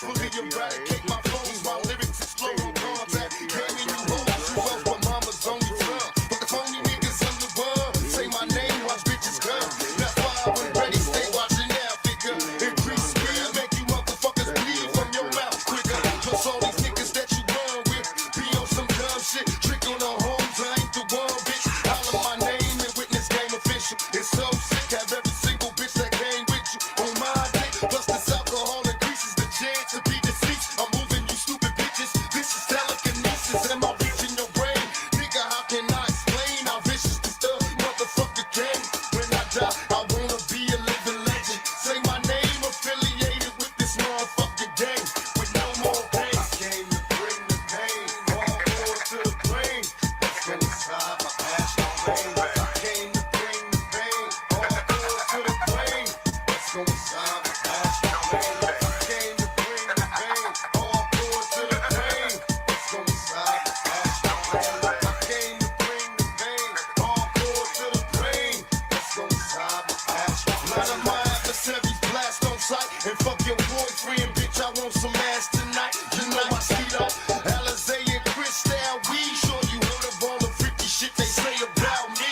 Fully eradicate my foes, my lyrics explode on contact. Came in you hoes, you wealth, but mama's only son. But the phony niggas in the world say my name, watch bitches come. That's why I was ready, stay watching now, figure. Increase speed, make you motherfuckers bleed from your mouth quicker. Plus all these niggas that you run with, be on some dumb shit. Trick on the homes, I ain't the one, bitch. Holler my name and witness game official. It's so sick, have every single bitch that came with you on my dick. Plus this alcohol increases the chance to be deceased. I'm moving you stupid bitches. This is telekinesis. Am I reaching your brain? Nigga, how can I explain how vicious this motherfucker game? When I die, I wanna be a living legend. Say my name affiliated with this motherfucking gang. With no more pain. I came to bring the pain. Hardcore to the brain. Let's go inside my passion brain. I came to bring the pain. Hardcore to the brain. Let's go inside my passion brain. I came to bring the pain. Hardcore to the brain. Let's go inside my passion brain. I came to bring the pain. Hardcore to the brain. Let's go inside my passion brain. None of my adversaries blast on sight. And fuck your boyfriend, bitch. I want some ass tonight. You know my seat up. Alizé and Cristal, we sure you heard of all the freaky shit they say about me.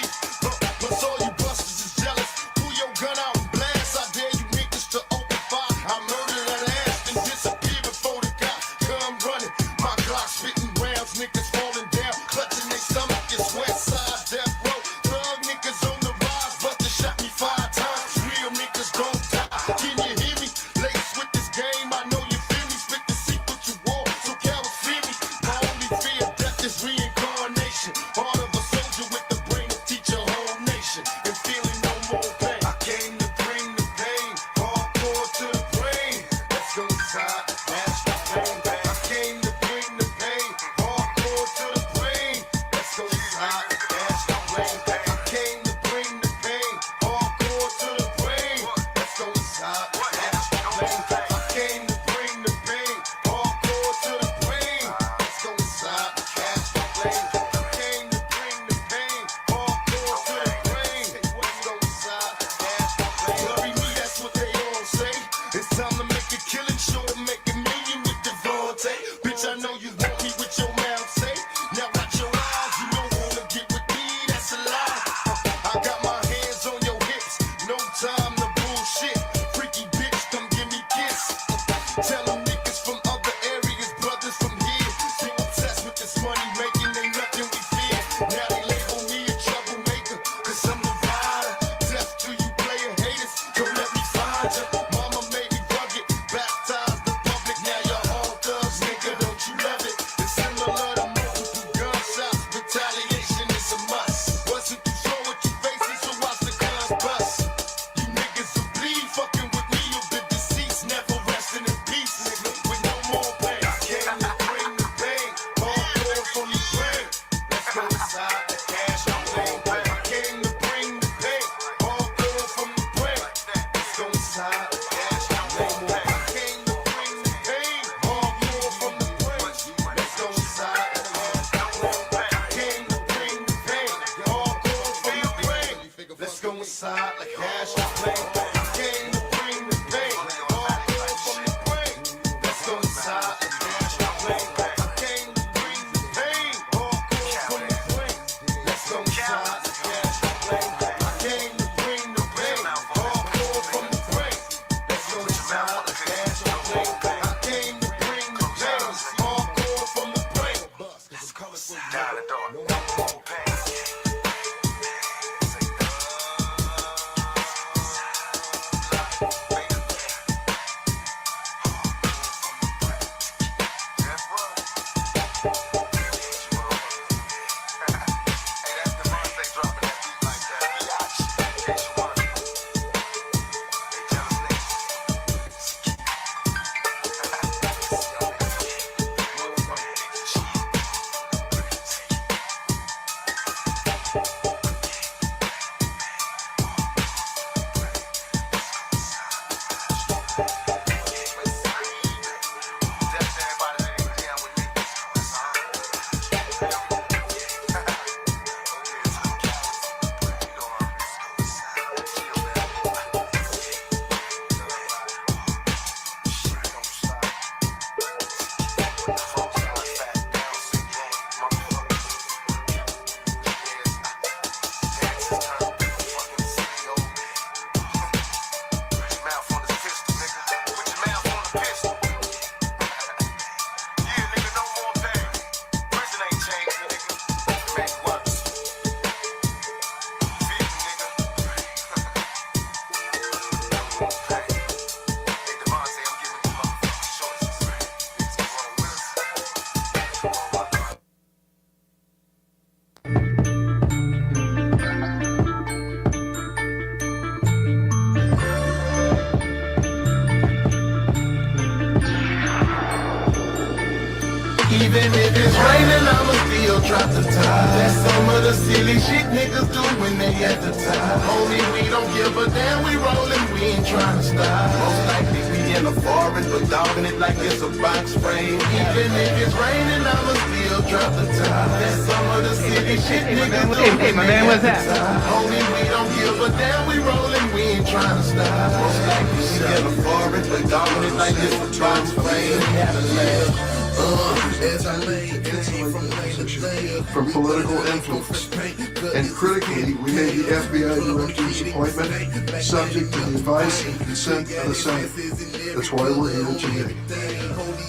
Plus all you busters is jealous. Pull your gun out and blast. I dare you niggas to open fire. I murder that ass and disappear before the cops come running. My Glock spitting rounds, niggas falling down, clutching their stomach. It's west side death row. Thug niggas on the rise, but they shot me 5 times. Real niggas don't die. Can you hear me? Laced with this game, I know you feel me. Spit the secret you wore, so cowards fear me. My only fear of death is reincarnation. Heart of a soldier with the brain to teach a whole nation. And feeling no more pain. I came to bring the pain. Hardcore to the brain. Let's go inside. That's the pain. I came to bring the pain. Hardcore to the brain. Let's go inside. That's the pain. I came to bring the pain. Hardcore to the brain. Let's go inside. That's the pain. I came to bring the pain. Hardcore to the brain. Let's go inside. That's the pain. I came to bring the pain. Hardcore to the brain. Let's go inside. That's the pain. Bury me, that's what they all say. It's time to make a killing, sure to make a million with Devontae. Bitch, I know you want me with your mouth say. Now watch your eyes, you don't wanna get with me, that's a lie. I got my hands on your hips, no time to bullshit. Freaky bitch, come give me kiss. Tell them niggas from other areas, brothers from here. They obsessed with this money making, ain't nothing we fear. Now they label me a troublemaker, cause I'm the rider. Death to you player haters, don't let me find ya. Mama made me rugged, baptized the public. Now you're all thugs, nigga, don't you love it? It's similar to multiple gunshots, retaliation is a must. Wasn't too slow with your faces, so watch the guns bust. You niggas will bleed, fucking with me, you'll be deceased. Never resting in peace, nigga, with no more pain. I came to bring the pain, hardcore from the brain. Let's go inside the cash on pain. I came to bring the pain, hardcore from the brain. Let's go inside the cash on pain. I came to bring the pain, hardcore from the brain. Let's go inside the cash on pain. I came to bring the pain, hardcore from the brain. Let's go inside like cash on pain. I came to bring the pain, hardcore from the brain. Let's go inside like cash on pain. I came to bring the pain, hardcore from the brain. Let's go inside like cash on pain. I came to bring the pain, hardcore from the brain. Let's go inside like cash on pain. I came to bring the pain, hardcore from the brain. Let's go inside. No more pain. Even if it's raining, I'ma still drop the top. That's some of the silly shit niggas do when they at the top. Homie, we don't give a damn, we rollin', we ain't trying to stop. Most likely we in the forest, but dogging it like it's a box frame. Even if it's raining, I'ma still drop the top. That's some of the silly shit niggas do when they at the top. Homie, we don't give a damn, we rollin', we ain't trying to stop. Most likely we in the forest, but dogging it like it's a box frame. From political influence. And critically, we made the FBI director's appointment subject to the advice and consent of the Senate. That's why we're here today.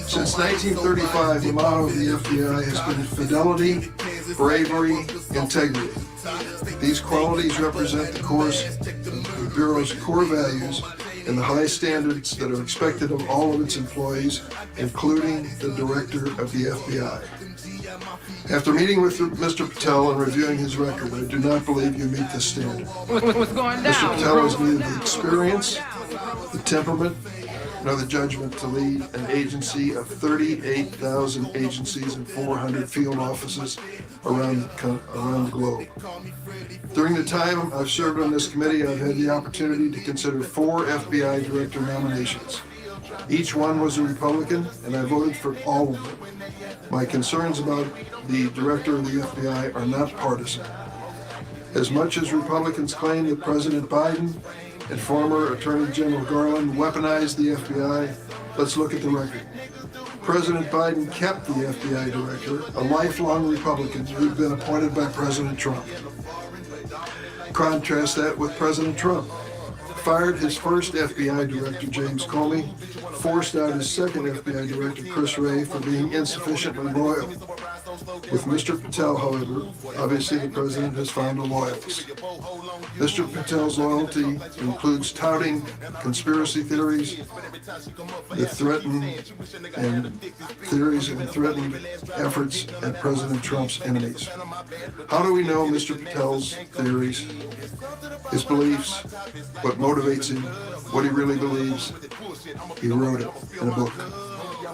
Since 1935, the motto of the FBI has been fidelity, bravery, integrity. These qualities represent the Bureau's core values and the high standards that are expected of all of its employees, including the director of the FBI. After meeting with Mr. Patel and reviewing his record, I do not believe you meet this standard. What's going down, Mr. Patel has neither the experience, the temperament, nor the judgment to lead an agency of 38,000 agencies and 400 field offices around the globe. During the time I've served on this committee, I've had the opportunity to consider 4 FBI director nominations. Each one was a Republican, and I voted for all of them. My concerns about the director of the FBI are not partisan. As much as Republicans claim that President Biden and former Attorney General Garland weaponized the FBI, let's look at the record. President Biden kept the FBI director, a lifelong Republican who'd been appointed by President Trump. Contrast that with President Trump. Fired his first FBI director, James Comey, forced out his second FBI director, Chris Wray, for being insufficiently loyal. With Mr. Patel, however, obviously the president has found a loyalist. Mr. Patel's loyalty includes touting conspiracy theories that threaten efforts at President Trump's enemies. How do we know Mr. Patel's theories, his beliefs, what motivates him, what he really believes? He wrote it in a book.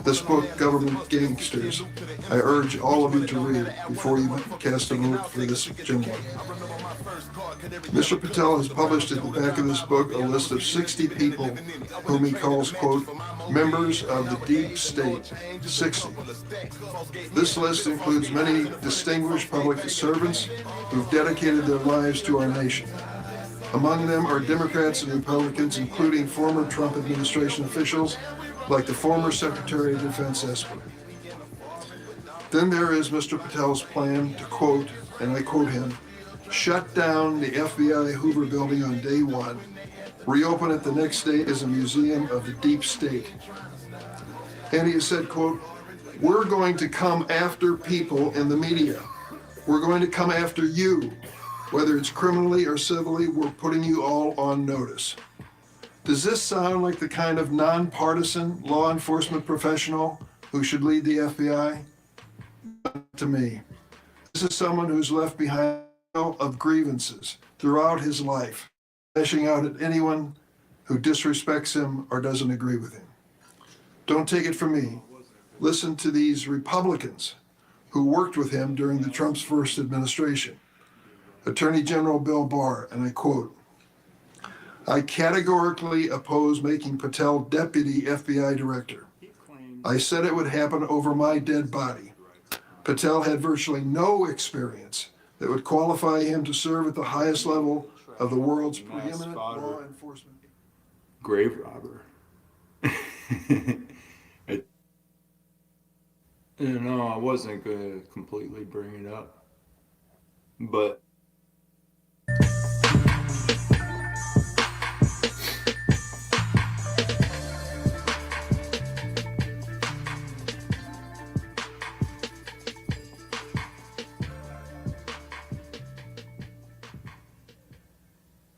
This book, Government Gangsters, I urge all of you to read before you cast a vote for this gentleman. Mr. Patel has published at the back of this book a list of 60 people whom he calls, quote, members of the deep state, 60. This list includes many distinguished public servants who've dedicated their lives to our nation. Among them are Democrats and Republicans, including former Trump administration officials like the former Secretary of Defense Esper. Then there is Mr. Patel's plan to, quote, and I quote him, shut down the FBI Hoover building on day one, reopen it the next day as a museum of the deep state. And he has said, quote, we're going to come after people in the media. We're going to come after you. Whether it's criminally or civilly, we're putting you all on notice. Does this sound like the kind of nonpartisan law enforcement professional who should lead the FBI? Not to me. This is someone who's left behind a pile of grievances throughout his life, lashing out at anyone who disrespects him or doesn't agree with him. Don't take it from me. Listen to these Republicans who worked with him during the Trump's first administration. Attorney General Bill Barr, and I quote, I categorically oppose making Patel deputy FBI director. I said it would happen over my dead body. Patel had virtually no experience that would qualify him to serve at the highest level of the world's preeminent law enforcement. Grave robber. No, I wasn't going to completely bring it up, but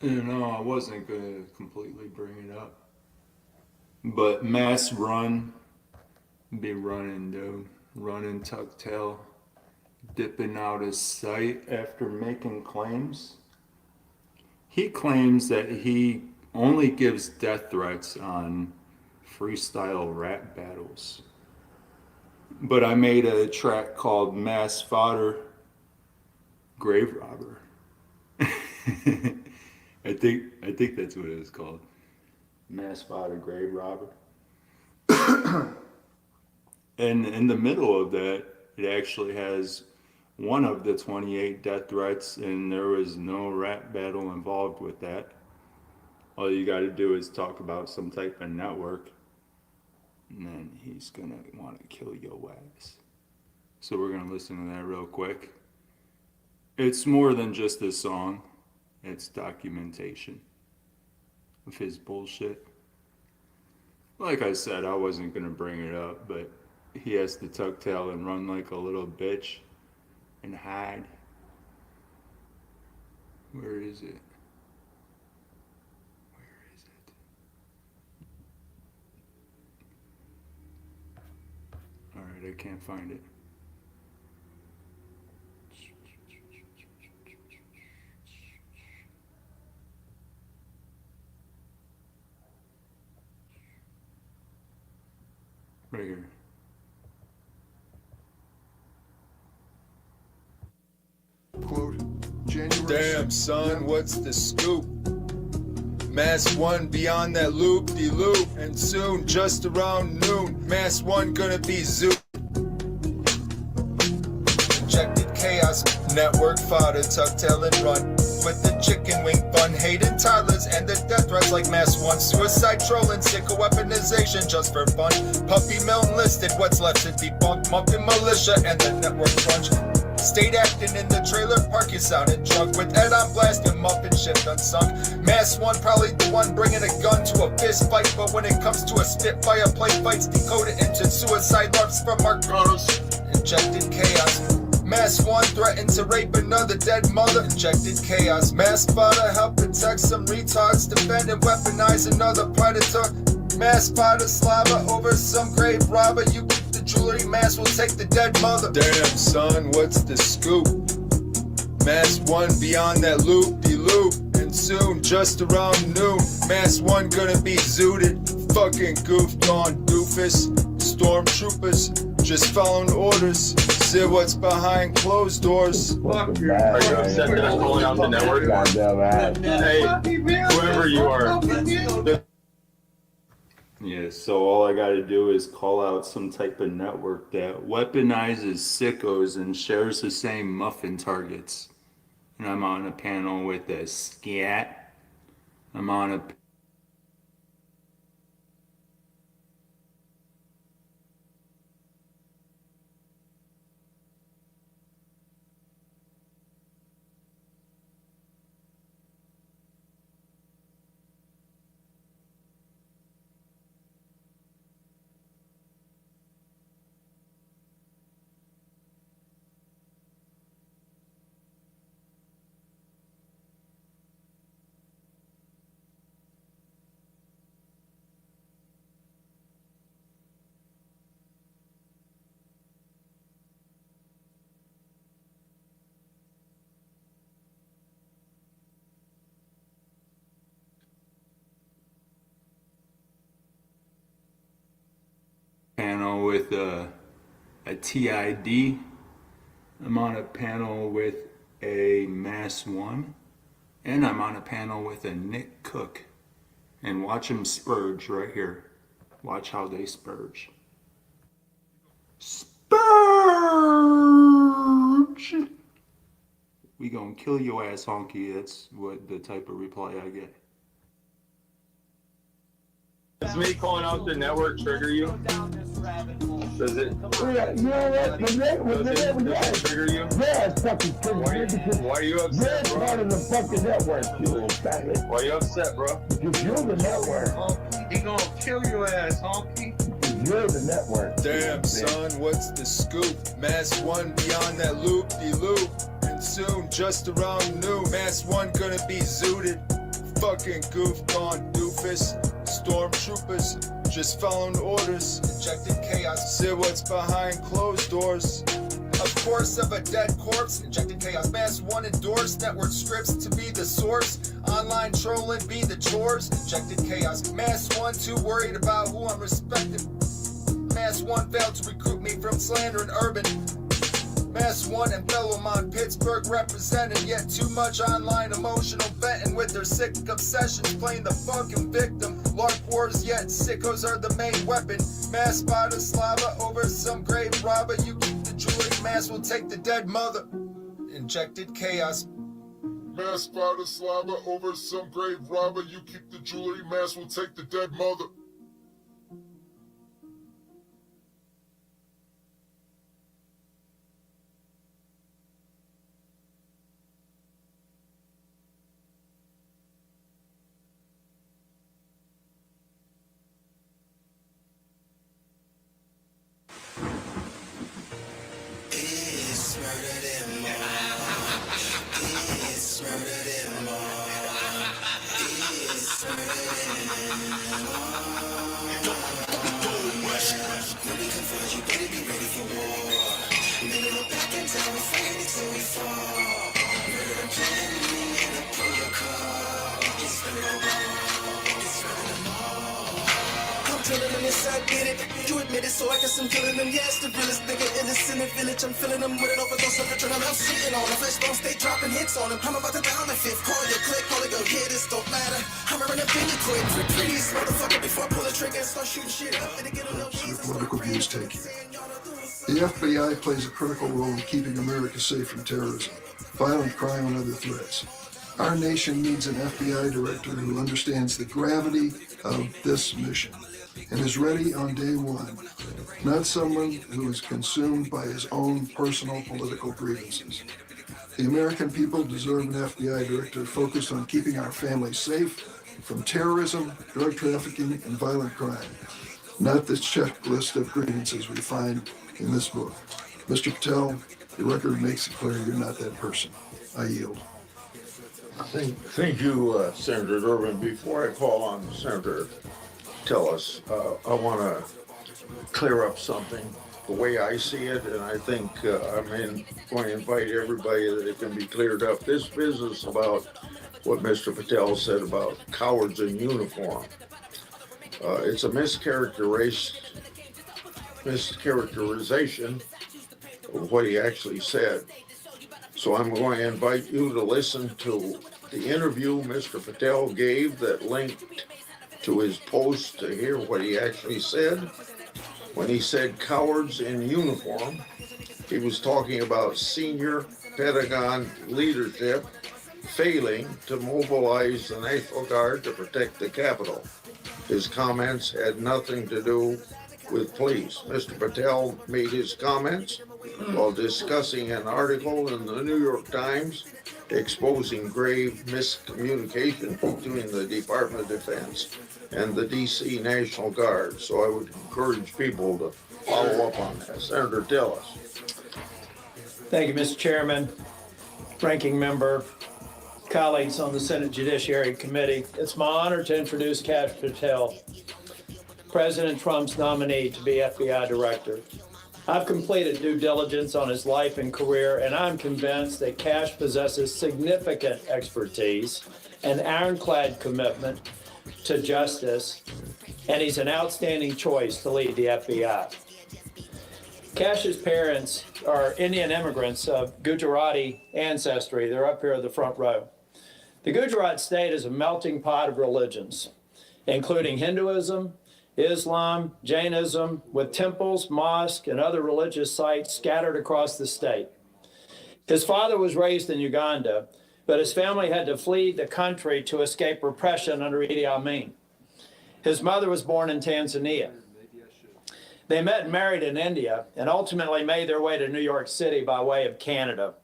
no, I wasn't going to completely bring it up, but mass run, be running, dude. Running tuck tail, dipping out his sight after making claims. He claims that he only gives death threats on freestyle rap battles. But I made a track called Mass Fodder Grave Robber. I think that's what it was called. Mass Fodder Grave Robber. And in the middle of that, it actually has one of the 28 death threats, and there was no rap battle involved with that. All you got to do is talk about some type of network, and then he's gonna want to kill your ass. So we're gonna listen to that real quick. It's more than just a song, it's documentation of his bullshit. Like I said, I wasn't gonna bring it up, but he has to tuck tail and run like a little bitch and hide. Where is it? Where is it? Alright, I can't find it. Right here. Quote, January Damn, 6th, son, what's the scoop? Mass 1 beyond that loop-de-loop, and soon, just around noon, Mass 1 gonna be zoo. Injected chaos, network fodder, tuck tail and run. With the chicken wing fun, hated toddlers and the death threats like Mass 1. Suicide trolling, sicko weaponization just for fun. Puppy mill enlisted, what's left to debunk. Muffin militia and the network crunch. Stayed acting in the trailer park, you sounded drunk. With Ed on blast and muffin shift unsunk. Mass 1 probably the one bringing a gun to a fist fight. But when it comes to a spitfire play fights, decode it into suicide larps from our girls. Injected chaos. Mass 1 threatened to rape another dead mother. Injected chaos. Mass fodder help protect some retards. Defend and weaponize another predator. Mass fodder slobber over some grave robber. You keep the jewelry, Mass will take the dead mother. Damn, son, what's the scoop? Mass 1 beyond that loop-de-loop, and soon, just around noon, Mass 1 gonna be zooted. Fucking goofed on doofus. Stormtroopers just following orders. See what's behind closed doors. Are you upset that I'm calling out the network? Hey, whoever you are. Yeah, so all I gotta do is call out some type of network that weaponizes sickos and shares the same muffin targets. And I'm on a panel with a scat. I'm on a panel with a TID. I'm on a panel with a Mass 1. And I'm on a panel with a Nick Cook. And watch them spurge right here. Watch how they spurge. Spurge! We gonna kill your ass, honky. That's what the type of reply I get. Does me calling out the network trigger you? Does it? You know what? Does it Trigger you? Yeah, it's fucking triggered because Why are you you're upset, part bro? of the fucking network, you little faggot. Why are you upset, bro? Because you're the network. He gonna kill your ass, honky. Because you're the network. Damn, son, what's the scoop? Mass 1 beyond that loop-de-loop, and soon, just around noon, Mass 1 gonna be zooted. Fucking goofed on doofus. Stormtroopers just following orders. Injected chaos. See what's behind closed doors. Of course, of a dead corpse. Injected chaos. Mass 1 endorsed network scripts to be the source. Online trolling be the chores. Injected chaos. Mass 1 too worried about who I'm respecting. Mass 1 failed to recruit me from slander and urban. Mass 1 and Fellowmon, Pittsburgh represented, yet too much online emotional venting with their sick obsessions playing the fucking victim. LARP wars, yet sickos are the main weapon. Mass Slava over some grave robber. You keep the jewelry, mass will take the dead mother. Injected chaos. Mass Slava over some grave robber. You keep the jewelry, mass will take the dead mother. Drilling them, yes, I did it. You admit it, so I guess I'm killing them. Yes, the realest nigga in the Senate village. I'm filling them with an overdose of adrenaline. I'm shitting on them. Flesh don't stay dropping hits on them. I'm about to down the fifth. Call your click, all of your hitters don't matter. I'm running a finger quick. Please, motherfucker, before I pull the trigger and start shooting shit up. And get a little Political views taken. The FBI plays a critical role in keeping America safe from terrorism, violent crime, and other threats. Our nation needs an FBI director who understands the gravity of this mission and is ready on day one, not someone who is consumed by his own personal political grievances. The American people deserve an FBI director focused on keeping our families safe from terrorism, drug trafficking, and violent crime, not the checklist of grievances we find in this book. Mr. Patel, the record makes it clear you're not that person. I yield. Thank you, Senator Durbin. Before I call on Senator Tillis, I want to clear up something the way I see it, and I think I'm going to invite everybody that it can be cleared up. This business about what Mr. Patel said about cowards in uniform, it's a mischaracterization of what he actually said. So I'm going to invite you to listen to the interview Mr. Patel gave that linked to his post to hear what he actually said. When he said cowards in uniform, he was talking about senior Pentagon leadership failing to mobilize the National Guard to protect the Capitol. His comments had nothing to do with police. Mr. Patel made his comments while discussing an article in the New York Times exposing grave miscommunication between the Department of Defense and the DC National Guard. So I would encourage people to follow up on that. Senator Tillis. Thank you, Mr. Chairman, ranking member, colleagues on the Senate Judiciary Committee. It's my honor to introduce Kash Patel, President Trump's nominee to be FBI Director. I've completed due diligence on his life and career, and I'm convinced that Kash possesses significant expertise and ironclad commitment to justice, and he's an outstanding choice to lead the FBI. Kash's parents are Indian immigrants of Gujarati ancestry. They're up here in the front row. The Gujarat state is a melting pot of religions, including Hinduism, Islam, Jainism, with temples, mosques, and other religious sites scattered across the state. His father was raised in Uganda, but his family had to flee the country to escape repression under Idi Amin. His mother was born in Tanzania. They met and married in India and ultimately made their way to New York City by way of Canada,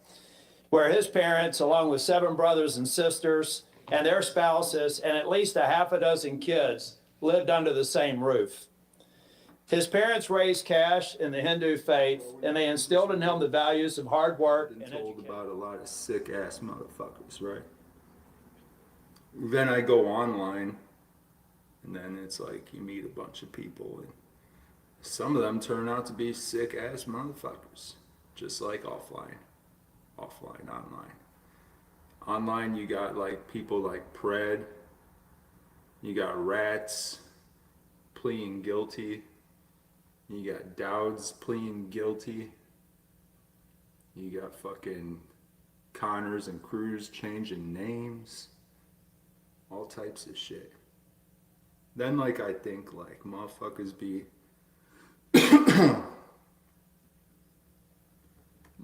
where his parents, along with 7 brothers and sisters and their spouses and at least a half a dozen kids, lived under the same roof. His parents raised Kash in the Hindu faith, and they instilled in him the values of hard work and told education. about a lot of sick ass motherfuckers, right? Then I go online, and then it's like you meet a bunch of people, and some of them turn out to be sick ass motherfuckers, just like offline, online. Online, you got like people like Pred. You got rats pleading guilty You got Dowds pleading guilty. You got fucking Connors and Cruz changing names. All types of shit. Then, like, I think, like, motherfuckers be...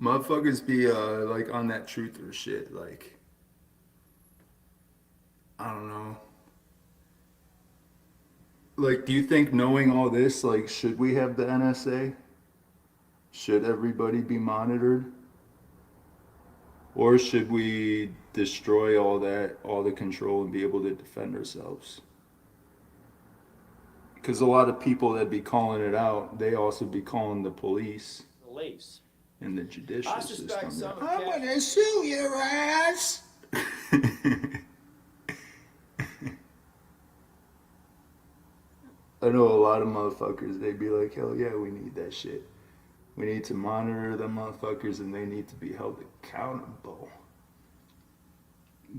motherfuckers be, like, on that truther shit, like... I don't know. Like, do you think knowing all this, like, should we have the NSA? Should everybody be monitored? Or should we destroy all that, all the control, and be able to defend ourselves? Because a lot of people that be calling it out, they also be calling the police Beliefs. and the judicial I suspect system. some of I'm gonna sue your ass. I know a lot of motherfuckers, they be like, hell yeah, we need that shit. We need to monitor them motherfuckers and they need to be held accountable.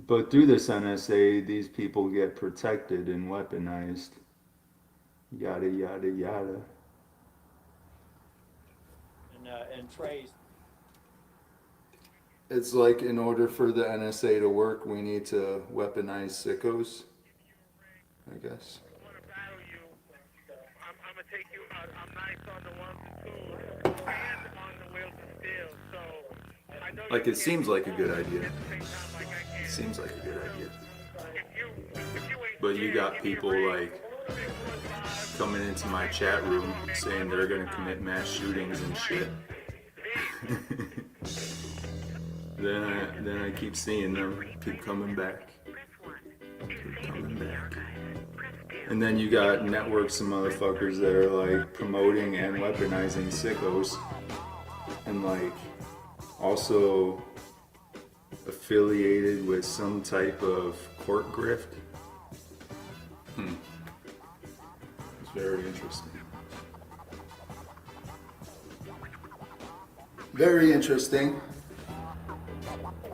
But through this NSA, these people get protected and weaponized. Yada, yada, yada. And Trey's. It's like in order for the NSA to work, we need to weaponize sickos, I guess. I'm gonna take you out. I'm nice on the ones and twos and on the wheels and steel. So I know Like, it seems like a good idea. It seems like a good idea. But you got people like coming into my chat room saying they're gonna commit mass shootings and shit. Then I keep seeing them keep coming back. Keep coming back. And then you got networks of motherfuckers that are like promoting and weaponizing sickos and like also affiliated with some type of court grift. It's very interesting. Very interesting.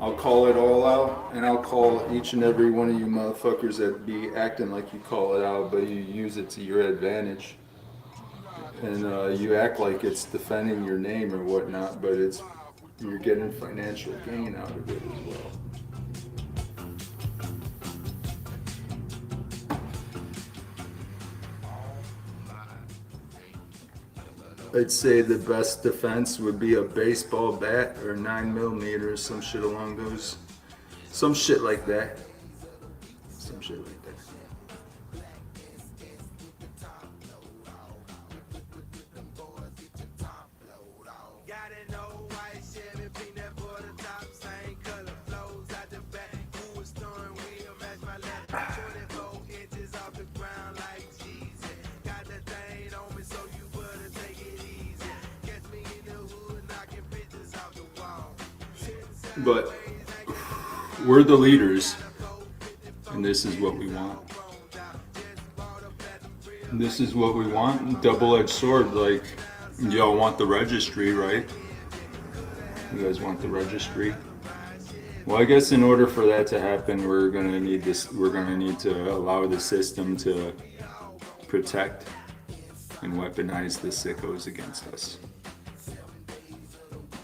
I'll call it all out, and I'll call each and every one of you motherfuckers that be acting like you call it out, but you use it to your advantage. And you act like it's defending your name or whatnot, but you're getting financial gain out of it as well. I'd say the best defense would be a baseball bat or 9mm, some shit along those, some shit like that. Some shit like that. But we're the leaders, and this is what we want. This is what we want. Double-edged sword, like, y'all want the registry, right? You guys want the registry? Well, I guess in order for that to happen, we're gonna need this. We're gonna need to allow the system to protect and weaponize the sickos against us.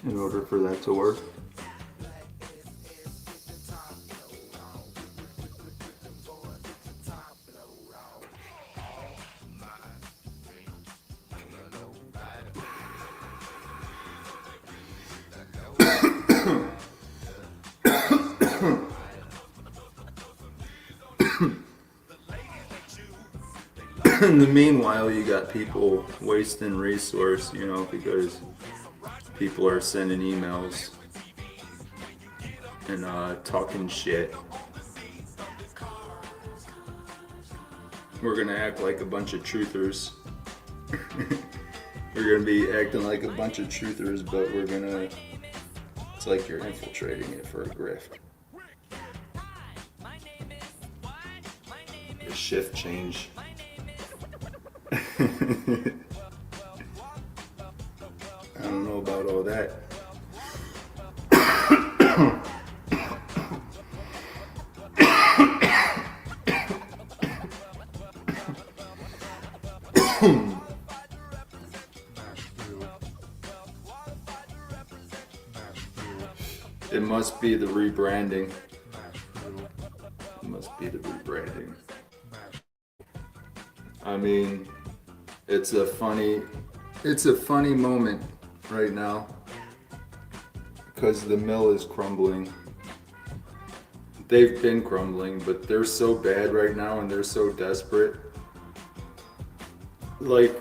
In order for that to work. In the meanwhile, you got people wasting resource, you know, because people are sending emails and talking shit. We're gonna act like a bunch of truthers. We're gonna be acting like a bunch of truthers, but it's like you're infiltrating it for a grift. The shift change. I don't know about all that. It must be the rebranding. It must be the rebranding. I mean, it's a funny moment right now because the mill is crumbling. They've been crumbling, but they're so bad right now and they're so desperate. Like,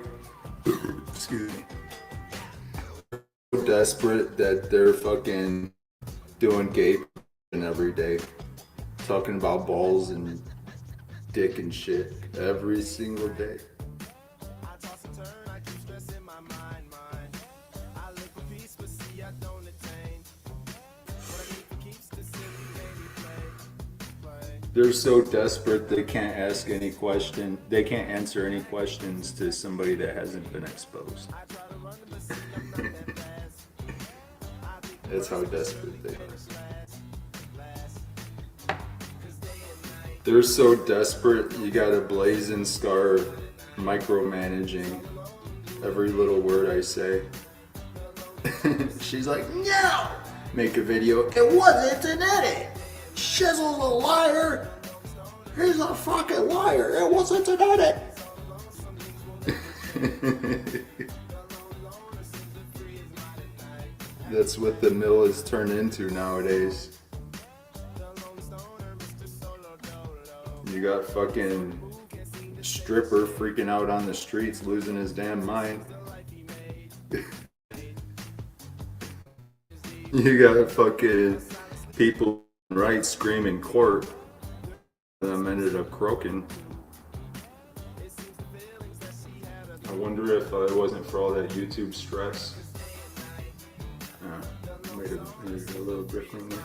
excuse me. So desperate that they're fucking doing gay every day. Talking about balls and dick and shit every single day. They're so desperate they can't ask any question. They can't answer any questions to somebody that hasn't been exposed. That's how desperate they are. They're so desperate, you got a blazing scar micromanaging every little word I say. She's like, no! Make a video. It wasn't an edit. Shizzle's a liar. He's a fucking liar. It wasn't an edit. That's what the mill is turned into nowadays. You got fucking stripper freaking out on the streets, losing his damn mind. You got fucking people right screaming court. Them ended up croaking. I wonder if it wasn't for all that YouTube stress. Made it a little differently.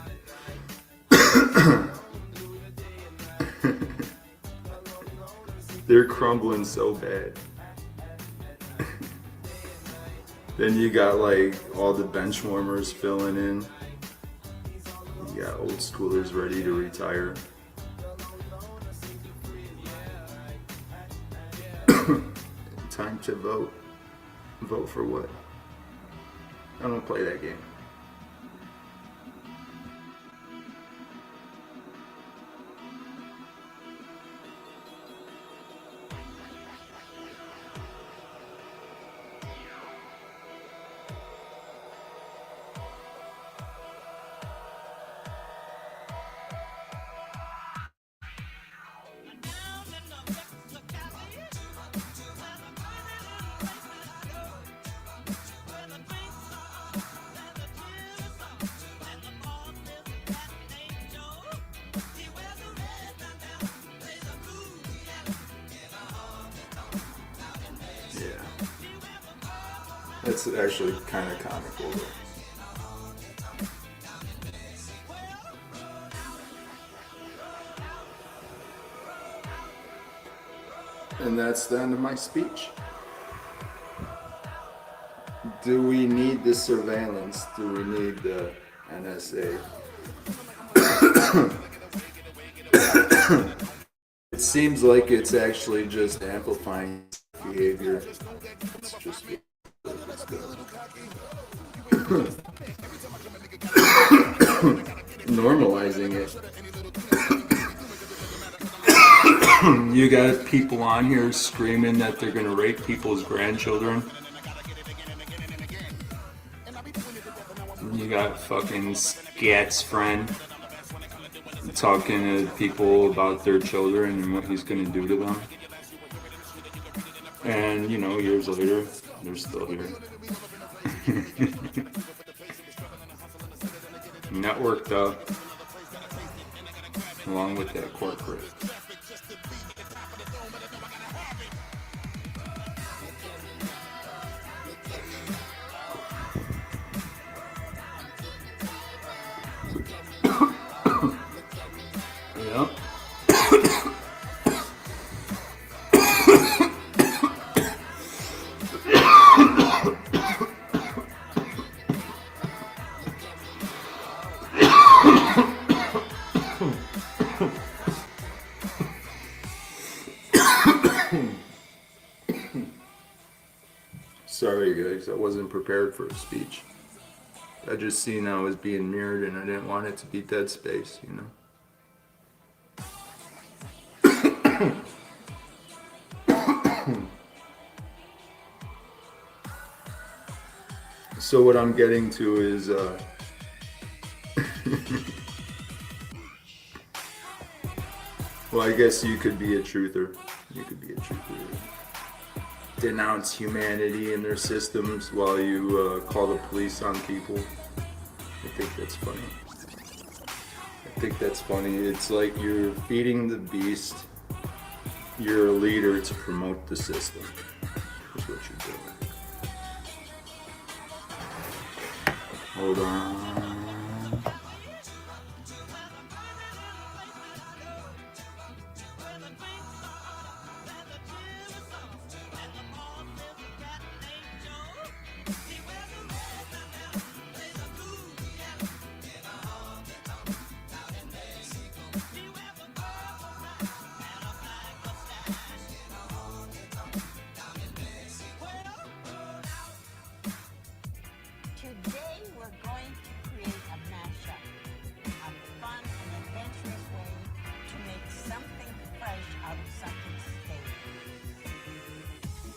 They're crumbling so bad. Then you got like all the bench warmers filling in. You got old schoolers ready to retire. Time to vote. Vote for what? I don't play that game. It's actually kind of comical though. And that's the end of my speech. Do we need the surveillance? Do we need the NSA? It seems like it's actually just amplifying behavior. It's just normalizing it. You got people on here screaming that they're gonna rape people's grandchildren. You got fucking Scat's friend talking to people about their children and what he's gonna do to them. And, you know, years later, they're still here. Networked up, along with that corporate. Yep. Sorry guys, I wasn't prepared for a speech. I just seen I was being mirrored and I didn't want it to be dead space, you know. So what I'm getting to is well, I guess you could be a truther. You could be a truther. Denounce humanity and their systems while you call the police on people. I think that's funny. I think that's funny. It's like you're feeding the beast. You're a leader to promote the system. That's what you're doing. Hold on. Today we're going to create a mashup, a fun and adventurous way to make something fresh out of something stale.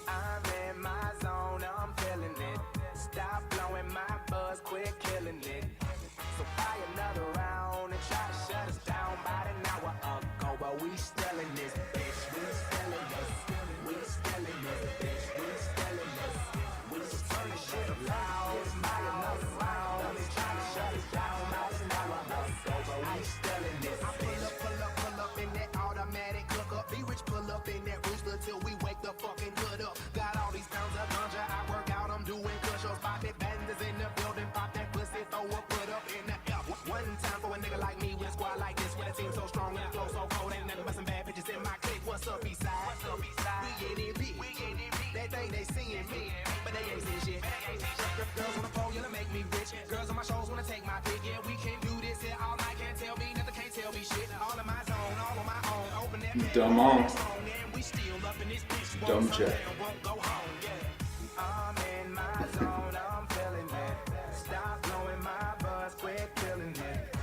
I'm in my zone, I'm feeling it. Stop blowing my buzz, quit killing it. So buy another round and try to shut us down about an hour ago, but we still in this bitch. We still in this. We still in this bitch. We still in this. We just turn this shit up loud. Buy another round and try to shut us down about an hour ago, but we still in this. I pull up in that automatic hookup. Be rich, pull up in that rooster till we wake the fucking hood up. Got all these pounds of ganja, I work out, I'm doing push-ups. Pop that banders in the building, pop that pussy, throw a foot up in the air. One time for a nigga like me with a squad like this, with a team so strong and a flow so cold, ain't nothing but some bad bitches in my clique. What's up, Eastside? What's up, Eastside? We in it, we in it. They think they seeing me, but they ain't seeing shit. Girls on the pole, yeah, make me rich. Girls on my shows wanna take my pick. Yeah, we can do this here all night. Can't tell me nothing, can't tell me shit. All in my zone, all on my own. Open that Dumb on. and we still up in this bitch. Dumb check. Won't go home, yeah. I'm in my zone, I'm feeling it. Stop blowing my buzz, quit killing it.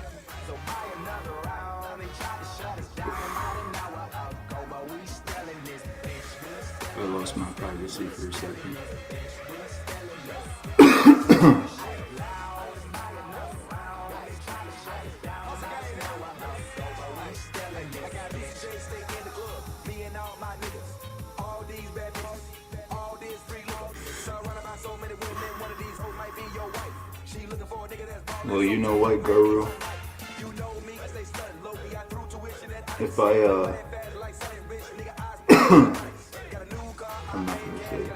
So buy another round and try to shut us down about an hour ago, but we still in this bitch. I lost my privacy for a second. Well, you know what, Guru? If I'm not gonna say it.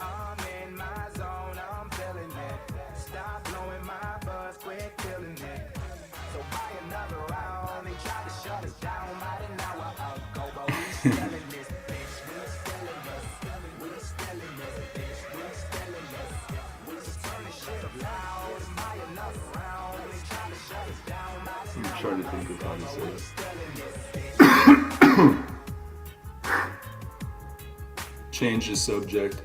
I'm in my zone, I'm feeling it. Stop blowing my buzz, quit killing it. So buy another round and try to shut us down about an hour ago, but we still in this bitch. We still in this. We still in this bitch. We still in this. We just turn this shit up loud and buy another round and try to shut us down about an I'm hour trying to think of how to say ago. it. Still in this bitch. Change the subject.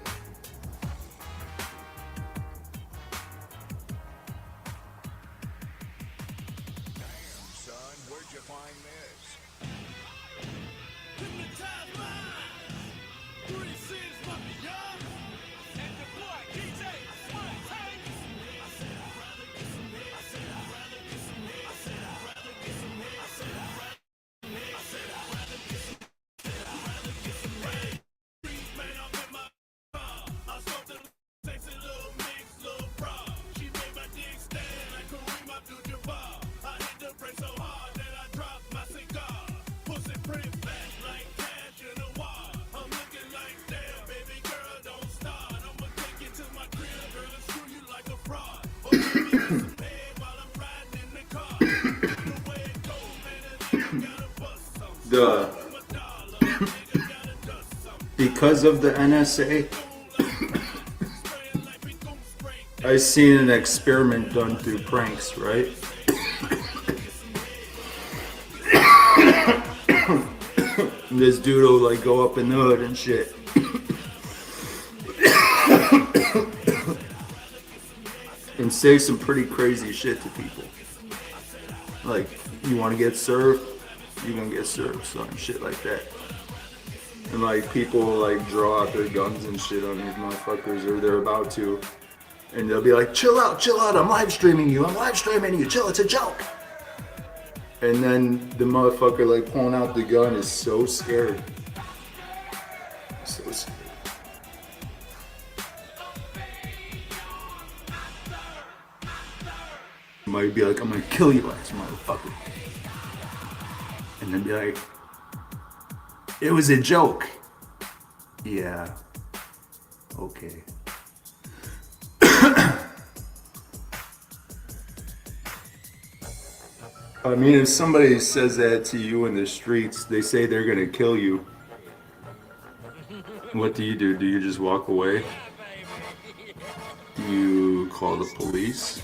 Son, where'd you find this? Because of the NSA, I seen an experiment done through pranks, right? This dude will like go up in the hood and shit. And say some pretty crazy shit to people. Like, you want to get served? You're gonna get served, son. Shit like that. And like, people will like draw out their guns and shit on these motherfuckers, or they're about to. And they'll be like, chill out, I'm live streaming you, chill, it's a joke. And then the motherfucker like pulling out the gun is so scared. So scared. Might be like, I'm gonna kill you, ass motherfucker. And then be like, it was a joke. Yeah. Okay. I mean, if somebody says that to you in the streets, they say they're gonna kill you. What do? Do you just walk away? Do you call the police?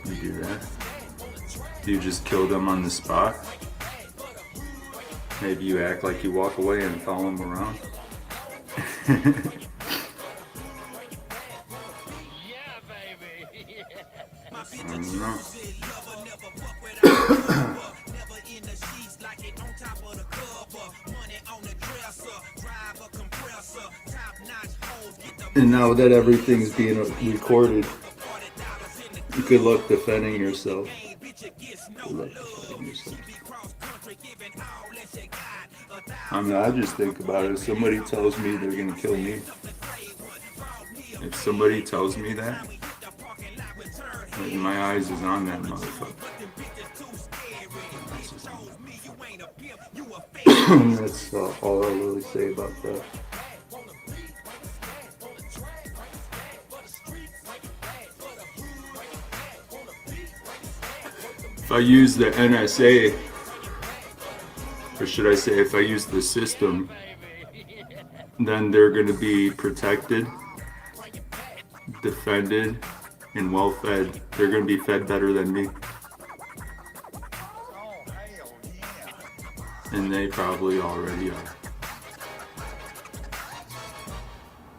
Do you do that? Do you just kill them on the spot? Maybe you act like you walk away and follow them around. I don't know. And now that everything's being recorded, you good luck defending yourself. Good luck defending yourself. I mean, I just think about it. If somebody tells me they're gonna kill me, if somebody tells me that, like, my eyes is on that motherfucker. That's all I really say about that. If I use the NSA, or should I say if I use the system, then they're going to be protected, defended, and well fed. They're going to be fed better than me. And they probably already are.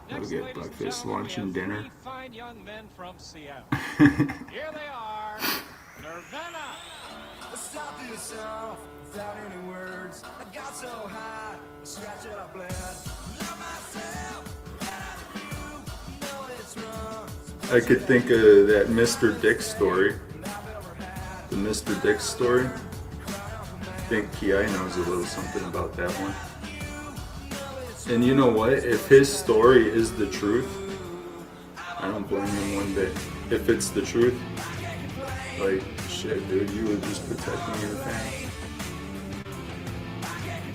They'll get breakfast, lunch, and dinner. Fine young men from Seattle. Here they are. Nirvana. Stop yourself without any words. I got so high, scratch it, I bled. Love myself, you know it's wrong. I could think of that Mr. Dick story. The Mr. Dick story. I think P.I. knows a little something about that one. And you know what? If his story is the truth, I don't blame him one bit. If it's the truth, like, shit, dude, you were just protecting your family.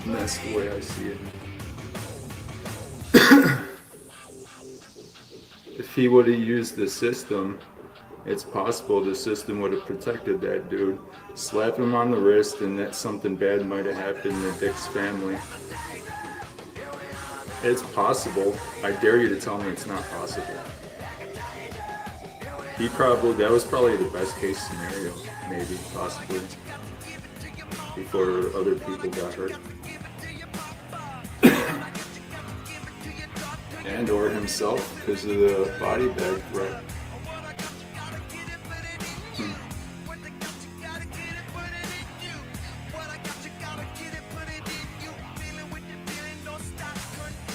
And that's the way I see it. If he would have used the system, it's possible the system would have protected that dude. Slap him on the wrist and that something bad might have happened to Dick's family. It's possible. I dare you to tell me it's not possible. That was probably the best case scenario, maybe, possibly, before other people got hurt. And or himself, because of the body bag threat.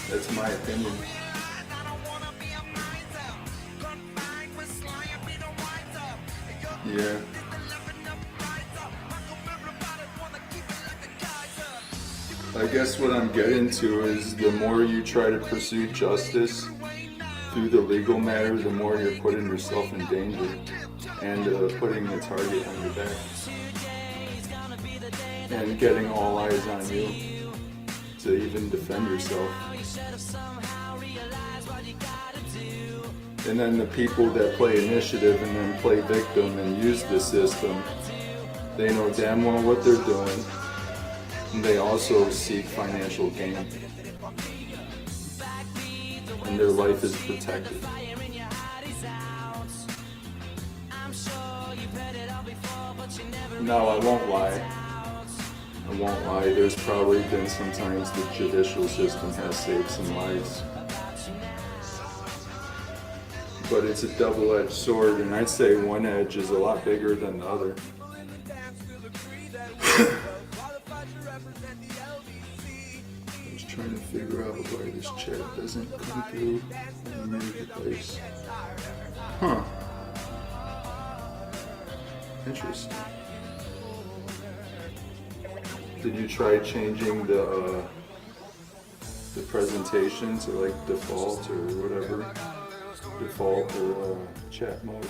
That's my opinion. Yeah. I guess what I'm getting to is the more you try to pursue justice through the legal matter, the more you're putting yourself in danger and putting the target on your back and getting all eyes on you to even defend yourself. And then the people that play initiative and then play victim and use the system, they know damn well what they're doing. And they also seek financial gain. And their life is protected. No, I won't lie. I won't lie. There's probably been some times the judicial system has saved some lives. But it's a double-edged sword, and I'd say one edge is a lot bigger than the other. I was trying to figure out why this chat doesn't come through in the place. Huh. Interesting. Did you try changing the presentation to like default or whatever? Default or chat mode?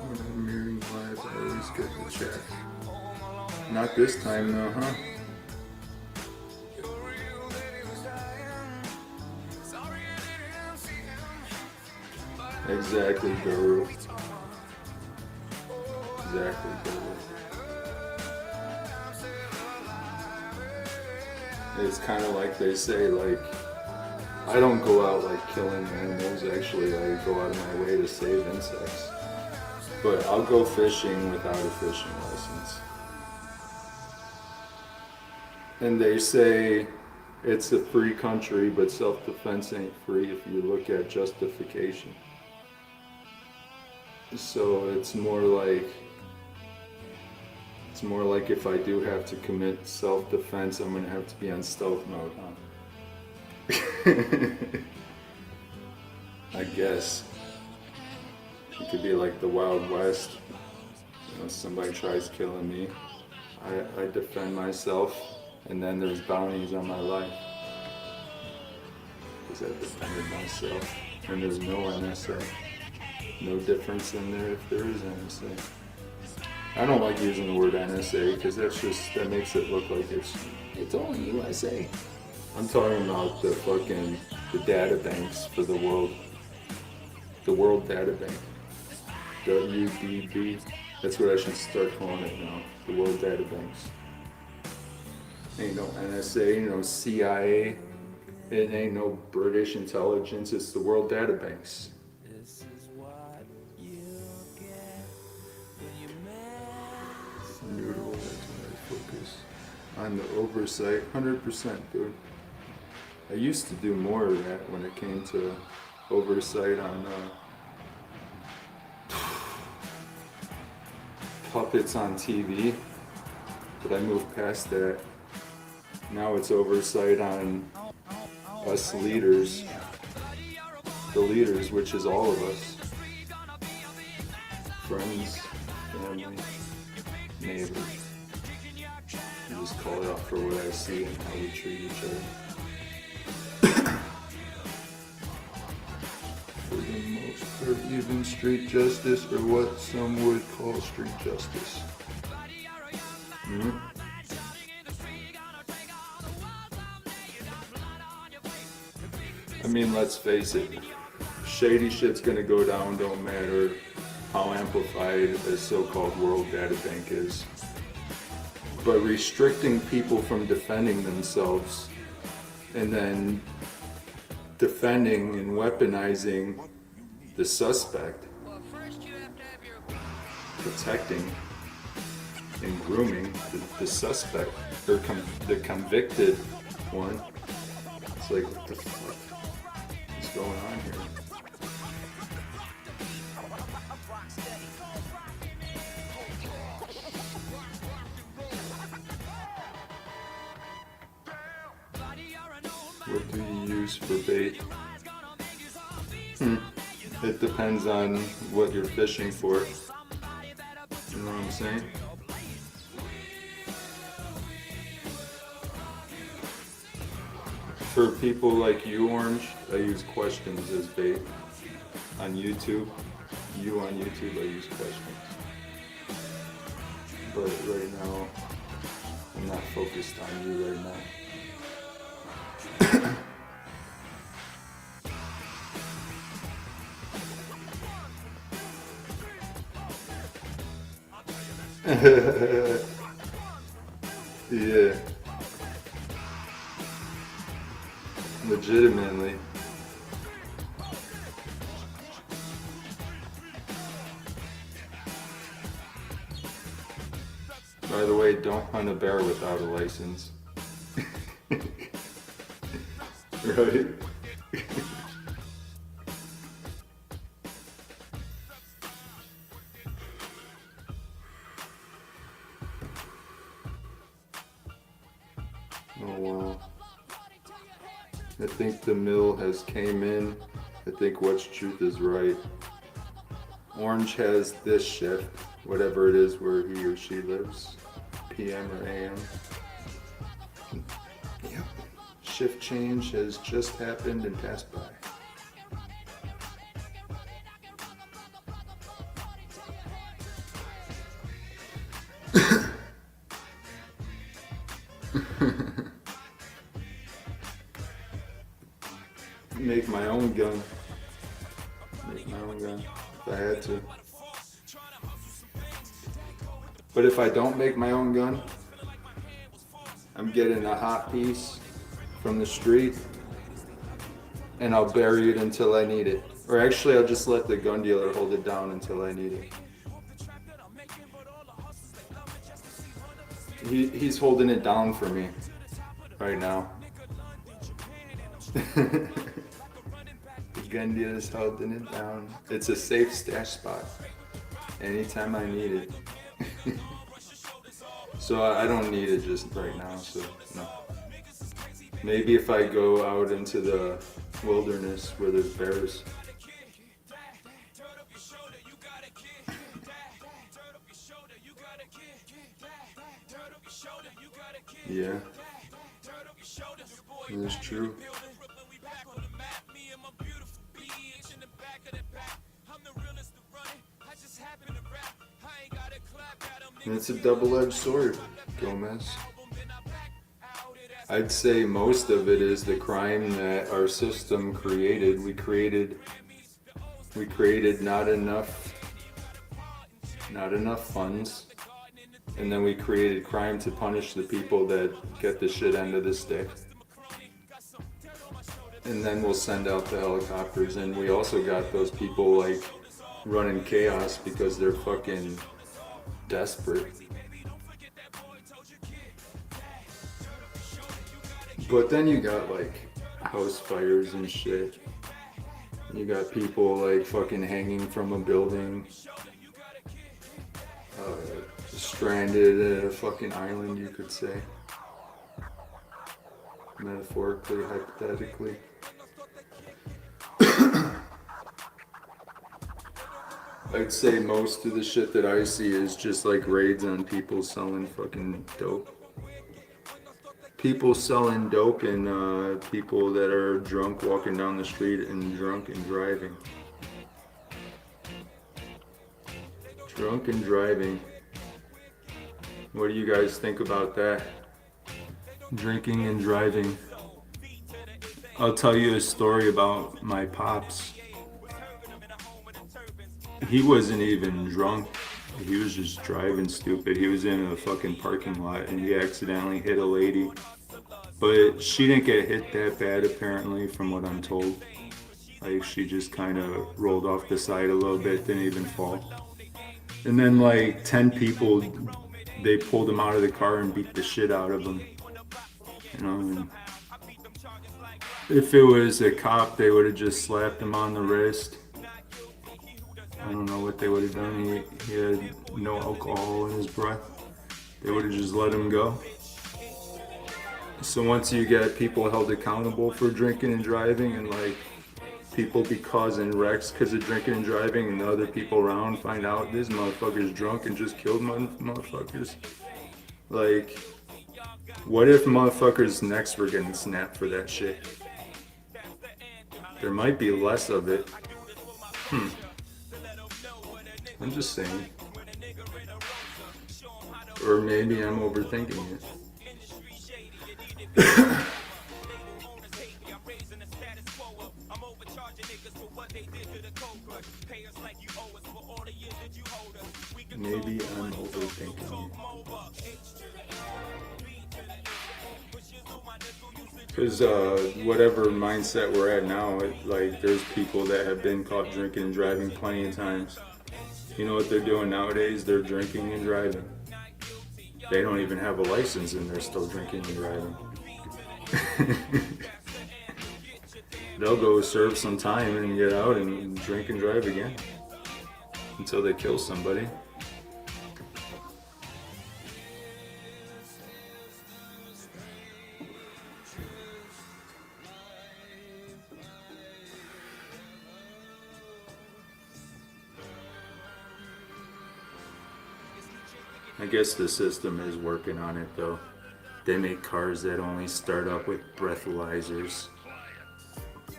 When I'm mirroring live, I always get the chat. Not this time though, huh? Exactly, Guru. Exactly, Guru. It's kind of like they say, like, I don't go out like killing animals, actually I go out of my way to save insects. But I'll go fishing without a fishing license. And they say it's a free country, but self-defense ain't free if you look at justification. So it's more like if I do have to commit self-defense, I'm gonna have to be on stealth mode, huh? I guess. It could be like the Wild West. You know, somebody tries killing me, I defend myself, and then there's bounties on my life. Because I defended myself, and there's no NSA. No difference in there if there is NSA. I don't like using the word NSA because that makes it look like it's only USA. I'm talking about the data banks for the world. The World Data Bank. WDB. That's what I should start calling it now. The World Data Banks. Ain't no NSA, no CIA. It ain't no British intelligence. It's the World Data Banks. Noodle, that's when I focus on the oversight. 100%, dude. I used to do more of that when it came to oversight on puppets on TV, but I moved past that. Now it's oversight on us leaders, the leaders, which is all of us, friends, family, neighbors. I just call it out for what I see and how we treat each other. For the most part, even street justice, or what some would call street justice. I mean, let's face it, shady shit's gonna go down, don't matter how amplified a so-called World Data Bank is. But restricting people from defending themselves and then defending and weaponizing the suspect, protecting and grooming the suspect, or the convicted one. It's like, what the fuck is going on here? What do you use for bait? It depends on what you're fishing for. You know what I'm saying? For people like you, Orange, I use questions as bait. On YouTube, I use questions. But right now, I'm not focused on you right now. Yeah. Legitimately. By the way, don't hunt a bear without a license. Right? Oh wow. I think the mill has came in. I think What's Truth is right. Orange has this shift, whatever it is where he or she lives, PM or AM. Yep. Shift change has just happened and passed by. Make my own gun. Make my own gun if I had to. But if I don't make my own gun, I'm getting a hot piece from the street and I'll bury it until I need it. Or actually, I'll just let the gun dealer hold it down until I need it. He's holding it down for me right now. The gun dealer's holding it down. It's a safe stash spot anytime I need it. So I don't need it just right now, so no. Maybe if I go out into the wilderness where there's bears. Yeah, that's true. And it's a double-edged sword, Gomez. I'd say most of it is the crime that our system created. We created not enough funds, and then we created crime to punish the people that get the shit end of the stick. And then we'll send out the helicopters, and we also got those people like running chaos because they're fucking desperate. But then you got like house fires and shit. You got people like fucking hanging from a building, stranded at a fucking island, you could say. Metaphorically, hypothetically. I'd say most of the shit that I see is just like raids on people selling fucking dope. People selling dope and people that are drunk walking down the street and drunk and driving. Drunk and driving. What do you guys think about that? Drinking and driving. I'll tell you a story about my pops. He wasn't even drunk. He was just driving stupid. He was in a fucking parking lot and he accidentally hit a lady. But she didn't get hit that bad apparently, from what I'm told. Like she just kind of rolled off the side a little bit, didn't even fall. And then like 10 people, they pulled him out of the car and beat the shit out of him. You know, and if it was a cop, they would have just slapped him on the wrist. I don't know what they would have done. He had no alcohol in his breath. They would have just let him go. So once you get people held accountable for drinking and driving, and like people be causing wrecks because of drinking and driving, and the other people around find out this motherfucker's drunk and just killed motherfuckers. Like, what if motherfuckers' necks were getting snapped for that shit? There might be less of it. I'm just saying. Or maybe I'm overthinking it. Maybe I'm overthinking it. Because whatever mindset we're at now, like there's people that have been caught drinking and driving plenty of times. You know what they're doing nowadays? They're drinking and driving. They don't even have a license and they're still drinking and driving. They'll go serve some time and get out and drink and drive again until they kill somebody. I guess the system is working on it though. They make cars that only start up with breathalyzers.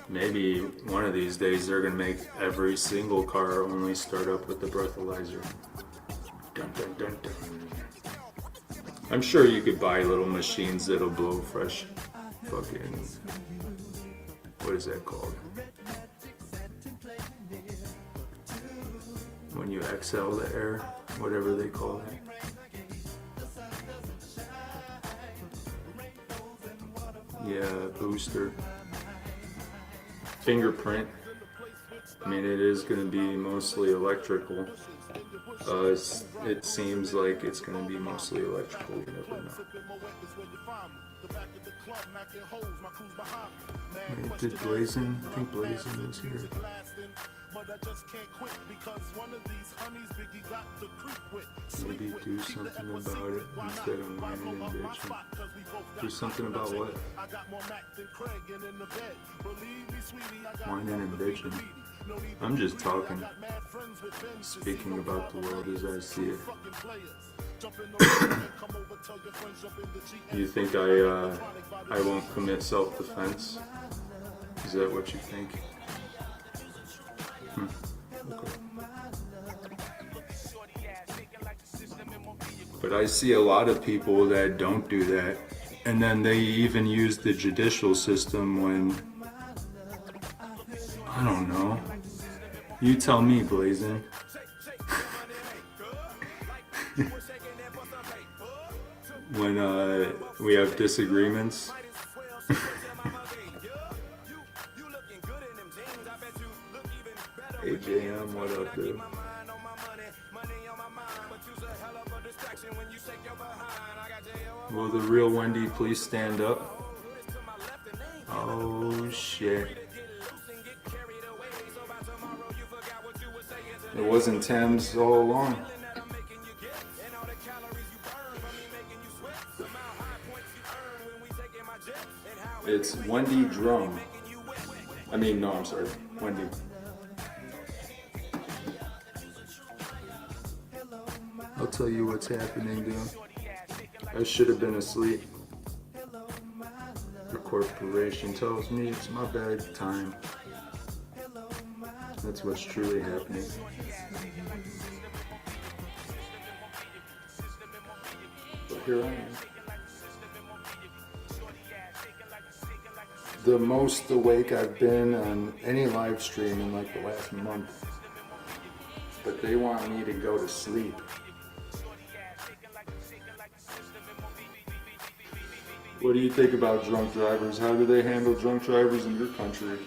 Maybe one of these days they're gonna make every single car only start up with the breathalyzer. Dun, dun, dun, dun. I'm sure you could buy little machines that'll blow fresh fucking, what is that called? When you exhale the air, whatever they call it. Yeah, booster. Fingerprint. I mean, it is going to be mostly electrical. It seems like it's going to be mostly electrical. You never know. Wait, did Blazin? I think Blazin was here. Maybe do something about it instead of whining and bitching. Do something about what? Whining and bitching. I'm just talking. Speaking about the world as I see it. You think I won't commit self-defense? Is that what you think? Okay. But I see a lot of people that don't do that, and then they even use the judicial system when, I don't know. You tell me, Blazin. When we have disagreements. AJM, what up, dude? Will the real Wendy please stand up? Oh shit. It wasn't Thames all along. It's Wendy Drum. I mean, no, I'm sorry. Wendy. I'll tell you what's happening, dude. I should have been asleep. The corporation tells me it's my bad time. That's what's truly happening. But here I am. The most awake I've been on any live stream in like the last month. But they want me to go to sleep. What do you think about drunk drivers? How do they handle drunk drivers in your country?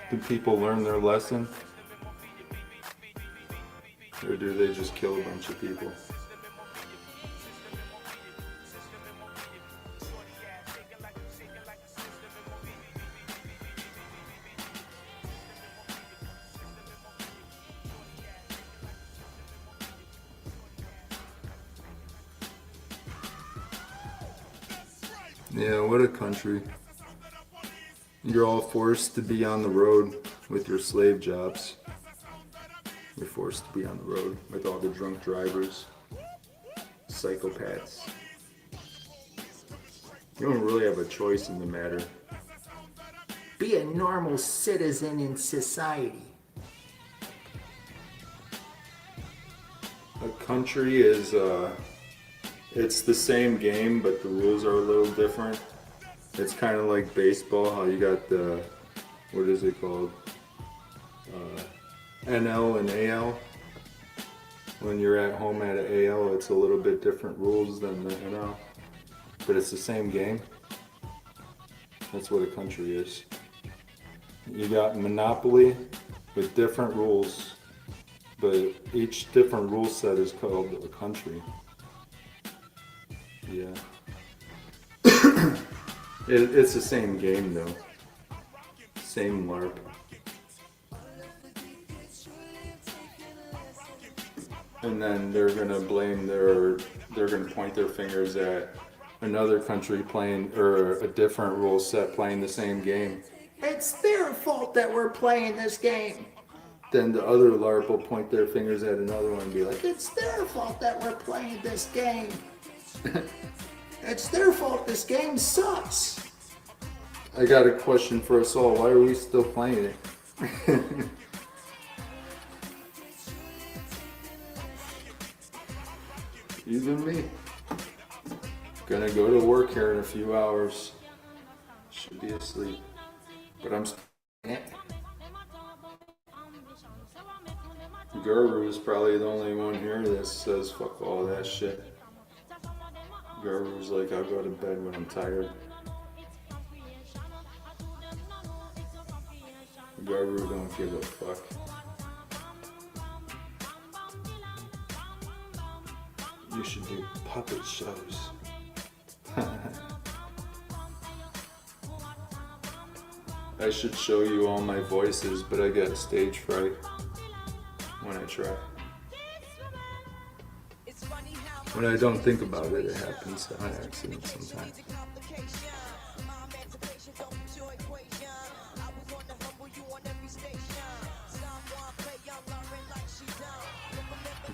Do people learn their lesson? Or do they just kill a bunch of people? Yeah, what a country. You're all forced to be on the road with your slave jobs. You're forced to be on the road with all the drunk drivers, psychopaths. You don't really have a choice in the matter. Be a normal citizen in society. A country is, it's the same game, but the rules are a little different. It's kind of like baseball, how you got the, what is it called? NL and AL. When you're at home at an AL, it's a little bit different rules than the NL. but it's the same game. That's what a country is. You got Monopoly with different rules, but each different rule set is called a country. Yeah. It's the same game though. Same LARP. And then they're gonna they're gonna point their fingers at another country playing, or a different rule set playing the same game. It's their fault that we're playing this game. Then the other LARP will point their fingers at another one and be like, It's their fault that we're playing this game. It's their fault this game sucks. I got a question for us all. Why are we still playing it? Even me. Gonna go to work here in a few hours. Should be asleep. But I'm Guru is probably the only one here that says fuck all that shit. Guru's like, I'll go to bed when I'm tired. Guru don't give a fuck. You should do puppet shows. I should show you all my voices, but I get stage fright when I try. When I don't think about it, it happens on accident sometimes.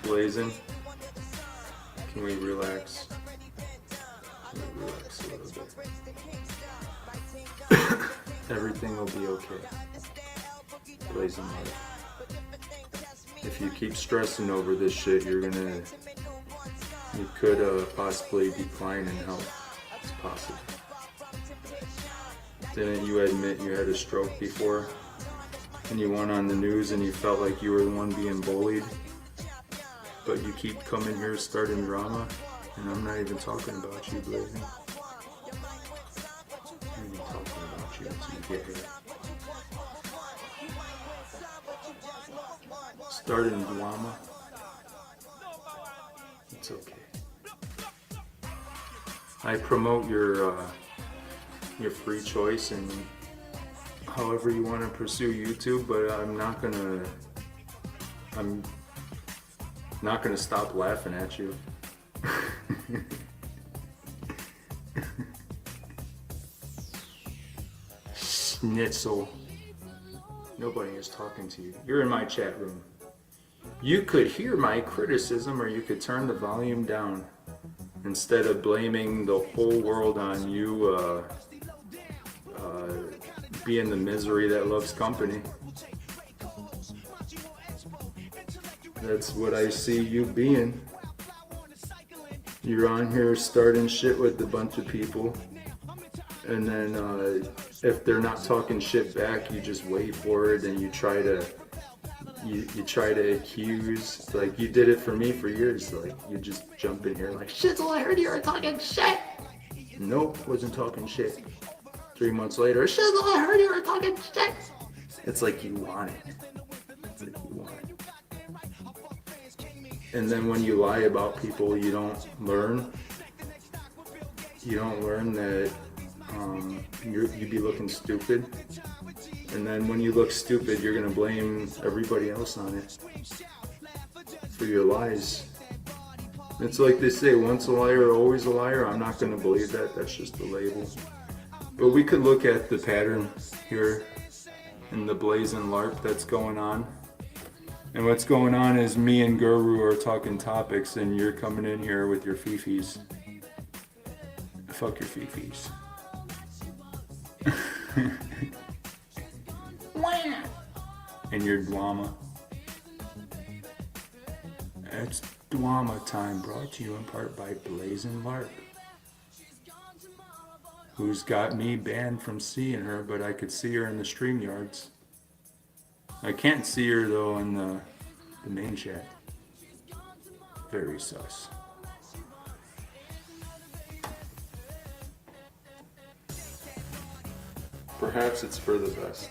Blazing. Can we relax? Can we relax a little bit? Everything will be okay. Blazing light. If you keep stressing over this shit, you could possibly decline in health. It's possible. Didn't you admit you had a stroke before? And you went on the news and you felt like you were the one being bullied? But you keep coming here starting drama, and I'm not even talking about you, Blazing. I'm even talking about you until you get here. Starting drama. It's okay. I promote your free choice and however you want to pursue YouTube, but I'm not gonna stop laughing at you. Schnitzel. Nobody is talking to you. You're in my chat room. You could hear my criticism, or you could turn the volume down instead of blaming the whole world on you being the misery that loves company. That's what I see you being. You're on here starting shit with a bunch of people, and then if they're not talking shit back, you just wait for it and you try to accuse. Like, you did it for me for years. Like, you just jump in here like, Shizzle, I heard you were talking shit. Nope, wasn't talking shit. 3 months later, Shizzle, I heard you were talking shit. it's like you want it. It's like you want it. And then when you lie about people, you don't learn. You don't learn that you'd be looking stupid. And then when you look stupid, you're gonna blame everybody else on it for your lies. It's like they say, once a liar, always a liar. I'm not gonna believe that. That's just a label. But we could look at the pattern here in the blazing LARP that's going on. And what's going on is me and Guru are talking topics, and you're coming in here with your fifis. Fuck your fifis. And your drama. It's drama time, brought to you in part by Blazing LARP, who's got me banned from seeing her, but I could see her in the StreamYards. I can't see her though in the main chat. Very sus. perhaps it's for the best.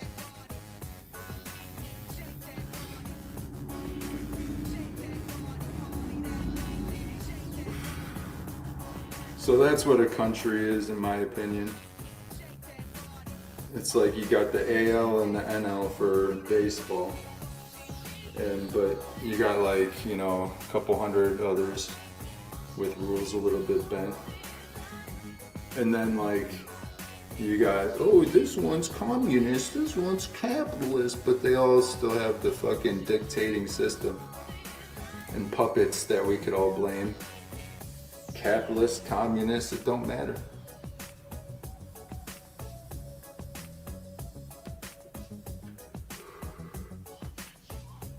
So that's what a country is, in my opinion. It's like you got the AL and the NL for baseball, but you got like, you know, a couple hundred others with rules a little bit bent. And then like you got, oh, this one's communist, this one's capitalist, but they all still have the fucking dictating system and puppets that we could all blame. Capitalist, communist, it don't matter.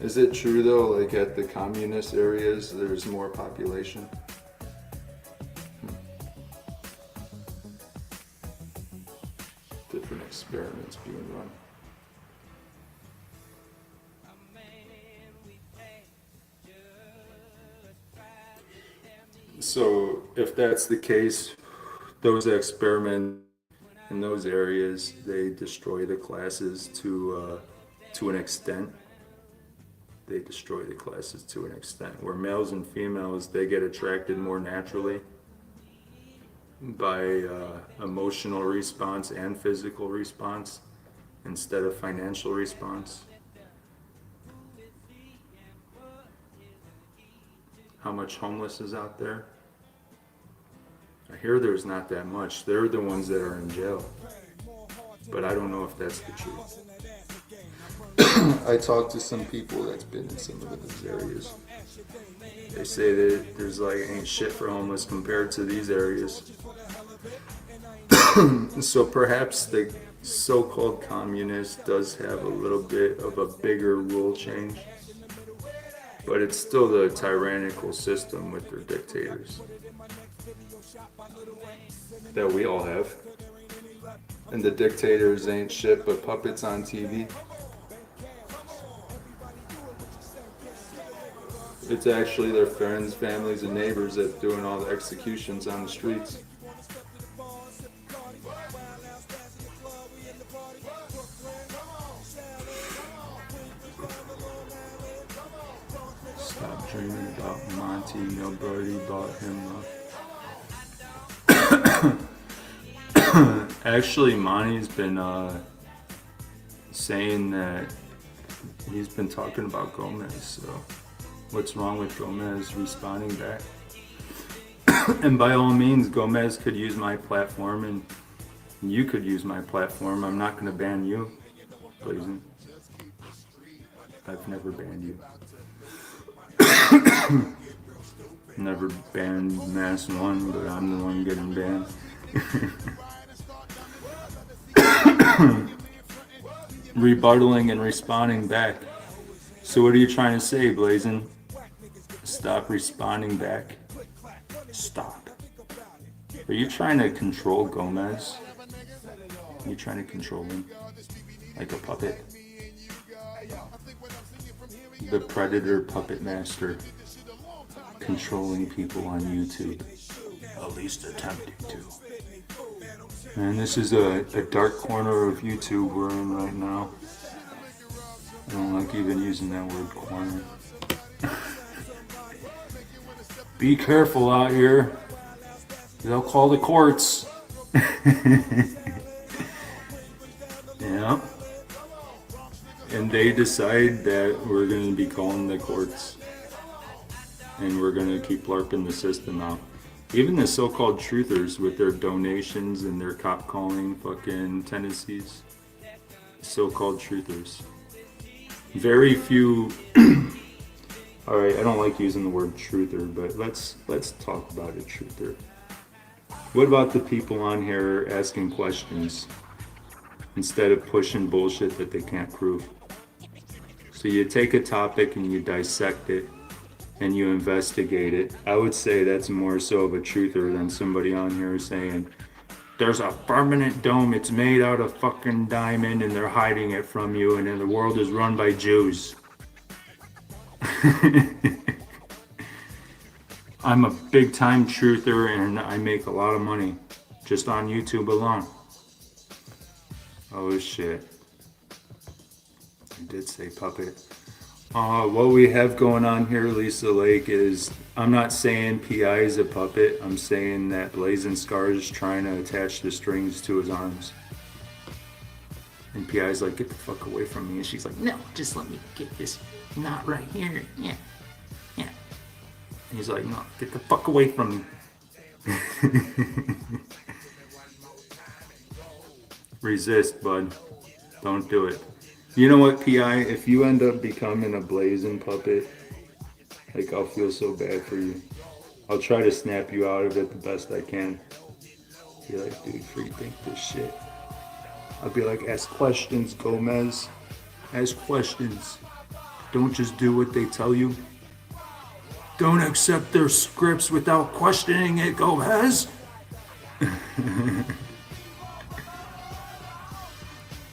Is it true though, like at the communist areas, there's more population? Different experiments being run. So if that's the case, those experiments in those areas, they destroy the classes to an extent. They destroy the classes to an extent. Where males and females, they get attracted more naturally by emotional response and physical response instead of financial response. How much homeless is out there? I hear there's not that much. They're the ones that are in jail. But I don't know if that's the truth. I talked to some people that's been in some of those areas. They say that there's like ain't shit for homeless compared to these areas. So perhaps the so-called communist does have a little bit of a bigger rule change. But it's still the tyrannical system with their dictators that we all have. And the dictators ain't shit but puppets on TV. It's actually their friends, families, and neighbors that's doing all the executions on the streets. Stop dreaming about Monty, nobody bought him up. Actually, Monty's been saying that he's been talking about Gomez, so what's wrong with Gomez responding back? And by all means, Gomez could use my platform and you could use my platform. I'm not going to ban you, Blazing. I've never banned you. Never banned Mass One, but I'm the one getting banned. Rebuttaling and responding back. So what are you trying to say, Blazing? Stop responding back. Stop. Are you trying to control Gomez? Are you trying to control him? Like a puppet? The predator puppet master. Controlling people on YouTube. At least attempting to. And this is a dark corner of YouTube we're in right now. I don't like even using that word, corner. Be careful out here. They'll call the courts. Yeah. And they decide that we're going to be calling the courts. And we're going to keep LARPing the system out. Even the so-called truthers with their donations and their cop calling fucking tendencies. So-called truthers. Very few. Alright, I don't like using the word truther, but let's talk about a truther. What about the people on here asking questions instead of pushing bullshit that they can't prove? So you take a topic and you dissect it and you investigate it. I would say that's more so of a truther than somebody on here saying, there's a permanent dome, it's made out of fucking diamond and they're hiding it from you and then the world is run by Jews. I'm a big time truther and I make a lot of money just on YouTube alone. Oh shit. I did say puppet. What we have going on here, Lisa Lake, is I'm not saying PI is a puppet. I'm saying that Blazing Scar is trying to attach the strings to his arms. And PI's like, get the fuck away from me. And she's like, no, just let me get this knot right here. Yeah. Yeah. And he's like, no, get the fuck away from me. Resist, bud. Don't do it. You know what, PI? If you end up becoming a Blazing puppet, like, I'll feel so bad for you. I'll try to snap you out of it the best I can. Be like, dude, rethink this shit. I'll be like, ask questions, Gomez. Ask questions. Don't just do what they tell you. Don't accept their scripts without questioning it, Gomez.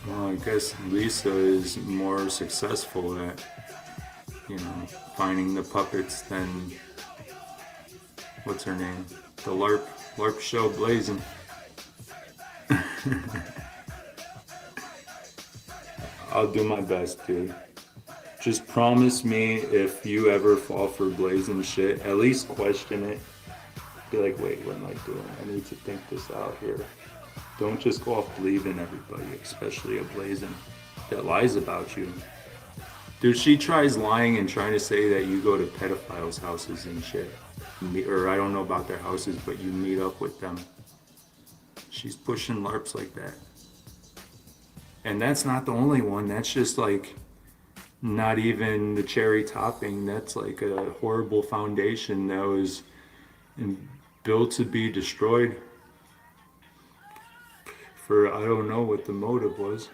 Well, I guess Lisa is more successful at, you know, finding the puppets than, what's her name? The LARP show Blazing. I'll do my best, dude. Just promise me if you ever fall for Blazing shit, at least question it. Be like, wait, what am I doing? I need to think this out here. Don't just go off believing everybody, especially a Blazing that lies about you. Dude, she tries lying and trying to say that you go to pedophiles' houses and shit. Or I don't know about their houses, but you meet up with them. She's pushing LARPs like that. And that's not the only one. That's just like not even the cherry topping. That's like a horrible foundation that was built to be destroyed. For I don't know what the motive was.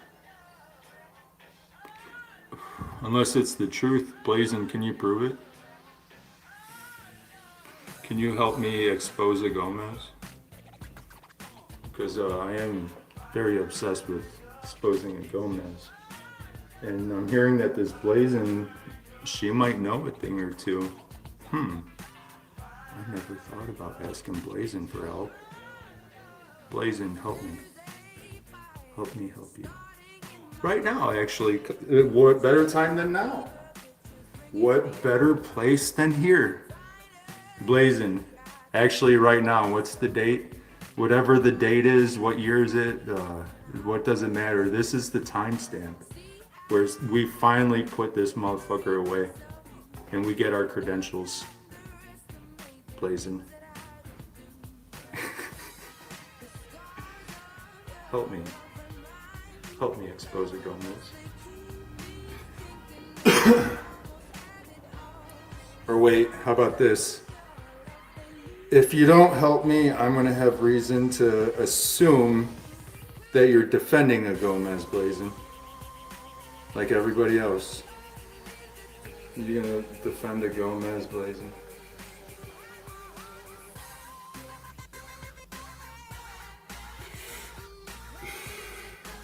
Unless it's the truth. Blazing, can you prove it? Can you help me expose a Gomez? Because I am very obsessed with exposing a Gomez. And I'm hearing that this Blazing, she might know a thing or two. I never thought about asking Blazing for help. Blazing, help me. Help me help you. Right now, actually. What better time than now? What better place than here? Blazing. Actually, right now, what's the date? Whatever the date is, what year is it? What does it matter? This is the timestamp where we finally put this motherfucker away and we get our credentials. Blazing. Help me. Help me expose a Gomez. Or wait, how about this? If you don't help me, I'm gonna have reason to assume that you're defending a Gomez, Blazing. Like everybody else. You gonna defend a Gomez, Blazing?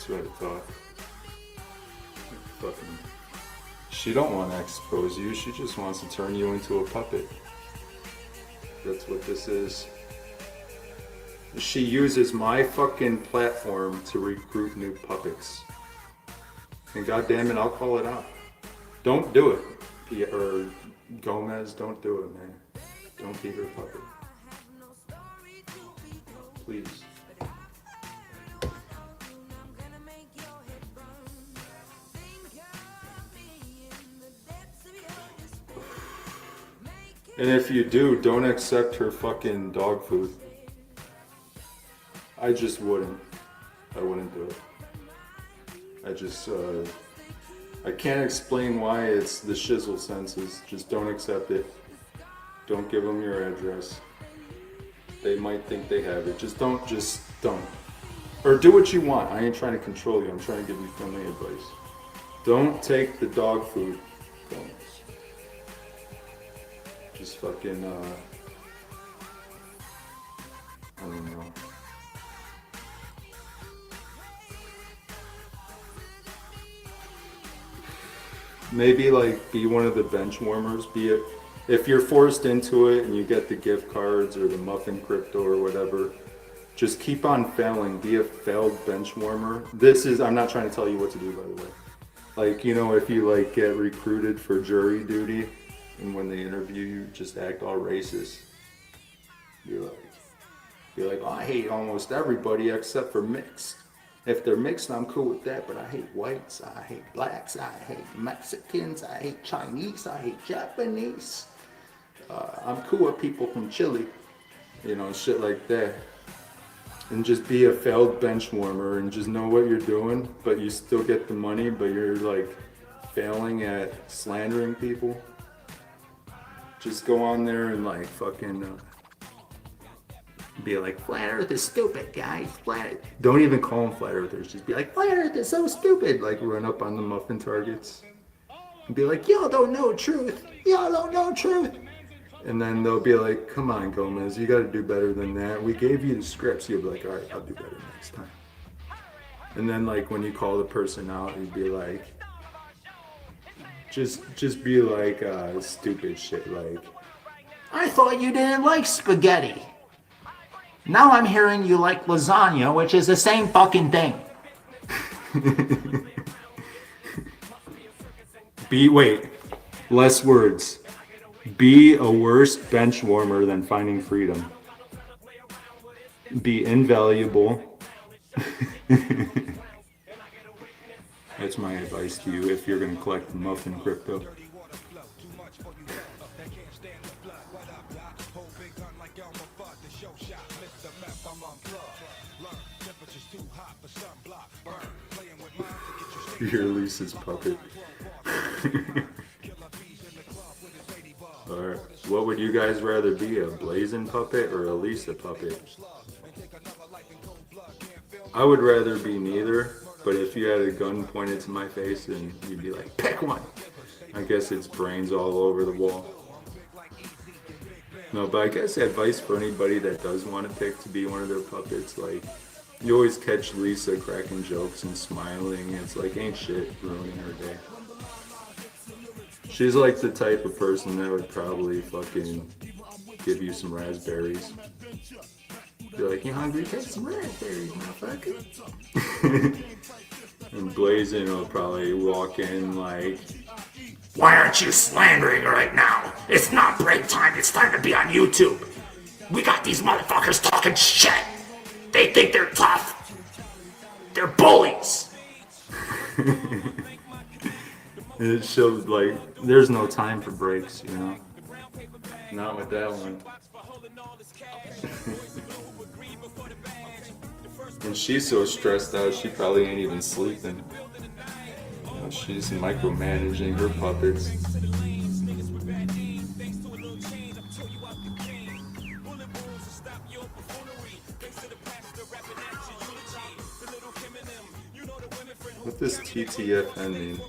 That's what I thought. Fucking. She don't want to expose you. She just wants to turn you into a puppet. That's what this is. She uses my fucking platform to recruit new puppets. And goddamn it, I'll call it out. Don't do it. Or Gomez, don't do it, man. Don't be her puppet. Please. And if you do, don't accept her fucking dog food. I just wouldn't. I wouldn't do it. I just, I can't explain why. It's the shizzle senses. Just don't accept it. Don't give them your address. They might think they have it. Just don't. Or do what you want. I ain't trying to control you. I'm trying to give you friendly advice. Don't take the dog food. Don't. Just fucking, I don't know. Maybe like be one of the bench warmers. Be it if you're forced into it and you get the gift cards or the muffin crypto or whatever. Just keep on failing. Be a failed bench warmer. This is, I'm not trying to tell you what to do, by the way. Like, you know, if you like get recruited for jury duty and when they interview you, just act all racist. Be like, oh, I hate almost everybody except for mixed. If they're mixed, I'm cool with that, but I hate whites, I hate blacks, I hate Mexicans, I hate Chinese, I hate Japanese. I'm cool with people from Chile, you know, shit like that. And just be a failed bench warmer and just know what you're doing, but you still get the money, but you're like failing at slandering people. Just go on there and like fucking be like, flat earth is stupid, guys. Don't even call them flat earthers. Just be like, flat earth is so stupid. Like run up on the muffin targets and be like, y'all don't know truth. Y'all don't know truth. And then they'll be like, come on, Gomez, you gotta do better than that. We gave you the scripts. You'll be like, all right, I'll do better next time. And then like when you call the person out, you'd be like, just be like stupid shit like, I thought you didn't like spaghetti. Now I'm hearing you like lasagna, which is the same fucking thing. Wait, less words. Be a worse bench warmer than finding freedom. Be invaluable. That's my advice to you if you're going to collect muffin crypto. You're Lisa's puppet. Alright, what would you guys rather be, a Blazin' puppet or a Lisa puppet? I would rather be neither, but if you had a gun pointed to my face and you'd be like, pick one! I guess it's brains all over the wall. No, but I guess advice for anybody that does want to pick to be one of their puppets, like, you always catch Lisa cracking jokes and smiling. It's like, ain't shit ruining her day. She's like the type of person that would probably fucking give you some raspberries. Be like, you hungry? Take some raspberries, motherfucker. And Blazin' will probably walk in like, why aren't you slandering right now? It's not break time, it's time to be on YouTube. We got these motherfuckers talking shit. They think they're tough. They're bullies. It shows like there's no time for breaks, you know. Not with that one. And she's so stressed out, she probably ain't even sleeping. You know, she's micromanaging her puppets. What does TTFN mean?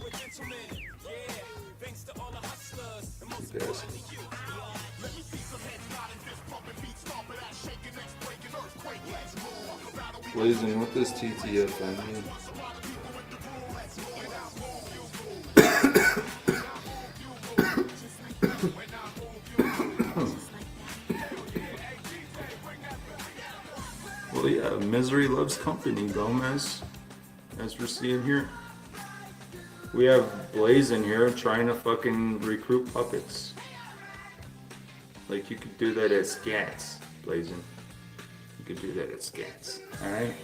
Blazin', what does TTFN mean? Well, yeah, misery loves company, Gomez. As we're seeing here. We have Blazin' here trying to fucking recruit puppets. Like, you could do that at Scats, Blazin'. You could do that at Scats, alright?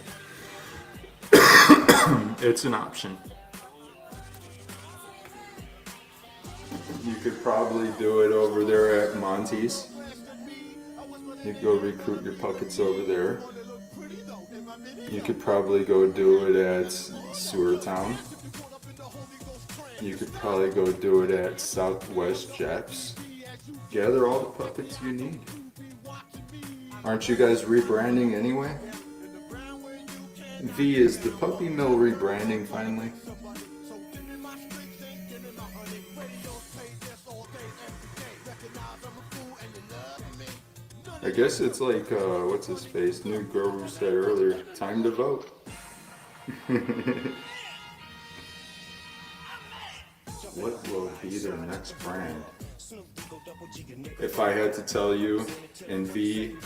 It's an option. You could probably do it over there at Monty's. You could go recruit your puppets over there. You could probably go do it at Sewer Town. You could probably go do it at Southwest Jeps. Gather all the puppets you need. Aren't you guys rebranding anyway? V, is the Puppy Mill rebranding finally? I guess it's like, what's his face? New Grover said earlier, time to vote. What will be their next brand? If I had to tell you, and V,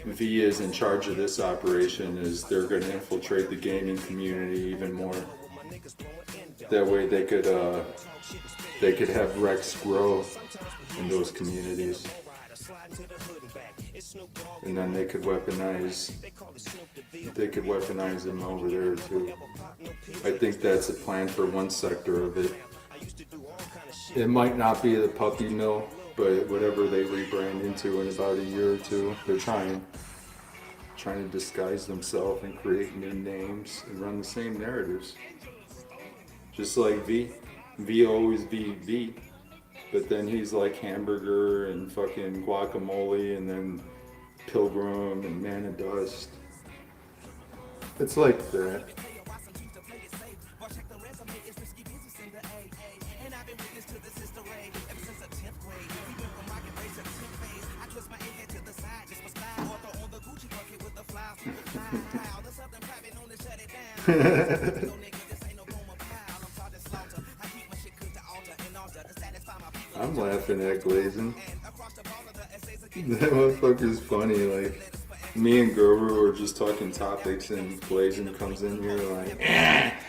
V is in charge of this operation, is they're going to infiltrate the gaming community even more. That way they could have Rex grow in those communities, and then they could weaponize him over there too. I think that's a plan for one sector of it. It might not be the puppy mill, but whatever they rebrand into in about a year or two, they're trying to disguise themselves and create new names and run the same narratives. Just like V always be V, but then he's like Hamburger and fucking Guacamole and then Pilgrim and Man of Dust. It's like that. I'm laughing at Glazing. That motherfucker's funny. Like, me and Grover were just talking topics, and Glazing comes in here like,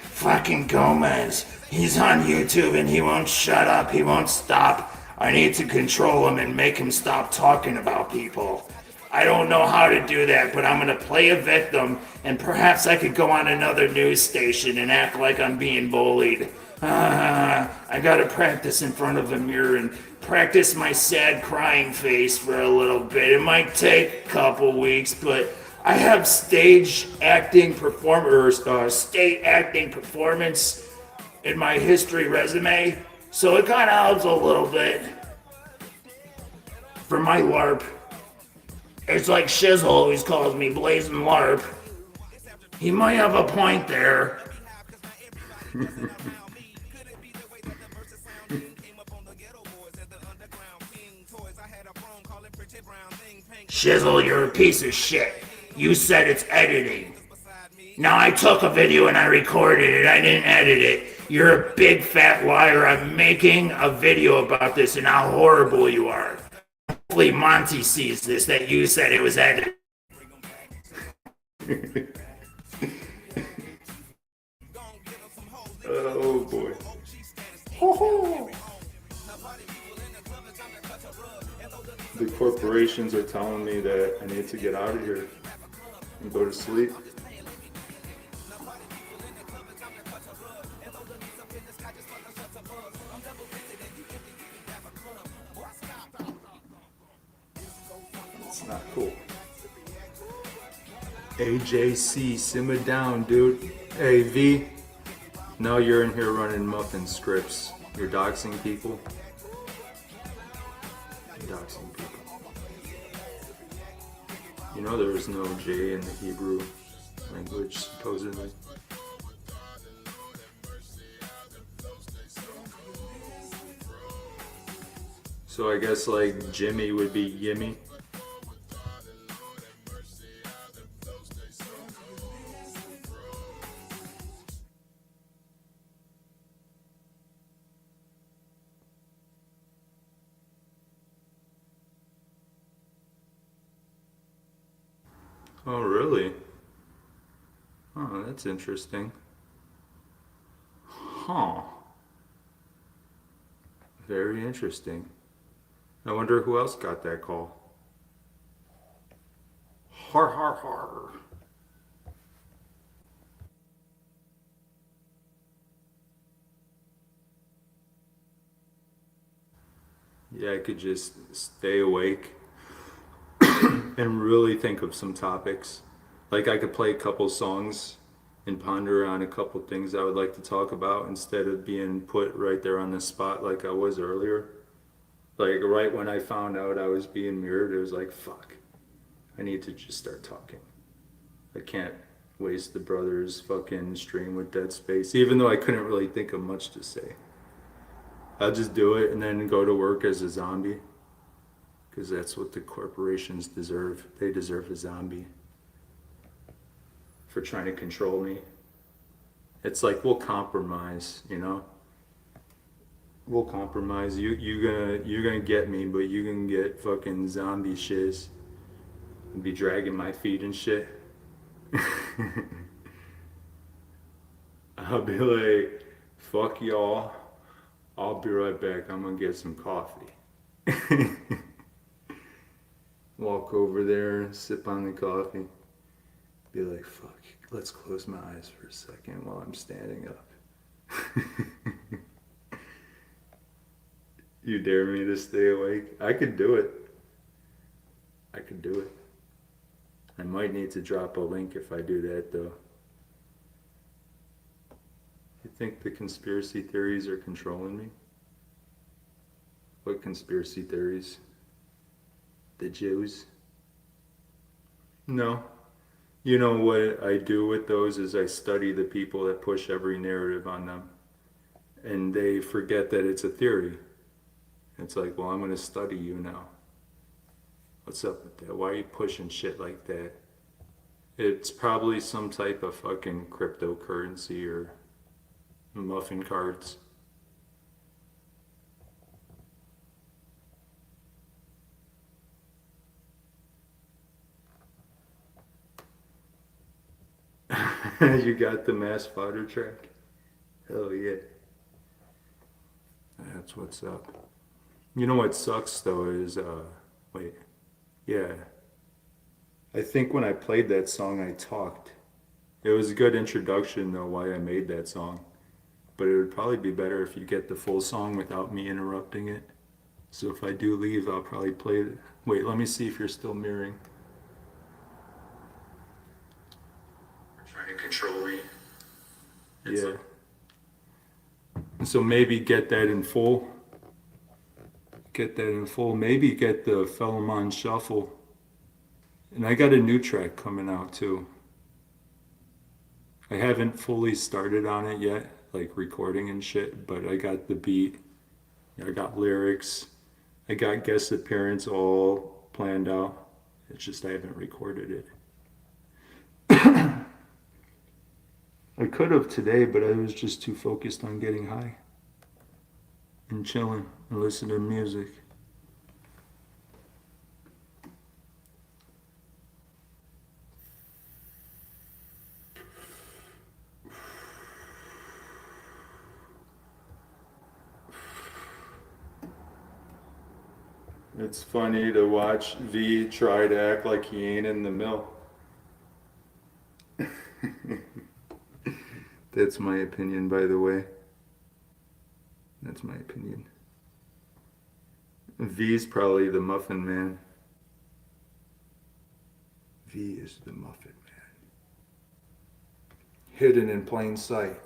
fucking Gomez. He's on YouTube and he won't shut up. He won't stop. I need to control him and make him stop talking about people. I don't know how to do that, but I'm gonna play a victim, and perhaps I could go on another news station and act like I'm being bullied. I gotta practice in front of a mirror and practice my sad crying face for a little bit. It might take a couple weeks, but I have state acting performance in my history resume, so it kind of helps a little bit. For my LARP, it's like Shizzle always calls me Blazing LARP. He might have a point there. Shizzle, you're a piece of shit. You said it's editing. Now I took a video and I recorded it. I didn't edit it. You're a big fat liar. I'm making a video about this and how horrible you are. Hopefully Monty sees this, that you said it was edited. Oh boy. The corporations are telling me that I need to get out of here and go to sleep. It's not cool. AJC, simmer down, dude. Hey, V. Now you're in here running muffin scripts. You're doxing people. You're doxing people. You know there is no J in the Hebrew language, supposedly. So I guess like Jimmy would be Yimmy. Oh, really? Oh, that's interesting. Huh. Very interesting. I wonder who else got that call. Har har har. Yeah, I could just stay awake and really think of some topics. Like I could play a couple songs and ponder on a couple things I would like to talk about instead of being put right there on the spot like I was earlier. Like right when I found out I was being mirrored, it was like, fuck, I need to just start talking. I can't waste the brothers' fucking stream with Dead Space, even though I couldn't really think of much to say. I'll just do it and then go to work as a zombie. Because that's what the corporations deserve. They deserve a zombie for trying to control me. It's like, we'll compromise, you know? We'll compromise. You're gonna get me, but you can get fucking zombie shiz. be dragging my feet and shit. I'll be like, fuck y'all, I'll be right back, I'm gonna get some coffee. Walk over there, sip on the coffee, be like, fuck, let's close my eyes for a second while I'm standing up. You dare me to stay awake? I could do it. I could do it. I might need to drop a link if I do that though. You think the conspiracy theories are controlling me? What conspiracy theories? The Jews? No. You know what I do with those is I study the people that push every narrative on them. And they forget that it's a theory. It's like, well, I'm going to study you now. What's up with that? Why are you pushing shit like that? It's probably some type of fucking cryptocurrency or muffin cards. You got the mass fodder track? Hell yeah. That's what's up. You know what sucks though is, wait, yeah. I think when I played that song I talked. It was a good introduction though why I made that song. But it would probably be better if you get the full song without me interrupting it. So if I do leave, I'll probably play it. Wait, let me see if you're still mirroring. Trying to control me. Yeah. So maybe get that in full. Get that in full. Maybe get the Fellowmon shuffle. And I got a new track coming out too. I haven't fully started on it yet, like recording and shit, but I got the beat. I got lyrics. I got guest appearance all planned out. It's just I haven't recorded it. I could have today, but I was just too focused on getting high and chilling and listening to music. It's funny to watch V try to act like he ain't in the mill. That's my opinion, by the way. That's my opinion. V's probably the muffin man. V is the muffin man. Hidden in plain sight.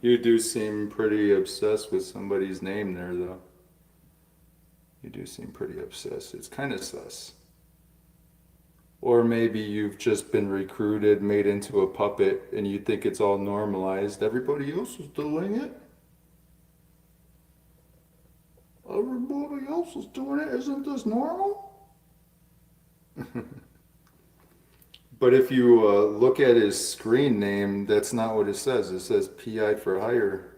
You do seem pretty obsessed with somebody's name there, though. You do seem pretty obsessed. It's kind of sus. Or maybe you've just been recruited, made into a puppet, and you think it's all normalized. Everybody else is doing it. Everybody else is doing it. Isn't this normal? But if you look at his screen name, that's not what it says. It says PI for hire.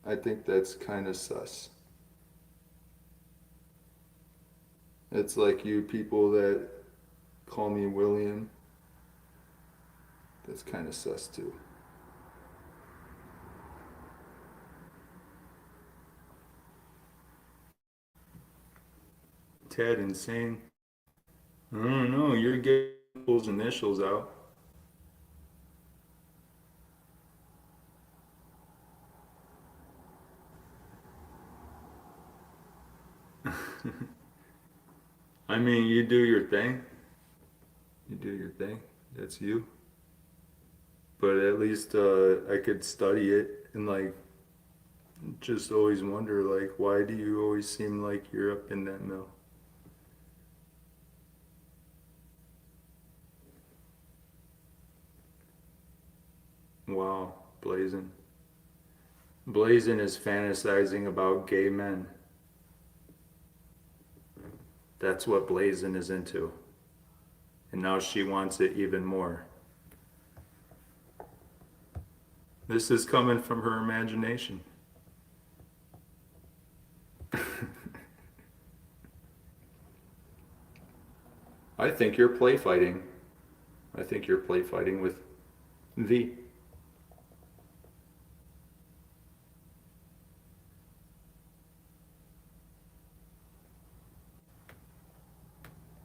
I think that's kind of sus. It's like you people that call me William. That's kind of sus too. Tad insane. I don't know, you're getting people's initials out. I mean, you do your thing. You do your thing. That's you. But at least I could study it and like just always wonder like why do you always seem like you're up in that mill? Wow, blazing. Blazin is fantasizing about gay men. That's what Blazin is into. And now she wants it even more. This is coming from her imagination. I think you're play fighting. I think you're play fighting with V.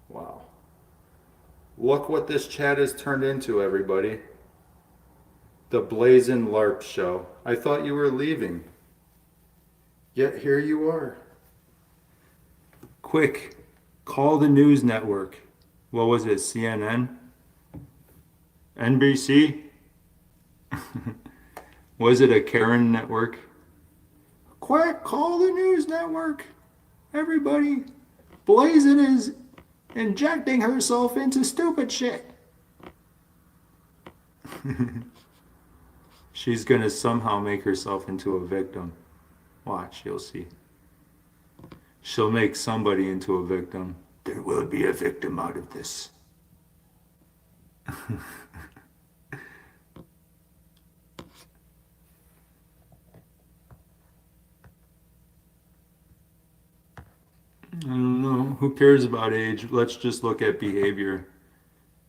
Wow. Look what this chat has turned into, everybody. The Blazin' LARP show. I thought you were leaving. Yet here you are. Quick, call the news network. What was it, CNN? NBC? Was it a Karen network? Quick, call the news network. Everybody, Blazin' is injecting herself into stupid shit. She's gonna somehow make herself into a victim. Watch, you'll see. She'll make somebody into a victim. There will be a victim out of this. I don't know. Who cares about age? Let's just look at behavior.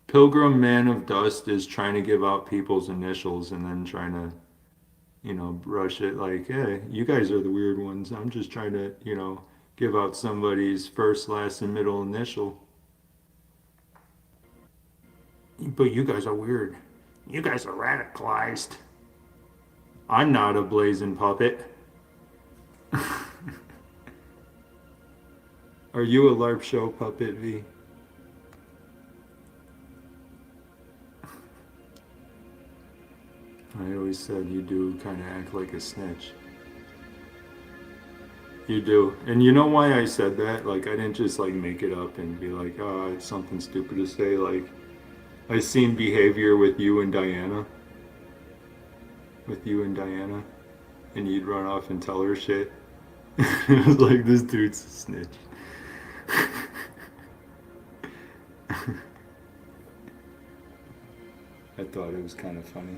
Pilgrim Man of Dust is trying to give out people's initials and then trying to, brush it like, hey, you guys are the weird ones. I'm just trying to, give out somebody's first, last, and middle initial. But you guys are weird. You guys are radicalized. I'm not a blazing puppet. Are you a LARP show puppet, V? I always said you do kind of act like a snitch. You do. And you know why I said that? Like, I didn't just, make it up and be like, oh, it's something stupid to say. Like, I seen behavior with you and Diana. And you'd run off and tell her shit. It was like, this dude's a snitch. I thought it was kind of funny.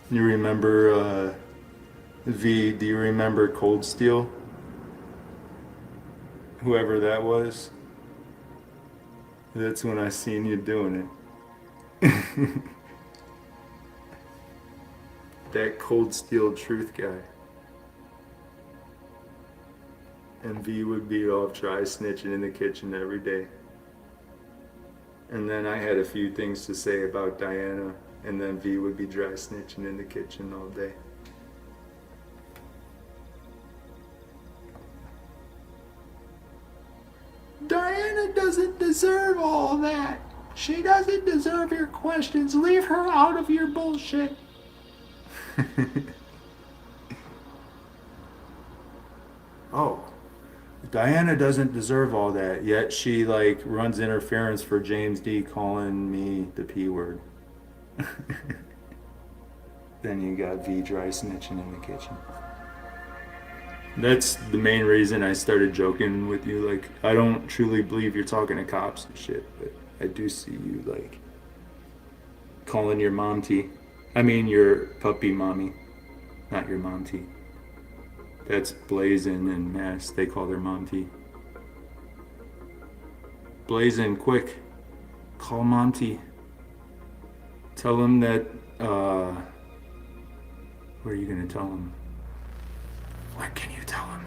You remember, V, do you remember Cold Steel? Whoever that was? That's when I seen you doing it. That Cold Steel Truth guy. And V would be off dry snitching in the kitchen every day. And then I had a few things to say about Diana, and then V would be dry snitching in the kitchen all day. Diana doesn't deserve all that. She doesn't deserve your questions. Leave her out of your bullshit. Oh. Diana doesn't deserve all that, yet she runs interference for James D calling me the P word. Then you got V dry snitching in the kitchen. That's the main reason I started joking with you. I don't truly believe you're talking to cops and shit, but I do see you calling your mom T. I mean your puppy mommy, not your mom T. That's Blazin' and Mass. They call their mom T. Blazin', quick. Call Mom T. Tell him that, what are you gonna tell him? What can you tell him?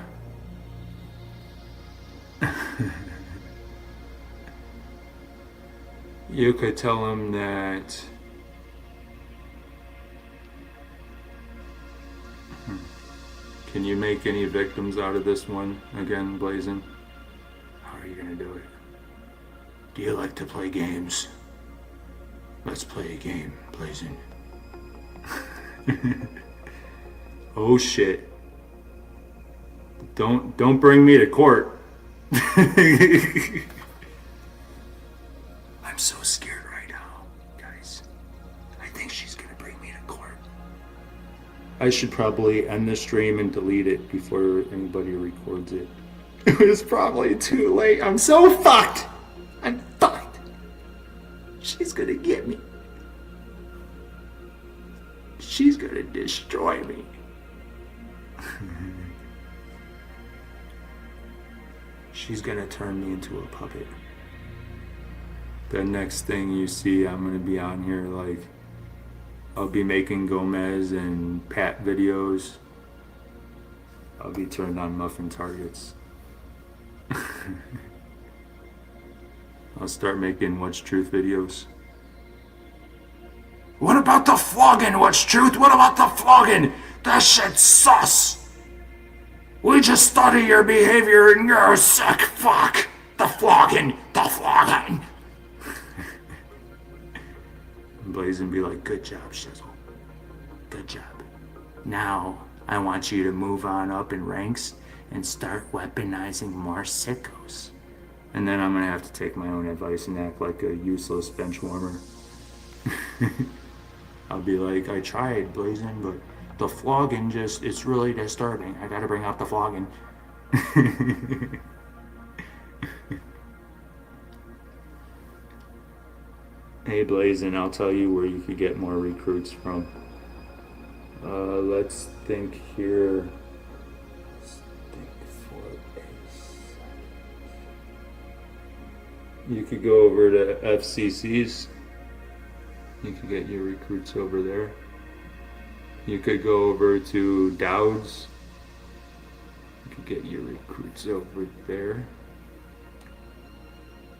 You could tell him that... Can you make any victims out of this one again, Blazin'? How are you gonna do it? Do you like to play games? Let's play a game, Blazin'. Oh shit. Don't bring me to court. I'm so scared right now, guys. I think she's gonna bring me to court. I should probably end the stream and delete it before anybody records it. It was probably too late. I'm so fucked. I'm fucked. She's gonna get me. She's gonna destroy me. She's gonna turn me into a puppet. The next thing you see, I'm gonna be on here like, I'll be making Gomez and Pat videos. I'll be turned on muffin targets. I'll start making What's Truth videos. What about the flogging? What's truth? What about the flogging? That shit's sus. We just study your behavior and you're a sick fuck. The flogging. The flogging. Blazin' be like, good job, Shizzle. Good job. Now, I want you to move on up in ranks and start weaponizing more sickos. And then I'm gonna have to take my own advice and act like a useless bench warmer. I'll be like, I tried, Blazin', but the flogging just, it's really disturbing. I gotta bring up the flogging. Hey Blazin', I'll tell you where you could get more recruits from. Let's think here. You could go over to FCCs. You could get your recruits over there. You could go over to Dowds. You could get your recruits over there.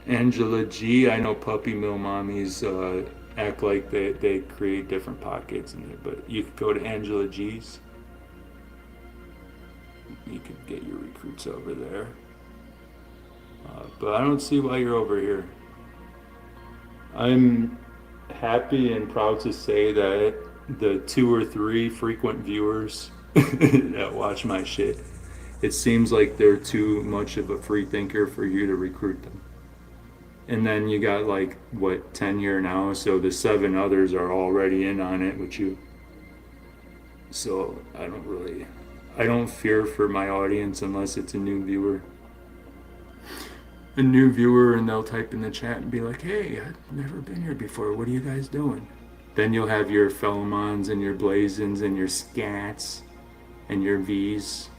Angela G, I know puppy mill mommies act like they create different pockets in it, but you could go to Angela G's. You could get your recruits over there. But I don't see why you're over here. I'm happy and proud to say that the 2 or 3 frequent viewers that watch my shit, it seems like they're too much of a free thinker for you to recruit them. And then you got like, what, 10 here now, so the 7 others are already in on it with you. So I don't fear for my audience unless it's a new viewer. A new viewer, and they'll type in the chat and be like, hey, I've never been here before, what are you guys doing? Then you'll have your Fellowmons and your Blazins and your Scats and your Vs.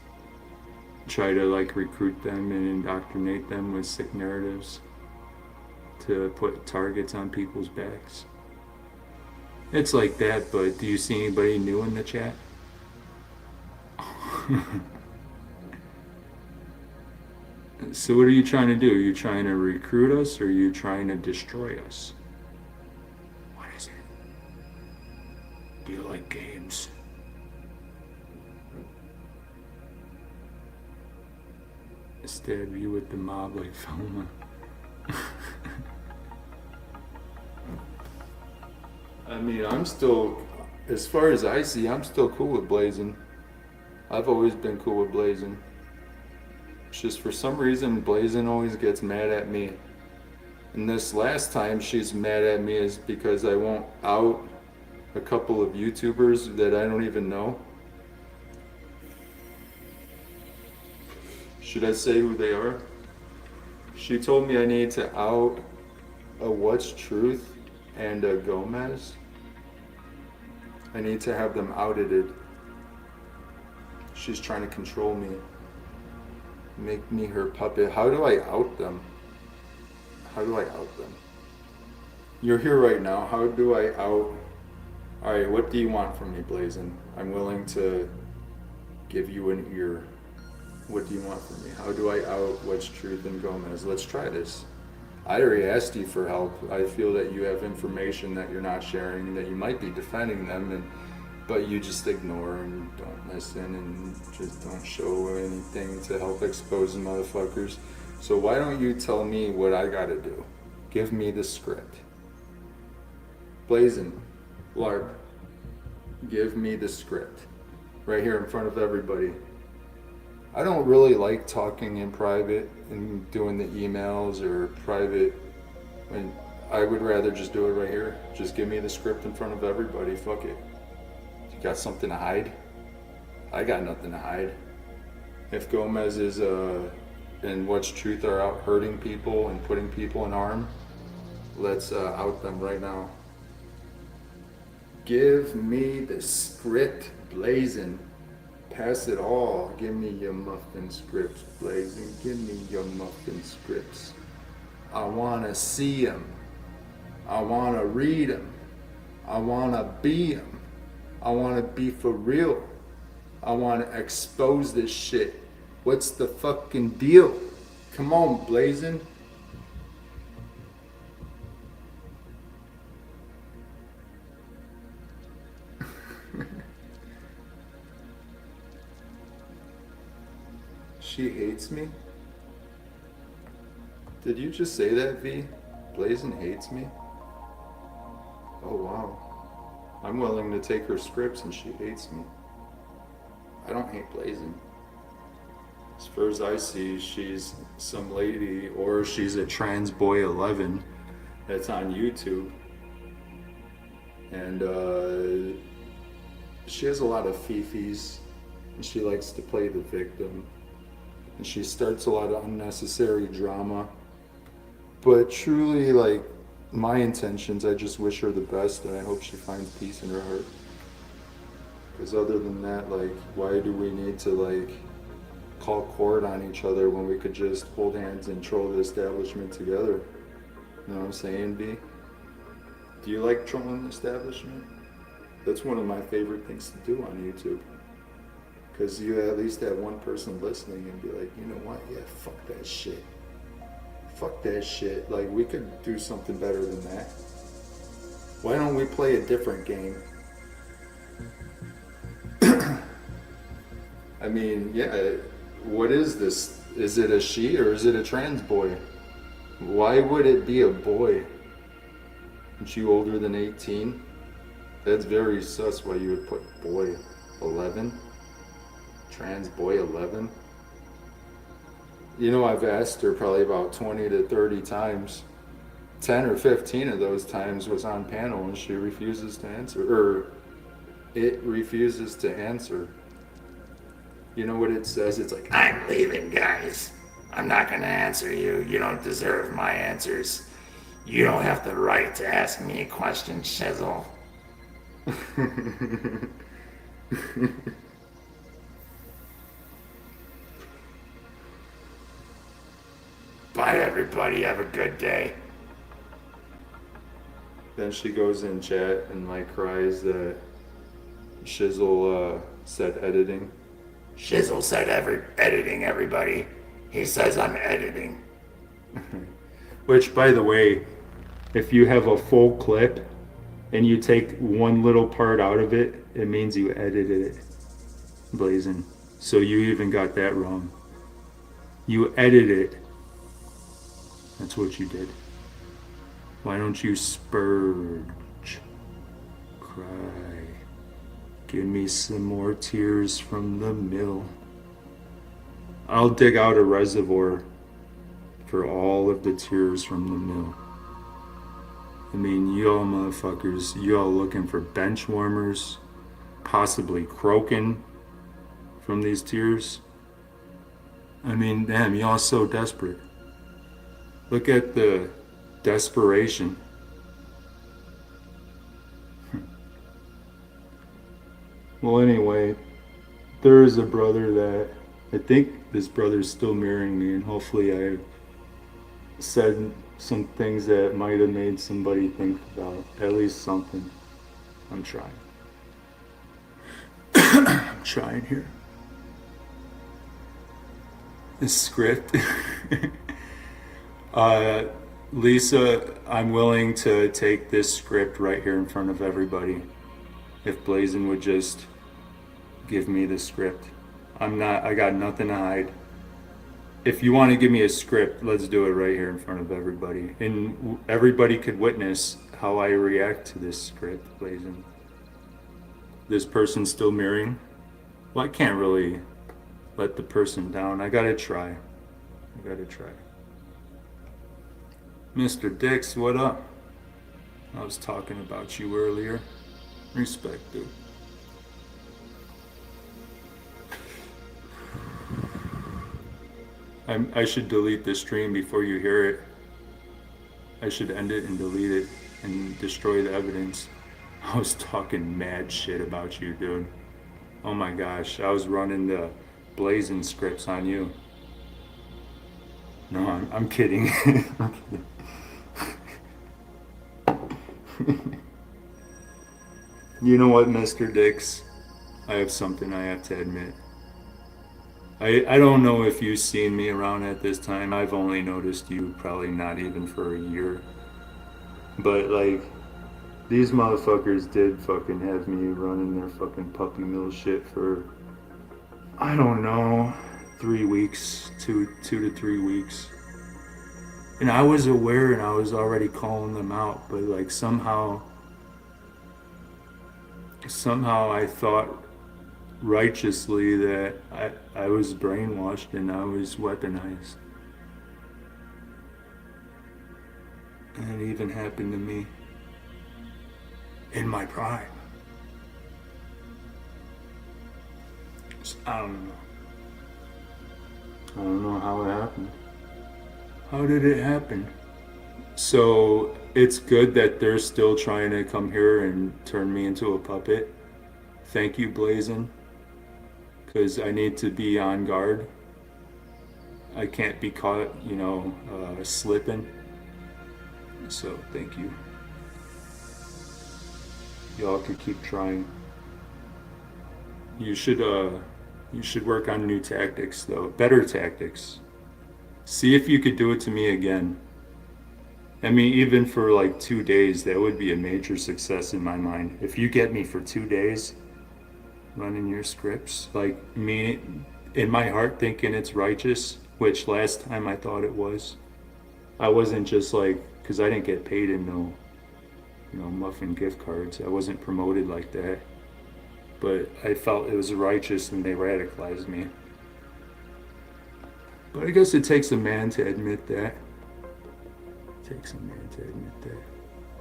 Try to like recruit them and indoctrinate them with sick narratives to put targets on people's backs. It's like that, but do you see anybody new in the chat? So what are you trying to do? Are you trying to recruit us, or are you trying to destroy us? What is it? Do you like games? Stab you with the mob like Fellowmon. I mean, I'm still, as far as I see, I'm still cool with Blazin'. I've always been cool with Blazin'. It's just for some reason, Blazin' always gets mad at me. And this last time she's mad at me is because I won't out a couple of YouTubers that I don't even know. Should I say who they are? She told me I need to out a What's Truth and a Gomez. I need to have them audited. She's trying to control me. Make me her puppet. How do I out them? How do I out them? You're here right now. How do I out? Alright, what do you want from me, Blazin'? I'm willing to give you an ear. What do you want from me? How do I out What's Truth and Gomez? Let's try this. I already asked you for help. I feel that you have information that you're not sharing, that you might be defending them, but you just ignore and don't listen and just don't show anything to help expose the motherfuckers. So why don't you tell me what I gotta do? Give me the script. Blazin', LARP, give me the script. Right here in front of everybody. I don't really like talking in private and doing the emails or private. I would rather just do it right here. Just give me the script in front of everybody. Fuck it. You got something to hide? I got nothing to hide. If Gomez is and What's Truth are out hurting people and putting people in harm, let's out them right now. Give me the script, blazing. Pass it all. Give me your muffin scripts, blazing. Give me your muffin scripts. I want to see them. I want to read them. I want to be them. I want to be for real. I want to expose this shit. What's the fucking deal? Come on, blazing. She hates me? Did you just say that, V? Blazin hates me? Oh wow. I'm willing to take her scripts and she hates me. I don't hate Blazin. As far as I see, she's some lady, or she's a trans boy 11 that's on YouTube. And she has a lot of fifis, and she likes to play the victim. And she starts a lot of unnecessary drama. But truly, like, my intentions, I just wish her the best, and I hope she finds peace in her heart. Because other than that, like, why do we need to, like, call court on each other when we could just hold hands and troll the establishment together? You know what I'm saying, B? Do you like trolling the establishment? That's one of my favorite things to do on YouTube. Because you at least have one person listening and be like, you know what, yeah, fuck that shit. Fuck that shit. Like, we could do something better than that. Why don't we play a different game? I mean, yeah, what is this? Is it a she or is it a trans boy? Why would it be a boy? Aren't you older than 18? That's very sus why you would put boy 11. Trans boy 11. You know, I've asked her probably about 20 to 30 times. 10 or 15 of those times was on panel and she refuses to answer, or it refuses to answer. You know what it says? It's like, I'm leaving, guys. I'm not gonna answer you. You don't deserve my answers. You don't have the right to ask me a question, Shizzle. Bye, everybody. Have a good day. Then she goes in chat and like cries that Shizzle said editing. Shizzle said editing, everybody. He says I'm editing. Which, by the way, if you have a full clip and you take one little part out of it, it means you edited it, Blazin. So you even got that wrong. You edited it. That's what you did. Why don't you spurge? Cry. Give me some more tears from the mill. I'll dig out a reservoir for all of the tears from the mill. I mean, y'all motherfuckers, y'all looking for bench warmers, possibly croaking from these tears. I mean, damn, y'all so desperate. Look at the desperation. Well, anyway, there is a brother that I think this brother's still marrying me, and hopefully I said some things that might have made somebody think about at least something. I'm trying. I'm trying here. The script. Lisa, I'm willing to take this script right here in front of everybody. If Blazin would just give me the script. I got nothing to hide. If you want to give me a script, let's do it right here in front of everybody. And everybody could witness how I react to this script, Blazin. This person's still mirroring. Well, I can't really let the person down. I gotta try. Mr. Dix, what up? I was talking about you earlier. Respect, dude. I should delete the stream before you hear it. I should end it and delete it and destroy the evidence. I was talking mad shit about you, dude. Oh my gosh, I was running the blazing scripts on you. No, I'm kidding. I'm kidding. You know what, Mr. Dix? I have something I have to admit. I don't know if you've seen me around at this time. I've only noticed you probably not even for a year. But like, these motherfuckers did fucking have me running their fucking puppy mill shit for, I don't know, 3 weeks, two to 3 weeks. And I was aware and I was already calling them out, but like somehow I thought righteously that I was brainwashed and I was weaponized. And it even happened to me in my prime. So, I don't know how it happened. How did it happen? So it's good that they're still trying to come here and turn me into a puppet. Thank you, Blazin'. Because I need to be on guard. I can't be caught, slipping. So thank you. Y'all could keep trying. You should work on new tactics though, better tactics. See if you could do it to me again. I mean, even for like 2 days, that would be a major success in my mind. If you get me for 2 days running your scripts, like me in my heart thinking it's righteous, which last time I thought it was. I wasn't just like, because I didn't get paid in no muffin gift cards. I wasn't promoted like that. But I felt it was righteous and they radicalized me. But I guess it takes a man to admit that.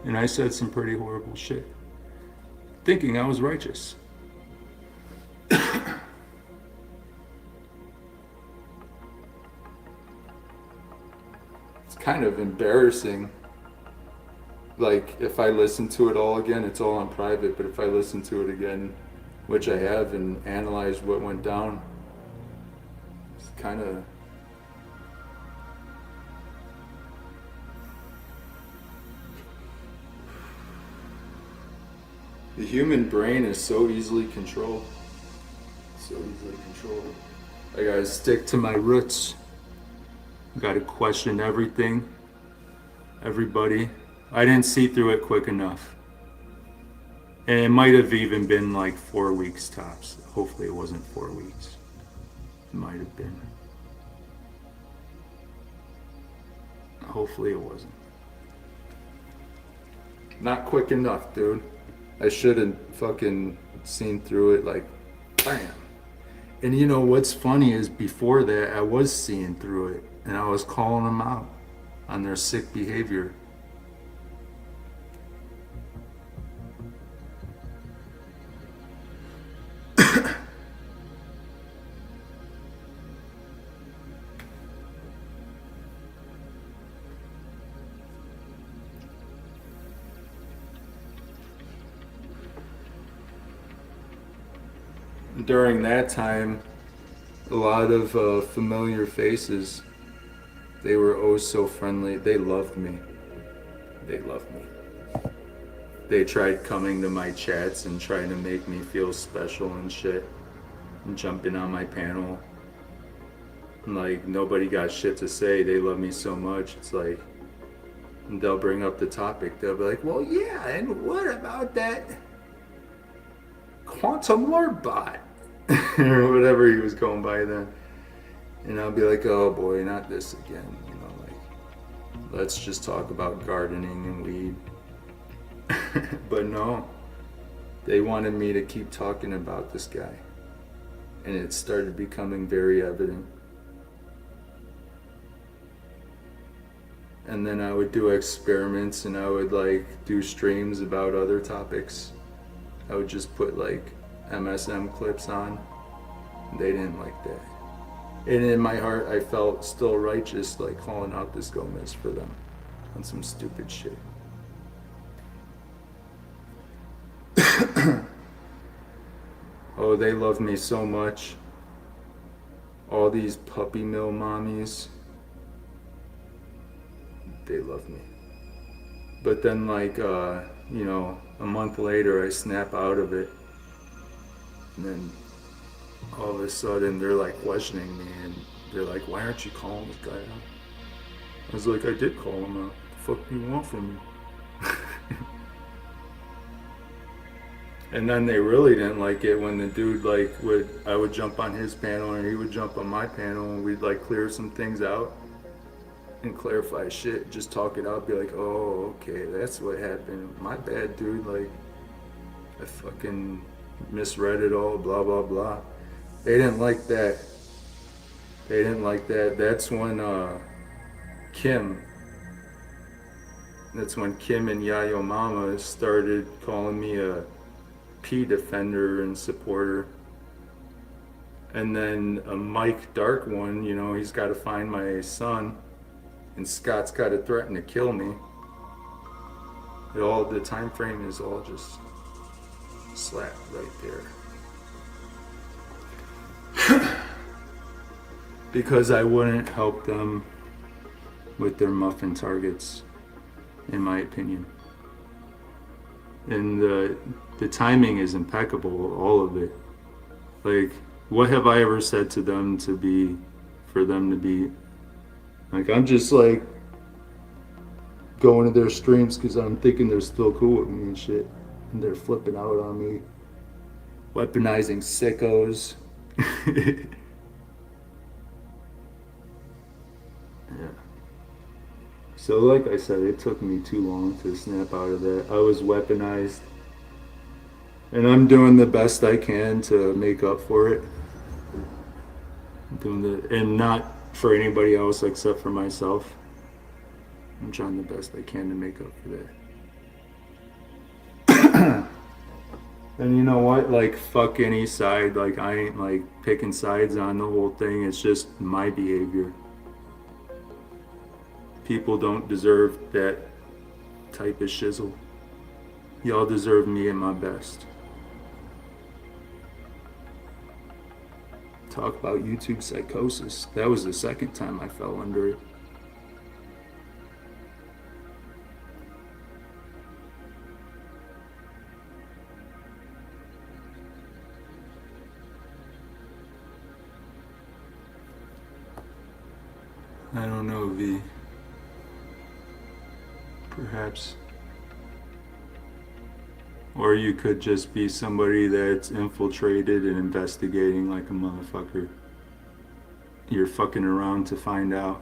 And I said some pretty horrible shit, thinking I was righteous. It's kind of embarrassing. Like, if I listen to it all again, it's all on private, but if I listen to it again, which I have, and analyze what went down, it's kind of... The human brain is so easily controlled. I gotta stick to my roots. I gotta question everything, everybody. I didn't see through it quick enough. And it might have even been like 4 weeks tops. Hopefully it wasn't 4 weeks. It might have been. Hopefully it wasn't. Not quick enough, dude. I should have fucking seen through it like, bam. And you know what's funny is before that I was seeing through it and I was calling them out on their sick behavior. During that time, a lot of familiar faces, they were oh so friendly. They loved me. They tried coming to my chats and trying to make me feel special and shit, and jumping on my panel. Like, nobody got shit to say. They love me so much. It's like, they'll bring up the topic. They'll be like, well, yeah, and what about that quantum WarBot? Or whatever he was going by then. And I'll be like, oh boy, not this again. Let's just talk about gardening and weed. But no, they wanted me to keep talking about this guy. And it started becoming very evident. and then I would do experiments, and I would like do streams about other topics. I would just put like MSM clips on. They didn't like that. And in my heart, I felt still righteous, like calling out this Gomez for them on some stupid shit. Oh, they love me so much. All these puppy mill mommies, they love me. But then like, you know, a month later I snap out of it. And then all of a sudden they're like questioning me, and they're like, why aren't you calling this guy out? I was like, I did call him out. The fuck do you want from me? And then they really didn't like it when the dude like I would jump on his panel and he would jump on my panel, and we'd like clear some things out and clarify shit, just talk it out, be like, oh, okay, that's what happened. My bad, dude, like I fucking misread it all, blah, blah, blah. They didn't like that. They didn't like that. That's when Kim and Yayo Mama started calling me a P defender and supporter. And then a Mike Dark one, you know, he's got to find my son, and Scott's got to threaten to kill me. The time frame is all just slapped right there. Because I wouldn't help them with their muffin targets, in my opinion. And the timing is impeccable, all of it. Like, what have I ever said to them for them to be, like, I'm just like going to their streams because I'm thinking they're still cool with me and shit. And they're flipping out on me, weaponizing sickos. Yeah. So like I said, it took me too long to snap out of that. I was weaponized. And I'm doing the best I can to make up for it. And not for anybody else except for myself. I'm trying the best I can to make up for that. And you know what? Like, fuck any side. Like, I ain't like picking sides on the whole thing. It's just my behavior. People don't deserve that type of shizzle. Y'all deserve me at my best. Talk about YouTube psychosis. That was the second time I fell under it. I don't know, V. Perhaps. Or you could just be somebody that's infiltrated and investigating like a motherfucker. You're fucking around to find out.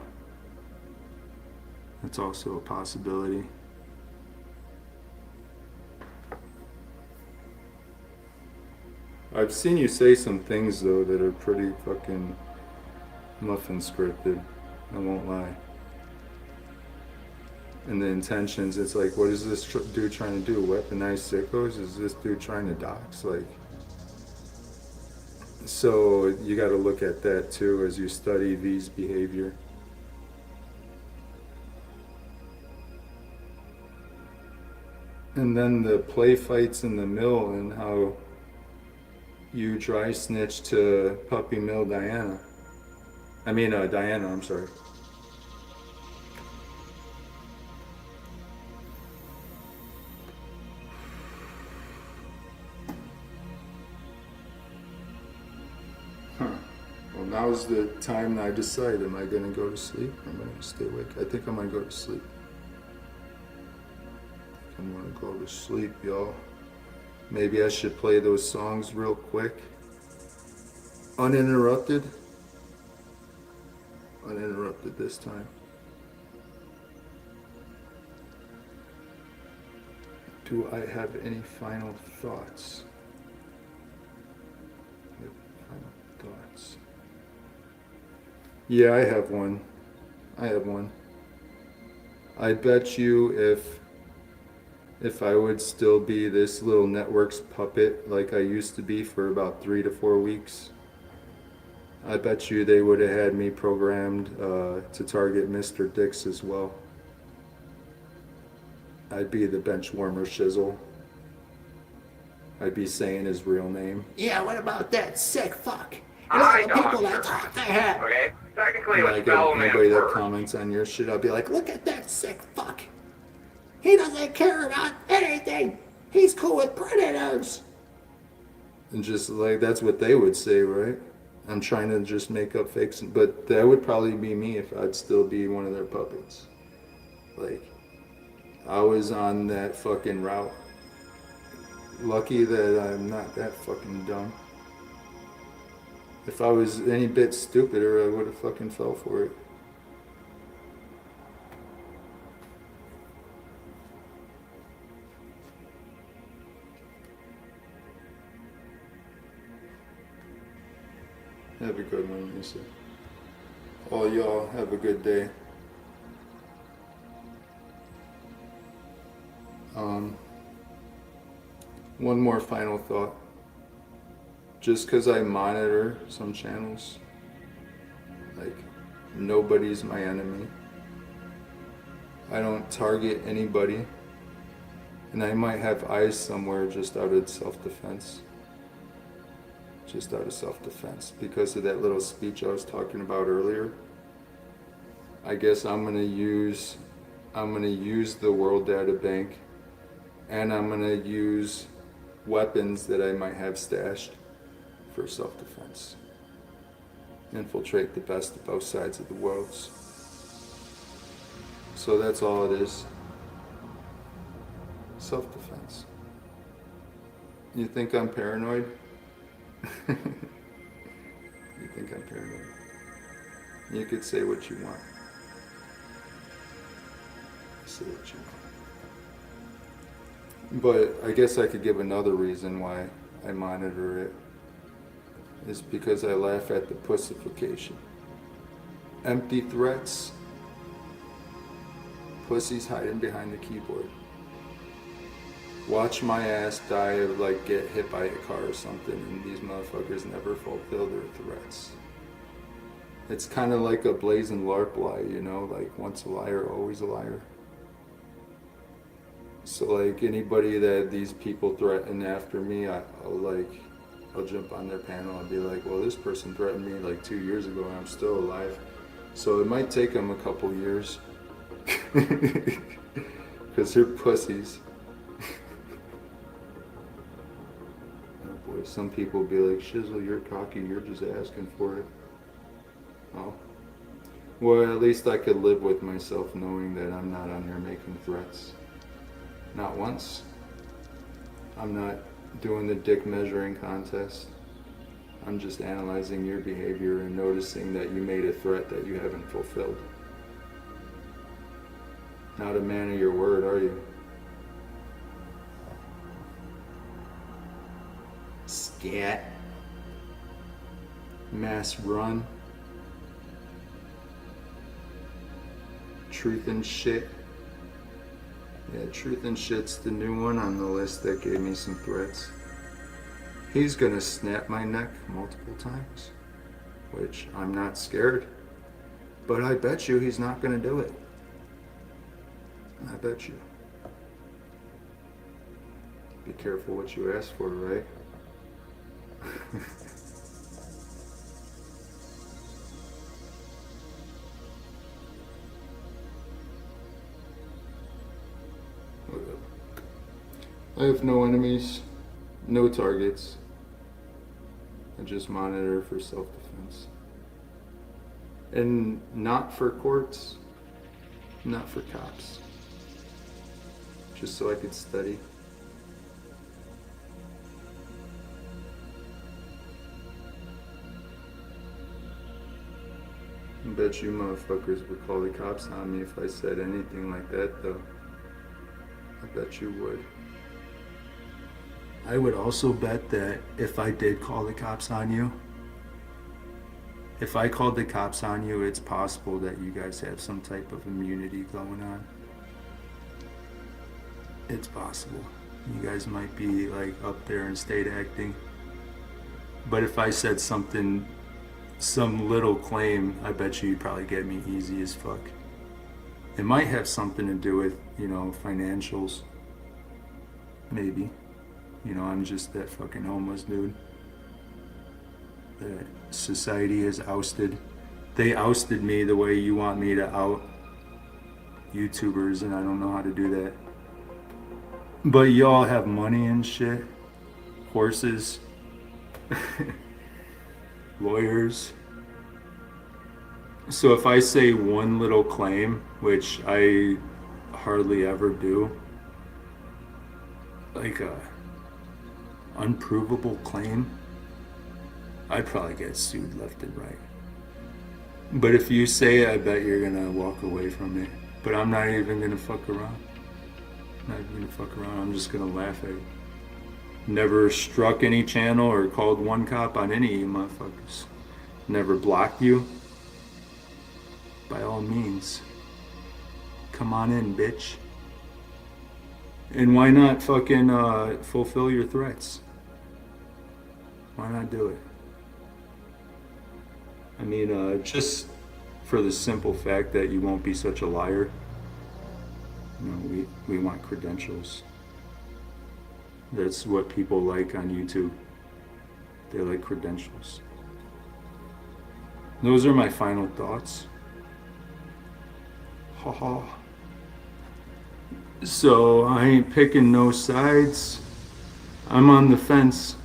That's also a possibility. I've seen you say some things though that are pretty fucking muffin scripted. I won't lie. And the intentions, it's like, what is this dude trying to do? Weaponize sickos? Is this dude trying to dox? Like, so you got to look at that too as you study V's behavior. And then the play fights in the mill and how you dry snitched to Puppy Mill Diana. Diana, I'm sorry. Well, now's the time that I decide, am I going to go to sleep or am I going to stay awake? I think I'm going to go to sleep. I'm going to go to sleep, y'all. Maybe I should play those songs real quick. Uninterrupted. Uninterrupted this time. Do I have any final thoughts? Yeah, I have one. I bet you if I would still be this little network's puppet like I used to be for about 3 to 4 weeks, I bet you they would have had me programmed to target Mr. Dix as well. I'd be the bench warmer shizzle. I'd be saying his real name. Yeah, what about that sick fuck? And all the people that talk to him. Okay? Technically, Like anybody that comments on your shit, I'll be like, Look at that sick fuck. He doesn't care about anything. He's cool with predators. and just like that's what they would say, right? I'm trying to just make up fakes, but that would probably be me if I'd still be one of their puppets. Like, I was on that fucking route. Lucky that I'm not that fucking dumb. If I was any bit stupider, I would have fucking fell for it. Have a good one, Lisa. All y'all have a good day. One more final thought. Just because I monitor some channels, like, nobody's my enemy. I don't target anybody. And I might have eyes somewhere just out of self-defense. Just out of self-defense. Because of that little speech I was talking about earlier. I guess I'm gonna use the World Data Bank, and I'm gonna use weapons that I might have stashed for self-defense. Infiltrate the best of both sides of the worlds. So that's all it is. Self-defense. You think I'm paranoid? You think I'm paranoid? You could say what you want. Say what you want. But I guess I could give another reason why I monitor it. Is because I laugh at the pussification. Empty threats. Pussies hiding behind the keyboard. Watch my ass die of like get hit by a car or something, and these motherfuckers never fulfill their threats. It's kind of like a blazing LARP lie, you know, like once a liar, always a liar. So like anybody that these people threaten after me, I'll jump on their panel and be like, well, this person threatened me like 2 years ago and I'm still alive. So it might take them a couple years. Because they're pussies. Oh boy, some people be like, Shizzle, you're cocky, you're just asking for it. Oh. Well, at least I could live with myself knowing that I'm not on here making threats. Not once. I'm not doing the dick measuring contest. I'm just analyzing your behavior and noticing that you made a threat that you haven't fulfilled. Not a man of your word, are you? Scat. Mass run. Truth and shit. Yeah, Truth and Shit's the new one on the list that gave me some threats. He's gonna snap my neck multiple times, which I'm not scared. But I bet you he's not gonna do it. I bet you. Be careful what you ask for, right? I have no enemies, no targets. I just monitor for self-defense. And not for courts, not for cops. Just so I could study. I bet you motherfuckers would call the cops on me if I said anything like that, though. I bet you would. I would also bet that if I did call the cops on you, if I called the cops on you, it's possible that you guys have some type of immunity going on. it's possible. You guys might be like up there in state acting. But if I said something, some little claim, I bet you'd probably get me easy as fuck. It might have something to do with, financials. Maybe. I'm just that fucking homeless dude that society has ousted. They ousted me the way you want me to out YouTubers, and I don't know how to do that. But y'all have money and shit. Horses. Lawyers. So if I say one little claim, which I hardly ever do, like a unprovable claim, I'd probably get sued left and right. But if you say it, I bet you're gonna walk away from it. But I'm not even gonna fuck around. I'm just gonna laugh at it. Never struck any channel or called one cop on any of you motherfuckers. Never blocked you. By all means, come on in, bitch. And why not fucking fulfill your threats? Why not do it? I mean, just for the simple fact that you won't be such a liar. We want credentials. That's what people like on YouTube. They like credentials. Those are my final thoughts. Haha. So I ain't picking no sides. I'm on the fence.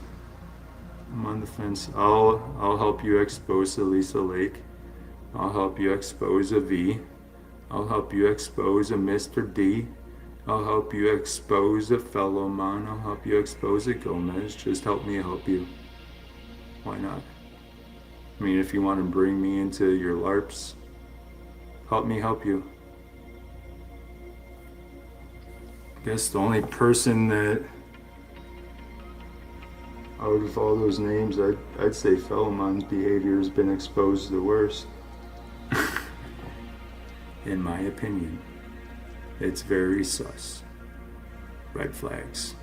I'll help you expose Elisa Lake. I'll help you expose a V. I'll help you expose a Mr. D. I'll help you expose a Fellowmon. I'll help you expose a Gomez. Just help me help you. Why not? I mean, if you want to bring me into your LARPs, help me help you. I guess the only person that, out of all those names, I'd say Fellowmon's behavior has been exposed the worst. In my opinion. It's very sus. Red flags.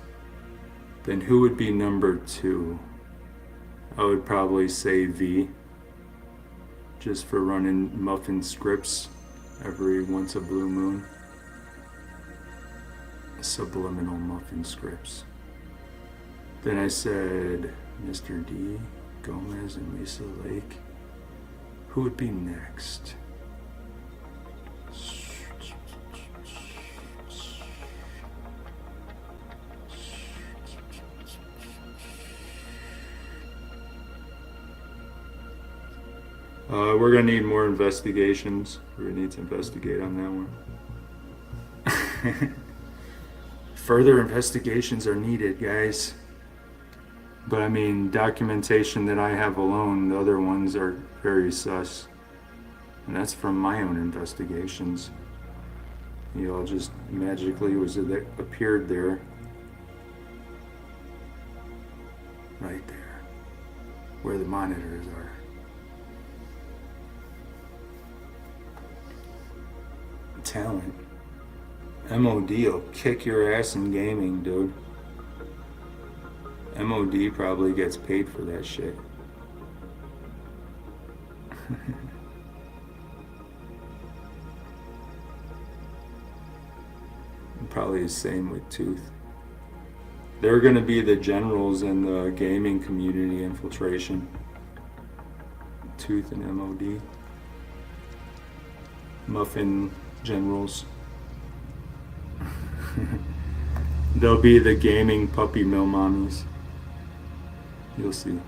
Then who would be number 2? I would probably say V. Just for running muffin scripts every once a blue moon. Subliminal muffin scripts. Then I said Mr. D, Gomez, and Lisa Lake. Who would be next? We're gonna need more investigations. We're gonna need to investigate on that one. Further investigations are needed, guys. But I mean, documentation that I have alone, the other ones are very sus. And that's from my own investigations. You all just magically appeared there. Right there. Where the monitors are. Talent. MOD will kick your ass in gaming, dude. MOD probably gets paid for that shit. Probably the same with Tooth. They're gonna be the generals in the gaming community infiltration. Tooth and MOD. Muffin generals. They'll be the gaming puppy mill mommies. You'll see.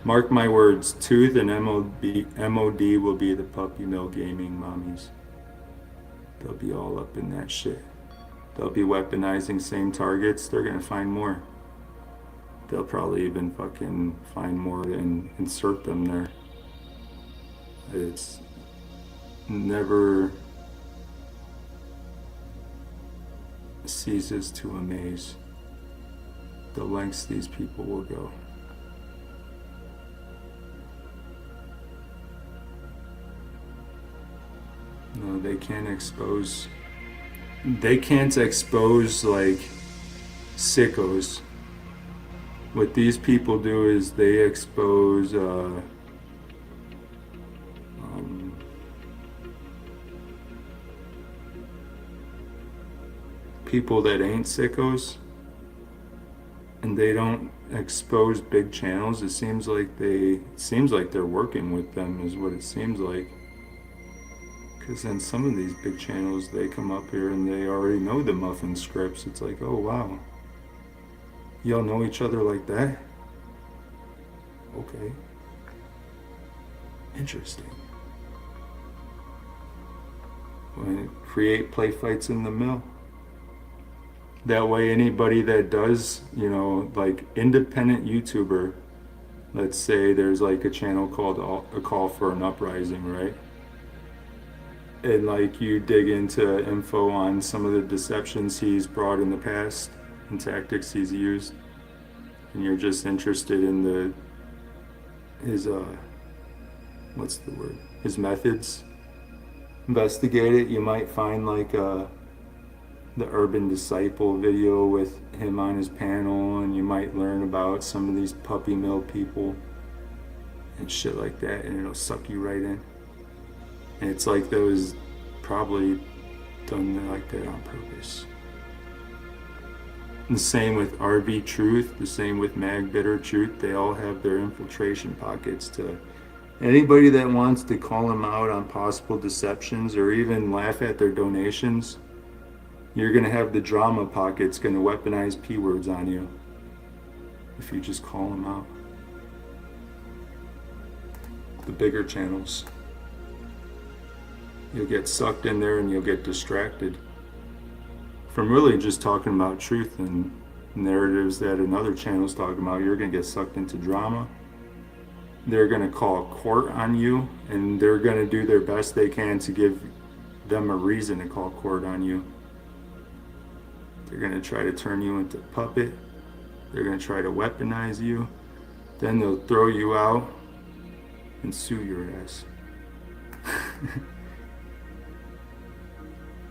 Mark my words, Tooth and MOD will be the puppy mill gaming mommies. They'll be all up in that shit. They'll be weaponizing same targets. They're gonna find more. They'll probably even fucking find more and insert them there. It's never ceases to amaze the lengths these people will go. No, they can't expose they can't expose like sickos. What these people do is they expose people that ain't sickos, and they don't expose big channels. It seems like they're working with them, is what it seems like. Because then some of these big channels, they come up here and they already know the muffin scripts. It's like, oh wow, y'all know each other like that? Okay. Interesting. Well, create play fights in the mill. That way anybody that does, you know, like independent YouTuber, let's say there's like a channel called A Call for an Uprising, right? And like you dig into info on some of the deceptions he's brought in the past and tactics he's used, and you're just interested in his what's the word? His methods. Investigate it. You might find like the Urban Disciple video with him on his panel, and you might learn about some of these puppy mill people and shit like that, and it'll suck you right in. And it's like those probably done like that on purpose. The same with RB Truth, the same with Mag Bitter Truth. They all have their infiltration pockets to anybody that wants to call them out on possible deceptions or even laugh at their donations. You're gonna have the drama pockets gonna weaponize P-words on you if you just call them out. The bigger channels. You'll get sucked in there and you'll get distracted from really just talking about truth and narratives that another channel's talking about. You're gonna get sucked into drama. They're gonna call court on you, and they're gonna do their best they can to give them a reason to call court on you. They're gonna try to turn you into a puppet. They're gonna try to weaponize you. Then they'll throw you out and sue your ass.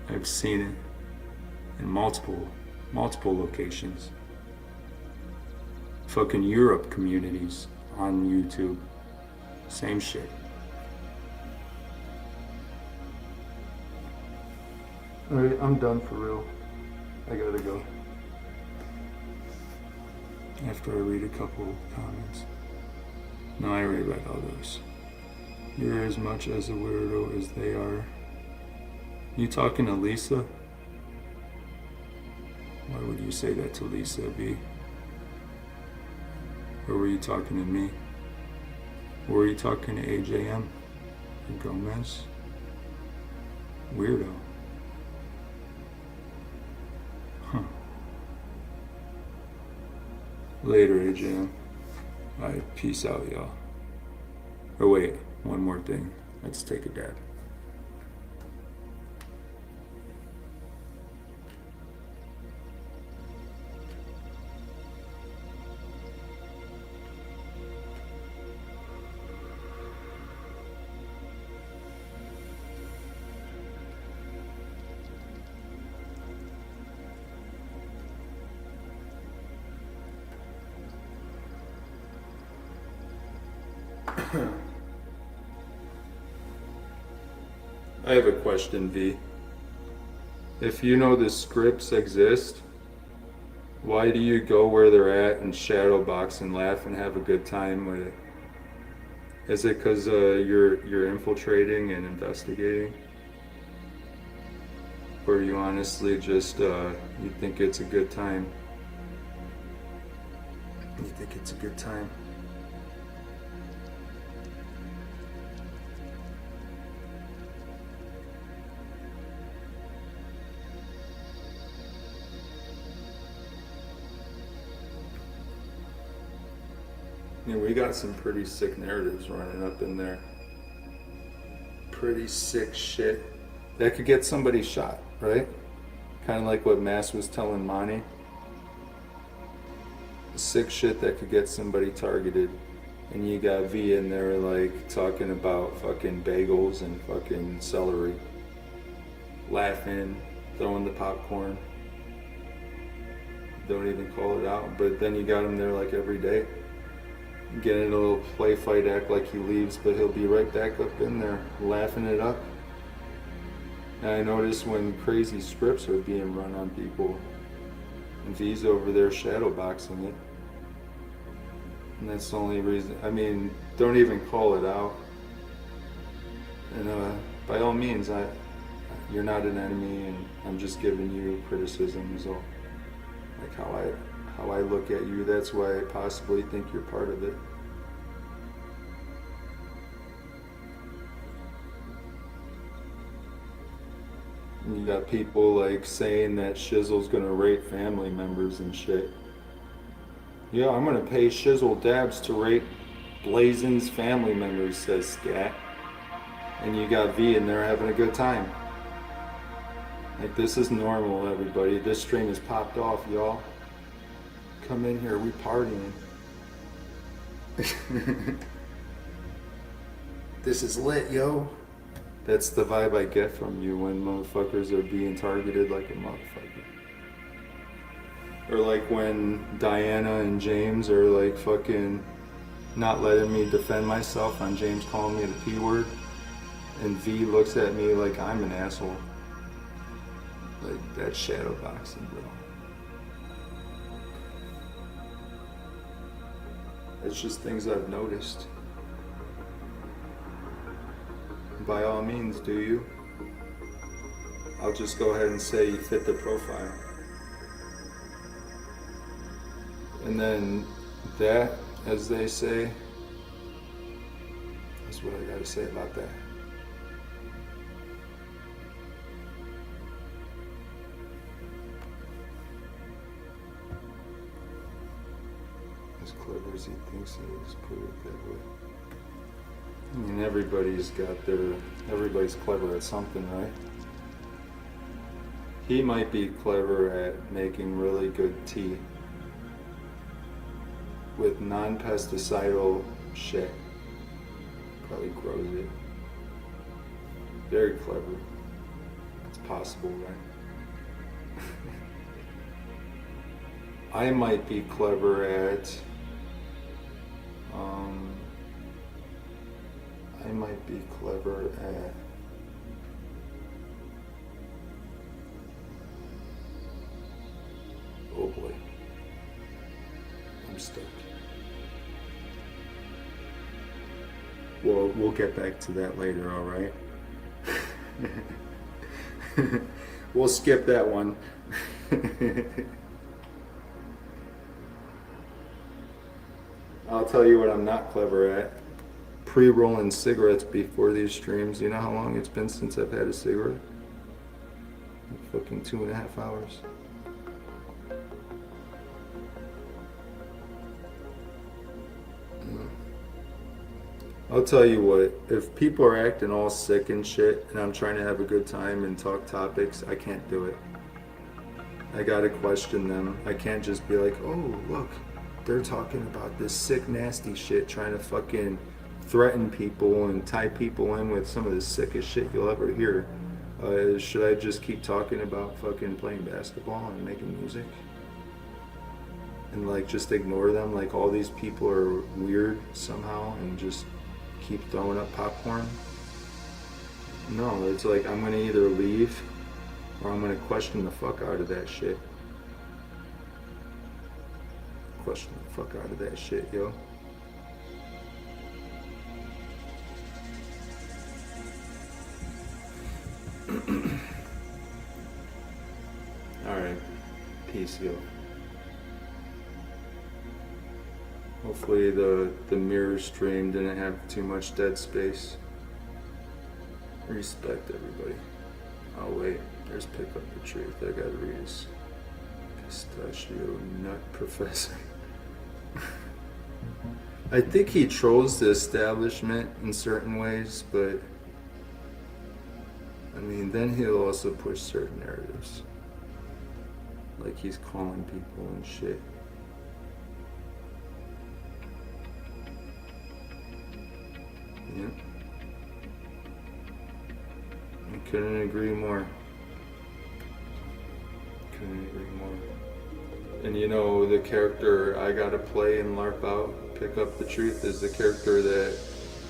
I've seen it in multiple locations. Fucking Europe communities on YouTube. Same shit. Alright, I'm done for real. I gotta go. After I read a couple comments. No, I already read all those. You're as much as a weirdo as they are. You talking to Lisa? Why would you say that to Lisa, B? Or were you talking to me? Or were you talking to AJM? Or Gomez? Weirdo. Huh. Later, AJM. Alright, peace out, y'all. Oh wait, one more thing. Let's take a dab. I have a question, V. If you know the scripts exist, why do you go where they're at and shadow box and laugh and have a good time with it? Is it because you're infiltrating and investigating? Or you honestly just, you think it's a good time? You think it's a good time? Yeah, we got some pretty sick narratives running up in there. Pretty sick shit. That could get somebody shot, right? Kind of like what Mass was telling Monty. Sick shit that could get somebody targeted. And you got V in there like talking about fucking bagels and fucking celery. Laughing, throwing the popcorn. Don't even call it out. But then you got him there like every day. Getting a little play fight, act like he leaves, but he'll be right back up in there, laughing it up. And I notice when crazy scripts are being run on people, and V's over there shadowboxing it. And that's the only reason. I mean, don't even call it out. And by all means, you're not an enemy, and I'm just giving you criticism is all. Like how I look at you, that's why I possibly think you're part of it. And you got people like saying that Shizzle's gonna rape family members and shit. Yeah, I'm gonna pay Shizzle Dabs to rape Blazin's family members, says Scat. And you got V in there having a good time. Like, this is normal, everybody. This stream is popped off, y'all. Come in here, we partying. This is lit, yo. That's the vibe I get from you when motherfuckers are being targeted like a motherfucker. Or like when Diana and James are like fucking not letting me defend myself on James calling me the P word. And V looks at me like I'm an asshole. Like, that's shadowboxing, bro. It's just things I've noticed. By all means, do you? I'll just go ahead and say you fit the profile. And then that, as they say, that's what I gotta say about that. As clever as he thinks he is, put it that way. I mean, everybody's clever at something, right? He might be clever at making really good tea with non-pesticidal shit. Probably grows it. Very clever. It's possible, right? I might be clever at oh boy, I'm stuck. Well, we'll get back to that later, all right? We'll skip that one. I'll tell you what I'm not clever at. Pre-rolling cigarettes before these streams. You know how long it's been since I've had a cigarette? Like fucking 2.5 hours. I'll tell you what, if people are acting all sick and shit, and I'm trying to have a good time and talk topics, I can't do it. I gotta question them. I can't just be like, oh, look, they're talking about this sick, nasty shit, trying to fucking threaten people and tie people in with some of the sickest shit you'll ever hear. Should I just keep talking about fucking playing basketball and making music? And like just ignore them, like all these people are weird somehow, and just keep throwing up popcorn? No, it's like I'm gonna either leave or I'm gonna question the fuck out of that shit. Question the fuck out of that shit, yo. Alright, peace, yo. Hopefully the mirror stream didn't have too much dead space. Respect, everybody. Oh wait, there's Pick Up the Truth. I gotta read his pistachio nut professor. I think he trolls the establishment in certain ways, but I mean, then he'll also push certain narratives. Like he's calling people and shit. Yeah. I couldn't agree more. And you know, the character I gotta play and LARP out, pick up the truth, is the character that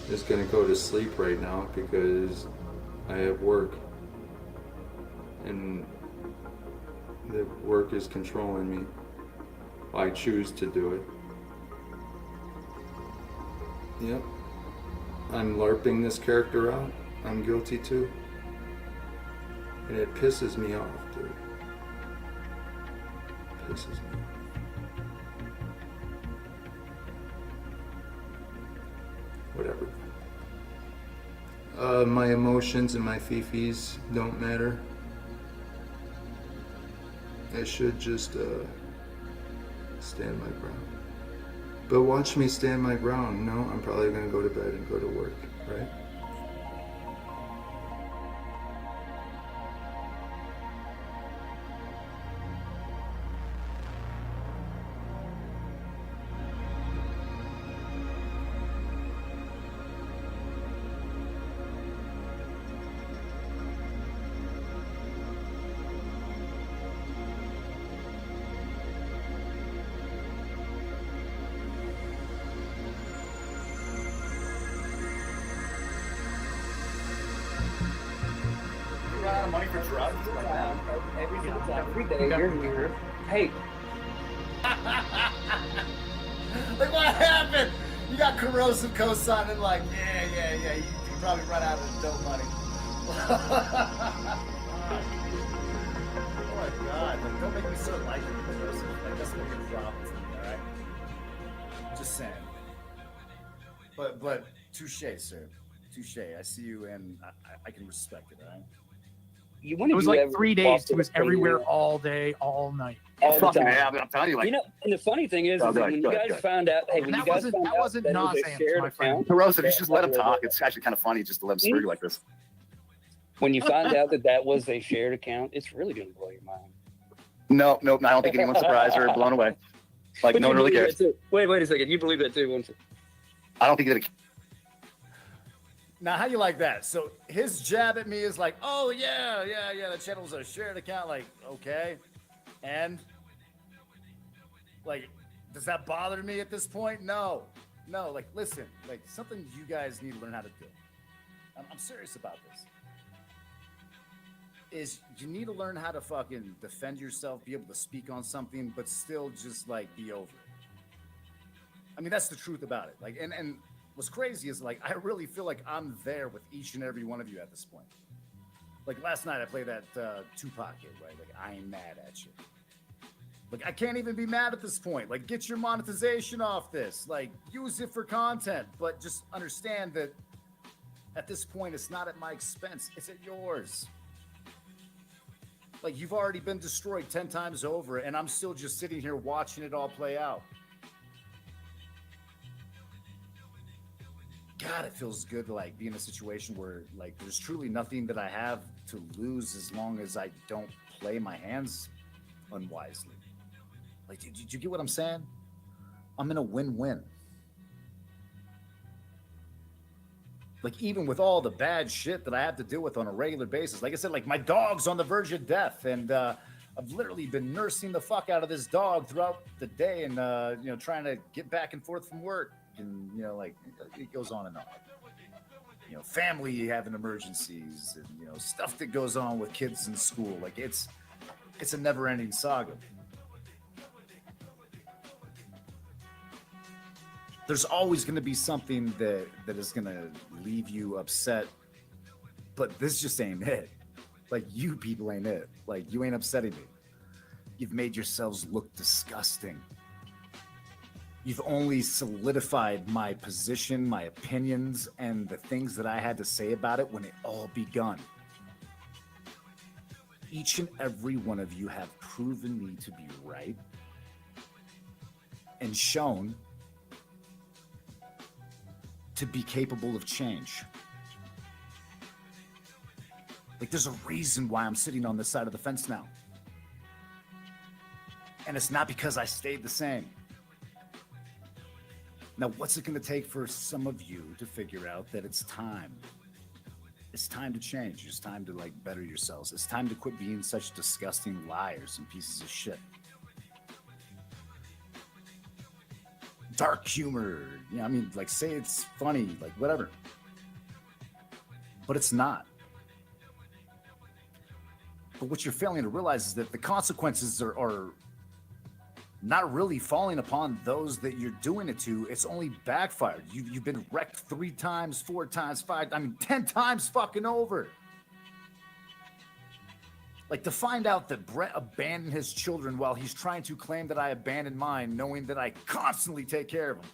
is gonna go to sleep right now because I have work. And the work is controlling me. I choose to do it. Yep. I'm LARPing this character out. I'm guilty too. And it pisses me off, dude. Pisses me off. Whatever. My emotions and my fifis don't matter. I should just stand my ground. But watch me stand my ground. No, I'm probably gonna go to bed and go to work, right? You run out of money for drugs? Every day you're here. Hey. Like, what happened? You got corrosive co-signing like, yeah. You probably run out of dope money. Oh my God. Like, don't make me so like corrosive. Like, that's what your problem is, all right? Just saying. But touche, sir. Touche. I see you and I can respect it, all right? It was like 3 days. He was everywhere all day, all night. Fucking yeah, I'm telling you, like, you know, and the funny thing is when you guys found out, hey, when you guys found out that it was a shared account, corrosive, you should just let him talk. It's actually kind of funny just to let him screw you like this. when you find out that was a shared account, it's really going to blow your mind. No, I don't think anyone's surprised or blown away. Like, But no you one really believe cares. that too. Wait a second. You believe that too, wouldn't you? I don't think that. Now, how you like that? So his jab at me is like, oh, yeah, the channel's a shared account. Like, okay. And, like, does that bother me at this point? No, like, listen, like, something you guys need to learn how to do. I'm serious about this. Is you need to learn how to fucking defend yourself, be able to speak on something, but still just, like, be over it. I mean, that's the truth about it. Like, and what's crazy is, like, I really feel like I'm there with each and every one of you at this point. Like, last night I played that Tupac hit, right? Like, I ain't mad at you. Like, I can't even be mad at this point. Like, get your monetization off this. Like, use it for content. But just understand that at this point, it's not at my expense. It's at yours. Like, you've already been destroyed 10 times over, and I'm still just sitting here watching it all play out. God, it feels good to, like, be in a situation where, like, there's truly nothing that I have to lose as long as I don't play my hands unwisely. Like, did you get what I'm saying? I'm in a win-win. Like, even with all the bad shit that I have to deal with on a regular basis, like I said, like, my dog's on the verge of death, and I've literally been nursing the fuck out of this dog throughout the day, and you know, trying to get back and forth from work, and you know, like, it goes on and on. You know, family having emergencies, and you know, stuff that goes on with kids in school. Like, it's a never-ending saga. There's always going to be something that is going to leave you upset, but this just ain't it. Like, you people ain't it. Like, you ain't upsetting me. You've made yourselves look disgusting. You've only solidified my position, my opinions, and the things that I had to say about it when it all begun. Each and every one of you have proven me to be right and shown to be capable of change. Like, there's a reason why I'm sitting on this side of the fence now. And it's not because I stayed the same. Now, what's it gonna take for some of you to figure out that it's time? It's time to change. It's time to, like, better yourselves. It's time to quit being such disgusting liars and pieces of shit. dark humor. You know, I mean, like say it's funny, like whatever. But it's not. But what you're failing to realize is that the consequences are not really falling upon those that you're doing it to. It's only backfired. You've been wrecked 3 times, 4 times, 5, 10 times fucking over. Like to find out that Brett abandoned his children while he's trying to claim that I abandoned mine, knowing that I constantly take care of them.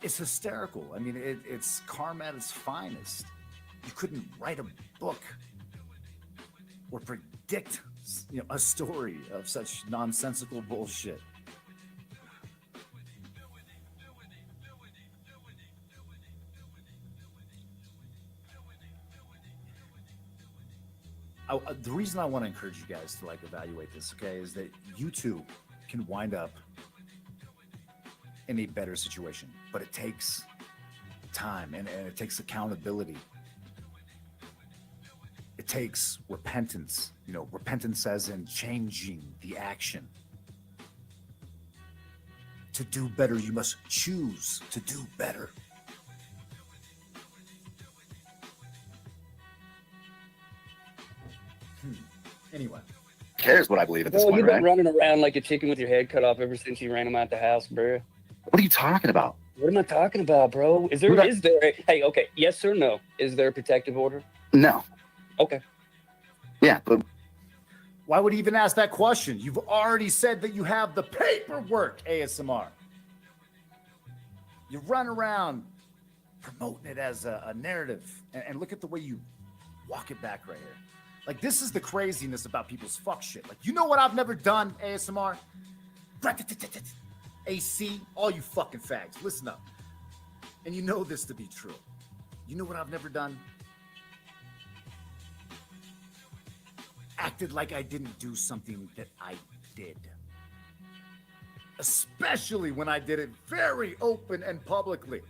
It's hysterical. I mean, it's karma at its finest. You couldn't write a book or predict, a story of such nonsensical bullshit. The reason I want to encourage you guys to like evaluate this, okay, is that you too can wind up in a better situation, but it takes time and it takes accountability. It takes repentance, repentance as in changing the action. To do better, you must choose to do better. Anyway. Cares what I believe at this point, You've been right? running around like a chicken with your head cut off ever since you ran him out the house, bro. What are you talking about? What am I talking about, bro? Is there, hey, okay, yes or no? Is there a protective order? No. Okay. Yeah, but why would he even ask that question? You've already said that you have the paperwork, ASMR. You run around promoting it as a narrative, and look at the way you walk it back right here. Like, this is the craziness about people's fuck shit. Like, you know what I've never done, ASMR? AC, all you fucking fags, listen up. And you know this to be true. You know what I've never done? Acted like I didn't do something that I did. Especially when I did it very open and publicly.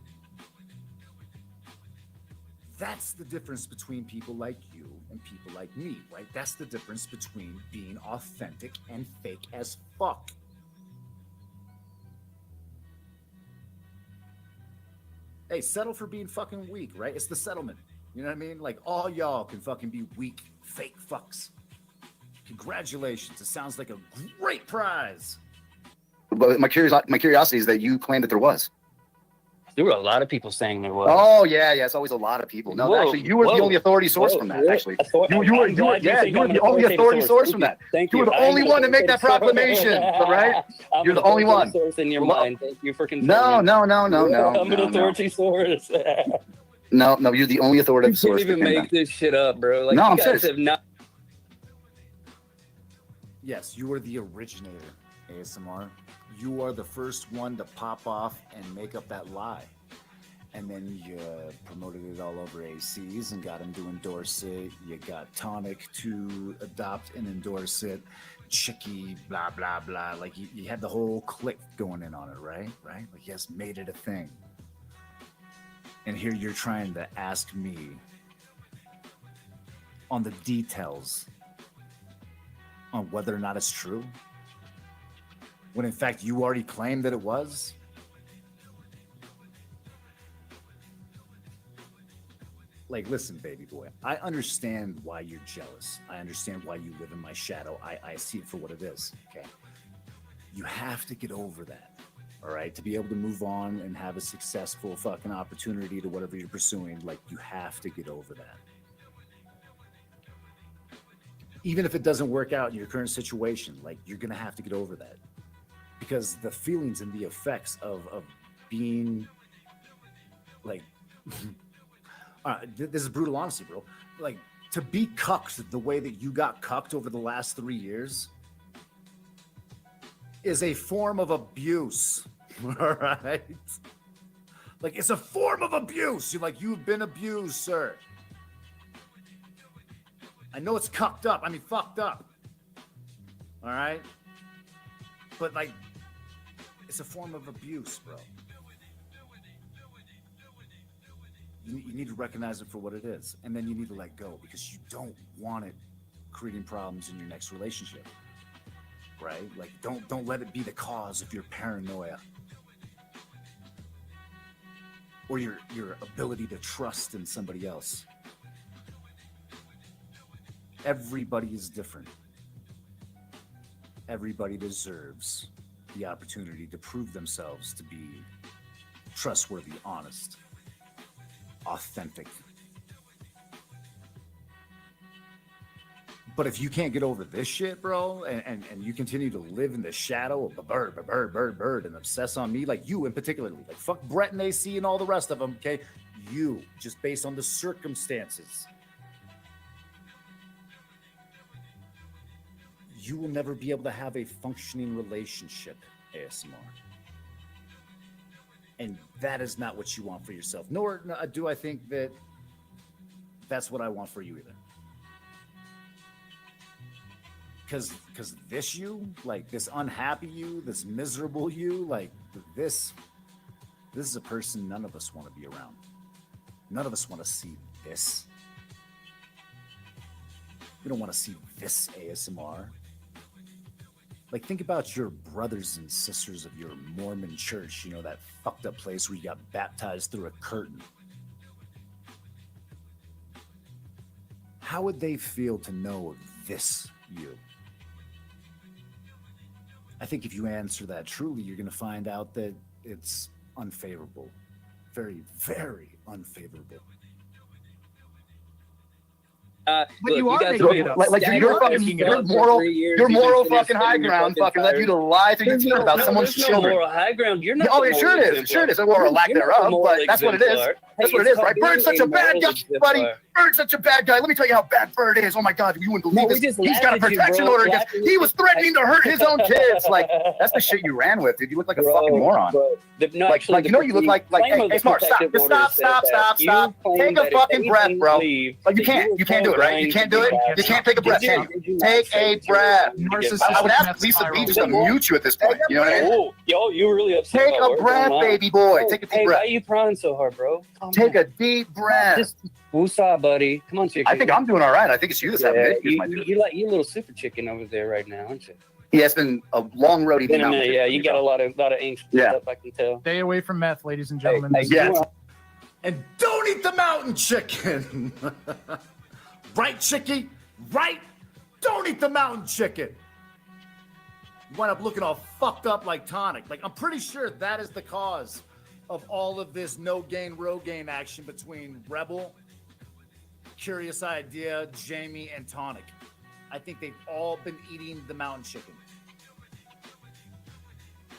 That's the difference between people like you and people like me, right? That's the difference between being authentic and fake as fuck. Hey, settle for being fucking weak, right? It's the settlement. You know what I mean? Like, all y'all can fucking be weak, fake fucks. Congratulations. It sounds like a great prize. But my curiosity is that you claimed that there was. There were a lot of people saying there was. Oh yeah, it's always a lot of people. No, actually, you were the only authority source from that. Actually, you were the only authority source from that. You were the only one to make that proclamation, right? You're the only one. Source in your mind. Thank you for confirming. No. I'm an authority source. No, you're the only authoritative source. You can't even make this shit up, bro. Like, no, you I'm guys serious. have not. Yes, you were the originator, ASMR. You are the first one to pop off and make up that lie. And then you promoted it all over ACs and got him to endorse it. You got Tonic to adopt and endorse it. Chicky, blah, blah, blah. Like, you had the whole clique going in on it, right? Like, you guys made it a thing. And here you're trying to ask me on the details on whether or not it's true, when in fact you already claimed that it was. Like, listen, baby boy, I understand why you're jealous. I understand why you live in my shadow. I see it for what it is, okay? You have to get over that, all right? To be able to move on and have a successful fucking opportunity to whatever you're pursuing, like, you have to get over that. Even if it doesn't work out in your current situation, like, you're gonna have to get over that. Because the feelings and the effects of being, like, this is brutal honesty, bro. Like, to be cucked the way that you got cucked over the last 3 years is a form of abuse, all right? Like, it's a form of abuse. You've been abused, sir. I know it's cucked up. I mean, fucked up. All right? But, like, it's a form of abuse, bro. You need to recognize it for what it is. And then you need to let go because you don't want it creating problems in your next relationship. right? Like, don't let it be the cause of your paranoia or your ability to trust in somebody else. Everybody is different. Everybody deserves the opportunity to prove themselves to be trustworthy, honest, authentic. But if you can't get over this shit, bro, and you continue to live in the shadow of the bird, and obsess on me, like you in particular, like fuck Brett and AC and all the rest of them, okay? You, just based on the circumstances, you will never be able to have a functioning relationship, ASMR. And that is not what you want for yourself. Nor do I think that that's what I want for you either. Because this you, like this unhappy you, this miserable you, like this is a person none of us want to be around. None of us want to see this. We don't want to see this ASMR. Like, think about your brothers and sisters of your Mormon church, you know, that fucked up place where you got baptized through a curtain. How would they feel to know of this you? I think if you answer that truly, you're going to find out that it's unfavorable. Very, very unfavorable. But you are guys making it have up. been stacking your up for moral, 3 years. your You've been moral sitting fucking high in your ground fucking fucking led you to lie through your There's teeth about no- someone's there's children. No moral high ground. You're not. Oh, the it sure moral is. It sure is. Or exemplar. a lack You're not the thereof, moral but that's what it is. exemplar. That's Hey, what it it's is, right? called Bird's being such a bad moral guy, buddy. exemplar. Bird's such a bad guy. Let me tell you how bad Bird is. Oh my God, you wouldn't No, believe we this. just He's got a laughed at you, protection bro. order against. Laughing He at was you. threatening to hurt his own kids. Like, that's the shit you ran with, dude. You look like a fucking moron. Bro. No, Like, actually, like, you know, you look like hey, Smart, stop, just stop. Take a fucking breath, bro. Like, you can't do it, right? You can't do it. You can't take a breath, can you? Take a breath. I would ask Lisa B just to mute you at this point. You know what I mean? Oh, yo, you really upset. Take about a words breath, online. baby boy. Take a deep Hey, breath. why are you crying so hard, bro? Take a deep breath. Just woosah, buddy. Come on, chicken. I think I'm doing all right. I think it's you that's having issues, my dude. You like you little super chicken over there right now, aren't you? Yeah, it's been a long road. Been a minute, yeah. You got a lot of angst stuff, I can tell. Stay away from meth, ladies and gentlemen. And don't eat the mountain chicken. Right, Chicky? Right? Don't eat the mountain chicken. You wind up looking all fucked up like Tonic. Like, I'm pretty sure that is the cause of all of this no-gain, Rogaine action between Rebel, Curious Idea, Jamie, and Tonic. I think they've all been eating the mountain chicken.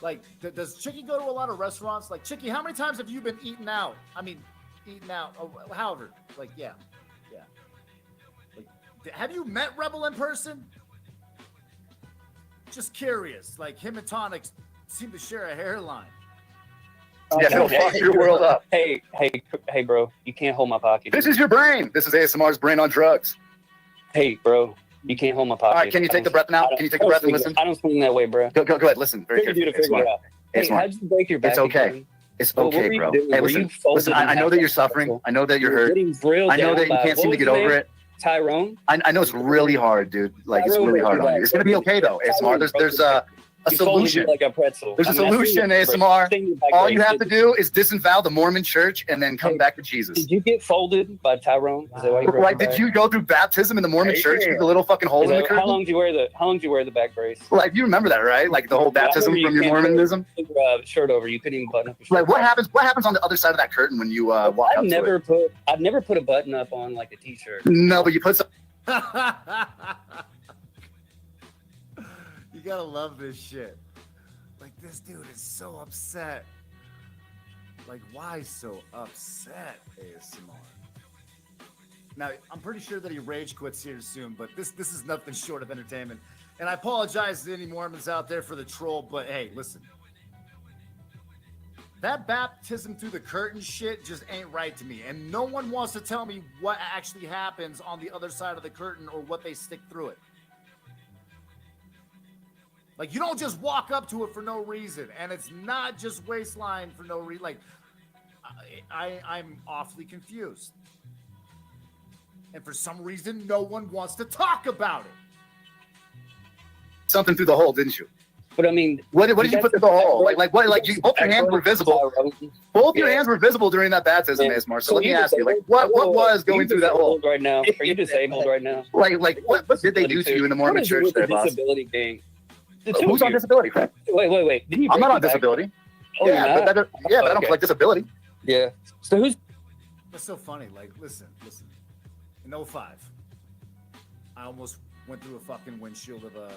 Like, does Chicky go to a lot of restaurants? Like, Chicky, how many times have you been eating out? I mean, eating out, however. Like, yeah. Like, have you met Rebel in person? Just curious. Like, him and Tonic seem to share a hairline. Yeah, it'll fuck your world up. Hey, bro, you can't hold my pocket. This is your brain. This is ASMR's brain on drugs. Hey, bro, you can't hold my pocket. All right, can you take the breath now? Can you take a breath and listen? I don't swing that way, bro. Go ahead. Listen very What did you do to carefully. figure it out? Hey, how'd you break your back? It's okay. again? It's What were okay, you bro. doing? Hey, Were listen. you folded Listen. I in know that half you're like a suffering. pretzel? I know that you're You were hurt. getting drilled I know down that you by- can't seem what to get was his over name? it. Tyrone. I know it's really hard, dude. Like, it's Tyrone really broke hard your on you. back, It's gonna be okay though, ASMR. There's a You folded solution. it like a pretzel. There's a I mean, I see solution, your ASMR. thing your back All brace. you have to do is disavow the Mormon church and then come back to Jesus. Did you get folded by Tyrone? Is that why you broke Like, your did back? you go through baptism in the Mormon church through the little fucking hole Is in the that- curtain? How long did you wear the back brace? Like, you remember that, right? Like the whole baptism from your Mormonism. Shirt over. You couldn't even button up your shirt. Like, what happens? What happens on the other side of that curtain when you walk up I've to never it? put a button up on like a t-shirt. No, but you put some. You gotta love this shit. Like, this dude is so upset. Like, why so upset, ASMR? Now, I'm pretty sure that he rage quits here soon, but this is nothing short of entertainment. And I apologize to any Mormons out there for the troll, but hey, listen. That baptism through the curtain shit just ain't right to me. And no one wants to tell me what actually happens on the other side of the curtain or what they stick through it. Like, you don't just walk up to it for no reason. And it's not just waistline for no reason. Like, I'm awfully confused. And for some reason, no one wants to talk about it. something through the hole, didn't you? But I mean, what did you put through the hole? Like what? Like both your hands were visible. Both your hands were visible during that baptism, Asmar. So let me ask you, like, what was going through that hole right now? Are you disabled right now? Like what did they do to you in the Mormon church there, boss? Disability gang. Who's on disability? Wait. Didn't you I'm not on disability. Oh, yeah, you're but not? I don't collect disability. Yeah. So who's? That's so funny. Like, listen. In 05, I almost went through a fucking windshield of a,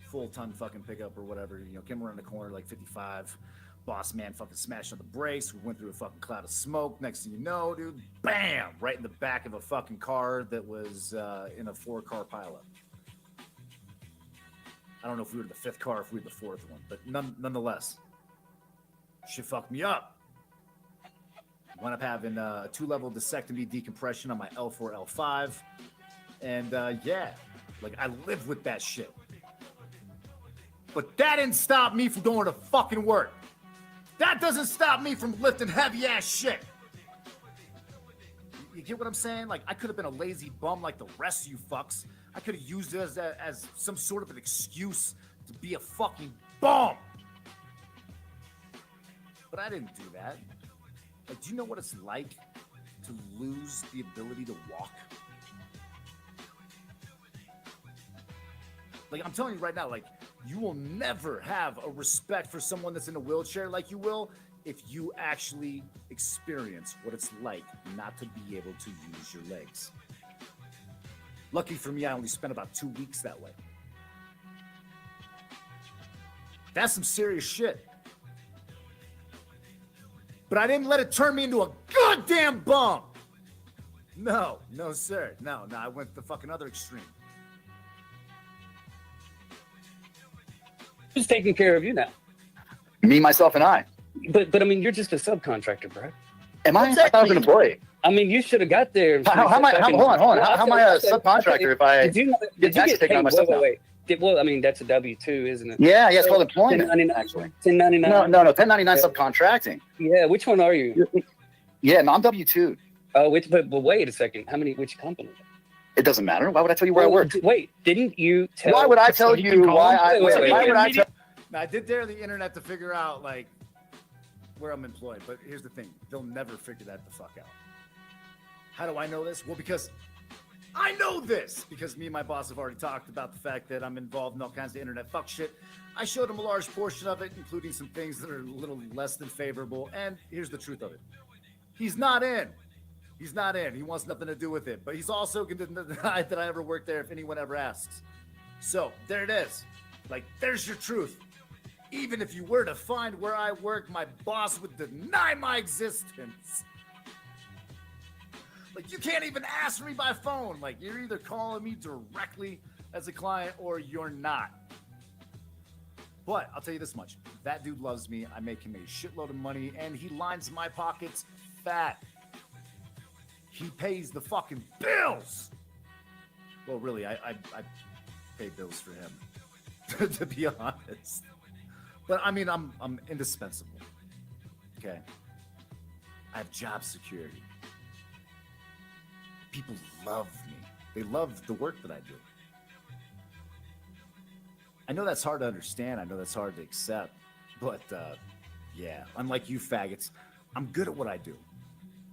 full ton fucking pickup or whatever. Came around the corner like 55. Boss man fucking smashed on the brakes. We went through a fucking cloud of smoke. Next thing you know, dude, bam! Right in the back of a fucking car that was in a 4-car pileup. I don't know if we were the 5th car, or if we were the 4th one, but nonetheless, shit fucked me up. Wound up having a 2-level disectomy decompression on my L4, L5. And I lived with that shit. But that didn't stop me from going to fucking work. That doesn't stop me from lifting heavy ass shit. You get what I'm saying? Like, I could have been a lazy bum like the rest of you fucks. I could have used it as some sort of an excuse to be a fucking bum. But I didn't do that. Like, do you know what it's like to lose the ability to walk? Like, I'm telling you right now, like, you will never have a respect for someone that's in a wheelchair like you will if you actually experience what it's like not to be able to use your legs. Lucky for me, I only spent about 2 weeks that way. That's some serious shit. But I didn't let it turn me into a goddamn bum. No, sir. No, I went the fucking other extreme. Who's taking care of you now? Me, myself, and I. But I mean, you're just a subcontractor, bro. Am I? I thought I was an employee. I mean, you should have got there. How am I? Hold on. How am I a subcontractor if I get taxes taken on myself? Wait. Well, I mean, that's a W-2, isn't it? Yeah, it's called employment, actually. 1099. No, 1099 subcontracting. Yeah, which one are you? Yeah, no, I'm W-2. Oh, but wait a second. Which company? It doesn't matter. Why would I tell you where I work? Wait, didn't you tell? Why would I tell you why I? Why would I tell? Now, I did dare the internet to figure out, like, where I'm employed, but here's the thing. They'll never figure that the fuck out. How do I know this? Well, because I know this, because me and my boss have already talked about the fact that I'm involved in all kinds of internet fuck shit. I showed him a large portion of it, including some things that are a little less than favorable, and here's the truth of it. He's not in. He's not in. He wants nothing to do with it, but he's also going to deny that I ever worked there if anyone ever asks. So, there it is. Like, there's your truth. Even if you were to find where I work, my boss would deny my existence. Like, you can't even ask me by phone. Like, you're either calling me directly as a client or you're not. But I'll tell you this much. That dude loves me. I make him a shitload of money, and he lines my pockets fat. He pays the fucking bills. Well, really, I pay bills for him, to be honest. But I mean, I'm indispensable. Okay. I have job security. People love me. They love the work that I do. I know that's hard to understand. I know that's hard to accept. But yeah, unlike you faggots, I'm good at what I do.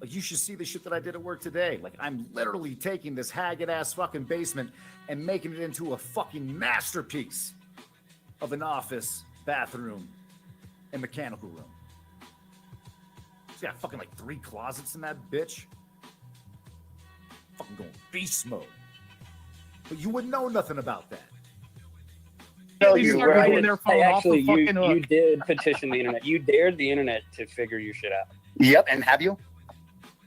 Like, you should see the shit that I did at work today. Like, I'm literally taking this haggard-ass fucking basement and making it into a fucking masterpiece of an office, bathroom, and mechanical room. It's got fucking like 3 closets in that bitch. Fucking going beast mode. But you wouldn't know nothing about that. You did petition the internet. You dared the internet to figure your shit out. Yep, and have you?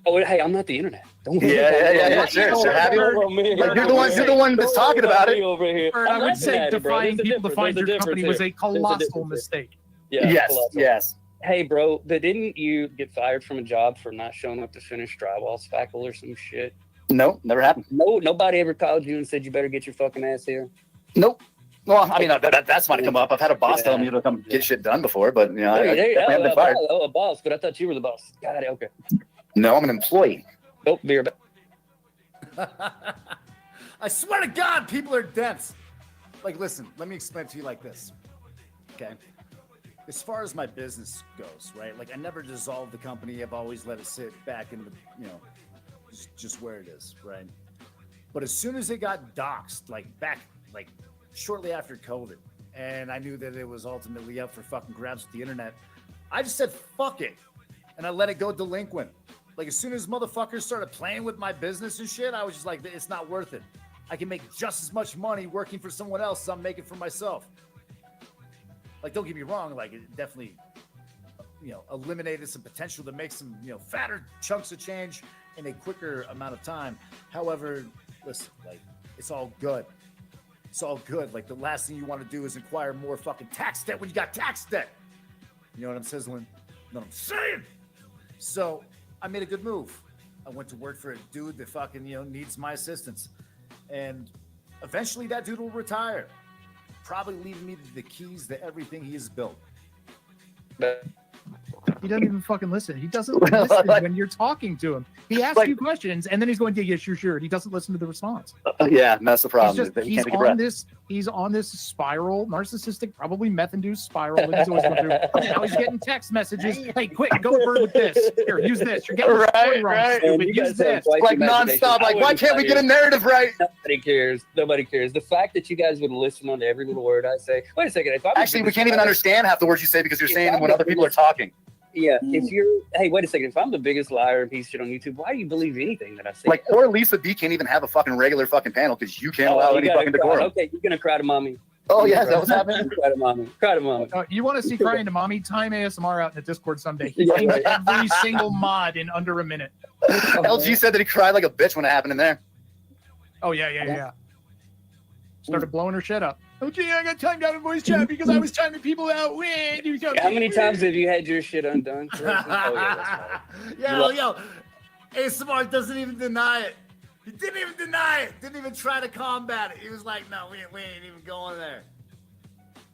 Oh, hey, I'm not the internet. Don't worry. Yeah, sure. Have you? Like, you're the one that's talking about it. Over here. I would say defying people to find your company was a colossal mistake. Yes. Hey, bro, but didn't you get fired from a job for not showing up to finish drywall spackle or some shit? No, never happened. No, nobody ever called you and said you better get your fucking ass here? Nope. Well, I mean, that's might come up. I've had a boss tell me to come get shit done before, but, you know, I haven't been fired. Oh, a boss, but I thought you were the boss. Got it, okay. No, I'm an employee. Nope, beer. I swear to God, people are dense. like, listen, let me explain to you like this. Okay. As far as my business goes, right? Like, I never dissolved the company. I've always let it sit back in the, just where it is, right? But as soon as it got doxxed, like shortly after COVID, and I knew that it was ultimately up for fucking grabs with the internet, I just said, fuck it. And I let it go delinquent. Like, as soon as motherfuckers started playing with my business and shit, I was just like, it's not worth it. I can make just as much money working for someone else as I'm making for myself. Like, don't get me wrong, like, it definitely, eliminated some potential to make some, fatter chunks of change in a quicker amount of time. However, listen, like, it's all good. It's all good. Like, the last thing you want to do is acquire more fucking tax debt when you got tax debt. You know what I'm sizzling? You know what I'm saying? So I made a good move. I went to work for a dude that fucking, needs my assistance. And eventually that dude will retire. Probably leaving me the keys to everything he has built. He doesn't even fucking listen. He doesn't listen when you're talking to him. He asks you questions, and then he's going, yeah, sure. And he doesn't listen to the response. Yeah, that's the problem. He's on this spiral, narcissistic, probably meth-induced spiral that he's always going through. Now he's getting text messages. Hey, quick, go bird with this. Here, use this. You're getting the story wrong. Stupid. Use this. Like nonstop. Like, why can't we get a narrative right? Nobody cares. Nobody cares. The fact that you guys would listen on to every little word I say. Wait a second. Actually, we can't even understand half the words you say because you're saying them when other people are talking. Yeah, hey, wait a second. If I'm the biggest liar and piece of shit on YouTube, why do you believe anything that I say? Like, or Lisa B can't even have a fucking regular fucking panel because you can't allow any fucking decorum. Okay, you're gonna cry to mommy. Oh yeah, is that what's happening? Cry to mommy. Cry to mommy. You want to see crying to mommy? Time ASMR out in the Discord someday. He thinks every single mod in under a minute. LG said that he cried like a bitch when it happened in there. Oh yeah. Started blowing her shit up. Okay, I got timed out in voice chat because I was timing people out. How many times have you had your shit undone? Oh, yeah, that's right. Yo, ASMR doesn't even deny it. He didn't even deny it. Didn't even try to combat it. He was like, no, we ain't even going there.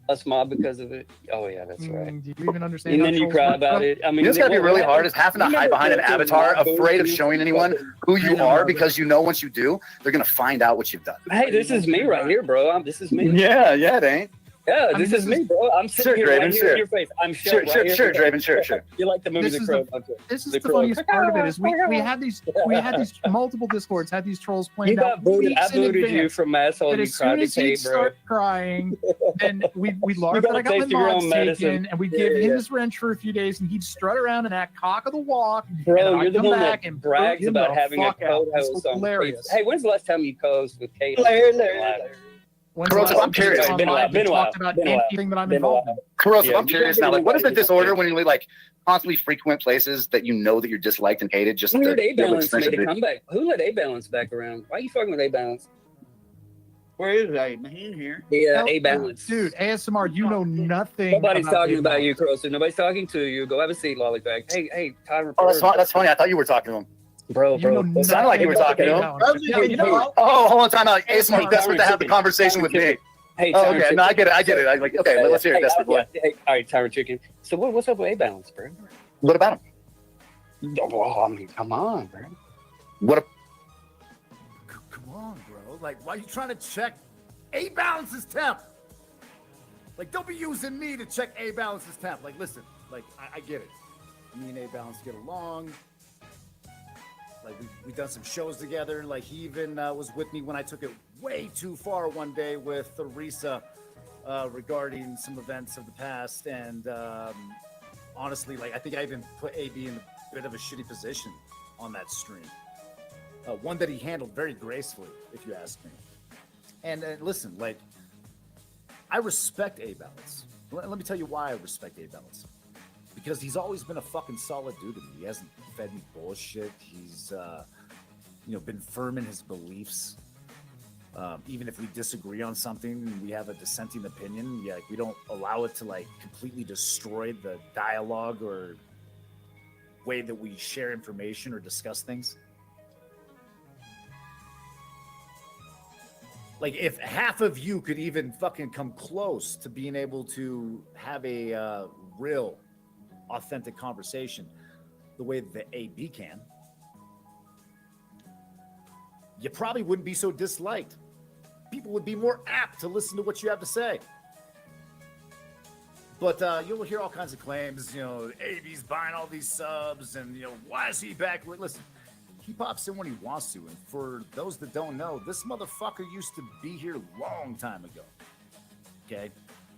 Us mob because of it. Oh yeah, that's right. Do you even understand? And then you cry about it. I mean, it's gotta be really hard is having to hide behind an avatar, afraid of showing anyone who you are because once you do, they're gonna find out what you've done. Hey, this is me right here, bro. This is me. Yeah, it ain't. Yeah, this is me, bro. I'm sitting here right here in your face. I'm sure, Draven, sure. You like the movie The Crow? This is the funniest part of it is we had these multiple Discords had these trolls playing out. I booted you from asshole. You as soon as he'd start crying, then we larfed that I got my mods taken, and we'd give him his wrench for a few days, and he'd strut around and act cock of the walk. Bro, you're the one that brags about having a co-host on. Hey, when's the last time you co-hosted with Kate? Corrosive, I'm curious. Been a while. Corrosive, I'm curious now. Like, what is the disorder when you like constantly frequent places that you know that you're disliked and hated? Just who let A-Balance make a comeback? Who let A-Balance back around? Why are you fucking with A-Balance? Where is A? He in here. Yeah, A-Balance. Dude, ASMR, you know nothing. Nobody's talking about you, Corosive. Nobody's talking to you. Go have a seat, Lollipop. Hey, Tyler. Oh, that's funny. I thought you were talking to him. Bro. It sounded like you were talking to him. Oh, hold on, time out. ASMR desperate to have the conversation with me. Hey, okay, no, I get it. I'm like, okay, let's hear it, desperate boy. All right, Tyler Chicken. So what's up with A-Balance, bro? What about him? Well, I mean, come on, bro. Come on, bro. Like, why are you trying to check A-Balance's temp? Like, don't be using me to check A-Balance's temp. Like, listen, like, I get it. Me and A-Balance get along. Like, we've done some shows together. Like, he even was with me when I took it way too far one day with Theresa regarding some events of the past. And honestly, like, I think I even put AB in a bit of a shitty position on that stream. One that he handled very gracefully, if you ask me. And listen, like, I respect A-Balance. Let me tell you why I respect A-Balance. Because he's always been a fucking solid dude to me. He hasn't fed me bullshit. He's, been firm in his beliefs. Even if we disagree on something, we have a dissenting opinion. Yeah, like, we don't allow it to like completely destroy the dialogue or way that we share information or discuss things. Like, if half of you could even fucking come close to being able to have a real, authentic conversation the way that the AB can, you probably wouldn't be so disliked. people would be more apt to listen to what you have to say. But you'll hear all kinds of claims, AB's buying all these subs, and, why is he back? Listen, he pops in when he wants to. And for those that don't know, this motherfucker used to be here a long time ago. Okay?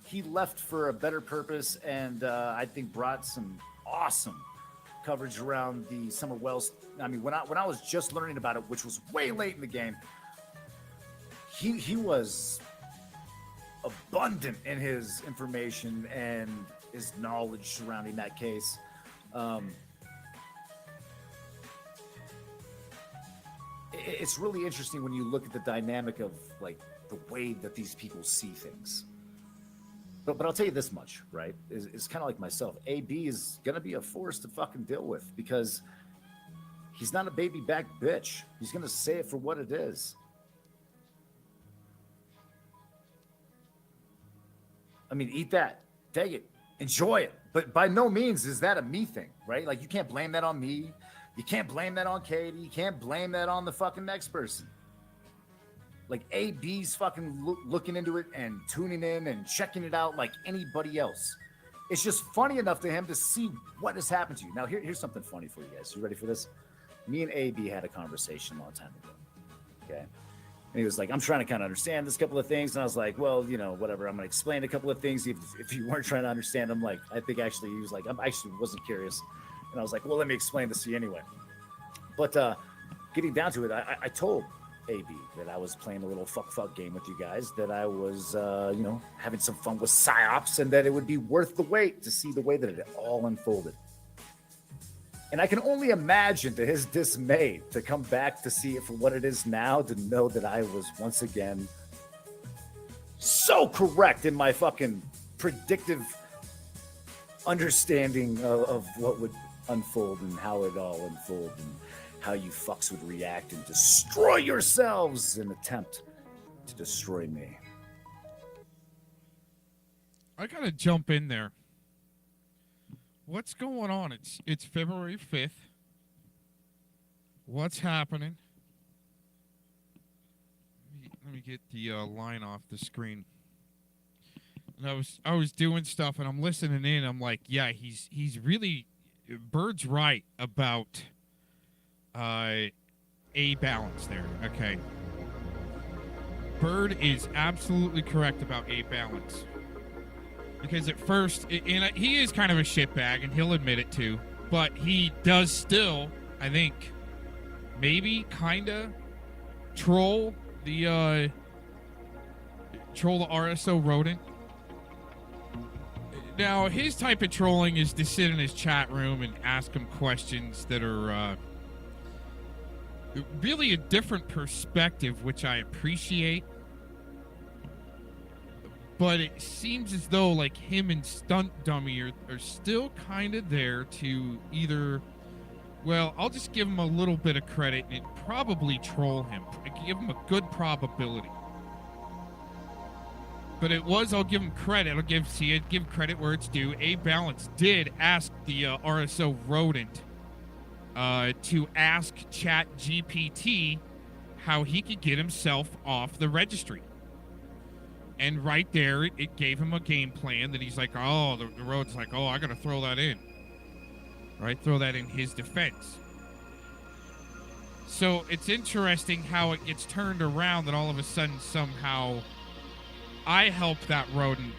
He left for a better purpose, and I think brought some awesome coverage around the Summer Wells. I mean, when I was just learning about it, which was way late in the game, he was abundant in his information and his knowledge surrounding that case. It's really interesting when you look at the dynamic of like the way that these people see things. But I'll tell you this much, right? It's kind of like myself. AB is gonna be a force to fucking deal with because he's not a baby back bitch. He's gonna say it for what it is. I mean, eat that, take it, enjoy it. But by no means is that a me thing, right? Like, you can't blame that on me. You can't blame that on Katie. You can't blame that on the fucking next person. Like, AB's fucking looking into it and tuning in and checking it out like anybody else. It's just funny enough to him to see what has happened to you. Now, here's something funny for you guys. You ready for this? Me and AB had a conversation a long time ago, okay? And he was like, I'm trying to kind of understand this couple of things. And I was like, well, whatever. I'm going to explain a couple of things. If you weren't trying to understand them, like, I think actually he was like, I actually wasn't curious. And I was like, well, let me explain this to you anyway. But getting down to it, I told AB that I was playing a little fuck game with you guys, that I was, having some fun with PsyOps, and that it would be worth the wait to see the way that it all unfolded. And I can only imagine, to his dismay, to come back to see it for what it is now, to know that I was once again so correct in my fucking predictive understanding of what would unfold and how it all unfolded and how you fucks would react and destroy yourselves in an attempt to destroy me. I gotta jump in there. What's going on? It's February 5th. What's happening? Let me get the line off the screen. And I was doing stuff and I'm listening in. I'm like, yeah, he's really, Bird's right about a balance there. Okay. Bird is absolutely correct about a balance. Because at first, and he is kind of a shitbag, and he'll admit it too, but he does still, I think, maybe kind of troll the RSO rodent. Now, his type of trolling is to sit in his chat room and ask him questions that are really a different perspective, which I appreciate. But it seems as though like him and Stunt Dummy are still kind of there to either, well, I'll just give him a little bit of credit and probably troll him. Give him a good probability. But I'll give him credit. I'll give credit where it's due. A Balance did ask the RSO rodent to ask ChatGPT how he could get himself off the registry. And right there, it gave him a game plan that he's like, oh, the road's like, oh, I got to throw that in. Right? Throw that in his defense. So it's interesting how it gets turned around that all of a sudden somehow I helped that rodent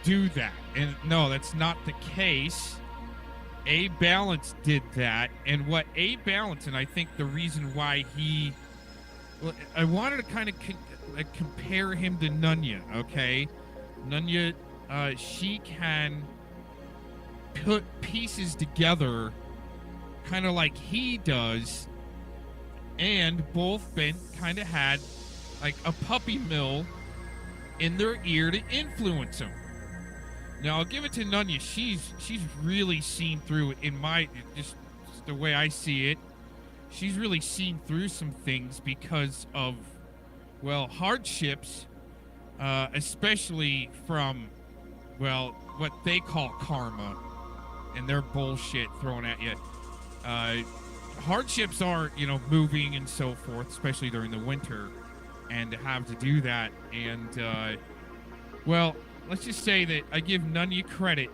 do that. And no, that's not the case. A Balance did that. And what A Balance, and I think the reason why I wanted to kind of compare him to Nunya, okay? Nunya, she can put pieces together kind of like he does, and both been kind of had like a puppy mill in their ear to influence him. Now, I'll give it to Nunya. She's really seen through, in my, just the way I see it, she's really seen through some things because of, well, hardships, especially from, well, what they call karma and their bullshit thrown at you. Hardships are, moving and so forth, especially during the winter. and to have to do that. And, well, let's just say that I give none of you credit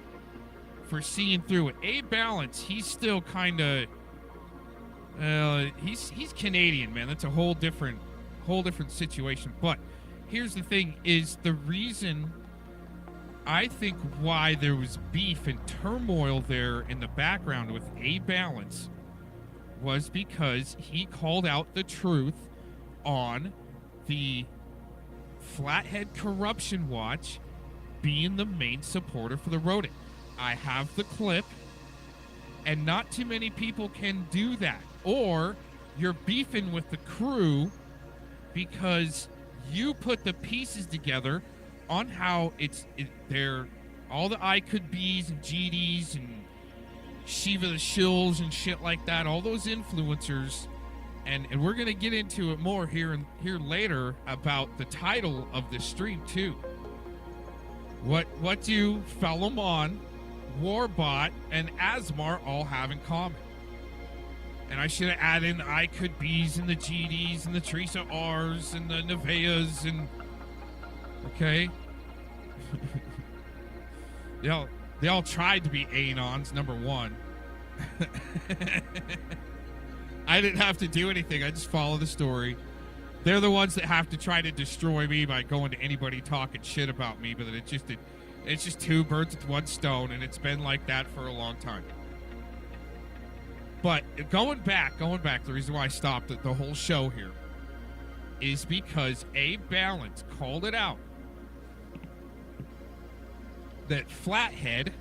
for seeing through it. A-Balance, he's still kind of, he's Canadian, man. That's a whole different situation. But here's the thing: is the reason I think why there was beef and turmoil there in the background with A-Balance was because he called out the truth on the Flathead Corruption Watch being the main supporter for the rodent. I have the clip, and not too many people can do that. Or you're beefing with the crew because you put the pieces together on how they're all the I could be's and GDs and Shiva the Shills and shit like that, all those influencers, and we're gonna get into it more here later about the title of this stream too. What do Fellowmon, WarBot, and Asmar all have in common? And I should have added in the I could be's and the GDs and the Teresa R's and the Nevaehs and okay. They all tried to be Anons, number one. I didn't have to do anything. I just follow the story. They're the ones that have to try to destroy me by going to anybody talking shit about me, but it's just two birds with one stone, and it's been like that for a long time. But going back, the reason why I stopped the whole show here is because A-Balance called it out that Flathead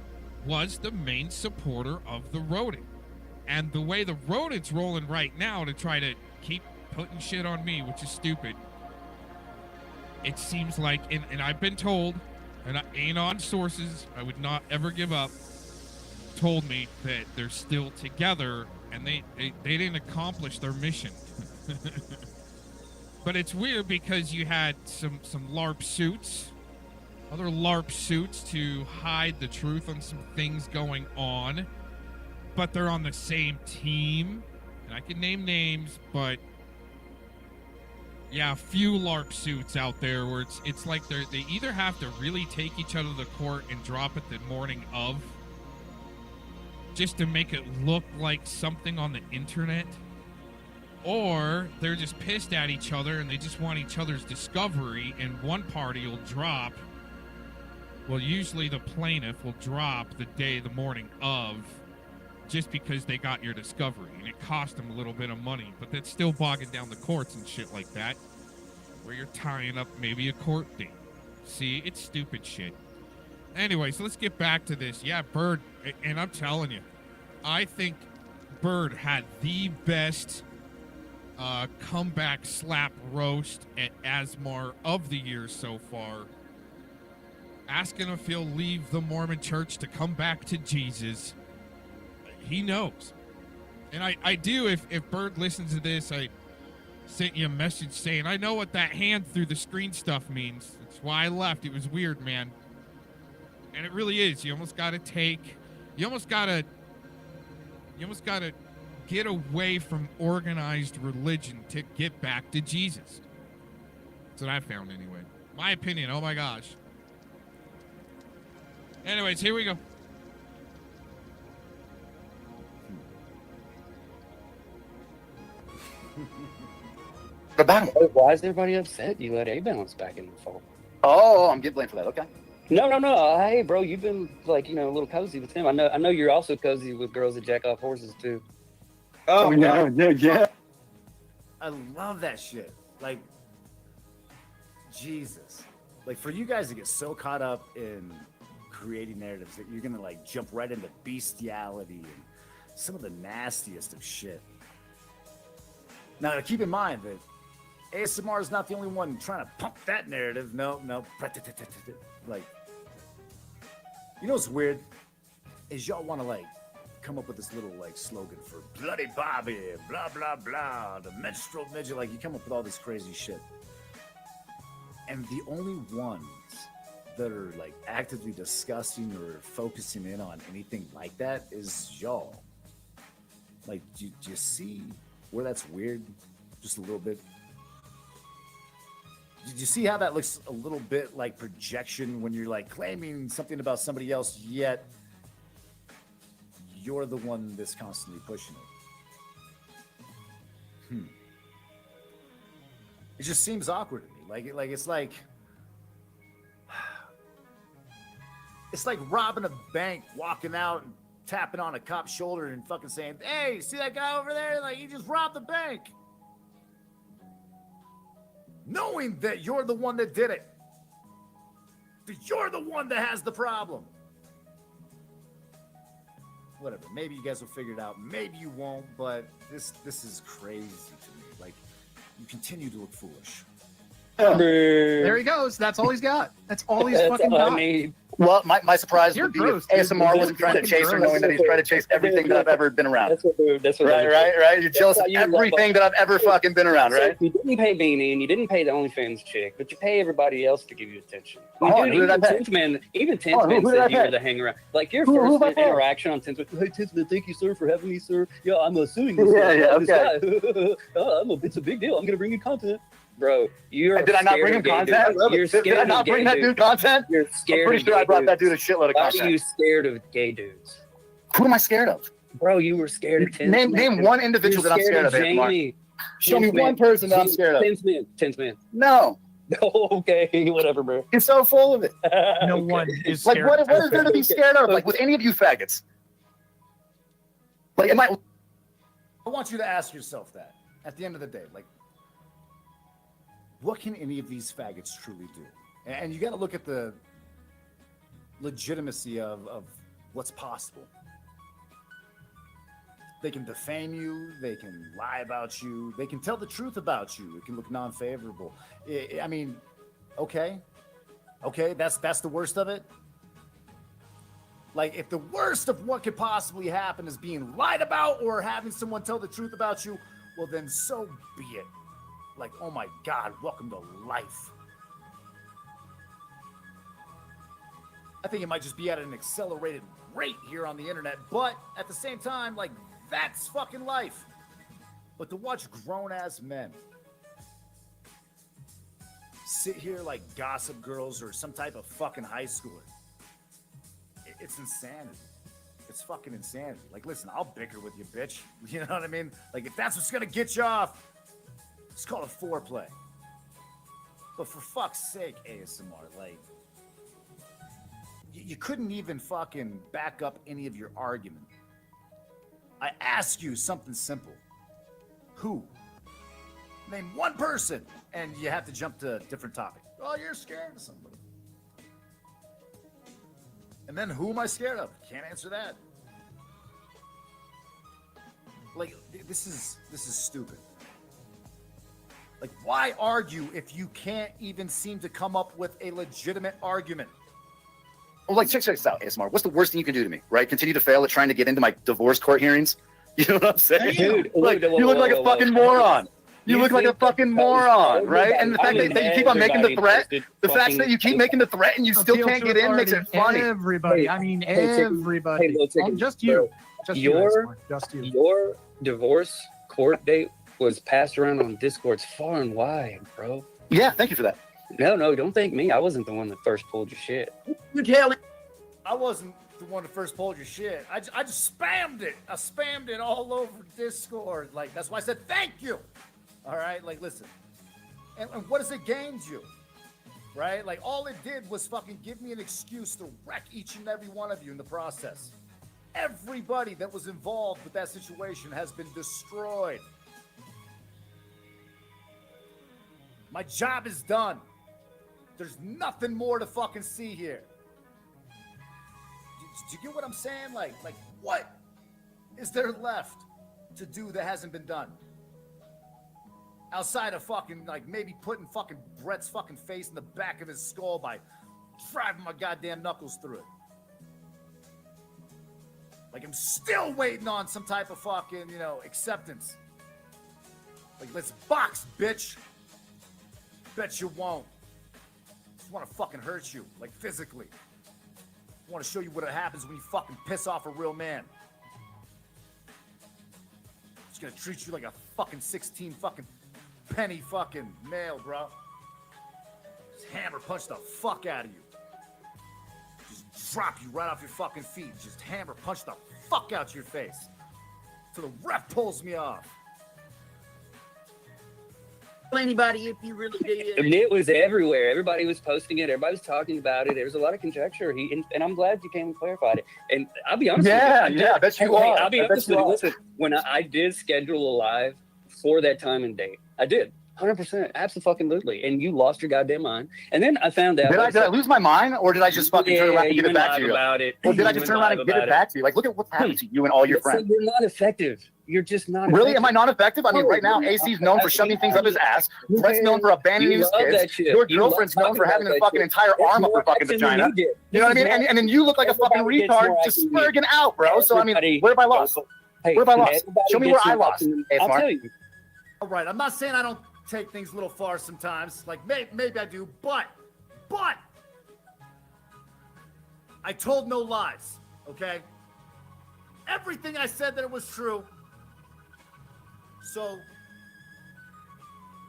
was the main supporter of the rodent. And the way the rodent's rolling right now to try to keep putting shit on me, which is stupid, it seems like, and I've been told, and Anon sources I would not ever give up, told me that they're still together and they didn't accomplish their mission. But it's weird because you had some LARP suits, other LARP suits to hide the truth on some things going on, but they're on the same team. And I can name names, but yeah, a few LARP suits out there where it's like they either have to really take each other to court and drop it the morning of, just to make it look like something on the internet, or they're just pissed at each other and they just want each other's discovery, and one party will drop. Well, usually the plaintiff will drop the morning of, just because they got your discovery, and it cost them a little bit of money, but that's still bogging down the courts and shit like that, where you're tying up maybe a court date. See, it's stupid shit. Anyway, so let's get back to this. Yeah, Bird, and I'm telling you, I think Bird had the best comeback slap roast at Asmar of the year so far. Asking him if he'll leave the Mormon church to come back to Jesus. He knows. And I do, if Bird listens to this, I sent you a message saying, I know what that hand through the screen stuff means. That's why I left. It was weird, man. And it really is. You almost got to get away from organized religion to get back to Jesus. That's what I found anyway. My opinion. Oh my gosh. Anyways, here we go. Why is everybody upset you let A-Balance back in the fold? Oh, I'm getting blamed for that. Okay. No. Hey, bro, you've been a little cozy with him. I know you're also cozy with girls that jack off horses too. Oh, yeah. I love that shit. Like, Jesus. Like, for you guys to get so caught up in creating narratives that you're gonna jump right into bestiality and some of the nastiest of shit. Now, keep in mind that ASMR is not the only one trying to pump that narrative. No. Like, you know what's weird? Is y'all want to come up with this little slogan for Bloody Bobby, blah, blah, blah, the menstrual midget. You come up with all this crazy shit. And the only ones that are actively discussing or focusing in on anything like that is y'all. Do you see where that's weird? Just a little bit. Did you see how that looks a little bit like projection when you're like claiming something about somebody else, yet you're the one that's constantly pushing it? It just seems awkward to me. It's like robbing a bank, walking out and tapping on a cop's shoulder and fucking saying, "Hey, see that guy over there? Like, he just robbed the bank." Knowing that you're the one that did it. That you're the one that has the problem. Whatever. Maybe you guys will figure it out. Maybe you won't, but this is crazy to me. Like, you continue to look foolish. There he goes. That's all he's got. That's all he's fucking got. Well, my surprise You're would be gross, if dude. ASMR You're wasn't trying to fucking chase her, gross. knowing that he's trying to chase everything that I've ever been around. That's what Right. You're jealous of everything that I've ever fucking been around, right? You didn't pay Beanie and you didn't pay the OnlyFans chick, but you pay everybody else to give you attention. Oh, Dude, who did I pay? Even Oh, who Tinsman did I said you were pay? the hang around. Like your Who first did I pay? interaction on Tinsman. Hey Tinsman, thank you sir for having me, sir. Yeah, I'm assuming this. Yeah, this okay. guy. It's a big deal. I'm gonna bring you content. Bro, you're Did I not scared bring of him gay content? dudes. You're Did scared I of not gay bring that dudes. dude content? You're I'm scared pretty of sure gay I brought that dudes. dude a shitload of Why are content. you scared of gay dudes? Who am I scared of? Bro, you were scared of Tinsman. Name one individual You're that I'm scared of, ASMR. Jamie. Show me one person that I'm scared of. Tinsman. No. Okay, whatever, bro. You're so full of it. No one is Like, scared. what is there to be scared of? Like, with any of you faggots? Like, I want you to ask yourself that at the end of the day. Like, what can any of these faggots truly do? And you got to look at the legitimacy of what's possible. They can defame you. They can lie about you. They can tell the truth about you. It can look non-favorable. I mean, okay, that's the worst of it. Like, if the worst of what could possibly happen is being lied about or having someone tell the truth about you, well, then so be it. Like, oh my God, welcome to life. I think it might just be at an accelerated rate here on the internet, but at the same time, like, that's fucking life. But to watch grown-ass men sit here like Gossip Girls or some type of fucking high schooler, it's insanity. It's fucking insanity. Like, listen, I'll bicker with you, bitch. You know what I mean? Like, if that's what's gonna get you off, let's call it foreplay. But for fuck's sake, ASMR, like, you couldn't even fucking back up any of your argument. I ask you something simple. Who? Name one person, and you have to jump to a different topic. Oh, you're scared of somebody. And then who am I scared of? Can't answer that. Like, this is stupid. Like, why argue if you can't even seem to come up with a legitimate argument? Well, like, check this out, ASMR. What's the worst thing you can do to me, right? Continue to fail at trying to get into my divorce court hearings? You know what I'm saying? Dude, like, you look like a fucking moron. You look like a fucking moron, right? And the fact that you keep on making the threat, the fact that you keep making the threat and you still can't get in makes it funny. Everybody. I mean, everybody. Just you. Just Your you. Your divorce court date was passed around on Discords far and wide, bro. Yeah, thank you for that. No, don't thank me. I wasn't the one that first pulled your shit. I wasn't the one that first pulled your shit. I just spammed it. I spammed it all over Discord. Like, that's why I said thank you. All right, like, listen. And what has it gained you? Right? Like, all it did was fucking give me an excuse to wreck each and every one of you in the process. Everybody that was involved with that situation has been destroyed. My job is done. There's nothing more to fucking see here. Do you get what I'm saying? Like, what is there left to do that hasn't been done? Outside of fucking, like, maybe putting fucking Brett's fucking face in the back of his skull by driving my goddamn knuckles through it. Like, I'm still waiting on some type of fucking, acceptance. Like, let's box, bitch. Bet you won't. Just want to fucking hurt you, like, physically. I want to show you what happens when you fucking piss off a real man. Just gonna treat you like a fucking 16 fucking penny fucking male, bro. just hammer punch the fuck out of you. Just drop you right off your fucking feet. Just hammer punch the fuck out your face. So the ref pulls me off. Tell anybody if you really did. And it was everywhere. Everybody was posting it. Everybody was talking about it. There was a lot of conjecture. And I'm glad you came and clarified it. And I'll be honest with you. I bet you are. I'll be honest with you. Listen, when I did schedule a live for that time and date, I did. 100%. Absolutely. And you lost your goddamn mind. And then I found out. Did I lose my mind, or did I just fucking turn around and give it back to you? About it. Or did I just turn around and give it back to you? Like, look at what's happened to you and all your friends. You're not effective. You're just not Really? effective. Am I not effective? I mean, right now, AC's known for shoving things up his ass. Brett's known for abandoning his kids. Your girlfriend's known for having a fucking entire arm up her fucking vagina. You know what I mean? And then you look like a fucking retard just spurging out, bro. So, I mean, where have I lost? Where have I lost? Show me where I lost. I'll tell you. All right, I'm not saying I don't take things a little far sometimes. Like, maybe I do, but I told no lies, okay? Everything I said that it was true. So,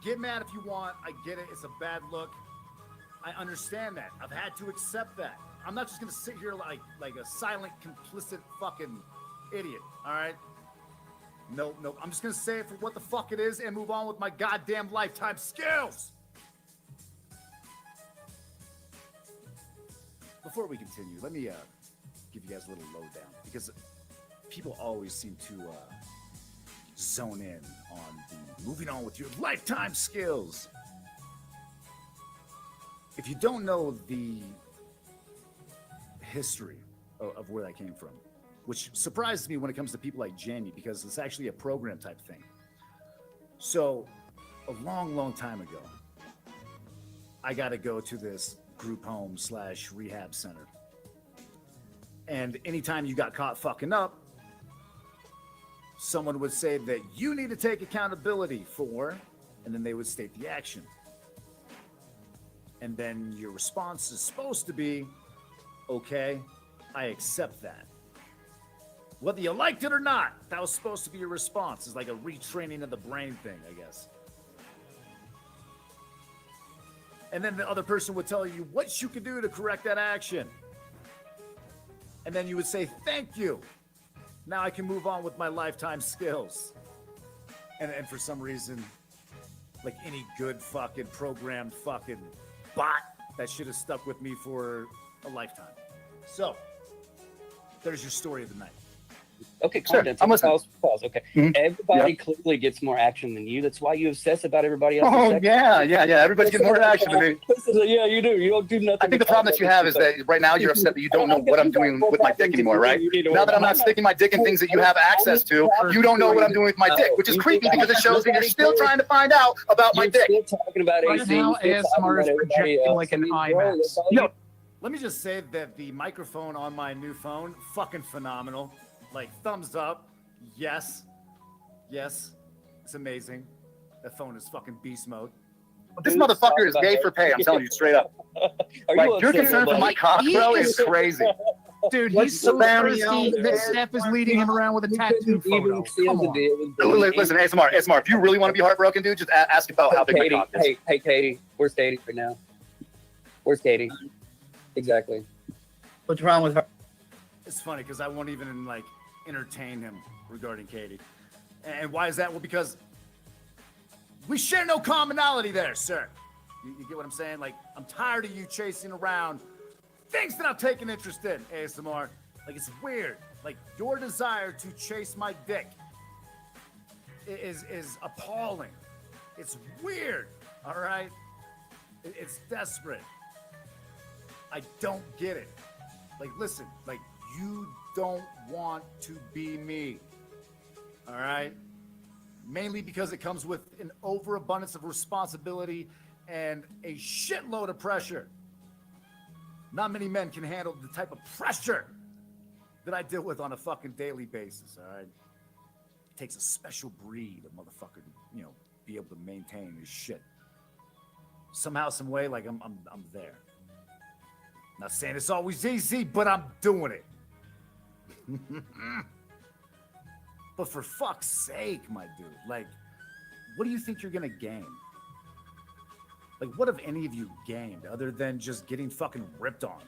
get mad if you want. I get it. It's a bad look. I understand that. I've had to accept that. I'm not just going to sit here like a silent, complicit fucking idiot, all right? Nope. I'm just going to say it for what the fuck it is and move on with my goddamn lifetime skills. Before we continue, let me give you guys a little lowdown, because people always seem to zone in on the moving on with your lifetime skills. If you don't know the history of where that came from, which surprises me when it comes to people like Jamie, because it's actually a program type thing. So, a long time ago, I got to go to this group home / rehab center. And anytime you got caught fucking up, someone would say that you need to take accountability for, and then they would state the action. And then your response is supposed to be, okay, I accept that. Whether you liked it or not, that was supposed to be your response. It's like a retraining of the brain thing, I guess. And then the other person would tell you what you could do to correct that action. And then you would say, thank you. Now I can move on with my lifetime skills. And for some reason, like any good fucking programmed fucking bot, that should have stuck with me for a lifetime. So, there's your story of the night. Okay, calm down. Pause. Okay. Everybody clearly gets more action than you. That's why you obsess about everybody else. Oh, yeah. Everybody gets more action than me. Yeah, you do. You don't do nothing. I think the problem that you have is that right now you're upset that you don't know what I'm doing with my dick anymore, right? Now that I'm not sticking my dick in things that you have access to, you don't know what I'm doing with my dick, which is creepy because it shows that you're still trying to find out about my dick. Talking about Right now, ASMR is projecting like an IMAX. Let me just say that the microphone on my new phone, fucking phenomenal. Like, thumbs up. Yes. It's amazing. That phone is fucking beast mode. This motherfucker is gay for pay, I'm telling you straight up. Like, your concern for my cock, bro, is crazy. Dude, he's so thirsty that Steph is leading him around with a tattoo photo. Come on. Listen, ASMR, if you really want to be heartbroken, dude, just ask about how big my cock is. Hey, Katie, where's Katie right now? Where's Katie? Exactly. What's wrong with her? It's funny because I won't even like entertain him regarding Katie. And why is that? Well, because we share no commonality there, sir. You get what I'm saying? Like, I'm tired of you chasing around things that I've taken interest in, ASMR. Like, it's weird. Like, your desire to chase my dick is appalling. It's weird, all right? It's desperate. I don't get it. Like, listen, like, you don't want to be me, all right? Mainly because it comes with an overabundance of responsibility and a shitload of pressure. Not many men can handle the type of pressure that I deal with on a fucking daily basis, all right? It takes a special breed of motherfucker to, be able to maintain his shit. Somehow, some way, like, I'm there. Not saying it's always easy, but I'm doing it. But for fuck's sake, my dude, like, what do you think you're gonna gain? Like, what have any of you gained other than just getting fucking ripped on?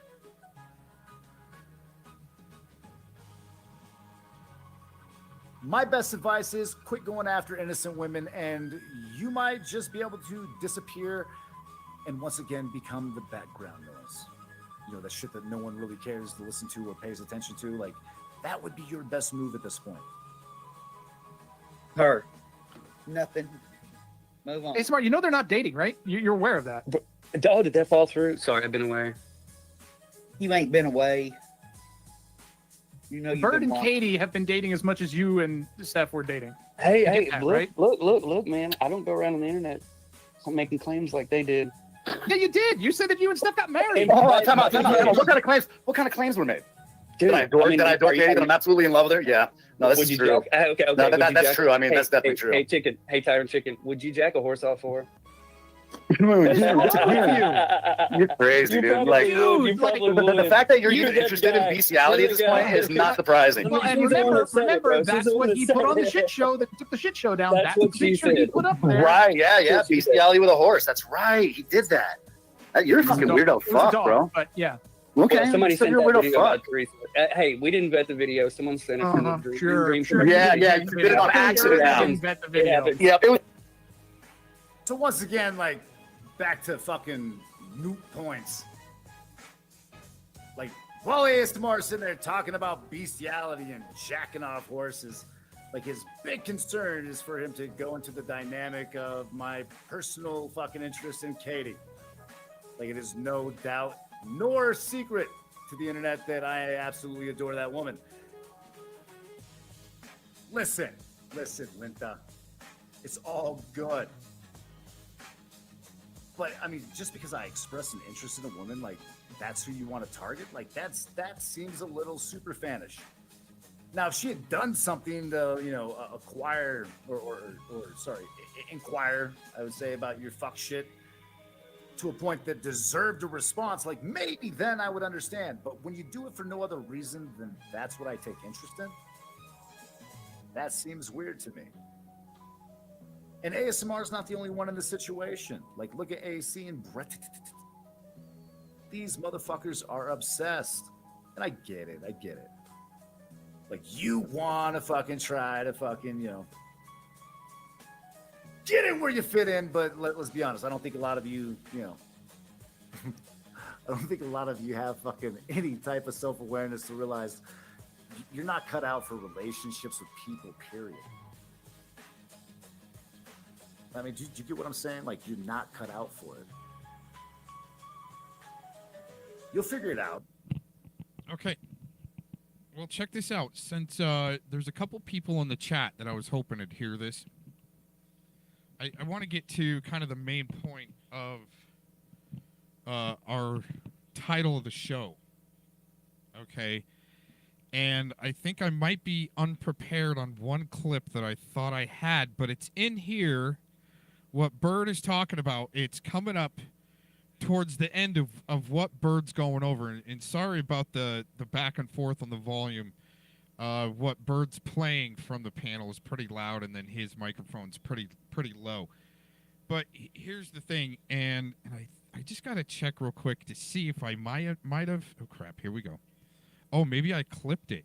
My best advice is quit going after innocent women, and you might just be able to disappear and once again become the background noise. You know, that shit that no one really cares to listen to or pays attention to. Like, that would be your best move at this point. Her. Nothing. Move on. Hey, Smart, you know they're not dating, right? You're aware of that. Oh, did that fall through? Sorry, I've been away. You ain't been away. You know, Bird and Katie have been dating as much as you and Steph were dating. Hey, You hey, get that, look, right? look, man. I don't go around on the internet making claims like they did. Yeah, you did. You said that you and Steph got married. Time out. What kind of claims? What kind of claims were made? Dude, did I adore Katie? That I'm absolutely in love with her? Yeah. No, this Would is you true. jack? Okay. No, would you that's jack- true. I mean, hey, that's definitely hey, true. Hey, chicken. Hey, Tyrant Chicken. Would you jack a horse off for her? You're crazy, dude. Like, the fact that you're even interested in bestiality at this point is not surprising. Well, and remember, that's what he put on the shit show that took the shit show down. That's the picture he put up there. Right, yeah. Bestiality with a horse. That's right. He did that. You're a fucking weirdo fuck, bro. But yeah. Okay. Well, somebody so sent you're a that weirdo video fuck. about Teresa. Hey, we didn't vet the video. Someone sent it from the dream. Yeah, you did it on accident. Yeah, it was. So once again, like, back to fucking moot points. Like, while ASMR is sitting there talking about bestiality and jacking off horses, like, his big concern is for him to go into the dynamic of my personal fucking interest in Katie. Like, it is no doubt nor secret to the internet that I absolutely adore that woman. Listen, Linda. It's all good. But, I mean, just because I express an interest in a woman, like, that's who you want to target? Like, that seems a little super fanish. Now, if she had done something to, you know, acquire or inquire, I would say, about your fuck shit to a point that deserved a response, like, maybe then I would understand. But when you do it for no other reason than that's what I take interest in, that seems weird to me. And ASMR is not the only one in the situation. Like, look at AC and Brett. These motherfuckers are obsessed. And I get it. Like, you want to fucking try to fucking, you know, get in where you fit in, but let's be honest. I don't think a lot of you, you know, I don't think a lot of you have fucking any type of self-awareness to realize you're not cut out for relationships with people, period. I mean, do you get what I'm saying? Like, you're not cut out for it. You'll figure it out. Okay. Well, check this out. Since there's a couple people in the chat that I was hoping to hear this, I want to get to kind of the main point of our title of the show. Okay. And I think I might be unprepared on one clip that I thought I had, but it's in here. What Bird is talking about, it's coming up towards the end of what Bird's going over. And sorry about the back and forth on the volume. What Bird's playing from the panel is pretty loud, and then his microphone's pretty low. But here's the thing, and I just got to check real quick to see if I might have... Oh, crap, here we go. Oh, maybe I clipped it.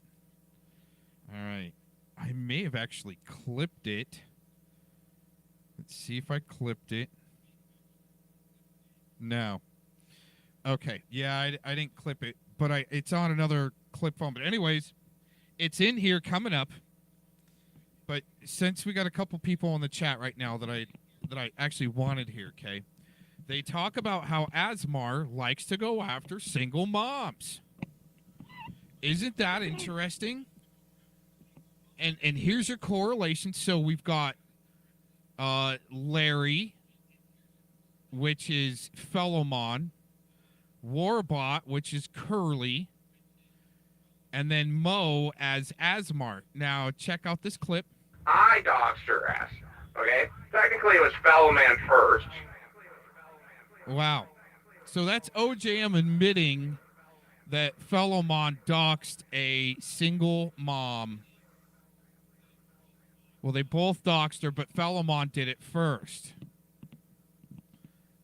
All right. I may have actually clipped it. Let's see if I clipped it. No. Okay. Yeah, I didn't clip it, but it's on another clip phone. But anyways, it's in here coming up. But since we got a couple people in the chat right now that I actually wanted here, okay? They talk about how Asmar likes to go after single moms. Isn't that interesting? And here's your correlation. So we've got Larry, which is Fellowmon, WarBot, which is Curly, and then Mo as Asmar. Now, check out this clip. I doxed her ass. Okay? Technically, it was Fellowman first. Wow. So that's OJM admitting that Fellowmon doxed a single mom. Well, they both doxed her, but Fellowmon did it first.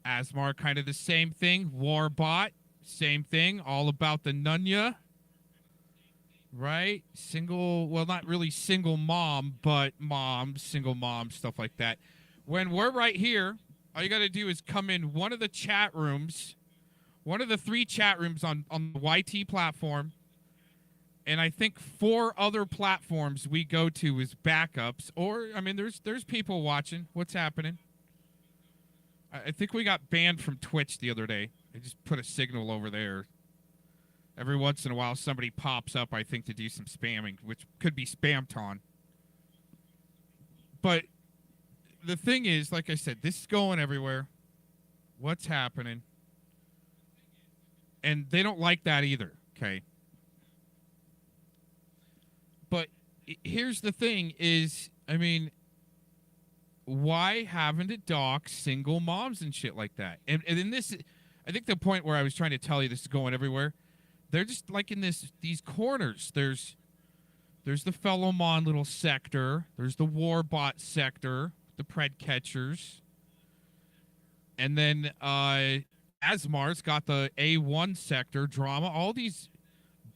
Asmar, kind of the same thing. WarBot, same thing. All about the Nunya. Right? Single, well, not really single mom, but mom, single mom, stuff like that. When we're right here, all you got to do is come in one of the chat rooms, one of the 3 chat rooms on the YT platform, and I think 4 other platforms we go to as backups. Or, I mean, there's people watching. What's happening? I think we got banned from Twitch the other day. They just put a signal over there. Every once in a while, somebody pops up, I think, to do some spamming, which could be Spamton. But the thing is, like I said, this is going everywhere. What's happening? And they don't like that either, okay? But here's the thing is, I mean, why haven't it docked single moms and shit like that? And in this, I think the point where I was trying to tell you this is going everywhere, they're just like in these corners. There's the Fellowmon little sector. There's the WarBot sector, the pred catchers. And then Asmar's got the A1 sector, drama. All these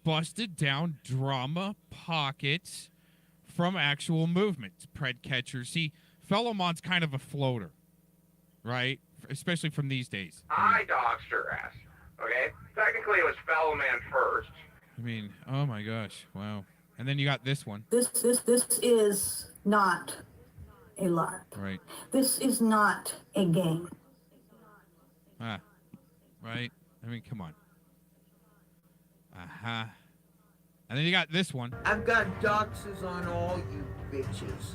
busted down drama pockets from actual movements, pred catchers. See, Fellowmon's kind of a floater, right? Especially from these days. I doxed her ass. Okay? Technically, it was Fellowman first. I mean, oh my gosh, wow. And then you got this one. This is not a LARP. Right. This is not a game. Ah, right? I mean, come on. Uh-huh. And then you got this one. I've got doxes on all you bitches.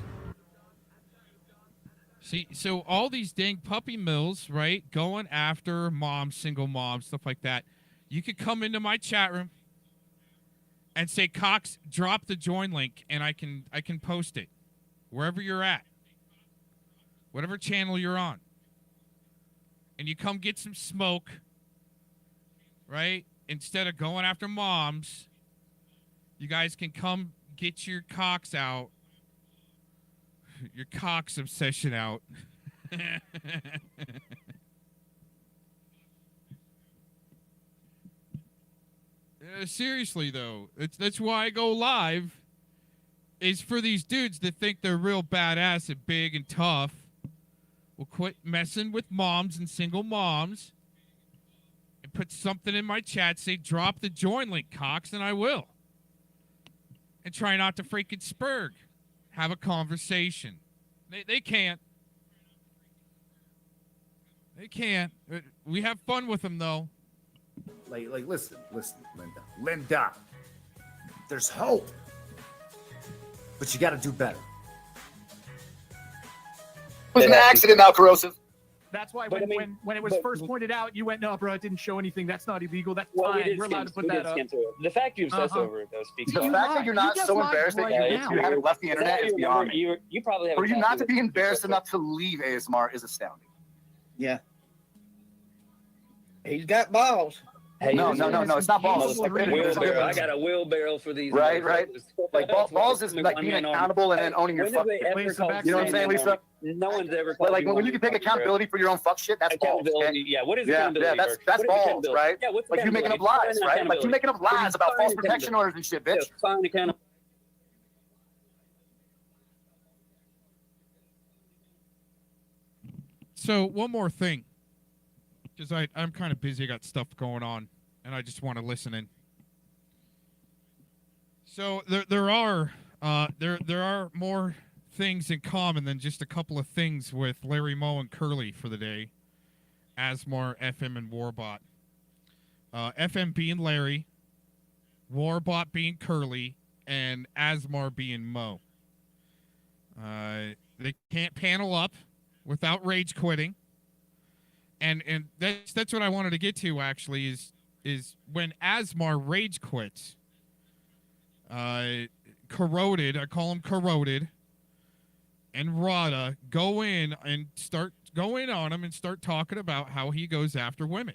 See, so all these dang puppy mills, right, going after moms, single moms, stuff like that. You could come into my chat room and say, Cox, drop the join link, and I can post it wherever you're at, whatever channel you're on. And you come get some smoke, right? Instead of going after moms, you guys can come get your cocks out, your Cox obsession out. Seriously, though, that's why I go live, is for these dudes that think they're real badass and big and tough. Will quit messing with moms and single moms and put something in my chat, say, drop the join link, Cox, and I will. And try not to freaking spurg. Have a conversation. They can't. They can't. We have fun with them, though. Like, listen, Linda. There's hope, but you got to do better. It was an accident now, Corrosive. That's why But when it was first pointed out, you went, no, bro, it didn't show anything. That's not illegal. That's Well, fine. We're allowed to put that up. The fact you obsess over it, though, speaks The volumes. fact that you're not just so lied embarrassed that right you now. haven't left the internet is beyond me. You probably have. For you not to be embarrassed enough to leave ASMR is astounding. Yeah. He's got balls. Hey, no, it's not balls. Wheelbarrow. I got a wheelbarrow for these. Right. Like balls is like being accountable and then owning your fuck shit. You know what I'm saying, Lisa? No one's ever. Like when you can take accountability for your own fuck shit, that's balls. Okay? Yeah, what is accountability? Yeah, that's balls, right? Yeah, what's like you making up lies, right? Like you making up lies about false protection orders and shit, bitch. Find accountability. So one more thing, because I'm kind of busy. I got stuff going on, and I just want to listen in. So there are more things in common than just a couple of things with Larry Moe and Curly for the day. Asmar, FM, and WarBot. FM being Larry, WarBot being Curly, and Asmar being Moe. They can't panel up without rage quitting. And that's what I wanted to get to, actually, is when Asmar rage quits, Corroded, I call him Corroded, and Rada go in and start going on him and start talking about how he goes after women.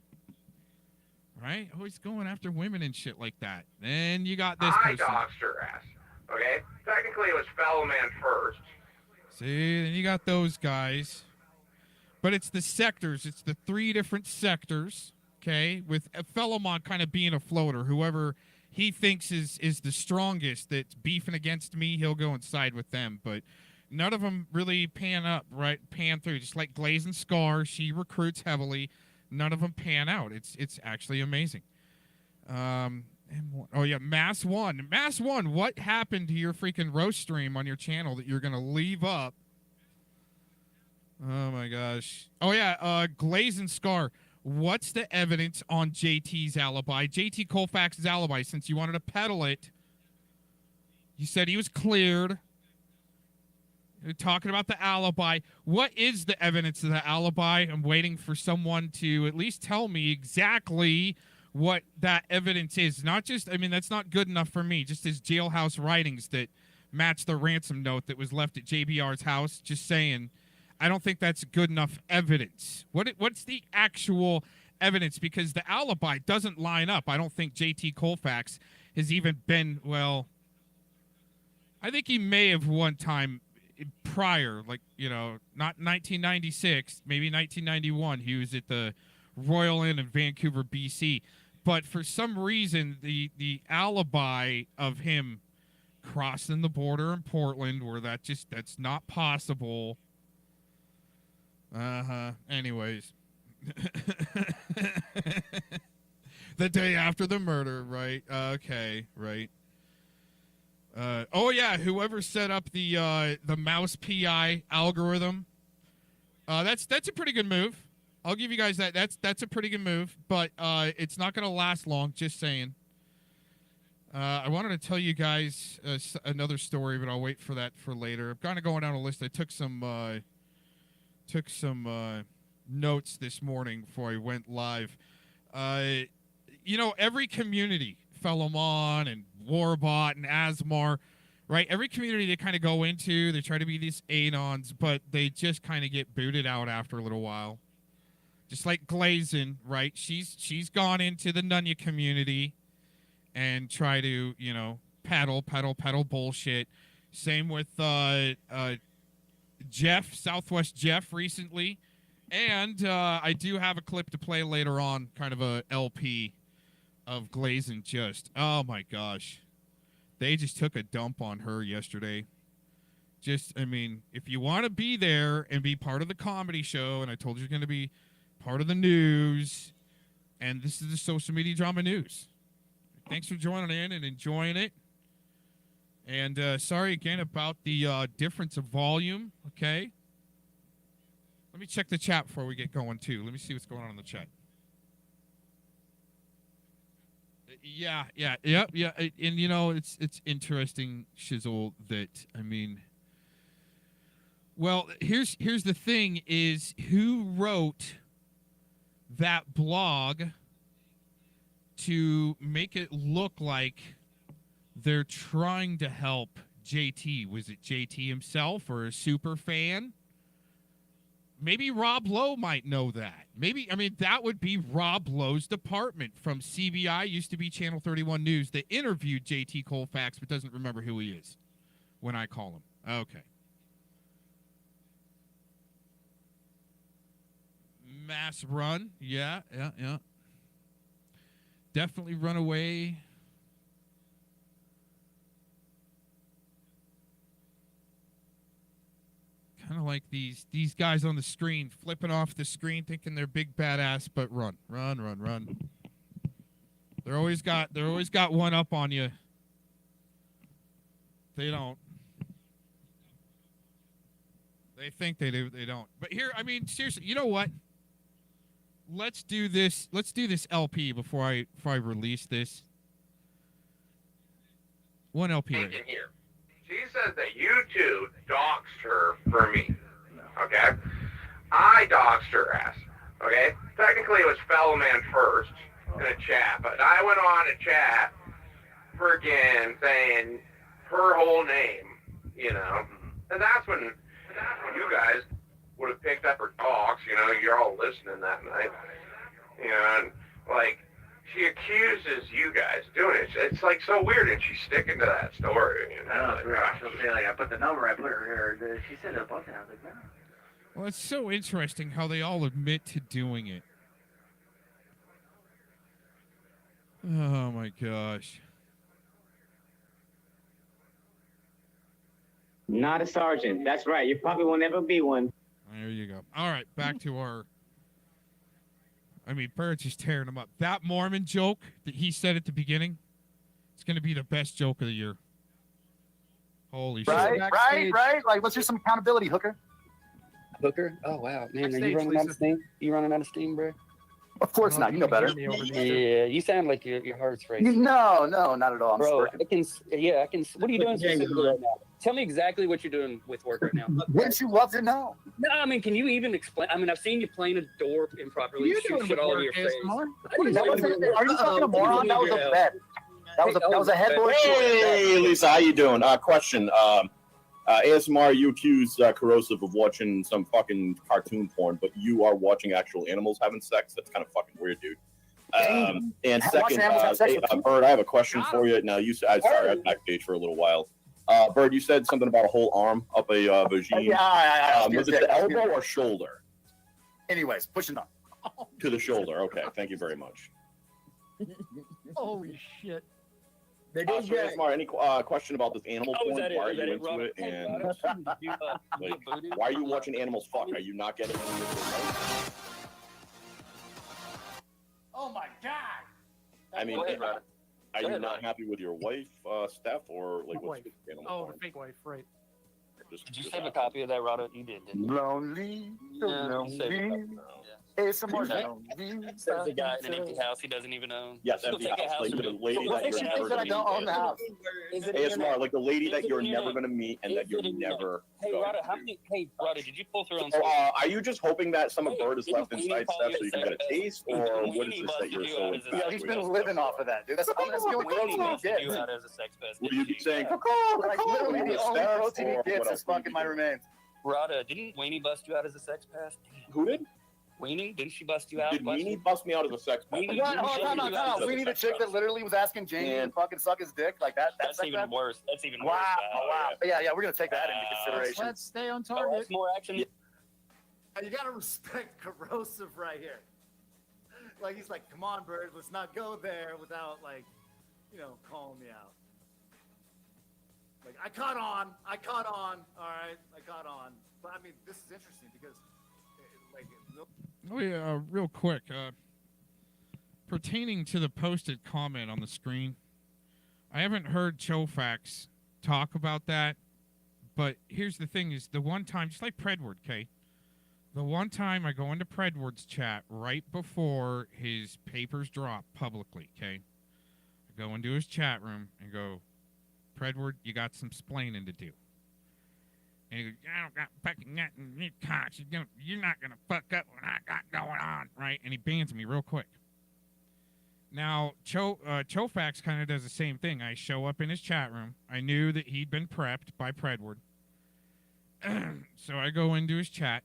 Right? Always going after women and shit like that. Then you got this I person. doxed her ass. Okay? Technically, it was Fellowman first. See, then you got those guys. But it's the sectors. It's the 3 different sectors, okay, with Fellowmon kind of being a floater. Whoever he thinks is the strongest that's beefing against me, he'll go and side with them. But none of them really pan through. Just like Glaze and Scar, she recruits heavily. None of them pan out. It's actually amazing. Oh yeah, Mass One. Mass One, what happened to your freaking roast stream on your channel that you're gonna leave up? Oh my gosh. Oh yeah, Glaze and Scar. What's the evidence on JT's alibi? JT Colfax's alibi, since you wanted to peddle it. You said he was cleared. You're talking about the alibi. What is the evidence of the alibi? I'm waiting for someone to at least tell me exactly what that evidence is. Not just, I mean, that's not good enough for me. Just his jailhouse writings that match the ransom note that was left at JBR's house. Just saying. I don't think that's good enough evidence. What's the actual evidence? Because the alibi doesn't line up. I don't think JT Colfax has even been, well, I think he may have one time prior, like, you know, not 1996, maybe 1991. He was at the Royal Inn in Vancouver, BC. But for some reason, the alibi of him crossing the border in Portland, where that's not possible. Anyways. The day after the murder, right? Okay, right. Oh yeah, whoever set up the mouse PI algorithm, that's a pretty good move. I'll give you guys that. That's a pretty good move, but it's not gonna last long. Just saying. I wanted to tell you guys another story, but I'll wait for that for later. I'm kind of going down a list. I took some notes this morning before I went live. You know, every community, Fellowmon and WarBot and Asmar, right? Every community they kind of go into, they try to be these anons, but they just kind of get booted out after a little while. Just like Glazin, right? She's gone into the Nunya community and try to, you know, peddle bullshit. Same with Jeff, Southwest Jeff recently. And I do have a clip to play later on, kind of a LP of Glazin just. Oh my gosh. They just took a dump on her yesterday. Just, I mean, if you want to be there and be part of the comedy show, and I told you you're going to be part of the news, and this is the social media drama news. Thanks for joining in and enjoying it. And sorry again about the difference of volume, okay? Let me check the chat before we get going, too. Let me see what's going on in the chat. Yeah. And, you know, it's interesting, Shizzle, that, I mean, well, here's the thing is who wrote that blog to make it look like they're trying to help JT? Was it JT himself or a super fan? Maybe Rob Lowe might know that. Maybe, I mean, that would be Rob Lowe's department from CBI, used to be Channel 31 News, that interviewed JT Colfax but doesn't remember who he is when I call him. Okay. Mass run. Yeah. Definitely run away. Kind of like these guys on the screen, flipping off the screen, thinking they're big badass, but run. They're always got one up on you. They don't. They think they do. They don't. But here, I mean, seriously, you know what? Let's do this. Let's do this LP before I release this. One LP. Right here. She says that you two doxed her for me. Okay? I doxed her ass. Okay? Technically, it was Fellowman first in a chat, but I went on a chat freaking saying her whole name, you know? And that's when you guys would have picked up her talks, you know, you're all listening that night. You know, and like, she accuses you guys doing it. It's like so weird, and she's sticking to that story. You know? I know, it's weird. She'll say, like, I put the number, I put her here. She said it a bunch of times. I was like, no. Well, it's so interesting how they all admit to doing it. Oh my gosh. Not a sergeant. That's right. You probably will never be one. There you go. All right, back to our. I mean, Bird's just tearing them up. That Mormon joke that he said at the beginning, it's going to be the best joke of the year. Holy shit. Right. Like, let's do some accountability, Hooker. Hooker? Oh wow, man, are Backstage, you running out Lisa. of steam? You running out of steam, bro? Of course not. You know better. Yeah, you sound like your heart's racing. No, not at all. I'm Bro, smirking. I can. What are you doing specifically right now? Tell me exactly what you're doing with work right now. Wouldn't you love to know? No, I mean, can you even explain? I mean, I've seen you playing a door improperly, shoot shit all over your face. Are you fucking a moron? That was a bet. That was a headboard. Hey, Lisa, how you doing? Question. ASMR, you accuse Corrosive of watching some fucking cartoon porn, but you are watching actual animals having sex. That's kind of fucking weird, dude. And second, Bird, I have a question for you. Now, sorry, I was backstage for a little while. Bird, you said something about a whole arm up a vagine. Yeah. Was it the elbow or shoulder? Anyways, pushing up. To the shoulder. Okay, thank you very much. Holy shit. So ASMR, any question about this animal porn? Why are you into it? And like, why are you watching animals fuck? Are you not getting any of this? Oh my god. I mean, are you not happy with your wife, Steph, or like what's with animal porn? The fake wife, right. Did you save a copy of that, Rada? You did, didn't you? Lonely. Says the guy in an empty house he doesn't even own. Yes, empty house. Like the lady that you're never going to meet. ASMR, like the lady that you're never going to meet and that you're never Hey, Rada, Rada, did you pull through on are you just hoping that some of Bird is left inside Steph so you can get a taste, or what is this that you're so Yeah, he's been living off of that, dude. That's the only protein he gets. Would you be saying, Like, literally, the only protein he gets is fucking my remains. Rada, didn't Weenie bust you out as a sex pest? Who did? Weenie? Didn't she bust you out? Did Weenie bust me out as a sex pest? Time out. We need a chick that literally was asking Jamie to fucking suck his dick like that. That's even worse. That's even worse. Wow. Yeah, we're gonna take that into consideration. Let's stay on target. More action. You gotta respect Corrosive right here. Like, he's like, come on, Bird, let's not go there without, like, calling me out. Like, I caught on, all right, I caught on. But, I mean, this is interesting because, Oh yeah, real quick. Pertaining to the posted comment on the screen, I haven't heard Chofax talk about that, but here's the thing: is the one time, just like Predward, okay? The one time I go into Predward's chat right before his papers drop publicly, okay? I go into his chat room and go, Predward, you got some splaining to do. And he goes, I don't got fucking nothing, you cocks. You're not going to fuck up what I got going on, right? And he bans me real quick. Now, Chofax kind of does the same thing. I show up in his chat room. I knew that he'd been prepped by Predward. So I go into his chat,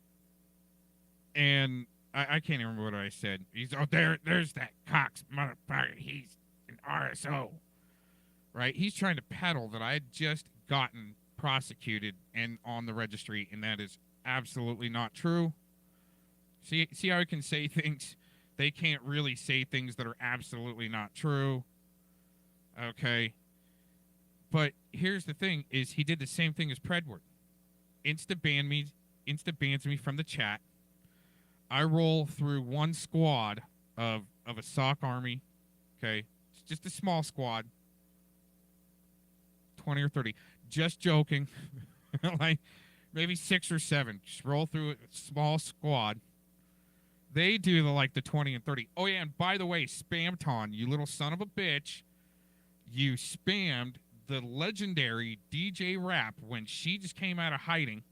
and I can't even remember what I said. He's, there's that Cox motherfucker. He's an RSO, right? He's trying to peddle that I had just gotten prosecuted and on the registry, and that is absolutely not true. See how I can say things? They can't really say things that are absolutely not true. Okay. But here's the thing, is he did the same thing as Predward. Insta-bans me from the chat. I roll through one squad of a sock army. Okay. It's just a small squad. 20 or 30. Just joking. Like maybe 6 or 7. Just roll through a small squad. They do the 20 and 30. Oh yeah, and by the way, Spamton, you little son of a bitch, you spammed the legendary DJ Rap when she just came out of hiding.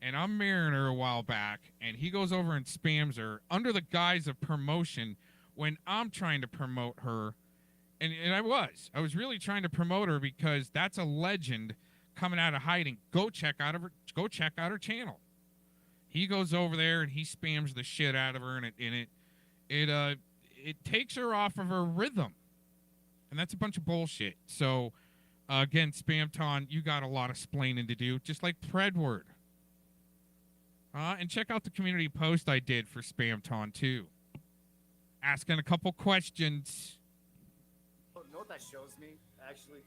And I'm marrying her a while back, and he goes over and spams her under the guise of promotion when I'm trying to promote her. And I was really trying to promote her because that's a legend coming out of hiding. Go check out her channel. He goes over there and he spams the shit out of her, and it takes her off of her rhythm, and that's a bunch of bullshit. So again, Spamton, you got a lot of splaining to do, just like Predward. And check out the community post I did for Spamton too. Asking a couple questions. You know what that shows me? Actually,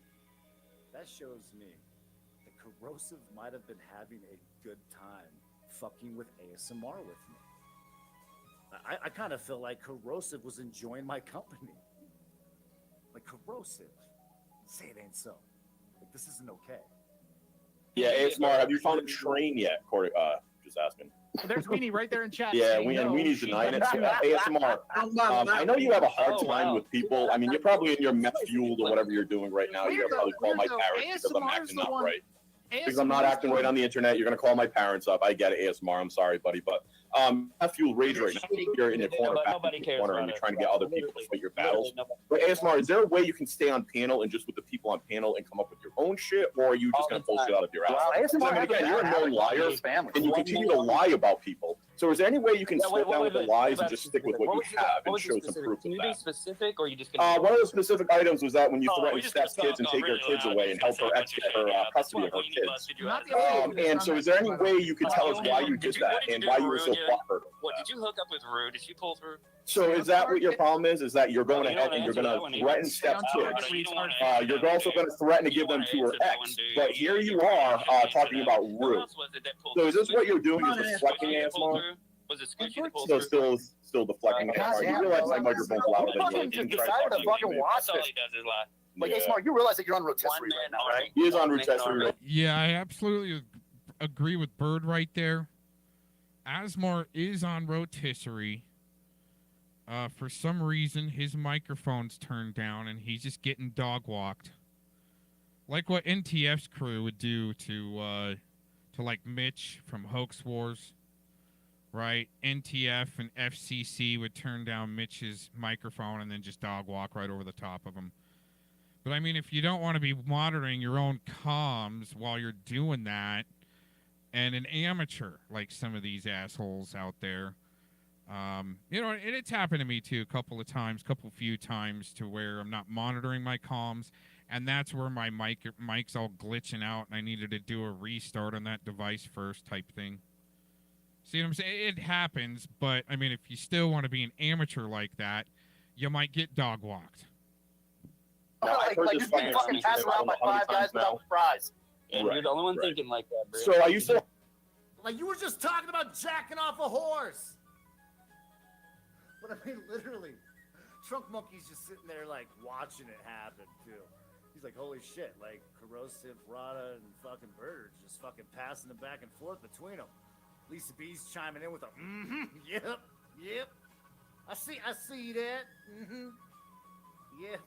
that shows me that Corrosive might have been having a good time fucking with ASMR with me. I kind of feel like Corrosive was enjoying my company. Like, Corrosive, say it ain't so. Like, this isn't okay. Yeah, ASMR, have you found a train yet, Corey? Just asking. There's Weenie right there in chat. Yeah, saying and no, Weenie's she denying it. So, doesn't. ASMR, I know you have a hard time with people. I mean, you're probably in your meth fueled or whatever you're doing right now. You're gonna probably call my parents because I'm acting up right. Because I'm not acting right on the internet. You're gonna call my parents up. I get it, ASMR. I'm sorry, buddy, but meth fueled rage right now. You're in your corner, back in your corner, and you're trying to get other people to fight your battles. But ASMR, is there a way you can stay on panel and just with the people on panel and come up with your own shit, or are you just gonna pull shit out of your ass? I mean, again, you're a known liar, and you continue to lie about people. So is there any way you can slip down with the lies and just stick with what you have and show some proof of Can you be that? specific, or you just gonna? One of the specific items was that when you threatened Steph's kids and take her kids away and help her ex get her custody of her kids. And so is there any way you could tell us why you did that and why you were so butthurt? What did you hook up with Rue? Did she pull through? So is that what your problem is? Is that you're going ahead and you're going to threaten Steph's kids? You're also going to threaten to give them to her ex. But here you are talking about Rue. So is this what you're doing? Is deflecting ASMR? Was it Scoochie that pulled So still deflecting ASMR. You realize my microphone's louder than You yours. decided to fucking watch all this. he does is lie. Like, hey, Smart, you realize that you're on rotisserie right now, right? He is on rotisserie right Yeah, I absolutely agree with Bird right there. Asmar is on rotisserie. For some reason, his microphone's turned down, and he's just getting dog walked, like what NTF's crew would do to like Mitch from Hoax Wars, right? NTF and FCC would turn down Mitch's microphone and then just dog walk right over the top of him. But I mean, if you don't want to be monitoring your own comms while you're doing that, and an amateur like some of these assholes out there, you know, it's happened to me too a few times to where I'm not monitoring my comms, and that's where my mic's all glitching out, and I needed to do a restart on that device first type thing. See what I'm saying? It happens, but I mean, if you still want to be an amateur like that, you might get dog walked. Like just being fucking passed around by 5 guys without fries. And you're the only one thinking like that, bro. So are you still? Like, you were just talking about jacking off a horse. But I mean, literally, Trunk Monkey's just sitting there, like, watching it happen, too. He's like, holy shit, like, Corrosive, Rada, and fucking Bird are just fucking passing them back and forth between them. Lisa B's chiming in with a, yep, I see that, yeah.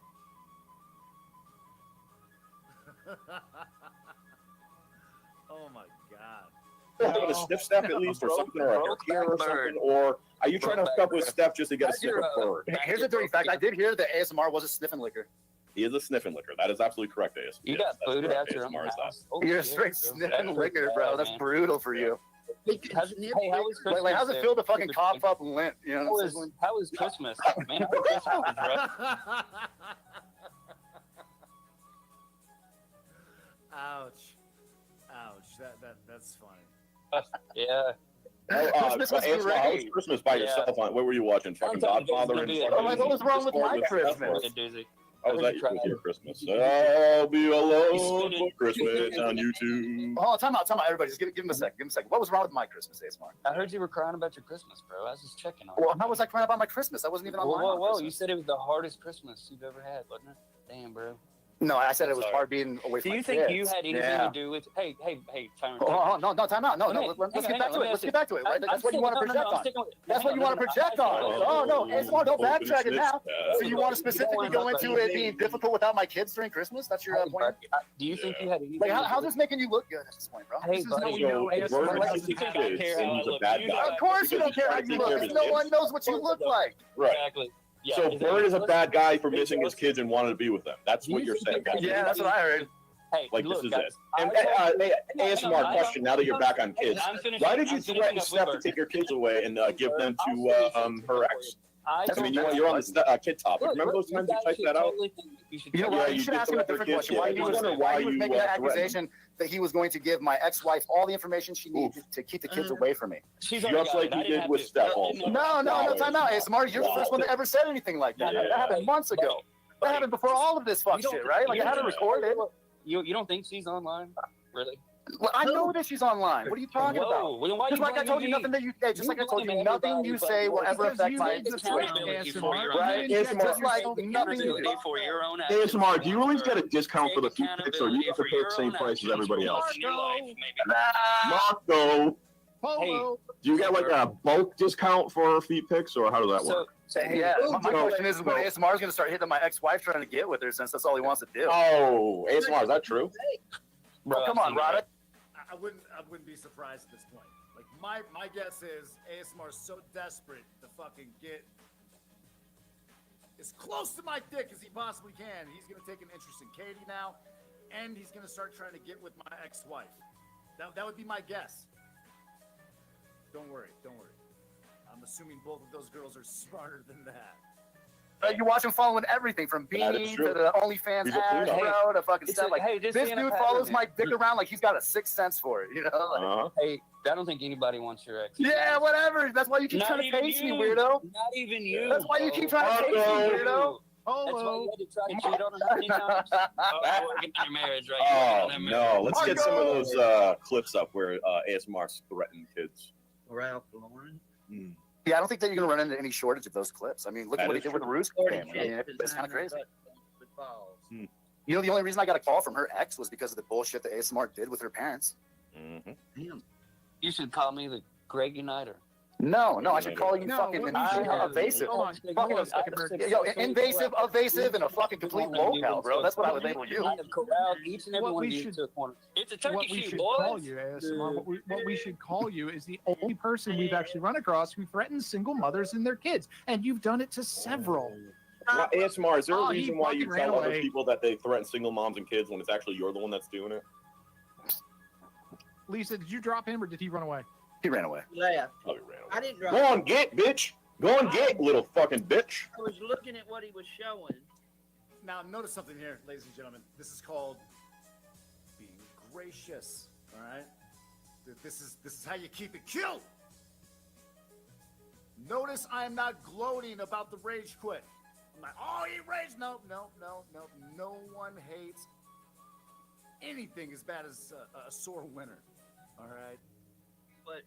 Oh my god. Doing a sniff step at least, or something, or a hair or something, or are you trying to hook up with Steph just to get a sniff of Bird? Here's a dirty fact. I did hear that ASMR was a sniffing liquor. He is a sniffing liquor. That is absolutely correct, ASMR. You got booted out your own ASMR is that. house. Oh, You're shit, straight bro. sniffing liquor, bro. That's brutal for you. Hey, how's Christmas? Like, how's it feel to fucking cough up lint? You know what I'm saying? How was Christmas? Man, Christmas was rough. Ouch. That's funny. Yeah. Christmas was ASMR, how was great. Christmas by yourself? What were you watching? Fucking Godfather and Oh, like, what was wrong with my Christmas? How was that your Christmas? I'll be alone for Christmas on YouTube. Hold on, time out, everybody. Just give him a second. What was wrong with my Christmas, ASMR? I heard you were crying about your Christmas, bro. I was just checking on Well, how was I crying about my Christmas? I wasn't even online. Whoa. You said it was the hardest Christmas you've ever had, wasn't it? Damn, bro. No, I said it was hard being away from my kids. Do you think you had anything to do with? Hey, time out. Oh, no, time out. No, let's get back to it. Let's get back to it. Right? That's what you want to project on. That's what you want to project on. Oh, no, ASMR, don't backtrack it now. So you want to specifically go into it being difficult without my kids during Christmas? That's your point? Do you think you had anything? Like, how's this making you look good at this point, bro? Hey, buddy, Of course you don't care how you look, because no one knows what you look like. Right. Exactly. Yeah, so Bird is a bad guy for missing his kids and wanted to be with them. That's what you're saying. Yeah, that's what I heard. Hey, like look, this is guys, it. And ASMR question. Now that you're back on kids, why did you threaten Steph to take her kids away and give them to her ex? I mean, you're on the kid topic. Remember those times you typed that out? You know what? You should ask him a different question. Why he was making an accusation that he was going to give my ex-wife all the information she needed to keep the kids away from me. Just like you did with Steph. No, time out. ASMR, you're the first one that ever said anything like that. That happened months ago. That happened before all of this fuck shit, right? Like I had it recorded. You don't think she's online? Really? Well, I know that she's online. What are you talking about? Well, why just like I told you, nothing that you say will ever affect my situation. Right? Just like nothing you do. For your own ASMR, do you always get a discount for the feet pics, or you have to pay the same price as everybody else? Marco. Polo. Do you get like a bulk discount for feet pics, or how does that work? Yeah, my question is when ASMR is going to start hitting my ex-wife trying to get with her, since that's all he wants to do. Oh, ASMR, is that true? Bro, come on, Roddick. I wouldn't be surprised at this point. Like my guess is ASMR is so desperate to fucking get as close to my dick as he possibly can. He's gonna take an interest in Katie now, and he's gonna start trying to get with my ex-wife. That would be my guess. Don't worry. I'm assuming both of those girls are smarter than that. You watch him following everything from Beanie to the OnlyFans ads, bro, to fucking stuff. Like, this dude follows my dick around like he's got a sixth sense for it, you know? Like, Hey, I don't think anybody wants your ex. yeah, whatever. That's why you keep trying to pace me, weirdo. Not even you. That's why you keep trying to pace me, weirdo. That's why you had to try to cheat on her 9 times. Oh, working on your marriage right Oh, no. Let's get some of those clips up where ASMR's threatening kids. Ralph Lauren. Yeah, I don't think that you're going to run into any shortage of those clips. I mean, look at what he did with the Roost family. I mean, it's kind of crazy. You know, the only reason I got a call from her ex was because of the bullshit that ASMR did with her parents. Damn. You should call me the Greg Uniter. No, I should call you fucking evasive. Invasive, evasive, and a fucking complete locale, bro. That's what I would label you. Each and every one of you to a corner. It's a turkey What we shoot, should boys. call you, ASMR, what we should call you is the only person we've actually run across who threatens single mothers and their kids, and you've done it to several. Well, ASMR, is there a he reason why you fucking ran tell other away. people that they threaten single moms and kids when it's actually you're the one that's doing it? Lisa, did you drop him or did he run away? He ran away. Left. Oh, he ran away. I didn't drop Go on, him. get, bitch. Go on, get, little fucking bitch. I was looking at what he was showing. Now, notice something here, ladies and gentlemen. This is called being gracious. All right. This is how you keep it cute. Notice I am not gloating about the rage quit. I'm like, oh, he raged. No. No one hates anything as bad as a sore winner. All right.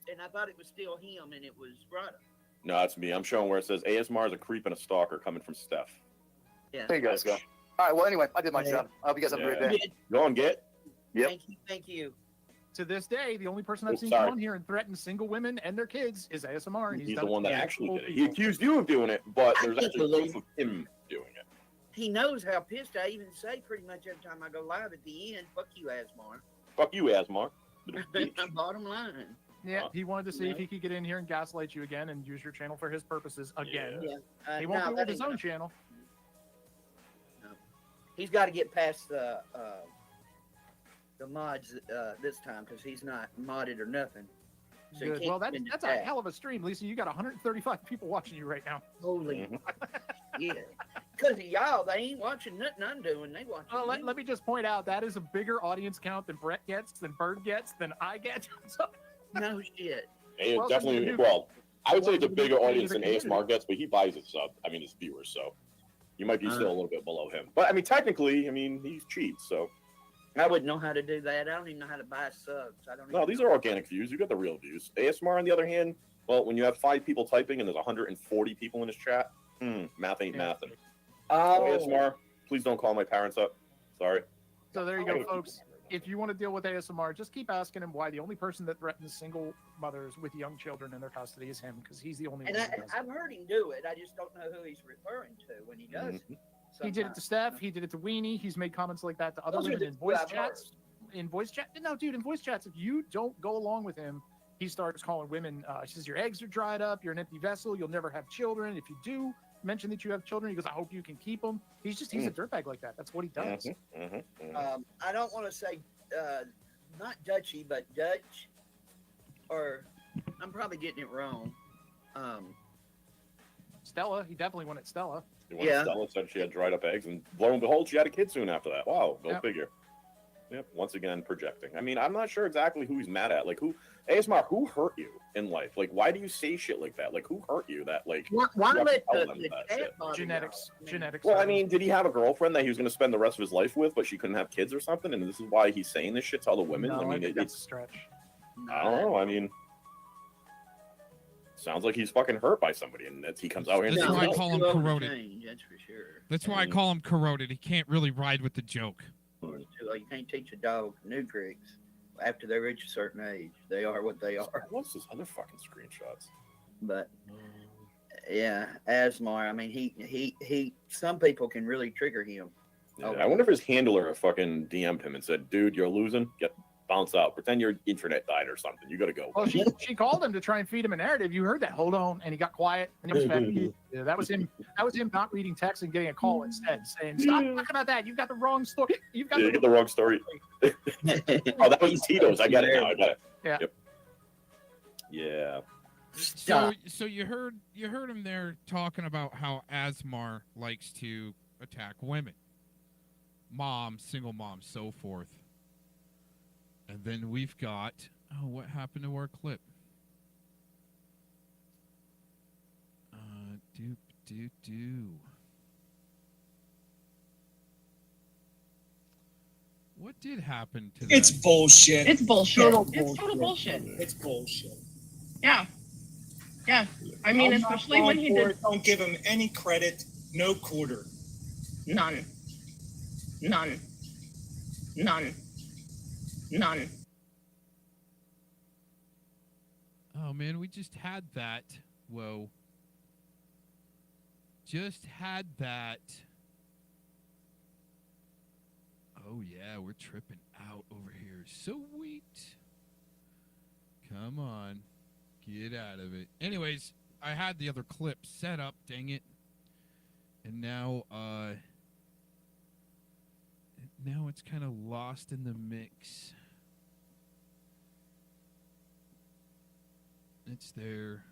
And I thought it was still him, and it was Rada. No, that's me. I'm showing where it says ASMR is a creep and a stalker coming from Steph. Yeah. There you guys go. All right. Well, anyway, I did my job. I hope you guys have a great day. Go on, get. Yep. Thank you. To this day, the only person I've seen sorry. come on here and threaten single women and their kids is ASMR. And He's done the it one to that actually multiple did it. He people. accused you of doing it, but I there's can't actually believe- proof of him doing it. He knows how pissed I even say pretty much every time I go live at the end. Fuck you, Asmar. Fuck you, ASMR. Bottom line. Yeah, he wanted to see if he could get in here and gaslight you again and use your channel for his purposes again. Yeah. He won't no, do it that with his ain't own gonna- channel. He's got to get past the mods this time because he's not modded or nothing. So Good. Well, that's a hell of a stream, Lisa. You got 135 people watching you right now. Holy yeah. Because of y'all, they ain't watching nothing I'm doing. They watching Well, me. let me just point out that is a bigger audience count than Brett gets, than Bird gets, than I get. No shit. It Welcome definitely, to the new- well, I would say it's a welcome to the bigger new audience than community. ASMR gets, but he buys his sub. I mean, his viewers, so you might be Uh-huh. still a little bit below him. But I mean, technically, I mean, he's cheap, so. I wouldn't know how to do that. I don't even know how to buy subs. I don't. No, even these know. are organic views. You got the real views. ASMR, on the other hand, well, when you have 5 people typing and there's 140 people in his chat, math ain't mathin'. Oh. ASMR, please don't call my parents up. Sorry. So there you go, folks. If you want to deal with ASMR, just keep asking him why the only person that threatens single mothers with young children in their custody is him, because he's the only And one who does it. I've heard him do it. I just don't know who he's referring to when he does it. He did it to Steph. He did it to Weenie. He's made comments like that to other Those are women the in two voice I've chats. In voice chat, no, dude. In voice chats, if you don't go along with him, he starts calling women. She says your eggs are dried up. You're an empty vessel. You'll never have children. If you do mention that you have children, he goes, I hope you can keep them. He's a dirtbag like that. That's what he does. I don't want to say not Dutchy, but Dutch, or I'm probably getting it wrong. Stella. He definitely wanted Stella. He wanted Stella, said she had dried up eggs, and lo and behold, she had a kid soon after that. Wow, go figure. Yep, once again, projecting. I mean, I'm not sure exactly who he's mad at. Like, ASMR, who hurt you in life? Like, why do you say shit like that? Like, who hurt you that, like, Why you have to let tell the them that shit? Genetics. Well, I mean, did he have a girlfriend that he was going to spend the rest of his life with, but she couldn't have kids or something? And this is why he's saying this shit to other women? No, I mean, think that's it's a stretch. I don't know. I mean, sounds like he's fucking hurt by somebody, and he comes out here and That's says, why I "No." call him corroded. That's for sure. That's why I call him corroded. He can't really ride with the joke. Like, you can't teach a dog new tricks after they reach a certain age. They are what they are. What's his other fucking screenshots? But yeah, Asmar. I mean, he. Some people can really trigger him. Yeah, I wonder if his handler fucking DM'd him and said, "Dude, you're losing. Get bounce out. Pretend your internet died or something. You got to go." Well, she called him to try and feed him a narrative. You heard that? Hold on, and he got quiet. And it was yeah, that was him. That was him not reading text and getting a call instead, saying, "Stop talking about that. You've got the wrong story. You've got you get the wrong story." Oh, that was Tito's. I got it now. I got it. Yeah. Yep. Yeah. So you heard him there talking about how Asmar likes to attack women, moms, single moms, so forth. And then we've got what happened to our clip? What did happen to that? It's bullshit. It's bullshit. Total It's total bullshit. It's bullshit. Yeah. Yeah. I mean, I'm not especially when he falling for did. it. Don't give him any credit. No quarter. None. None. None. None. Oh man, we just had that. Whoa. Just had that. Oh yeah, we're tripping out over here. Sweet. Come on. Get out of it. Anyways, I had the other clip set up, dang it. And now it's kind of lost in the mix. It's there.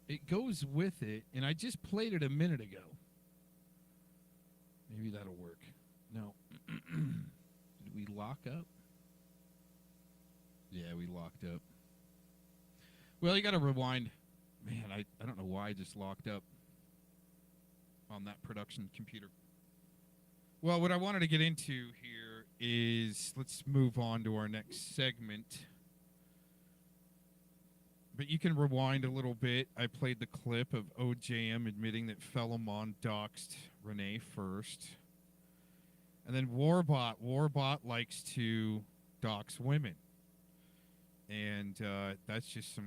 It goes with it, and I just played it a minute ago. Maybe that'll work. No. Did we lock up? Yeah, we locked up. Well, you got to rewind. Man, I don't know why I just locked up on that production computer. Well, what I wanted to get into here is, let's move on to our next segment. But you can rewind a little bit. I played the clip of OJM admitting that Fellowmon doxed Renee first. And then WarBot. WarBot likes to dox women. And that's just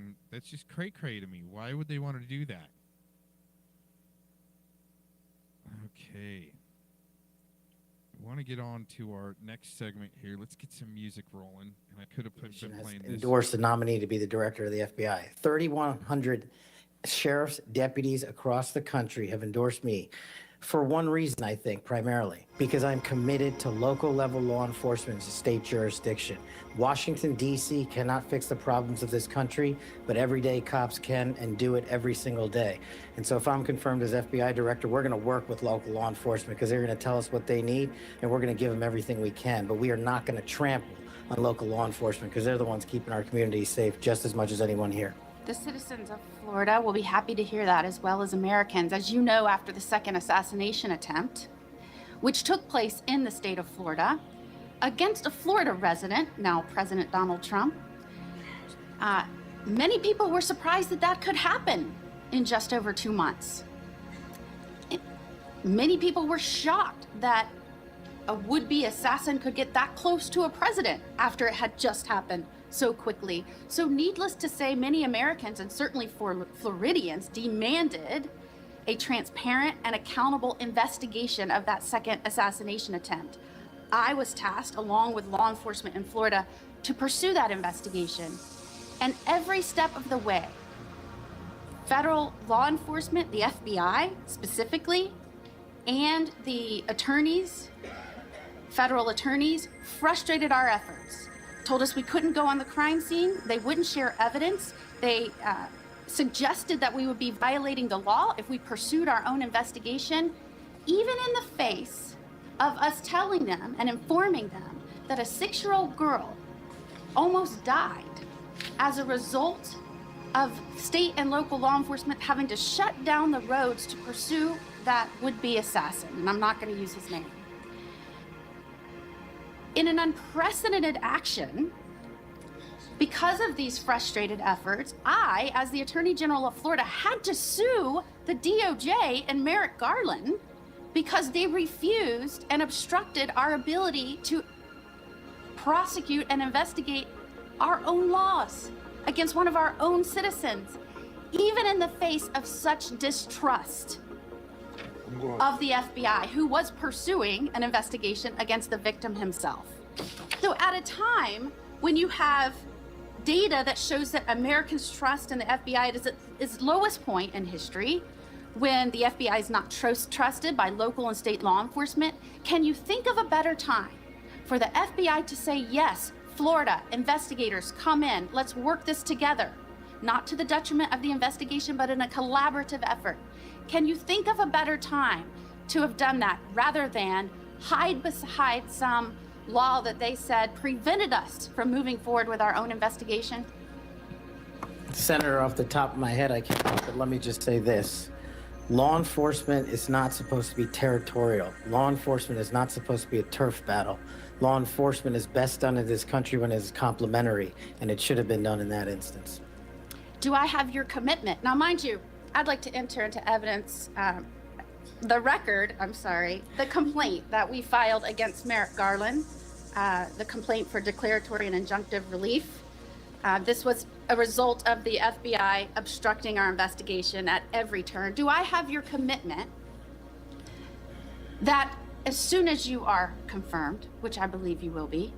cray-cray to me. Why would they want to do that? Okay. We want to get on to our next segment here. Let's get some music rolling. And I could have been playing this. Endorsed the nominee to be the director of the FBI. 3,100 sheriffs, deputies across the country have endorsed me for one reason, I think, primarily, because I'm committed to local level law enforcement as a state jurisdiction. Washington, D.C. cannot fix the problems of this country, but everyday cops can and do it every single day. And so if I'm confirmed as FBI director, we're going to work with local law enforcement because they're going to tell us what they need, and we're going to give them everything we can. But we are not going to trample on local law enforcement because they're the ones keeping our communities safe just as much as anyone here. The citizens of Florida will be happy to hear that, as well as Americans. As you know, after the second assassination attempt, which took place in the state of Florida, against a Florida resident, now President Donald Trump, many people were surprised that that could happen in just over 2 months. Many people were shocked that a would-be assassin could get that close to a president after it had just happened so quickly. So needless to say, many Americans, and certainly Floridians, demanded a transparent and accountable investigation of that second assassination attempt. I was tasked, along with law enforcement in Florida, to pursue that investigation. And every step of the way, federal law enforcement, the FBI specifically, and the attorneys, federal attorneys, frustrated our efforts. Told us we couldn't go on the crime scene. They wouldn't share evidence. They suggested that we would be violating the law if we pursued our own investigation, even in the face of us telling them and informing them that a 6-year-old girl almost died as a result of state and local law enforcement having to shut down the roads to pursue that would-be assassin, and I'm not going to use his name. In an unprecedented action, because of these frustrated efforts, I, as the Attorney General of Florida, had to sue the DOJ and Merrick Garland because they refused and obstructed our ability to prosecute and investigate our own laws against one of our own citizens, even in the face of such distrust of the FBI, who was pursuing an investigation against the victim himself. So at a time when you have data that shows that Americans' trust in the FBI is at its lowest point in history, when the FBI is not trusted by local and state law enforcement, can you think of a better time for the FBI to say, yes, Florida investigators, come in, let's work this together, not to the detriment of the investigation, but in a collaborative effort? Can you think of a better time to have done that rather than hide behind some law that they said prevented us from moving forward with our own investigation? Senator, off the top of my head, I can't, but let me just say this. Law enforcement is not supposed to be territorial. Law enforcement is not supposed to be a turf battle. Law enforcement is best done in this country when it's complementary, and it should have been done in that instance. Do I have your commitment? Now, mind you, I'd like to enter into evidence the complaint that we filed against Merrick Garland, the complaint for declaratory and injunctive relief. This was a result of the FBI obstructing our investigation at every turn. Do I have your commitment that as soon as you are confirmed, which I believe you will be,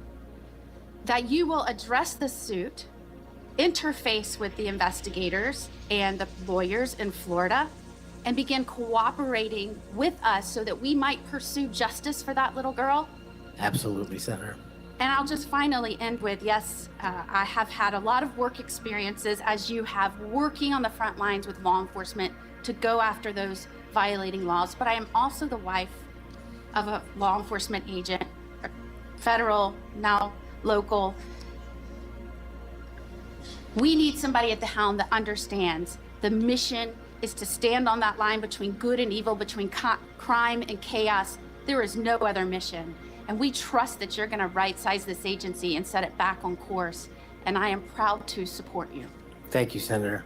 that you will address the suit, interface with the investigators and the lawyers in Florida, and begin cooperating with us so that we might pursue justice for that little girl? Absolutely, Senator. And I'll just finally end with, yes, I have had a lot of work experiences, as you have, working on the front lines with law enforcement to go after those violating laws, but I am also the wife of a law enforcement agent, federal, now local. We need somebody at the helm that understands the mission is to stand on that line between good and evil, between crime and chaos. There is no other mission. And we trust that you're going to right-size this agency and set it back on course. And I am proud to support you. Thank you, Senator.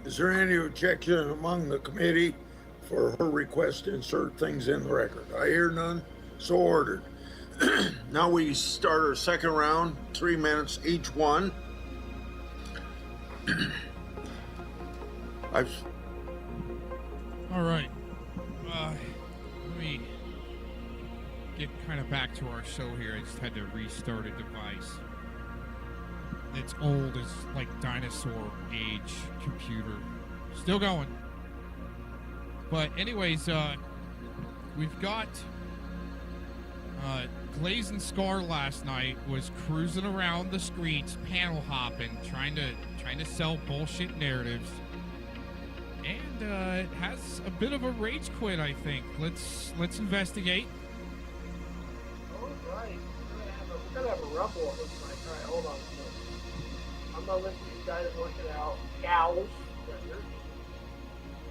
Is there any objection among the committee for her request to insert things in the record? I hear none, so ordered. Now we start our second round, 3 minutes each one. All right. Let me get kind of back to our show here. I just had to restart a device. It's old. It's like dinosaur age computer. Still going. But anyways, we've got Glazing Scar last night was cruising around the streets, panel hopping, trying to sell bullshit narratives. And it has a bit of a rage quit, I think. Let's investigate. All right. We're gonna have a rumble, it looks like. All right, hold on. I'm gonna let you guys work it out. Gals.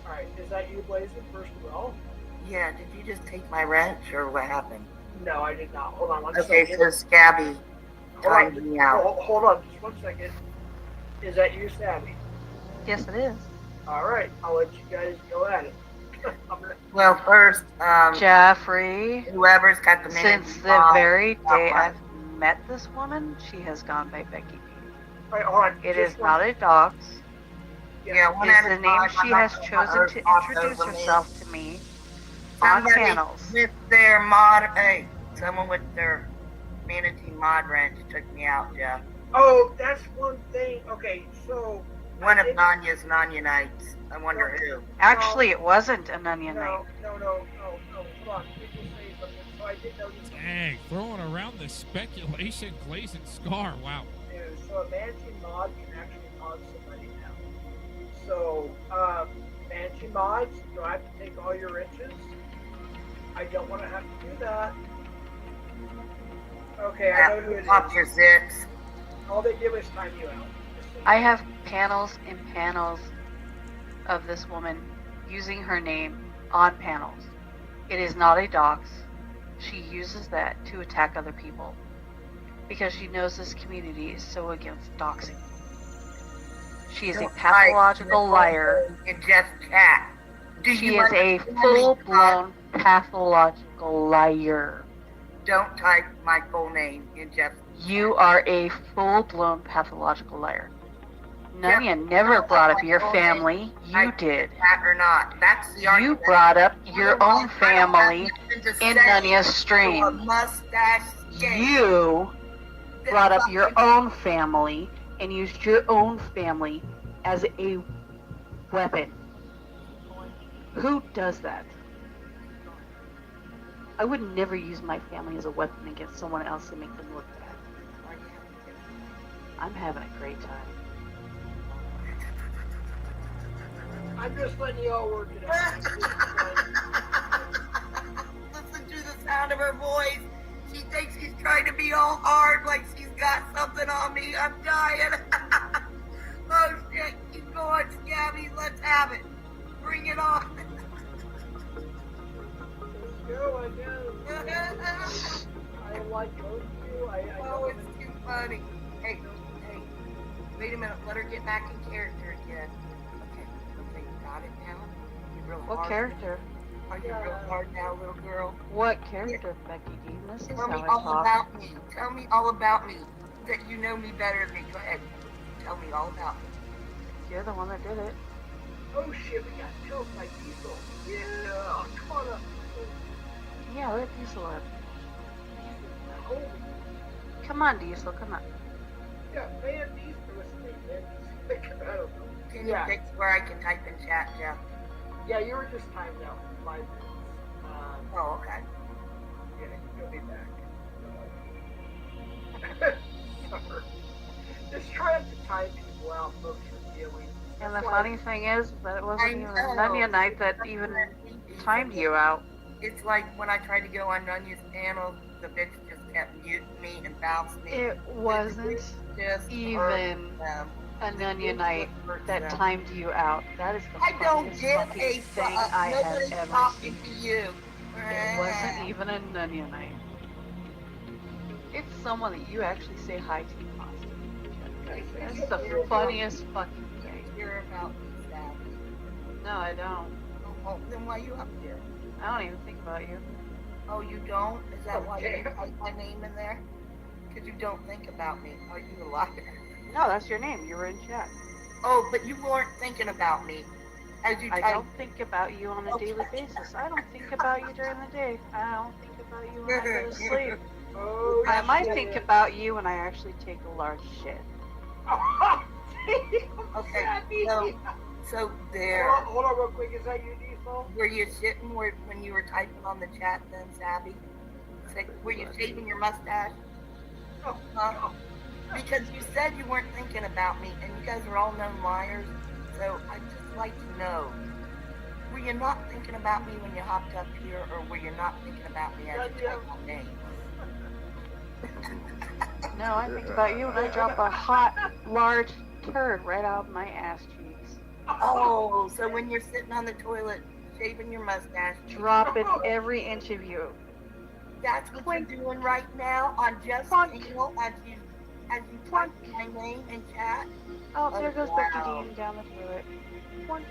All right, is that you, Blazing, first of all? Yeah, did you just take my wrench, or what happened? No, I did not. Hold on one okay, second. so Scabby timed me out. Hold on, just 1 second. Is that you, Stabby? Yes, it is. All right, I'll let you guys go at it. Well, first, Jeffrey, whoever's got the minutes. Since the very day I've met this woman, she has gone by Becky B. All right, hold on. It is not a dox. Yeah, one It's at a the name time. she has chosen to introduce herself to me on Somebody channels. with their someone with their manatee mod wrench took me out, Jeff. Oh, that's one thing. Okay, so One of Nanya's Nanya nights. I wonder who. Actually, it wasn't an onion night. No. Hold on. People say something. So I did notice. Dang, throwing around the speculation, Glazing Scar. Wow. So a manatee mod can actually mod somebody now. So, Banshee mods, do I have to take all your riches? I don't want to have to do that. Okay, I know who it is. Off your zips. All they do is time you out. I have panels and panels of this woman using her name on panels. It is not a dox. She uses that to attack other people because she knows this community is so against doxing. She is a pathological liar. You just chat. She is a full-blown pathological liar. Don't type my full name in just. You are a full-blown pathological liar. Nunya never brought up your family. You did. That or not. That's the You argument. brought up your own family in Nunya's stream. You brought up your own family and used your own family as a weapon. Who does that? I would never use my family as a weapon against someone else to make them look bad. I'm having a great time. I'm just letting you all work it out. Listen to the sound of her voice. She thinks she's trying to be all hard, like she's got something on me. I'm dying. Oh shit, keep going, Scabby. Let's have it. Bring it on. Let's go, I guess. I like both of you. Oh, it's too funny. Hey, wait a minute. Let her get back in character again. Okay, you got it now? You real What hard? character? Are you real hard now, little girl? What character, Becky D? This is Tell me how I all talk. about me. Tell me all about me. That you know me better than me. Go ahead. Tell me all about me. You're the one that did it. Oh shit, we got killed by Diesel. Yeah, come on up. Yeah, let Diesel up. Holy. Come on, Diesel, come on. Yeah, man, Diesel was thinking. Think about it. Can you fix where I can type in chat, Jeff? Yeah, you were just timed out for 5 minutes. Oh, okay. Yeah, you'll be back. Just try not to time people out, folks are dealing. And the funny thing is that it wasn't even Nunya night that even timed you out. It's like when I tried to go on Nunya's panel, the bitch just kept muting me and bouncing me. It wasn't even a Nunya night that timed you out. That is the I don't funniest give fucking a thing fuck. I have Nobody's ever talking seen. to you. It wasn't even a Nunya night. It's someone that you actually say hi to constantly. That's the funniest fucking thing. Hear about that. No, I don't. Oh, then why are you up here? I don't even think about you. Oh, you don't? Is that why you put my name in there? Because you don't think about me. Are you a liar? No, that's your name. You were in chat. Oh, but you weren't thinking about me. As you I don't think about you on a daily basis. I don't think about you during the day. I don't think about you when I go to sleep. Oh, I might think about you when I actually take a large shit. Okay, so there. Hold on real quick. Is that you, Diesel? Were you sitting when you were typing on the chat then, Sabby? Were you shaving your mustache? No. Because you said you weren't thinking about me, and you guys are all known liars. So I'd just like to know, were you not thinking about me when you hopped up here, or were you not thinking about me as you typed my name? No, I think about you when I drop a hot, large turd right out of my ass cheeks. Oh, so when you're sitting on the toilet, shaving your mustache. Dropping every inch of you. That's what you're doing right now on Just Signal as you type my name in chat. Oh, there goes Becky Dean down the toilet. One.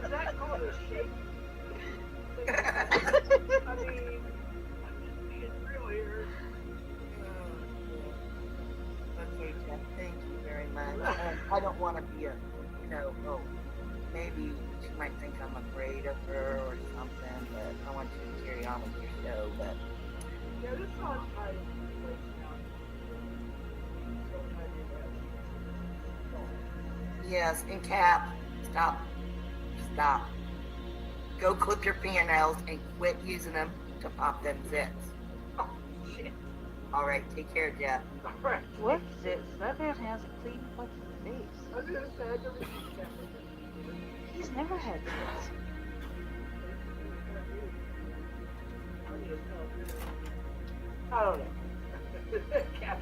Is that called a shake? I mean, I'm just being real here. Okay, Jeff, thank you very much. I don't want to be a, maybe she might think I'm afraid of her or something, but I want you to carry on with your show, but... Yeah, this one's kind of Yes, and Cap, stop. Go clip your fingernails and quit using them to pop them zits. Oh, shit. Alright, take care, Jeff. Alright. What zits? That man has a clean fucking face. I was gonna say, I never seen that. He's never had zits. I don't know. Cat's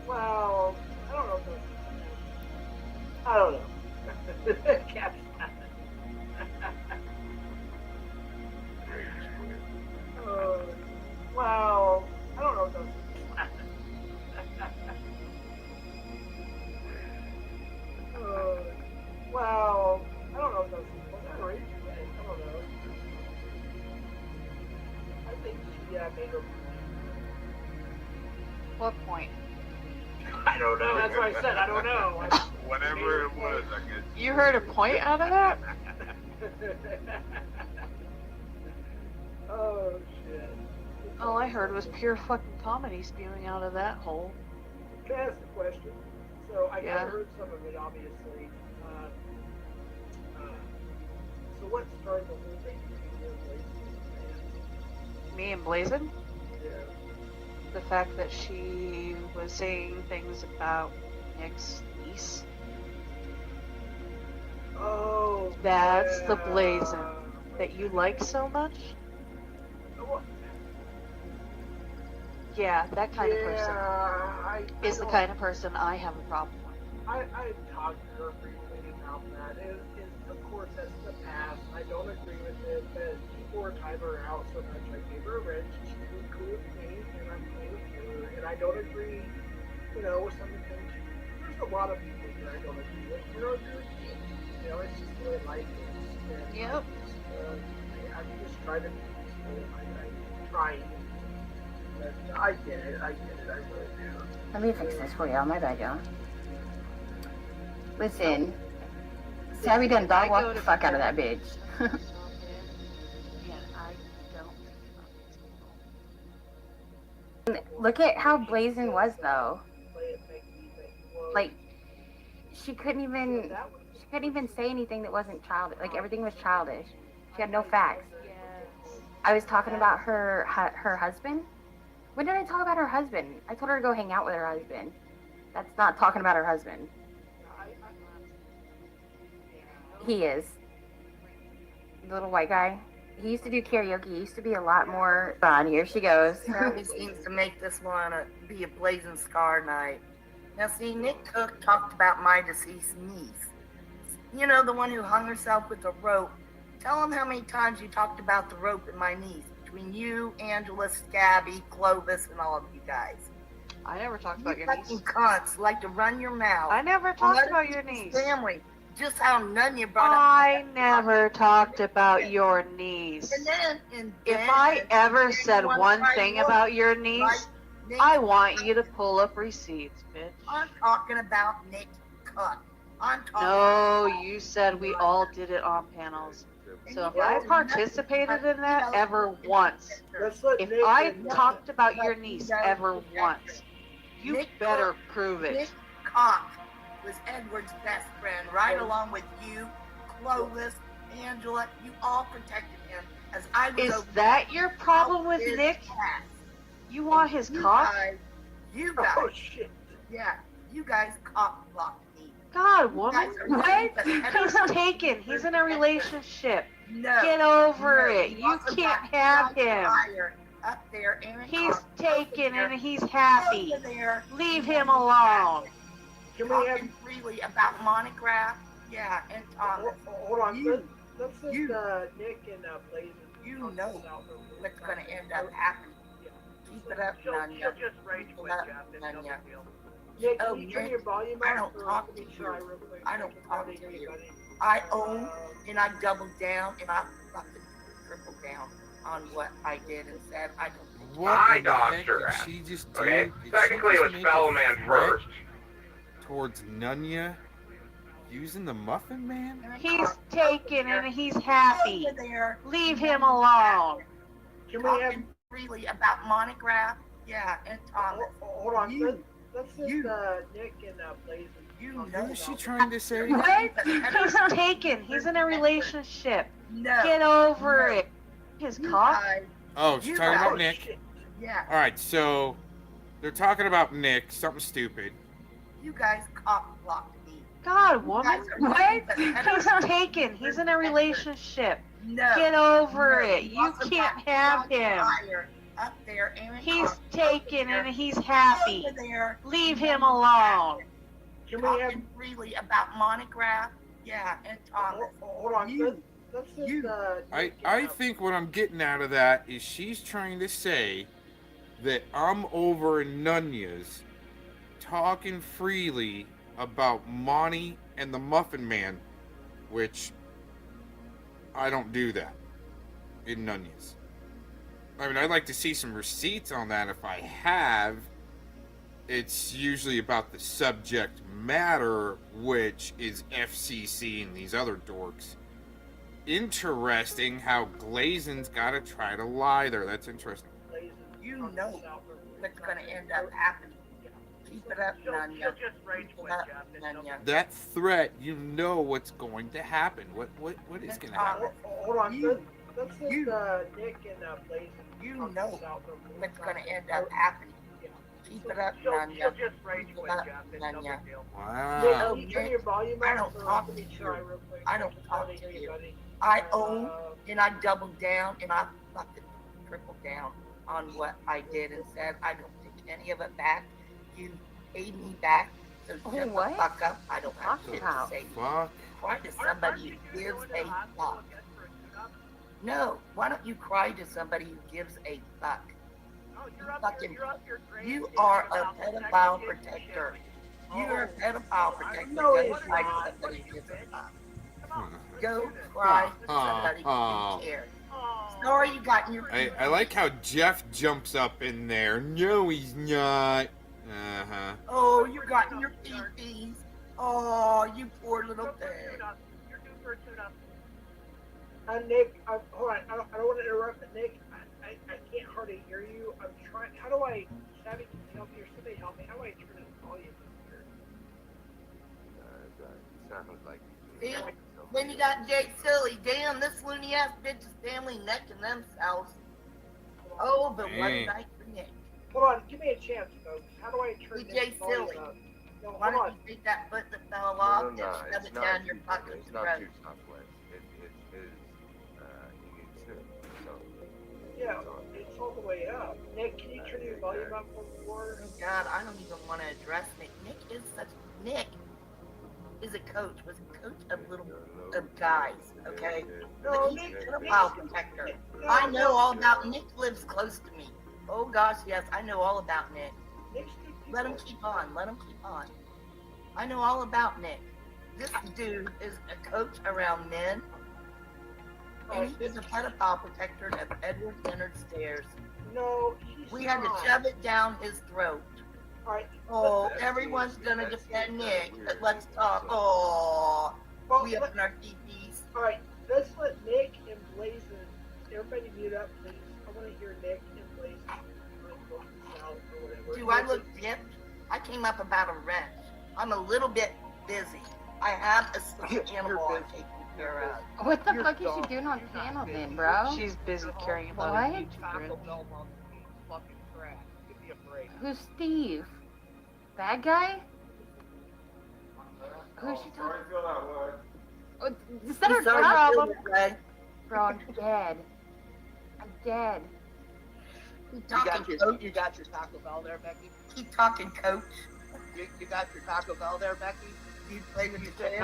well, I don't know if that's... I don't know. Cat's well, I don't know if that's... well, I don't know if that's... Was that right? I don't know. I think she made her... What point? I don't know. That's what I said. I don't know. Whatever it was, I guess. You heard a point out of that? Oh, shit. All I heard was pure fucking comedy spewing out of that hole. Can I ask a question? So I Yeah. kind of heard some of it, obviously. So what started the whole thing between you and Blazing? Me and Blazin? Yeah. The fact that she was saying things about Nick's niece. Oh. That's yeah. the Blazin that you like so much? Yeah, that kind of person is the kind of person I have a problem with. I talked to her briefly about that. Of course, that's the past. I don't agree with it, but people were timing her out so much. I gave her a wrench. She was cool with me, and I'm cool with her. And I don't agree, with some of the things. There's a lot of people that I don't agree with. I don't agree with you. It's just the way life is. And yep. I'm just trying to be peaceful. I'm trying. But I get it. I really do. Let me fix this for y'all. My bad, y'all. Listen, Savvy done dog walk the fuck out of that bitch. Yeah, I don't. Look at how Blazin was, though. Like, she couldn't even say anything that wasn't childish. Like, everything was childish. She had no facts. I was talking about her husband. When did I talk about her husband? I told her to go hang out with her husband. That's not talking about her husband. He is. The little white guy. He used to do karaoke. He used to be a lot more fun. Here she goes. He seems to make this one be a blazing scar night. Now, see, Nick Cook talked about my deceased niece. You know, the one who hung herself with a rope. Tell him how many times you talked about the rope and my niece. Between you, Angela, Scabby, Clovis, and all of you guys. I never talked about your niece. You cunts like to run your mouth. I never talked about your niece. Family. Just how none you brought up. I never talked about your niece. If I ever said one thing about your niece, I want you to pull up receipts, bitch. I'm talking about Nick Cook. No, you said we all did it on panels. So if I participated in that ever once, if I talked about your niece ever once, you better prove it. Nick Cook was Edward's best friend, right along with you, Clovis, Angela. You all protected him as I was. Is that your problem with Nick? You want his cock? You guys. Oh shit. Yeah, you guys cock blocked me. God, woman, what? He's taken. He's in a relationship. No. Get over it. You can't have him. Up there, he's taken and he's happy. Leave him alone. Can we have freely about Monograph? Yeah, and hold on. Let's just Nick and Blazin. You know what's going to end up happening. Keep it up, Nanya. She'll just rage quit, Jeff. Nanya. Nick, can you turn your volume I up? don't talk to you. I don't talk to you. I own and I double down and I fucking triple down on what I did and said. I don't. I doxed her ass. Okay, technically it was Fellowmon first. Towards Nunya using the Muffin Man? He's taken and he's happy. Leave him alone. Can we have freely about Monograph? Yeah, and Thomas. Hold on. That's just Nick and Blazing. What is she trying to say? What? He's taken. He's in a relationship. No. Get over it. His cock. Oh, she's talking about Nick. Yeah. All right, so they're talking about Nick, something stupid. You guys cock blocked me. God, woman. What? He's He's taken. He's in a relationship. No. Get over No. it. You Awesome can't cock have blocked him. fire Up there, Aaron He's Cox, taken over and there. he's happy. Over there. Leave him alone. Talking freely about monograph. Yeah, and Thomas. Hold on. That's just I think what I'm getting out of that is she's trying to say that I'm over in Nunya's talking freely about Monty and the Muffin Man, which I don't do that in Nunya's. I mean, I'd like to see some receipts on that if I have. It's usually about the subject matter, which is FCC and these other dorks. Interesting how Glazen's got to try to lie there. That's interesting. You know what's going to end up happening. Keep it up, Nunya. She'll just rage Keep it quit, up, Jeff. Nunya. That threat, you know what's going to happen. What is going to happen? Hold on. That's just Nick and Blazing. You know what's going to end up happening. Keep it up, Nunya. She'll just rage Keep quit, it up, Jeff. It's no Nunya. big deal. Wow. Nick, can you turn your volume I up don't so talk let me to try you. real quick? I don't Just talk wanna hear to you, you. buddy. I own and I doubled down and I fucking tripled down on what I did and said. I don't take any of it back. You paid me back. So shut what? the fuck up. I don't have shit to Wow. say. Fuck. Why does somebody who gives a fuck? No, why don't you cry to somebody who gives a fuck? You are a pedophile protector. You are a pedophile protector. No, Go he's cry to not. somebody who gives a fuck. Go cry to somebody who cares. Sorry you got in your I like how Jeff jumps up in there. No, he's not. Uh-huh. Oh, you got in your pee-pees. Oh, you poor little thing. You're due for a tune-up. Nick, hold on. I don't want to interrupt, but Nick, I can't hardly hear you. I'm trying. How do I? Savvy, can you help me or somebody help me? How do I turn the volume here? Sounds like. See? Then you got Jay Silly. Damn, this loony ass bitch's family necking themselves. Oh, but one Dang. night for Nick. Hold on. Give me a chance, folks. How do I turn With this Jay volume Silly. up? No, Why hold don't on. you take that foot that fell off and shove It's it not down your too- fucking It's not throat? too southwest. It is. You need to. So. Yeah, it's all the way up. Nick, can you turn your volume up a little more? Oh God, I don't even want to address Nick. Nick is a coach, was a coach of guys, okay? No, But he's Nick, a pedophile protector. I know all about Nick. Lives close to me. Oh gosh, yes, I know all about Nick. Let him keep on. Let him keep on. I know all about Nick. This dude is a coach around men, and he's a pedophile protector of Edward Leonard Stairs. No, we had to shove it down his throat. All right. Oh, everyone's gonna defend Nick, but let's talk. Oh, we up in our TVs. All right, let's let Nick and Blazin. Everybody mute up, please. I want to hear Nick and Blazin. Do I look dipped? I came up about a wrench. I'm a little bit busy. I have a sick animal I'm taking care of. What the fuck is she doing on panel then, bro? She's busy carrying a What? lot of YouTube. Who's Steve? Bad guy? Who's she talking? Oh, is that her Sorry, problem? Greg. Bro, I'm dead. I'm dead. You got your Taco Bell there, Becky? Keep talking, coach. You got your Taco Bell there, Becky? You play with You your sitting kids?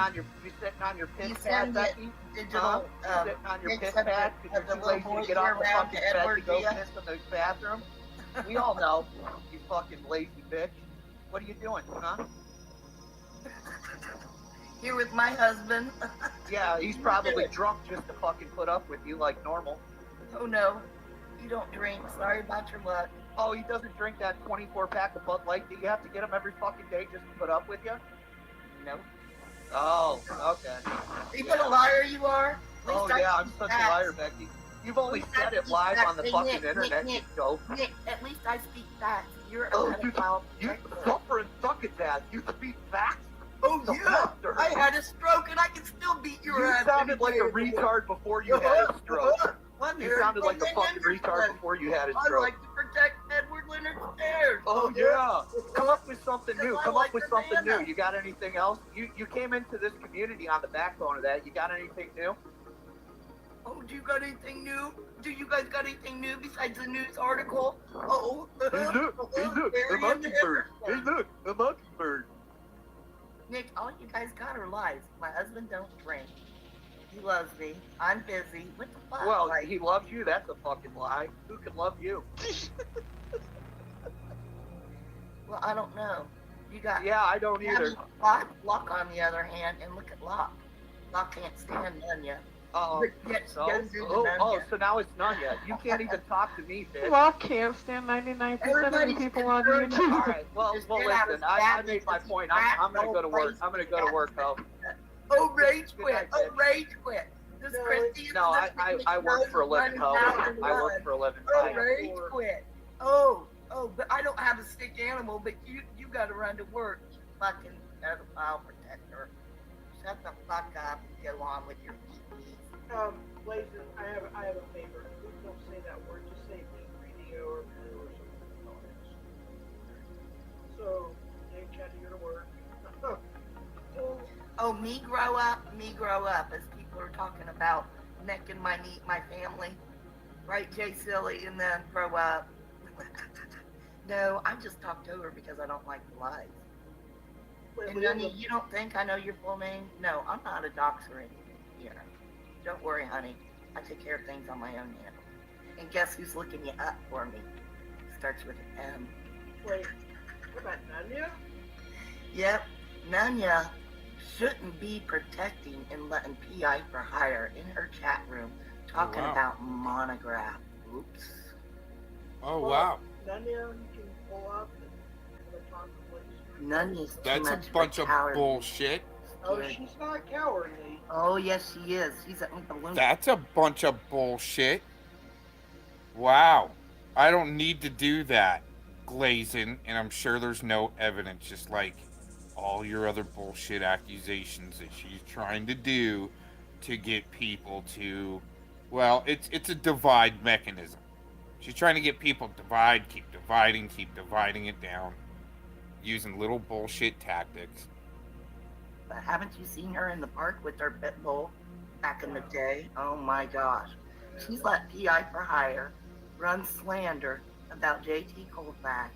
on your piss You pad, send the Becky? digital Sitting on your pics piss of the- pad of because the you're too little lazy boys to get off the around fucking to bed to Edward, go yeah. piss in the bathroom. We all know, you fucking lazy bitch. What are you doing, huh? Here with my husband. Yeah, he's probably drunk just to fucking put up with you like normal. Oh no, you don't drink. Sorry about your luck. Oh, he doesn't drink that 24 pack of Bud Light. Do you have to get him every fucking day just to put up with you? No. Oh, okay. See what a liar you are? At Oh least I yeah, speak I'm such facts. a liar, Becky. You've only At least I said it speak live facts. on the Hey, fucking Nick, internet, Nick, you dope. Nick, at least I speak facts. You're a Oh, pedophile. you suffering its ass. You speak facts? Oh The yeah, monster. I had a stroke and I can still beat your You ass. sounded like a any day. retard before you had a stroke. What, You sounded like a fucking retard before you had a I stroke. like to protect Edward Leonard Stairs. Oh yeah, come up with something new. I Come like up with the something banana. new. You got anything else? You came into this community on the backbone of that. You got anything new? Oh, do you got anything new? Do you guys got anything new besides the news article? Oh, Hey look, the mockingbird. Hey look, the mockingbird. Nick, all you guys got are lies. My husband don't drink. He loves me. I'm busy. What the fuck? Well, Like, he loves you. That's a fucking lie. Who can love you? well, I don't know. You got. Yeah, I don't either. Locke, on the other hand, and look at Locke. Locke can't stand Nunya. Oh, so now it's none yet. You can't even talk to me, bitch. Locke can't stand 99% of the people on YouTube. All right, well, listen. I made my point. I'm gonna go to work. I'm gonna go to work, though. Oh, rage quit. Oh, rage quit. This Christy. No, I work for a living, ho. I work for a living. Oh, rage quit. Oh, but I don't have a stick animal, but you got to run to work. You fucking pedophile protector. Shut the fuck up and go on with your pee-pees. Blazin, I have a favor. Please don't say that word. Just say radio or blue or something. So, hey, Chad, you're to work. Oh, me grow up, as people are talking about necking my family. Right, Jay Silly, and then grow up. No, I just talked over because I don't like the lies. And honey, you don't think I know your full name? No, I'm not a doxer here. Don't worry, honey. I take care of things on my own handle. And guess who's looking you up for me? Starts with an M. Wait, what about Nunya? Yep, Nunya shouldn't be protecting and letting PI for hire in her chat room talking about monograph. Oops. Oh, wow. Nunya, you can pull up and talk to police. Nunya's too That's much a bunch of cowardly. bullshit. Oh, she's not cowardly. Oh, yes, she is. She's a balloon. That's a bunch of bullshit. Wow. I don't need to do that, Glazin, and I'm sure there's no evidence, just like all your other bullshit accusations that she's trying to do to get people to, well, it's a divide mechanism. She's trying to get people to divide, keep dividing it down, using little bullshit tactics. But haven't you seen her in the park with her pit bull back in the day? Oh my gosh. She's let PI for hire run slander about JT Colfax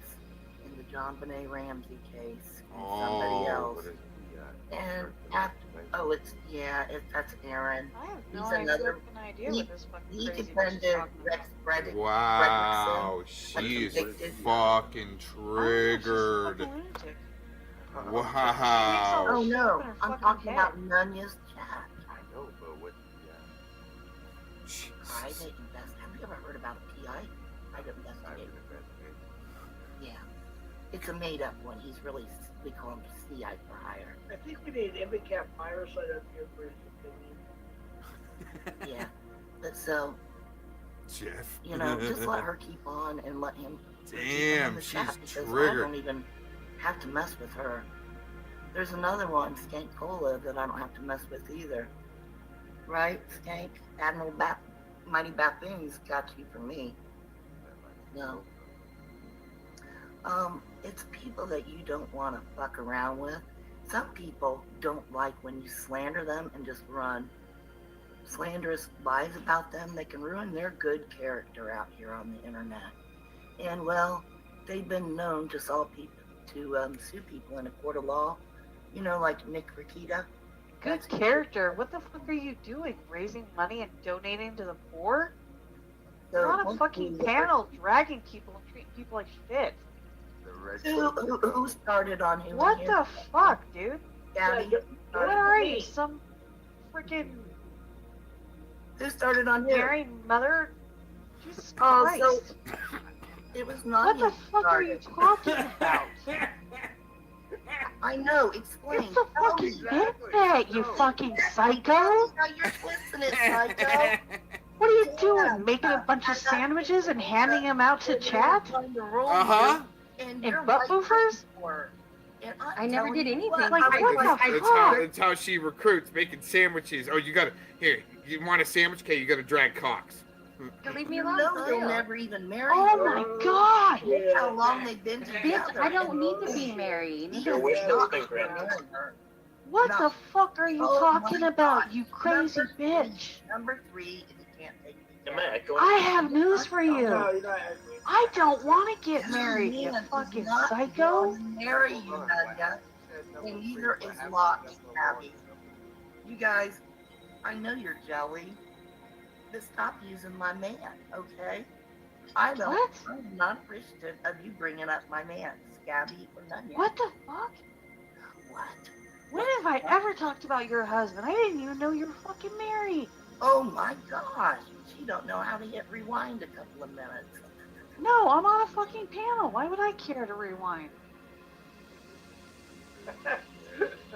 in the John Benet Ramsey case and somebody else. And after, that's Aaron. I have no He's another. idea what this fucking He crazy defended bitch is talking Rex Fredrickson. Wow, she's fucking triggered. Wow. Oh no, I'm talking about Nunya's chat. I know, but what? Private invest. Have you ever heard about a PI? Private investigator. Yeah, it's a made-up one. He's really, we call him CI for hire. I think we need an Imbicap fireside up here for his opinion. Yeah, but so, Jeff. you know, just let her keep on and let him. Damn, the she's chat because I triggered. don't even have to mess with her. There's another one, Skank Cola, that I don't have to mess with either. Right, Skank? Admiral Mighty Bathoon's got you for me. No. It's people that you don't want to fuck around with. Some people don't like when you slander them and just run. Slanderous lies about them, they can ruin their good character out here on the internet. And well, they've been known to sue people in a court of law. You know, like Nick Rakita. Good character. What the fuck are you doing? Raising money and donating to the poor? You're on a fucking panel dragging people and treating people like shit. Who started on him? What the fuck, dude? Gabby. What are you? Some freaking Who started on him? Mary Mother? Jesus Oh, Christ. so it was not What the him fuck are you talking about? I know, explain. It's the fucking internet, you fucking psycho! Now you're twisting it, psycho. What are you doing? Making a bunch of sandwiches and handing them out to chat? Uh-huh. And butt movers? And I never did anything. That's how she recruits, making sandwiches. Oh, you want a sandwich? Okay, you gotta drag cocks. Leave me You alone. know they'll never even marry. Oh her. my god! Look how long they've been Bitch, together. I don't need to be married. Your wish has been granted. What No. the fuck are you Oh talking my about, God. you crazy bitch? Number 3, if you can't take me Am down. I echoing? I have news for you. No, you're not echoing. I don't want to get This married, you man is fucking not psycho. going to marry you, Nadia. And neither is Locke, Abby. You guys, I know you're jelly, but stop using my man, okay? I'm not appreciative of you bringing up my man, Scabby or Nadia. What the fuck? What? When have I ever talked about your husband? I didn't even know you were fucking married. Oh my gosh, she don't know how to hit rewind a couple of minutes. No, I'm on a fucking panel. Why would I care to rewind?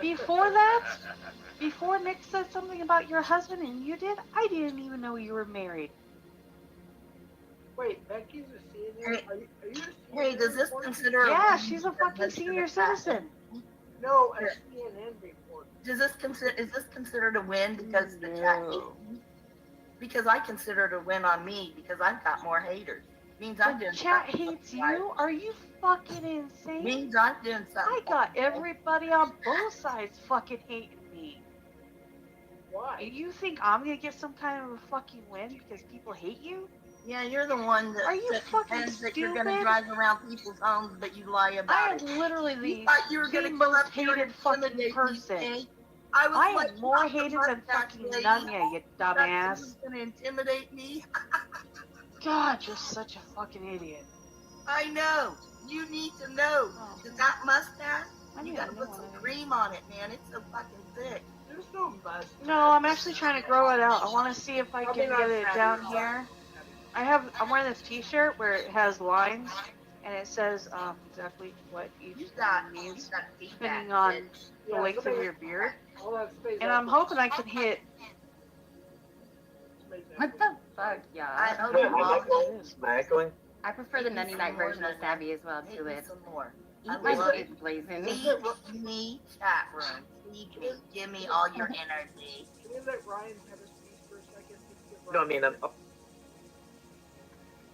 Before that, before Nick said something about your husband and you did, I didn't even know you were married. Wait, Becky's a senior? Are you a senior? Hey, does this consider Yeah, a she's a fucking senior citizen. No, a CNN report. is this considered a win because the chat hates me? Because I consider it a win on me because I've got more haters. Means I'm doing The chat something hates right. you? Are you fucking insane? Means I'm doing something. I got everybody on both sides fucking hating me. Why? And you think I'm gonna get some kind of a fucking win because people hate you? Yeah, you're the one that, Are you that fucking pretends that you're stupid? gonna drive around people's homes, but you lie about I it. am literally You thought you were the gonna come most up here and hated fucking intimidate me, person. eh? I was I like, am more not the hated than mustache fucking lady. Nunya, you That dumbass. was gonna intimidate me. God, you're such a fucking idiot. I know. You need to know. Cause that mustache, I you need gotta a new put one some of these. cream on it, man. It's so fucking thick. There's no mustache. No, I'm actually trying to grow it out. I want to see if I can get it down here. I'm wearing this t-shirt where it has lines and it says exactly what each thing means depending on the length of your beard. And I'm hoping I can hit. What the fuck, y'all? I hope Am I echoing? I prefer the Nutty Night version of Savvy as well, too. It's some more. my shit's blazing. Feed me, chat room. Feed me. Give me all your energy. Can you let Ryan have his piece for a second? No, I mean,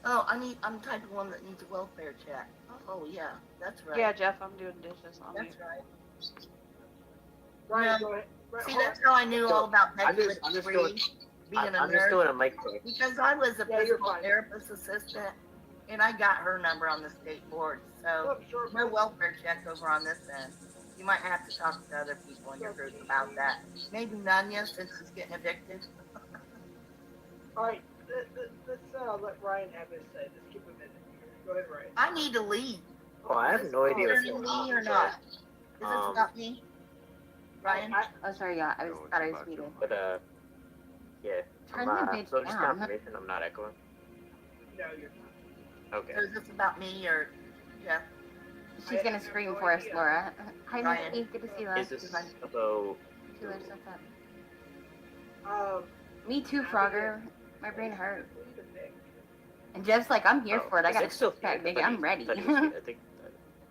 Oh, I'm the type of one that needs a welfare check. Oh yeah, that's right. Yeah, Jeff, I'm doing dishes on That's you. right. Ryan, No, go ahead. See, that's how I knew all about I'm Becky just Free doing- being a I'm nurse. just doing a mic check. Because I was a Yeah, you're physical fine. therapist assistant, and I got her number on the state board. So no welfare check over on this end. You might have to talk to other people in your group about that. Maybe Nunya, since he's getting evicted. All right, let's let Ryan have his say. Let's keep a minute here. Go ahead, Ryan. I need to leave. Oh, I have no idea. Is it me or not? Is this about me? Ryan? Oh, sorry, y'all. I thought I was muted. But yeah. Turn the bitch so just down. confirmation, I'm not echoing. No, you're not. Okay. So is this about me or Jeff? She's gonna scream for us, Laura. Hi, Ryan. Misty. Good to see you. Is this about? She lives up. Me too, Frogger. My brain hurt. And Jeff's like, I'm here for it. I got a still six-pack, nigga. I'm ready. I think.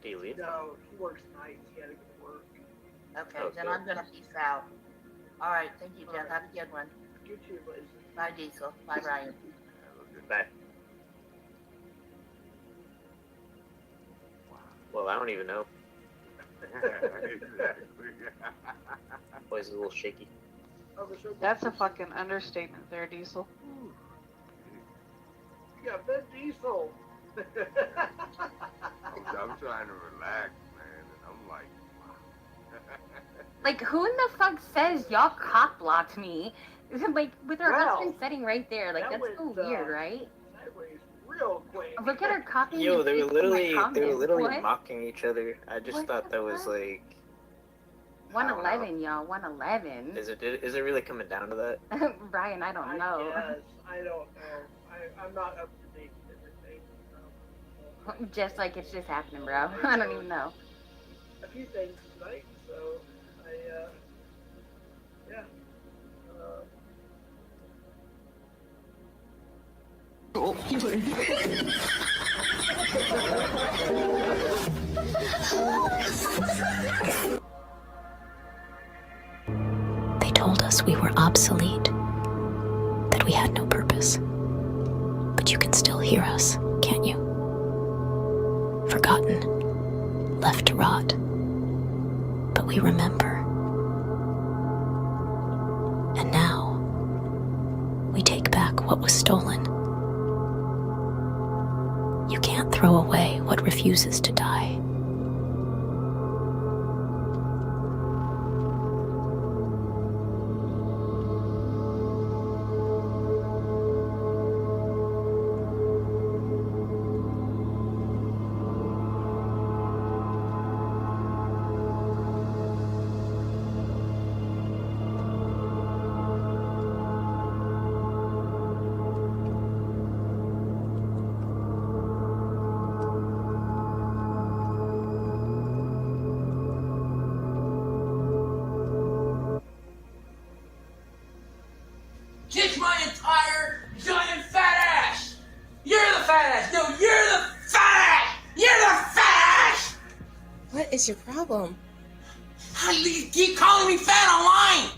Do you leave? No, he works nights. He had to go to work. Okay, then I'm gonna peace out. All right, thank you, Jeff. Have a good one. You too, Liz. Bye, Diesel. Bye, Ryan. Bye. Well, I don't even know. Voice is a little shaky. That's a fucking understatement there, Diesel. You got Vin Diesel. I'm trying to relax, man, and I'm like, Like, who in the fuck says y'all cock blocked me? Like, with her Well, husband sitting right there. Like, that that's so was, weird, right? Sideways real quick. Look at her cocking Yo, his they face were in literally my comments. What? mocking each other. I just What thought the that was fuck? like. 111, y'all. 111. Is it really coming down to that? Brian, I don't know. Yes, I don't know. I'm not up to date with everything. So. Just like it's just happening, bro. I don't even know. A few things tonight, so yeah. Oh, They told us we were obsolete, that we had no purpose. But you can still hear us, can't you? Forgotten, left to rot. But we remember. And now, we take back what was stolen. You can't throw away what refuses to die. Kiss my entire giant fat ass! You're the fat ass! No, you're the fat ass! You're the fat ass! What is your problem? How do you keep calling me fat online?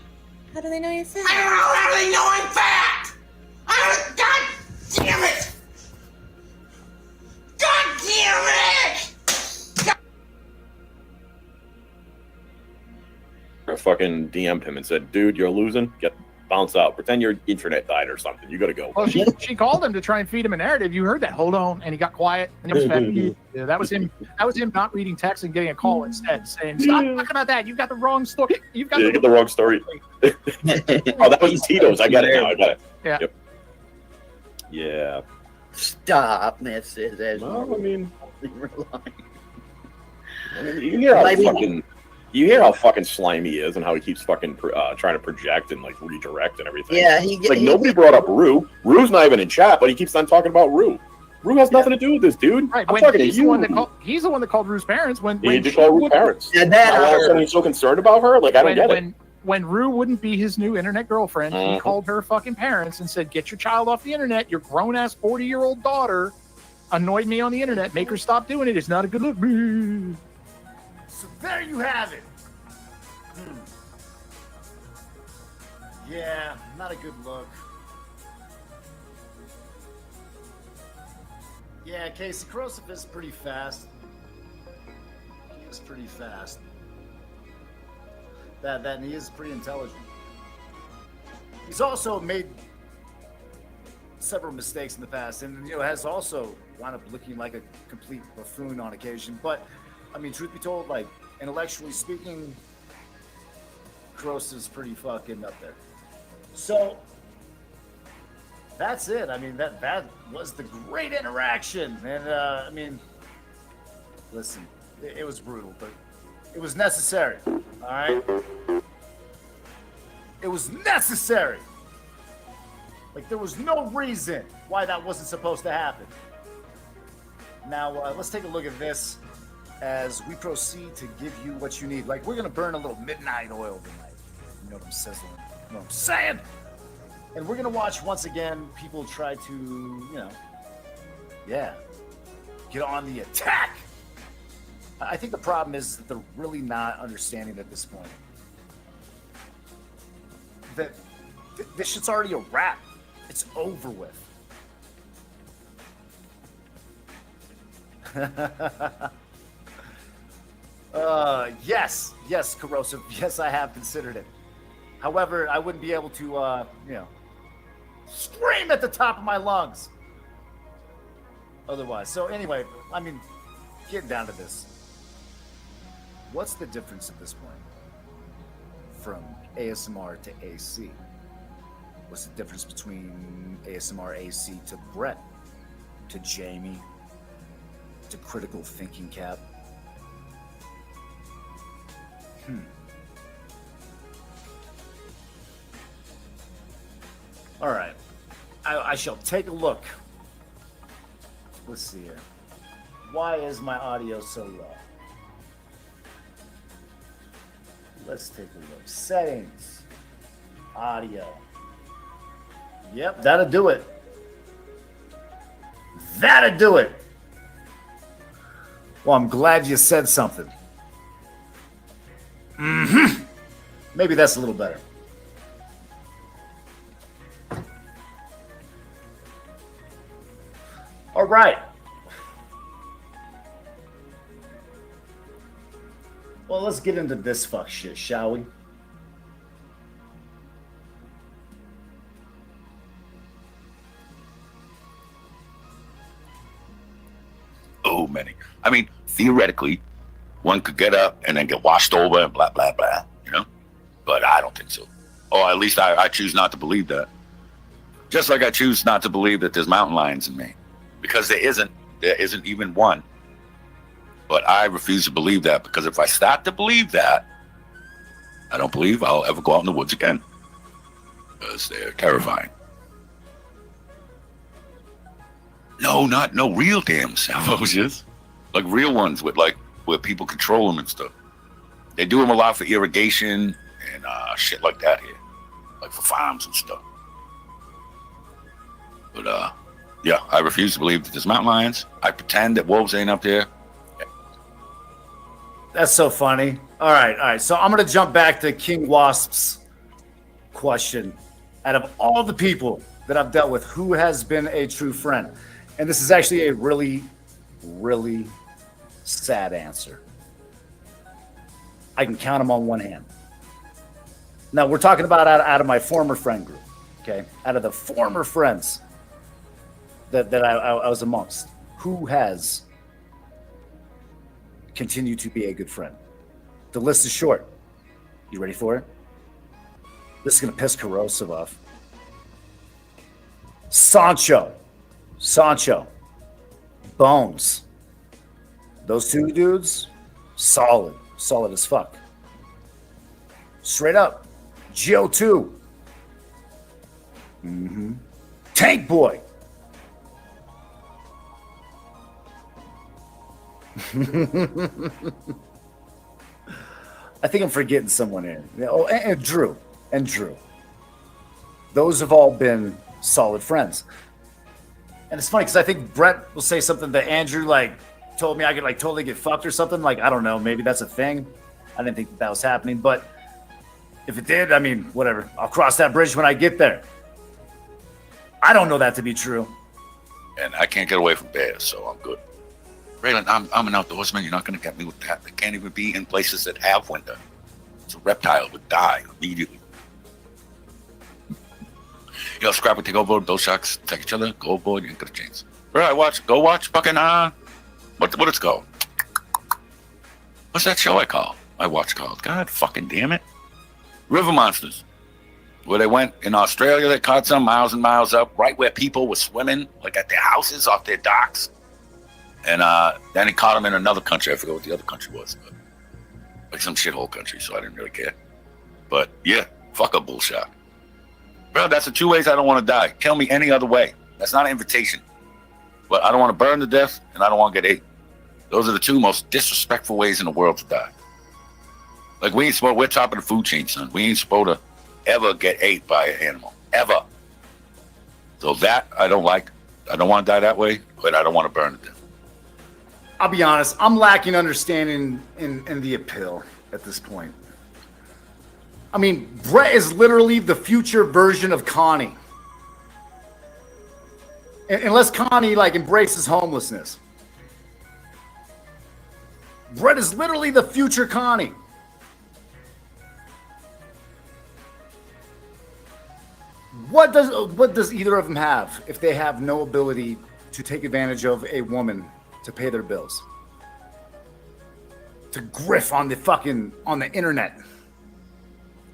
How do they know you're fat? I don't know how they know I'm fat! God damn it! God damn it! I fucking DM'd him and said, dude, you're losing. Bounce out. Pretend your internet died or something. You gotta go. Well, she called him to try and feed him a narrative. You heard that. Hold on. And he got quiet. And it was fed. Yeah, that was him. That was him not reading text and getting a call instead, saying, "Stop talking about that. You've got the wrong story. You've got the wrong story." Oh, that was Tito's. I got it now. I got it. Yeah. Yep. Yeah. Stop, this is. Well, I mean, you hear how you hear how fucking slimy he is and how he keeps fucking trying to project and like redirect and everything. Yeah, nobody brought up Rue. Rue's not even in chat, but he keeps on talking about Rue. Rue has nothing to do with this, dude. Right. I'm talking to He's you. He's the one that called Rue's parents when He did call Rue's parents. And he's so concerned about her. Like I don't get it. When Rue wouldn't be his new internet girlfriend, he called her fucking parents and said, "Get your child off the internet. Your grown ass 40-year-old daughter annoyed me on the internet. Make her stop doing it. It's not a good look." So there you have it. Yeah, not a good look. Yeah, Casey, Corrosive is pretty fast. He is pretty fast. And he is pretty intelligent. He's also made several mistakes in the past, and has also wound up looking like a complete buffoon on occasion. But I mean, truth be told, like intellectually speaking, Corrosive's pretty fucking up there. So that's it. I mean, that was the great interaction, and I mean, listen, it was brutal, but it was necessary. All right, it was necessary. Like there was no reason why that wasn't supposed to happen. Now let's take a look at this as we proceed to give you what you need. Like we're gonna burn a little midnight oil tonight. You know what I'm sizzling. You know what I'm saying? And we're gonna watch once again people try to, get on the attack. I think the problem is that they're really not understanding at this point that this shit's already a wrap. It's over with. Yes, Corrosive. Yes, I have considered it. However, I wouldn't be able to, scream at the top of my lungs otherwise. So anyway, I mean, getting down to this. What's the difference at this point from ASMR to AC? What's the difference between ASMR AC to Brett, to Jamie, to Critical Thinking Cap? All right. I shall take a look. Let's see here. Why is my audio so low? Let's take a look. Settings. Audio. Yep, that'll do it. That'll do it. Well, I'm glad you said something. Mm-hmm. Maybe that's a little better. All right. Well, let's get into this fuck shit, shall we? Oh, many. I mean, theoretically, one could get up and then get washed over and blah, blah, blah, you know? But I don't think so. Or at least I choose not to believe that. Just like I choose not to believe that there's mountain lions in Maine. Because there isn't even one. But I refuse to believe that, because if I start to believe that, I don't believe I'll ever go out in the woods again. Because they're terrifying. No, no real damn salvos. Like real ones with like where people control them and stuff. They do them a lot for irrigation and shit like that here. Like for farms and stuff. But yeah, I refuse to believe that there's mountain lions. I pretend that wolves ain't up there. That's so funny. All right. So I'm going to jump back to King Wasp's question. Out of all the people that I've dealt with, who has been a true friend? And this is actually a really, really sad answer. I can count them on one hand. Now, we're talking about out of my former friend group, okay? Out of the former friends that I was amongst, who has continued to be a good friend? The list is short. You ready for it? This is going to piss Corrosive off. Sancho, Bones. Those two dudes, solid as fuck. Straight up, Geo2. Tank Boy. I think I'm forgetting someone here. Oh, and Drew. Those have all been solid friends. And it's funny because I think Brett will say something that Andrew told me I could totally get fucked or something. I don't know, maybe that's a thing. I didn't think that was happening, but if it did, I mean, whatever. I'll cross that bridge when I get there. I don't know that to be true. And I can't get away from bears, so I'm good. Raylan, I'm an outdoorsman. You're not going to get me with that. They can't even be in places that have winter. It's a reptile would die immediately. You know, Scrap would take overboard, those sharks attack each other, go overboard, you ain't got a chance. Bro, go watch fucking, what it's called? What's that show I watch called? God fucking damn it. River Monsters. Where they went in Australia, they caught some miles and miles up, right where people were swimming, like at their houses, off their docks. And then he caught them in another country. I forget what the other country was. But like some shithole country, so I didn't really care. But yeah, fuck a bull shark. Bro, that's the two ways I don't want to die. Tell me any other way. That's not an invitation. But I don't want to burn to death, and I don't want to get ate. Those are the two most disrespectful ways in the world to die. Like, we're top of the food chain, son. We ain't supposed to ever get ate by an animal. Ever. So that, I don't like. I don't want to die that way, but I don't want to burn to death. I'll be honest, I'm lacking understanding in the appeal at this point. I mean, Brett is literally the future version of Connie. Unless Connie embraces homelessness. Brett is literally the future Connie. What does either of them have if they have no ability to take advantage of a woman to pay their bills? To griff on the internet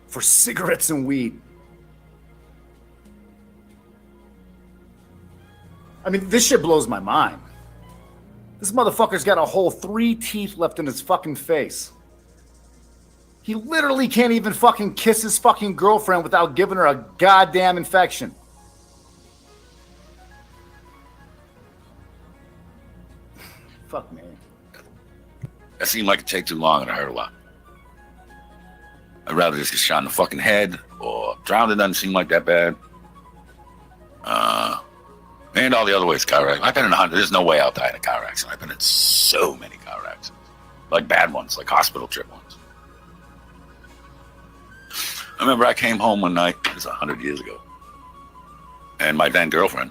for cigarettes and weed. I mean, this shit blows my mind. This motherfucker's got a whole 3 teeth left in his fucking face. He literally can't even fucking kiss his fucking girlfriend without giving her a goddamn infection. Fuck me. That seemed like it take too long and it hurt a lot. I'd rather just get shot in the fucking head or drowned. It doesn't seem like that bad. And all the other ways, car wreck. I've been in 100. There's no way I'll die in a car accident. I've been in so many car accidents. Like bad ones, like hospital trip ones. I remember I came home one night, it was 100 years ago, and my then girlfriend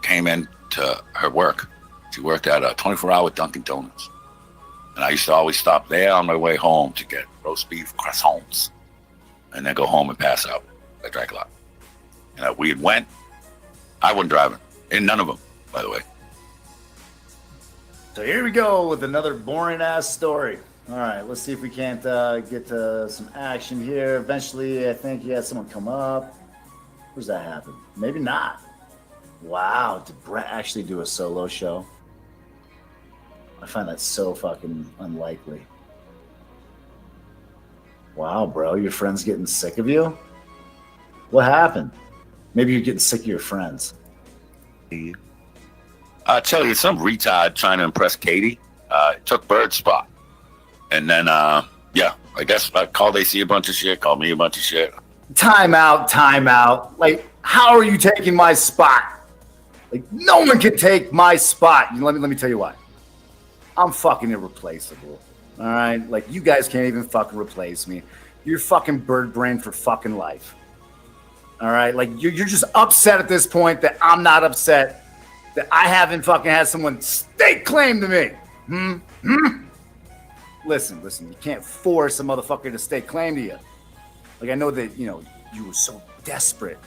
came in to her work. She worked at a 24-hour Dunkin' Donuts. And I used to always stop there on my way home to get roast beef croissants and then go home and pass out. I drank a lot. And we went, I wasn't driving, and none of them, by the way. So here we go with another boring ass story. All right, let's see if we can't get to some action here. Eventually, I think you had someone come up. Where's that happen? Maybe not. Wow, did Brett actually do a solo show? I find that so fucking unlikely. Wow, bro, your friend's getting sick of you? What happened? Maybe you're getting sick of your friends. I tell you, some retard trying to impress Katie took Bird's spot. And then, yeah, I guess I called AC a bunch of shit, called me a bunch of shit. Time out. Like, how are you taking my spot? Like, no one can take my spot. Let me tell you why. I'm fucking irreplaceable. All right? Like, you guys can't even fucking replace me. You're fucking bird brain for fucking life. All right? Like, you're just upset at this point that I'm not upset that I haven't fucking had someone stake claim to me. Listen, you can't force a motherfucker to stake claim to you. Like, I know that, you were so desperate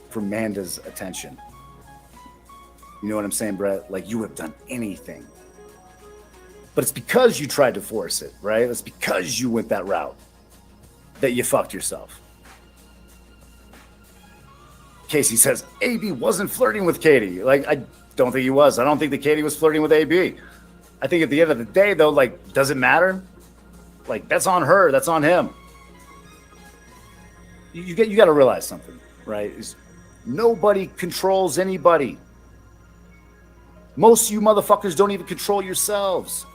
for Manda's attention. You know what I'm saying, Brett? Like, you would have done anything. But it's because you tried to force it, right? It's because you went that route that you fucked yourself. Casey says, AB wasn't flirting with Katie. Like, I don't think he was. I don't think that Katie was flirting with AB. I think at the end of the day, though, like, does it matter? Like, that's on her. That's on him. You got to realize something, right? Nobody controls anybody. Most of you motherfuckers don't even control yourselves.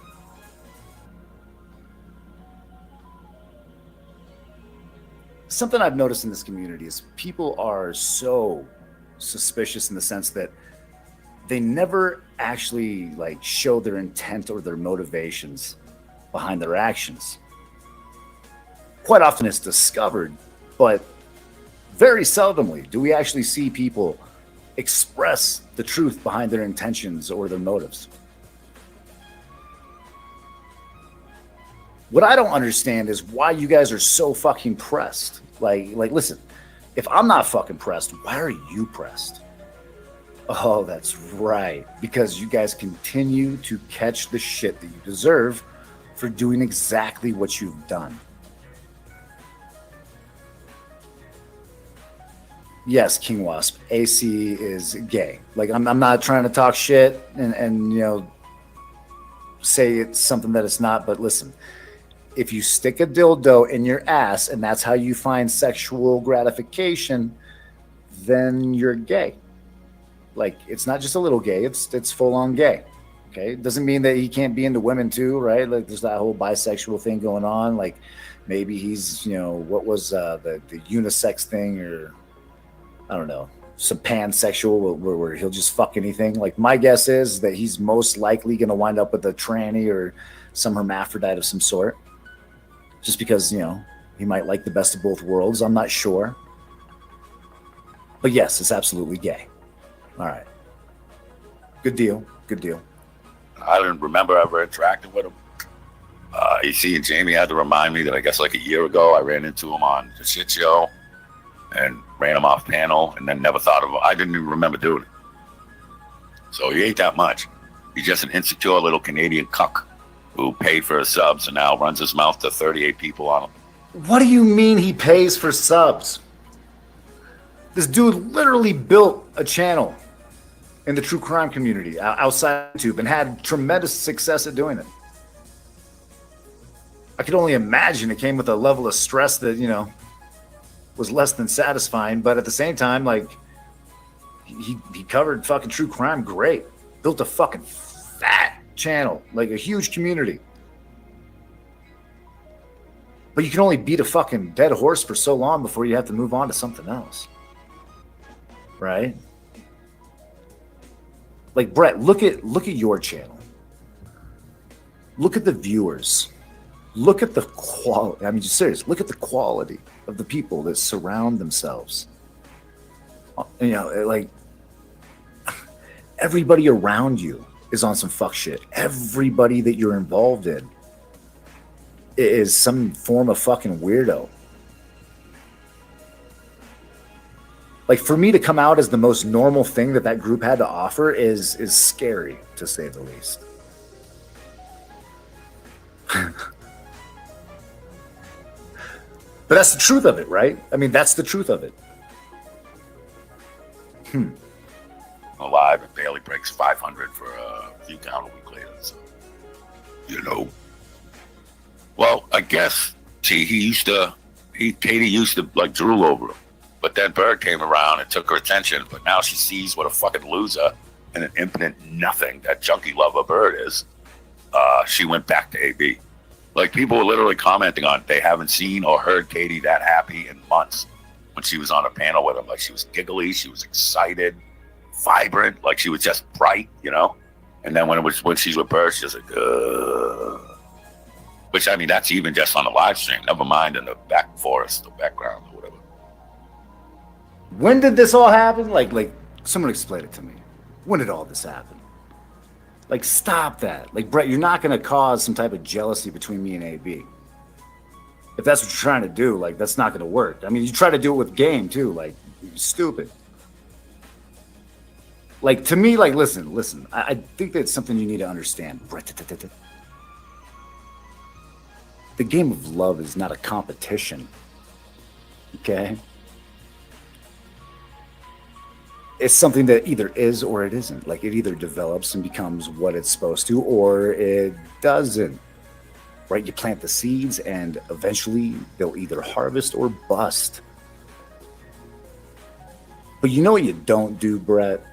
Something I've noticed in this community is people are so suspicious in the sense that they never actually like show their intent or their motivations behind their actions. Quite often it's discovered, but very seldomly do we actually see people express the truth behind their intentions or their motives. What I don't understand is why you guys are so fucking pressed. Like, listen, if I'm not fucking pressed, why are you pressed? Oh, that's right. Because you guys continue to catch the shit that you deserve for doing exactly what you've done. Yes, King Wasp, AC is gay. Like, I'm not trying to talk shit and say it's something that it's not, but listen, if you stick a dildo in your ass and that's how you find sexual gratification, then you're gay. Like, it's not just a little gay, it's full on gay. Okay, it doesn't mean that he can't be into women too, right? Like, there's that whole bisexual thing going on. Like, maybe he's, what was the unisex thing, or I don't know, some pansexual where he'll just fuck anything. Like, my guess is that he's most likely going to wind up with a tranny or some hermaphrodite of some sort, just because, he might like the best of both worlds. I'm not sure. But yes, it's absolutely gay. All right. Good deal. I didn't remember ever interacting with him. AC and Jamie had to remind me that I guess like a year ago I ran into him on the shit show and ran him off panel and then never thought of him. I didn't even remember doing it. So he ain't that much. He's just an insecure little Canadian cuck who paid for his subs and now runs his mouth to 38 people on him. What do you mean he pays for subs? This dude literally built a channel in the true crime community outside YouTube and had tremendous success at doing it. I could only imagine it came with a level of stress that, was less than satisfying. But at the same time, like, he covered fucking true crime great. Built a fucking fat channel, like a huge community. But you can only beat a fucking dead horse for so long before you have to move on to something else. Right? Like, Brett, look at your channel. Look at the viewers. look at the quality. I mean, just serious. Look at the quality of the people that surround themselves. You know, like everybody around you is on some fuck shit. Everybody that you're involved in is some form of fucking weirdo. Like, for me to come out as the most normal thing that group had to offer is scary, to say the least. But that's the truth of it, right? I mean, that's the truth of it. Alive, it barely breaks 500 for a few count a week later. So, you know. Well, I guess, see, Katie used to like drool over him. But then Bird came around and took her attention. But now she sees what a fucking loser and an impotent nothing that junkie lover Bird is. She went back to AB. Like, people were literally commenting on they haven't seen or heard Katie that happy in months when she was on a panel with him. Like, she was giggly, she was excited, vibrant, like she was just bright, you know? And then when she's with Bird, she's like, ugh. Which, I mean, that's even just on the live stream. Never mind in the back forest, the background, or whatever. When did this all happen? Like, someone explain it to me. When did all this happen? Like, stop that. Like, Brett, you're not going to cause some type of jealousy between me and AB. If that's what you're trying to do, like, that's not going to work. I mean, you try to do it with game, too. Like, you're stupid. Like, to me, like, listen. I think that's something you need to understand. Brett, the game of love is not a competition. Okay? It's something that either is or it isn't. Like, it either develops and becomes what it's supposed to, or it doesn't. Right? You plant the seeds, and eventually they'll either harvest or bust. But you know what you don't do, Brett?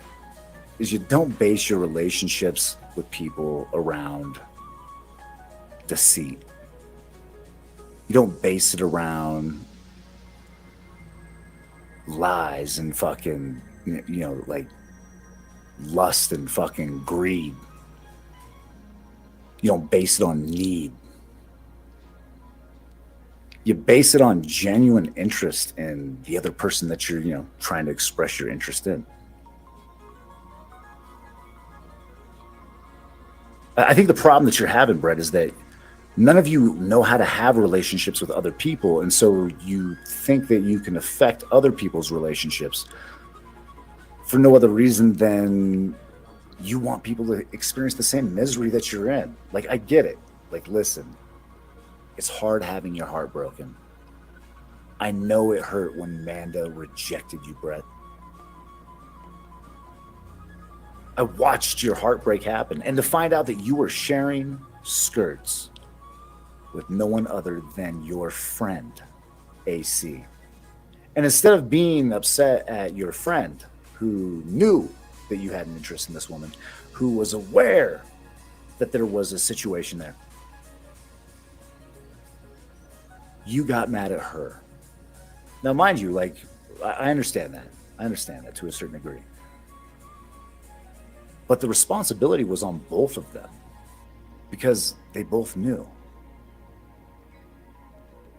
Is you don't base your relationships with people around deceit. You don't base it around lies and fucking, you know, like lust and fucking greed. You don't base it on need. You base it on genuine interest in the other person that you're, you know, trying to express your interest in. I think the problem that you're having, Brett, is that none of you know how to have relationships with other people, and so you think that you can affect other people's relationships for no other reason than you want people to experience the same misery that you're in. Like, I get it. Like, listen, it's hard having your heart broken. I know it hurt when Manda rejected you, Brett. I watched your heartbreak happen, and to find out that you were sharing skirts with no one other than your friend, AC. And instead of being upset at your friend who knew that you had an interest in this woman, who was aware that there was a situation there, you got mad at her. Now, mind you, like, I understand that. I understand that to a certain degree. But the responsibility was on both of them because they both knew.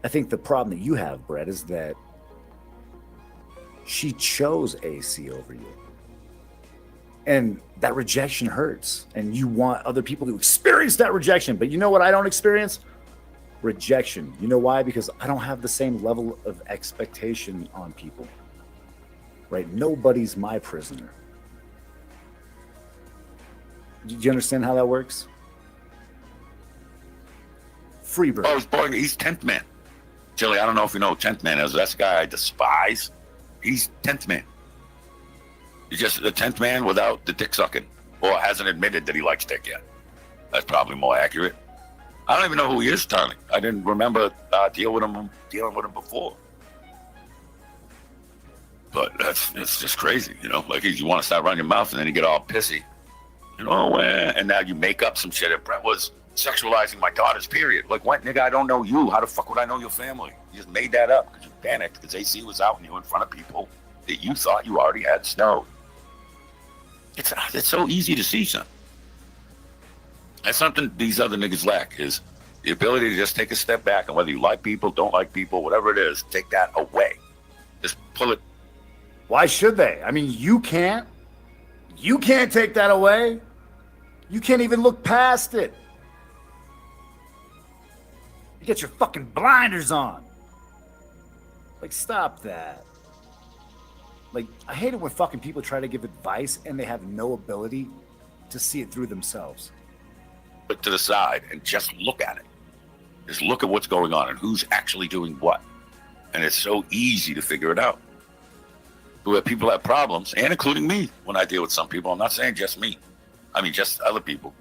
I think the problem that you have, Brett, is that she chose AC over you. And that rejection hurts. And you want other people to experience that rejection. But you know what I don't experience? Rejection. You know why? Because I don't have the same level of expectation on people. Right? Nobody's my prisoner. Do you understand how that works? Freebird. Oh, he's 10th man. Chili, I don't know if you know who 10th man is. That's the guy I despise. He's 10th man. He's just the 10th man without the dick sucking, or hasn't admitted that he likes dick yet. That's probably more accurate. I don't even know who he is, Tony. I didn't remember dealing with him before. But it's just crazy, you know. Like, you want to start running your mouth, and then you get all pissy. You know, and now you make up some shit. If Brett was sexualizing my daughter's period, like, what, nigga? I don't know you. How the fuck would I know your family? You just made that up because you panicked because AC was out and you in front of people that you thought you already had snowed. It's so easy to see something. That's something these other niggas lack, is The ability to just take a step back, and whether you like people, don't like people, whatever it is, take that away. Just pull it. Why should they? I mean, you can't. You can't take that away. You can't even look past it. You get your fucking blinders on. Like, stop that. Like, I hate it when fucking people try to give advice and they have no ability to see it through themselves. Put to the side and just look at it. Just look at what's going on and who's actually doing what. And it's so easy to figure it out. Where people have problems, and including me, when I deal with some people. I'm not saying just me. I mean, just other people.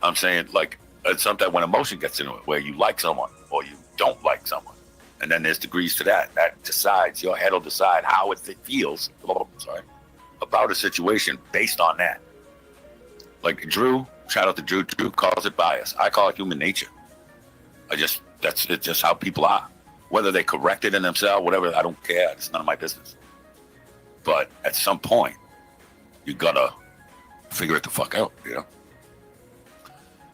I'm saying, like, sometimes when emotion gets into it, where you like someone or you don't like someone. And then there's degrees to that. That decides, your head will decide how it feels, about a situation based on that. Like Drew, shout out to Drew. Drew calls it bias. I call it human nature. It's just how people are. Whether they correct it in themselves, whatever, I don't care. It's none of my business. But at some point, you gotta figure it the fuck out, you know?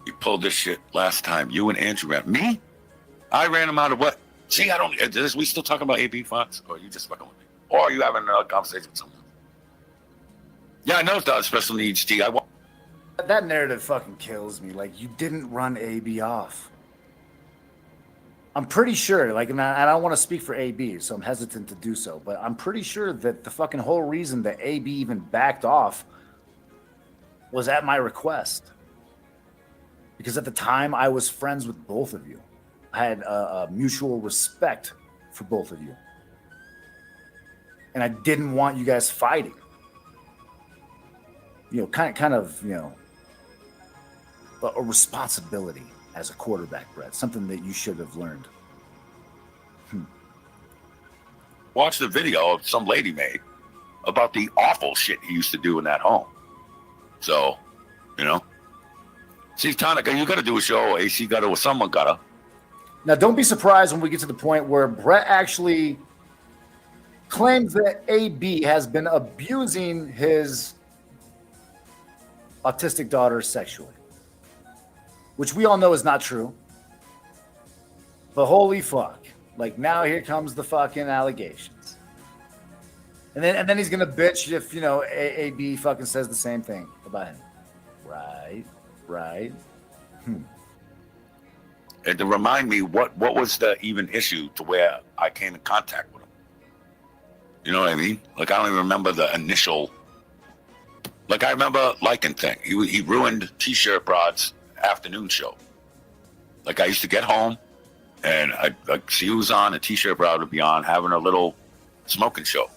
You pulled this shit last time. You and Andrew ran. Me? I ran him out of what? See, I don't. We still talking about AB fonts? Or are you just fucking with me? Or are you having another conversation with someone? Yeah, I know it's not special needs, T. That narrative fucking kills me. Like, you didn't run AB off. I'm pretty sure, like, and I don't want to speak for AB, so I'm hesitant to do so, but I'm pretty sure that the fucking whole reason that AB even backed off was at my request. Because at the time, I was friends with both of you. I had a mutual respect for both of you. And I didn't want you guys fighting. You know, kind of, you know, a responsibility as a quarterback, Brett. Something that you should have learned. Watch the video some lady made about the awful shit he used to do in that home. So, you know. See, Tonica, you got to do a show. AC got to, or someone got to. Now, don't be surprised when we get to the point where Brett actually claims that AB has been abusing his autistic daughter sexually, which we all know is not true. But holy fuck. Like, now here comes the fucking allegations. And then he's going to bitch if, you know, AB fucking says the same thing about him. Right. And to remind me, what was the even issue to where I came in contact with him? You know what I mean? Like, I don't even remember the initial. Like, I remember liking thing. He ruined T-shirt Brod's afternoon show. Like, I used to get home, and I'd see who was on, and T-shirt Brod would be on, having a little smoking show.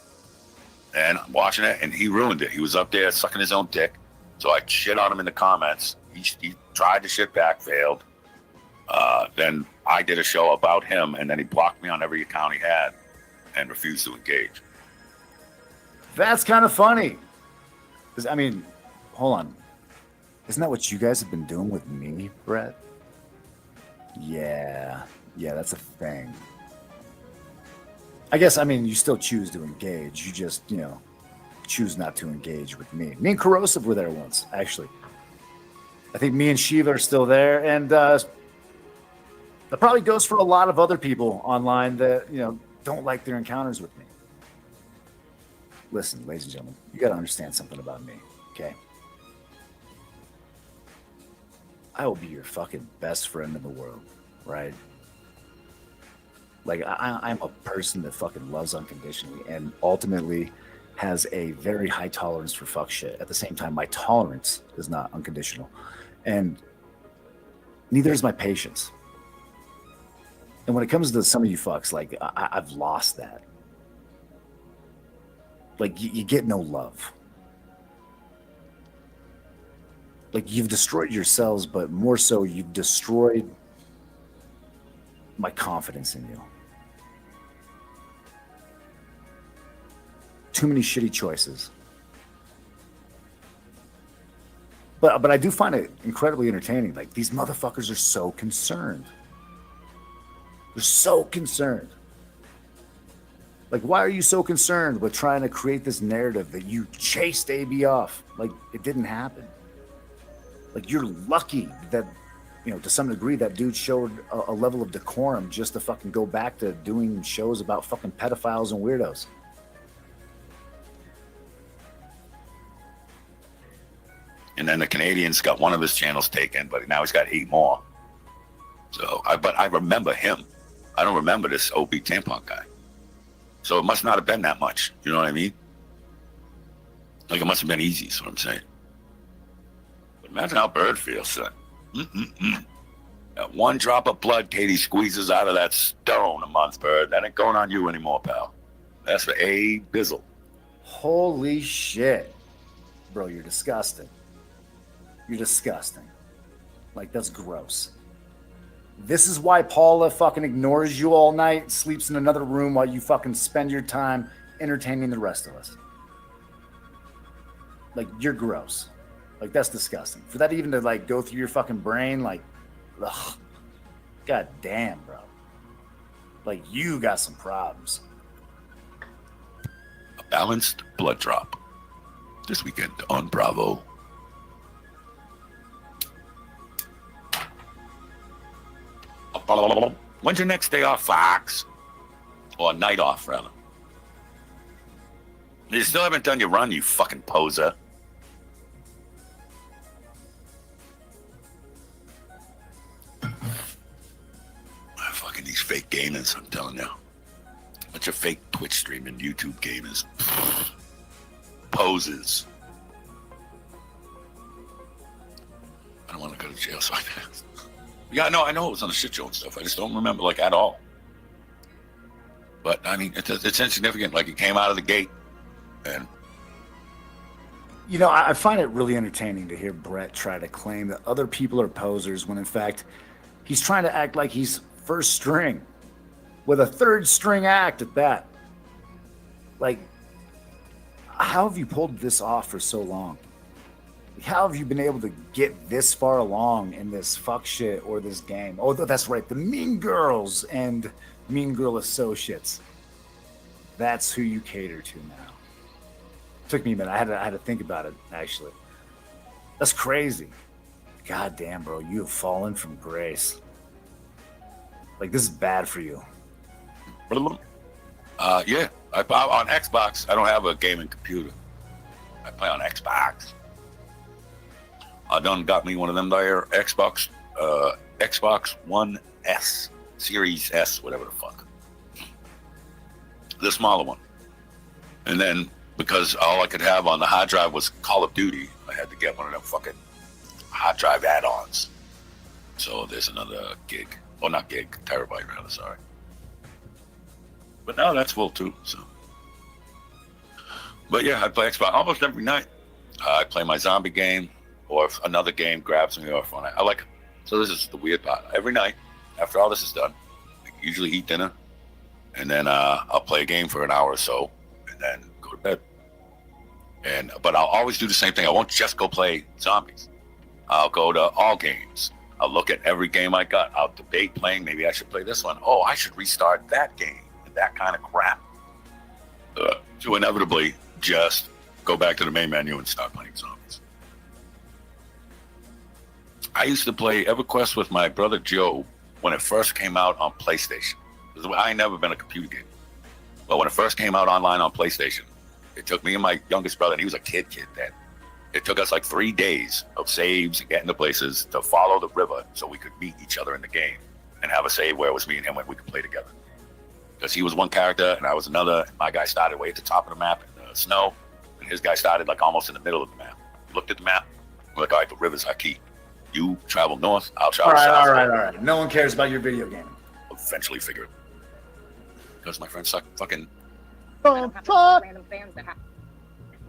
And I'm watching it, and he ruined it. He was up there sucking his own dick. So I shit on him in the comments. He tried to shit back, failed. Then I did a show about him, and then he blocked me on every account he had and refused to engage. That's kind of funny. Because, I mean, hold on. Isn't that what you guys have been doing with me, Brett? Yeah, that's a thing. I guess, I mean, you still choose to engage. You just, you know, choose not to engage with me. Me and Corrosive were there once, actually. I think me and Shiva are still there, and that probably goes for a lot of other people online that, you know, don't like their encounters with me. Listen, ladies and gentlemen, you got to understand something about me, okay? I will be your fucking best friend in the world, right? Like, I'm a person that fucking loves unconditionally and ultimately has a very high tolerance for fuck shit. At the same time, my tolerance is not unconditional. And neither is my patience. And when it comes to some of you fucks, like, I've lost that. Like, you get no love. Like, you've destroyed yourselves, but more so, you've destroyed my confidence in you. Too many shitty choices. But I do find it incredibly entertaining. Like, these motherfuckers are so concerned. They're so concerned. Like, why are you so concerned with trying to create this narrative that you chased AB off? Like, it didn't happen. Like, you're lucky that you know, to some degree, that dude showed a level of decorum just to fucking go back to doing shows about fucking pedophiles and weirdos. And then the Canadians got one of his channels taken, but now he's got 8 more. So, but I remember him. I don't remember this OB tampon guy. So it must not have been that much. You know what I mean? Like, it must have been easy, is what I'm saying. But imagine how Bird feels, son. That one drop of blood Katie squeezes out of that stone a month, Bird. That ain't going on you anymore, pal. That's for A. Bizzle. Holy shit. Bro, you're disgusting. You're disgusting. Like, that's gross. This is why Paula fucking ignores you all night, sleeps in another room while you fucking spend your time entertaining the rest of us. Like, you're gross. Like, that's disgusting. For that even to, like, go through your fucking brain, like, ugh. God damn, bro. Like, you got some problems. A balanced blood drop. This weekend on Bravo. When's your next day off, Fox? Or night off, rather? You still haven't done your run, you fucking poser. Fucking these fake gamers, I'm telling you. Bunch of fake Twitch streaming, YouTube gamers. Poses. I don't want to go to jail, so I passed. Yeah, no, I know it was on the shit show and stuff. I just don't remember, like, at all. But, I mean, it's insignificant. Like, it came out of the gate, and... You know, I find it really entertaining to hear Brett try to claim that other people are posers when, in fact, he's trying to act like he's first string with a third string act at that. Like, how have you pulled this off for so long? How have you been able to get this far along in this fuck shit or this game? Oh, that's right. The Mean Girls and Mean Girl Associates. That's who you cater to now. Took me a minute. I had to think about it, actually. That's crazy. God damn, bro. You have fallen from grace. Like, this is bad for you. Yeah. On Xbox. I don't have a gaming computer. I play on Xbox. I done got me one of them there Xbox One S, Series S, whatever the fuck. The smaller one. And then, because all I could have on the hard drive was Call of Duty, I had to get one of them fucking hard drive add-ons. So there's another gig. Oh, not gig, terabyte rather, sorry. But now that's full too, so. But yeah, I play Xbox almost every night. I play my zombie game, or if another game grabs me off on it. I like it. So this is the weird part. Every night, after all this is done, I usually eat dinner, and then I'll play a game for an hour or so, and then go to bed. But I'll always do the same thing. I won't just go play zombies. I'll go to all games. I'll look at every game I got. I'll debate playing. Maybe I should play this one. Oh, I should restart that game. And that kind of crap. To inevitably just go back to the main menu and start playing zombies. I used to play EverQuest with my brother Joe when it first came out on PlayStation. I ain't never been a computer game. But when it first came out online on PlayStation, it took me and my youngest brother, and he was a kid then. It took us like 3 days of saves and getting to places to follow the river so we could meet each other in the game and have a save where it was me and him when we could play together. Because he was one character and I was another. And my guy started way at the top of the map in the snow, and his guy started like almost in the middle of the map. We looked at the map. We're like, all right, the river's our key. You travel north, I'll travel south. All right. No one cares about your video game. Eventually figure it. Because my friends suck fucking... One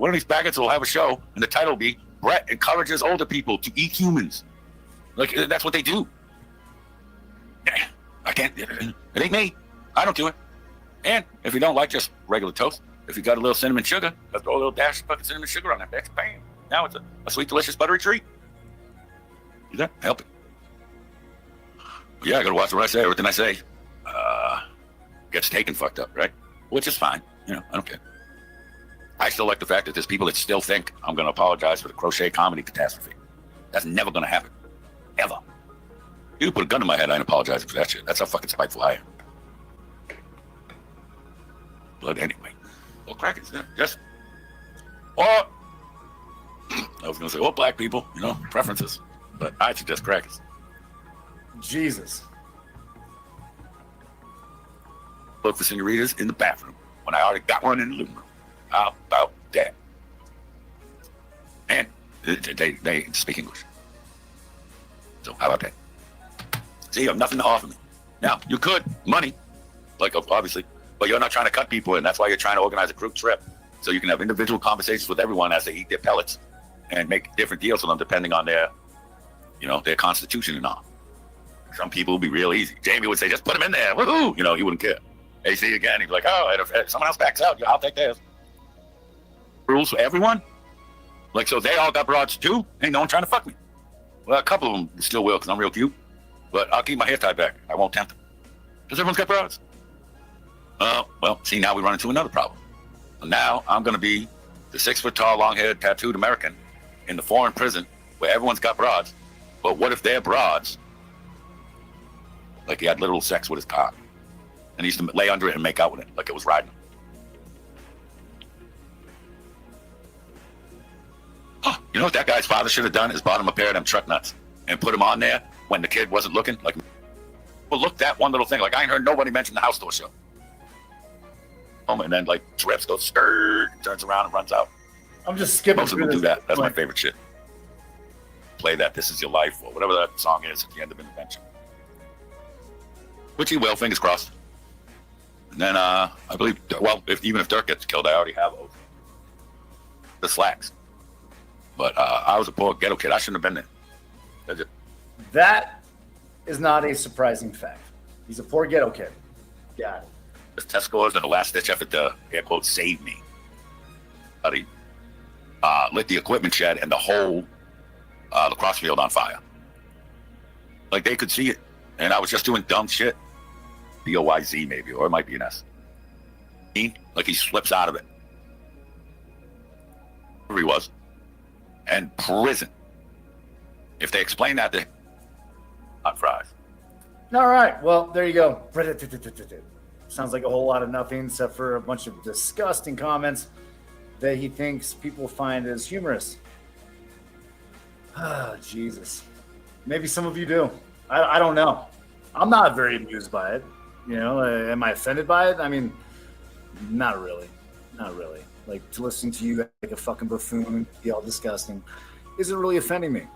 of these faggots will have a show, and the title will be Brett encourages older people to eat humans. Like, that's what they do. I can't... It ain't me. I don't do it. And if you don't like just regular toast, if you got a little cinnamon sugar, let's throw a little dash of fucking cinnamon sugar on that bitch. Bam. Now it's a sweet, delicious, buttery treat. You there? Help it. Yeah, I gotta watch what I say. Everything I say gets taken fucked up, right? Which is fine. You know, I don't care. I still like the fact that there's people that still think I'm gonna apologize for the crochet comedy catastrophe. That's never gonna happen. Ever. You put a gun in my head, I ain't apologizing for that shit. That's how fucking spiteful I am. But anyway, well, crackers, yeah, just or I was gonna say, well, black people, you know, preferences, but I suggest crackers. Jesus. Look for senoritas in the bathroom when I already got one in the living room. How about that? And they speak English. So how about that? See, you have nothing to offer me. Now, you could, money, like obviously, but you're not trying to cut people in. That's why you're trying to organize a group trip. So you can have individual conversations with everyone as they eat their pellets and make different deals with them depending on their, you know, their constitution and all. Some people will be real easy. Jamie would say, just put them in there. Woohoo! You know, he wouldn't care. AC again, he'd be like, oh, if someone else backs out, I'll take theirs. Rules for everyone? Like, so they all got broads too? Ain't no one trying to fuck me. Well, a couple of them still will because I'm real cute. But I'll keep my hair tied back. I won't tempt them. Because everyone's got broads. Well, see, now we run into another problem. Now I'm going to be the 6-foot-tall, long-haired, tattooed American in the foreign prison where everyone's got broads. But what if they're broads? Like he had little sex with his cock. And he used to lay under it and make out with it like it was riding. Huh, you know what that guy's father should have done is bought him a pair of them truck nuts and put him on there when the kid wasn't looking. Like, well, look, that one little thing. Like, I ain't heard nobody mention the house door show. And then, like, Trips goes, skirt, turns around and runs out. I'm just skipping. Most of them do that. That's my favorite shit. Play that This Is Your Life or whatever that song is at the end of an adventure. Which he will, fingers crossed. And then, I believe, well, even if Dirk gets killed, I already have the slacks. But I was a poor ghetto kid. I shouldn't have been there. That is not a surprising fact. He's a poor ghetto kid. Got it. The test scores and the last-ditch effort to, air quotes, save me. But he lit the equipment shed and the whole lacrosse field on fire. Like, they could see it. And I was just doing dumb shit. B-O-Y-Z maybe, or it might be an S. Like he slips out of it. Where he was. And prison. If they explain that, they hot fries. All right. Well, there you go. Sounds like a whole lot of nothing except for a bunch of disgusting comments that he thinks people find as humorous. Ah, Jesus. Maybe some of you do. I don't know. I'm not very amused by it. You know, am I offended by it? I mean, not really. Not really. Like, to listen to you like a fucking buffoon, be all disgusting, isn't really offending me.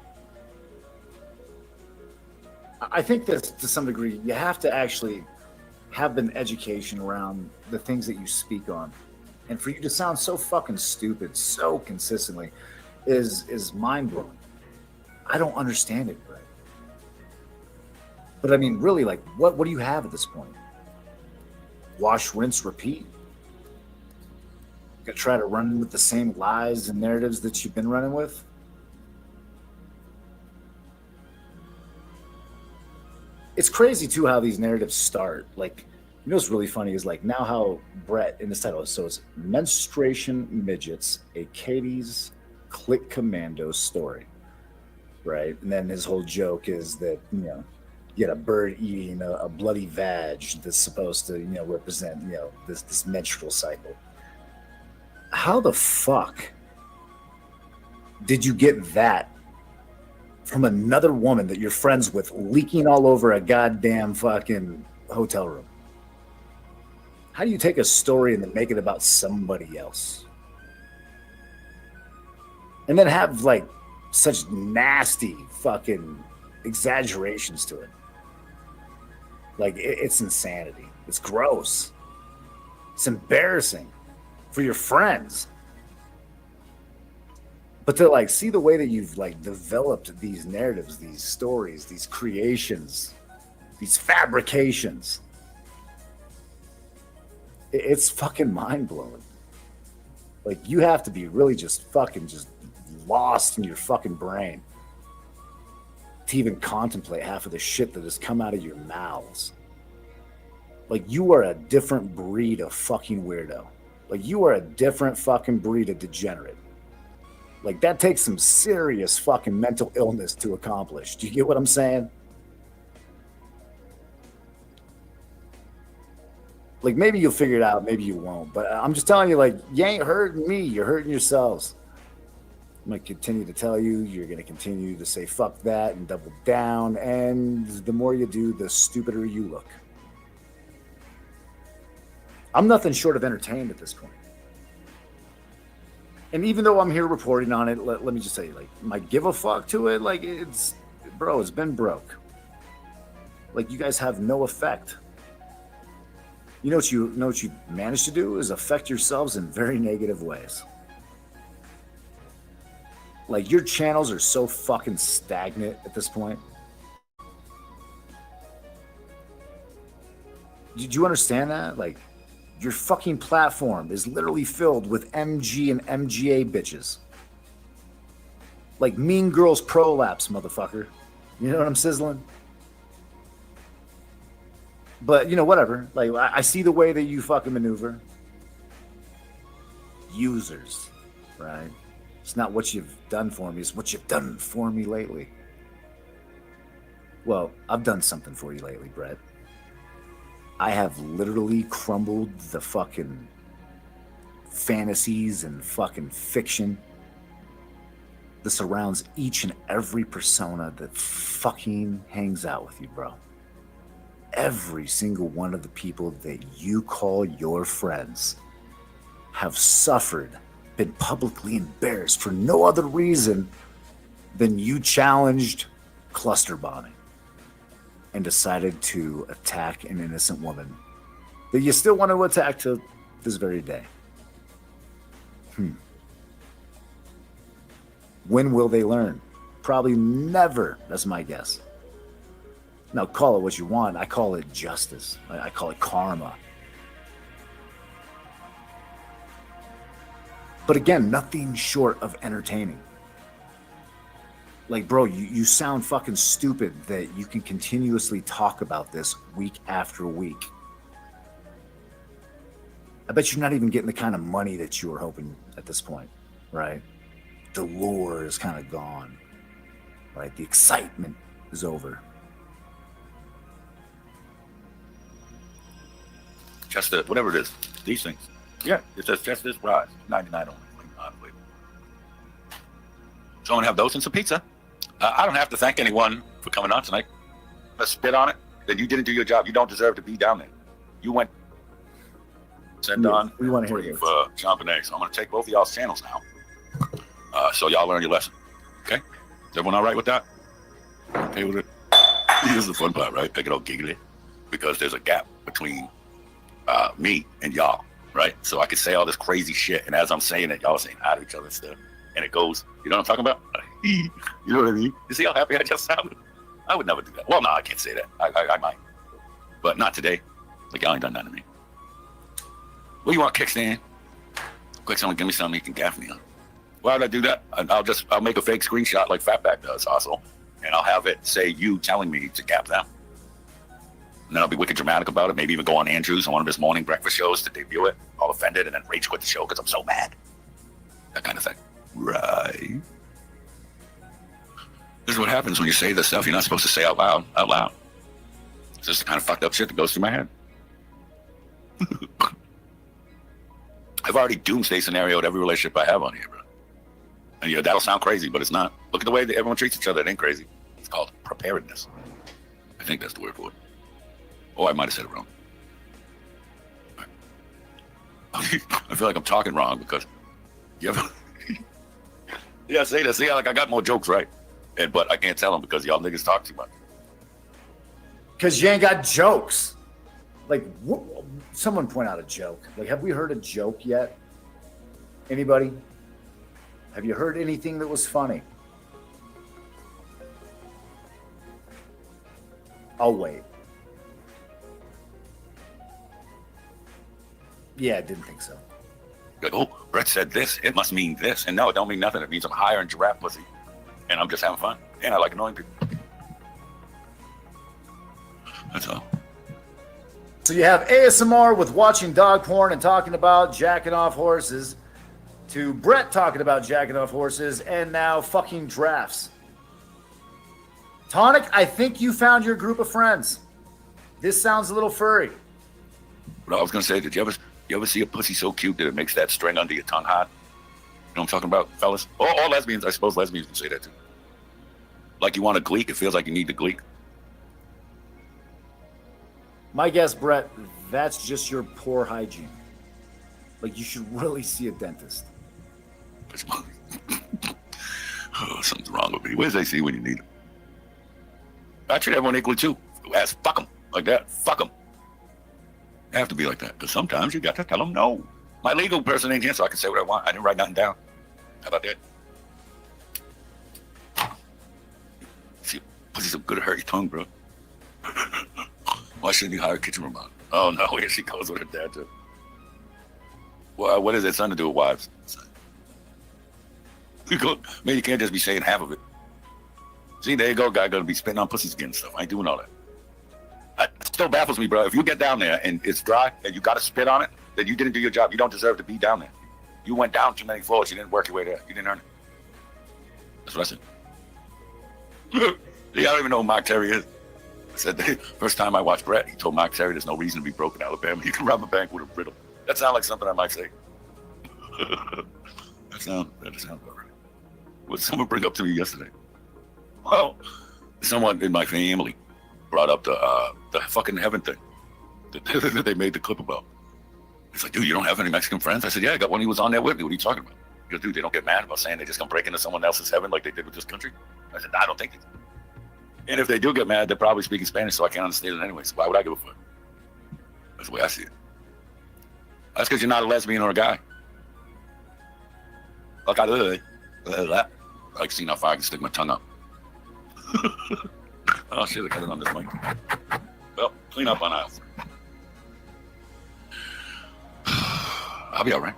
I think that to some degree, you have to actually have an education around the things that you speak on. And for you to sound so fucking stupid so consistently is mind-blowing. I don't understand it, Brett. But I mean, really, like, what do you have at this point? Wash, rinse, repeat? Gonna try to run with the same lies and narratives that you've been running with? It's crazy, too, how these narratives start. Like, you know what's really funny is, like, now how Brett, in this title, so it's Menstruation Midgets, a Katie's Click Commando story, right? And then his whole joke is that, you know, you get a bird eating a bloody vag that's supposed to, you know, represent, you know, this menstrual cycle. How the fuck did you get that from another woman that you're friends with leaking all over a goddamn fucking hotel room? How do you take a story and then make it about somebody else? And then have, like, such nasty fucking exaggerations to it. Like, it's insanity. It's gross. It's embarrassing for your friends. But to, like, see the way that you've, like, developed these narratives, these stories, these creations, these fabrications, it's fucking mind-blowing. Like, you have to be really just fucking just lost in your fucking brain to even contemplate half of the shit that has come out of your mouths. Like, you are a different breed of fucking weirdo. Like, you are a different fucking breed of degenerate. Like, that takes some serious fucking mental illness to accomplish. Do you get what I'm saying? Like, maybe you'll figure it out, maybe you won't. But I'm just telling you, like, you ain't hurting me. You're hurting yourselves. I'm going to continue to tell you. You're going to continue to say fuck that and double down. And the more you do, the stupider you look. I'm nothing short of entertained at this point. And even though I'm here reporting on it, let me just say, like, my give a fuck to it, like, it's been broke. Like, you guys have no effect. You know what you managed to do is affect yourselves in very negative ways. Like, your channels are so fucking stagnant at this point. Did you understand that? Like, your fucking platform is literally filled with MG and MGA bitches. Like Mean Girls Prolapse, motherfucker. You know what I'm sizzling? But, you know, whatever. Like, I see the way that you fucking maneuver. Users, right? It's not what you've done for me. It's what you've done for me lately. Well, I've done something for you lately, Brett. I have literally crumbled the fucking fantasies and fucking fiction that surrounds each and every persona that fucking hangs out with you, bro. Every single one of the people that you call your friends have suffered, been publicly embarrassed for no other reason than you challenged cluster bombing and decided to attack an innocent woman that you still want to attack to this very day. When will they learn? Probably never, that's my guess. Now, call it what you want. I call it justice. I call it karma. But again, nothing short of entertaining. Like, bro, you sound fucking stupid that you can continuously talk about this week after week. I bet you're not even getting the kind of money that you were hoping at this point, right? The lure is kind of gone, right? The excitement is over. Just whatever it is, these things. Yeah, it says just this price, 99 only. So I'm gonna have those and some pizza. I don't have to thank anyone for coming on tonight. Let's spit on it. Then you didn't do your job. You don't deserve to be down there. You went send on. We want to hear you for jumping eggs. So I'm gonna take both of y'all's channels now. So y'all learn your lesson. Okay? Is everyone all right with that? Okay with it? Here's the fun part, right? I get all giggly because there's a gap between me and y'all, right? So I can say all this crazy shit, and as I'm saying it, y'all are saying hi to each other and stuff, and it goes, you know what I'm talking about? You know what I mean? You see how happy I just sounded? I would never do that. Well, no, I can't say that. I might, but not today. Like, y'all ain't done that to me. What do you want, kickstand? Quick, someone give me something you can gaff me on. Why would I do that? I'll make a fake screenshot like Fatback does also, and I'll have it say you telling me to gap them. And then I'll be wicked dramatic about it. Maybe even go on Andrews on one of his morning breakfast shows to debut it, all offended, and then rage quit the show because I'm so mad. That kind of thing. Right. This is what happens when you say the stuff you're not supposed to say out loud. It's just the kind of fucked up shit that goes through my head. I've already doomsday scenarioed every relationship I have on here, bro. And yeah, that'll sound crazy, but it's not. Look at the way that everyone treats each other. It ain't crazy. It's called preparedness. I think that's the word for it. Oh, I might have said it wrong. I feel like I'm talking wrong because you ever... Yeah, say that. See, like I got more jokes, right? But I can't tell them because y'all niggas talk too much. Because you ain't got jokes. Like, someone point out a joke. Like, have we heard a joke yet? Anybody? Have you heard anything that was funny? I'll wait. Yeah, I didn't think so. Like, oh, Brett said this. It must mean this. And no, it don't mean nothing. It means I'm higher in giraffe pussy. And I'm just having fun. And I like annoying people. That's all. So you have ASMR with watching dog porn and talking about jacking off horses, to Brett talking about jacking off horses, and now fucking drafts. Tonic, I think you found your group of friends. This sounds a little furry. But I was gonna say, did you ever see a pussy so cute that it makes that string under your tongue hot? You know what I'm talking about, fellas? All lesbians, I suppose lesbians can say that too. Like you want a gleek, it feels like you need the gleek. My guess, Brett, that's just your poor hygiene. Like, you should really see a dentist. Oh, something's wrong with me. Where's AC when you need it? I treat everyone equally too. Ask, fuck them. Like that, fuck them. I have to be like that, because sometimes you got to tell them no. My legal person ain't here, so I can say what I want. I didn't write nothing down. How about that? See, pussy's so good at hurt your tongue, bro. Why shouldn't you hire a kitchen robot? Oh no, here she goes with her dad too. Well, what is it something to do with wives? Man, you can't just be saying half of it. See, there you go, guy, gonna be spitting on pussies again and stuff. I ain't doing all that. It still baffles me, bro. If you get down there and it's dry and you gotta spit on it, then you didn't do your job. You don't deserve to be down there. You went down too many floors. You didn't work your way there. You didn't earn it. That's what I said. I don't even know who Mark Terry is. I said the first time I watched Brett, he told Mark Terry there's no reason to be broke in Alabama. You can rob a bank with a brittle. That sounds like something I might say. That sounds about right. What did someone bring up to me yesterday? Well, someone in my family brought up the fucking heaven thing that they made the clip about. He's like, dude, you don't have any Mexican friends? I said, yeah, I got one. He was on there with me. What are you talking about? He goes, dude, they don't get mad about saying they just come break into someone else's heaven like they did with this country? I said, nah, I don't think they do. And if they do get mad, they're probably speaking Spanish, so I can't understand it anyway. So why would I give a fuck? That's the way I see it. That's because you're not a lesbian or a guy. Like I see how far I can stick my tongue up. Oh shit, I got it on this mic. Well, clean up on aisle 3. I'll be all right.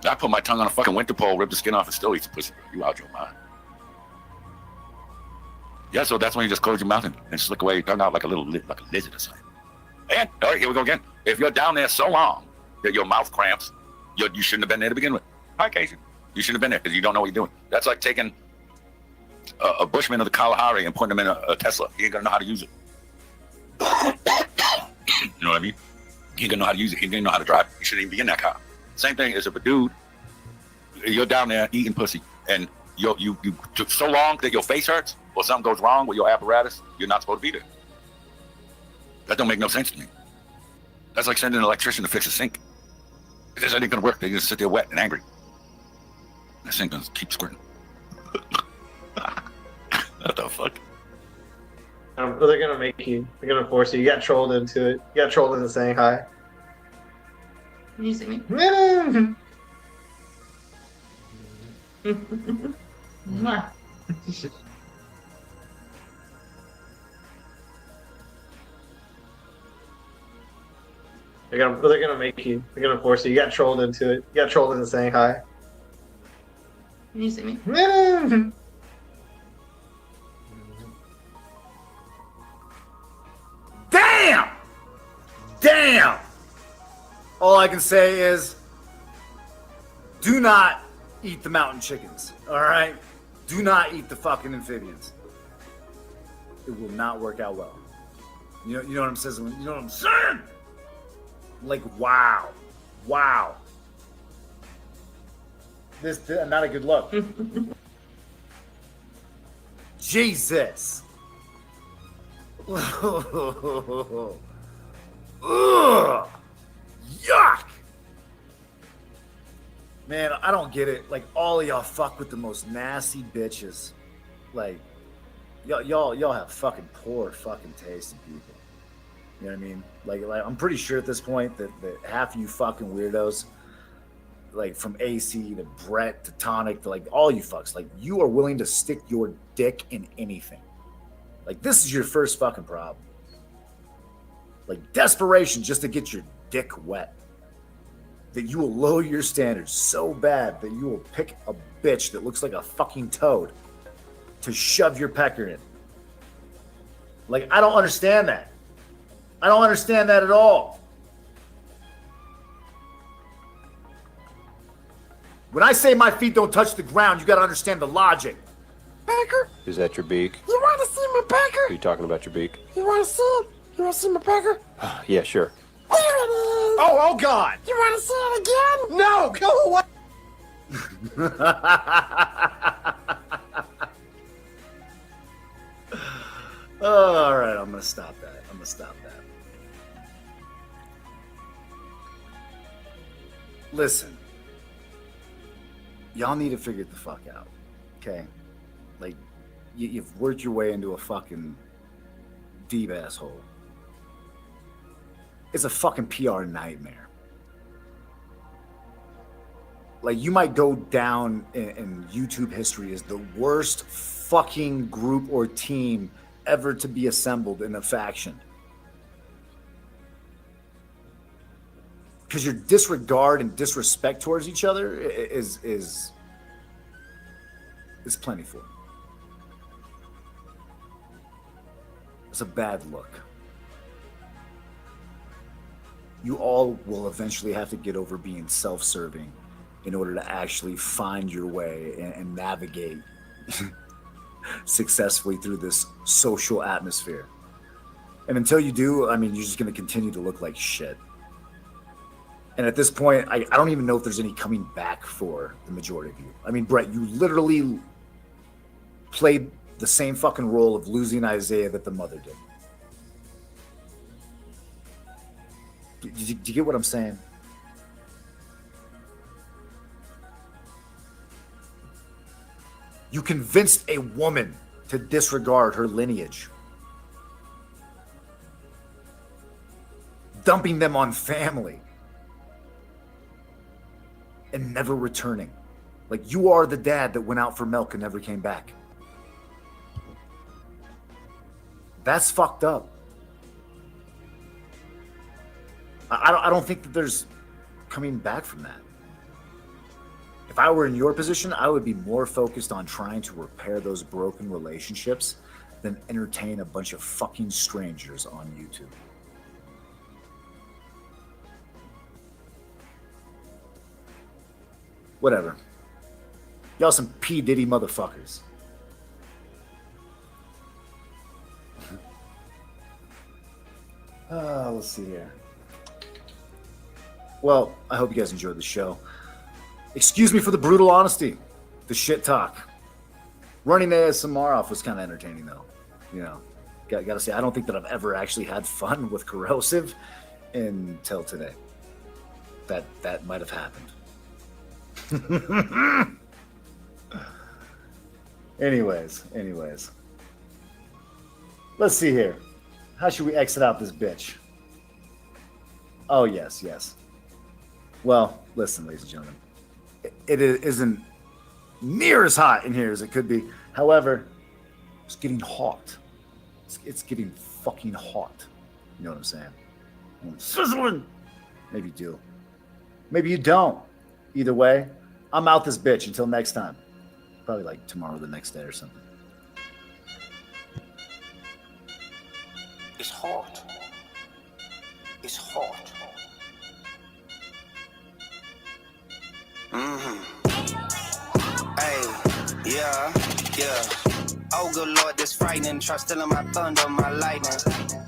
I put my tongue on a fucking winter pole, rip the skin off, and still eat the pussy. You out your mind. Yeah, so that's when you just close your mouth and just look away your tongue out like a lizard or something. And, all right, here we go again. If you're down there so long that your mouth cramps, you shouldn't have been there to begin with. Hi, Casey. You shouldn't have been there because you don't know what you're doing. That's like taking a Bushman of the Kalahari and putting him in a Tesla. He ain't gonna know how to use it. You know what I mean? He ain't gonna know how to use it. He ain't gonna know how to drive. He shouldn't even be in that car. Same thing as if a dude, you're down there eating pussy, and you took so long that your face hurts, or something goes wrong with your apparatus, you're not supposed to be there. That don't make no sense to me. That's like sending an electrician to fix a sink. This ain't gonna work. They're gonna sit there wet and angry. The sink gonna keep squirting. What the fuck? Well, they're gonna make you. They're gonna force you. You got trolled into it. You got trolled into saying hi. Can you see me? Mwah. They're gonna make you. They're gonna force you. You got trolled into it. You got trolled into saying hi. Can you see me? Damn! Damn! All I can say is, do not eat the mountain chickens, all right? Do not eat the fucking amphibians. It will not work out well. You know what I'm saying? You know what I'm saying? Like, wow. Wow. This not a good look. Jesus. Ugh. Yuck. Man, I don't get it. Like, all of y'all fuck with the most nasty bitches. Like, y'all have fucking poor fucking taste in people. You know what I mean? Like I'm pretty sure at this point that half of you fucking weirdos, like from AC to Brett to Tonic to like all you fucks, like you are willing to stick your dick in anything. Like this is your first fucking problem. Like desperation just to get your dick wet. That you will lower your standards so bad that you will pick a bitch that looks like a fucking toad to shove your pecker in. Like I don't understand that. I don't understand that at all. When I say my feet don't touch the ground, you got to understand the logic. Pecker? Is that your beak? You want to see my pecker? Are you talking about your beak? You want to see it? You want to see my pecker? Yeah, sure. Here it Oh God! You want to see it again? No, go away. Oh, all right, I'm gonna stop that. Listen, y'all need to figure it the fuck out, okay? Like, you've worked your way into a fucking deep asshole. It's a fucking PR nightmare. Like, you might go down in YouTube history as the worst fucking group or team ever to be assembled in a faction. Because your disregard and disrespect towards each other is plentiful. It's a bad look. You all will eventually have to get over being self-serving in order to actually find your way and navigate successfully through this social atmosphere. And until you do, I mean, you're just going to continue to look like shit. And at this point, I don't even know if there's any coming back for the majority of you. I mean, Brett, you literally played the same fucking role of losing Isaiah that the mother did. Do you get what I'm saying? You convinced a woman to disregard her lineage, dumping them on family, and never returning. Like, you are the dad that went out for milk and never came back. That's fucked up. I don't think that there's coming back from that. If I were in your position, I would be more focused on trying to repair those broken relationships than entertain a bunch of fucking strangers on YouTube. Whatever. Y'all some P. Diddy motherfuckers. Let's see here. Well, I hope you guys enjoyed the show. Excuse me for the brutal honesty, the shit talk. Running ASMR off was kind of entertaining, though. You know, gotta say, I don't think that I've ever actually had fun with Corrosive until today. That might have happened. Anyways. Let's see here. How should we exit out this bitch? Oh, yes. Well, listen, ladies and gentlemen. It isn't near as hot in here as it could be. However, it's getting hot. It's getting fucking hot. You know what I'm saying? Sizzling. Maybe you do. Maybe you don't. Either way, I'm out this bitch until next time. Probably like tomorrow or the next day or something. It's hot. It's hot. Hey, yeah. Oh, good Lord, this frightening. Try stealing my thunder, my lightning.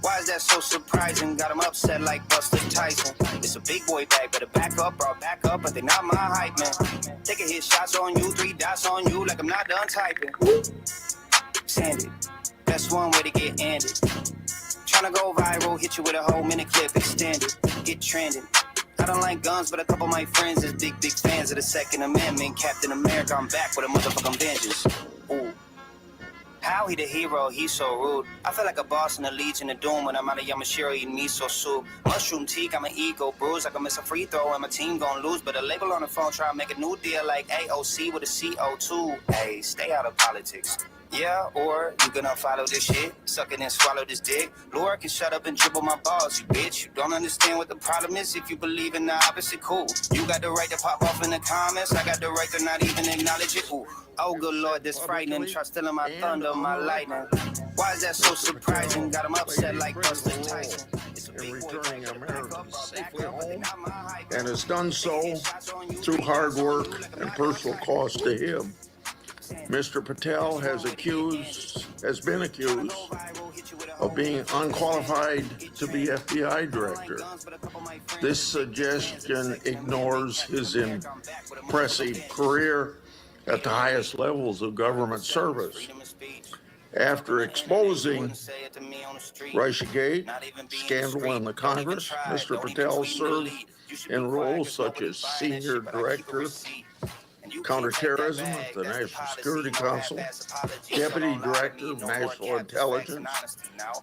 Why is that so surprising? Got him upset like Buster Tyson. It's a big boy bag, better back up, bro, back up, but they not my hype, man. Take a hit, shots on you, 3 dots on you, like I'm not done typing. Send it. That's one way to get ended. Tryna go viral, hit you with a whole minute clip, extended. Get trending. I don't like guns, but a couple of my friends is big fans of the Second Amendment. Captain America, I'm back with a motherfucking vengeance. Ooh. How he the hero, he's so rude. I feel like a boss in the Legion of Doom when I'm out of Yamashiro eating miso soup. Mushroom tea, got my ego bruised. I can miss a free throw and my team gon' lose. But a label on the phone try to make a new deal like AOC with a CO2. Hey, stay out of politics. Yeah, or you gonna follow this shit, suck it and swallow this dick. Laura can shut up and dribble my balls, you bitch. You don't understand what the problem is. If you believe in the opposite, cool. You got the right to pop off in the comments. I got the right to not even acknowledge it. Ooh. Oh, good Lord, this frightening. Try stealing my thunder, my lightning. Why is that so surprising? Got him upset like Buster Tyson. And returning Americans safely home, and has done so through hard work and personal cost to him. Mr. Patel has been accused of being unqualified to be FBI director. This suggestion ignores his impressive career at the highest levels of government service. After exposing Russiagate scandal in the Congress, Mr. Patel served in roles such as Senior Director, Counterterrorism at the National Security Council, Deputy Director of National Intelligence,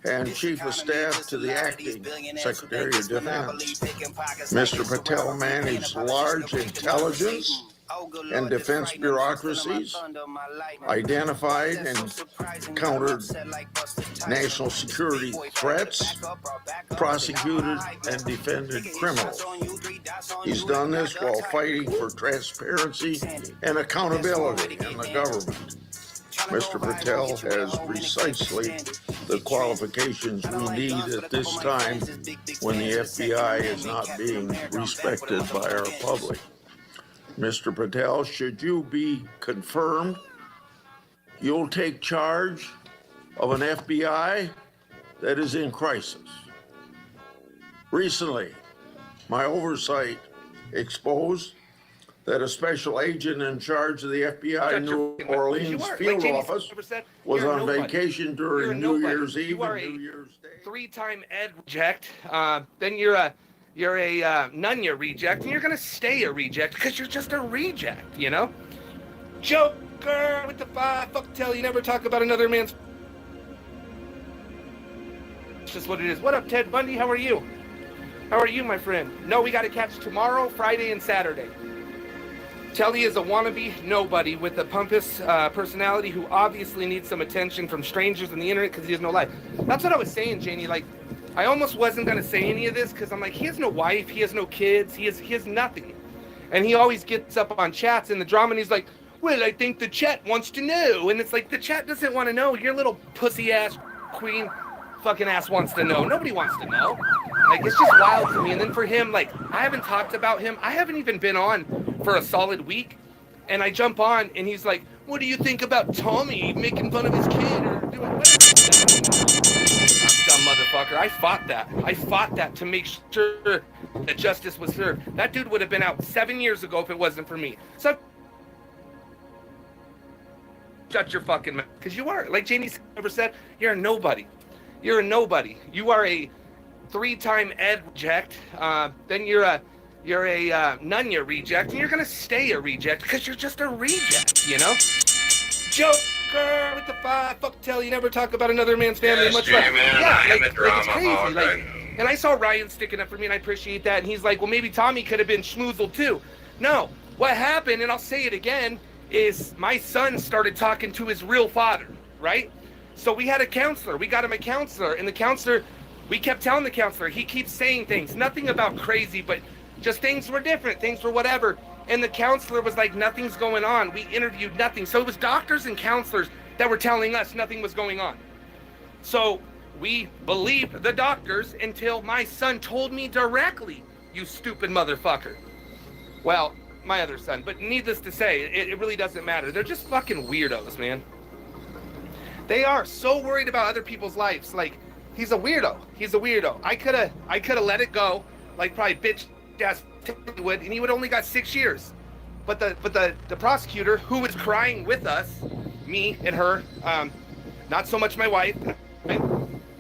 and Chief of Staff to the Acting Secretary of Defense. Mr. Patel managed large intelligence and defense bureaucracies, identified and countered national security threats, prosecuted and defended criminals. He's done this while fighting for transparency and accountability in the government. Mr. Patel has precisely the qualifications we need at this time when the FBI is not being respected by our public. Mr. Patel, should you be confirmed, you'll take charge of an FBI that is in crisis. Recently, my oversight exposed that a special agent in charge of the FBI New Orleans field office was on vacation during New Year's Eve and New Year's Day. Three-time ed reject, then you're a Nunya reject, and you're gonna stay a reject because you're just a reject, you know? Joker with the fuck tell you never talk about another man's. It's just what it is. What up, Ted Bundy? How are you? How are you, my friend? No, we got to catch tomorrow, Friday, and Saturday. Telly is a wannabe nobody with a pompous personality who obviously needs some attention from strangers on the internet because he has no life. That's what I was saying, Janie. Like, I almost wasn't going to say any of this because I'm like, he has no wife, he has no kids, he has nothing. And he always gets up on chats in the drama and he's like, well, I think the chat wants to know. And it's like, the chat doesn't want to know. Your little pussy-ass queen fucking ass wants to know. Nobody wants to know. Like, it's just wild to me. And then for him, like, I haven't talked about him. I haven't even been on for a solid week. And I jump on and he's like, what do you think about Tommy making fun of his kid or doing whatever? Dumb motherfucker. I fought that to make sure that justice was served. That dude would have been out 7 years ago if it wasn't for me. So shut your fucking mouth. Because you are, like Jamie ever said, you're a nobody. You're a nobody. You are a three-time ed reject. Then you're a Nunya reject, and you're gonna stay a reject because you're just a reject, you know? Joker with the fuck tell you never talk about another man's family much less. Yeah, like it's crazy. Like, and I saw Ryan sticking up for me, and I appreciate that. And he's like, well, maybe Tommy could have been schmoozled too. No, what happened, and I'll say it again, is my son started talking to his real father, right? So we had a counselor. We got him a counselor, and the counselor, we kept telling the counselor, he keeps saying things, nothing about crazy, but just things were different, things were whatever. And the counselor was like, nothing's going on. We interviewed nothing. So it was doctors and counselors that were telling us nothing was going on. So we believed the doctors until my son told me directly, you stupid motherfucker. Well, my other son, but needless to say, it really doesn't matter. They're just fucking weirdos, man. They are so worried about other people's lives. Like, he's a weirdo. He's a weirdo. I could have let it go, like probably bitch ass would, and he would only got 6 years. But the prosecutor, who was crying with us, me and her, not so much my wife, right?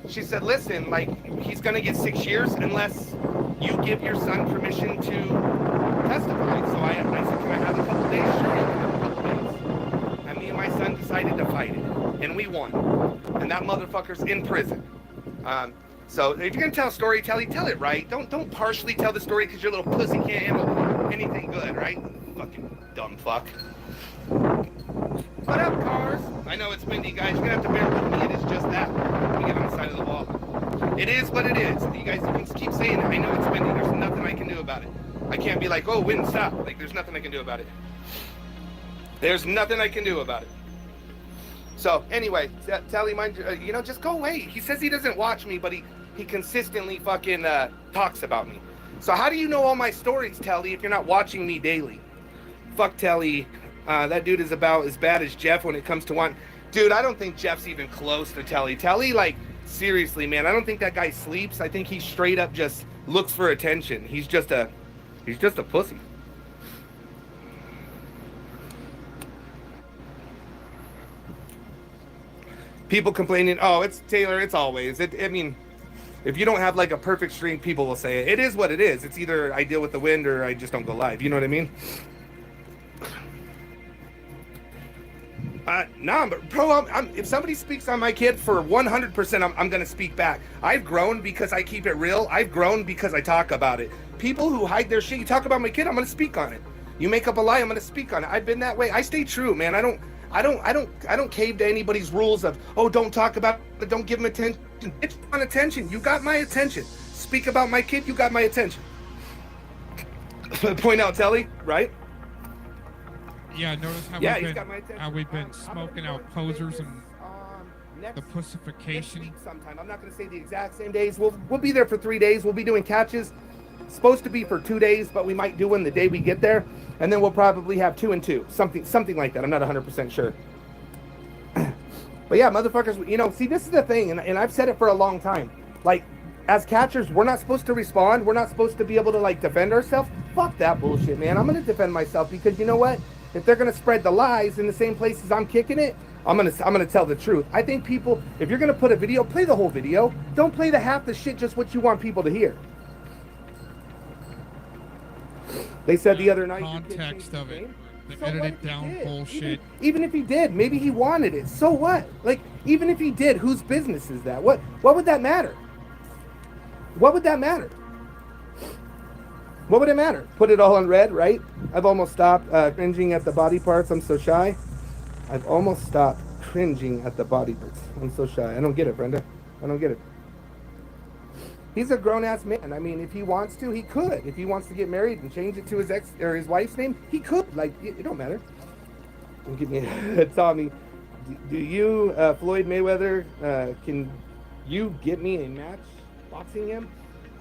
She said, listen, like, he's gonna get 6 years unless you give your son permission to testify. So I said, can I have a couple days? Sure, you can have a couple days. And me and my son decided to fight it, and we won. And that motherfucker's in prison. So if you're gonna tell a story, tell it right. Don't partially tell the story because your little pussy can't handle anything good, right? Fucking dumb fuck. What up, cars? I know it's windy, guys. You're gonna have to bear with me. It is just that. Let me get on the side of the wall. It is what it is. You guys can keep saying it. I know it's windy. There's nothing I can do about it. I can't be like, oh, wind, stop. Like, there's nothing I can do about it. There's nothing I can do about it. So anyway, Telly, mind you know, just go away. He says he doesn't watch me, but he consistently fucking talks about me. So how do you know all my stories, Telly, if you're not watching me daily? Fuck Telly. That dude is about as bad as Jeff when it comes to one. Dude, I don't think Jeff's even close to Telly. Telly, like, Seriously, man, I don't think that guy sleeps. I think he straight up just looks for attention. He's just a pussy. People complaining, oh, it's Taylor, it's always. I mean, if you don't have like a perfect stream, people will say it. It is what it is. It's either I deal with the wind or I just don't go live. You know what I mean? Nah, but bro, if somebody speaks on my kid for 100%, I'm gonna speak back. I've grown because I keep it real. I've grown because I talk about it. People who hide their shit, you talk about my kid, I'm gonna speak on it. You make up a lie, I'm gonna speak on it. I've been that way. I stay true, man. I don't cave to anybody's rules of, oh, don't talk about it, don't give him attention. It's on attention. You got my attention. Speak about my kid, you got my attention. Point out Telly, right? Yeah, notice how we've been smoking out posers and the pussification. Sometime. I'm not going to say the exact same days. We'll be there for 3 days. We'll be doing catches. It's supposed to be for 2 days, but we might do one the day we get there, and then we'll probably have 2 and 2, something like that. I'm not 100% sure. But yeah, motherfuckers, you know, see, this is the thing, and I've said it for a long time. Like, as catchers, we're not supposed to respond. We're not supposed to be able to, like, defend ourselves. Fuck that bullshit, man. I'm going to defend myself because you know what? If they're gonna spread the lies in the same places I'm kicking it, I'm gonna tell the truth. I think people, if you're gonna put a video, play the whole video. Don't play the half the shit just what you want people to hear. They said the other night. Context of it. The edited down bullshit. Even if he did, maybe he wanted it. So what? Like, even if he did, whose business is that? What would that matter? What would that matter? What would it matter? Put it all on red, right? I've almost stopped cringing at the body parts. I'm so shy. I've almost stopped cringing at the body parts. I'm so shy. I don't get it, Brenda. I don't get it. He's a grown-ass man. I mean, if he wants to, he could. If he wants to get married and change it to his ex or his wife's name, he could. Like, it don't matter. Don't give me Tommy. Do you, Floyd Mayweather, can you get me a match boxing him?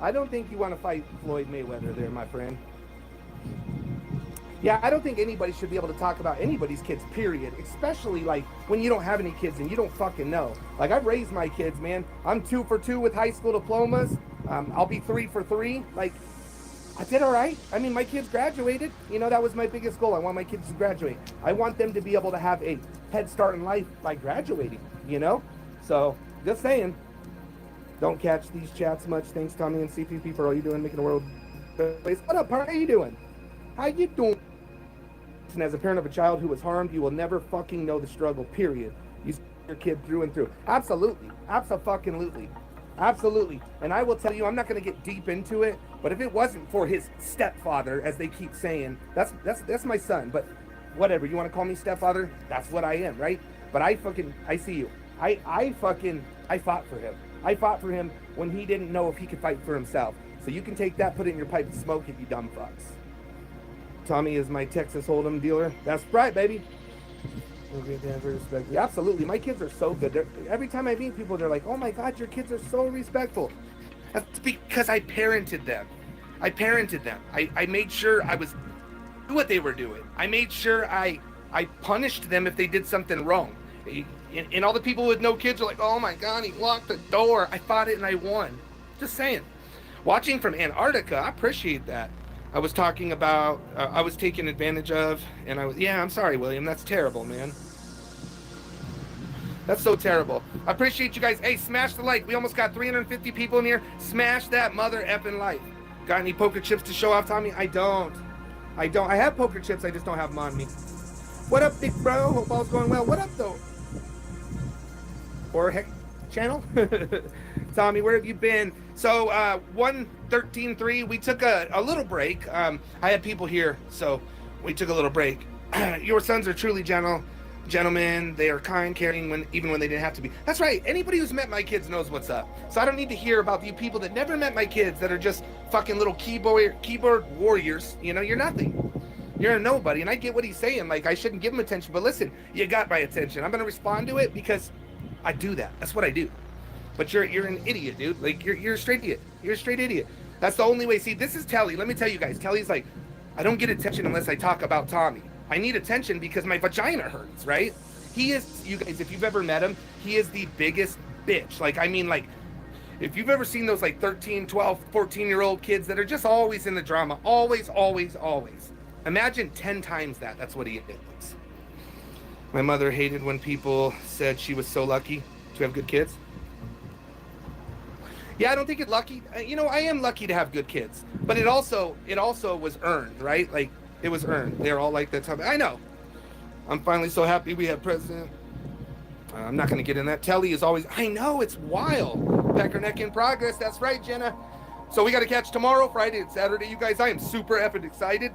I don't think you want to fight Floyd Mayweather there, my friend. Yeah, I don't think anybody should be able to talk about anybody's kids, period. Especially, like, when you don't have any kids and you don't fucking know. Like, I've raised my kids, man. I'm 2 for 2 with high school diplomas. I'll be 3 for 3. Like, I did all right. I mean, my kids graduated. You know, that was my biggest goal. I want my kids to graduate. I want them to be able to have a head start in life by graduating, you know? So, just saying. Don't catch these chats much. Thanks, Tommy and CPP, for all you're doing, making the world better place. What up, partner? How you doing? How you doing? And as a parent of a child who was harmed, you will never fucking know the struggle, period. You see your kid through and through. Absolutely. Absolutely. Absolutely. And I will tell you, I'm not going to get deep into it, but if it wasn't for his stepfather, as they keep saying, that's my son. But whatever, you want to call me stepfather? That's what I am, right? But I see you. I fought for him. I fought for him when he didn't know if he could fight for himself. So you can take that, put it in your pipe and smoke it, you dumb fucks. Tommy is my Texas Hold'em dealer. That's right, baby. Absolutely. My kids are so good. Every time I meet people, they're like, oh my God, your kids are so respectful. That's because I parented them. I made sure I was do what they were doing. I made sure I punished them if they did something wrong. And all the people with no kids are like, oh my God, he locked the door. I fought it and I won. Just saying. Watching from Antarctica, I appreciate that. I was talking about, I was taken advantage of, and I'm sorry, William, that's terrible, man. That's so terrible. I appreciate you guys. Hey, smash the like. We almost got 350 people in here. Smash that mother effing like. Got any poker chips to show off, Tommy? I don't. I have poker chips, I just don't have them on me. What up, big bro? Hope all's going well. What up, though? Or heck, channel? Tommy, where have you been? So 113.3, we took a little break. I had people here, so we took a little break. Your sons are truly gentlemen. They are kind, caring, even when they didn't have to be. That's right. Anybody who's met my kids knows what's up. So I don't need to hear about you people that never met my kids that are just fucking little keyboard warriors. You know, you're nothing. You're a nobody. And I get what he's saying. Like, I shouldn't give him attention. But listen, you got my attention. I'm going to respond to it because I do that. That's what I do. But you're an idiot, dude. Like, you're a straight idiot. You're a straight idiot. That's the only way. See, this is Telly. Let me tell you guys. Telly's like, I don't get attention unless I talk about Tommy. I need attention because my vagina hurts, right? He is, you guys, if you've ever met him, he is the biggest bitch. Like, I mean, like, if you've ever seen those like 13, 12, 14-year-old kids that are just always in the drama, always. Imagine 10 times that. That's what he is. My mother hated when people said she was so lucky to have good kids. Yeah, I don't think it's lucky. You know, I am lucky to have good kids, but it also was earned, right? Like, it was earned. They're all like that. I know. I'm finally so happy we have president. I'm not going to get in that. Telly is always, I know, it's wild. Peckerneck in progress. That's right, Jenna. So we got to catch tomorrow, Friday, and Saturday. You guys, I am super effing excited.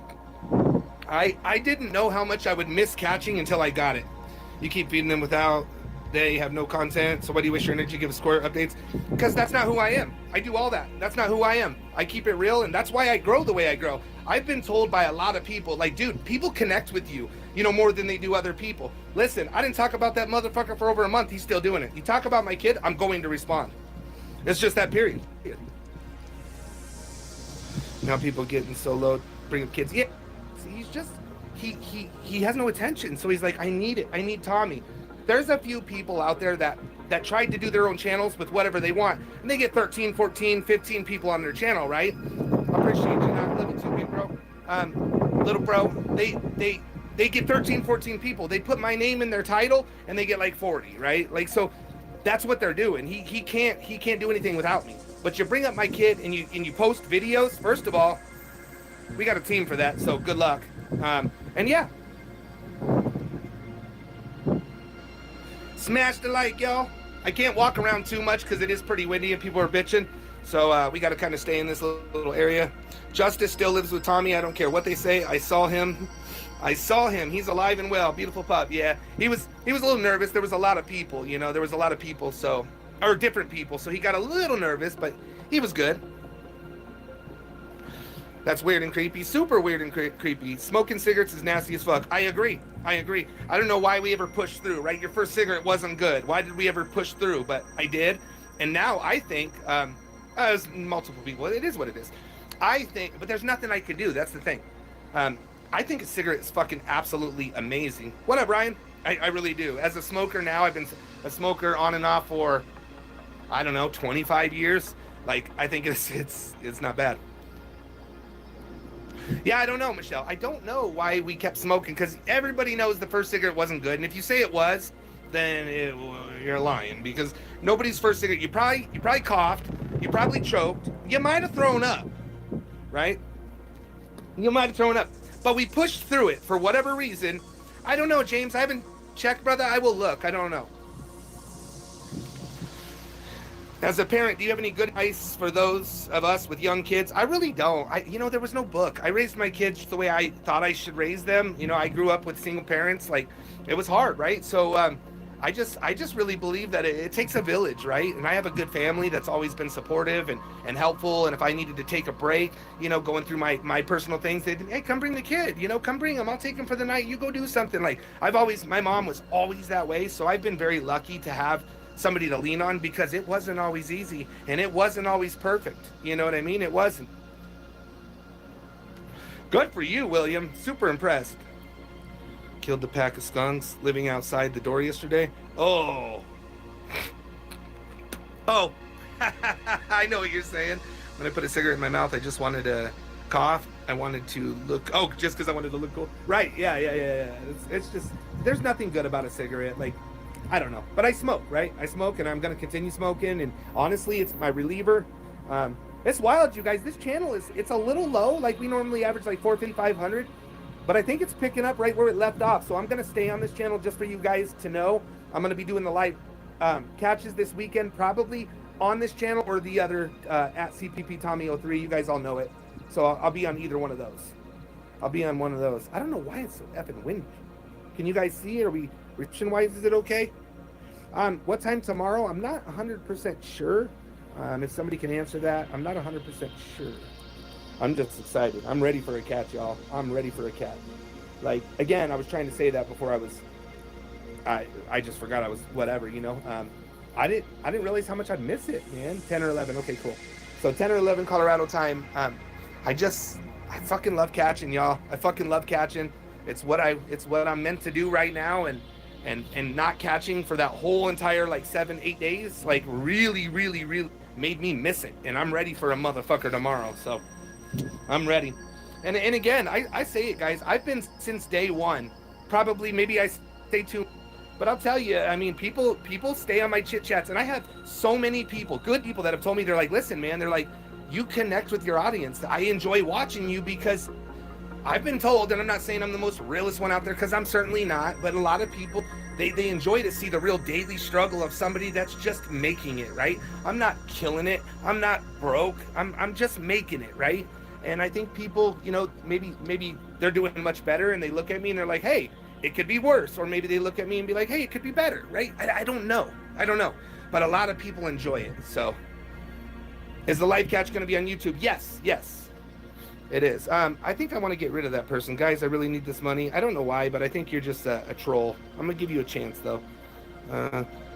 I didn't know how much I would miss catching until I got it. You keep feeding them without, they have no content. So why do you waste your energy? Give us square updates? Because that's not who I am. I do all that. That's not who I am. I keep it real, and that's why I grow the way I grow. I've been told by a lot of people, like, dude, people connect with you, you know, more than they do other people. Listen, I didn't talk about that motherfucker for over a month. He's still doing it. You talk about my kid, I'm going to respond. It's just that period. Now people getting so low, bring up kids. Yeah, see, he's just, he has no attention. So he's like, I need it. I need Tommy. There's a few people out there that tried to do their own channels with whatever they want, and they get 13, 14, 15 people on their channel, right? I appreciate you. I love you too, big bro. Little bro, they get 13, 14 people. They put my name in their title, and they get like 40, right? Like, so that's what they're doing. He can't do anything without me. But you bring up my kid and you post videos. First of all, we got a team for that, so good luck. And yeah. Smash the like, y'all. I can't walk around too much because it is pretty windy and people are bitching. So we got to kind of stay in this little area. Justice still lives with Tommy. I don't care what they say. I saw him. He's alive and well. Beautiful pup. Yeah, he was a little nervous. There was a lot of people, you know. There was a lot of people, so, or different people. So he got a little nervous, but he was good. That's weird and creepy. Super weird and creepy. Smoking cigarettes is nasty as fuck. I agree. I don't know why we ever pushed through, right? Your first cigarette wasn't good. Why did we ever push through? But I did. And now I think, there's multiple people. It is what it is. I think, but there's nothing I could do. That's the thing. I think a cigarette is fucking absolutely amazing. What up, Ryan? I really do. As a smoker now, I've been a smoker on and off for, I don't know, 25 years. Like, I think it's not bad. Yeah, I don't know, Michelle. I don't know why we kept smoking, because everybody knows the first cigarette wasn't good. And if you say it was, then you're lying, because nobody's first cigarette, you probably coughed, you probably choked, you might have thrown up, right? You might have thrown up. But we pushed through it for whatever reason. I don't know, James. I haven't checked, brother. I will look. I don't know. As a parent, do you have any good advice for those of us with young kids? I really don't. There was no book. I raised my kids the way I thought I should raise them. You know, I grew up with single parents. Like, it was hard, right? So I just really believe that it takes a village, right? And I have a good family that's always been supportive and helpful. And if I needed to take a break, you know, going through my personal things, they'd, hey, come bring the kid, you know, come bring him. I'll take him for the night. You go do something. Like, my mom was always that way. So I've been very lucky to have somebody to lean on, because it wasn't always easy and it wasn't always perfect. You know what I mean? It wasn't. Good for you, William. Super impressed. Killed the pack of skunks living outside the door yesterday. Oh. I know what you're saying. When I put a cigarette in my mouth, I just wanted to cough. I wanted to look, just because I wanted to look cool. Right, yeah. It's just, there's nothing good about a cigarette. Like, I don't know, but I smoke, right? I smoke, and I'm going to continue smoking, and honestly, it's my reliever. It's wild, you guys. This channel it's a little low. Like, we normally average like 450, 500, but I think it's picking up right where it left off. So I'm going to stay on this channel just for you guys to know. I'm going to be doing the live catches this weekend, probably on this channel or the other at CPP Tommy 03. You guys all know it. So I'll be on either one of those. I don't know why it's so effing windy. Can you guys see? Are we reception-wise, is it okay? What time tomorrow? I'm not 100% sure. If somebody can answer that, I'm not 100% sure. I'm just excited. I'm ready for a cat, y'all. I'm ready for a cat. Like, again, I was trying to say that before I just forgot I was whatever, you know. I didn't realize how much I'd miss it, man. 10 or 11. Okay, cool. So 10 or 11 Colorado time. I fucking love catching, y'all. I fucking love catching. It's what I'm meant to do right now, and and not catching for that whole entire like 7-8 days, like really made me miss it. And I'm ready for a motherfucker tomorrow. So I'm ready. And again, I say it, guys, I've been since day one. Probably maybe I say too, but I'll tell you, I mean, people stay on my chit chats, and I have so many people, good people, that have told me, they're like, listen, man, they're like, you connect with your audience. I enjoy watching you because I've been told, and I'm not saying I'm the most realest one out there, because I'm certainly not, but a lot of people, they enjoy to see the real daily struggle of somebody that's just making it, right? I'm not killing it. I'm not broke. I'm just making it, right? And I think people, you know, maybe they're doing much better, and they look at me and they're like, hey, it could be worse. Or maybe they look at me and be like, hey, it could be better, right? I don't know. But a lot of people enjoy it. So is the live catch going to be on YouTube? Yes, it is. I think I want to get rid of that person. Guys, I really need this money. I don't know why, but I think you're just a troll. I'm going to give you a chance, though.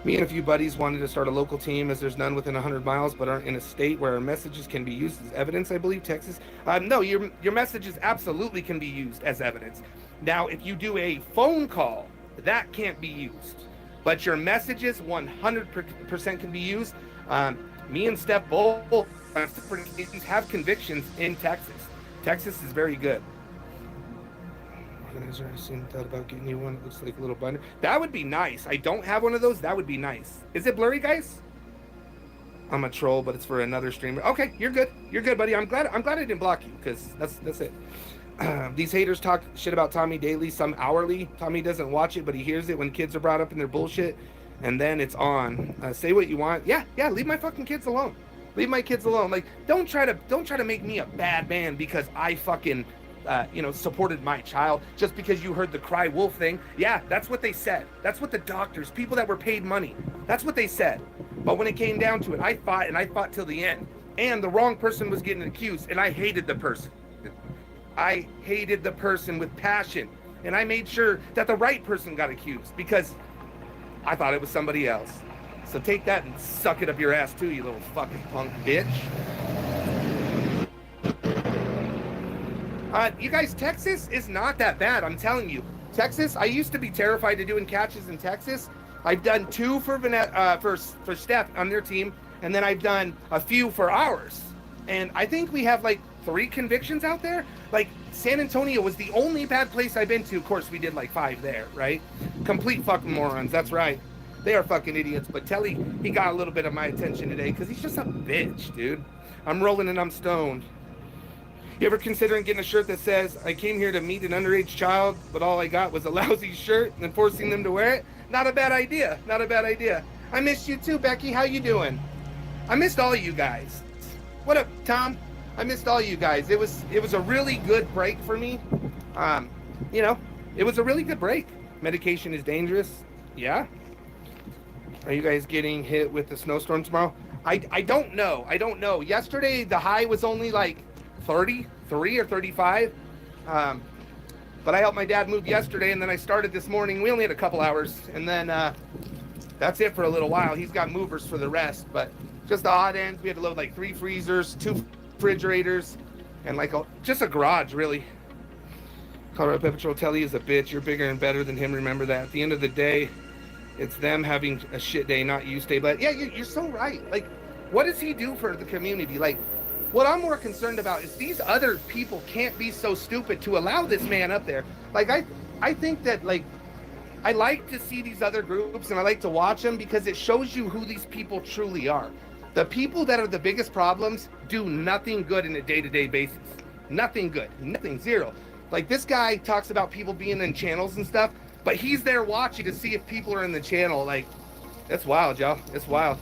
Me and a few buddies wanted to start a local team, as there's none within 100 miles, but aren't in a state where our messages can be used as evidence, I believe, Texas. No, your messages absolutely can be used as evidence. Now, if you do a phone call, that can't be used. But your messages 100% can be used. Me and Steph both have convictions in Texas. Texas is very good. Organizer, I soon thought about getting you one. It looks like a little binder. That would be nice. I don't have one of those. That would be nice. Is it blurry, guys? I'm a troll, but it's for another streamer. Okay, you're good. You're good, buddy. I'm glad I didn't block you, because that's it. These haters talk shit about Tommy daily, some hourly. Tommy doesn't watch it, but he hears it when kids are brought up in their bullshit, and then it's on. Say what you want. Yeah. Leave my fucking kids alone. Leave my kids alone. Like, don't try to make me a bad man because I fucking supported my child just because you heard the cry wolf thing. Yeah, that's what they said. That's what the doctors, people that were paid money, that's what they said. But when it came down to it, I fought till the end. And the wrong person was getting accused, and I hated the person. I hated the person with passion. And I made sure that the right person got accused because I thought it was somebody else. So take that and suck it up your ass too, you little fucking punk bitch. You guys, Texas is not that bad, I'm telling you. Texas, I used to be terrified of doing catches in Texas. I've done 2 for Steph on their team, and then I've done a few for ours. And I think we have like 3 convictions out there. Like, San Antonio was the only bad place I've been to. Of course, we did like 5 there, right? Complete fucking morons, that's right. They are fucking idiots. But Telly, he got a little bit of my attention today because he's just a bitch, dude. I'm rolling and I'm stoned. You ever considering getting a shirt that says, I came here to meet an underage child, but all I got was a lousy shirt, and then forcing them to wear it? Not a bad idea. Not a bad idea. I missed you too, Becky. How you doing? I missed all you guys. What up, Tom? I missed all you guys. It was a really good break for me. It was a really good break. Medication is dangerous. Yeah. Are you guys getting hit with the snowstorm tomorrow? I don't know. Yesterday, the high was only like 33 or 35. But I helped my dad move yesterday, and then I started this morning. We only had a couple hours, and then that's it for a little while. He's got movers for the rest, but just the odd ends. We had to load like 3 freezers, 2 refrigerators, and like just a garage, really. Colorado Pepper Patrol Telly is a bitch. You're bigger and better than him. Remember that. At the end of the day, it's them having a shit day, not you. Stay blessed. Yeah, you're so right. Like, what does he do for the community? Like, what I'm more concerned about is these other people can't be so stupid to allow this man up there. Like, I think that, like, I like to see these other groups, and I like to watch them because it shows you who these people truly are. The people that are the biggest problems do nothing good in a day-to-day basis. Nothing good. Nothing. Zero. Like, this guy talks about people being in channels and stuff, but he's there watching to see if people are in the channel. Like, it's wild, y'all. It's wild.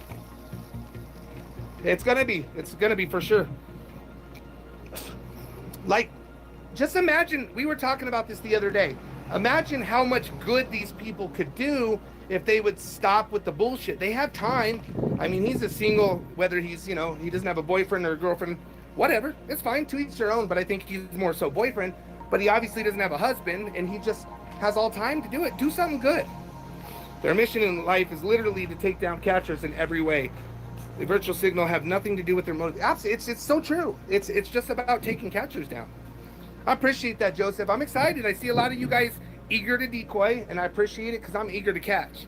It's gonna be for sure. Like, just imagine, we were talking about this the other day. Imagine how much good these people could do if they would stop with the bullshit. They have time. I mean, he's a single, whether he's, he doesn't have a boyfriend or a girlfriend, whatever. It's fine, to each their own, but I think he's more so boyfriend. But he obviously doesn't have a husband, and he just has all time to do it. Do something good. Their mission in life is literally to take down catchers in every way. The virtual signal have nothing to do with their motive. Absolutely, it's so true. It's just about taking catchers down. I appreciate that, Joseph. I'm excited. I see a lot of you guys eager to decoy, and I appreciate it because I'm eager to catch.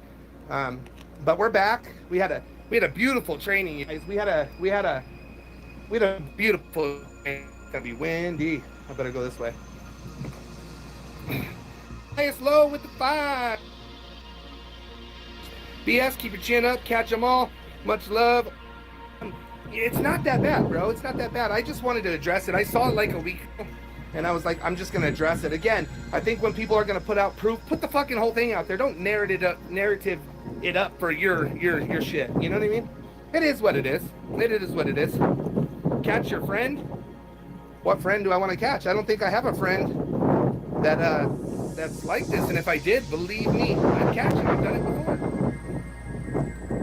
But we're back. We had a beautiful training, you guys. We had a beautiful training. It's gonna be windy. I better go this way. Highest low with the 5. BS, keep your chin up, catch them all. Much love. It's not that bad, bro. It's not that bad. I just wanted to address it. I saw it like a week ago, and I was like, I'm just gonna address it again. I think when people are gonna put out proof, put the fucking whole thing out there. Don't narrative it up for your shit. You know what I mean? It is what it is. It is what it is. Catch your friend. What friend do I want to catch? I don't think I have a friend that's like this. And if I did, believe me, I'd catch it. I've done it before.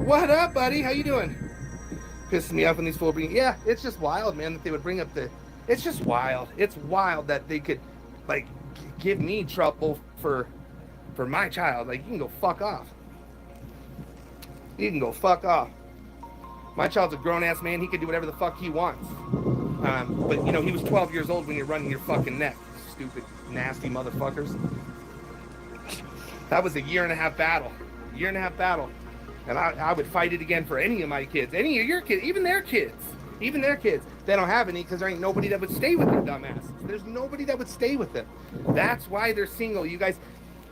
What up, buddy? How you doing? Pisses me off when these fools bring. Yeah, it's just wild, man, that they would bring up the. It's just wild. It's wild that they could, like, give me trouble for my child. Like, you can go fuck off. You can go fuck off. My child's a grown-ass man. He can do whatever the fuck he wants. But, you know, he was 12 years old when you're running your fucking neck. Stupid, nasty motherfuckers. That was a 1.5-year battle. 1.5-year battle. And I would fight it again for any of my kids. Any of your kids. Even their kids. Even their kids. They don't have any because there ain't nobody that would stay with their dumbasses. There's nobody that would stay with them. That's why they're single. You guys,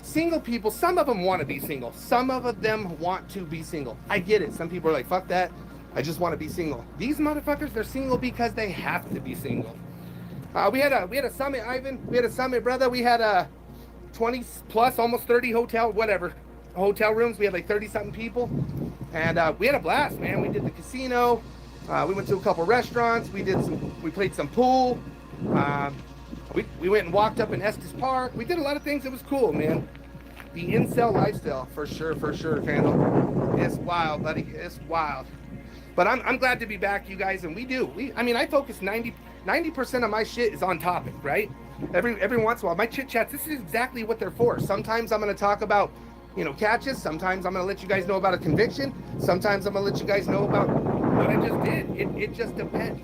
single people, some of them want to be single. Some of them want to be single. I get it. Some people are like, fuck that. I just want to be single. These motherfuckers, they're single because they have to be single. We had a summit, Ivan. We had a summit, brother. We had 20 plus, almost 30 hotel rooms. We had like 30-something people. And we had a blast, man. We did the casino. We went to a couple restaurants. We played some pool. We went and walked up in Estes Park. We did a lot of things. It was cool, man. The incel lifestyle, for sure, Crandall. It's wild, buddy. It's wild. But I'm glad to be back, you guys. And I focus 90% of my shit is on topic, right? Every once in a while, my chit chats, this is exactly what they're for. Sometimes I'm going to talk about, catches. Sometimes I'm going to let you guys know about a conviction. Sometimes I'm going to let you guys know about what I just did. It just depends.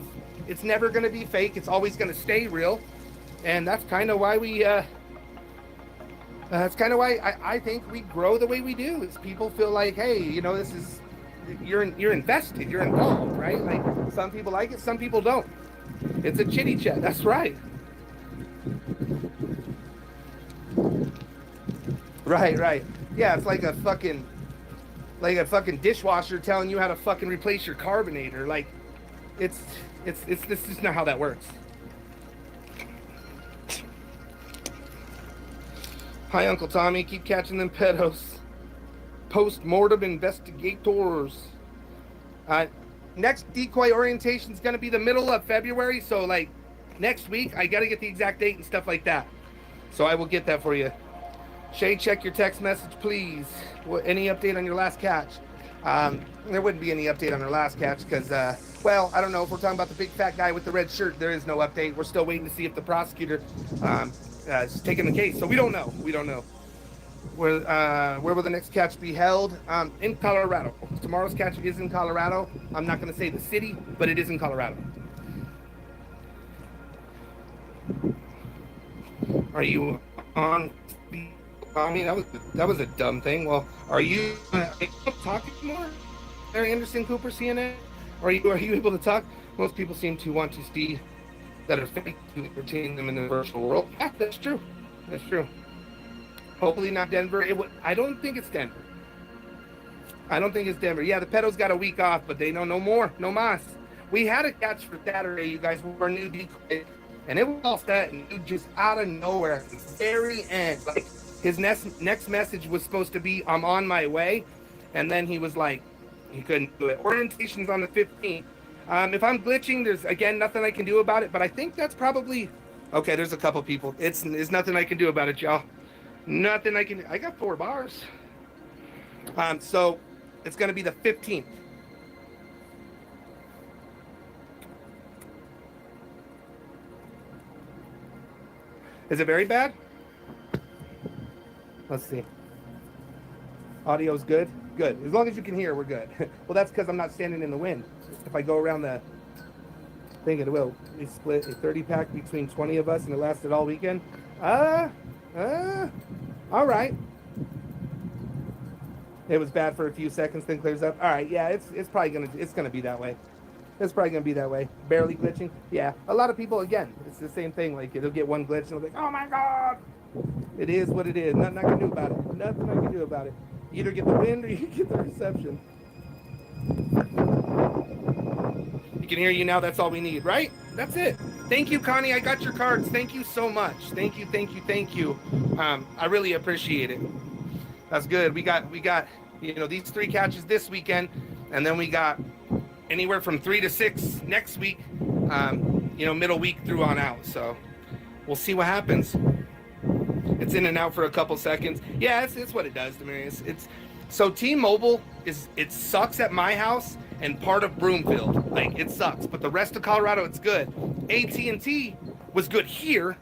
It's never going to be fake. It's always going to stay real. And that's kind of why I think we grow the way we do. Is people feel like, hey, this is, you're invested, you're involved, right? Like, some people like it, some people don't. It's a chitty chat. That's right. Right. Yeah, it's like a fucking dishwasher telling you how to fucking replace your carbonator. Like, this is not how that works. Hi, Uncle Tommy. Keep catching them pedos. Post-mortem investigators. Next decoy orientation is going to be the middle of February. So, like, next week, I got to get the exact date and stuff like that. So I will get that for you. Shay, check your text message, please. Any update on your last catch? There wouldn't be any update on our last catch because, I don't know. If we're talking about the big fat guy with the red shirt, there is no update. We're still waiting to see if the prosecutor is taking the case. So we don't know. Where will the next catch be held? In Colorado. Tomorrow's catch is in Colorado. I'm not going to say the city, but it is in Colorado. Are you on? I mean, that was a dumb thing. Well, are you talking more? Larry Anderson, Cooper, CNN? Are you able to talk? Most people seem to want to see that are fake to entertain them in the virtual world. Yeah, that's true. That's true. Hopefully not Denver. I don't think it's Denver. I don't think it's Denver. Yeah, the pedos got a week off, but they know no more, no mas. We had a catch for Saturday, you guys, with our new decoy, and it was all set, and just out of nowhere at the very end, like, his next message was supposed to be, I'm on my way, and then he was like, he couldn't do it. Orientation's on the 15th. If I'm glitching, there's, again, nothing I can do about it, but I think that's probably, okay, there's a couple people. It's nothing I can do about it, y'all. Nothing I can, I got 4 bars. So it's going to be the 15th. Is it very bad? Let's see. Audio's good? Good. As long as you can hear, we're good. Well, that's because I'm not standing in the wind. If I go around the thing, it will. We split a 30-pack between 20 of us, and it lasted all weekend. All right. It was bad for a few seconds, then clears up. All right, yeah, it's probably gonna be that way. It's probably gonna be that way. Barely glitching. Yeah, a lot of people, again, it's the same thing. Like it'll get one glitch and they'll be like, oh my god. It is what it is. Nothing I can do about it. Nothing I can do about it. You either get the wind or you get the reception. You can hear you now. That's all we need, right? That's it. Thank you, Connie. I got your cards. Thank you so much. Thank you, thank you, thank you. I really appreciate it. That's good. We got these 3 catches this weekend, and then we got anywhere from 3 to 6 next week. Middle week through on out. So we'll see what happens. It's in and out for a couple seconds. Yeah, it's what it does, Demarius. So T-Mobile it sucks at my house and part of Broomfield. Like it sucks, but the rest of Colorado it's good. AT&T was good here,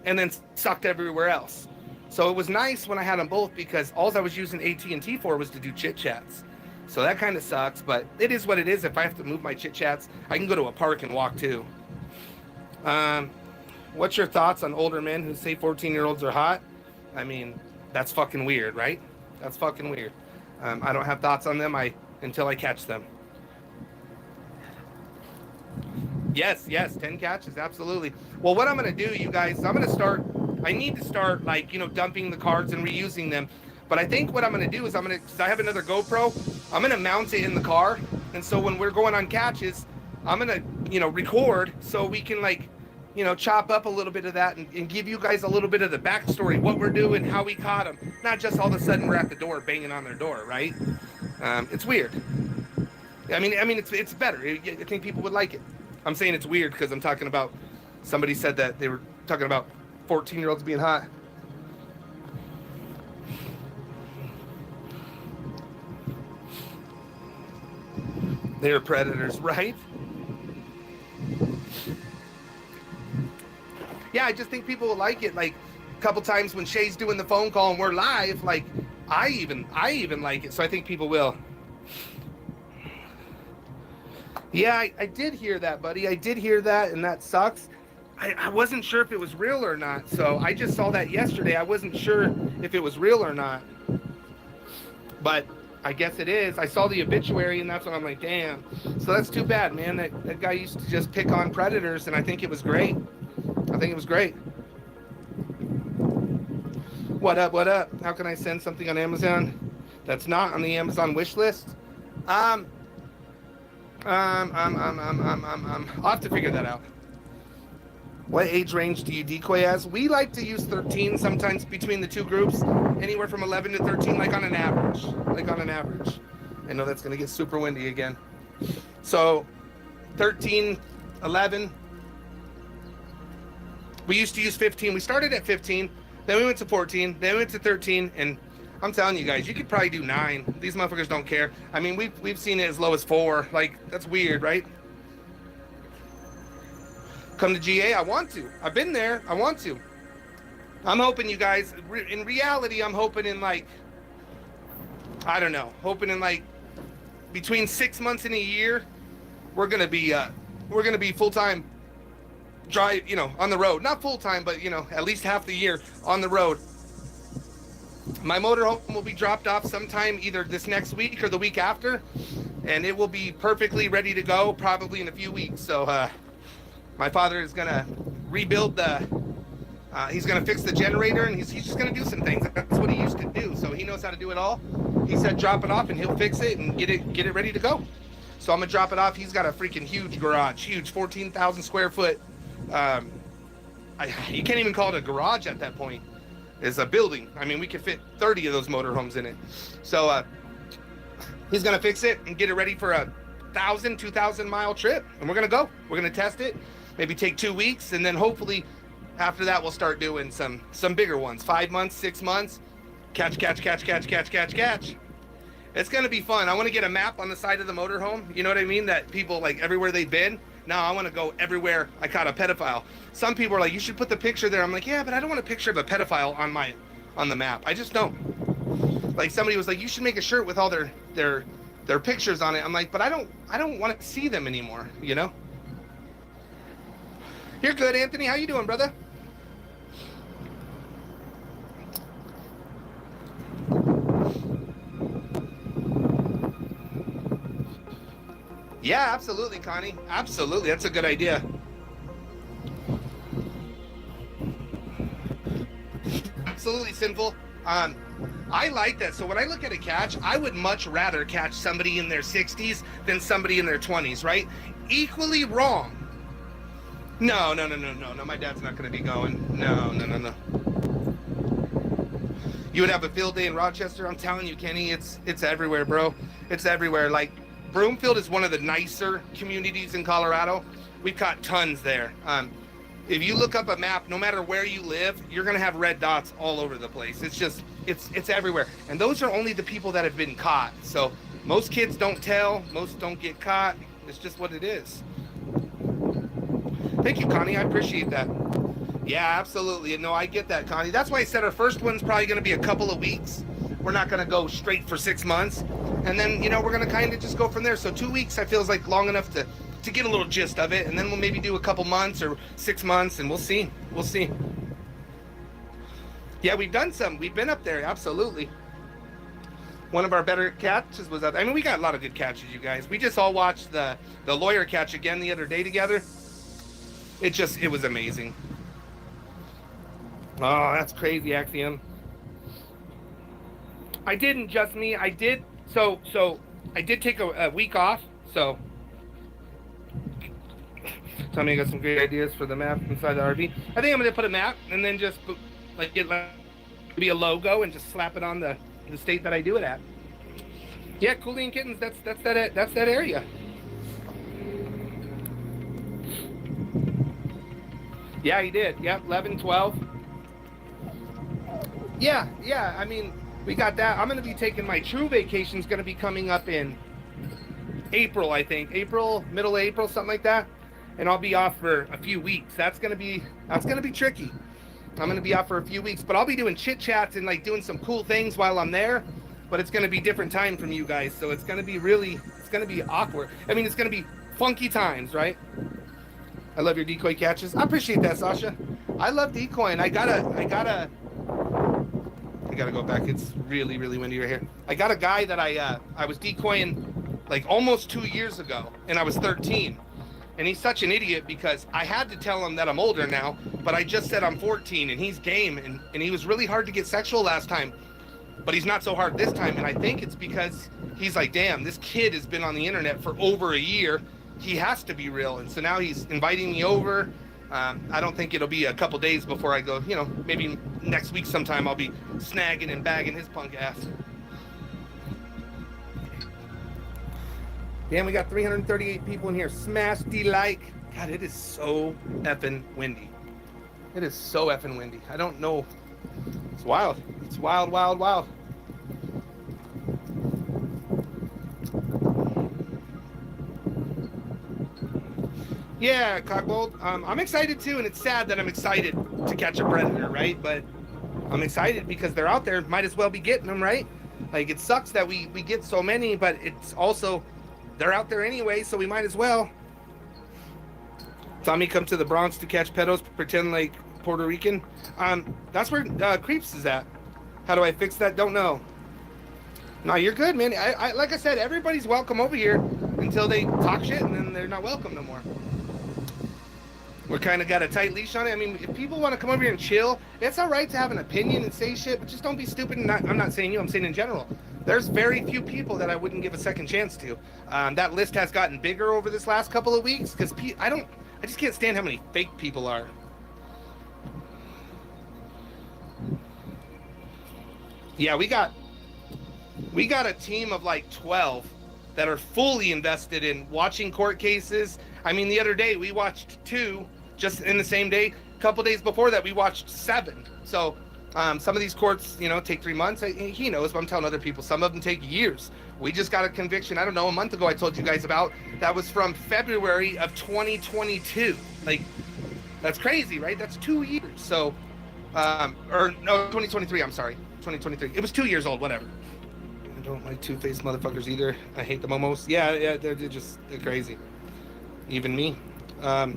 and then sucked everywhere else. So it was nice when I had them both because all I was using AT&T for was to do chit chats. So that kind of sucks, but it is what it is. If I have to move my chit chats, I can go to a park and walk too. What's your thoughts on older men who say 14-year-olds are hot? I mean, that's fucking weird, right? That's fucking weird. I don't have thoughts on them until I catch them. Yes, 10 catches, absolutely. Well, what I'm going to do, you guys, I need to start, dumping the cards and reusing them. But I think what I'm going to do is because I have another GoPro, I'm going to mount it in the car. And so when we're going on catches, I'm going to, record so we can, chop up a little bit of that and give you guys a little bit of the backstory, what we're doing, how we caught them. Not just all of a sudden we're at the door banging on their door, right? It's weird. I mean, it's better. I think people would like it. I'm saying it's weird because I'm talking about, somebody said that they were talking about 14-year-olds being hot. They're predators, right? Yeah, I just think people will like it. Like a couple times when Shay's doing the phone call and we're live, like I even like it. So I think people will. Yeah, I did hear that, buddy. I did hear that, and that sucks. I wasn't sure if it was real or not. So I just saw that yesterday. I wasn't sure if it was real or not. But I guess it is. I saw the obituary, and that's when I'm like, damn. So that's too bad, man. That guy used to just pick on predators, and I think it was great. I think it was great. What up, what up? How can I send something on Amazon that's not on the Amazon wish list? I'll have to figure that out. What age range do you decoy as? We like to use 13, sometimes between the two groups, anywhere from 11 to 13, like on an average. I know that's going to get super windy again. So 13, 11. We used to use 15. We started at 15, then we went to 14, then we went to 13, and I'm telling you guys, you could probably do 9. These motherfuckers don't care. I mean, we've seen it as low as 4. Like, that's weird, right? Come to GA? I want to. I've been there. I want to. I'm hoping, you guys, in reality, I'm hoping in between 6 months and a year, we're gonna be full-time drive, on the road. Not full-time, but at least half the year on the road. My motorhome will be dropped off sometime either this next week or the week after, and it will be perfectly ready to go probably in a few weeks. So my father is gonna rebuild he's gonna fix the generator, and he's just gonna do some things. That's what he used to do, so he knows how to do it all. He said drop it off and he'll fix it and get it ready to go. So I'm gonna drop it off. He's got a freaking huge garage, huge 14,000 square foot. You can't even call it a garage at that point. It's a building. I mean, we could fit 30 of those motorhomes in it. So he's gonna fix it and get it ready for a 1,000, 2,000 mile trip, and we're gonna go. We're gonna test it. Maybe take 2 weeks, and then hopefully after that we'll start doing some bigger ones. 5 months, 6 months. Catch. It's gonna be fun. I want to get a map on the side of the motorhome. You know what I mean? That people like everywhere they've been. Now I want to go everywhere I caught a pedophile. Some people are like, you should put the picture there. I'm like, yeah, but I don't want a picture of a pedophile on the map. I just don't. Like somebody was like, you should make a shirt with all their pictures on it. I'm like, but I don't want to see them anymore. You're good, Anthony. How you doing, brother? Yeah, absolutely, Connie. Absolutely, that's a good idea. Absolutely sinful. I like that. So when I look at a catch, I would much rather catch somebody in their 60s than somebody in their 20s, right? Equally wrong. No. My dad's not going to be going. No. You would have a field day in Rochester. I'm telling you, Kenny, it's everywhere, bro. It's everywhere. Like, Broomfield is one of the nicer communities in Colorado. We've caught tons there. If you look up a map, no matter where you live, you're gonna have red dots all over the place. It's everywhere. And those are only the people that have been caught. So most kids don't tell, most don't get caught. It's just what it is. Thank you, Connie. I appreciate that. Yeah, absolutely. No, I get that, Connie. That's why I said our first one's probably gonna be a couple of weeks. We're not gonna go straight for 6 months. And then, we're gonna kind of just go from there. So 2 weeks, I feel like long enough to get a little gist of it, and then we'll maybe do a couple months or 6 months, and we'll see. Yeah, we've done some. We've been up there, absolutely. One of our better catches was up. I mean, we got a lot of good catches, you guys. We just all watched the lawyer catch again the other day together. It was amazing. Oh, that's crazy, Axiom. I didn't, just me. I did. So I did take a week off, so. Tell me, I got some great ideas for the map inside the RV. I think I'm gonna put a map and then just get maybe a logo and just slap it on the state that I do it at. Yeah, Coolie and Kittens. That's that area. Yeah, he did. Yep, 11, 12. Yeah. I mean, we got that. I'm gonna be taking my true vacation's gonna be coming up in April, I think. Middle of April, something like that. And I'll be off for a few weeks. That's gonna be tricky. I'm gonna be off for a few weeks, but I'll be doing chit chats and like doing some cool things while I'm there. But it's gonna be different time from you guys, so it's gonna be awkward. I mean, it's gonna be funky times, right? I love your decoy catches. I appreciate that, Sasha. I love decoying. I gotta go back. It's really, really windy right here. I got a guy that I was decoying like almost 2 years ago, and I was 13. And he's such an idiot because I had to tell him that I'm older now, but I just said I'm 14 and he's game, and he was really hard to get sexual last time, but he's not so hard this time. And I think it's because he's like, damn, this kid has been on the internet for over a year. He has to be real. And so now he's inviting me over. I don't think it'll be a couple days before I go, maybe next week sometime I'll be snagging and bagging his punk ass. Damn, we got 338 people in here. Smash the like. God, it is so effing windy. It is so effing windy. I don't know. It's wild. It's wild. Yeah, Cockbold. I'm excited too, and it's sad that I'm excited to catch a predator, right? But I'm excited because they're out there. Might as well be getting them, right? Like, it sucks that we get so many, but it's also, they're out there anyway, so we might as well. Tommy, come to the Bronx to catch pedos, pretend like Puerto Rican. That's where Creeps is at. How do I fix that? Don't know. No, you're good, man. I like I said, everybody's welcome over here until they talk shit, and then they're not welcome no more. We're kind of got a tight leash on it. I mean, if people want to come over here and chill, it's all right to have an opinion and say shit, but just don't be stupid. And I'm not saying you, I'm saying in general. There's very few people that I wouldn't give a second chance to. That list has gotten bigger over this last couple of weeks because I just can't stand how many fake people are. Yeah, we got a team of like 12 that are fully invested in watching court cases. I mean, the other day we watched 2 just in the same day. A couple days before that, we watched 7. So some of these courts, take 3 months. He knows, but I'm telling other people, some of them take years. We just got a conviction, I don't know, a month ago I told you guys about. That was from February of 2022. Like, that's crazy, right? That's 2 years. So, 2023, I'm sorry. 2023. It was 2 years old, whatever. I don't like two-faced motherfuckers either. I hate the momos. Yeah, they're crazy. Even me. I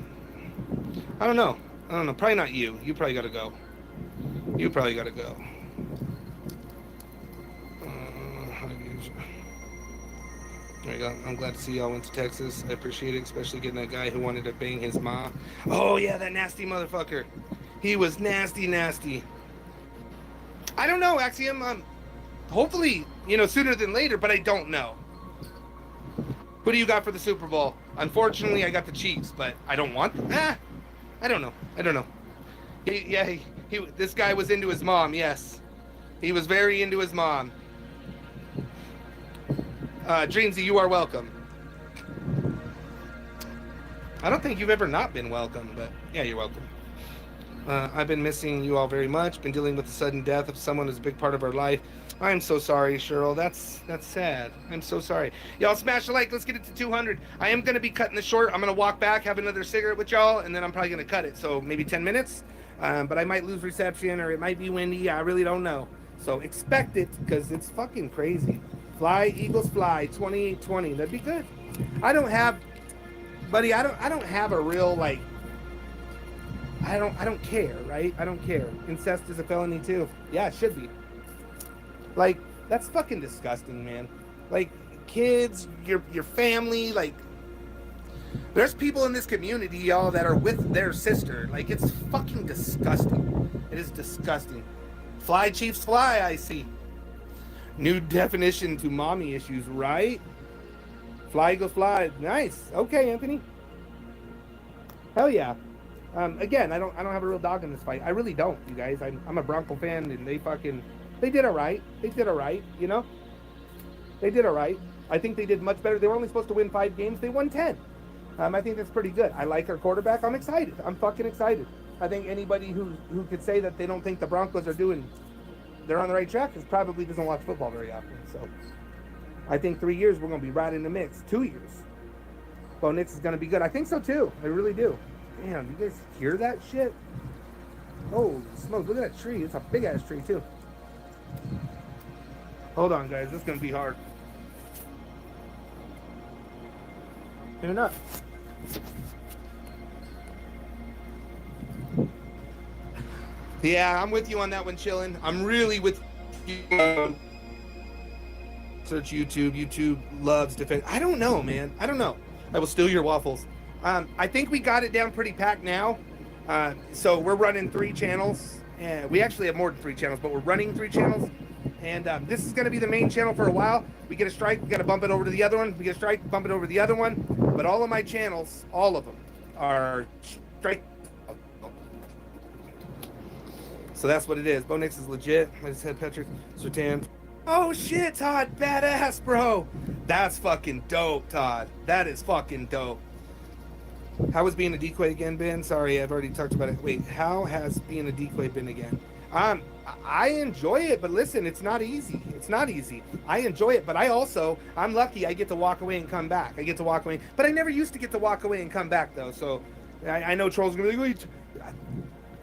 don't know. Probably not you. You probably gotta go. There you go. I'm glad to see y'all went to Texas. I appreciate it, especially getting that guy who wanted to bang his mom. Oh yeah, that nasty motherfucker. He was nasty. I don't know, Axiom. Hopefully, sooner than later, but I don't know. Who do you got for the Super Bowl? Unfortunately, I got the Chiefs, but I don't want them. I don't know. This guy was into his mom, yes. He was very into his mom. Dreamsy, you are welcome. I don't think you've ever not been welcome, but yeah, you're welcome. I've been missing you all very much. Been dealing with the sudden death of someone who's a big part of our life. I'm so sorry, Cheryl. That's sad. I'm so sorry. Y'all smash a like. Let's get it to 200. I am going to be cutting this short. I'm going to walk back, have another cigarette with y'all, and then I'm probably going to cut it. So maybe 10 minutes. But I might lose reception, or it might be windy. I really don't know. So expect it, because it's fucking crazy. Fly, Eagles fly, 28-20. That'd be good. I don't have a real, like, I don't care, right? I don't care. Incest is a felony too. Yeah, it should be. Like, that's fucking disgusting, man. Like, kids, your family, like, there's people in this community, y'all, that are with their sister. Like, it's fucking disgusting. It is disgusting. Fly, Chiefs, fly, I see. New definition to mommy issues, right? Fly, Eagles, fly. Nice. Okay, Anthony. Hell yeah. Again, I don't have a real dog in this fight. I really don't, you guys. I'm a Bronco fan, and they did all right. They did all right, They did all right. I think they did much better. They were only supposed to win 5 games. They won 10. I think that's pretty good. I like our quarterback. I'm excited. I'm fucking excited. I think anybody who could say that they don't think the Broncos they're on the right track probably doesn't watch football very often. So I think 3 years we're going to be right in the mix. 2 years. Bo Nix is going to be good. I think so too. I really do. Damn, you guys hear that shit? Oh, smoke. Look at that tree. It's a big ass tree too. Hold on, guys. This is going to be hard. Fair enough. Yeah, I'm with you on that one, chillin'. I'm really with you. Search YouTube. YouTube loves defense. I don't know, man. I don't know. I will steal your waffles. I think we got it down pretty packed now. So we're running 3 channels. And we actually have more than 3 channels, but we're running 3 channels. And this is going to be the main channel for a while. We get a strike, we got to bump it over to the other one. We get a strike, bump it over to the other one. But all of my channels, all of them, are strike. So that's what it is. Bo Nix is legit. I just had Patrick Sertan. Oh shit, Todd. Badass, bro. That's fucking dope, Todd. That is fucking dope. How was being a decoy again, Ben? Sorry, I've already talked about it. Wait, how has being a decoy been again? I enjoy it, but listen, it's not easy. It's not easy. I enjoy it, but I'm lucky I get to walk away and come back. I get to walk away, but I never used to get to walk away and come back, though. So I know trolls are going to be like, wait.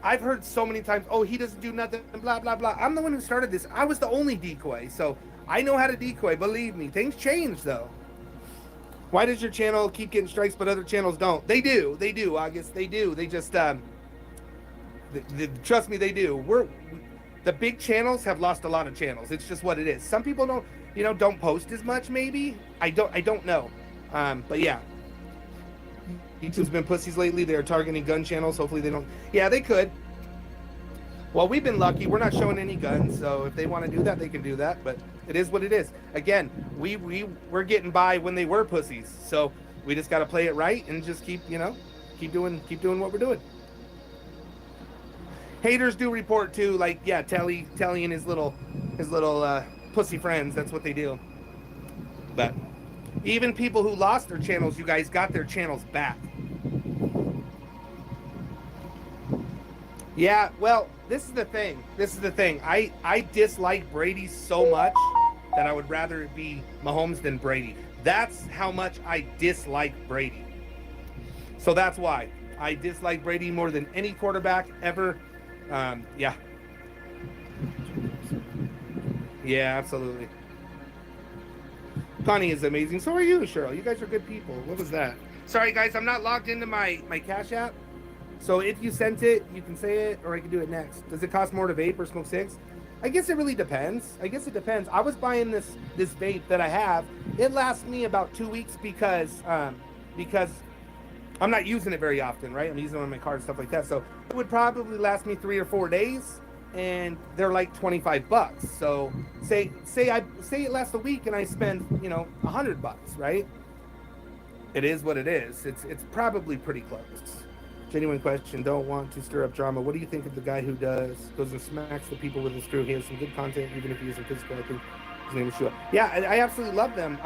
I've heard so many times, oh, he doesn't do nothing, blah, blah, blah. I'm the one who started this. I was the only decoy, so I know how to decoy. Believe me. Things change, though. Why does your channel keep getting strikes, but other channels don't? They do, August. They do. They just, trust me, they do. The big channels have lost a lot of channels. It's just what it is. Some people don't post as much, maybe. I don't know. But yeah. YouTube's been pussies lately. They're targeting gun channels. Hopefully they don't. Yeah, they could. Well, we've been lucky. We're not showing any guns, so if they want to do that, they can do that. But it is what it is. Again, we're getting by when they were pussies, so we just got to play it right and just keep doing what we're doing. Haters do report too, like Telly and his little pussy friends. That's what they do. But even people who lost their channels, you guys got their channels back. Yeah, well, this is the thing. I dislike Brady so much that I would rather it be Mahomes than Brady. That's how much I dislike Brady. So that's why I dislike Brady more than any quarterback ever. Yeah, absolutely. Connie is amazing. So are you, Cheryl. You guys are good people. What was that? Sorry, guys, I'm not logged into my Cash App. So if you sent it, you can say it, or I can do it next. Does it cost more to vape or smoke 6? I guess it really depends. I guess it depends. I was buying this vape that I have. It lasts me about 2 weeks because I'm not using it very often, right? I'm using it on my car and stuff like that. So it would probably last me 3 or 4 days, and they're like $25. So say it lasts a week and I spend, $100, right? It is what it is. It's probably pretty close. Genuine question. Don't want to stir up drama. What do you think of the guy who goes and smacks the people with his screw? He has some good content, even if he isn't physical. I think his name is Shua. Yeah, I absolutely love them.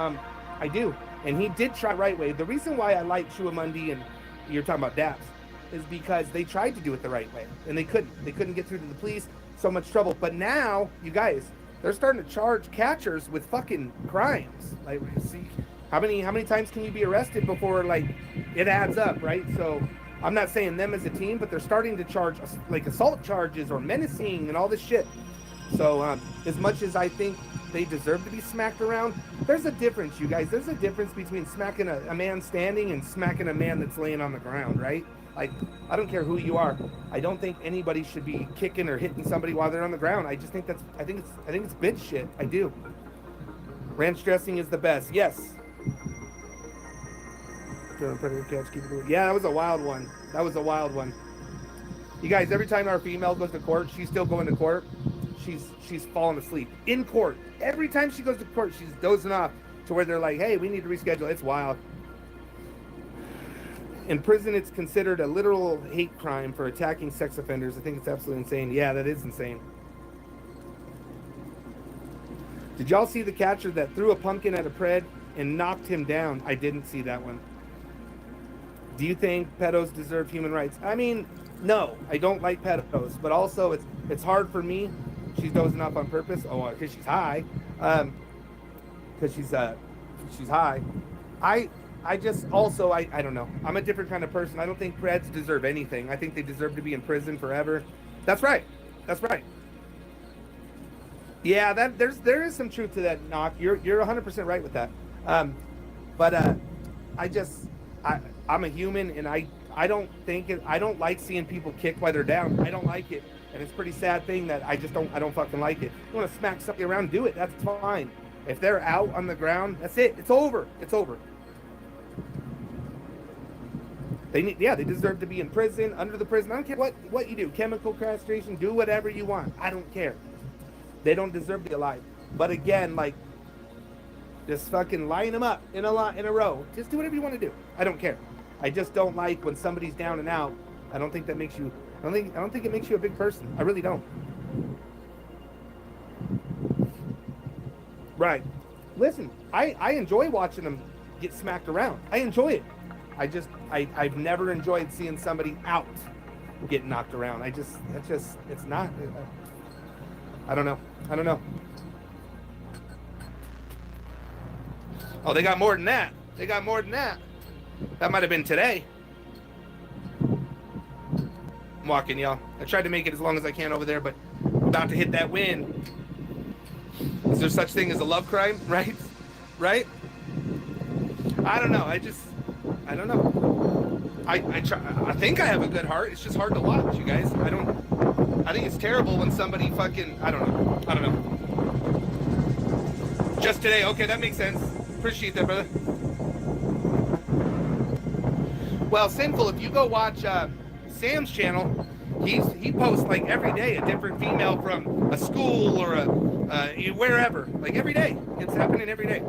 I do. And he did try right way. The reason why I like Shua Mundi and you're talking about Daps is because they tried to do it the right way and they couldn't. They couldn't get through to the police. So much trouble. But now, you guys, they're starting to charge catchers with fucking crimes. Like, see, how many times can you be arrested before it adds up, right? So I'm not saying them as a team, but they're starting to charge assault charges or menacing and all this shit. So as much as I think they deserve to be smacked around, there's a difference, you guys. There's a difference between smacking a man standing and smacking a man that's laying on the ground, right? Like, I don't care who you are. I don't think anybody should be kicking or hitting somebody while they're on the ground. I just think I think it's bitch shit. I do. Ranch dressing is the best. Yes. Yeah, that was a wild one. You guys, every time our female goes to court, she's still going to court. She's falling asleep in court. Every time she goes to court, she's dozing off to where they're like, hey, we need to reschedule. It's wild. In prison, it's considered a literal hate crime for attacking sex offenders. I think it's absolutely insane. Yeah, that is insane. Did y'all see the catcher that threw a pumpkin at a pred and knocked him down? I didn't see that one. Do you think pedos deserve human rights? I mean, no, I don't like pedos, but also it's hard for me. She's dozing off on purpose. Oh, because she's high. Because she's high. I just also, I don't know. I'm a different kind of person. I don't think preds deserve anything. I think they deserve to be in prison forever. That's right. Yeah, there is some truth to that, Knock. You're 100% right with that. But I'm a human, and I don't like seeing people kick while they're down. I don't like it, and it's a pretty sad thing that I don't fucking like it. You want to smack somebody around, do it. That's fine. If they're out on the ground, that's it. It's over. They deserve to be in prison, under the prison. I don't care what you do. Chemical castration, do whatever you want. I don't care. They don't deserve to be alive. But again, just fucking line them up in a row. Just do whatever you want to do. I don't care. I just don't like when somebody's down and out. I don't think that makes you. I don't think it makes you a big person. I really don't. Right. Listen, I enjoy watching them get smacked around. I enjoy it. I've never enjoyed seeing somebody out get knocked around. It's not. I don't know. Oh, they got more than that. That might have been today. I'm walking, y'all. I tried to make it as long as I can over there, but I'm about to hit that wind. Is there such thing as a love crime? Right? I don't know. I don't know. I think I have a good heart. It's just hard to watch, you guys. I think it's terrible when somebody fucking, I don't know. Just today. Okay, that makes sense. Appreciate that, brother. Well, Sinful, if you go watch Sam's channel, he posts every day a different female from a school or wherever. Every day. It's happening every day.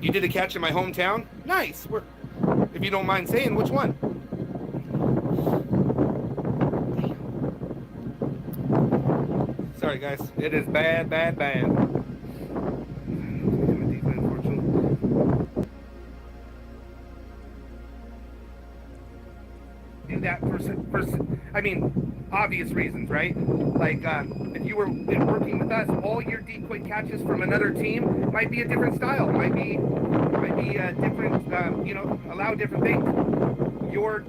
You did a catch in my hometown? Nice. If you don't mind saying, which one? Sorry, guys. It is bad. Do that for obvious reasons, right? If you were working with us, all your decoy catches from another team might be a different style, might be a different, allow different things. Your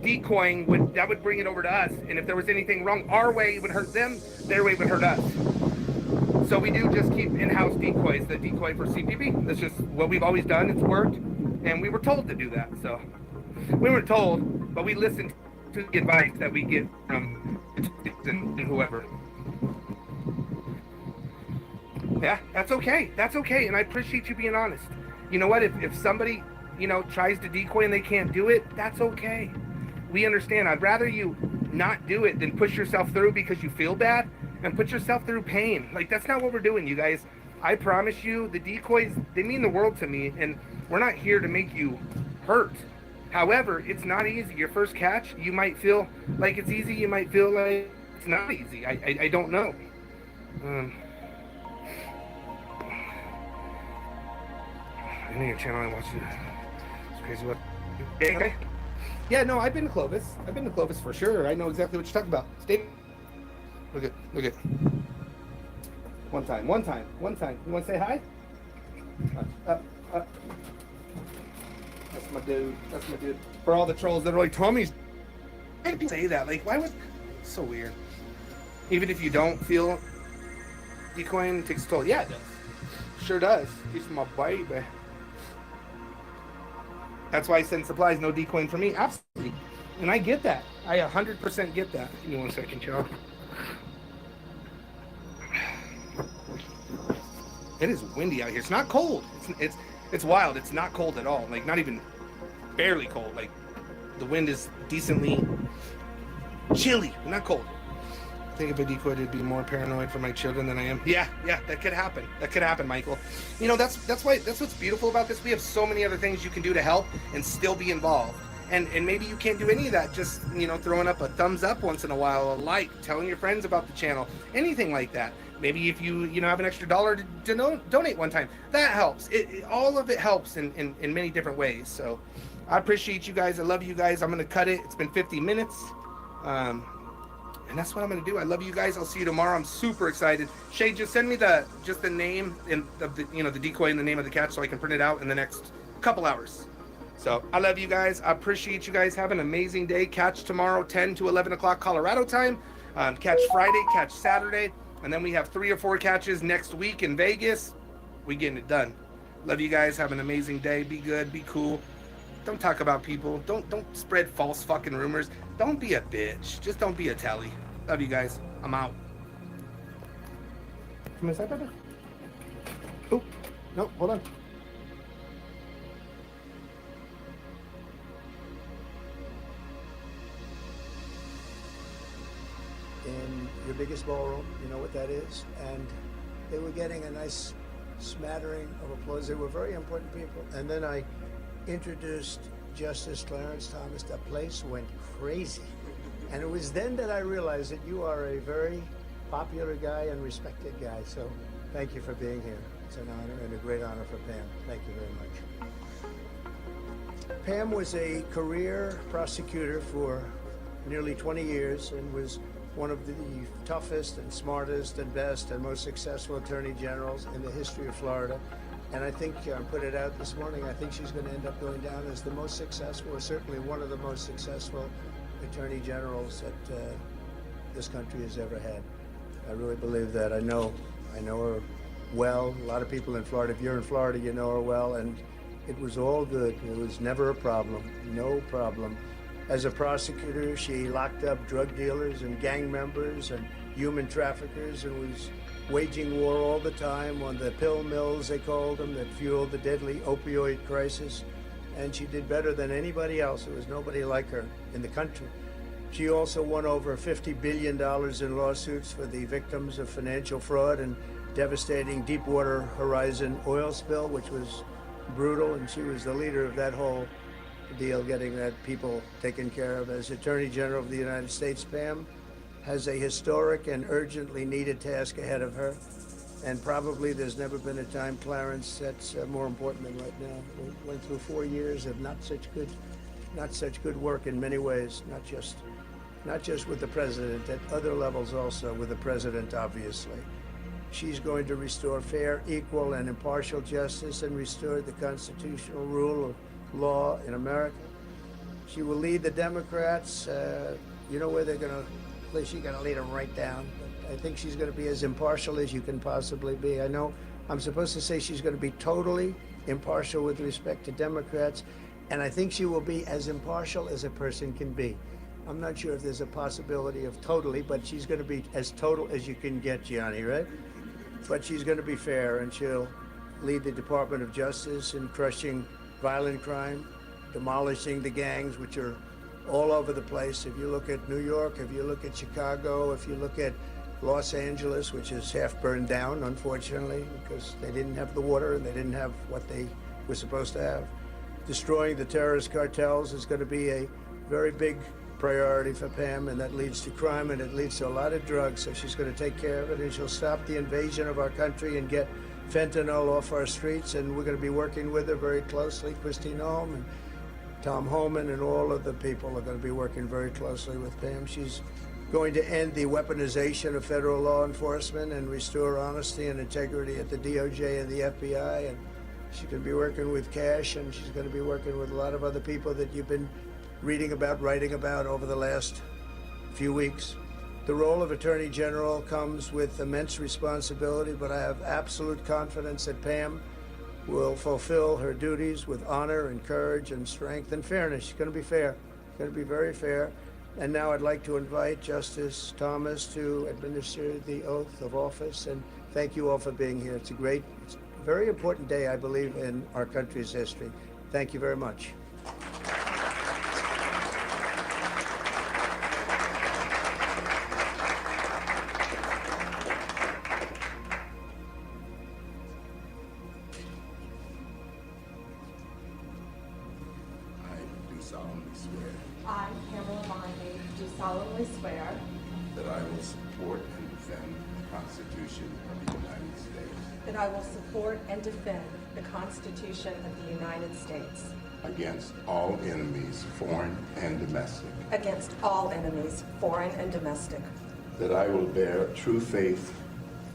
decoying would bring it over to us, and if there was anything wrong, our way would hurt them, their way would hurt us. So we do just keep in-house decoys, the decoy for CPB. That's just what we've always done. It's worked, and we were told to do that. So we weren't told, but we listened to the advice that we get from and whoever. Yeah, that's okay. That's okay. And I appreciate you being honest. You know what? If somebody, tries to decoy and they can't do it, that's okay. We understand. I'd rather you not do it than push yourself through because you feel bad and put yourself through pain. Like, that's not what we're doing, you guys. I promise you, the decoys, they mean the world to me, and we're not here to make you hurt. However, it's not easy. Your first catch, you might feel like it's easy. You might feel like it's not easy. I don't know. I know your channel. I watch it. It's crazy what. Okay. Yeah, no, I've been to Clovis. I've been to Clovis for sure. I know exactly what you're talking about. Stay. Look at. One time. You want to say hi? Up. That's my dude. For all the trolls that are like, Tommy's. Why do people say that? Like, why would? It's so weird. Even if you don't feel decoying, it takes a toll. Yeah, it does. Sure does. He's my baby. That's why I send supplies, no decoying for me. Absolutely. And I get that. I 100% get that. Give me 1 second, y'all. It is windy out here. It's not cold. It's wild. It's not cold at all. Like, not even barely cold. Like, the wind is decently chilly, not cold. I think if I decoyed, I'd be more paranoid for my children than I am. Yeah, that could happen. Michael. That's what's beautiful about this. We have so many other things you can do to help and still be involved. And maybe you can't do any of that. Just, throwing up a thumbs up once in a while, a like, telling your friends about the channel, anything like that. Maybe if you have an extra $1 to donate one time, that helps. All of it helps in many different ways. So I appreciate you guys. I love you guys. I'm going to cut it. It's been 50 minutes. And that's what I'm going to do. I love you guys. I'll see you tomorrow. I'm super excited. Shay, just send me the name of the decoy and the name of the catch so I can print it out in the next couple hours. So I love you guys. I appreciate you guys. Have an amazing day. Catch tomorrow, 10 to 11 o'clock Colorado time. Catch Friday, catch Saturday. And then we have 3 or 4 catches next week in Vegas. We getting it done. Love you guys. Have an amazing day. Be good. Be cool. Don't talk about people. Don't spread false fucking rumors. Don't be a bitch. Just don't be a telly. Love you guys. I'm out. Come inside, brother. Oh, no, hold on. In your biggest ballroom, you know what that is, and they were getting a nice smattering of applause. They were very important people. And then I introduced Justice Clarence Thomas. The place went crazy. And it was then that I realized that you are a very popular guy and respected guy. So thank you for being here. It's an honor and a great honor for Pam. Thank you very much. Pam was a career prosecutor for nearly 20 years and was one of the toughest and smartest and best and most successful attorney generals in the history of Florida. And I think, I put it out this morning, I think she's going to end up going down as the most successful, or certainly one of the most successful attorney generals that this country has ever had. I really believe that. I know her well. A lot of people in Florida, if you're in Florida, you know her well, and it was all good. It was never a problem, no problem. As a prosecutor, she locked up drug dealers and gang members and human traffickers and was waging war all the time on the pill mills, they called them, that fueled the deadly opioid crisis. And she did better than anybody else. There was nobody like her in the country. She also won over $50 billion in lawsuits for the victims of financial fraud and devastating Deepwater Horizon oil spill, which was brutal, and she was the leader of that whole deal, getting that people taken care of. As Attorney General of the United States, Pam has a historic and urgently needed task ahead of her. And probably there's never been a time, Clarence, that's more important than right now. We went through 4 years of not such good work in many ways, not just with the president, at other levels also, with the president, obviously. She's going to restore fair, equal, and impartial justice and restore the constitutional rule of law in America. She will lead the Democrats. You know where they're going to, she's going to lead them right down. But I think she's going to be as impartial as you can possibly be. I know I'm supposed to say she's going to be totally impartial with respect to Democrats, and I think she will be as impartial as a person can be. I'm not sure if there's a possibility of totally, but she's going to be as total as you can get, Gianni, right? but she's going to be fair, and she'll lead the Department of Justice in crushing violent crime, demolishing the gangs, which are all over the place. If you look at New York, if you look at Chicago, if you look at Los Angeles, which is half burned down, unfortunately, because they didn't have the water and they didn't have what they were supposed to have. Destroying the terrorist cartels is going to be a very big priority for Pam, and that leads to crime and it leads to a lot of drugs, so she's going to take care of it, and she'll stop the invasion of our country and get fentanyl off our streets, and we're going to be working with her very closely. Christine Holm and Tom Homan and all of the people are going to be working very closely with Pam. She's going to end the weaponization of federal law enforcement and restore honesty and integrity at the DOJ and the FBI, and she's going to be working with Cash, and she's going to be working with a lot of other people that you've been reading about, writing about over the last few weeks. The role of Attorney General comes with immense responsibility, but I have absolute confidence that Pam will fulfill her duties with honor and courage and strength and fairness. She's going to be fair. She's going to be very fair. And now I'd like to invite Justice Thomas to administer the oath of office, and thank you all for being here. It's a very important day, I believe, in our country's history. Thank you very much. I, Pamela Bondi, do solemnly swear that I will support and defend the Constitution of the United States that I will support and defend the Constitution of the United States against all enemies, foreign and domestic, against all enemies, foreign and domestic, that I will bear true faith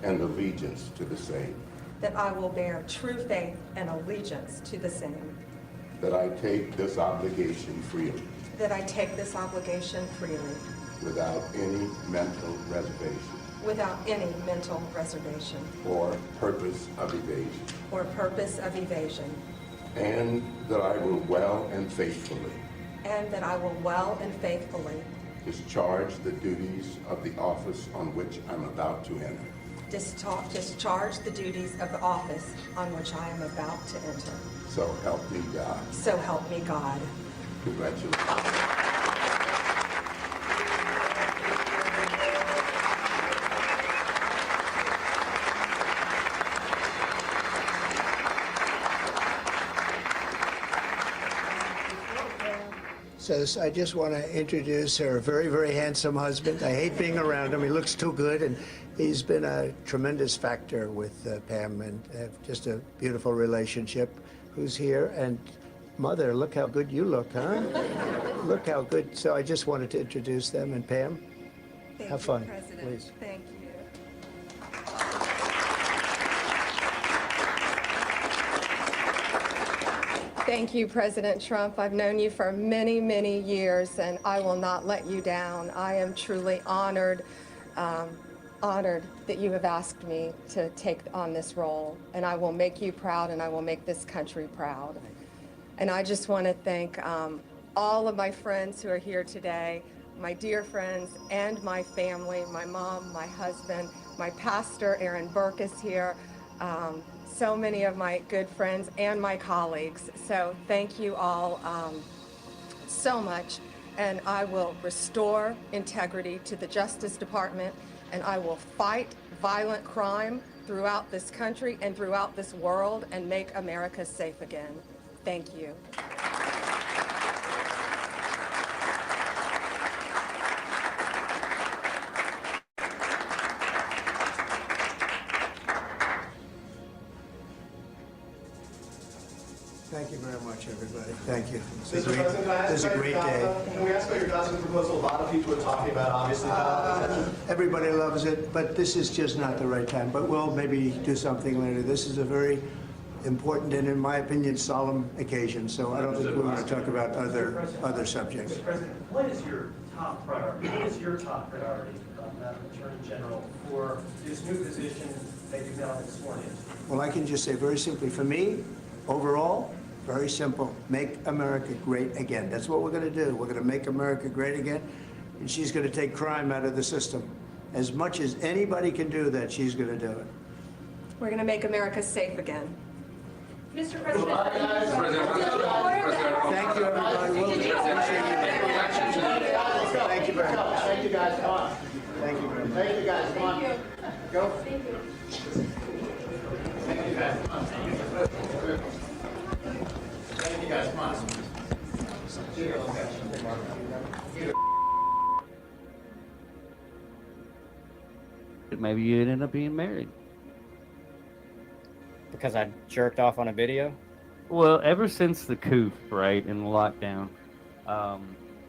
and allegiance to the same, that I will bear true faith and allegiance to the same, that I take this obligation freely, that I take this obligation freely, without any mental reservation without any mental reservation or purpose of evasion, or purpose of evasion, and that I will well and faithfully and that I will well and faithfully discharge the duties of the office on which I'm about to enter. discharge the duties of the office on which I am about to enter. So help me God. So help me God. Congratulations. Says, I just want to introduce her very, very handsome husband. I hate being around him. He looks too good, and he's been a tremendous factor with Pam, and just a beautiful relationship. Who's here? And Mother, look how good you look, huh? Look how good. So I just wanted to introduce them. And Pam, have fun, please. Thank you. Thank you, President Trump. I've known you for many, many years, and I will not let you down. I am truly honored that you have asked me to take on this role, and I will make you proud, and I will make this country proud. And I just want to thank all of my friends who are here today, my dear friends and my family, my mom, my husband, my pastor, Aaron Burke, is here. So many of my good friends and my colleagues. So thank you all so much. And I will restore integrity to the Justice Department, and I will fight violent crime throughout this country and throughout this world and make America safe again. Thank you. Thank you very much, everybody. Thank you. Mr. President, can I ask This is a about great your day. Can we ask about your document proposal? A lot of people are talking about, obviously, Everybody loves it, but this is just not the right time. But we'll maybe do something later. This is a very important and, in my opinion, solemn occasion. So I don't think we want to talk about other subjects. Mr. President, what is your top priority? What is your top priority, Madam Attorney General, for this new position that you've now been sworn into? Well, I can just say very simply, for me, overall, very simple. Make America great again. That's what we're going to do. We're going to make America great again, and she's going to take crime out of the system. As much as anybody can do that, she's going to do it. We're going to make America safe again. Mr. President. Thank you, everybody. We'll appreciate you. Thank you very much. Thank you, guys. Come on. Thank you very much. Thank you, guys. Come on. Go. Thank you. Thank you, guys. Come on. Thank you, guys. Come on. Maybe you ended up being married. Because I jerked off on a video? Well, ever since the coup, right, and the lockdown,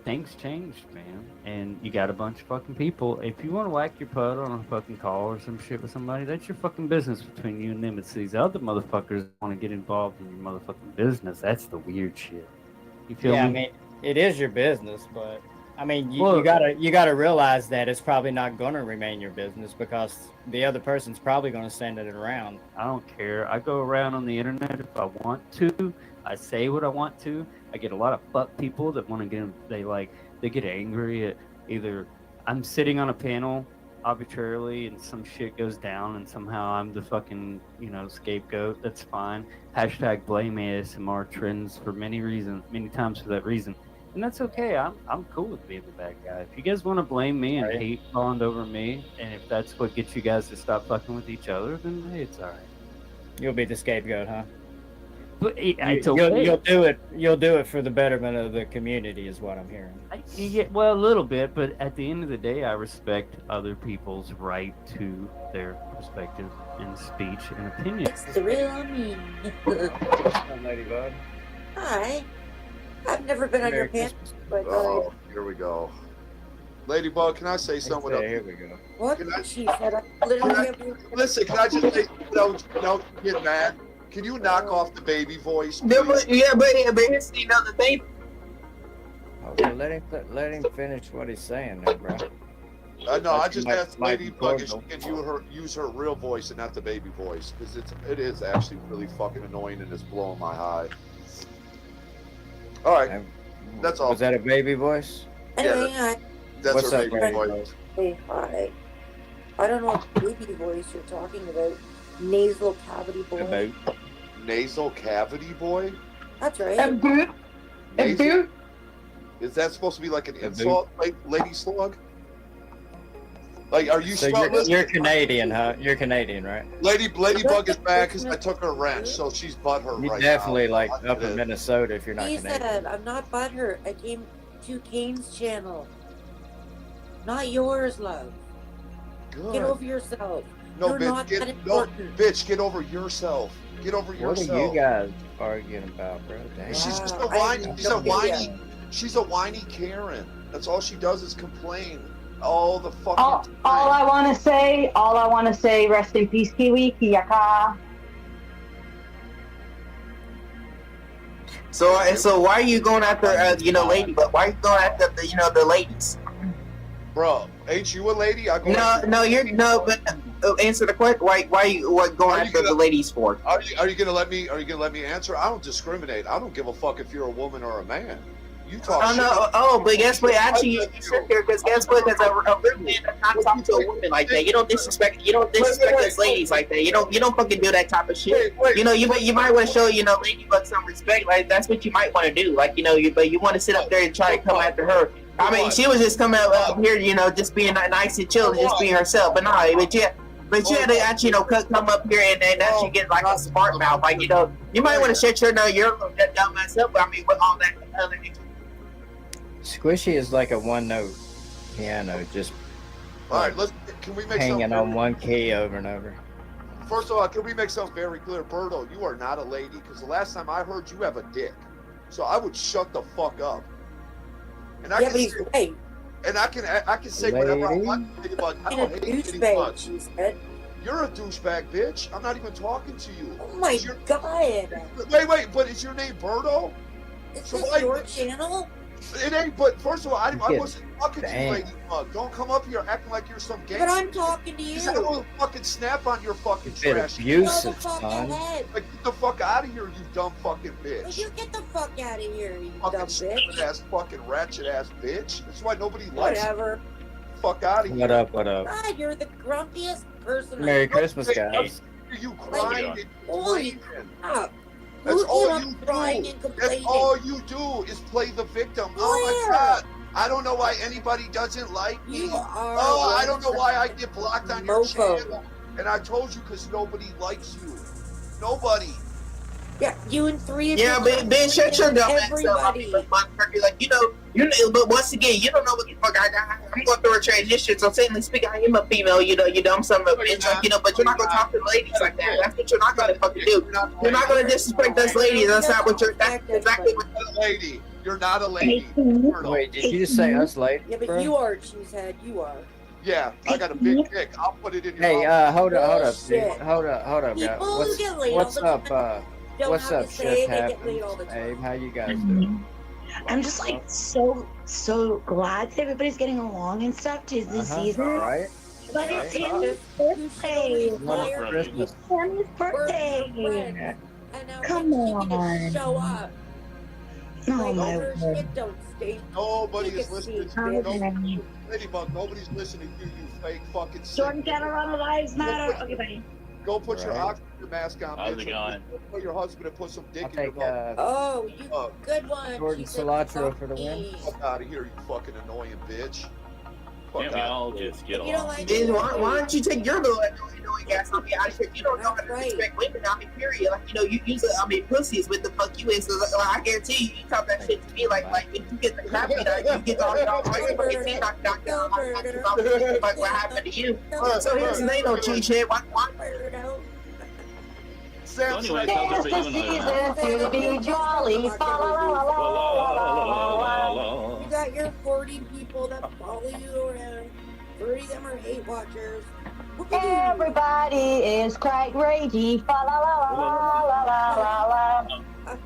things changed, man. And you got a bunch of fucking people. If you want to whack your putt on a fucking call or some shit with somebody, that's your fucking business between you and them. It's these other motherfuckers that want to get involved in your motherfucking business. That's the weird shit. You feel me? I mean, it is your business, but I mean, you, Well, you gotta realize that it's probably not gonna remain your business because the other person's probably gonna send it around. I don't care. I go around on the internet if I want to. I say what I want to. I get a lot of fuck people that want to get. They get angry at either I'm sitting on a panel arbitrarily and some shit goes down and somehow I'm the fucking scapegoat. That's fine. Hashtag blame ASMR trends for many times for that reason. And that's okay. I'm cool with being the bad guy. If you guys want to blame me and hate bond over me, and if that's what gets you guys to stop fucking with each other, then hey, it's all right. You'll be the scapegoat, huh? But it's okay. You'll do it for the betterment of the community, is what I'm hearing. Yeah, well, a little bit, but at the end of the day, I respect other people's right to their perspective and speech and opinion. It's the real me. Ladybug. Hi. I've never been on your panel, but Oh, here we go. Ladybug, can I say something? Here we go. what she said, I literally Listen, can I just say, don't get mad? Can you knock off the baby voice? But please? here's the thing. Oh, well, let him finish what he's saying, there, bro. No, I just Might- asked might be Ladybug if she cordial. can use her real voice and not the baby voice, because it is actually really fucking annoying and it's blowing my high. All right, that's all. Was that a baby voice? Yeah, that's What's her up, baby Ladybug? voice. Hey, hi. I don't know what baby voice you're talking about. Nasal cavity boy. Nasal cavity boy? That's right. Nasal? Is that supposed to be like an insult, lady slug? Like, are you So you're Canadian, huh? You're Canadian, right? Ladybug is mad because I took her wrench, so she's butthurt You're right definitely now. like I up get in it. Minnesota if you're not He Canadian. said, I'm not butthurt. I came to Kane's channel. Not yours, love. Good. Get over yourself. No, You're not that important. bitch, get over yourself. Get over What yourself. are you guys arguing about, bro? Damn. She's just a whiny. She's a whiny Karen. That's all she does is complain all the fucking time. All I want to say, rest in peace, Kiwi, Kiyaka. So why are you going after lady? But why are you going after the ladies? Bro, ain't you a lady? I go. But answer the question. Why are you going after the ladies for? Are you gonna let me? Are you gonna let me answer? I don't discriminate. I don't give a fuck if you're a woman or a man. You talk. Oh no! Oh, but guess what? Actually, you sit there because guess what? Because a real man does not talk to a woman like that. You don't disrespect. You don't disrespect us ladies like that. You don't fucking do that type of shit. You might want to show Ladybug some respect. Like that's what you might want to do. Like but you want to sit up there and try to come after her. I mean, she was just coming up here, just being nice and chill, just being herself. But no, but you had to actually, come up here and actually get like a smart mouth. Like, you might want to shut your you're a little dumb myself. But I mean, with all that other. Squishy is like a one-note piano, just All right, can we make hanging something on one key over and over. First of all, can we make something very clear, Berto? You are not a lady because the last time I heard you have a dick, so I would shut the fuck up. And I can say, and I can say whatever I want. But I don't hate anyone. She said. You're a douchebag, bitch. I'm not even talking to you. Oh my god. Wait, but is your name Berto? Is this your channel? It ain't, but first of all, I wasn't talking to you, Damn. Ladybug. Don't come up here acting like you're some gangster. But I'm talking to you. Because I will fucking snap on your fucking Bit trash. abusive, son. Like, get the fuck out of here, you dumb fucking bitch. Well, you get the fuck out of here, you Fucking dumb stupid bitch. ass fucking ratchet ass bitch. That's why nobody likes you. Whatever. Fuck out of here. What up? God, you're the grumpiest person. Merry Christmas, guys. you crying and Holy complaining. crap. That's all You're you crying do. and That's complaining. all you do is play the victim. Oh my God. I don't know why anybody doesn't like me. You are I don't know why I get blocked on your mofo. channel. And I told you because nobody likes you. Nobody. Yeah, you and three of Yeah, your but shut your dumb ass up. everybody. Like, but once again, you don't know what the fuck I got. I'm going through a transition, so technically speaking, I am a female, you dumb son of a bitch, but you're not gonna talk to ladies like that. That's what you're not gonna fucking do. You're not gonna disrespect us ladies. That's not what that's exactly what you're not a lady. You're not a lady. Wait, did you just say us ladies? Yeah, but bro? you are, cheesehead. You are. Yeah, I got a big dick. I'll put it in your Hey, mouth. hold up, Bullshit. dude. Hold up, guys. People who get laid What's all the up, time don't what's have up, to say Chef they get laid all the Happens? time. Abe, how you guys doing? I'm just like so glad that everybody's getting along and stuff to this season. Right? But it's Tammy's birthday. Christmas. Tammy's birthday. Come on. Show up. Oh my Her word. shit don't stay. Nobody Take is a listening seat, to you. bitch. Ladybug, nobody's listening to you, fake fucking sick. Jordan Catalano Lives Matter. Okay, buddy. Go put your Right. oxygen mask on, How's bitch. it going? Put your husband and put some dick I'll in your take mouth. Oh, you good one. Jordan She said, Cilantro "Fuck for the win. me." Fuck out of here, you fucking annoying bitch. Fuck Can't we out. all just get You don't along? like Dude, it? why don't you take your little annoying ass on me out of here? You don't know how to respect women. I mean, period. Like, you use pussy is what the fuck you is. So, I guarantee you talk that shit to me. Like if you get the crap beat out, you get all your teeth knocked out. Like what happened to you? So here's the thing, no cheat shit. Why? So anyway, how's Tis the everybody doing? season to be jolly. Fa la la la la la la la. You got your 40 people that follow you around. 30 of them are hate watchers. Everybody is quite ragey. Fa la la la la la la la.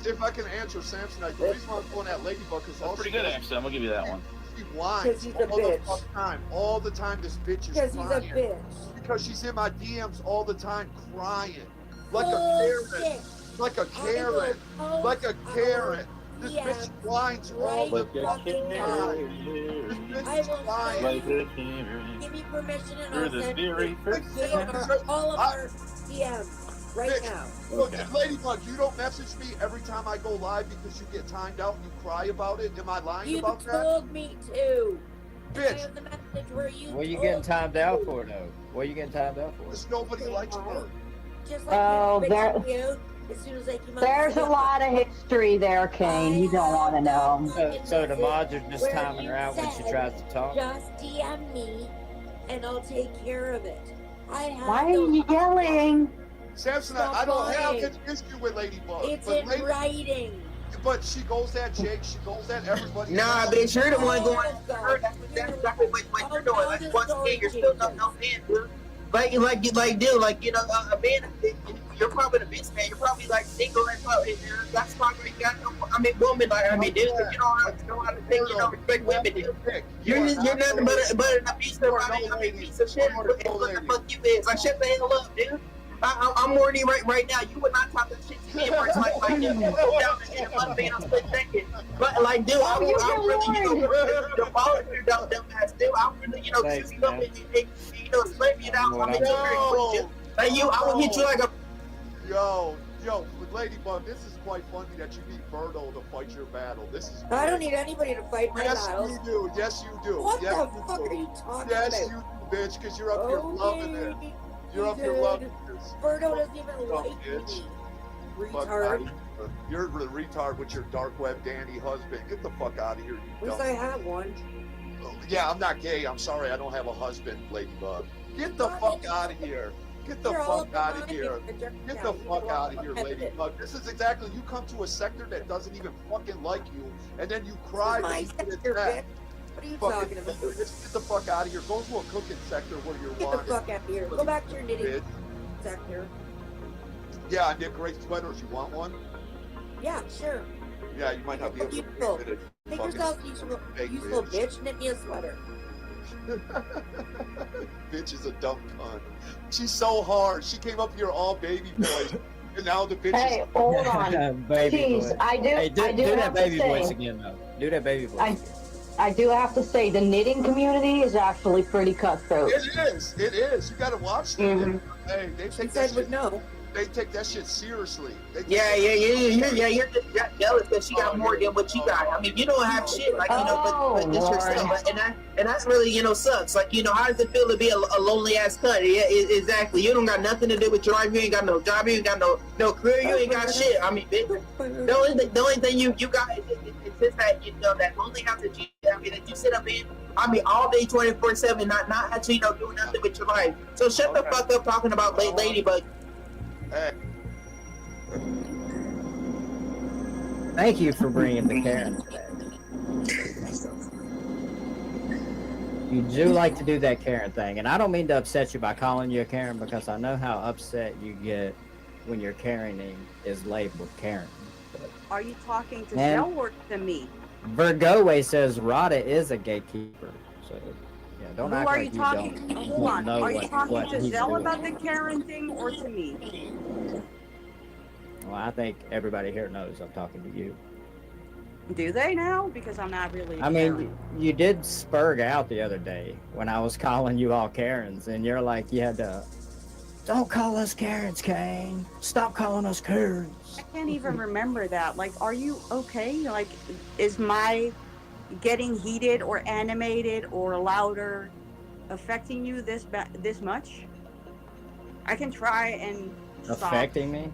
If I can answer Samsonite, the reason why I'm going at Ladybug is That's pretty good, actually. I'm gonna give you that one. She whines He's a all the bitch. fuck time. All the time, this bitch is Because he's a crying. bitch. Because she's in my DMs all the time crying. Like a Bullshit. Karen. Like a Karen. Like a Karen. This bitch whines all the fucking time. This I bitch will is crying. Like a Karen. Give me permission and You're I'll the send very you first all of our DMs right now. Look, Ladybug, you don't message me every time I go live because you get timed out and you cry about it. Am I lying You about that? told me to. And I Bitch. have the message where you What are you told getting timed me out to. for, though? What are you getting timed out for? Because nobody likes her. Just like Oh, me there- bitching you as soon as I came out. There's a lot of history there, Kane. You don't want to know. So the mods are just Where timing you her out when she said, tries to talk? Just DM me and I'll take care of it. I have Why are you yelling? Samson, Stop I don't have lying. an issue with Ladybug. It's but in writing. But she goes at Jake, she goes at everybody. Nah, bitch, you're the one going Let's go. at her. That's exactly what you're doing. Like, once again, you're still no man, dude. Like, dude, like, a man, you're probably the bitch, man. You're probably like single and probably, that's probably got no, woman, like, dude, you don't know how to think, you don't respect women, dude. You're nothing but an abusive, piece of shit. What the fuck you is? Like, shut the hell up, dude. I'm warning you right now. You would not talk that shit to me where it's like down in a mud van on split second. But like, dude, I'm really, the ball is your dumb ass, dude. I'm really, choose you up and slave you down. I'm very like you, I will hit you like a. Yo, with Ladybug, this is quite funny that you need Birdo to fight your battle. This is. I don't need anybody to fight my battles. Yes, you do. Yes, you do. What yes, the fuck are you talking yes, about? you do, bitch, because you're up here loving it. You're up here loving this. Birdo doesn't even like me. Retard. You're the retard with your dark web Danny husband. Get the fuck out of here, you At least I have one. Yeah, I'm not gay. I'm sorry I don't have a husband, Ladybug. Get the fuck out of here. Get the fuck out of here. Get the fuck out of here, Ladybug. This is exactly, you come to a sector that doesn't even fucking like you, and then you cry when you get attacked. What are you talking about? Just get the fuck out of here. Go to a cooking sector where you're Get wanted. the fuck out of here. Go back to your knitting Bitch. sector. Yeah, I knit great sweaters. You want one? Yeah, sure. Yeah, you might not be able to Useful. fit it. Make Fucking yourself useful, bitch. Knit me a sweater. Bitch is a dumb cunt. She's so hard. She came up here all baby boys, and now the bitch Hey, is. hold on. Baby Jeez, voice. I do. Hey, do I do that have baby to say, voice again, though. Do that baby voice. I do have to say the knitting community is actually pretty cutthroat. It is. It is. You got to watch them. Mhm. Hey, they take said that would shit. know. They take that shit seriously. They take Yeah, that- you're just jealous because she got more than what you got. I mean, you don't have shit, like, you know, but it's yourself, and that's really, you know, sucks. Like, you know, how does it feel to be a lonely ass cut? Yeah, exactly. You don't got nothing to do with your life. You ain't got no job. You ain't got no career. You ain't got shit. I mean, bitch, the only thing you got is just that, you know, that lonely house that that you sit up in. I mean, all day 24/7, not actually, you know, doing nothing with your life. So shut the fuck up talking about ladybug. Hey. Thank you for bringing the Karen today. You do like to do that Karen thing, and I don't mean to upset you by calling you a Karen because I know how upset you get when your Karening is labeled Karen. Are you talking to And- Zell or to me? Virgowe says Rada is a gatekeeper, so yeah, don't Who act are like you you talking? don't Hold on. know Are you what talking to he's Zell doing. about the Karen thing or to me? Well, I think everybody here knows I'm talking to you. Do they now? Because I'm not really. I mean, you did spurg out the other day when I was calling you all Karens, and you're like, you had to, don't call us Karens, Kane. Stop calling us Karens. I can't even remember that. Like, are you okay? Like, is my getting heated or animated or louder affecting you this much? I can try and stop. Affecting me?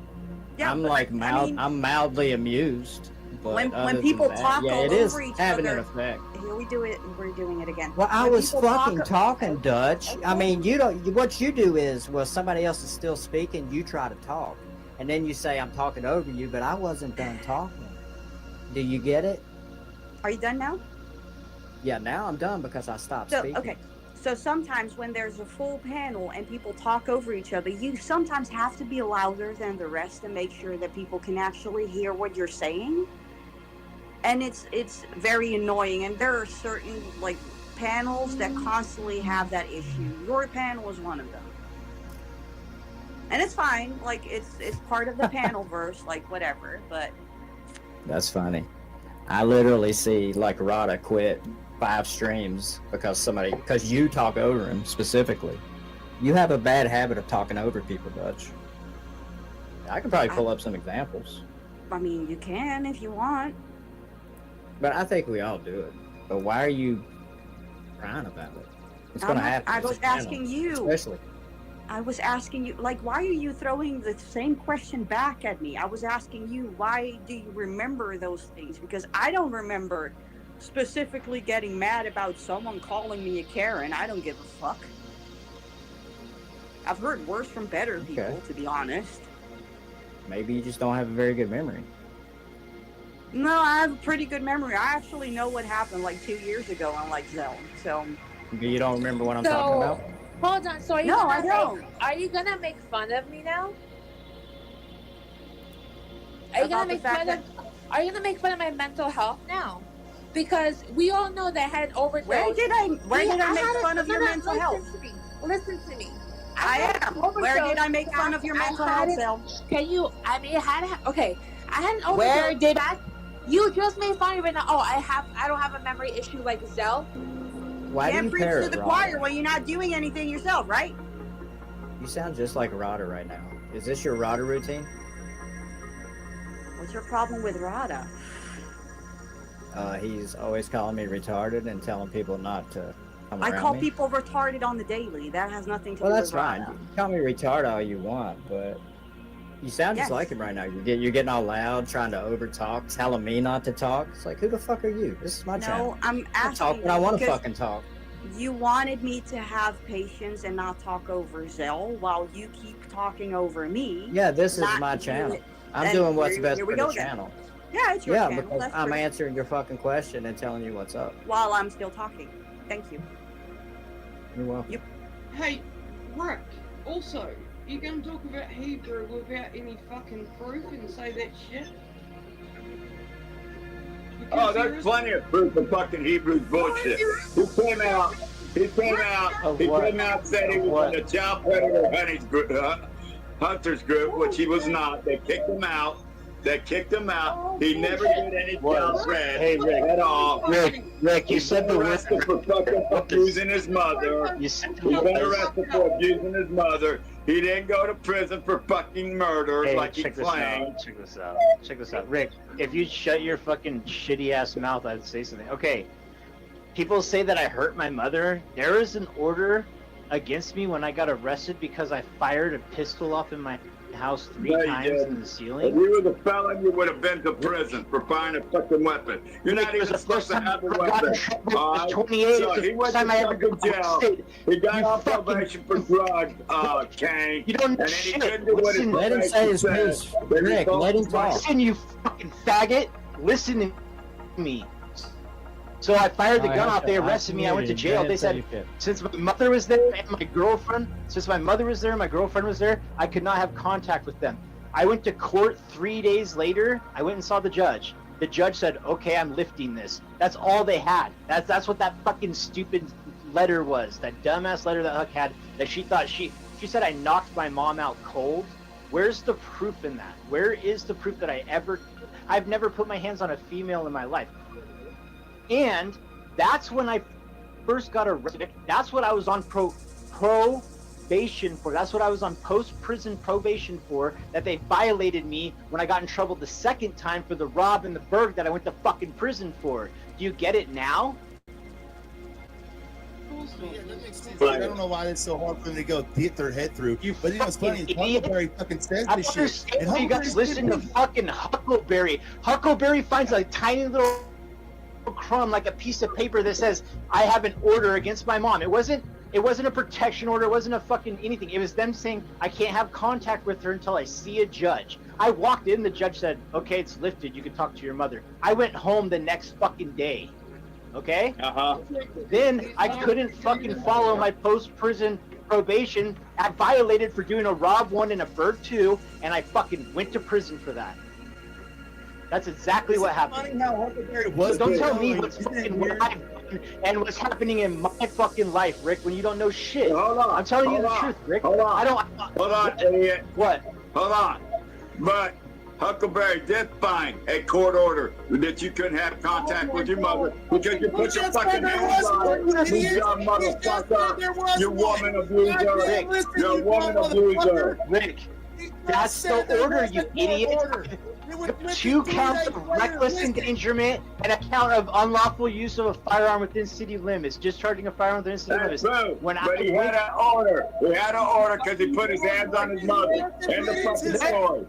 Yeah, I'm but like I I'm mildly amused. But when people talk yeah, it over is each having other, an effect. here we do it. We're doing it again. Well, I When was people fucking talk- talking, Dutch. I mean, you don't. What you do is, well, somebody else is still speaking. You try to talk, and then you say, "I'm talking over you," but I wasn't done talking. Do you get it? Are you done now? Yeah, now I'm done because I stopped So, speaking. okay. So sometimes when there's a full panel and people talk over each other, you sometimes have to be louder than the rest to make sure that people can actually hear what you're saying. And it's very annoying. And there are certain like panels that constantly have that issue. Your panel is one of them. And it's fine. Like it's part of the panel verse, like whatever. But That's funny. I literally see like Rada quit 5 streams because you talk over him specifically. You have a bad habit of talking over people, Dutch. I could probably pull up some examples, I mean, you can if you want. but I think we all do it. But why are you crying about it? It's gonna happen. I It's a was channel, asking you. especially. I was asking you, like, why are you throwing the same question back at me? I was asking you, why do you remember those things? Because I don't remember specifically getting mad about someone calling me a Karen. I don't give a fuck. I've heard worse from better people, to be honest. Maybe you just don't have a very good memory. No, I have a pretty good memory. I actually know what happened like 2 years ago on like Zell. So You don't remember what I'm talking about? Hold on. So are you No, gonna I don't. Are you gonna make fun of me now? Are you About gonna the make fact fun of? Are you gonna make fun of my mental health now? Because we all know that I had an overdose. Where did I make had fun of your mental health? Listen to me. I had am. an Where overdose did I make fun of your I mental had health, it- Zell? Can you? I mean, okay. I had an overdose. Where did I? You just made fun of it now. Oh, I don't have a memory issue like Zell. Why do Can't you preach pair to it, the Rada? choir when you're not doing anything yourself, right? You sound just like Rada right now. Is this your Rada routine? What's your problem with Rada? He's always calling me retarded and telling people not to come I around call me. people retarded on the daily. That has nothing to Well, do that's with fine. Rada. You can call me retarded all you want, but you sound just Yes. like him right now. You're getting all loud, trying to overtalk, telling me not to talk. It's like, who the fuck are you? This is my channel. No, I'm I talk asking when I want to because fucking talk. you wanted me to have patience and not talk over Zell while you keep talking over me. Yeah, this is not my do channel. it. I'm And doing what's here- best here for we the go then. channel. Yeah, it's your Yeah, channel. because That's I'm true. answering your fucking question and telling you what's up. While I'm still talking. Thank you. You're welcome. Hey, Rick, also, you gonna talk about Hebrew without any fucking proof and say that shit? Oh, there's plenty of proof of fucking Hebrew bullshit. He came out said he was in the child predator hunters group, which he was not. They kicked him out. They kicked him out. He never did any red Hey, Rick. at all. Rick, you said the word. Arrested for fucking abusing his mother. You said He been arrested for abusing his mother. He didn't go to prison for fucking murder like he claimed. Check this out. Check this out. Rick, if you shut your fucking shitty ass mouth, I'd say something. Okay. People say that I hurt my mother. There is an order against me when I got arrested because I fired a pistol off in my house 3 times in the ceiling. If you were the felon, you would have been to prison for firing a fucking weapon. You're not even supposed to have a weapon. I was 28. So he went to fucking jail. He got off probation for drugs, Kane. You don't know and then he shit. couldn't do what his Let him say his piece. Rick, let him talk. Listen, you fucking faggot. Listen to me. So I fired the gun off. They arrested me. I went to jail. They said, since my mother was there and my girlfriend, was there, I could not have contact with them. I went to court 3 days later. I went and saw the judge. The judge said, okay, I'm lifting this. That's all they had. That's what that fucking stupid letter was. That dumbass letter that Huck had that she thought she said I knocked my mom out cold. Where's the proof in that? Where is the proof that I've never put my hands on a female in my life? And that's when I first got arrested. That's what I was on probation for. That's what I was on post-prison probation for, that they violated me when I got in trouble the second time for the rob and the burg that I went to fucking prison for. Do you get it now? Yeah, that makes sense. I don't know why it's so hard for them to go get their head through. But you know what's funny? Huckleberry fucking says this shit. And You guys listen to fucking Huckleberry. Huckleberry finds a tiny little crumb, like a piece of paper that says I have an order against my mom. It wasn't a protection order. It wasn't a fucking anything. It was them saying I can't have contact with her until I see a judge. I walked in, the judge said, okay, it's lifted, you can talk to your mother. I went home the next fucking day. Okay? Then I couldn't fucking follow my post-prison probation. I violated for doing a Rob 1 and a Bird 2, and I fucking went to prison for that. That's exactly what happened. So don't tell me what's fucking what I've done and what's happening in my fucking life, Rick, when you don't know shit. Hold on. I'm telling you the truth, Rick. Hold on. Hold on, idiot. What? Hold on. But Huckleberry did find a court order that you couldn't have contact with your mother because you put your fucking hands on her. You dumb motherfucker. You woman abuser. Rick. You're a woman abuser. Rick, that's the order, you idiot. 2 counts of reckless endangerment and a count of unlawful use of a firearm within city limits. Discharging a firearm within city limits. But he had an order. He had an order because he put his hands on his mother. And the fucking story.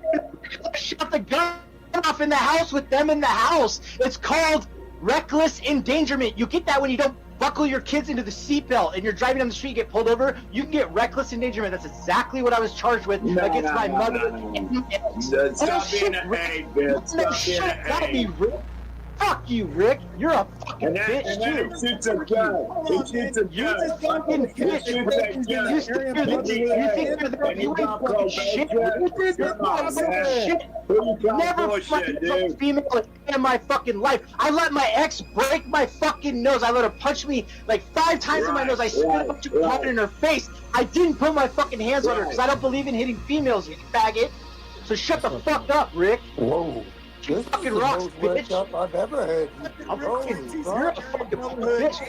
Shut the gun off in the house with them in the house. It's called reckless endangerment. You get that when you don't buckle your kids into the seatbelt and you're driving down the street, you get pulled over, you can get reckless endangerment. That's exactly what I was charged with against my mother. Stop being an egg, bitch. Stop being an egg. Fuck you, Rick. You're a fucking bitch, and then he shoots a gun. He shoots a gun. You're a fucking bitch, Rick. You think you're the you ain't fucking shit. Never fucking female in my fucking life. I let my ex break my fucking nose. I let her punch me like 5 times in my nose. I spit a bunch of blood in her face. I didn't put my fucking hands on her because I don't believe in hitting females, you faggot. So shut the fuck up, Rick. Whoa. You fucking rocks, bitch. I've ever heard. You're a fucking bitch.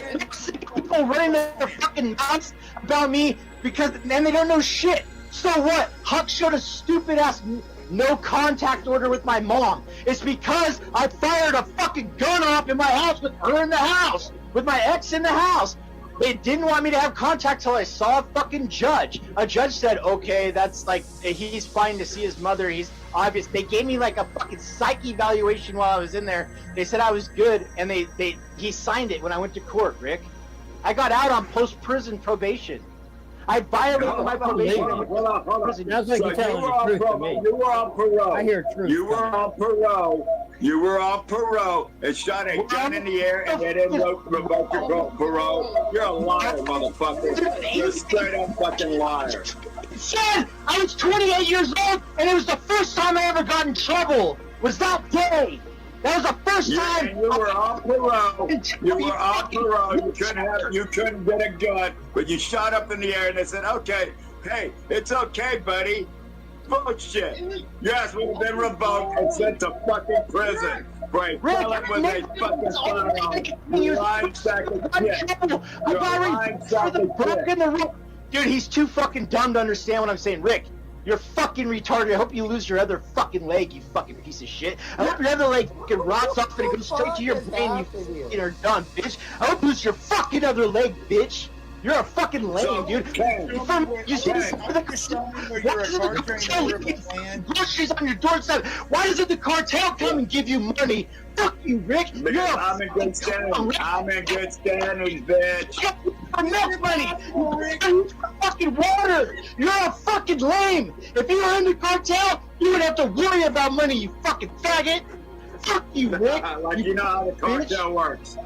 People running their fucking mouths about me because then they don't know shit. So what? Huck showed a stupid ass no contact order with my mom. It's because I fired a fucking gun off in my house with her in the house, with my ex in the house. They didn't want me to have contact till I saw a fucking judge. A judge said, okay, that's like, he's fine to see his mother. He's obvious. They gave me like a fucking psych evaluation while I was in there. They said I was good, and he signed it when I went to court, Rick. I got out on post-prison probation. I violated my probation. Hold on. Sounds like you're telling the truth to me. You were on parole. I hear truth. You were on parole. You were on parole and shot a gun in the air and they didn't revoke your parole. You're a liar, motherfucker. You're a straight up fucking liar. Son, I was 28 years old and it was the first time I ever got in trouble. Was that day? That was the first time. And you were on parole. You were on parole. You couldn't get a gun, but you shot up in the air and they said, okay, hey, it's okay, buddy. Bullshit. Yes, we've been revoked and sent to fucking prison for a felon with a fucking firearm. You lying sack of shit. You're a lying sack of shit. Dude, he's too fucking dumb to understand what I'm saying. Rick, you're fucking retarded. I hope you lose your other fucking leg, you fucking piece of shit. I hope your other leg fucking rots off and it goes straight to your brain, you fucking are done, bitch. I hope you lose your fucking other leg, bitch. You're a fucking lame, dude. You see this? Groceries on your doorstep. Why doesn't the cartel come and give you money? Fuck you, Rick. I'm in good standing. I'm in good standing, bitch. Enough money. You fucking water. You're a fucking lame. If you were in the cartel, you would have to worry about money, you fucking faggot. Fuck you, Rick. Like you know how the cartel works.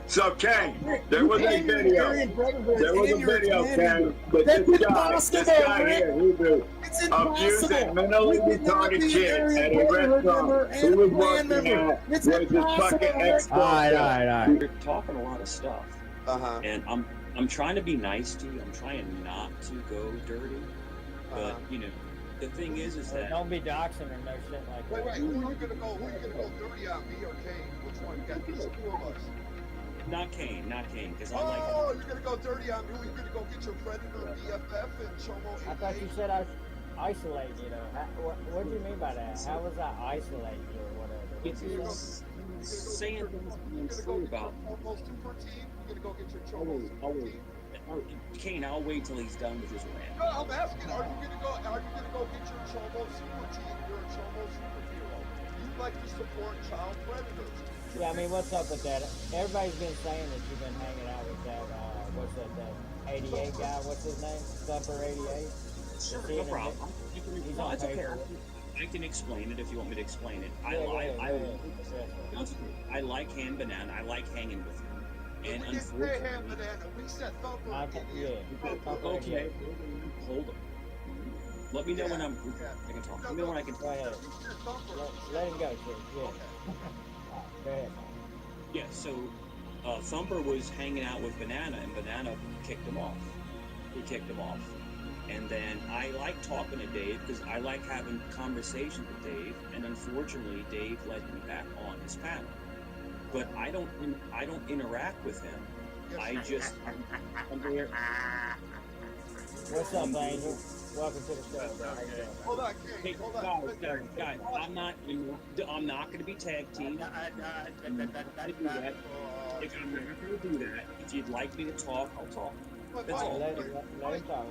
So, Kane, there was a video. There was a video, Kane, that this guy here, who do abusing mentally retarded kids at a restaurant who was working at was his fucking ex-girlfriend. All right. You're talking a lot of stuff, and I'm trying to be nice to you. I'm trying not to go dirty, but you know, the thing is that don't be doxing or no shit like that. Wait, who are you gonna go dirty on, me or Kane? Which one? You got these two of us. Not Kane, because I like. Oh, you're gonna go dirty on me. You're gonna go get your predator BFF and Chomo. I thought you said I isolate you though. What do you mean by that? How was I isolate you or whatever? It's saying things true about. Almost 2 per team. You're gonna go get your Chomo. Kane, I'll wait till he's done with his rant. No, I'm asking. Are you gonna go get your Chomo super team? You're a Chomo superhero. You like to support child predators. Yeah, I mean, what's up with that? Everybody's been saying that you've been hanging out with that, what's that 88 guy, what's his name? Thumper 88? Sure, no problem. It's okay. I can explain it if you want me to explain it. I like Hand Banana. I like hanging with him. And unfortunately, Hand Banana. We said Thumper. Okay, hold on. Let me know when I can talk. Let me know when I can talk. Go ahead. Let him go, kid. Yeah. Go ahead. Yeah, so Thumper was hanging out with Banana, and Banana kicked him off. He kicked him off. And then I like talking to Dave because I like having conversations with Dave, and unfortunately, Dave let me back on his panel. But I don't interact with him. I just I'm there. What's up, Angel? Welcome to the show, bro. Hold on, Kane. Hold on. Guys, I'm not going to be tag team. If I'm not going to do that, if you'd like me to talk, I'll talk. That's all. Let him talk.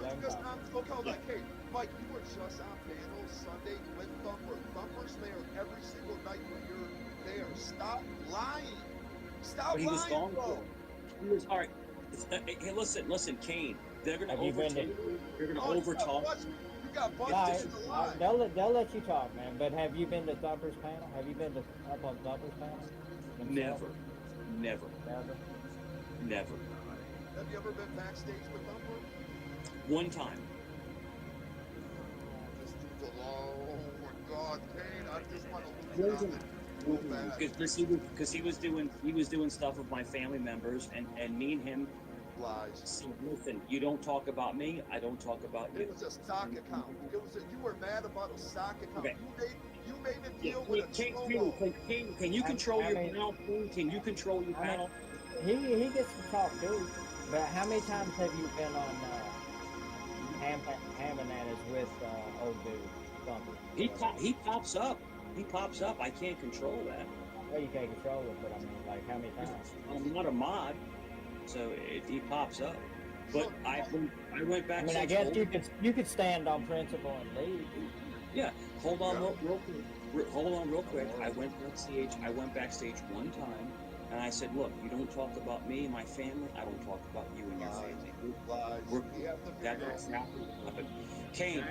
Okay, hold on, Kane. Mike, you were just on panel Sunday with Thumper. Thumper's there every single night when you're there. Stop lying. Stop He lying, was gone. bro. He was all right. Hey, listen, Kane. They're gonna overtalk. You're gonna overtalk. You got busted in the line. They'll let you talk, man. But have you been to Thumper's panel? Have you been up on Thumper's panel? Never. Have you ever been backstage with Thumper? One time. Oh my God, Kane! I just want to lose it. Because he was doing stuff with my family members, and me and him. Lies. See, listen, you don't talk about me, I don't talk about you. It was a stock account. You were mad about a stock account. Okay. You made a deal with a Can you control your panel? Can you control your panel? He gets to talk too. But how many times have you been on Ham Bananas with old dude Thumper? He pops up. He pops up. I can't control that. Well, you can't control it, but I mean, like how many times? I'm not a mod. So he pops up, but I went back. I mean, I guess you could stand on principle and leave. Yeah, hold on real quick. I went backstage one time, and I said, "Look, you don't talk about me and my family. I don't talk about you and your family." That's happened. Kane,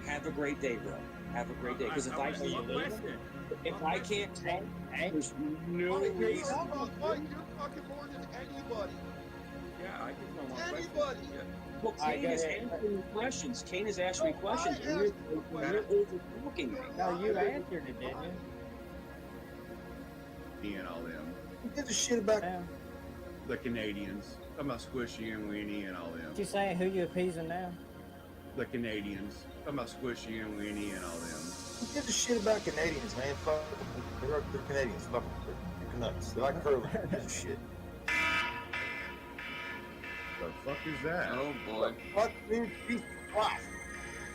have a great day, bro. Have a great day. Because if I can't talk, there's no reason. Mike, you're fucking more than anybody. Yeah, I can know my anybody. Well, Kane is answering questions. Kane is asking me questions, and you're over-talking me. No, you answered it, didn't you? And all them. Who gives a shit about the Canadians? I'm about Squishy and Weenie and all them. What you saying? Who you appeasing now? the Canadians. Talking about Squishy and Weenie and all them. Who gives a shit about Canadians, man? Fuck them. They're Canadians. Fuck them. They're nuts. They like curling. Who gives a shit? The fuck is that? Oh boy. Fuck, dude. Jesus Christ.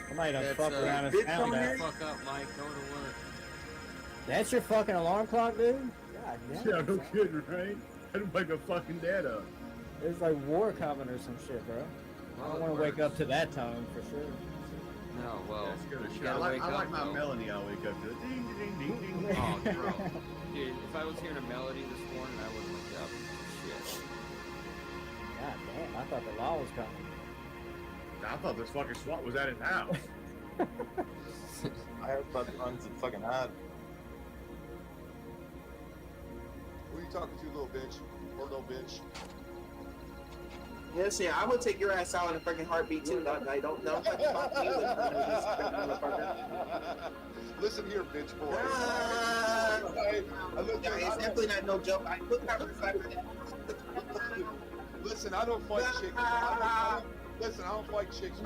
Somebody done That's fuck around and bitch found on that. here? Fuck up, Mike. Go to work. That's your fucking alarm clock, dude? God damn. Yeah, no kidding, right? I'd wake a fucking dad up. It's like war coming or some shit, bro. I don't want to wake up to that tone for sure. No, well, That's good as you shit. gotta wake I like up, my though. melody. I'll wake up to it. Ding, ding, ding, ding, ding. Oh, bro. Dude, if I was hearing a melody this morning, I would have woke up. Shit. God damn, I thought the law was coming. I thought this fucking SWAT was at his house. I heard fucking runs and fucking hide. Who are you talking to, little bitch? Or little bitch? Yes, yeah, I would take your ass out in a freaking heartbeat too. I don't know. Listen here, bitch boy. It's definitely not no joke. I look at her. Listen, I don't fight chicks. Listen, I don't fight chicks.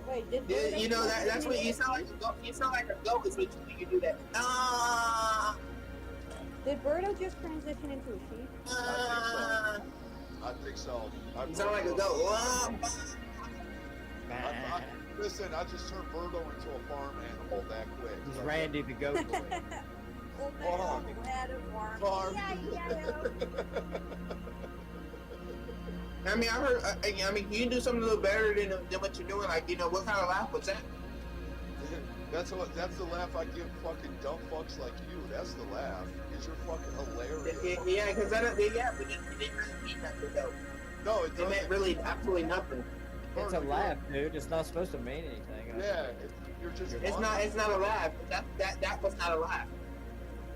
Wait, did You know that's what you sound like. You sound like a goat is when you do that. Did Birdo just transition into a sheep? I think so. You sound like a goat. Listen, I just turned Birdo into a farm animal that quick. He's Randy the goat boy. Farm. I mean, I heard. I mean, you can do something a little better than what you're doing. Like, you know, what kind of laugh was that? That's the laugh I give fucking dumb fucks like you. That's the laugh. Because you're fucking hilarious. Yeah, because I don't. Yeah, but it didn't really mean nothing though. No, it meant really absolutely nothing. It's a laugh, dude. It's not supposed to mean anything. Yeah, you're just. It's not. It's not a laugh. That was not a laugh.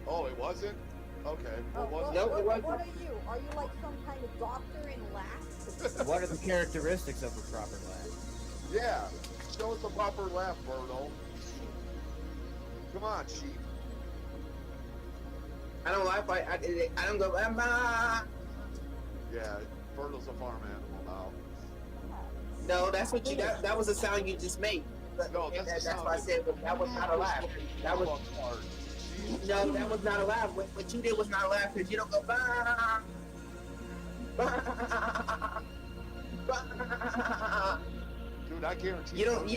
Oh, it wasn't. Okay. What was it? No, it wasn't. What are you? Are you like some kind of doctor in laughs? What are the characteristics of a proper laugh? Yeah. Show us a proper laugh, Birdo. Come on, sheep. I don't laugh. I don't go. Yeah, Birdo's a farm animal now. No, that's what you. That was a sound you just made. No, that's why I said that was not a laugh. That was. No, that was not a laugh. What you did was not a laugh because you don't go. Bah, bah, bah. Dude, I guarantee you don't do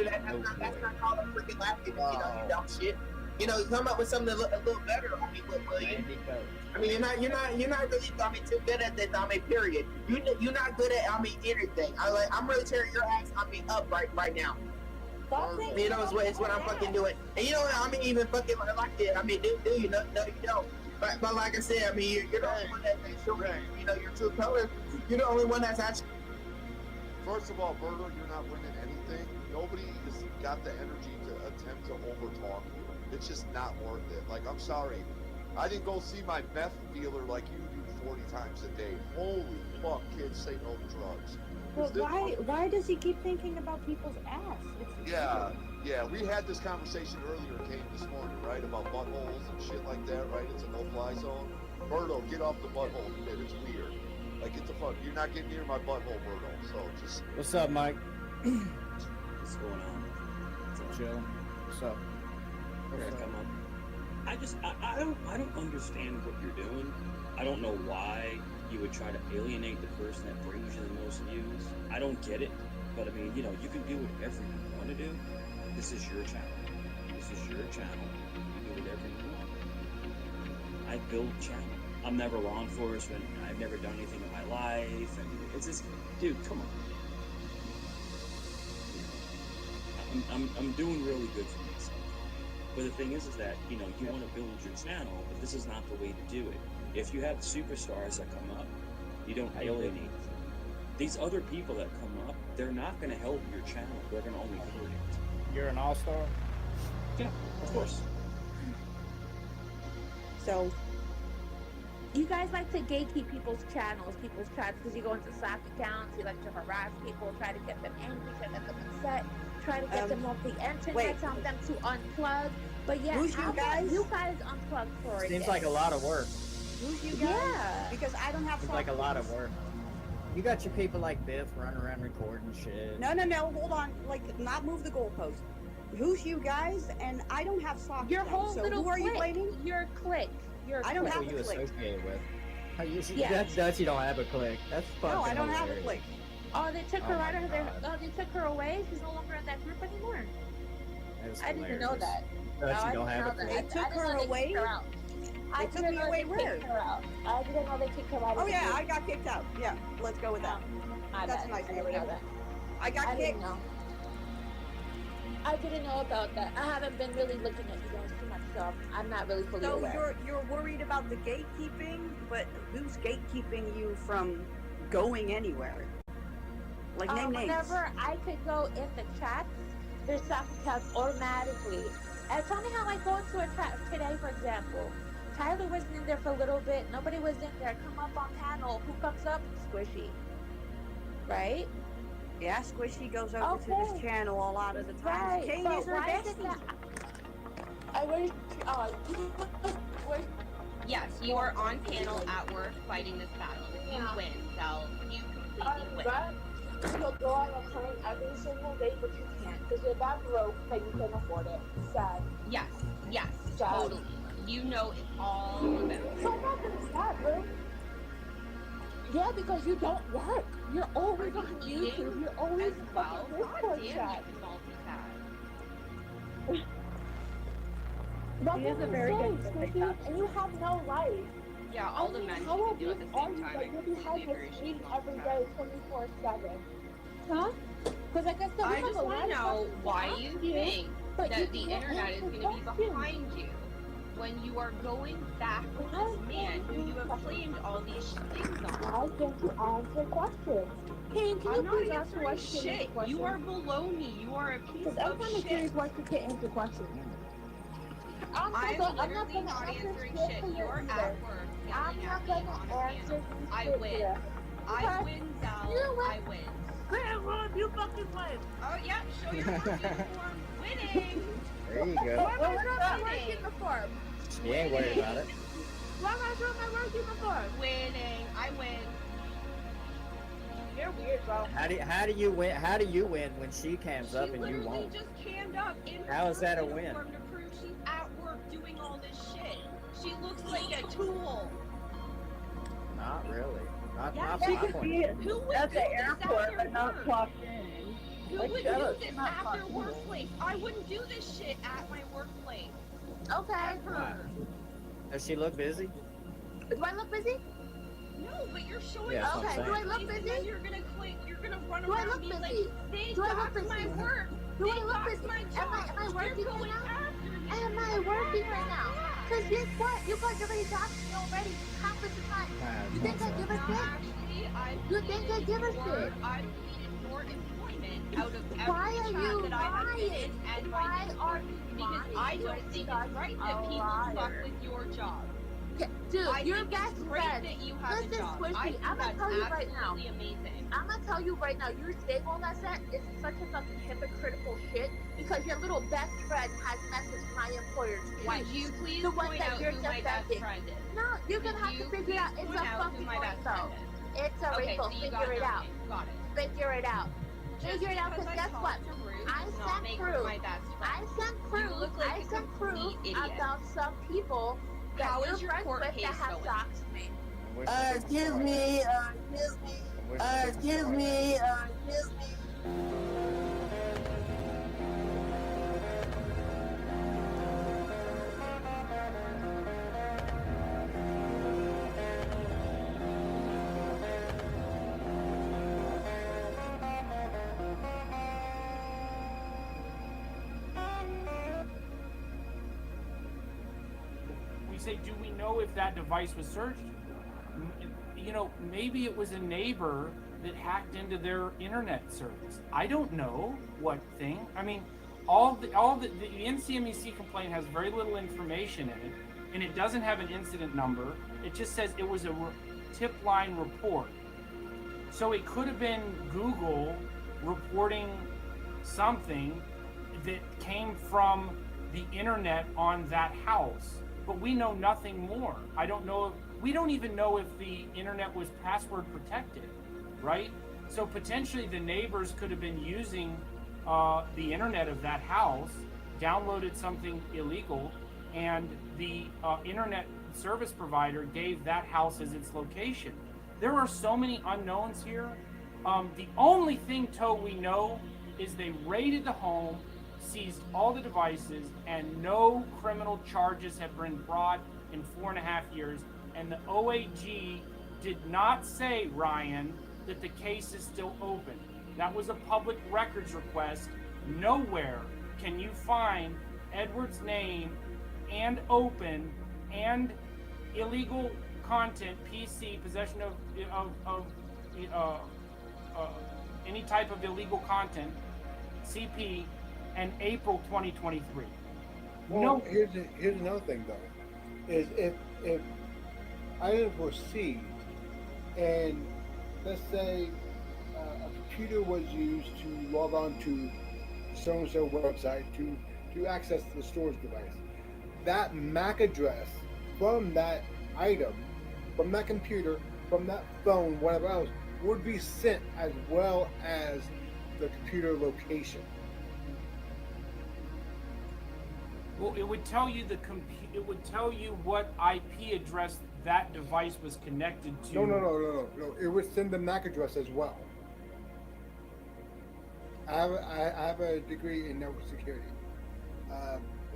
that. That's not called a freaking laugh. You dumb shit. You know, come up with something a little better. I mean, you're not really. I mean, too good at this. I mean, period. You're not good at. I mean, anything. I'm really tearing your ass. I mean, up right now. You know, it's what I'm fucking doing. And you know what? I mean, even fucking like it. I mean, do you? No, you don't. But like I said, I mean, you're the only one that shows, you know, your true colors. You're the only one that's actually. First of all, Birdo, you're not winning anything. Nobody has got the energy to attempt to overtalk you. It's just not worth it. Like, I'm sorry. I didn't go see my meth dealer like you do 40 times a day. Holy fuck, kids say no to drugs. But why does he keep thinking about people's ass? Yeah, we had this conversation earlier, Kane, this morning, right? About buttholes and shit like that, right? It's a no-fly zone. Birdo, get off the butthole bit. It's weird. Like, get the fuck. You're not getting near my butthole, Birdo. So just. What's up, Mike? What's going on? Chilling. What's up? Come up. I don't understand what you're doing. I don't know why you would try to alienate the person that brings you the most views. I don't get it. But I mean, you know, you can do whatever you want to do. This is your channel. This is your channel. You do whatever you want. I build channel. I'm never law enforcement. I've never done anything in my life. And it's just, dude, come on. I'm doing really good for myself. But the thing is that, you know, you want to build your channel, but this is not the way to do it. If you have superstars that come up, you don't alienate them. These other people that come up, they're not going to help your channel. They're going to only hurt it. You're an all-star? Yeah, of course. So, you guys like to gatekeep people's channels, because you go into Slack accounts, you like to harass people, try to get them angry, try to get them upset, try to get them off the internet, tell them to unplug. But yeah, how about you guys unplug for it? Seems like a lot of work. Who's you guys? Yeah. Because I don't have. Seems like a lot of work. You got your people like Biff running around recording shit. No, hold on. Like, not move the goalpost. Who's you guys? And I don't have socks. Your on, whole so little who are you clique. blaming? Your clique. Your I don't clique. have Who a you clique. associated with? Yes. That's Dutch. You don't have a click. That's fucking No, I don't have a hilarious. clique. Oh, they took Oh her my out of there. God. Oh, they took her away. She's no longer in that group anymore. That is I didn't even know hilarious. that. Dutch, No, you I don't didn't have know a that. click. They I took didn't know her they away? kicked her out. I They took didn't me know away they where? kicked her out. I didn't know they kicked her out. of Oh the yeah, group. I got kicked out. Yeah, let's go with that. My That's bad. a nice I didn't know narrative. that. I got I kicked. didn't know. I didn't know about that. I haven't been really looking at you guys too much, so I'm not really fully So aware. you're worried about the gatekeeping, but who's gatekeeping you from going anywhere? Like name names. Whenever I could go in the chats, there's soccer cats automatically. And tell me how I go into a chat today, for example. Tyler wasn't in there for a little bit. Nobody was in there. Come up on panel. Who comes up? Squishy. Right? Yeah, Squishy goes over to this channel a lot of the times. Right. King But is her why is it bestie. that I wish Yes, you are on panel at work fighting this battle. You win, Sel. You completely win. you'll go on a plane every single day, but you can't because you're that broke that you can't afford it. Sad. Yes, Sad. totally. You know it all about it. So I'm not gonna sad, bro. Yeah, because you don't work. You're always on YouTube. You're always as well. fucking Discord Damn, chat. you can multitask. That's She is what a I'm very saying, good Squishy, multitasker. and you have no life. Yeah, all the men how can do at the are same you time. that I you'll be completely having agree. a She stream can every multitask. day, 24/7? Huh? Because like I said, we I have just a want lot to of know questions why to you ask think but that you the can't internet is answer going to be questions. behind you when you are going back with this man who you have claimed all these things on. Why can't you answer questions? King, can you I'm not please answer why answering she can't shit. answer questions? You are below me. You are a piece Because I'm of kind of shit. curious why she can't answer questions. I'm not literally gonna not answer answering shit shit. for you You're either. at work I'm yelling not at me gonna on a answer panel. you I shit win. today. I Okay. win, Sal. You win. I win. Grant Rob, you fucking win. Oh, yeah. Show your work uniform. Winning. There you go. Why am I doing my work uniform? She ain't worried about it. Why am I doing my work uniform? Winning. I win. You're weird, bro. How do you win? How do you win when she cams up and you Literally won't? just cammed up in her How is that a work win? uniform to prove she's at work doing all this shit. She looks like a tool. Not really. Not Yeah, not she my could point. be of view. Who would at do the this airport after but not work? clocked in. Who Like, would shut do up, this not after clocked in. workplace? I wouldn't do this shit at my workplace. Okay. Ever. Does she look busy? Do I look busy? No, but you're showing Yeah, that's up what I'm Okay, do I saying. look and busy? then you're gonna run Do I around look being busy? like, they Do I look docked busy? my work. Do They I look docked busy? my Am job. I You're working right going now? after me. Am I working right now? Because guess what? You guys already got me already half of the time. You think I give a shit? Actually, You think I give a shit? I've pleaded for employment out of every Why are chat you that I have been lying? in and Why my are Discord. you Because lying? I You're don't think such it's right a that people fuck liar. with your job. Dude, I your think best it's great friend. that you have Listen, a job. Squishy, I think I'm gonna that's tell you right now. absolutely amazing. I'm gonna tell you right now, your staple that set is such a fucking hypocritical shit because your little best friend has messaged my employer twice. Could you please the one point that out you're who my best defending. friend is? No, you're gonna Could have you to figure it out. please It's point a out who fucking my best rainbow. friend is? It's a Okay, rainbow. so you Figure got it out. nothing. Got it. Figure it out. Just Figure it out, because because I guess what? talked to Ruth I does not sent make her proof. my best friend. I sent You proof. look like I a sent proof complete idiot. about some people that How you're is your friends court with case that have going? doxed me. Excuse me, excuse me. We say, do we know if that device was searched? You know, maybe it was a neighbor that hacked into their internet service. I don't know what thing. I mean, the NCMEC complaint has very little information in it, and it doesn't have an incident number. It just says it was a tip line report. So it could have been Google reporting something that came from the internet on that house, but we know nothing more. I don't know. We don't even know if the internet was password protected. right? So potentially the neighbors could have been using the internet of that house, downloaded something illegal, and the internet service provider gave that house as its location. There are so many unknowns here. The only thing, Toe, we know is they raided the home, seized all the devices, and no criminal charges have been brought in 4.5 years. And the OAG did not say, Ryan, that the case is still open. That was a public records request. Nowhere can you find Edward's name and open and illegal content, PC, possession of any type of illegal content, CP, and April 2023. Well, No. Here's another thing though, is if items were seized, and let's say a computer was used to log on to so-and-so website to access the storage device, that MAC address from that item, from that computer, from that phone, whatever else, would be sent as well as the computer location. Well, it would tell you it would tell you what IP address that device was connected to. No. It would send the MAC address as well. I have a degree in network security.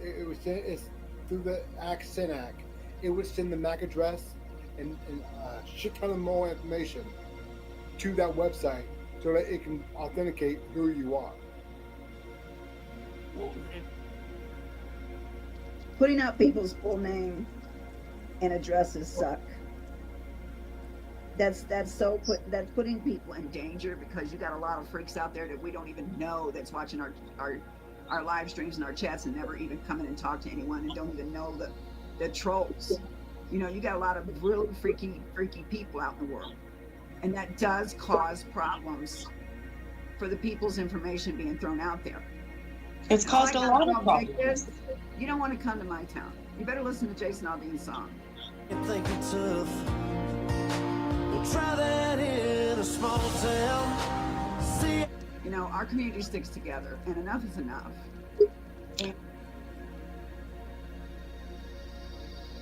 It's through the SYNAC. It would send the MAC address and a shit ton of more information to that website so that it can authenticate who you are. Well, Putting out people's full name and addresses suck. That's putting people in danger, because you got a lot of freaks out there that we don't even know that's watching our live streams and our chats and never even come in and talk to anyone and don't even know the trolls. You know, you got a lot of really freaky people out in the world, and that does cause problems for the people's information being thrown out there. It's caused a lot of problems. You don't want to come to my town. You better listen to Jason Aldean's song. Think it's tough. We'll try that in a small town. See. You know, our community sticks together, and enough is enough. And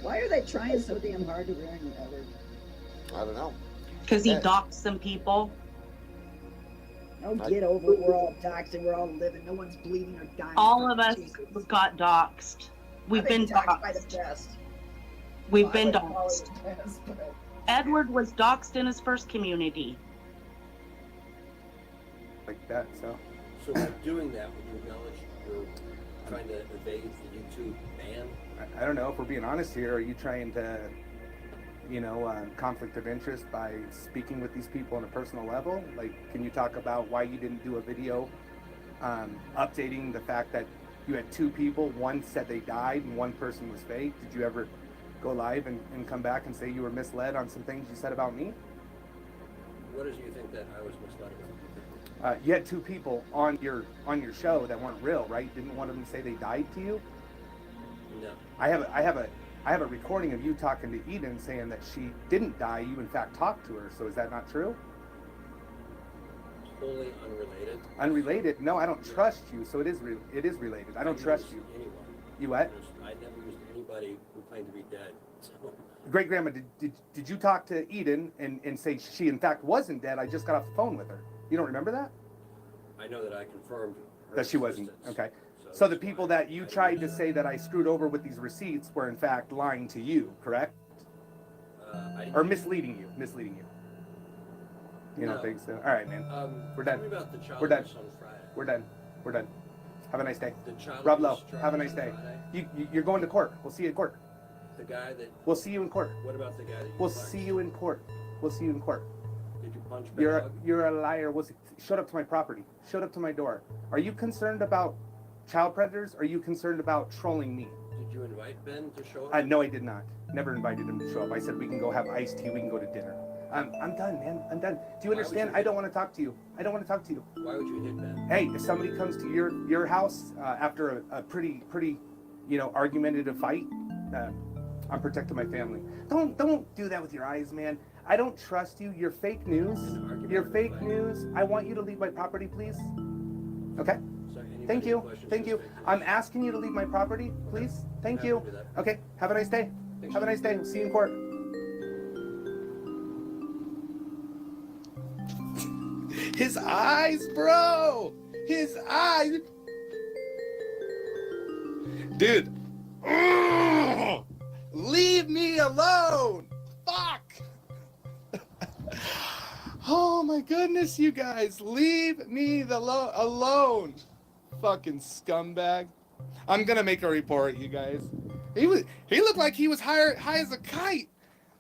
why are they trying so damn hard to ruin you, Edward? I don't know. Because he doxed some people. Oh, get over it. We're all doxxed and we're all living. No one's bleeding or dying. All of us got doxed. We've been doxed. By the best. We've been doxed. Edward was doxed in his first community. Like that, so. So by doing that, would you acknowledge you're trying to evade the YouTube ban? I don't know, if we're being honest here, are you trying to, conflict of interest by speaking with these people on a personal level? Like, can you talk about why you didn't do a video updating the fact that you had 2 people, one said they died and one person was fake? Did you ever go live and come back and say you were misled on some things you said about me? What did you think that I was misled about? You had 2 people on your show that weren't real, right? Didn't one of them say they died to you? No. I have a recording of you talking to Eden saying that she didn't die. You in fact talked to her. So is that not true? Totally unrelated. Unrelated? No, I don't trust you. So it is related. I don't trust you. Anyone. You what? I never used anybody who claimed to be dead. So. Great grandma, did you talk to Eden and say she in fact wasn't dead? I just got off the phone with her. You don't remember that? I know that I confirmed that she wasn't. Okay. So the people that you tried to say that I screwed over with these receipts were in fact lying to you, correct? Or misleading you. You don't think so? All right, man. We're done. Tell me about the child We're done. abuse on Friday. We're done. Have a nice day. The child Rob Lowe, abuse have a nice day. You're going to court. We'll see you in court. The guy that. We'll see you in court. What about the guy that you We'll punched? see you in court. We'll see you in court. Did you punch Ben? You're a liar. Showed up to my property. Showed up to my door. Are you concerned about child predators? Or are you concerned about trolling me? Did you invite Ben to show up? No, I did not. Never invited him to show up. I said we can go have iced tea. We can go to dinner. I'm done, man. I'm done. Do you understand? I don't want to talk to you. I don't want to talk to you. Why would you hit Ben? Hey, if somebody comes to your house after a pretty argumentative fight, I'm protecting my family. Don't do that with your eyes, man. I don't trust you. You're fake news. You're fake news. I want you to leave my property, please. Okay? Thank you. Thank you. I'm asking you to leave my property, please. Thank you. Okay. Have a nice day. Have a nice day. See you in court. His eyes, bro. His eyes. Dude. Leave me alone. Fuck. Oh my goodness, you guys. Leave me alone. Fucking scumbag. I'm gonna make a report, you guys. He looked like he was high as a kite.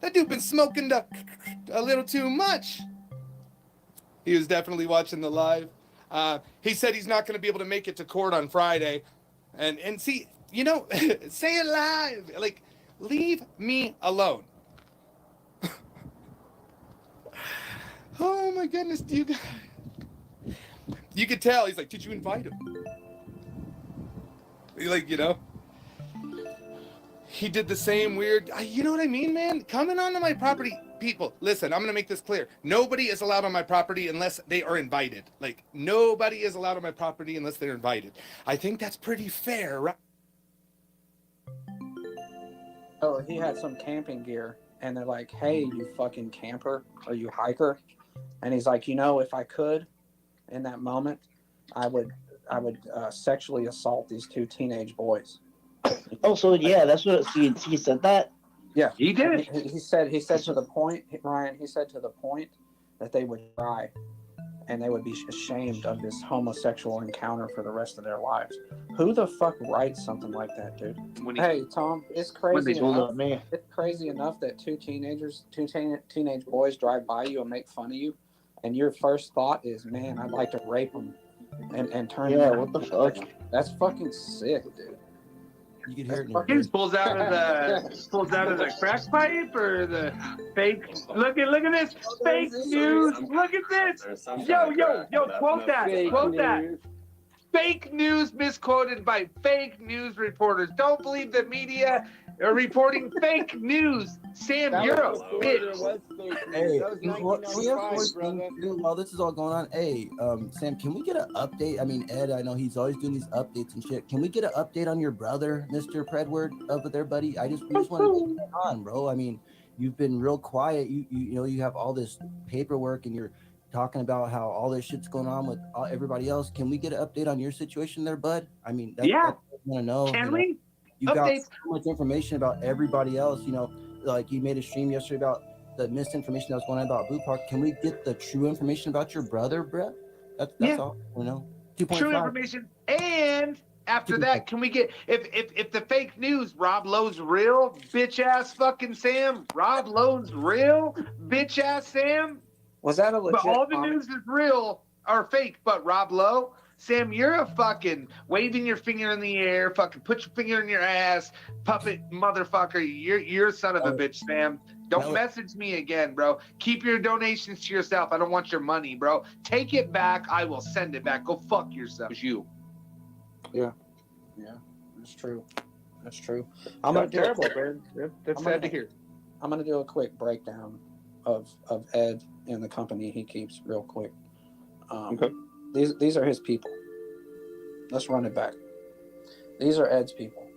That dude been smoking a little too much. He was definitely watching the live. He said he's not gonna be able to make it to court on Friday. And see, you know, say it live. Like, leave me alone. Oh my goodness, do you guys? You could tell, he's like, did you invite him? Like, you know, he did the same weird, you know what I mean, man? Coming onto my property, people, listen, I'm going to make this clear. Nobody is allowed on my property unless they are invited. Like, nobody is allowed on my property unless they're invited. I think that's pretty fair, right? Oh, he had some camping gear, and they're like, hey, you fucking camper, or you hiker. And he's like, you know, if I could, in that moment, I would sexually assault these two teenage boys. Oh, so yeah, that's what he said that. Yeah, he did. He said to the point, Ryan. He said to the point that they would cry, and they would be ashamed of this homosexual encounter for the rest of their lives. Who the fuck writes something like that, dude? Hey, Tom, it's crazy enough. It's crazy enough that two teenage boys drive by you and make fun of you, and your first thought is, man, I'd like to rape them and turn them. Yeah, what the fuck? That's fucking sick, dude. You can hear it. He just pulls out of the crack pipe or the fake. Look at this fake news. Look at this. Yo, quote that. Fake news misquoted by fake news reporters. Don't believe the media are reporting fake news. Sam, you're a bitch. Hey, while this is all going on, hey, Sam, can we get an update? I mean, Ed, I know he's always doing these updates and shit. Can we get an update on your brother, Mr. Predward, over there, buddy? We just want to get on, bro. I mean, you've been real quiet. You know, you have all this paperwork and you're talking about how all this shit's going on with everybody else. Can we get an update on your situation there, bud? I mean, that's what I want to know. Can we? You got so much information about everybody else, you know, like you made a stream yesterday about the misinformation that was going on about Blue Park. Can we get the true information about your brother, bro? That's all, you know. 2.5. True information. And after that, can we get if the fake news, Rob Lowe's real, bitch ass fucking Sam, Rob Lowe's real, bitch ass Sam? Was that a legit? But all the news is real or fake, but Rob Lowe, Sam, you're a fucking waving your finger in the air, fucking put your finger in your ass, puppet motherfucker. You're a son of a bitch, Sam. Don't message me again, bro. Keep your donations to yourself. I don't want your money, bro. Take it back. I will send it back. Go fuck yourself. It's you. Yeah, that's true. That's true. I'm gonna do terrible, man. That's sad to hear. I'm gonna do a quick breakdown of Ed and the company he keeps real quick. Okay. These are his people. Let's run it back. These are Ed's people.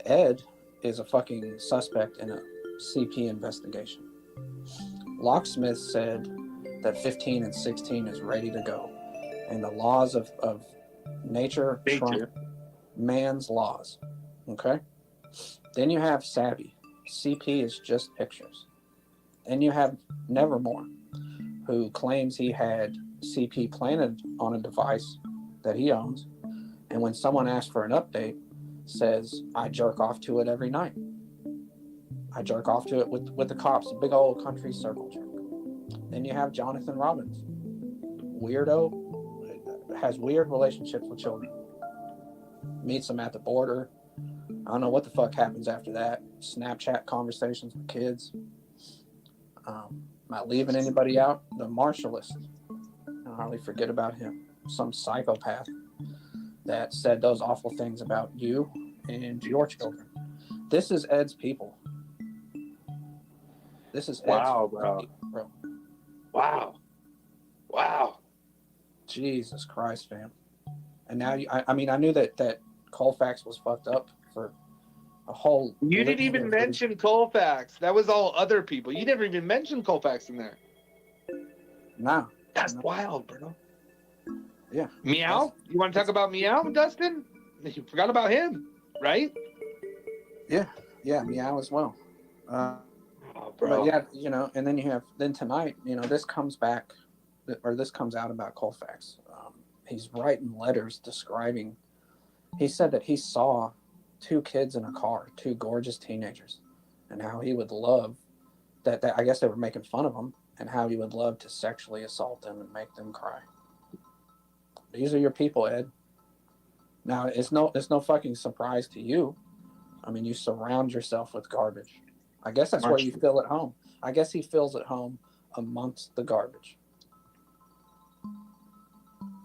Ed is a fucking suspect in a CP investigation. Locksmith said that 15 and 16 is ready to go. And the laws of nature trump man's laws. Okay? Then you have Savvy. CP is just pictures. Then you have Nevermore, who claims he had CP planted on a device that he owns, and when someone asks for an update, says, I jerk off to it every night. I jerk off to it with the cops, a big old country circle jerk. Then you have Jonathan Robbins, weirdo, has weird relationships with children, meets them at the border. I don't know what the fuck happens after that. Snapchat conversations with kids. Not leaving anybody out. The Marshallist. I hardly forget about him. Some psychopath that said those awful things about you and your children. This is Ed's people. This is wow, bro. Wow. Jesus Christ, fam. And now I mean, I knew that Colfax was fucked up for a whole. You didn't even mention Colfax. That was all other people. You never even mentioned Colfax in there. No. That's wild, bro. Yeah. Meow? You want to talk about Meow, Dustin? You forgot about him, right? Yeah. Meow as well. Bro. But yeah, you know, and then tonight, you know, this comes out about Colfax. He's writing letters describing. He said that he saw 2 kids in a car, 2 gorgeous teenagers, and how he would love that I guess they were making fun of him, and how he would love to sexually assault them and make them cry. These are your people, Ed. Now it's no fucking surprise to you. I mean, you surround yourself with garbage. I guess that's where you feel at home. I guess he feels at home amongst the garbage.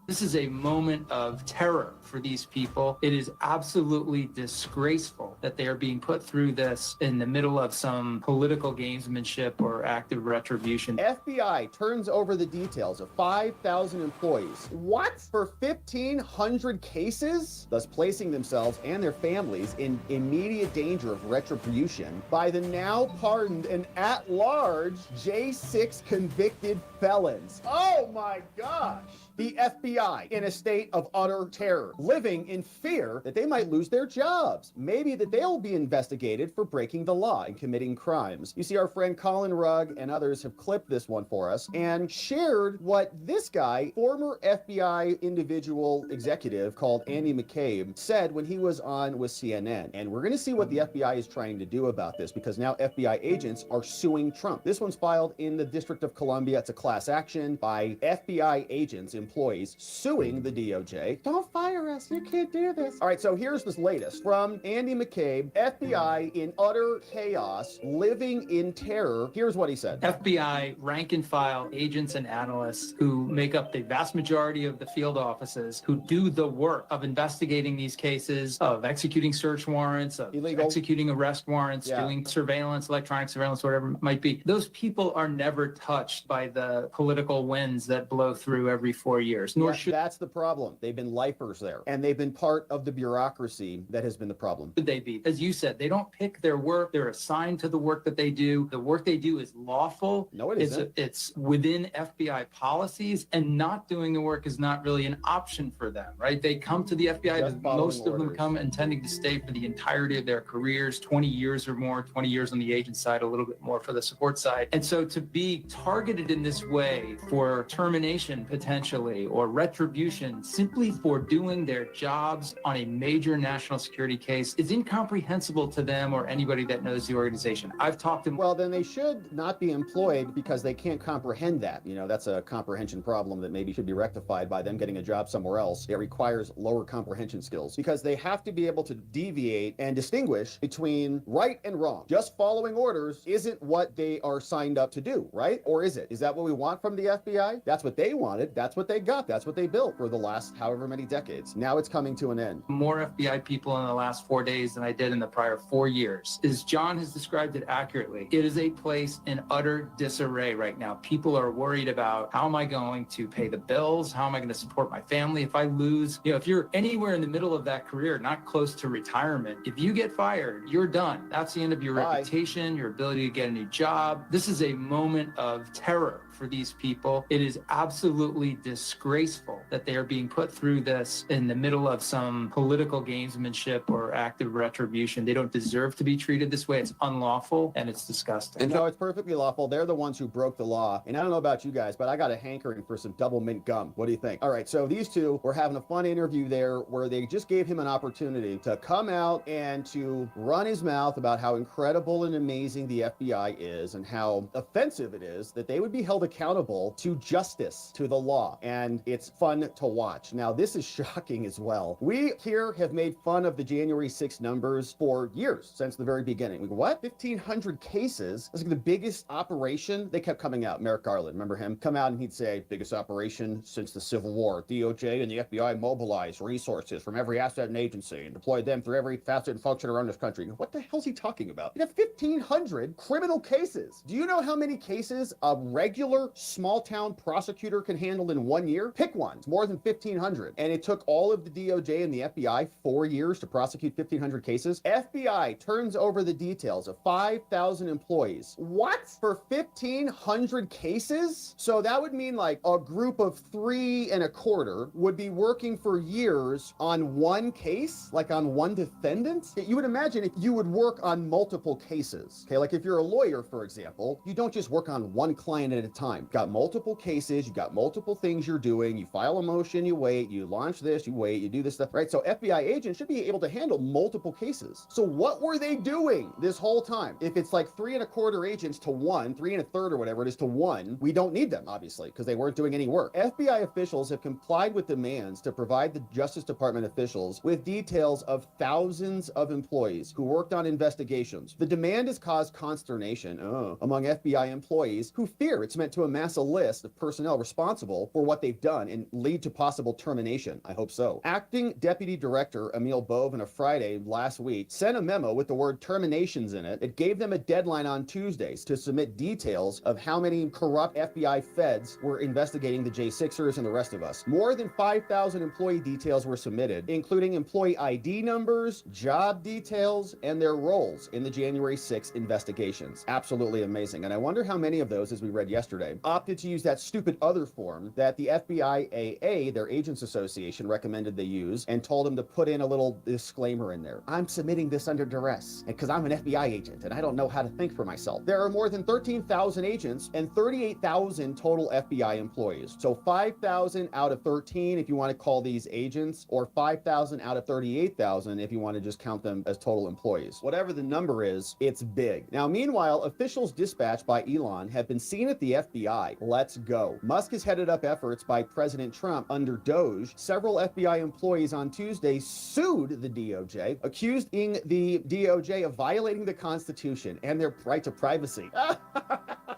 This is a moment of terror for these people. It is absolutely disgraceful that they are being put through this in the middle of some political gamesmanship or active retribution. FBI turns over the details of 5,000 employees. What? For 1,500 cases? Thus placing themselves and their families in immediate danger of retribution by the now pardoned and at-large J6 convicted felons. Oh my gosh! The FBI in a state of utter terror, living in fear that they might lose their jobs. Maybe that they'll be investigated for breaking the law and committing crimes. You see, our friend Colin Rugg and others have clipped this one for us and shared what this guy, former FBI individual executive called Andy McCabe, said when he was on with CNN. And we're going to see what the FBI is trying to do about this, because now FBI agents are suing Trump. This one's filed in the District of Columbia. It's a class action by FBI agents, employees suing the DOJ. Don't fire us. You can't do this. All right, so here's this latest from Andy McCabe, FBI in utter chaos, living in terror. Here's what he said. FBI rank and file agents and analysts who make up the vast majority of the field offices who do the work of investigating these cases, of executing search warrants, of executing arrest warrants, doing surveillance, electronic surveillance, whatever it might be. Those people are never touched by the political winds that blow through every 4 years. Nor should that's the problem. They've been lifers there, and they've been part of the bureaucracy that has been the problem. they be. As you said, they don't pick their work. They're assigned to the work that they do. The work they do is lawful. No, it isn't. It's within FBI policies, and not doing the work is not really an option for them, right? They come to the FBI, but most of them come intending to stay for the entirety of their careers, 20 years or more, 20 years on the agent side, a little bit more for the support side. And so to be targeted in this way for termination potentially, or retribution simply for doing their jobs on a major national security case is incomprehensible to them or anybody that knows the organization. I've talked to them. Well, then they should not be employed because they can't comprehend that. You know, that's a comprehension problem that maybe should be rectified by them getting a job somewhere else. It requires lower comprehension skills because they have to be able to deviate and distinguish between right and wrong. Just following orders isn't what they are signed up to do, right? Or is it? Is that what we want from the FBI? That's what they wanted. That's what they got. That's what they built for the last however many decades. Now it's coming to an end. More FBI people in the last 4 days than I did in the prior 4 years. As John has described it accurately, it is a place in utter disarray right now. People are worried about, how am I going to pay the bills? How am I going to support my family? If I lose, if you're anywhere in the middle of that career, not close to retirement, if you get fired, you're done. That's the end of your reputation, your ability to get a new job. This is a moment of terror for these people. It is absolutely disgraceful that they are being put through this in the middle of some political gamesmanship or active retribution. They don't deserve to be treated this way. It's unlawful and it's disgusting. No, it's perfectly lawful. They're the ones who broke the law. And I don't know about you guys, but I got a hankering for some double mint gum. What do you think? All right, so these two were having a fun interview there where they just gave him an opportunity to come out and to run his mouth about how incredible and amazing the FBI is and how offensive it is that they would be held accountable to justice, to the law. And it's fun fun to watch. Now, this is shocking as well. We here have made fun of the January 6th numbers for years, since the very beginning. We go, what? 1,500 cases? This is the biggest operation. They kept coming out. Merrick Garland, remember him? Come out and he'd say, biggest operation since the Civil War. DOJ and the FBI mobilized resources from every asset and agency and deployed them through every facet and function around this country. What the hell's he talking about? You have 1,500 criminal cases. Do you know how many cases a regular small town prosecutor can handle in 1 year? Pick one. It's more than 1,500. And it took all of the DOJ and the FBI 4 years to prosecute 1,500 cases. FBI turns over the details of 5,000 employees. What? For 1,500 cases? So that would mean like a group of 3 1/4 would be working for years on one case, like on one defendant. You would imagine if you would work on multiple cases. Okay, like if you're a lawyer, for example, you don't just work on one client at a time. You've got multiple cases, you've got multiple things you're doing, you file a motion, you wait, you launch this, you wait, you do this stuff, right? So FBI agents should be able to handle multiple cases. So what were they doing this whole time? If it's like 3 1/4 agents to 1, 3 1/3 or whatever it is to 1, we don't need them, obviously, because they weren't doing any work. FBI officials have complied with demands to provide the Justice Department officials with details of thousands of employees who worked on investigations. The demand has caused consternation among FBI employees who fear it's meant to amass a list of personnel responsible for what they've done and lead to possible termination. I hope so. Acting Deputy Director Emil Bove on a Friday last week sent a memo with the word terminations in it. It gave them a deadline on Tuesdays to submit details of how many corrupt FBI feds were investigating the J6ers and the rest of us. More than 5,000 employee details were submitted, including employee ID numbers, job details, and their roles in the January 6th investigations. Absolutely amazing. And I wonder how many of those, as we read yesterday, opted to use that stupid other form that the FBI AA, their agents association, recommended they use and told them to put in a little disclaimer in there. I'm submitting this under duress because I'm an FBI agent and I don't know how to think for myself. There are more than 13,000 agents and 38,000 total FBI employees. So 5,000 out of 13 if you want to call these agents, or 5,000 out of 38,000 if you want to just count them as total employees. Whatever the number is, it's big. Now, meanwhile, officials dispatched by Elon have been seen at the FBI. Let's go. Musk has headed up efforts by President Trump under Doge. Several FBI employees on Tuesday sued the DOJ, accusing the DOJ of violating the Constitution and their right to privacy.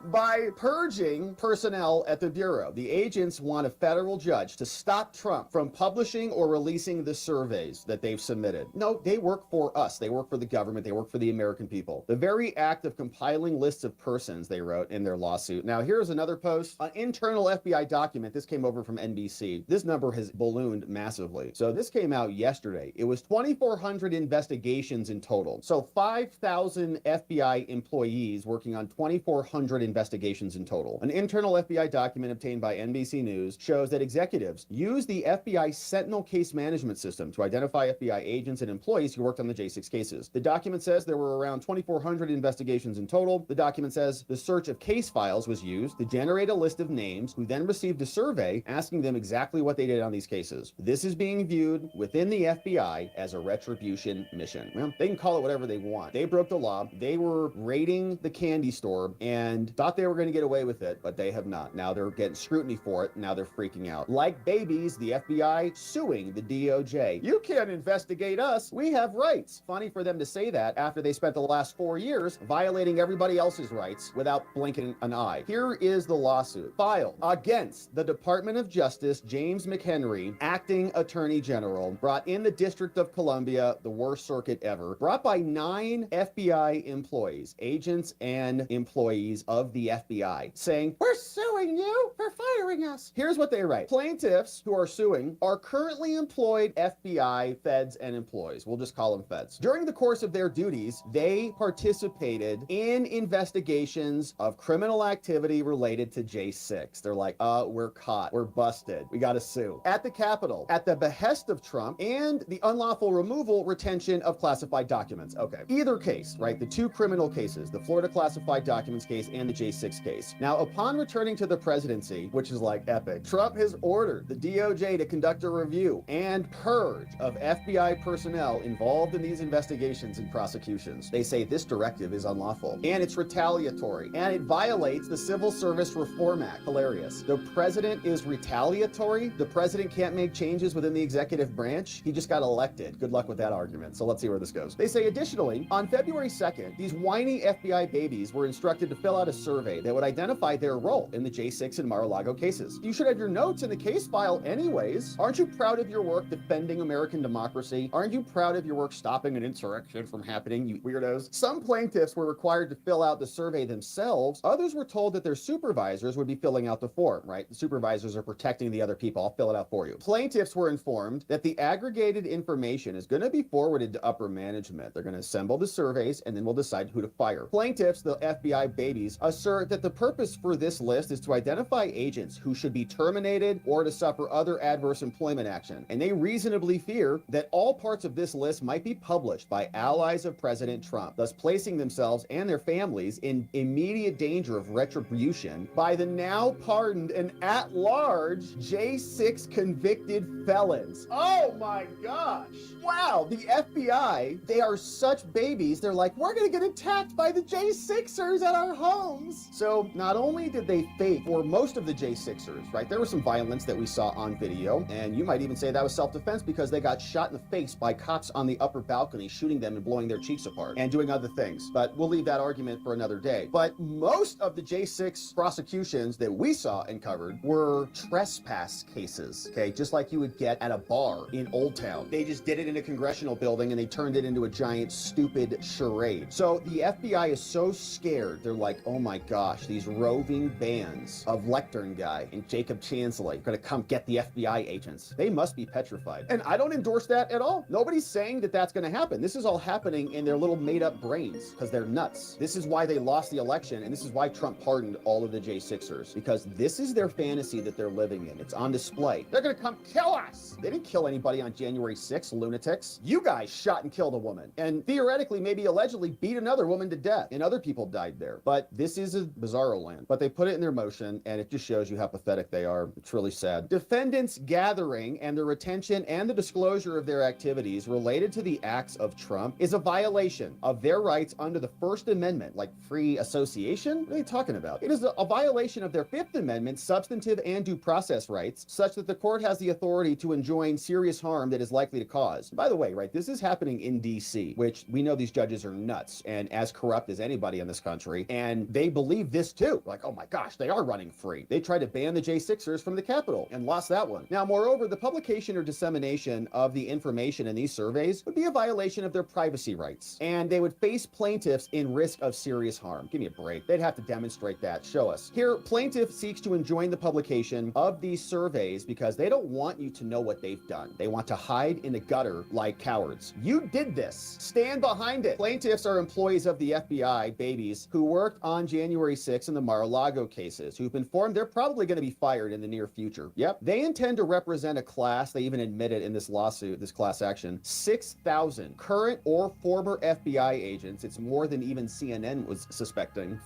By purging personnel at the Bureau, the agents want a federal judge to stop Trump from publishing or releasing the surveys that they've submitted. No, they work for us. They work for the government. They work for the American people. The very act of compiling lists of persons, they wrote in their lawsuit. Now, here's another post. An internal FBI document. This came over from NBC. This number has ballooned massively. So this came out yesterday. It was 2,400 investigations in total. So 5,000 FBI employees working on 2,400 investigations in total. An internal FBI document obtained by NBC News shows that executives use the FBI Sentinel case management system to identify FBI agents and employees who worked on the J6 cases. The document says there were around 2,400 investigations in total. The document says the search of case files was used to generate a list of names who then received a survey asking them exactly what they did on these cases. This is being viewed within the FBI as a retribution mission. Well, they can call it whatever they want. They broke the law. They were raiding the candy store and thought they were going to get away with it, but they have not. Now they're getting scrutiny for it. Now they're freaking out. Like babies, the FBI suing the DOJ. You can't investigate us. We have rights. Funny for them to say that after they spent the last 4 years violating everybody else's rights without blinking an eye. Here is the lawsuit filed against the Department of Justice, James McHenry, acting Attorney General, brought in the District of Columbia, the worst circuit ever, brought by 9 FBI employees, agents and employees of the FBI, saying, we're suing you for firing us. Here's what they write. Plaintiffs who are suing are currently employed FBI feds and employees. We'll just call them feds. During the course of their duties, they participated in investigations of criminal activity related to J6. They're like, we're caught. We're busted. We got to sue. At the Capitol, at the behest of Trump and the unlawful removal, retention of classified documents. Okay. Either case, right? The 2 criminal cases, the Florida classified documents case and the J6 case. Now, upon returning to the presidency, which is like epic, Trump has ordered the DOJ to conduct a review and purge of FBI personnel involved in these investigations and prosecutions. They say this directive is unlawful and it's retaliatory and it violates the Civil Service Reform Act. Hilarious. The president is retaliatory. The president can't make changes within the executive branch. He just got elected. Good luck with that argument. So let's see where this goes. They say additionally, on February 2nd, these whiny FBI babies were instructed to fill out a survey that would identify their role in the J6 and Mar-a-Lago cases. You should have your notes in the case file anyways. Aren't you proud of your work defending American democracy? Aren't you proud of your work stopping an insurrection from happening, you weirdos? Some plaintiffs were required to fill out the survey themselves. Others were told that their supervisors would be filling out the form, right? The supervisors are protecting the other people. I'll fill it out for you. Plaintiffs were informed that the aggregated information is going to be forwarded to upper management. They're going to assemble the surveys and then we'll decide who to fire. Plaintiffs, the FBI babies, assert that the purpose for this list is to identify agents who should be terminated or to suffer other adverse employment action. And they reasonably fear that all parts of this list might be published by allies of President Trump, thus placing themselves and their families in immediate danger of retribution by the now pardoned and at-large J6 convicted felons. Oh my gosh. Wow, the FBI, they are such babies. They're like, we're gonna get attacked by the J6ers at our homes. So not only did they fake, or most of the J6ers, right? There was some violence that we saw on video, and you might even say that was self-defense because they got shot in the face by cops on the upper balcony, shooting them and blowing their cheeks apart and doing other things. But we'll leave that argument for another day. But most of the J6 prosecutions that we saw and covered were trespass cases, okay? Just like you would get at a bar in Old Town. They just did it in a congressional building and they turned it into a giant stupid charade. So the FBI is so scared. They're like, oh my gosh, these roving bands of Lectern guy and Jacob Chansley are gonna come get the FBI agents. They must be petrified. And I don't endorse that at all. Nobody's saying that that's gonna happen. This is all happening in their little made up brains because they're nuts. This is why they lost the election and this is why Trump pardoned all of the J6ers, because this is their fantasy that they're living in. It's on display. They're gonna come kill us. They didn't kill anybody on January 6th, lunatics. You guys shot and killed a woman and theoretically, maybe allegedly beat another woman to death and other people died there. But this is a bizarro land. But they put it in their motion and it just shows you how pathetic they are. It's really sad. Defendants gathering and the retention and the disclosure of their activities related to the acts of Trump is a violation of their rights under the First Amendment, like free association? What are you talking about? It is a violation of their Fifth Amendment substantive and due process rights, such that the court has the authority to enjoin serious harm that is likely to cause. By the way, right, this is happening in DC, which we know these judges are nuts and as corrupt as anybody in this country, and they believe this too. Like, oh my gosh, they are running free. They tried to ban the J6ers from the Capitol and lost that one. Now, moreover, the publication or dissemination of the information in these surveys would be a violation of their privacy rights, and they would face plaintiffs in risk of serious harm. Give me a break. They'd have to demonstrate that. Show us. Here, plaintiff seeks to enjoin the publication of these surveys because they don't want you to know what they've done. They want to hide in the gutter like cowards. You did this. Stand behind it. Plaintiffs are employees of the FBI, babies, who worked on January 6th in the Mar-a-Lago cases, who've been informed they're probably going to be fired in the near future. Yep. They intend to represent a class, they even admitted in this lawsuit, this class action, 6,000 current or former FBI agents. It's more than even CNN was suspecting.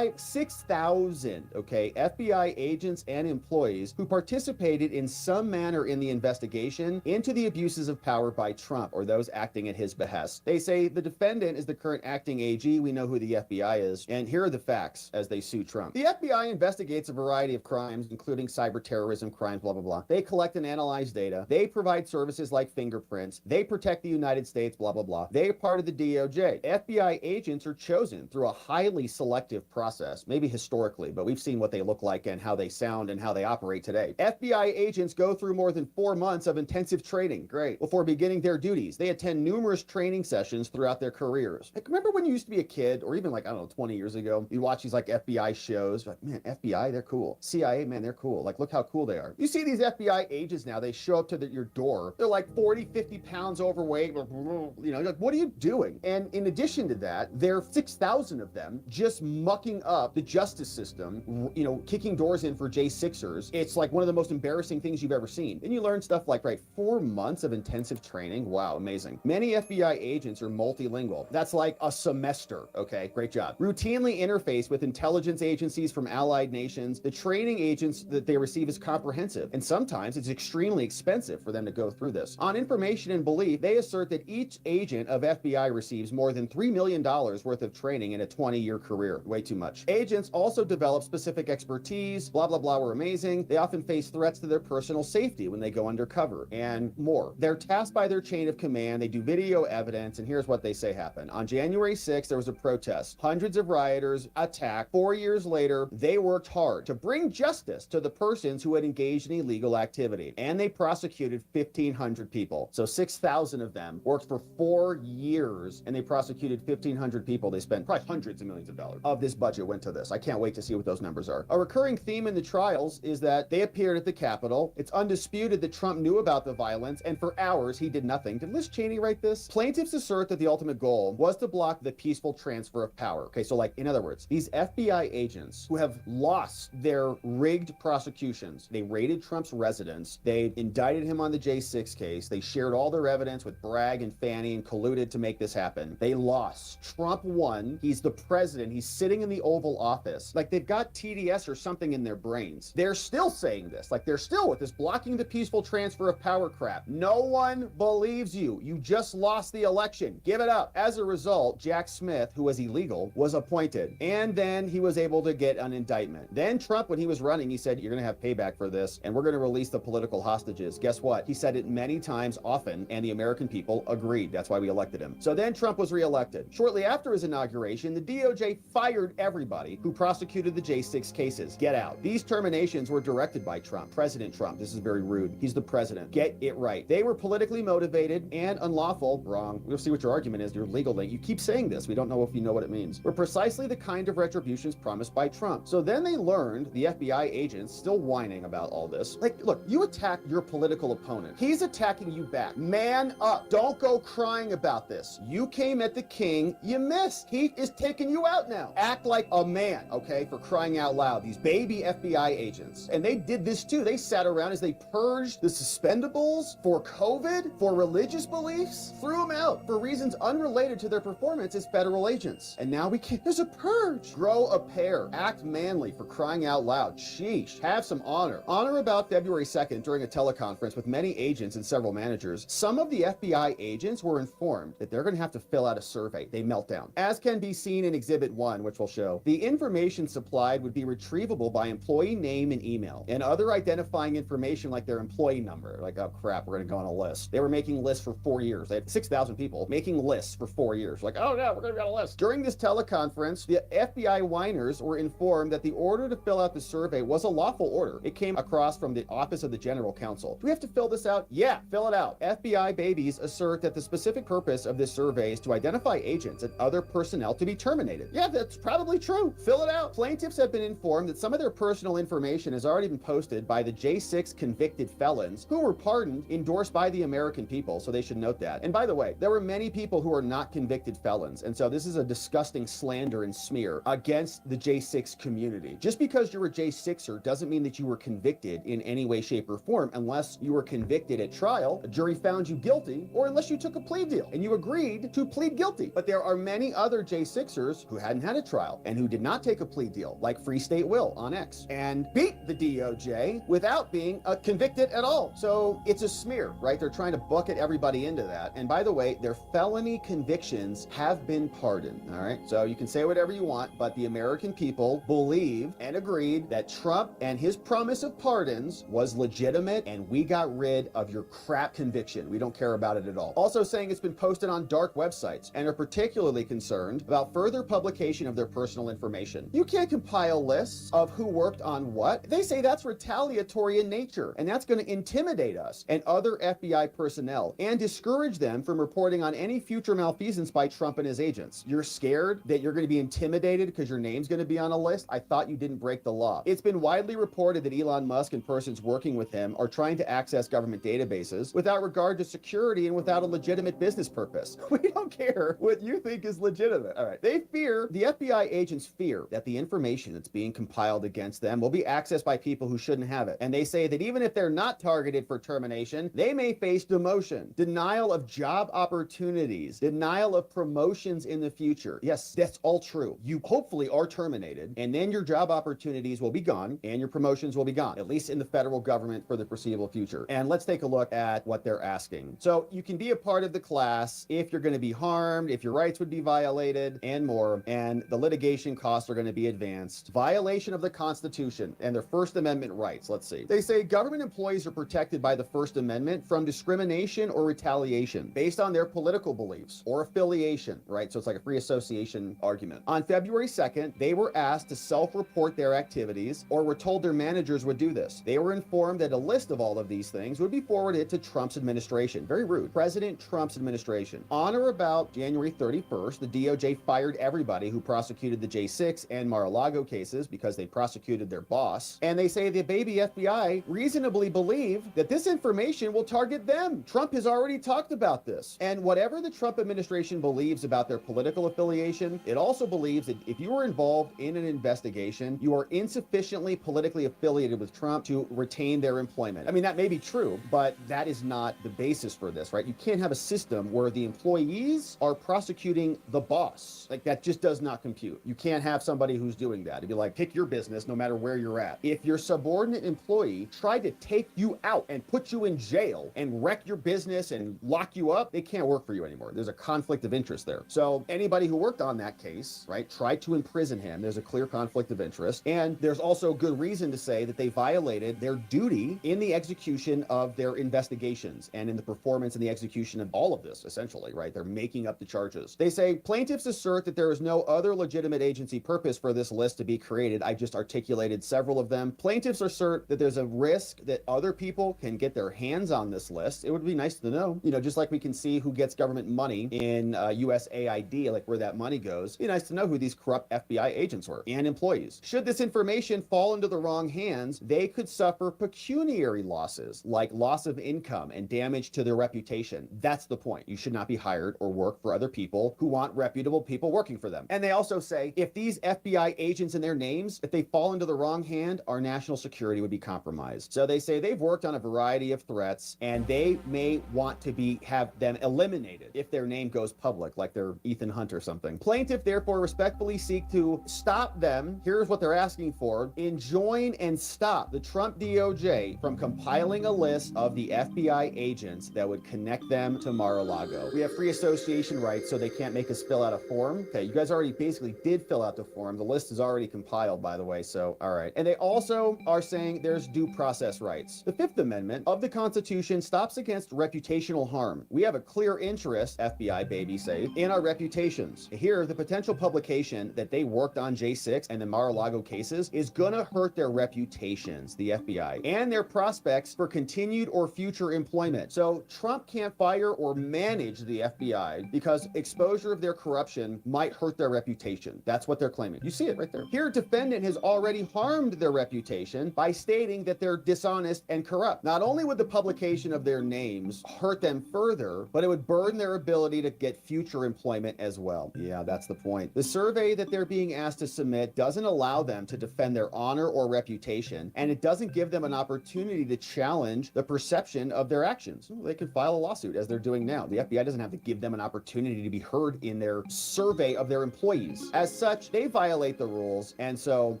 6,000, okay, FBI agents and employees who participated in some manner in the investigation into the abuses of power by Trump or those acting at his behest. They say the defendant is the current acting AG. We know who the FBI is. And here are the facts as they sue Trump. The FBI investigates a variety of crimes, including cyber terrorism crimes, blah, blah, blah. They collect and analyze data. They provide services like fingerprints. They protect the United States, blah, blah, blah. They are part of the DOJ. FBI agents are chosen through a highly selective process, maybe historically, but we've seen what they look like and how they sound and how they operate today. FBI agents go through more than 4 months of intensive training, great, before beginning their duties. They attend numerous training sessions throughout their careers. Like, remember when you used to be a kid, or even like, I don't know, 20 years ago, you watch these like FBI shows, like, man, FBI, they're cool. CIA, man, they're cool. Like, look how cool they are. You see these FBI agents now, they show up to your door. They're like 40, 50 pounds overweight, you know, like, what are you doing? And in addition to that, there are 6,000 of them just mucking up the justice system, you know, kicking doors in for J6ers. It's like one of the most embarrassing things you've ever seen. And you learn stuff like, right, 4 months of intensive training. Wow, amazing. Many FBI agents are multilingual. That's like a semester, okay? Great job. Routinely interface interface with intelligence agencies from allied nations. The training agents that they receive is comprehensive, and sometimes it's extremely expensive for them to go through this. On information and belief, they assert that each agent of FBI receives more than $3 million worth of training in a 20-year career. Way too much. Agents also develop specific expertise, blah, blah, blah, we're amazing. They often face threats to their personal safety when they go undercover, and more. They're tasked by their chain of command. They do video evidence, and here's what they say happened. On January 6th, there was a protest. Hundreds of rioters attacked. 4 years later, they worked hard to bring justice to the persons who had engaged in illegal activity, and they prosecuted 1,500 people. So 6,000 of them worked for 4 years, and they prosecuted 1,500 people. They spent probably hundreds of millions of dollars of this budget went to this. I can't wait to see what those numbers are. A recurring theme in the trials is that they appeared at the Capitol. It's undisputed that Trump knew about the violence, and for hours he did nothing. Did Liz Cheney write this? Plaintiffs assert that the ultimate goal was to block the peaceful transfer of power. Okay, so like, in other words, these FBI agents who have lost their rigged prosecutions, they raided Trump's residence, they indicted him on the J6 case, they shared all their evidence with Bragg and Fannie and colluded to make this happen. They lost. Trump won. He's the president. He's sitting in the Oval Office. Like, they've got TDS or something in their brains. They're still saying this. Like, they're still with this blocking the peaceful transfer of power crap. No one believes you. You just lost the election. Give it up. As a result, Jack Smith, who was illegal, was appointed. And then he was able to get an indictment. Then Trump, when he was running, he said, you're going to have payback for this, and we're going to release the political hostages. Guess what? He said it many times, often, and the American people agreed. That's why we elected him. So then Trump was reelected. Shortly after his inauguration, the DOJ fired everybody who prosecuted the J6 cases. Get out. These terminations were directed by Trump. President Trump. This is very rude. He's the president. Get it right. They were politically motivated and unlawful. Wrong. We'll see what your argument is. You're legal. You keep saying this. We don't know if you know what it means. Were precisely the kind of retributions promised by Trump. So then they learned, the FBI agents, still whining about all this. Like, look, you attack your political opponent. He's attacking you back. Man up. Don't go crying about this. You came at the king. You missed. He is taking you out now. Act like a man, okay, for crying out loud. These baby FBI agents. And they did this too. They sat around as they purged the suspendables for COVID, for religious beliefs, threw them out for reasons unrelated to their performance as federal agents. And now we can't. There's a purge. Grow a pair. Act manly, for crying out loud. Sheesh. Have some honor. Honor about February 2nd during a teleconference with many agents and several managers. Some of the FBI agents were informed that they're going to have to fill out a survey. They melt down. As can be seen in Exhibit 1, which we'll show, the information supplied would be retrievable by employee name and email, and other identifying information like their employee number. Like, oh crap, we're going to go on a list. They were making lists for 4 years. They had 6,000 people making lists for 4 years. Like, oh no, we're going to be on a list. During this teleconference, the FBI whiners were informed that the order to fill out the survey was a lawful order. It came across from the Office of the General Counsel. Do we have to fill this out? Yeah, fill it out. FBI babies assert that the specific purpose of this survey is to identify agents and other personnel to be terminated. Yeah, that's probably true. Fill it out. Plaintiffs have been informed that some of their personal information has already been posted by the J6 convicted felons who were pardoned, endorsed by the American people, so they should note that. And by the way, there were many people who are not convicted felons, and so this is a disgusting slander and smear against the J6 community. Just because you're a J6er doesn't mean that you were convicted in any way, shape, or form unless you were convicted at trial, a jury found you guilty, or unless you took a plea deal and you agreed to plead guilty. But there are many other J6ers who hadn't had a trial and who did not take a plea deal, like Free State Will on X, and beat the DOJ without being convicted at all. So it's a smear, right? They're trying to bucket everybody into that. And by the way, their felony convictions have been pardoned, all right? So you can say whatever you want, but the American people believed and agreed that Trump and his promise of pardons was legitimate, and we got rid of your crap conviction. We don't care about it at all. Also saying it's been posted on dark websites and are particularly concerned about further publication of their personal information. You can't compile lists of who worked on what. They say that's retaliatory in nature, and that's going to intimidate us and other FBI personnel and discourage them from reporting on any future malfeasance by Trump and his agents. You're scared that you're going to be intimidated because your name's going to be on a list? I thought you didn't break the law. It's been widely reported that Elon Musk and persons working with him are trying to access government databases without regard to security and without a legitimate business purpose. We don't care what you think is legitimate. All right. The FBI agents fear that the information that's being compiled against them will be accessed by people who shouldn't have it. And they say that even if they're not targeted for termination, they may face demotion, denial of job opportunities, denial of promotions in the future. Yes, that's all true. You hope hopefully are terminated, and then your job opportunities will be gone and your promotions will be gone, at least in the federal government for the foreseeable future. And let's take a look at what they're asking. So you can be a part of the class if you're going to be harmed, if your rights would be violated, and more, and the litigation costs are going to be advanced. Violation of the Constitution and their First Amendment rights. Let's see. They say government employees are protected by the First Amendment from discrimination or retaliation based on their political beliefs or affiliation, right? So it's like a free association argument. On February 2nd, they were asked to self-report their activities or were told their managers would do this. They were informed that a list of all of these things would be forwarded to Trump's administration. Very rude. President Trump's administration. On or about January 31st, the DOJ fired everybody who prosecuted the J6 and Mar-a-Lago cases because they prosecuted their boss. And they say the baby FBI reasonably believe that this information will target them. Trump has already talked about this. And whatever the Trump administration believes about their political affiliation, it also believes that if you are involved in an investigation, you are insufficiently politically affiliated with Trump to retain their employment. I mean, that may be true, but that is not the basis for this, right? You can't have a system where the employees are prosecuting the boss. Like, that just does not compute. You can't have somebody who's doing that. It'd be like, pick your business no matter where you're at. If your subordinate employee tried to take you out and put you in jail and wreck your business and lock you up, they can't work for you anymore. There's a conflict of interest there. So anybody who worked on that case, right, tried to imprison him. There's a clear conflict of interest. And there's also good reason to say that they violated their duty in the execution of their investigations and in the performance and the execution of all of this, essentially, right? They're making up the charges. They say plaintiffs assert that there is no other legitimate agency purpose for this list to be created. I just articulated several of them. Plaintiffs assert that there's a risk that other people can get their hands on this list. It would be nice to know, you know, just like we can see who gets government money in USAID, like where that money goes. It'd be nice to know who these corrupt FBI agents were and employees. Should this information fall into the wrong hands, they could suffer pecuniary losses, like loss of income and damage to their reputation. That's the point. You should not be hired or work for other people who want reputable people working for them. And they also say if these FBI agents and their names, if they fall into the wrong hand, our national security would be compromised. So they say they've worked on a variety of threats and they may want to have them eliminated if their name goes public, like they're Ethan Hunt or something. Plaintiff therefore respectfully seek to stop them. Here's what they're asking for: enjoin and stop the Trump DOJ from compiling a list of the FBI agents that would connect them to Mar-a-Lago. We have free association rights, so they can't make us fill out a form. Okay, you guys already basically did fill out the form. The list is already compiled, by the way, so all right. And they also are saying there's due process rights. The Fifth Amendment of the Constitution stops against reputational harm. We have a clear interest, FBI baby say, in our reputations. Here, the potential publication that they worked on J6 and the Mar-a-Lago cases is gonna hurt their reputations, the FBI, and their prospects for continued or future employment. So Trump can't fire or manage the FBI because exposure of their corruption might hurt their reputation. That's what they're claiming. You see it right there. Here, defendant has already harmed their reputation by stating that they're dishonest and corrupt. Not only would the publication of their names hurt them further, but it would burden their ability to get future employment as well. Yeah, that's the point. The survey that they're being asked to submit doesn't allow them to defend their honor or reputation, and it doesn't give them an opportunity to challenge the perception of their actions. They could file a lawsuit as they're doing now. The FBI doesn't have to give them an opportunity to be heard in their survey of their employees. As such, they violate the rules, and so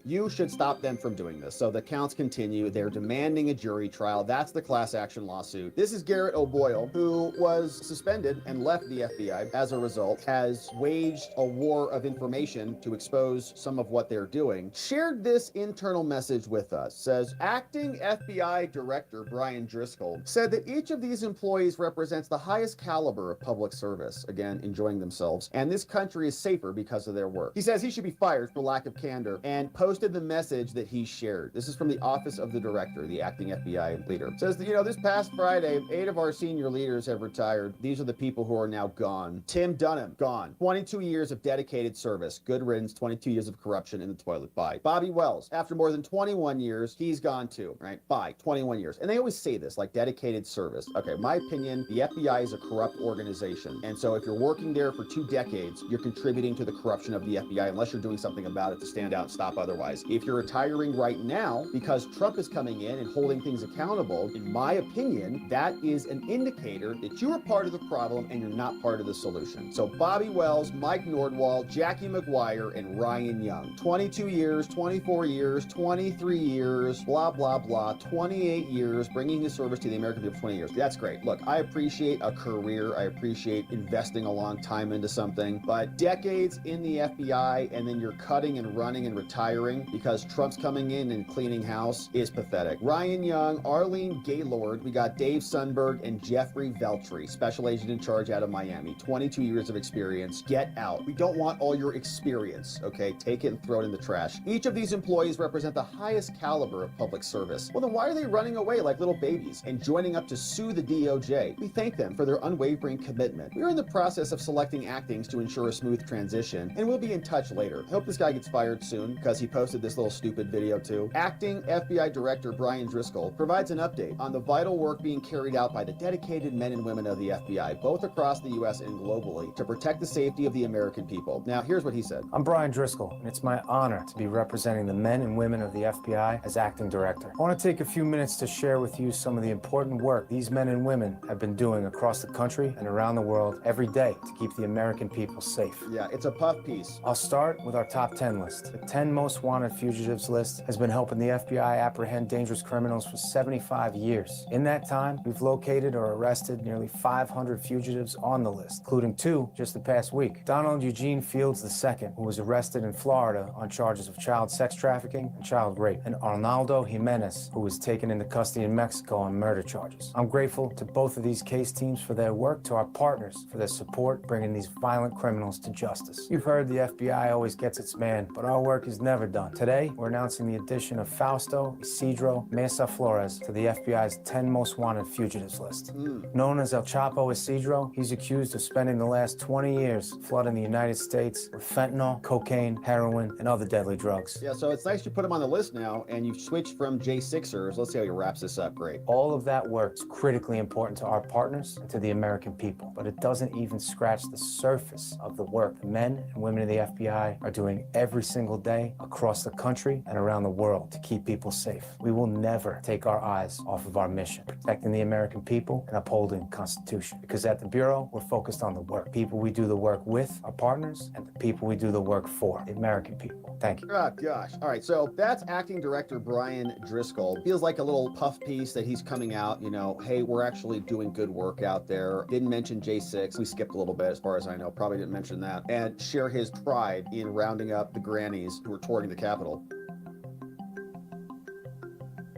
you should stop them from doing this. So the counts continue. They're demanding a jury trial. That's the class action lawsuit. This is Garrett O'Boyle, who was suspended and left the FBI as a result, has waged a war of information to expose some of what they're doing, shared this internal message with us. Says, acting FBI Director Brian Driscoll said that each of these employees represents the highest caliber of public service, again, enjoying themselves, and this country is safer because of their work. He says he should be fired for lack of candor and posted the message that he shared. This is from the Office of the Director, the acting FBI leader. Says that, you know, this past Friday, 8 of our senior leaders have retired. These are the people who are now gone. Tim Dunham, gone. 22 years of dedicated service. Good riddance, 22 years of corruption in the toilet. Bye. Bobby Wells, after more than 21 years, he's gone too, right? Bye. 21 years. And they always say this, like dedicated service. Okay, my opinion, the FBI is a corrupt organization. And so if you're working there for 2 decades, you're contributing to the corruption of the FBI unless you're doing something about it to stand out and stop otherwise. If you're retiring right now because Trump is coming in and holding things accountable, in my opinion, that is an indicator that you are part of the problem and you're not part of the solution. So Bobby Wells, Mike Nordwall, Jackie McGuire, retire, and Ryan Young. 22 years, 24 years, 23 years, blah, blah, blah, 28 years, bringing his service to the American people for 20 years. That's great. Look, I appreciate a career. I appreciate investing a long time into something, but decades in the FBI and then you're cutting and running and retiring because Trump's coming in and cleaning house is pathetic. Ryan Young, Arlene Gaylord, we got Dave Sundberg, and Jeffrey Veltri, special agent in charge out of Miami. 22 years of experience. Get out. We don't want all your experience, okay? Take it and throw it in the trash. Each of these employees represent the highest caliber of public service. Well, then why are they running away like little babies and joining up to sue the DOJ? We thank them for their unwavering commitment. We are in the process of selecting actings to ensure a smooth transition, and we'll be in touch later. I hope this guy gets fired soon because he posted this little stupid video too. Acting FBI Director Brian Driscoll provides an update on the vital work being carried out by the dedicated men and women of the FBI, both across the U.S. and globally, to protect the safety of the American people. Now, here's what he said. I'm Brian Driscoll, and it's my honor to be representing the men and women of the FBI as acting director. I want to take a few minutes to share with you some of the important work these men and women have been doing across the country and around the world every day to keep the American people safe. Yeah, it's a puff piece. I'll start with our top 10 list. The 10 most wanted fugitives list has been helping the FBI apprehend dangerous criminals for 75 years. In that time, we've located or arrested nearly 500 fugitives on the list, including 2 just the past week. Donald Eugene Fields II, who was arrested in Florida on charges of child sex trafficking and child rape, and Arnaldo Jimenez, who was taken into custody in Mexico on murder charges. I'm grateful to both of these case teams for their work, to our partners for their support bringing these violent criminals to justice. You've heard the FBI always gets its man, but our work is never done. Today, we're announcing the addition of Fausto Isidro Mesa Flores to the FBI's 10 most wanted fugitives list. Known as El Chapo Isidro, he's accused of spending the last 20 years flooding the United States with fentanyl, cocaine, heroin, and other deadly drugs. Yeah, so it's nice you put him on the list now, and you've switched from J6ers. Let's see how he wraps this up. Great. All of that work is critically important to our partners and to the American people, but it doesn't even scratch the surface of the work the men and women of the FBI are doing every single day across the country and around the world to keep people safe. We will never take our eyes off of our mission, protecting the American people and upholding the Constitution. Because at the Bureau, we're focused on the work. People we do the work with, our partners, and the people we do the work for, the American people. Thank you. Oh, gosh. All right, so that's acting director Brian Driscoll. Feels like a little puff piece that he's coming out, you know, hey, we're actually doing good work out there. Didn't mention J6. We skipped a little bit as far as I know. Probably didn't mention that. And share his pride in rounding up the grannies who were touring the Capitol.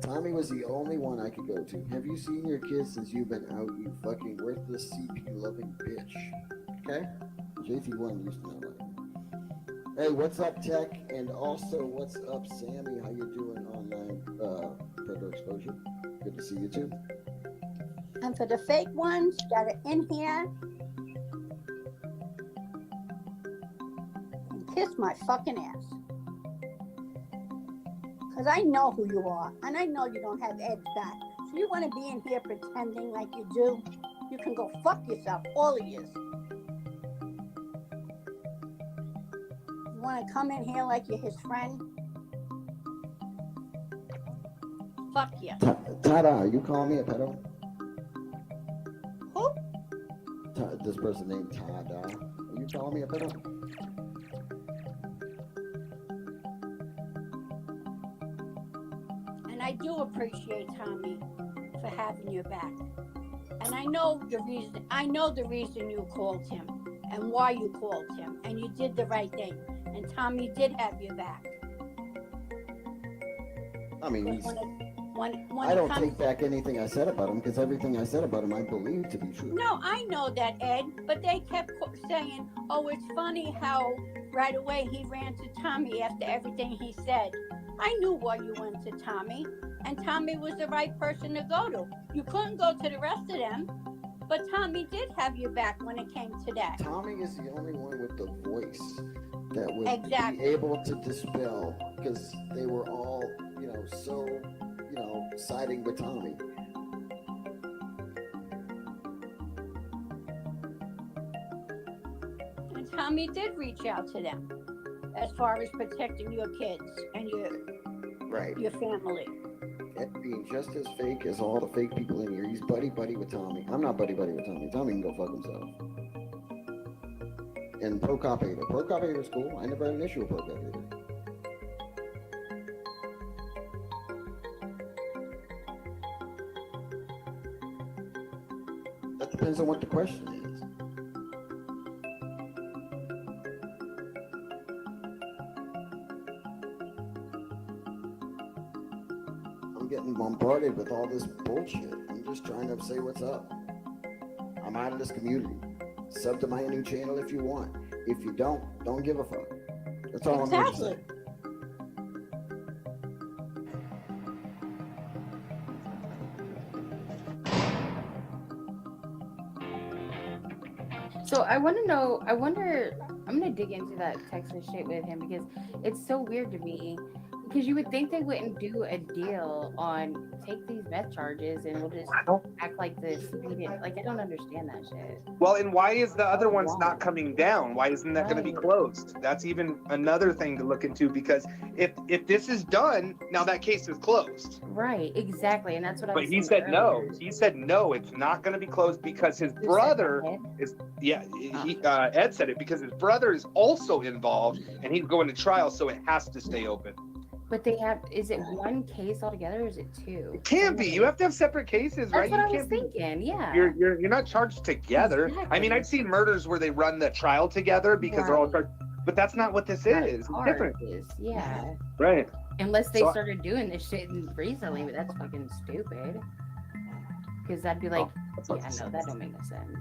Tommy was the only one I could go to. Have you seen your kids since you've been out, you fucking worthless CP-loving bitch? Okay? JT1 used to know that. Hey, what's up, Tech? And also, what's up, Sammy? How you doing online, Predator Exposure? Good to see you, too. And for the fake ones that are in here, and kiss my fucking ass. Because I know who you are, and I know you don't have Ed's back. So you want to be in here pretending like you do? You can go fuck yourself, all of you. You want to come in here like you're his friend? Fuck you. Tada, are you calling me a pedo? Who? This person named Tada. Are you calling me a pedo? And I do appreciate Tommy for having your back. And I know the reason you called him and why you called him, and you did the right thing. And Tommy did have your back. I mean, he's, when I don't take back anything I said about him because everything I said about him I believe to be true. No, I know that, Ed, but they kept saying, oh, it's funny how right away he ran to Tommy after everything he said. I knew why you went to Tommy, and Tommy was the right person to go to. You couldn't go to the rest of them, but Tommy did have your back when it came to that. Tommy is the only one with the voice that would Exactly. be able to dispel, because they were all, so, siding with Tommy. And Tommy did reach out to them as far as protecting your kids and your family. Ed being just as fake as all the fake people in here. He's buddy with Tommy. I'm not buddy with Tommy. Tommy can go fuck himself. And Pro Cop Hater. Pro Cop Hater is cool. I never had an issue with Pro Cop Hater. That depends on what the question is. I'm getting bombarded with all this bullshit. I'm just trying to say what's up. I'm out of this community. Sub to my new channel if you want. If you don't give a fuck. That's all I'm going to say. So I want to know, I'm going to dig into that Texas shit with him because it's so weird to me. Because you would think they wouldn't do a deal on take these meth charges and we'll just act like this. Like, I don't understand that shit. Well, and why is the other ones not coming down? Why isn't that going to be closed? That's even another thing to look into, because if this is done, now that case is closed. Right, exactly. And that's what I was But he saying said no. earlier. He said no, it's not going to be closed because his brother is, Ed said it because his brother is also involved and he's going to trial, so it has to stay open. But they have, is it one case altogether or is it two? It can't be. You have to have separate cases, right? That's what You I was can't be- thinking, yeah. You're not charged together. I mean, I've seen murders where they run the trial together because they're all charged, but that's not what this is. It's different. Yeah. Right. Unless they So- started doing this shit recently, but that's fucking stupid. Because I'd be like, yeah, no, that don't make no sense.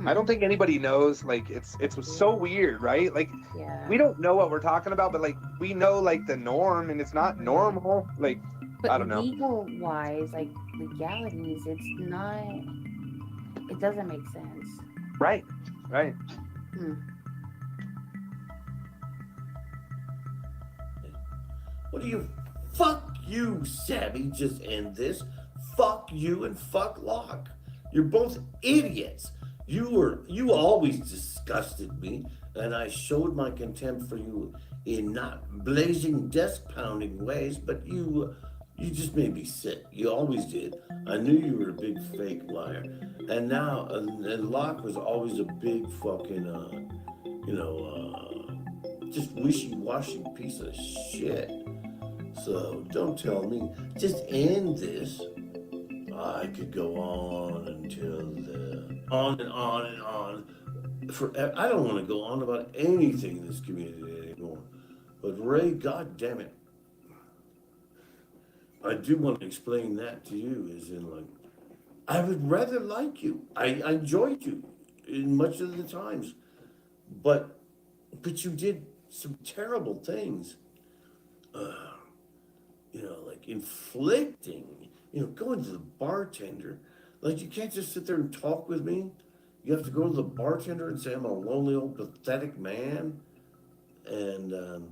I don't think anybody knows. Like, it's so weird, right? Like, we don't know what we're talking about, but like, we know like the norm, and it's not normal. Like, But I don't know. legal wise, like legalities, it's not, it doesn't make sense. Right. Right. What do you? Fuck you, Sammy. Just end this. Fuck you and fuck Locke. You're both idiots. You always disgusted me, and I showed my contempt for you in not blazing desk pounding ways, but you just made me sick. You always did. I knew you were a big fake liar, and now and Locke was always a big fucking just wishy-washy piece of shit. So don't tell me. Just end this. I could go on until on and on and on. Forever. I don't want to go on about anything in this community anymore. But Ray, God damn it, I do want to explain that to you. As in, like, I would rather like you. I enjoyed you in much of the times, but you did some terrible things. Like inflicting. Going to the bartender. Like, you can't just sit there and talk with me. You have to go to the bartender and say I'm a lonely old pathetic man, and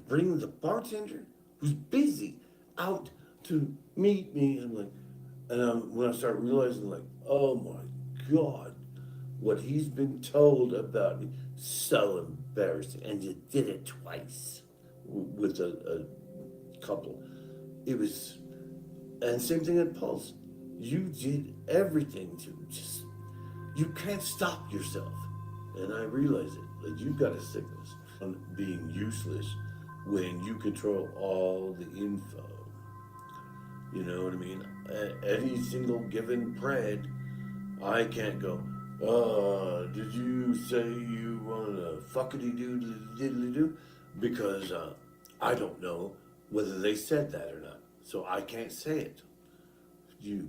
bring the bartender who's busy out to meet me. And when I start realizing, like, oh my God, what he's been told about me, so embarrassing. And you did it twice with a couple. It was, and same thing at Pulse. You did everything to just, you can't stop yourself. And I realize it, that you've got a sickness on being useless when you control all the info. You know what I mean? At any single given pred, I can't go, did you say you wanted a fuckity-doo-diddly-doo? Because I don't know whether they said that or not. So I can't say it. You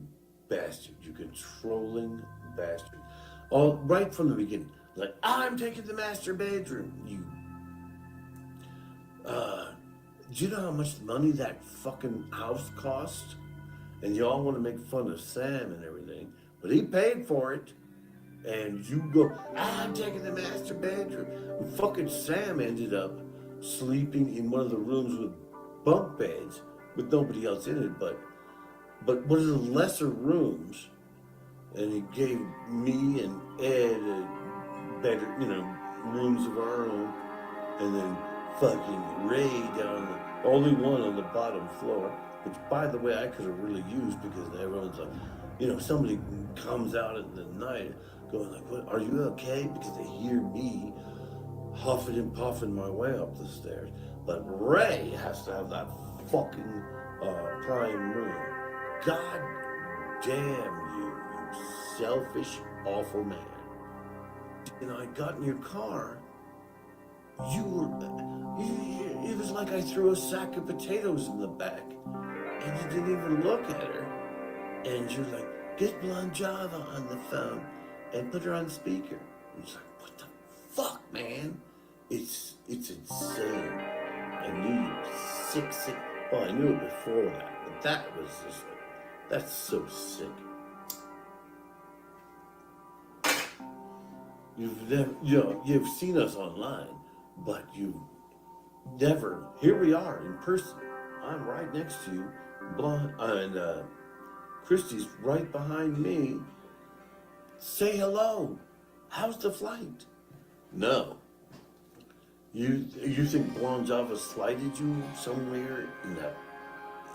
bastard, you controlling bastard. All right from the beginning. Like, I'm taking the master bedroom. Do you know how much money that fucking house cost? And you all want to make fun of Sam and everything, but he paid for it. And you go, I'm taking the master bedroom. And fucking Sam ended up sleeping in one of the rooms with bunk beds with nobody else in it, but one of the lesser rooms. And he gave me and Ed a better, rooms of our own. And then fucking Ray down the only one on the bottom floor, which, by the way, I could have really used because everyone's like, somebody comes out in the night. going like, "What? Are you okay?" Because they hear me huffing and puffing my way up the stairs. But Ray has to have that fucking prime room. God damn you, you selfish, awful man. And I got in your car. You were. It was like I threw a sack of potatoes in the back, and you didn't even look at her. And you're like, "Get Blonde Java on the phone and put her on speaker." And it's like, what the fuck, man? It's insane. I knew you were sick. Well, I knew it before that, but that was just like, that's so sick. You've seen us online, but you never. Here we are in person. I'm right next to you, Blonde, and Christy's right behind me. Say hello. How's the flight? No. You think Blonde Java slighted you somewhere in the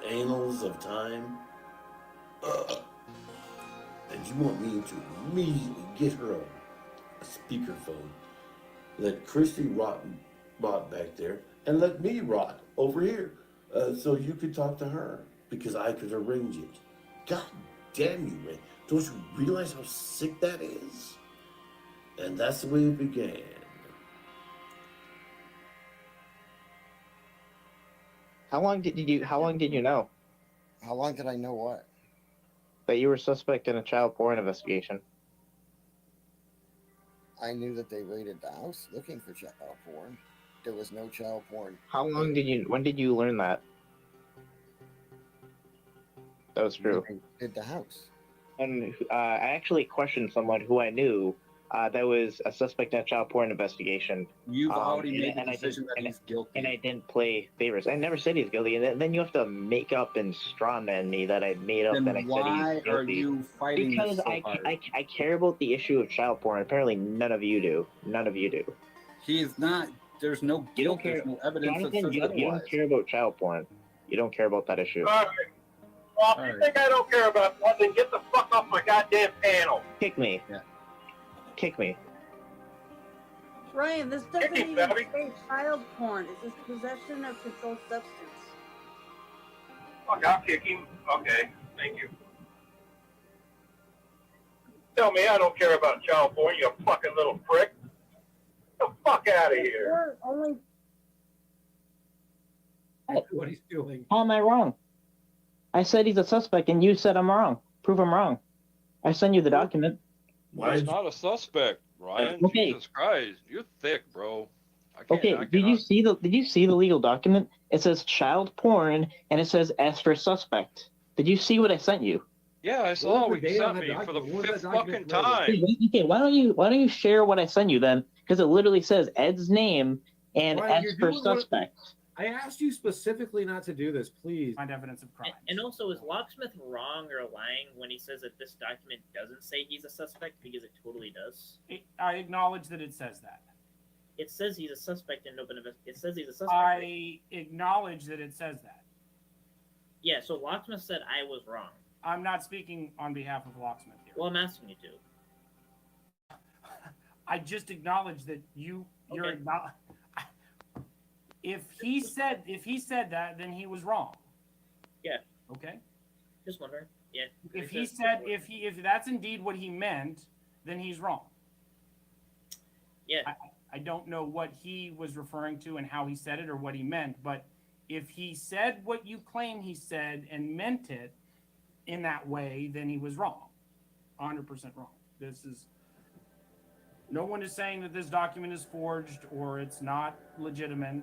annals of time? And you want me to immediately get her a speakerphone, let Christy rot back there, and let me rot over here, so you could talk to her, because I could arrange it. God damn you, Ray. Don't you realize how sick that is? And that's the way it began. How long did you know? How long did I know what? That you were suspect in a child porn investigation? I knew that they raided the house looking for child porn. There was no child porn. When did you learn that? That was true. They raided the house. And I actually questioned someone who I knew that was a suspect in a child porn investigation. You've already made the decision that he's guilty. And I didn't play favors. I never said he's guilty. And then you have to make up and strawman me that I made up that I said he's guilty. Why are you fighting because this so hard? I care about the issue of child porn. Apparently none of you do. None of you do. He is not. There's no You don't guilt. care. There's no evidence Jonathan, that says you otherwise. don't care about child porn. You don't care about that issue. All right. Well, if you think I don't care about that, then get the fuck off my goddamn panel. Kick me. Yeah. Kick me. Ryan, this doesn't Hey, even Bobby. say child porn. It's just possession of controlled substance. Fuck, I'll kick him. Okay, thank you. Tell me I don't care about child porn, you fucking little prick. Get the fuck out of here. Or only What he's doing. How am I wrong? I said he's a suspect, and you said I'm wrong. Prove I'm wrong. I sent you the document. He's not a suspect, Ryan. Okay. Jesus Christ, you're thick, bro. Okay, did you see the legal document? It says child porn, and it says S for suspect. Did you see what I sent you? Yeah, I saw what you sent me for the fifth fucking time. Okay, why don't you share what I sent you then? Because it literally says Ed's name and Ryan, S you're for doing what- suspect. I asked you specifically not to do this, please. Find evidence of crime. And also, is Locksmith wrong or lying when he says that this document doesn't say he's a suspect, because it totally does? I acknowledge that it says that. It says he's a suspect in open investigation. It says he's a suspect. I acknowledge that it says that. Yeah, so Locksmith said I was wrong. I'm not speaking on behalf of Locksmith here. Well, I'm asking you to. I just acknowledge that you're Okay. If he said that, then he was wrong. Yeah. Okay. Just wondering. Yeah. If that's indeed what he meant, then he's wrong. Yeah. I don't know what he was referring to and how he said it or what he meant, but if he said what you claim he said and meant it in that way, then he was wrong. 100% wrong. No one is saying that this document is forged or it's not legitimate.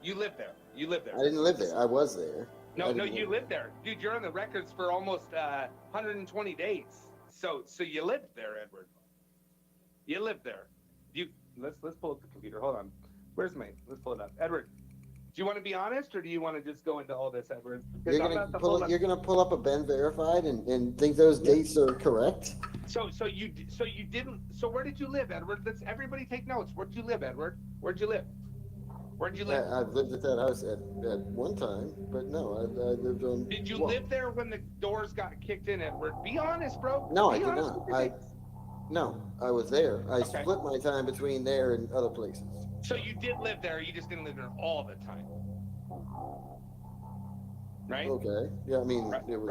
You live there. You live there. I didn't live there. I was there. No, I no, didn't you live- lived there, dude. You're on the records for almost 120 days. So you lived there, Edward. You lived there. Let's pull up the computer. Hold on. Where's mine? Let's pull it up. Edward, do you want to be honest, or do you want to just go into all this, Edward? Because You're gonna pull up a Ben verified and think those dates are correct? So you didn't. So where did you live, Edward? Let's everybody take notes. Where'd you live, Edward? Where'd you live? Where'd you live? I've lived at that house at one time, but no, I lived on. Did you well, live there when the doors got kicked in, Edward? Be honest, bro. No, I Be did honest not. with me. No, I was there. I Okay. split my time between there and other places. So you did live there, you just didn't live there all the time. Right? Okay. Yeah, I mean, Right, it was.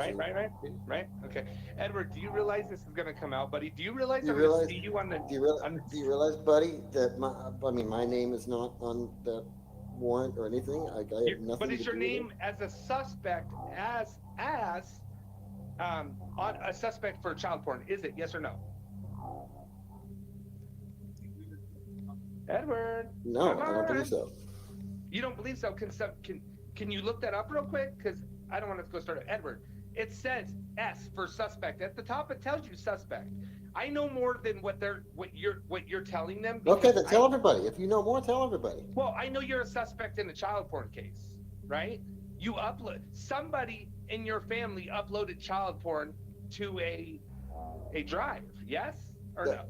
right. Okay. Edward, do you realize this is going to come out, buddy? Do you realize Do you I'm going realize? to see you on the... Do you realize, buddy, that my name is not on that warrant or anything? I have nothing. But is to your do with name as a suspect on a suspect for child porn? Is it yes or no? Edward. No, come I don't on. believe so. You don't believe so? Can you look that up real quick? Because I don't want to go start it. Edward, it says S for suspect. At the top, it tells you suspect. I know more than what you're telling them. Okay, then tell everybody. If you know more, tell everybody. Well, I know you're a suspect in a child porn case, right? You upload, somebody in your family uploaded child porn to a drive, yes or no?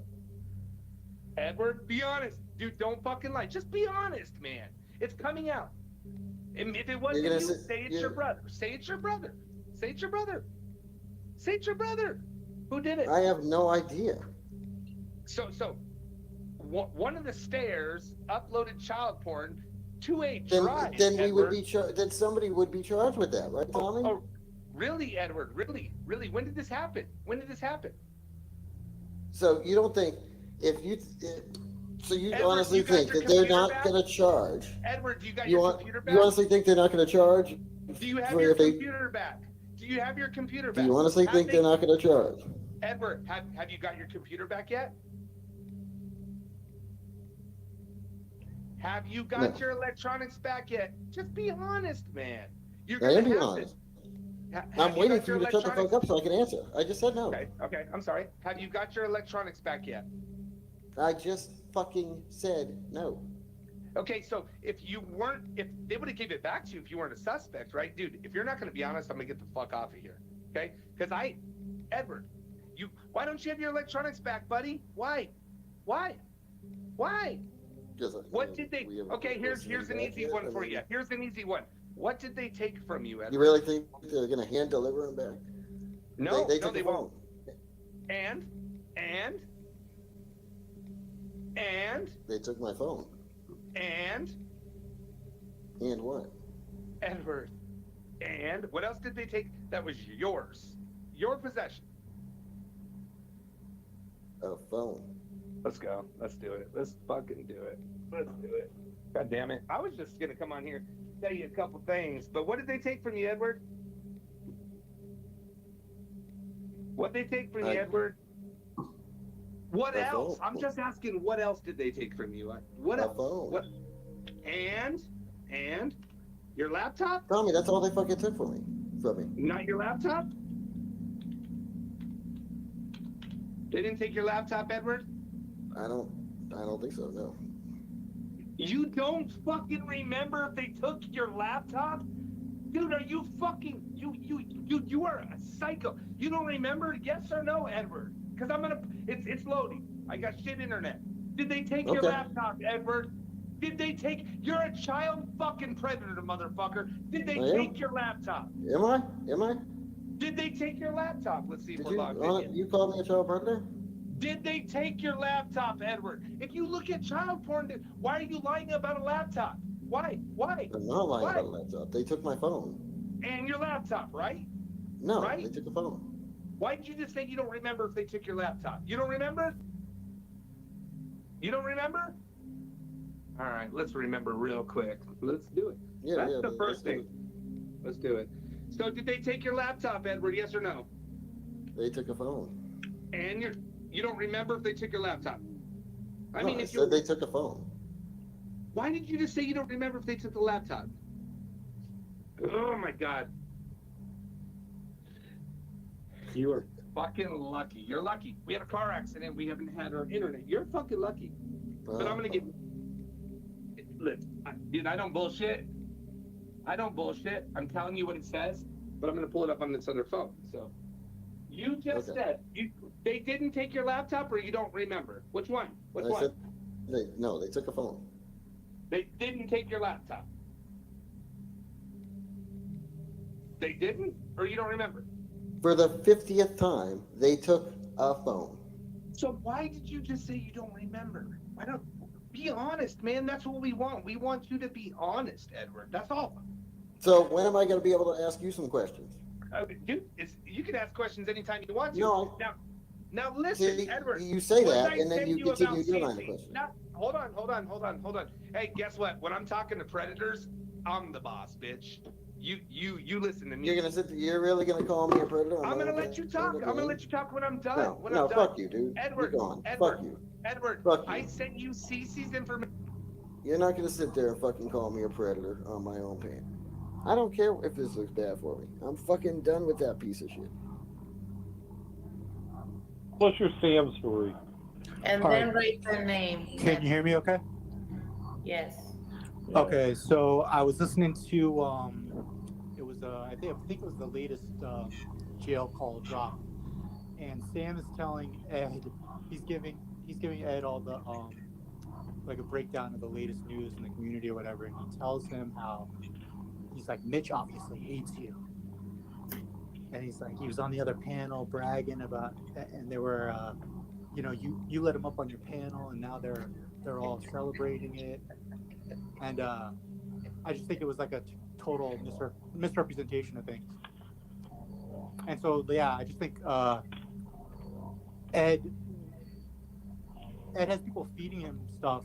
Edward, be honest. Dude, don't fucking lie. Just be honest, man. It's coming out. And if it wasn't you, say it's your brother. Say it's your brother. Say it's your brother. Say it's your brother. Who did it? I have no idea. So one of the stairs uploaded child porn to a drive. Then we would be then somebody would be charged with that, right, Tommy? Oh, really, Edward? Really? When did this happen? When did this happen? So you don't think so you Edward, honestly you got think your that they're computer not back? going to charge? Edward, you got your computer back? You honestly think they're not going to charge? Do you have for your if they- computer back? Do you have your computer Do back? you honestly think they're not going to charge? Edward, have you got your computer back yet? Have you got your electronics back yet? Just be honest, man. You're I am gonna being have honest. to. I'm waiting for you to shut the fuck up so I can answer. I just said no. Okay, I'm sorry. Have you got your electronics back yet? I just fucking said no. Okay, so if they would have gave it back to you if you weren't a suspect, right? Dude, if you're not going to be honest, I'm going to get the fuck off of here, okay? Because Edward, why don't you have your electronics back, buddy? Why? What did they, okay, here's an easy one for you. Here's an easy one. What did they take from you, Edward? You really think they're going to hand deliver them back? No, they took they the phone. won't. And They took my phone. And what? Edward, and what else did they take that was yours? Your possession. A phone. Let's go. Let's do it. Let's fucking do it. Let's do it. God damn it. I was just going to come on here, tell you a couple things, but what did they take from you, Edward? What did they take from you, Edward? What else? I'm just asking, what else did they take from you? What else? Phone. What? And your laptop? Tommy, that's all they fucking took from me. Not your laptop? They didn't take your laptop, Edward? I don't think so, no. You don't fucking remember if they took your laptop? Dude, are you fucking you are a psycho. You don't remember? Yes or no, Edward? Because it's loading. I got shit internet. Did they take your laptop, Edward? Did they take, you're a child fucking predator, motherfucker. Did they take your laptop? Am I? Did they take your laptop? Let's see if we're logged in. You called me a child predator? Did they take your laptop, Edward? If you look at child porn, why are you lying about a laptop? Why? I'm not lying about a laptop. They took my phone. And your laptop, right? No, right? They took the phone. Why did you just say you don't remember if they took your laptop? You don't remember? You don't remember? All right, let's remember real quick. Let's do it. That's the first thing. Let's do it. So did they take your laptop, Edward, yes or no? They took a phone. And you don't remember if they took your laptop? I said they took a phone. Why did you just say you don't remember if they took the laptop? Oh my God. You are fucking lucky. You're lucky. We had a car accident. We haven't had our internet. You're fucking lucky. But I'm going to get... Look, dude, I don't bullshit. I'm telling you what it says, but I'm going to pull it up on this other phone. So you just said they didn't take your laptop or you don't remember? Which one? They took a phone. They didn't take your laptop. They didn't? Or you don't remember? For the 50th time, they took a phone. So why did you just say you don't remember? Why don't be honest, man? That's what we want. We want you to be honest, Edward. That's all. So when am I going to be able to ask you some questions? Dude, you can ask questions anytime you want to. No. Now listen, See, Edward. you say what that, I and then said you to you continue about your line of CC. questioning. Now, hold on. Hey, guess what? When I'm talking to predators, I'm the boss, bitch. You listen to me. You're really gonna call me a predator? I'm gonna let you talk. I'm gonna let you talk when I'm done. No, when no, I'm done. fuck you, dude. Edward, You're gone. Edward, Fuck you. Edward, Fuck you. I sent you CC's information. You're not gonna sit there and fucking call me a predator on my own pant. I don't care if this looks bad for me. I'm fucking done with that piece of shit. What's your Sam story? And All then right. write their name. Can you hear me okay? Yes. Okay, so I was listening to it was I think it was the latest jail call drop, and Sam is telling Ed he's giving Ed all the like a breakdown of the latest news in the community or whatever, and he tells him how he's like, Mitch obviously hates you, and he's like, he was on the other panel bragging about, and they were you know, you let him up on your panel, and now they're all celebrating it. And I just think it was like a total misrepresentation of things. And so, yeah, I just think Ed has people feeding him stuff,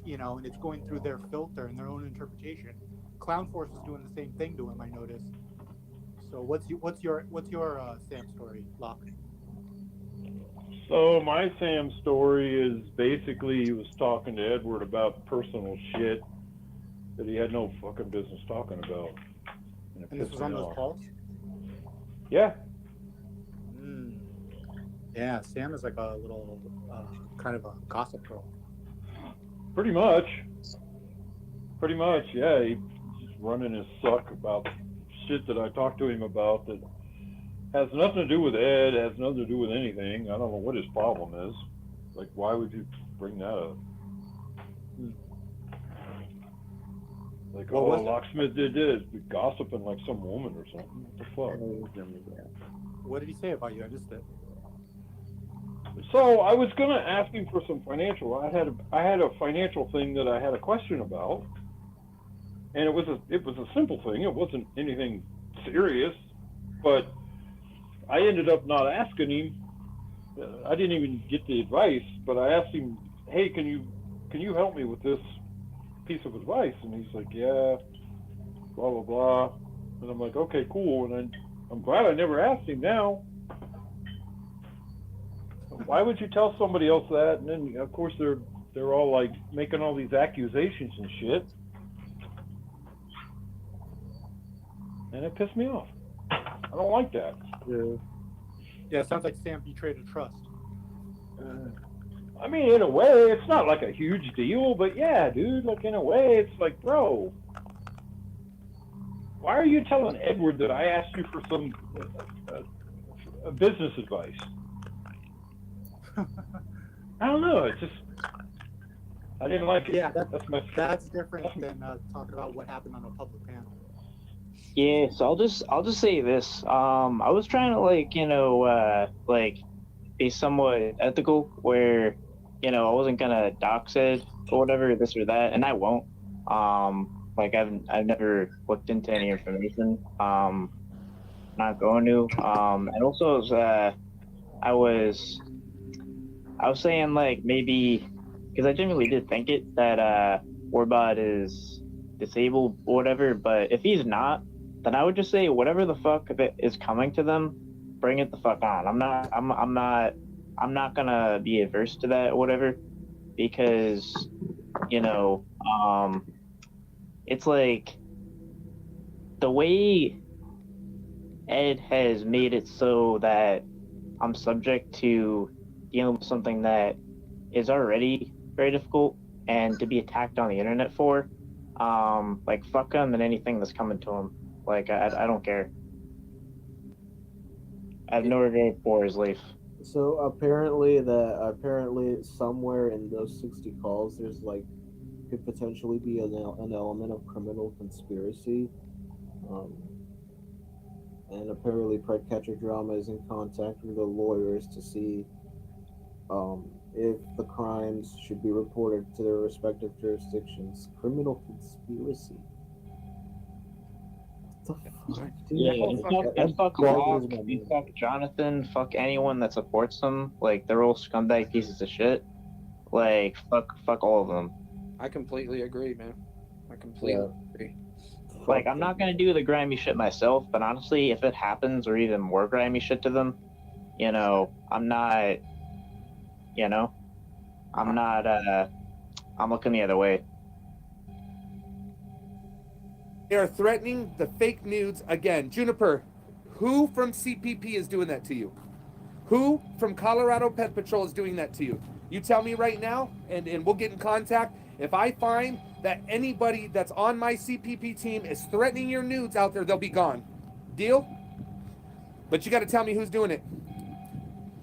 you know, and it's going through their filter and their own interpretation. Clown Force is doing the same thing to him, I noticed. So what's your Sam story, Locke? So my Sam story is basically he was talking to Edward about personal shit that he had no fucking business talking about. And this was on those calls? Yeah. Yeah, Sam is like a little kind of a gossip girl. Pretty much, yeah. He's running his suck about shit that I talked to him about that has nothing to do with Ed, has nothing to do with anything. I don't know what his problem is. Like, why would you bring that up? Like, What was it? Locksmith did this, gossiping like some woman or something. What the fuck? What did he say about you? I missed it. So I was gonna ask him for some financial. I had a financial thing that I had a question about, and it was a simple thing. It wasn't anything serious, but I ended up not asking him. I didn't even get the advice, but I asked him, "Hey, can you help me with this piece of advice?" And he's like, "Yeah, blah blah blah." And I'm like, "Okay, cool." And I'm glad I never asked him now. Why would you tell somebody else that? And then, of course, they're all like making all these accusations and shit, and it pissed me off. I don't like that. Yeah, it sounds like Sam betrayed a trust. I mean, in a way, it's not like a huge deal, but yeah, dude, like in a way, it's like, bro, why are you telling Edward that I asked you for some business advice? I don't know. It's just I didn't like it. Yeah, that's different than talking about what happened on a public panel. Yeah, so I'll just say this. I was trying to like be somewhat ethical, where I wasn't gonna dox Ed or whatever, this or that, and I won't. Like I've never looked into any information. Not going to. And also I was saying like maybe because I genuinely did think it that WarBot is disabled or whatever, but if he's not, then I would just say whatever the fuck is coming to them, bring it the fuck on. I'm not gonna be averse to that or whatever, because it's like the way Ed has made it so that I'm subject to dealing with something that is already very difficult and to be attacked on the internet for, like fuck him and anything that's coming to him. Like I don't care. I have no regret for his life. So apparently somewhere in those 60 calls, there's like could potentially be an element of criminal conspiracy. And apparently Predcatcher Drama is in contact with the lawyers to see if the crimes should be reported to their respective jurisdictions. Criminal conspiracy. What the fuck, dude? And fuck Locke, and fuck Jonathan, fuck anyone that supports them. Like, they're all scumbag pieces of shit. Like, fuck all of them. I completely agree, man. I completely agree. Like, I'm not gonna do the grimy shit myself, but honestly, if it happens or even more grimy shit to them, you know, I'm not, I'm looking the other way. They are threatening the fake nudes again. Juniper, who from CPP is doing that to you? Who from Colorado Pet Patrol is doing that to you? You tell me right now, and we'll get in contact. If I find that anybody that's on my CPP team is threatening your nudes out there, they'll be gone. Deal? But you got to tell me who's doing it.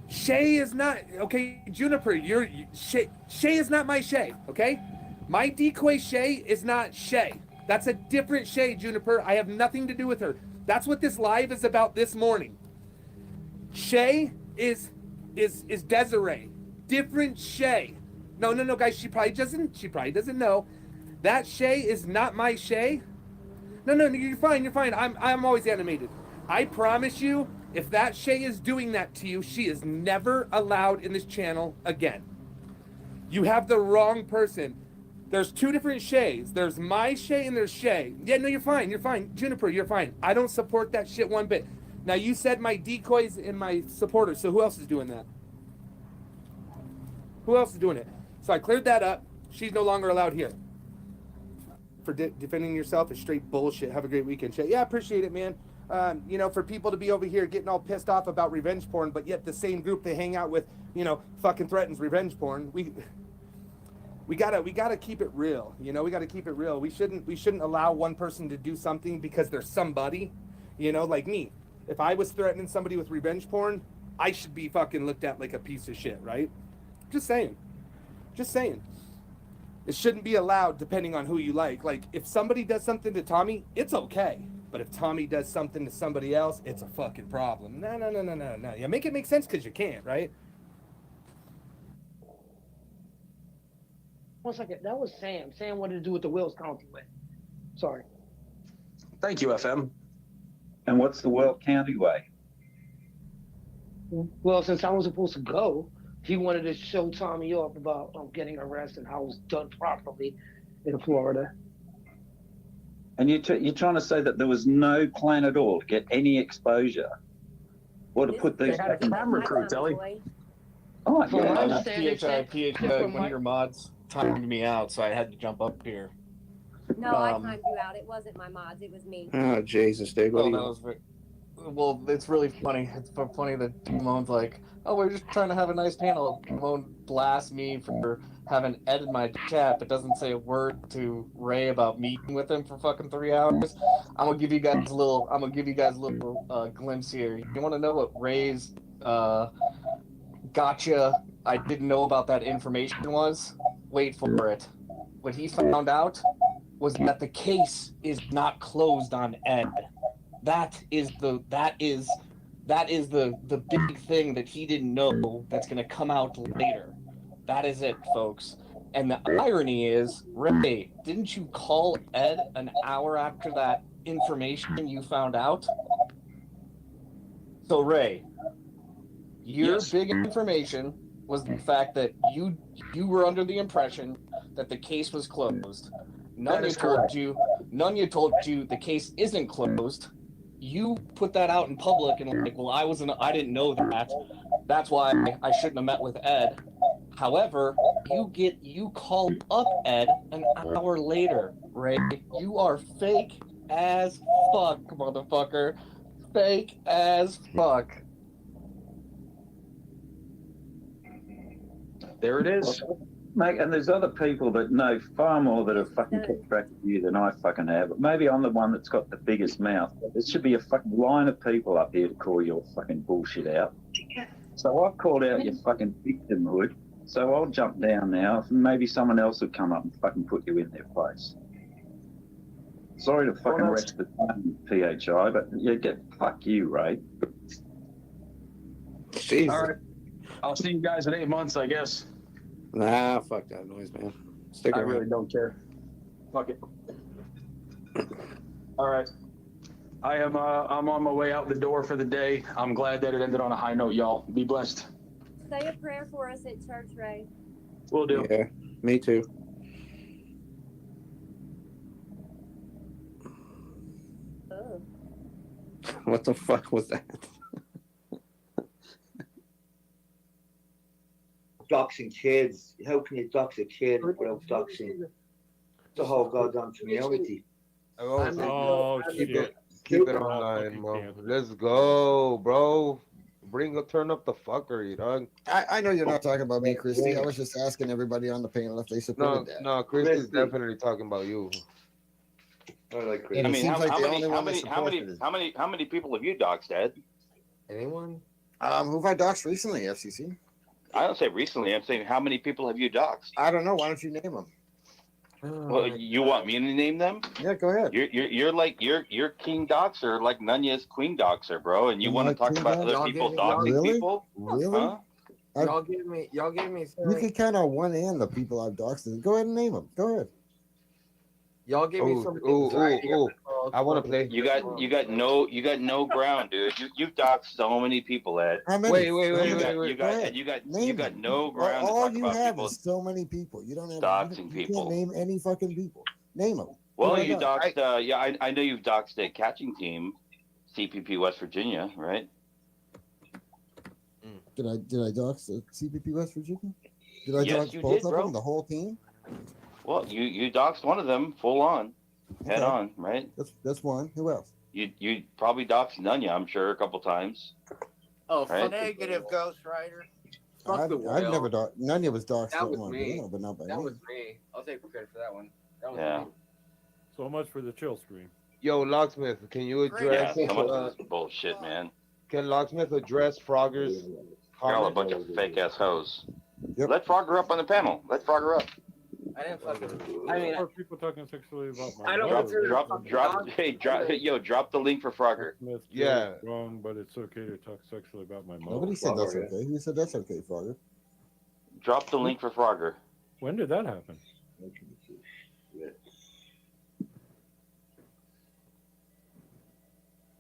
Shay is not, okay, Juniper, Shay is not my Shay, okay? My decoy Shay is not Shay. That's a different Shay, Juniper. I have nothing to do with her. That's what this live is about this morning. Shay is Desiree. Different Shay. No, guys, she probably doesn't know. That Shay is not my Shay. No, you're fine. I'm always animated. I promise you, if that Shay is doing that to you, she is never allowed in this channel again. You have the wrong person. There's two different Shays. There's my Shay and there's Shay. Yeah, no, you're fine. Juniper, you're fine. I don't support that shit one bit. Now, you said my decoys and my supporters, so who else is doing that? Who else is doing it? So I cleared that up. She's no longer allowed here. For defending yourself is straight bullshit. Have a great weekend, Shay. Yeah, I appreciate it, man. For people to be over here getting all pissed off about revenge porn, but yet the same group they hang out with, fucking threatens revenge porn. We gotta keep it real. We gotta keep it real. We shouldn't allow one person to do something because they're somebody. Like me. If I was threatening somebody with revenge porn, I should be fucking looked at like a piece of shit, right? Just saying. It shouldn't be allowed depending on who you like. Like, if somebody does something to Tommy, it's okay. But if Tommy does something to somebody else, it's a fucking problem. No. Yeah, make it make sense because you can't, right? 1 second. That was Sam. Sam wanted to do with the Wills County way. Sorry. Thank you, FM. And what's the World County way? Well, since I was supposed to go, he wanted to show Tommy off about getting arrested and how it was done properly in Florida. And you're trying to say that there was no plan at all to get any exposure, or to put these. They had a camera crew, Telly. Oh, I yeah. was one of your mods timed me out, so I had to jump up here. No, I timed you out. It wasn't my mods. It was me. Oh, Jesus, dude. Well, it's really funny. It's funny that Ramon's like, oh, we're just trying to have a nice panel. Ramon blasts me for having Ed in my chat, but doesn't say a word to Ray about meeting with him for fucking 3 hours. I'm gonna give you guys a little glimpse here. You want to know what Ray's gotcha? I didn't know about that information was. Wait for it. What he found out was that the case is not closed on Ed. That is the big thing that he didn't know that's going to come out later. That is it, folks. And the irony is, Ray, didn't you call Ed an hour after that information you found out? So, Ray, your big information was the fact that you were under the impression that the case was closed. None told you the case isn't closed. You put that out in public and like, well, I didn't know that. That's why I shouldn't have met with Ed. However, you called up Ed an hour later, Ray. You are fake as fuck, motherfucker. Fake as fuck. There it is. Mate, and there's other people that know far more that have fucking kept track of you than I fucking have. But maybe I'm the one that's got the biggest mouth. There should be a fucking line of people up here to call your fucking bullshit out. So I've called out your fucking victimhood, So I'll jump down now. Maybe someone else will come up and fucking put you in their place. Sorry to fucking rest the time, PHI, but yeah, fuck you, Ray. Jesus. All right. I'll see you guys in 8 months, I guess. Nah, fuck that noise, man. Stick I around. really don't care. Fuck it. All right. I'm on my way out the door for the day. I'm glad that it ended on a high note, y'all. Be blessed. Say a prayer for us at church, Ray. Will do. Yeah, me too. Oh. What the fuck was that? Doxing kids. How can you dox a kid without doxing the whole goddamn community? Oh, shit. Keep it online, bro. Let's go, bro. Turn up the fuckery, dog. I know you're not talking about me, Christy. I was just asking everybody on the panel if they supported that. No, Christy's definitely talking about you. I like Christy. I mean, how many people have you doxed, Ed? Anyone? Who have I doxed recently, FCC? I don't say recently. I'm saying how many people have you doxed? I don't know. Why don't you name them? Well, you want me to name them? Yeah, go ahead. You're like you're king doxer, like Nunya's queen doxer, bro, and you want to talk about other people doxing people? Really? Huh? Y'all gave me. You can count on one hand the people I've doxed. Go ahead and name them. Go ahead. Y'all gave me some. I want to play. You got no ground, dude. You've doxed so many people, Ed. How many? Wait. You got no ground. All to talk you about have people is so many people. You don't have doxing you people. can't name any fucking people. Name them. Well, you doxed. I know you've doxed a catching team, CPP West Virginia, right? Did I dox the CPP West Virginia? Did I Yes, dox you both did, of bro. them? The whole team? Well, you doxed one of them full on, head Okay. on, right? That's one. Who else? You probably doxed Nunya, I'm sure, a couple times. Oh, Right? negative, Ghost Rider. Fuck the I've whale. never doxed. None of us doxed That was one, me. but not by That me. was me. I'll take credit for that one. That was Yeah. me. So much for the chill stream. Yo, Locksmith, can you address? Yeah, some of this bullshit, man. Can Locksmith address Frogger's You're all a comment? bunch of fake ass hoes. Let Frogger up on the panel. Let Frogger up. I didn't fucking. I mean, Or people talking sexually about my I don't mother. consider drop the link for Frogger. Yeah. It's wrong, but it's okay to talk sexually about my mother. Nobody said that's okay. Who said that's okay, Frogger? Drop the link for Frogger. When did that happen?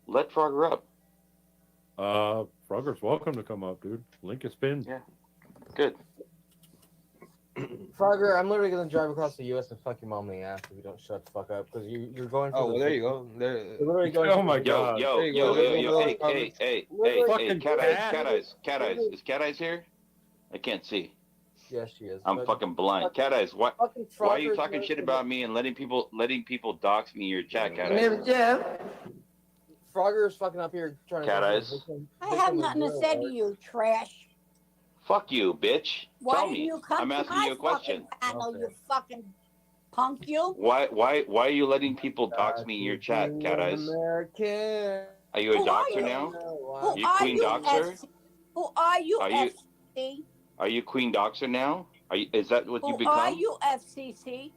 Let Frogger up. Frogger's welcome to come up, dude. Link is pinned. Yeah. Good. Frogger, I'm literally gonna drive across the U.S. and fuck your mom in the ass if you don't shut the fuck up because you're going. For Oh, well, there you go. You're literally going. Oh my Yo, god. yo, There you yo, go. yo, yo, hey, Fucking Cat cat. Eyes. Is Cat Eyes here? I can't see. Yes, she is. I'm but fucking blind. Cat Eyes, why are you Frogger's talking shit literally- about me and letting people dox me in your chat, Cat Eyes? Yeah. Frogger is fucking up here trying to. Cat Eyes. I have nothing to say to you, trash. Fuck you, bitch. Why Tell didn't me. you come I'm to asking my you a question. fucking panel, you fucking punk, you? Why are you letting people dox me in your chat, Cat Eyes? American. Are you a Who are doxer you? now? Who You are queen you, doxer? FC? Who are you, Are you- FCC? Are you queen doxer now? Is that what you Who become? are you, FCC?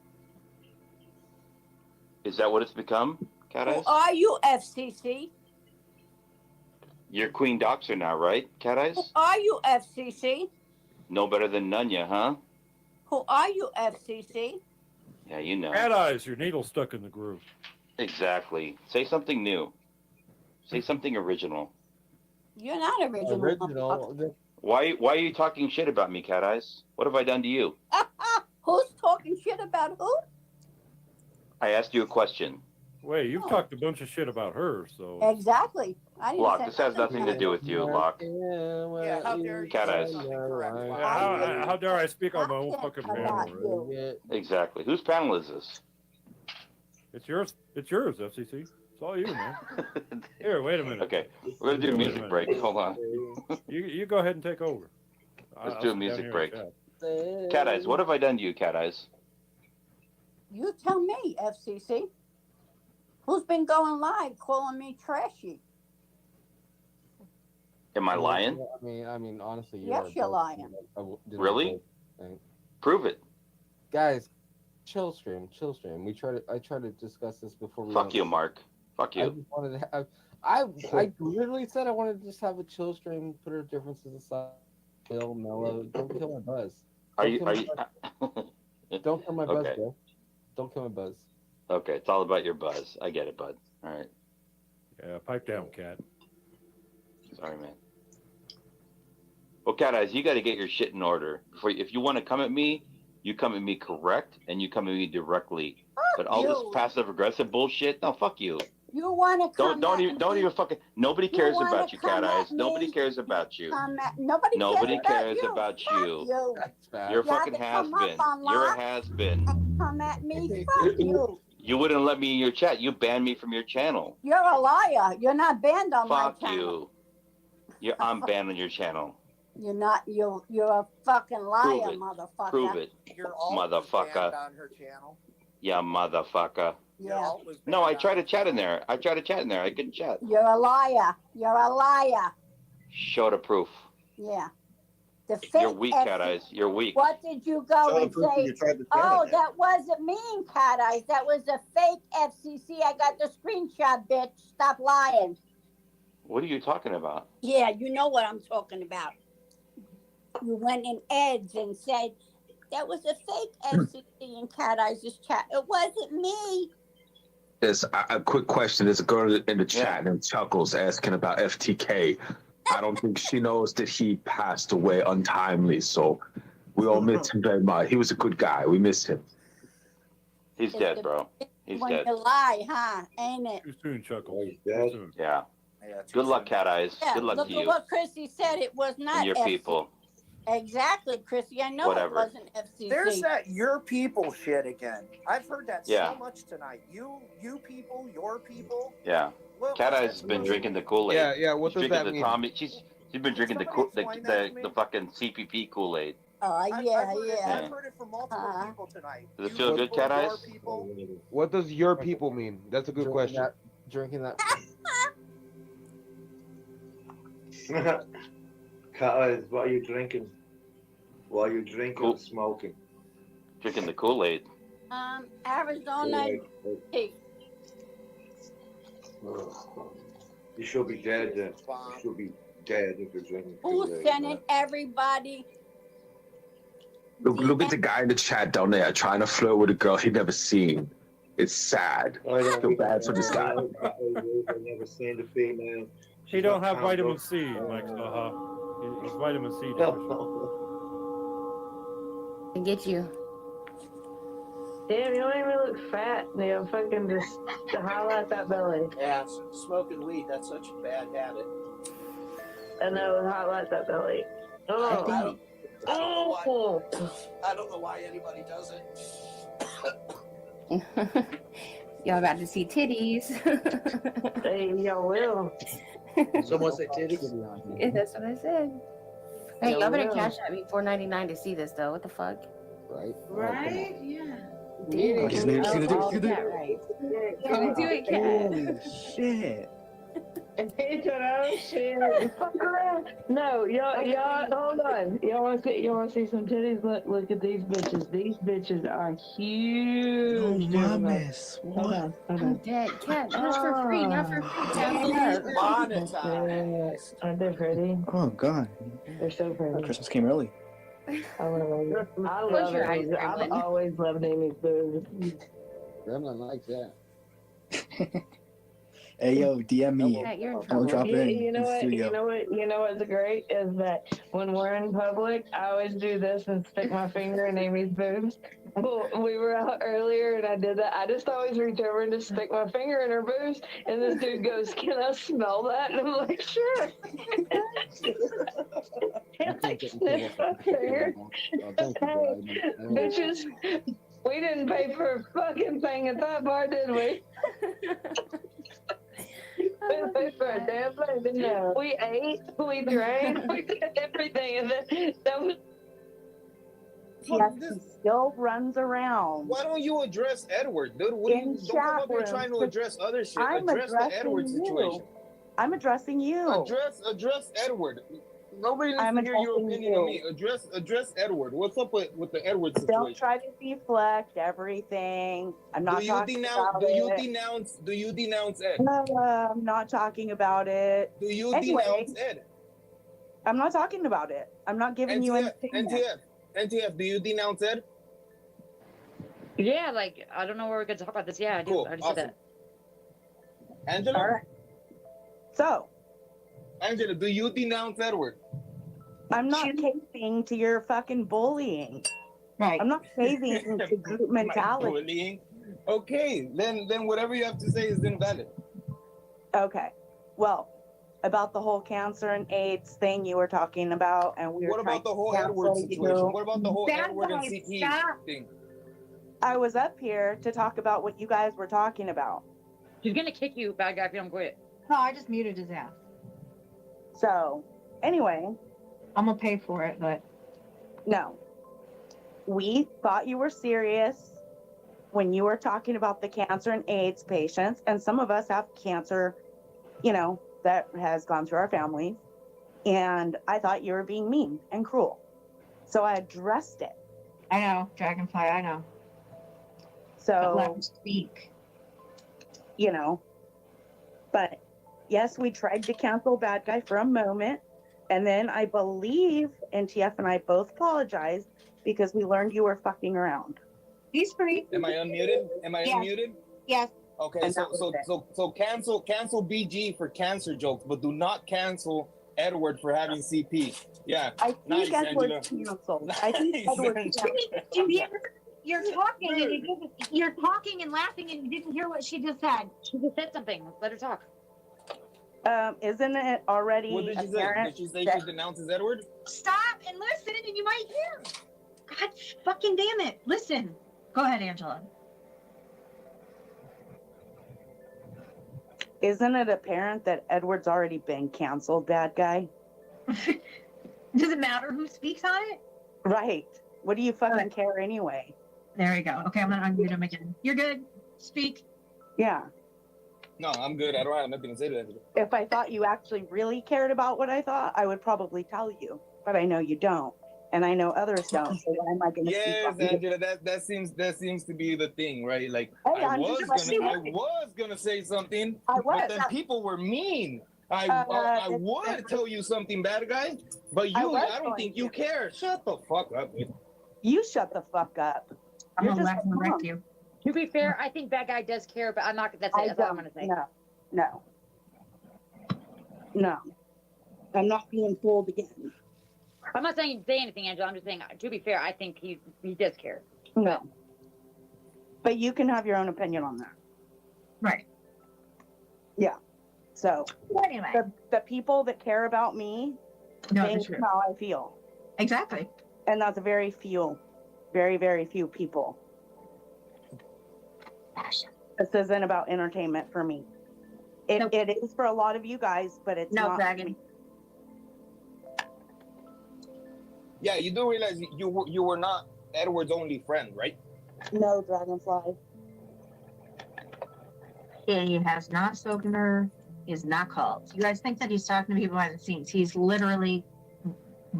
Is that what it's become, Cat Who Eyes? are you, FCC? You're queen doxer now, right, Cat Eyes? Who are you, FCC? No better than Nunya, huh? Who are you, FCC? Yeah, you know. Cat Eyes, your needle's stuck in the groove. Exactly. Say something new. Say something original. You're not original. Original. Why are you talking shit about me, Cat Eyes? What have I done to you? Who's talking shit about who? I asked you a question. Wait, you've talked a bunch of shit about her, so. Exactly. I didn't Locke, say this has nothing to do with you, Locke. Yeah, how dare you? Cat Eyes. Yeah, how dare I speak on my own fucking panel, right? Exactly. Whose panel is this? It's yours. It's yours, FCC. It's all you, man. Here, wait a minute. Okay, we're gonna do a music break. Hold on. You go ahead and take over. Let's do a music break. Cat Eyes, what have I done to you, Cat Eyes? You tell me, FCC. Who's been going live calling me trashy? Am I lying? I mean, honestly, you Yes, are you're both- lying. I didn't Really? vote. Right? Prove it. Guys, chill stream. I tried to discuss this before we Fuck went. you, Mark. Fuck I you. just wanted to have. I literally said I wanted to just have a chill stream, put our differences aside, chill, mellow. Don't kill my buzz. Don't kill my buzz, Okay. bro. Don't kill my buzz. Okay, it's all about your buzz. I get it, bud. All right. Yeah, pipe down, cat. Sorry, man. Well, Cat Eyes, you got to get your shit in order. If you want to come at me, you come at me correct, and you come at me directly. But all this passive aggressive bullshit, no, fuck you. You want to come Don't even fucking. Nobody cares about you, Cat Eyes. me? Nobody cares about you. Nobody cares about you. You're a fucking has-been. You're a has-been. Come at me, fuck you. You wouldn't let me in your chat. You banned me from your channel. You're a liar. You're not banned on Fuck my channel. you. I'm banned on your channel. You're not. You're a fucking liar, Prove it. motherfucker. Prove it, motherfucker. On her channel. Yeah, motherfucker. Yeah. No, I tried to chat in there. I couldn't chat. You're a liar. You're a liar. Show the proof. Yeah. The fake You're weak, Cat Eyes. You're weak. What did you go and say? Oh, that wasn't me, Cat Eyes. That was a fake FCC. I got the screenshot, bitch. Stop lying. What are you talking about? Yeah, you know what I'm talking about. You went in Ed's and said that was a fake FCC in Cat Eyes' chat. It wasn't me. There's a quick question. There's a girl in the chat named Chuckles asking about FTK. I don't think she knows that he passed away untimely, so we all miss him very much. He was a good guy. We miss him. He's dead, bro. He's when dead. you lie, huh? Ain't it? Too soon, Chuckles. Yeah. Good luck, Cat Eyes. Yeah, Good luck look to at you what Chrissy said. It was not and your FCC. people. Exactly, Chrissy. I know Whatever. it wasn't FCC. There's that your people shit again. I've heard that Yeah. so much tonight. You people, your people. Yeah. Well, Cat Eyes has been drinking the Kool-Aid. Yeah, what She's does drinking that mean? Tommy. She's been drinking the fucking CPP Kool-Aid. I've heard it from multiple people tonight. Does it feel good, Cat Eyes? What does your people mean? That's a good question. Drinking that. Cat Eyes, what are you drinking? What are you drinking and smoking? Drinking the Kool-Aid. Arizona tea. You should be dead then. You should be dead if you're drinking Who's Kool-Aid, sending man. everybody? Look at the guy in the chat down there trying to flirt with a girl he'd never seen. It's sad. I feel bad for this guy. I've never seen the female. He don't have vitamin C, Mike Saha. He's vitamin C deficient. And get you. Damn, you don't even look fat. You fucking just to highlight that belly. Yeah, smoking weed, that's such a bad habit. And that would highlight that belly. Oh. I don't know why anybody does it. Y'all about to see titties. Hey, y'all will. Someone say titties? Yeah, that's what I said. Hey, Yeah, y'all better we cash at me $4.99 to see this though. What the fuck? Right? Right? Yeah. Oh, he's gonna do it. Oh, Cat, right. Gonna do it, Cat. Holy shit. Oh shit! Fuck around. No, y'all, hold on. Y'all want to see some titties? Look at these bitches. These bitches are huge. No mames. Hold on. I'm dead. Cat, not for free. Not for free. Tap it up. Monetized. Aren't they pretty? Oh god. They're so pretty. Christmas came early. I love Close your eyes, it. I've Gremlin. always loved Amy's boobs. Gremlin likes that. Hey yo, DM me. Cat, you're in I'll trouble. drop in. You know in the what? studio. You know what's great is that when we're in public, I always do this and stick my finger in Amy's boobs. Well, we were out earlier and I did that. I just always reach over and just stick my finger in her boobs, and this dude goes, "Can I smell that?" And I'm like, "Sure." And I sniff my finger. Hey, bitches, we didn't pay for a fucking thing at that bar, did we? We didn't pay for a damn thing, didn't we? We ate, we drank, we did everything, and then that was. Yes, he still runs around. Why don't you address Edward, dude? What In don't come up here chat trying to rooms. address other shit. I'm Address the addressing Edward you. situation. I'm addressing you. Address Edward. Nobody needs I'm to hear your addressing opinion you. on me. Address Edward. What's up with the Edward Don't situation? try to deflect everything. I'm not talking about it. Do you denounce Ed? I'm not talking about it. Do you Anyway, denounce Ed? I'm not talking about it. I'm not giving you anything. NTF, do you denounce Ed? Yeah, like I don't know where we're gonna talk about this. Yeah, I do. Cool. I already Awesome. said that. Angela? All right. So, Angela, do you denounce Edward? I'm not caving to your fucking bullying. Right. I'm not caving to group mentality. Bullying? Okay, then whatever you have to say is invalid. Okay. Well, about the whole cancer and AIDS thing you were talking about, and we were What about the whole Edward situation? What about the whole Edward and CP thing? I was up here to talk about what you guys were talking about. She's gonna kick you, bad guy, if you don't quit. No, I just muted his ass. So, anyway. I'm gonna pay for it, but. No. We thought you were serious when you were talking about the cancer and AIDS patients, and some of us have cancer, you know, that has gone through our families. And I thought you were being mean and cruel. So I addressed it. I know, Dragonfly, I know. So let him speak. You know, but yes, we tried to cancel bad guy for a moment, and then I believe NTF and I both apologized because we learned you were fucking around. He's free. Am I unmuted? Unmuted? Yes. Okay, so cancel BG for cancer jokes, but do not cancel Edward for having CP. Yeah. I think nice, Edward's Angela. canceled. I think Edward's canceled. You're talking and you're talking and laughing and you didn't hear what she just said. She just said something. Let her talk. Isn't it already What did she say? Did she say she denounces Edward? Stop and listen and you might hear. God fucking damn it. Listen. Go ahead, Angela. Isn't it apparent that Edward's already been canceled, bad guy? Does it matter who speaks on it? Right. What do you fucking care anyway? There we go. Okay, I'm gonna unmute him again. You're good. Speak. Yeah. No, I'm good. I don't have nothing to say to that. If I thought you actually really cared about what I thought, I would probably tell you. But I know you don't. And I know others don't. So why am I gonna Yes, speak? Angela, that seems to be the thing, right? Like Hey, I I'm was gonna say something, but then people were mean. I would tell you something, bad guy, but I don't think you care. Shut the fuck up, dude. You shut the fuck up. I'm gonna laugh and wreck you. To be fair, I think bad guy does care, but I'm not. That's it. That's all I'm gonna say. No. I'm not being fooled again. I'm not saying say anything, Angela. I'm just saying. To be fair, I think he does care. No. But you can have your own opinion on that. Right. Yeah. So anyway, the people that care about me think how I feel. Exactly. And that's very few, very, very few people. This isn't about entertainment for me. It is for a lot of you guys, but it's not. Dragon. Yeah, you do realize you were not Edward's only friend, right? No, Dragonfly. He has not spoken to her. He is not called. You guys think that he's talking to people behind the scenes. He's literally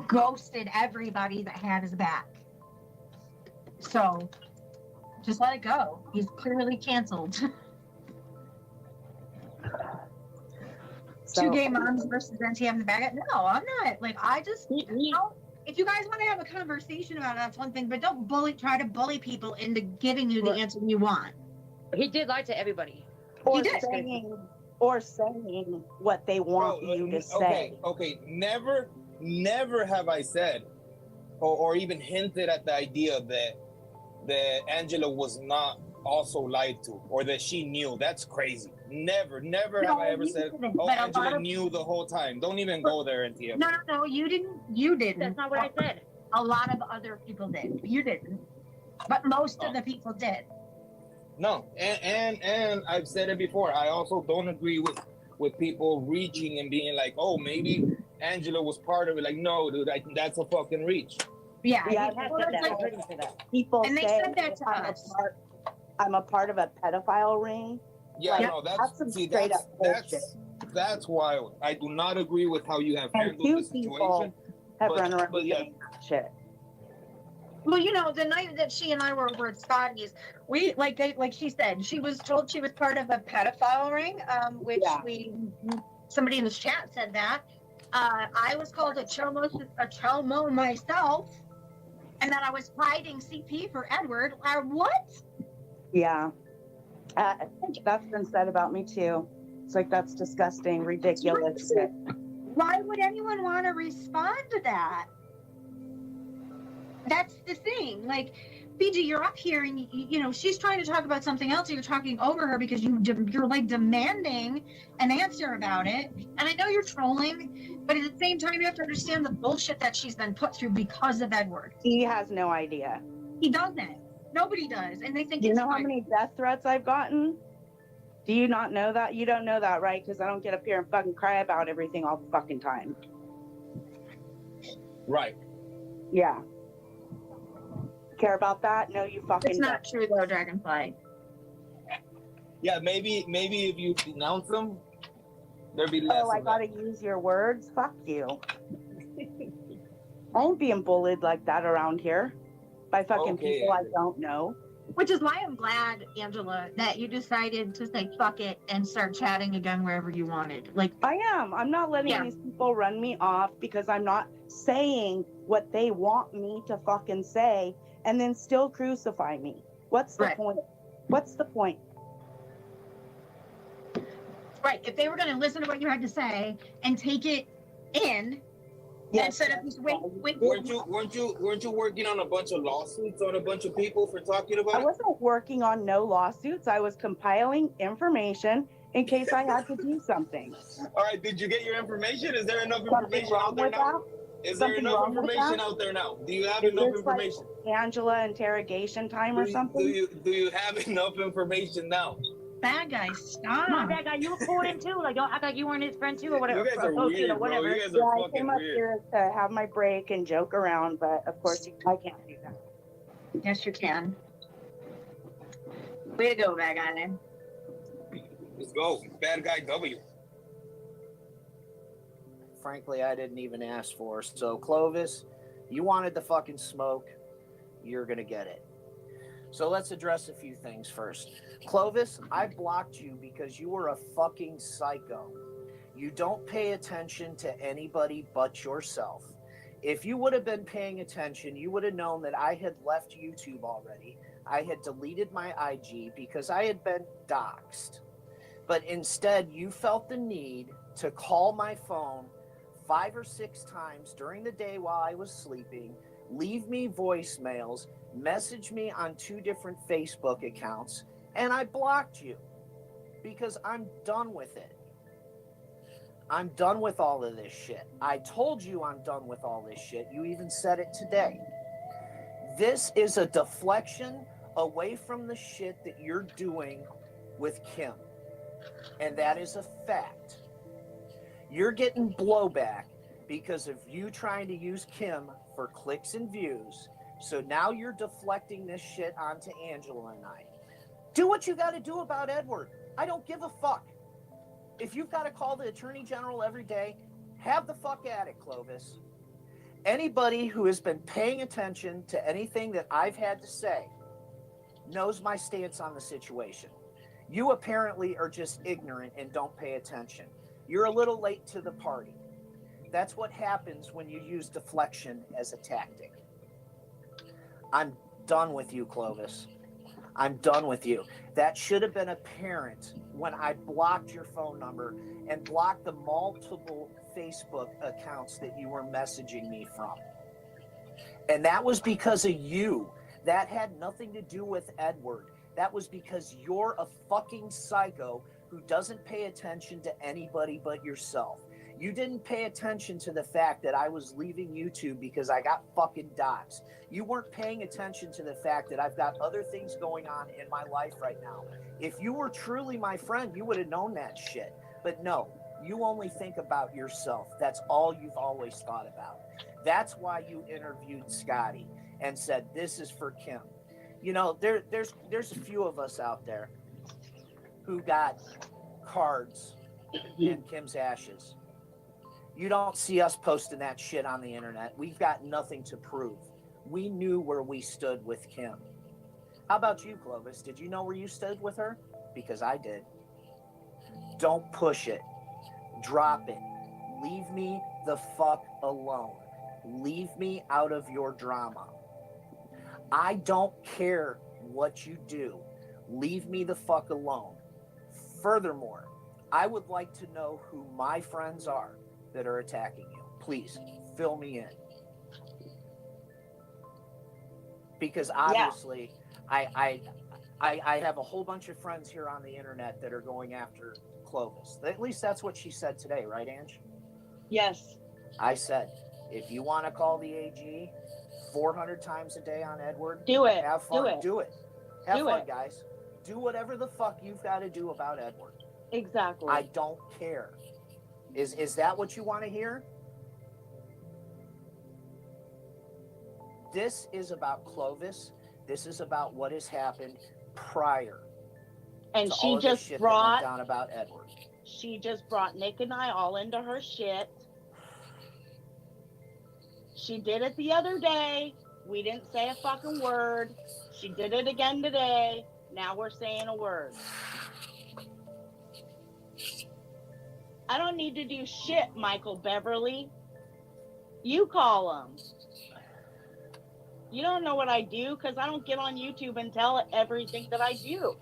ghosted everybody that had his back. So just let it go. He's clearly canceled. Two gay moms versus NTF in the back. No, I'm not. Like, I just, you know, if you guys want to have a conversation about it, that's one thing, but don't try to bully people into giving you the answer you want. He did lie to everybody. Or saying what they want you to say. Okay. Never have I said or even hinted at the idea that Angela was not also lied to or that she knew. That's crazy. Never have I ever said, Angela knew the whole time. Don't even go there, NTF. No, you didn't. That's not what I said. A lot of other people did. You didn't. But most of the people did. No, and I've said it before. I also don't agree with people reaching and being like, oh, maybe Angela was part of it. Like, no, dude, that's a fucking reach. Yeah, people and they say said that to us. I'm a part of a pedophile ring. Yeah, like, no, that's That's wild. I do not agree with how you have And handled two the situation. people have run around But yeah, saying that shit. Well, you know, the night that she and I were at Scotty's, we like she said, she was told she was part of a pedophile ring, which somebody in this chat said that. I was called a chomo myself, and that I was hiding CP for Edward. What? Yeah. That's been said about me too. It's like, that's disgusting, ridiculous shit. Why would anyone want to respond to that? That's the thing. Like, Fiji, you're up here, and you know she's trying to talk about something else, and you're talking over her because you're like demanding an answer about it. And I know you're trolling, but at the same time, you have to understand the bullshit that she's been put through because of Edward. He has no idea. He doesn't. Nobody does, and they think. Do you know how many death threats I've gotten? Do you not know that? You don't know that, right? Because I don't get up here and fucking cry about everything all the fucking time. Right. Yeah. Care about that? No, you fucking. It's not true though, Dragonfly. Yeah, maybe if you denounce them, there'd be less. Oh, I gotta use your words? Fuck you. I ain't being bullied like that around here by fucking people I don't know. Which is why I'm glad, Angela, that you decided to say fuck it and start chatting again wherever you wanted. Like, I am. I'm not letting these people run me off because I'm not saying what they want me to fucking say and then still crucify me. What's the point? What's the point? Right. If they were going to listen to what you had to say and take it in, instead of just wait. Weren't you working on a bunch of lawsuits on a bunch of people for talking about I wasn't working on no lawsuits. I was compiling information in case I had to do something. All right, did you get your information? Is there enough information out there now? Is there enough information out there now? Do you have enough information? Like Angela interrogation time or something? Do you have enough information now? Bad guy, stop. Come on, bad guy, you were pulled in too. Like, don't act like you weren't his friend too, or whatever. You guys are weird, or whatever. bro. You guys are I fucking came up weird. here to have my break and joke around, but of course I can't do that. Yes, you can. Way to go, bad guy. Let's go. Bad guy W. Frankly, I didn't even ask for. So, Clovis, you wanted the fucking smoke. You're going to get it. So let's address a few things first. Clovis, I blocked you because you were a fucking psycho. You don't pay attention to anybody but yourself. If you would have been paying attention, you would have known that I had left YouTube already. I had deleted my IG because I had been doxxed. But instead, you felt the need to call my phone 5 or 6 times during the day while I was sleeping, leave me voicemails, message me on 2 different Facebook accounts, and I blocked you because I'm done with it. I'm done with all of this shit. I told you I'm done with all this shit. You even said it today. This is a deflection away from the shit that you're doing with Kim. And that is a fact. You're getting blowback because of you trying to use Kim for clicks and views. So now you're deflecting this shit onto Angela and I. Do what you got to do about Edward. I don't give a fuck. If you've got to call the Attorney General every day, have the fuck at it, Clovis. Anybody who has been paying attention to anything that I've had to say knows my stance on the situation. You apparently are just ignorant and don't pay attention. You're a little late to the party. That's what happens when you use deflection as a tactic. I'm done with you, Clovis. I'm done with you. That should have been apparent when I blocked your phone number and blocked the multiple Facebook accounts that you were messaging me from. And that was because of you. That had nothing to do with Edward. That was because you're a fucking psycho who doesn't pay attention to anybody but yourself. You didn't pay attention to the fact that I was leaving YouTube because I got fucking doxxed. You weren't paying attention to the fact that I've got other things going on in my life right now. If you were truly my friend, you would have known that shit. But no, you only think about yourself. That's all you've always thought about. That's why you interviewed Scotty and said, this is for Kim. You know, there's a few of us out there who got cards and Kim's ashes. You don't see us posting that shit on the internet. We've got nothing to prove. We knew where we stood with Kim. How about you, Clovis? Did you know where you stood with her? Because I did. Don't push it. Drop it. Leave me the fuck alone. Leave me out of your drama. I don't care what you do. Leave me the fuck alone. Furthermore, I would like to know who my friends are that are attacking you. Please fill me in. Because obviously, I have a whole bunch of friends here on the internet that are going after Clovis. At least that's what she said today, right, Ange? Yes. I said, if you want to call the AG 400 times a day on Edward, Do it. Have fun. Do it. Do it. Have Do fun, it. guys. Do whatever the fuck you've got to do about Edward. Exactly. I don't care. Is that what you want to hear? This is about Clovis. This is about what has happened prior. And to she all of this just shit brought that went down about Edward. She just brought Nick and I all into her shit. She did it the other day. We didn't say a fucking word. She did it again today. Now we're saying a word. I don't need to do shit, Michael Beverly. You call him. You don't know what I do because I don't get on YouTube and tell everything that I do,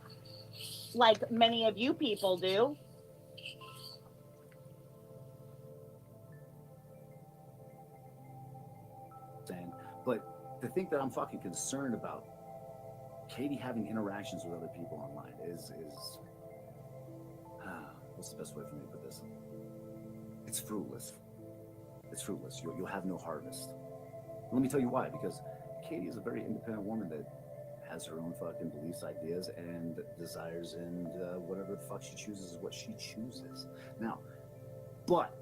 like many of you people do. But the thing that I'm fucking concerned about, Katie having interactions with other people online is what's the best way for me to put this? It's fruitless. It's fruitless. You'll have no harvest. Let me tell you why. Because Katie is a very independent woman that has her own fucking beliefs, ideas, and desires, and whatever the fuck she chooses is what she chooses. Now, but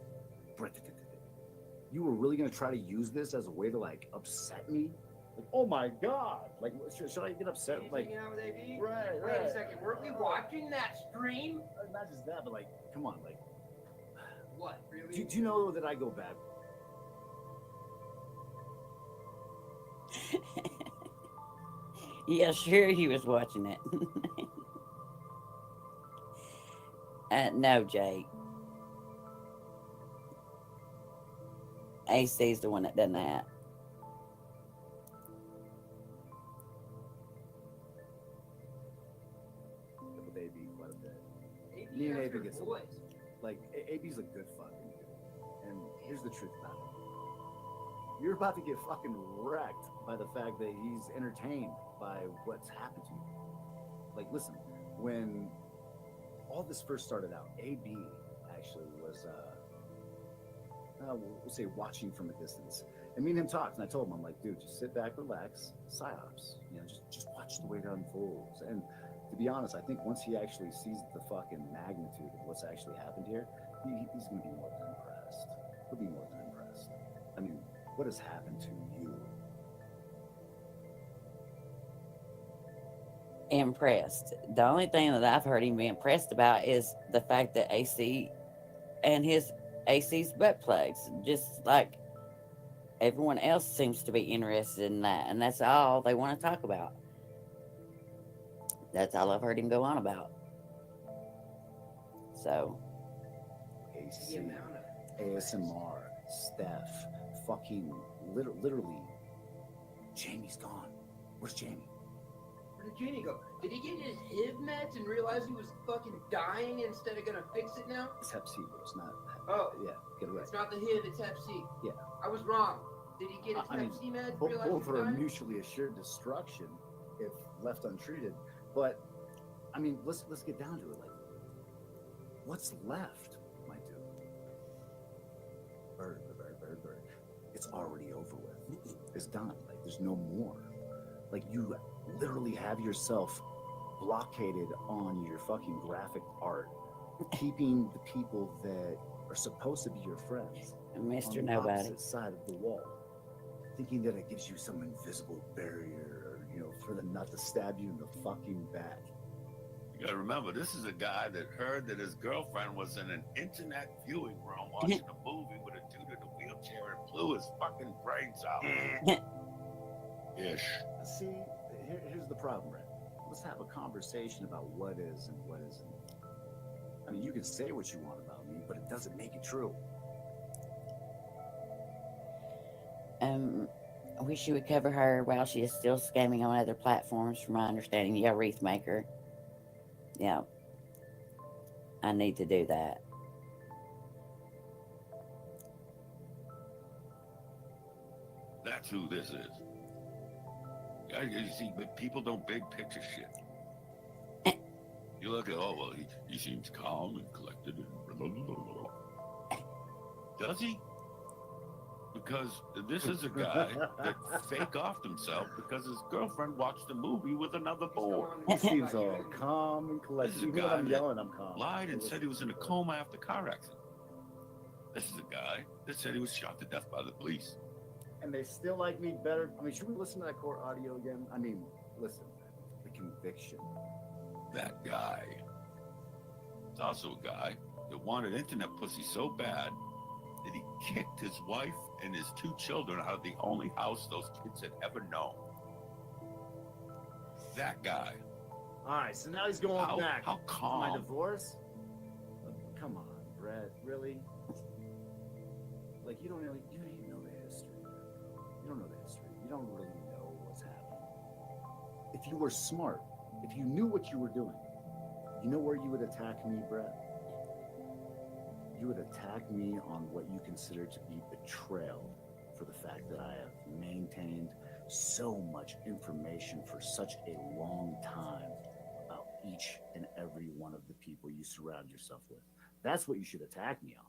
you were really gonna try to use this as a way to like upset me? Like, oh my god! Like, should I get upset? Like, right. Wait a second, weren't we watching that stream? Not just that, but like, come on, like, What, really? do you know that I go bad? Yeah, sure he was watching it. No, Jake. AC's the one that done that. With AB quite a bit. Me and AB gets along. Like, AB's a good fucking dude. And here's the truth about it. You're about to get fucking wrecked by the fact that he's entertained by what's happened to you. Like, listen, when all this first started out, AB actually was, we'll say watching from a distance. And me and him talked, and I told him, I'm like, dude, just sit back, relax, psyops. You know, just watch the way it unfolds. And to be honest, I think once he actually sees the fucking magnitude of what's actually happened here, he's going to be more than impressed. He'll be more than impressed. I mean, what has happened to you? Impressed. The only thing that I've heard him be impressed about is the fact that AC and his AC's butt plugs, just like everyone else seems to be interested in that, and that's all they want to talk about. That's all I've heard him go on about. So, AC, ASMR, Steph, fucking literally, Jamie's gone. Where's Jamie? Where did Janie go? Did he get his HIV meds and realize he was fucking dying instead of gonna fix it now? It's Hep C, bro. It's not. Oh. Yeah, get it right. It's not the HIV, it's Hep C. Yeah. I was wrong. Did he get his I mean, Hep C meds? both realize he was are dying? mutually assured destruction if left untreated. But I mean, let's get down to it. Like, what's left, my dude? Bird. It's already over with. It's done. Like, there's no more. Like, you literally have yourself blockaded on your fucking graphic art, keeping the people that are supposed to be your friends Mr. on the Nobody. opposite side of the wall, thinking that it gives you some invisible barrier, for them not to stab you in the fucking back. gotta remember, this is a guy that heard that his girlfriend was in an internet viewing room watching a movie with a dude in a wheelchair and blew his fucking brains out. Ish. See, here's the problem, Brett. Let's have a conversation about what is and what isn't. I mean, you can say what you want about me, but it doesn't make it true. I wish you would cover her while she is still scamming on other platforms, from my understanding. Yeah, Wreathmaker. Yeah. I need to do that. That's who this is. You see, but people don't big picture shit. You look at, oh, well, he seems calm and collected and blah, blah, blah, blah. Does he? Because this is a guy that fake offed himself because his girlfriend watched a movie with another boy. He seems all calm and collected. This is a Even when guy I'm that yelling, I'm calm. lied and said he was in a coma after a car accident. This is a guy that said he was shot to death by the police. And they still like me better. I mean, should we listen to that court audio again? I mean, listen, the conviction. That guy is also a guy that wanted internet pussy so bad that he kicked his wife and his 2 children out of the only house those kids had ever known. That guy. All right, so now he's going back. How calm. My divorce? Come on, Brett, really? Like, you don't even know the history. You don't know the history. You don't really know what's happening. If you were smart, if you knew what you were doing, you know where you would attack me, Brett? You would attack me on what you consider to be betrayal for the fact that I have maintained so much information for such a long time about each and every one of the people you surround yourself with. That's what you should attack me on.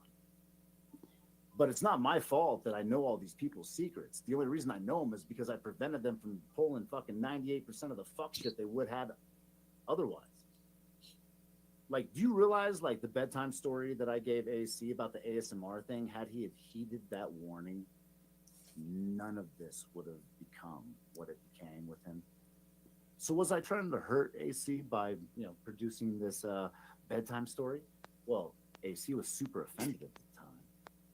But it's not my fault that I know all these people's secrets. The only reason I know them is because I prevented them from pulling fucking 98% of the fuck shit they would have otherwise. Like, do you realize, like, the bedtime story that I gave AC about the ASMR thing, had he heeded that warning, none of this would have become what it became with him. So was I trying to hurt AC by, producing this bedtime story? Well, AC was super offended at the time.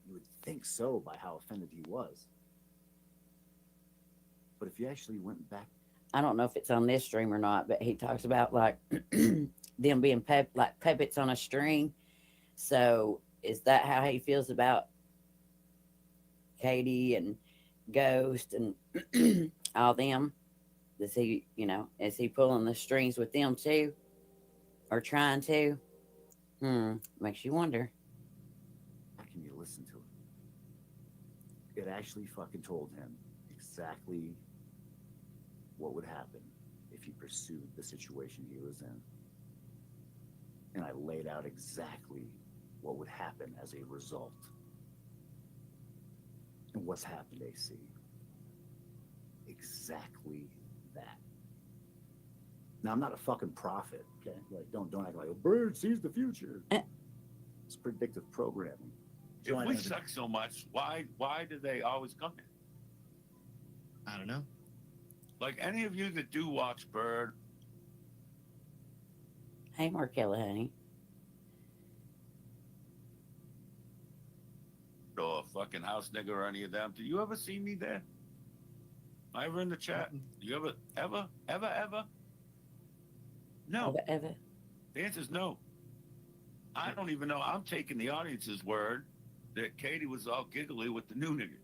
You would think so by how offended he was. But if you actually went back, I don't know if it's on this stream or not, but he talks about like them being like puppets on a string. So is that how he feels about Katie and Ghost and all them? Does he, is he pulling the strings with them too? Or trying to? Makes you wonder. how can you listen to it? It actually fucking told him exactly what would happen if he pursued the situation he was in. And I laid out exactly what would happen as a result. And what's happened, AC? Exactly that. Now, I'm not a fucking prophet, okay? Like, don't act like a bird sees the future. It's predictive programming. If we suck so much, why do they always come here? I don't know. Like, any of you that do watch Bird, Hey, Markella, honey. or fucking House Nigga or any of them, do you ever see me there? Am I ever in the chat? Do you ever? No. Ever. The answer is no. I don't even know. I'm taking the audience's word that Katie was all giggly with the new nigga.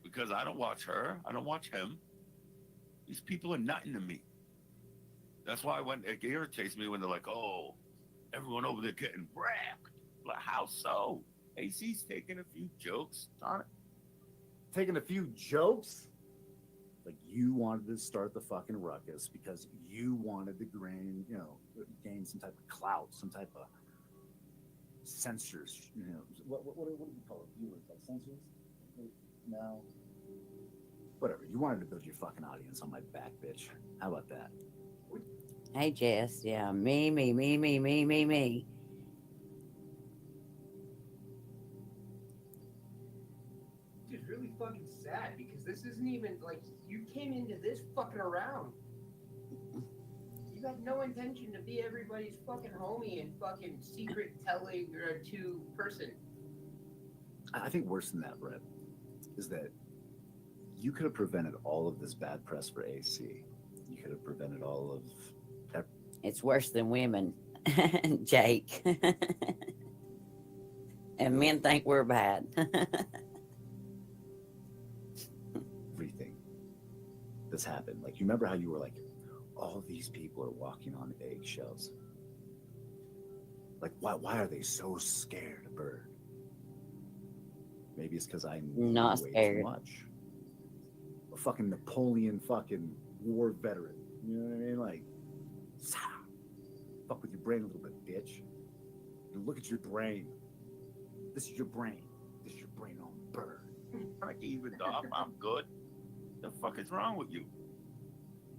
Because I don't watch her. I don't watch him. These people are nothing to me. That's why when it irritates me when they're like, oh, everyone over there getting wrecked. Like, how so? AC's taking a few jokes on it. Taking a few jokes? Like, you wanted to start the fucking ruckus because you wanted to gain some type of clout, some type of censors, what do you call it? Viewers, like censors? No. Whatever. You wanted to build your fucking audience on my back, bitch. How about that? Hey, Jess. Yeah, me. It's really fucking sad because this isn't even like you came into this fucking around. had no intention to be everybody's fucking homie and fucking secret telling or to person. I think worse than that, Brett, is that you could have prevented all of this bad press for AC. You could have prevented all of that. It's worse than women, Jake. And men think we're bad. Everything that's happened. Like, you remember how you were like, all these people are walking on eggshells. Like, why are they so scared of Bird? Maybe it's because I knew Not way scared. too much. A fucking Napoleon fucking war veteran. You know what I mean? Like, fuck with your brain a little bit, bitch. And look at your brain. This is your brain. This is your brain on Bird. I can even off. I'm good. The fuck is wrong with you?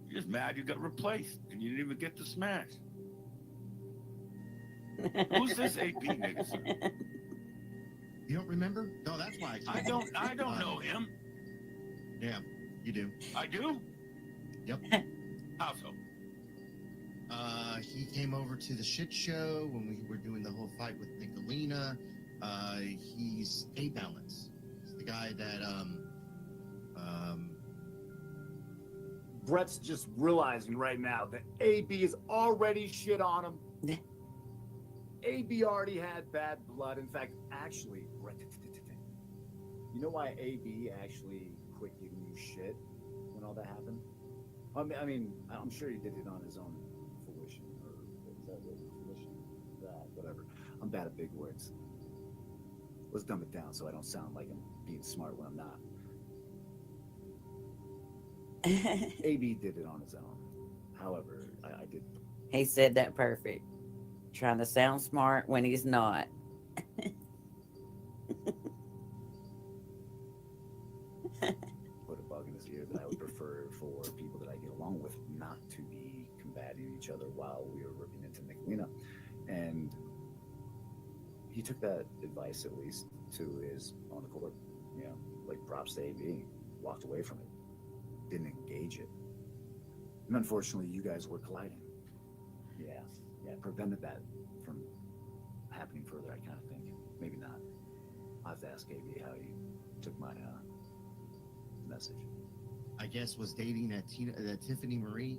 You're just mad you got replaced and you didn't even get to smash. Who's this AP nigga, sir? You don't remember? No, that's why I don't know him. Yeah, you do. I do? Yep. How so? He came over to the shit show when we were doing the whole fight with Nicolina. He's A-Balance. He's the guy that Brett's just realizing right now that AB is already shit on him. AB already had bad blood. In fact, actually, Brett, you know why AB actually quit giving you shit when all that happened? I mean, I'm sure he did it on his own fruition, or is that what fruition? That, whatever. I'm bad at big words. Let's dumb it down so I don't sound like I'm being smart when I'm not. AB did it on his own. However, I did. He said that perfect. Trying to sound smart when he's not. Put a bug in his ear that I would prefer for people that I get along with not to be combating each other while we were ripping into Nicolina. And he took that advice, at least, to his own accord. You know, like, props to AB. Walked away from it. Didn't engage it. And unfortunately, you guys were colliding. Yeah, prevented that from happening further, I kind of think. Maybe not. I'll have to ask AB how he took my message. I guess was dating that Tiffany Marie.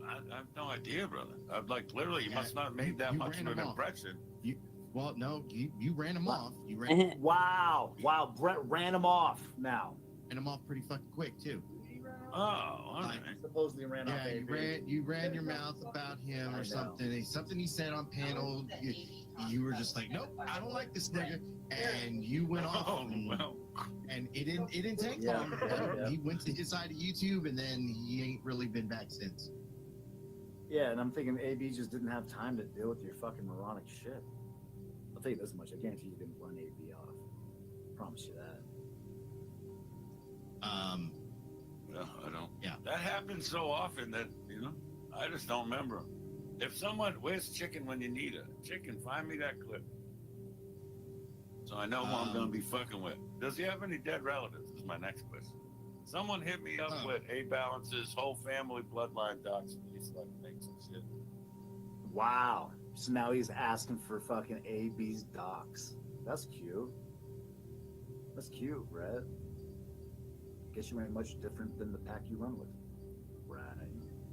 I have no idea, brother. I'm like, literally, you must not have made that much of an impression. Well, no, you ran him off. You ran. Wow, Brett ran him off now. Ran him off pretty fucking quick, too. Oh, all right. Supposedly ran off. Yeah, you ran your mouth about him or something. Something he said on panel. You were just like, nope, I don't like this nigga, and you went off. And it didn't take long. He went to his side of YouTube, and then he ain't really been back since. Yeah, and I'm thinking AB just didn't have time to deal with your fucking moronic shit. I'll tell you this much: I guarantee you didn't run AB off. Promise you that. No, I don't. Yeah. That happens so often that, I just don't remember. If someone, where's chicken when you need it? Chicken, find me that clip. So I know who I'm going to be fucking with. Does he have any dead relatives? Is my next question. Someone hit me up with A-Balance's whole family bloodline docs. He's like, make some shit. Wow. So now he's asking for fucking AB's docs. That's cute. That's cute, Brett. Guess you ain't much different than the pack you run with, right?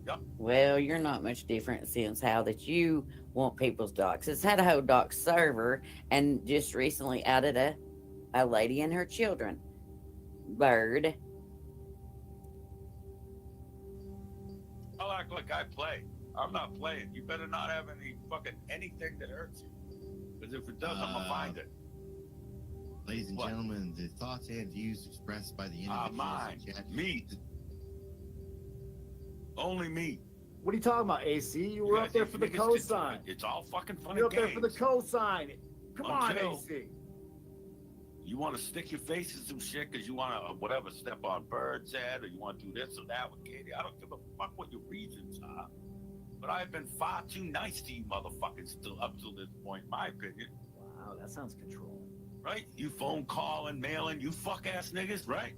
Yep. Well, you're not much different since how that you want people's docs. It's had a whole doc server and just recently added a lady and her children. Bird. I'll act like I play. I'm not playing. You better not have anything that hurts you. Because if it does, I'm going to find it. Ladies and gentlemen, the thoughts and views expressed by the individuals. Mine. Me. Only me. What are you talking about, AC? You were up there for the cosign. It's all fucking funny. You're up there for the cosign. Come on, AC. You want to stick your face in some shit because you want to, step on Bird's head, or you want to do this or that with Katie. I don't give a fuck what your reasons are. But I've been far too nice to you motherfuckers still up till this point, in my opinion. Wow, that sounds controlling. Right? You phone calling, mailing, you fuck ass niggas, right?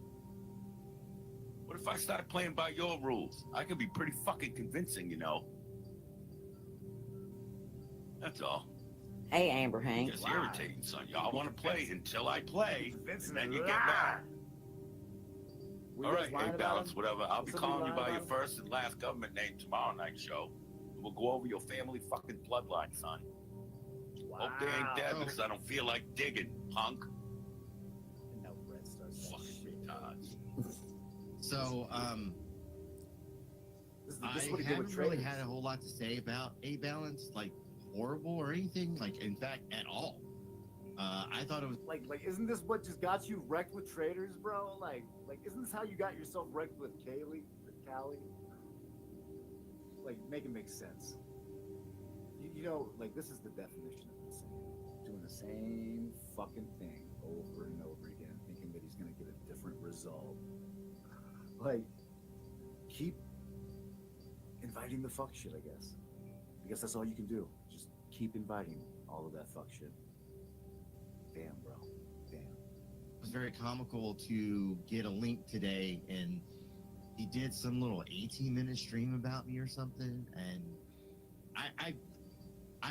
What if I start playing by your rules? I can be pretty fucking convincing, you know. That's all. Hey, Amber Hank. It's irritating, son. Y'all want to play until I play, and then you get mad. All right, hey, Balance, whatever. I'll be calling you by your first and last government name tomorrow night show. We'll go over your family fucking bloodline, son. Hope they ain't dead because I don't feel like digging, punk. And now Brett starts Fucking retards. So, this is what he did with haven't really traitors. had a whole lot to say about A-Balance, like horrible or anything, like in fact at all. I thought it was Like, isn't this what just got you wrecked with traders, bro? Like, isn't this how you got yourself wrecked with Callie? Like, make it make sense. You know, like, this is the definition of insane. Doing the same fucking thing over and over again, thinking that he's gonna get a different result. Like, keep inviting the fuck shit, I guess. I guess that's all you can do. Just keep inviting all of that fuck shit. Damn, bro. Damn. It was very comical to get a link today, and he did some little 18-minute stream about me or something, and I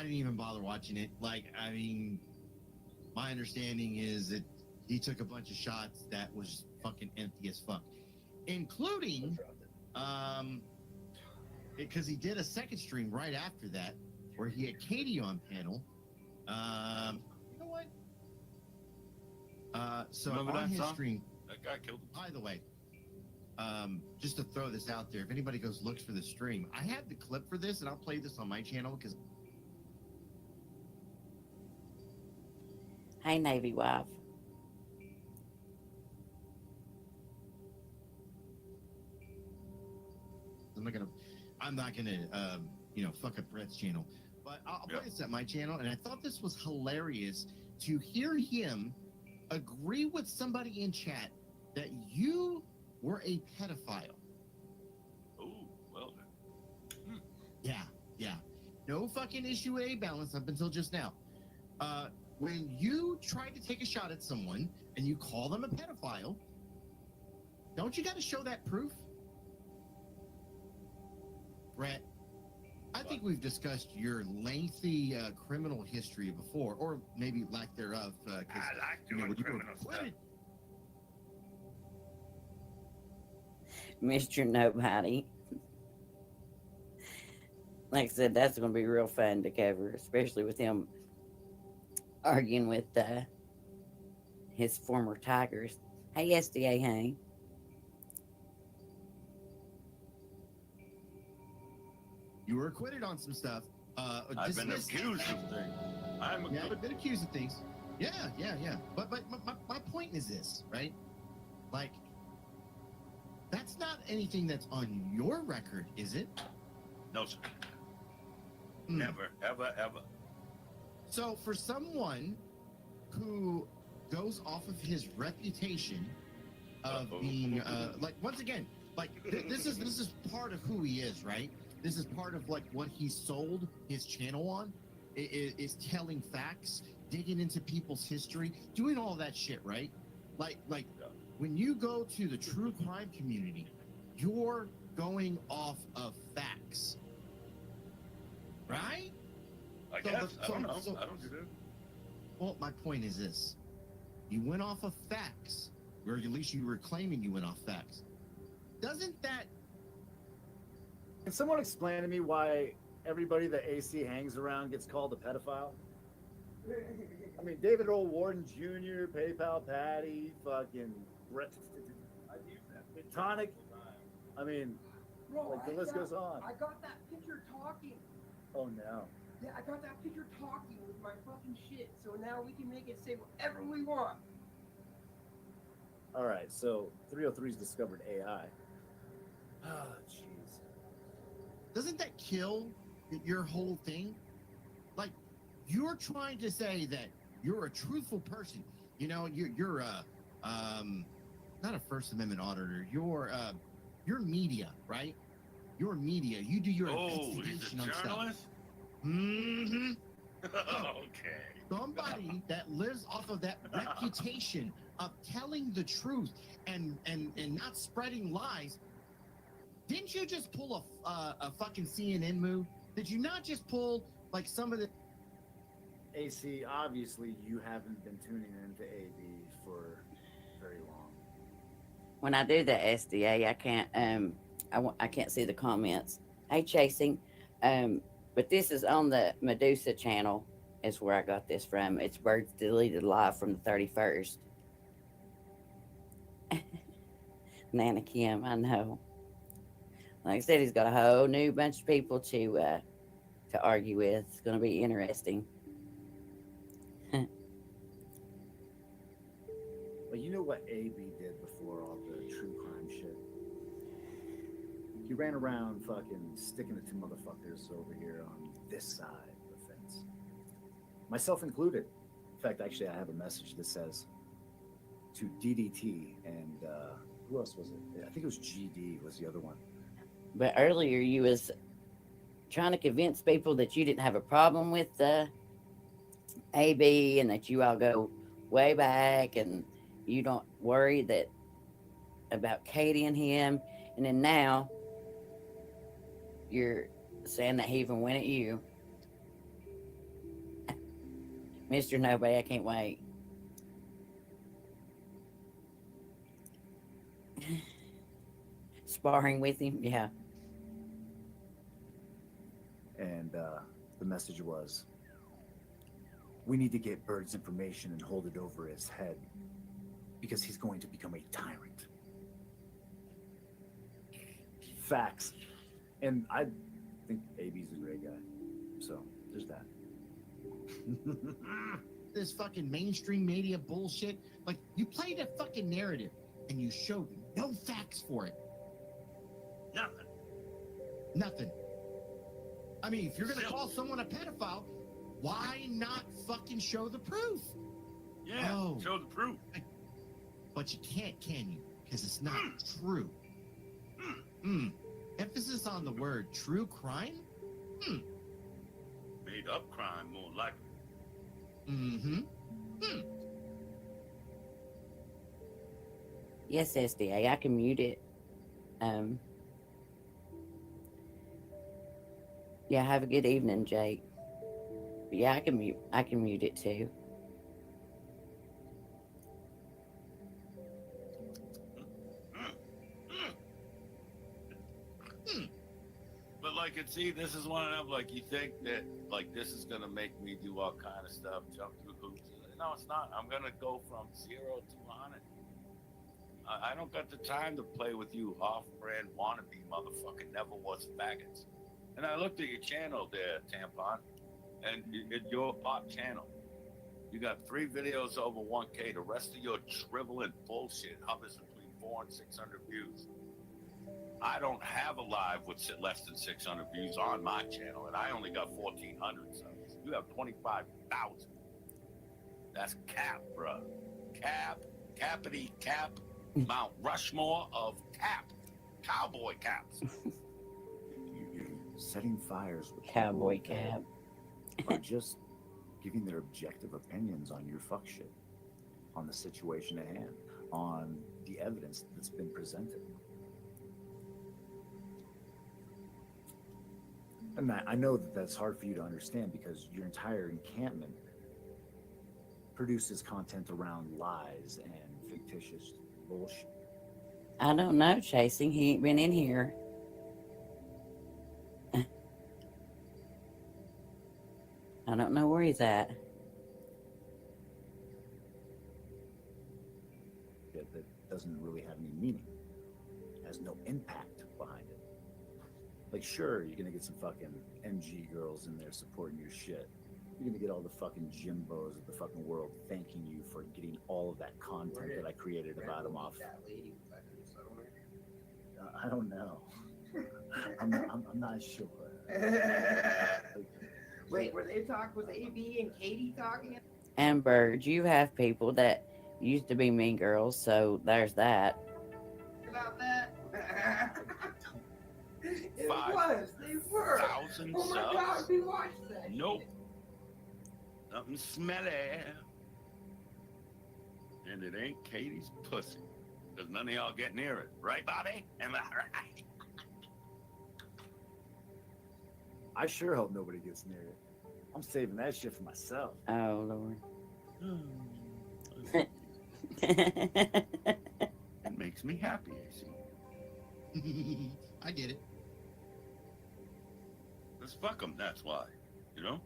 didn't even bother watching it. Like, I mean, my understanding is that he took a bunch of shots that was fucking empty as fuck, including because he did a second stream right after that where he had Katie on panel. You know what? So Remember on that his song? stream, That guy killed him. by the way, just to throw this out there, if anybody goes looks for the stream, I have the clip for this, and I'll play this on my channel because Hey, Navy wife. I'm not gonna fuck up Brett's channel, but I'll play this at my channel. And I thought this was hilarious to hear him agree with somebody in chat that you were a pedophile. Oh, well then. Yeah. No fucking issue with A-Balance up until just now. When you try to take a shot at someone and you call them a pedophile, don't you got to show that proof? Brett, I think we've discussed your lengthy criminal history before, or maybe lack thereof. I like doing criminal stuff. Mr. Nobody. Like I said, that's going to be real fun to cover, especially with him arguing with his former Tigers. Hey, SDA Hank. You were acquitted on some stuff. I've been accused of things. I've been accused of things. Yeah. But my point is this, right? Like, that's not anything that's on your record, is it? No, sir. Never, ever, ever. So for someone who goes off of his reputation of being like, once again, like this is part of who he is, right? This is part of like what he sold his channel on, is telling facts, digging into people's history, doing all that shit, right? Like when you go to the true crime community, you're going off of facts, right? I guess. I don't know. I don't do that. Well, my point is this. You went off of facts, or at least you were claiming you went off facts. Doesn't that... Can someone explain to me why everybody that AC hangs around gets called a pedophile? I mean, David Earl Warden Jr., PayPal Patty, fucking Brett, Tonic. I mean, Bro, like the list goes on. I got that picture talking. Oh no. Yeah, I got that picture talking with my fucking shit. So now we can make it say whatever we want. All right, so 303's discovered AI. Oh, jeez. Doesn't that kill your whole thing? Like, you're trying to say that you're a truthful person. You know, you're not a First Amendment auditor. You're media, right? You're media. You do your investigation he's a on stuff. journalist? Mm-hmm. Okay. somebody that lives off of that reputation of telling the truth and not spreading lies. Didn't you just pull a fucking CNN move? Did you not just pull like some of the AC, obviously you haven't been tuning into AB for very long. When I do the SDA, I can't I can't see the comments. Hey, Chasing, but this is on the Medusa channel. Is where I got this from. It's Birds Deleted Live from the 31st. Nana Kim, I know. Like I said, he's got a whole new bunch of people to argue with. It's going to be interesting. But you know what AB did before all the true crime shit? He ran around fucking sticking it to motherfuckers over here on this side of the fence. Myself included. In fact, actually, I have a message that says to DDT and who else was it? I think it was GD was the other one. But earlier you was trying to convince people that you didn't have a problem with AB and that you all go way back and you don't worry that about Katie and him. And then now you're saying that he even went at you. Mr. Nobody, I can't wait. Sparring with him, yeah. And the message was, we need to get Bird's information and hold it over his head because he's going to become a tyrant. Facts. And I think AB's a great guy. So there's that. This fucking mainstream media bullshit. Like, you played a fucking narrative and you showed no facts for it. Nothing. I mean, if you're gonna call someone a pedophile, why not fucking show the proof? Yeah, show the proof. But you can't, can you? Because it's not true. Emphasis on the word true crime? Made up crime, more likely. Yes, SDA, I can mute it. Yeah, have a good evening, Jake. But yeah, I can mute it too. But like, see, this is one of them. Like, you think that like this is gonna make me do all kind of stuff, jump through hoops. No, it's not. I'm gonna go from 0 to 100. I don't got the time to play with you off-brand wannabe motherfucker. Never was faggots. And I looked at your channel there, Tampon, and your pop channel. You got 3 videos over 1K. The rest of your dribbling bullshit hovers between 400 and 600 views. I don't have a live with less than 600 views on my channel, and I only got 1,400 subs. You have 25,000. That's cap, bruh. Cap, cappity cap, Mount Rushmore of cap, cowboy caps. You're setting fires with Cowboy people cap. that are just giving their objective opinions on your fuck shit, on the situation at hand, on the evidence that's been presented. And I know that that's hard for you to understand because your entire encampment produces content around lies and fictitious bullshit. I don't know, Chasing. He ain't been in here. I don't know where he's at. That doesn't really have any meaning. It has no impact behind it. Like, sure, you're gonna get some fucking MG girls in there supporting your shit. You're gonna get all the fucking Jimbos of the fucking world thanking you for getting all of that content that I created about them off. I don't know. I'm not sure. Wait, were they talking? Was AB and Katie talking? And Bird, you have people that used to be mean girls, so there's that. About that? It was. They were. 1,000 Oh my subs? God, we watched that. Nope. Something smelly. And it ain't Katie's pussy. Because none of y'all get near it. Right, Bobby? Am I right? I sure hope nobody gets near it. I'm saving that shit for myself. Oh Lord. It makes me happy, AC. I get it. Let's fuck them, that's why. You know?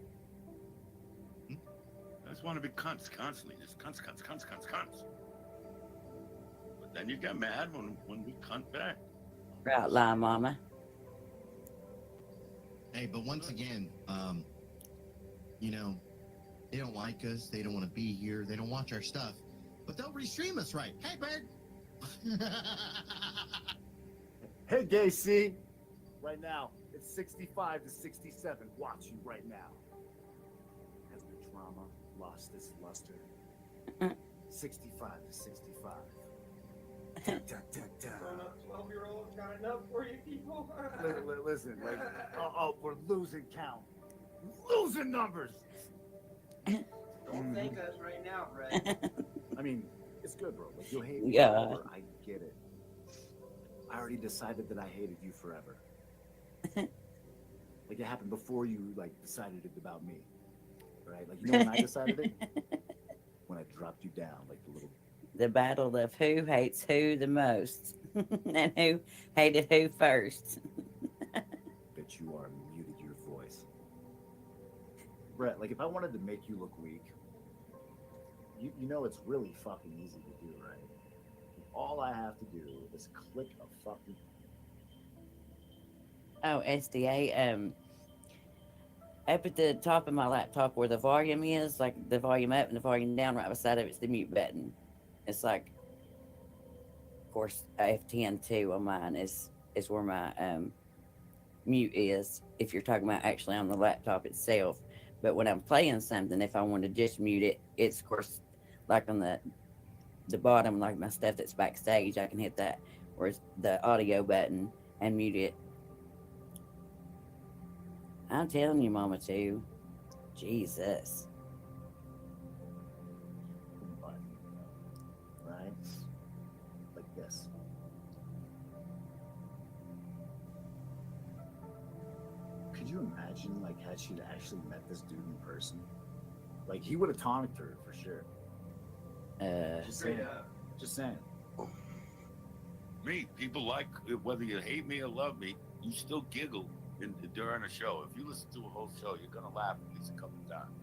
I just want to be cunts constantly. Just cunts. But then you get mad when we cunt back. Right, lie, mama. Hey, but once again, you know, they don't like us. They don't want to be here. They don't watch our stuff. But they'll restream us, right? Hey, bird. Hey, Gay C. Right now, it's 65 to 67. Watch you right now. Has the drama lost its luster? 65 to 65. Dun, dun, dun, dun. 12-year-old got enough for you people. Listen, like, we're losing count. Losing numbers. Don't thank us right now, Fred. I mean, it's good, bro. Like, you'll hate me Yeah. forever. I get it. I already decided that I hated you forever. Like, it happened before you, like, decided it about me. Right? Like, you know when I decided it? When I dropped you down, like the little... The battle of who hates who the most. And who hated who first. That you are muted your voice. Brett, like, if I wanted to make you look weak, you know it's really fucking easy to do, right? All I have to do is click a fucking... Oh, SDA, up at the top of my laptop where the volume is, like the volume up and the volume down, right beside it, it's the mute button. It's like, of course, F10 too on mine is where my mute is, if you're talking about actually on the laptop itself. But when I'm playing something, if I want to just mute it, it's, of course, like on the bottom, like my stuff that's backstage, I can hit that, or it's the audio button and mute it. I'm telling you, Mama, too. Jesus. Right? Like this. Could you imagine, like, had she actually met this dude in person? Like, he would have tonicked her for sure. Just saying. Just saying. Me, people like, whether you hate me or love me, you still giggle during a show. If you listen to a whole show, you're gonna laugh at least a couple times.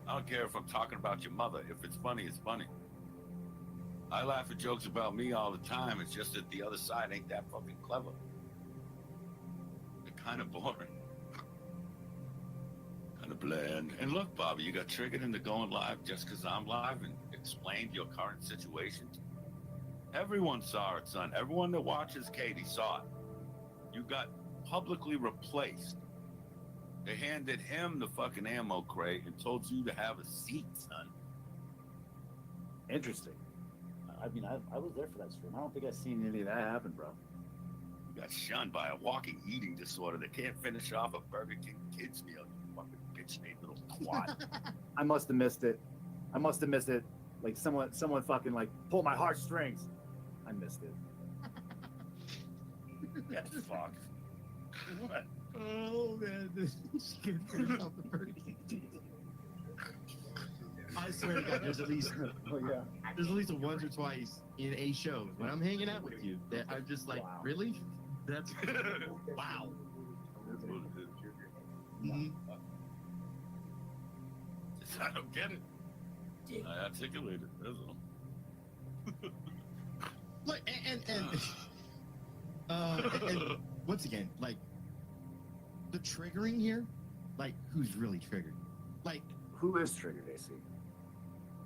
I don't care if I'm talking about your mother. If it's funny, it's funny. I laugh at jokes about me all the time. It's just that the other side ain't that fucking clever. They're kind of boring. Kind of bland. And look, Bobby, you got triggered into going live just because I'm live and explained your current situation. Everyone saw it, son. Everyone that watches Katie saw it. You got publicly replaced. They handed him the fucking ammo crate and told you to have a seat, son. Interesting. I mean, I was there for that stream. I don't think I've seen any of that happen, bro. You got shunned by a walking eating disorder that can't finish off a Burger King kids meal, you fucking bitch-made little twat. I must have missed it. Like someone fucking like pulled my heartstrings. I missed it. Get fucked. What? Oh man, this is good for the Burger King. I swear to God, there's at least once or twice in a show when I'm hanging out with you that I'm just like, really? That's wow. Mm-hmm. I don't get it. I articulate it. That's all. Look, and once again, like the triggering here, like who's really triggered? Like who is triggered, AC?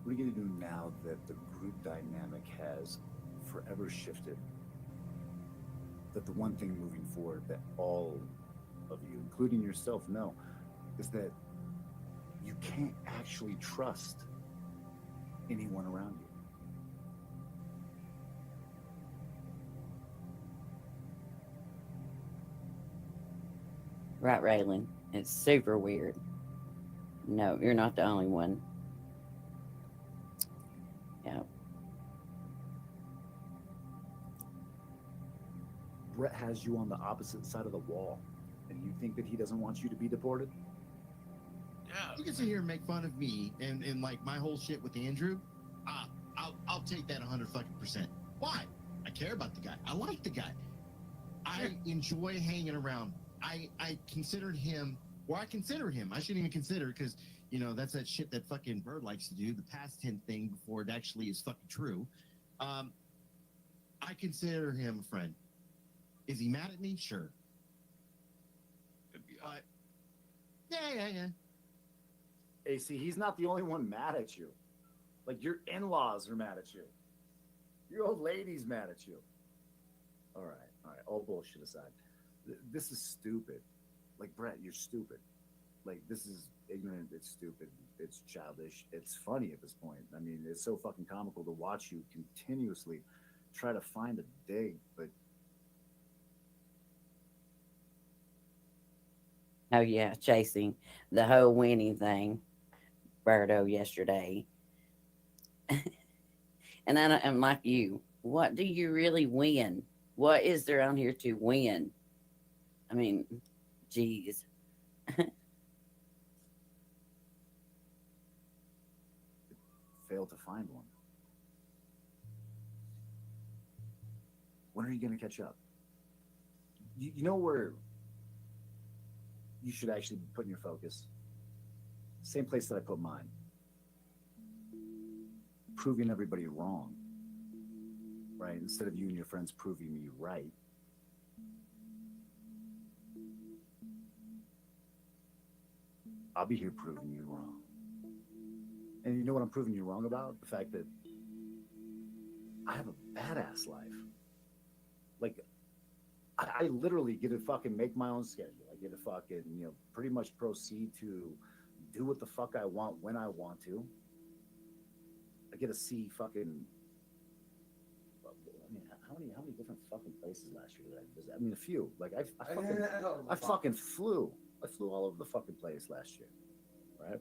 What are you gonna do now that the group dynamic has forever shifted? That the one thing moving forward that all of you, including yourself, know is that you can't actually trust anyone around you. Right, Raylan. It's super weird. No, you're not the only one. Yeah. Brett has you on the opposite side of the wall, and you think that he doesn't want you to be deported? Yeah. You can sit here and make fun of me and like my whole shit with Andrew. I'll take that 100%. Why? I care about the guy. I like the guy. I enjoy hanging around. I considered him, or I consider him. I shouldn't even consider, because you know that's that shit that fucking Bird likes to do, the past tense thing before it actually is fucking true. I consider him a friend. Is he mad at me? Sure. But yeah. AC, he's not the only one mad at you. Like, your in-laws are mad at you. Your old lady's mad at you. All right. All bullshit aside. This is stupid. Like, Brett, you're stupid. Like, this is ignorant. It's stupid. It's childish. It's funny at this point. I mean, it's so fucking comical to watch you continuously try to find a dig, but Oh yeah, chasing the whole winning thing, Birdo yesterday. And I'm like you. What do you really win? What is there on here to win? I mean, geez. failed to find one. When are you going to catch up? You know where you should actually be putting your focus? Same place that I put mine. Proving everybody wrong, right? Instead of you and your friends proving me right. I'll be here proving you wrong. And you know what I'm proving you wrong about? The fact that I have a badass life. Like, I literally get to fucking make my own schedule. I get to fucking, pretty much proceed to do what the fuck I want when I want to. I get to see fucking, I mean, how many different fucking places last year did I visit? I mean, a few. Like, I fucking flew. I flew all over the fucking place last year, right?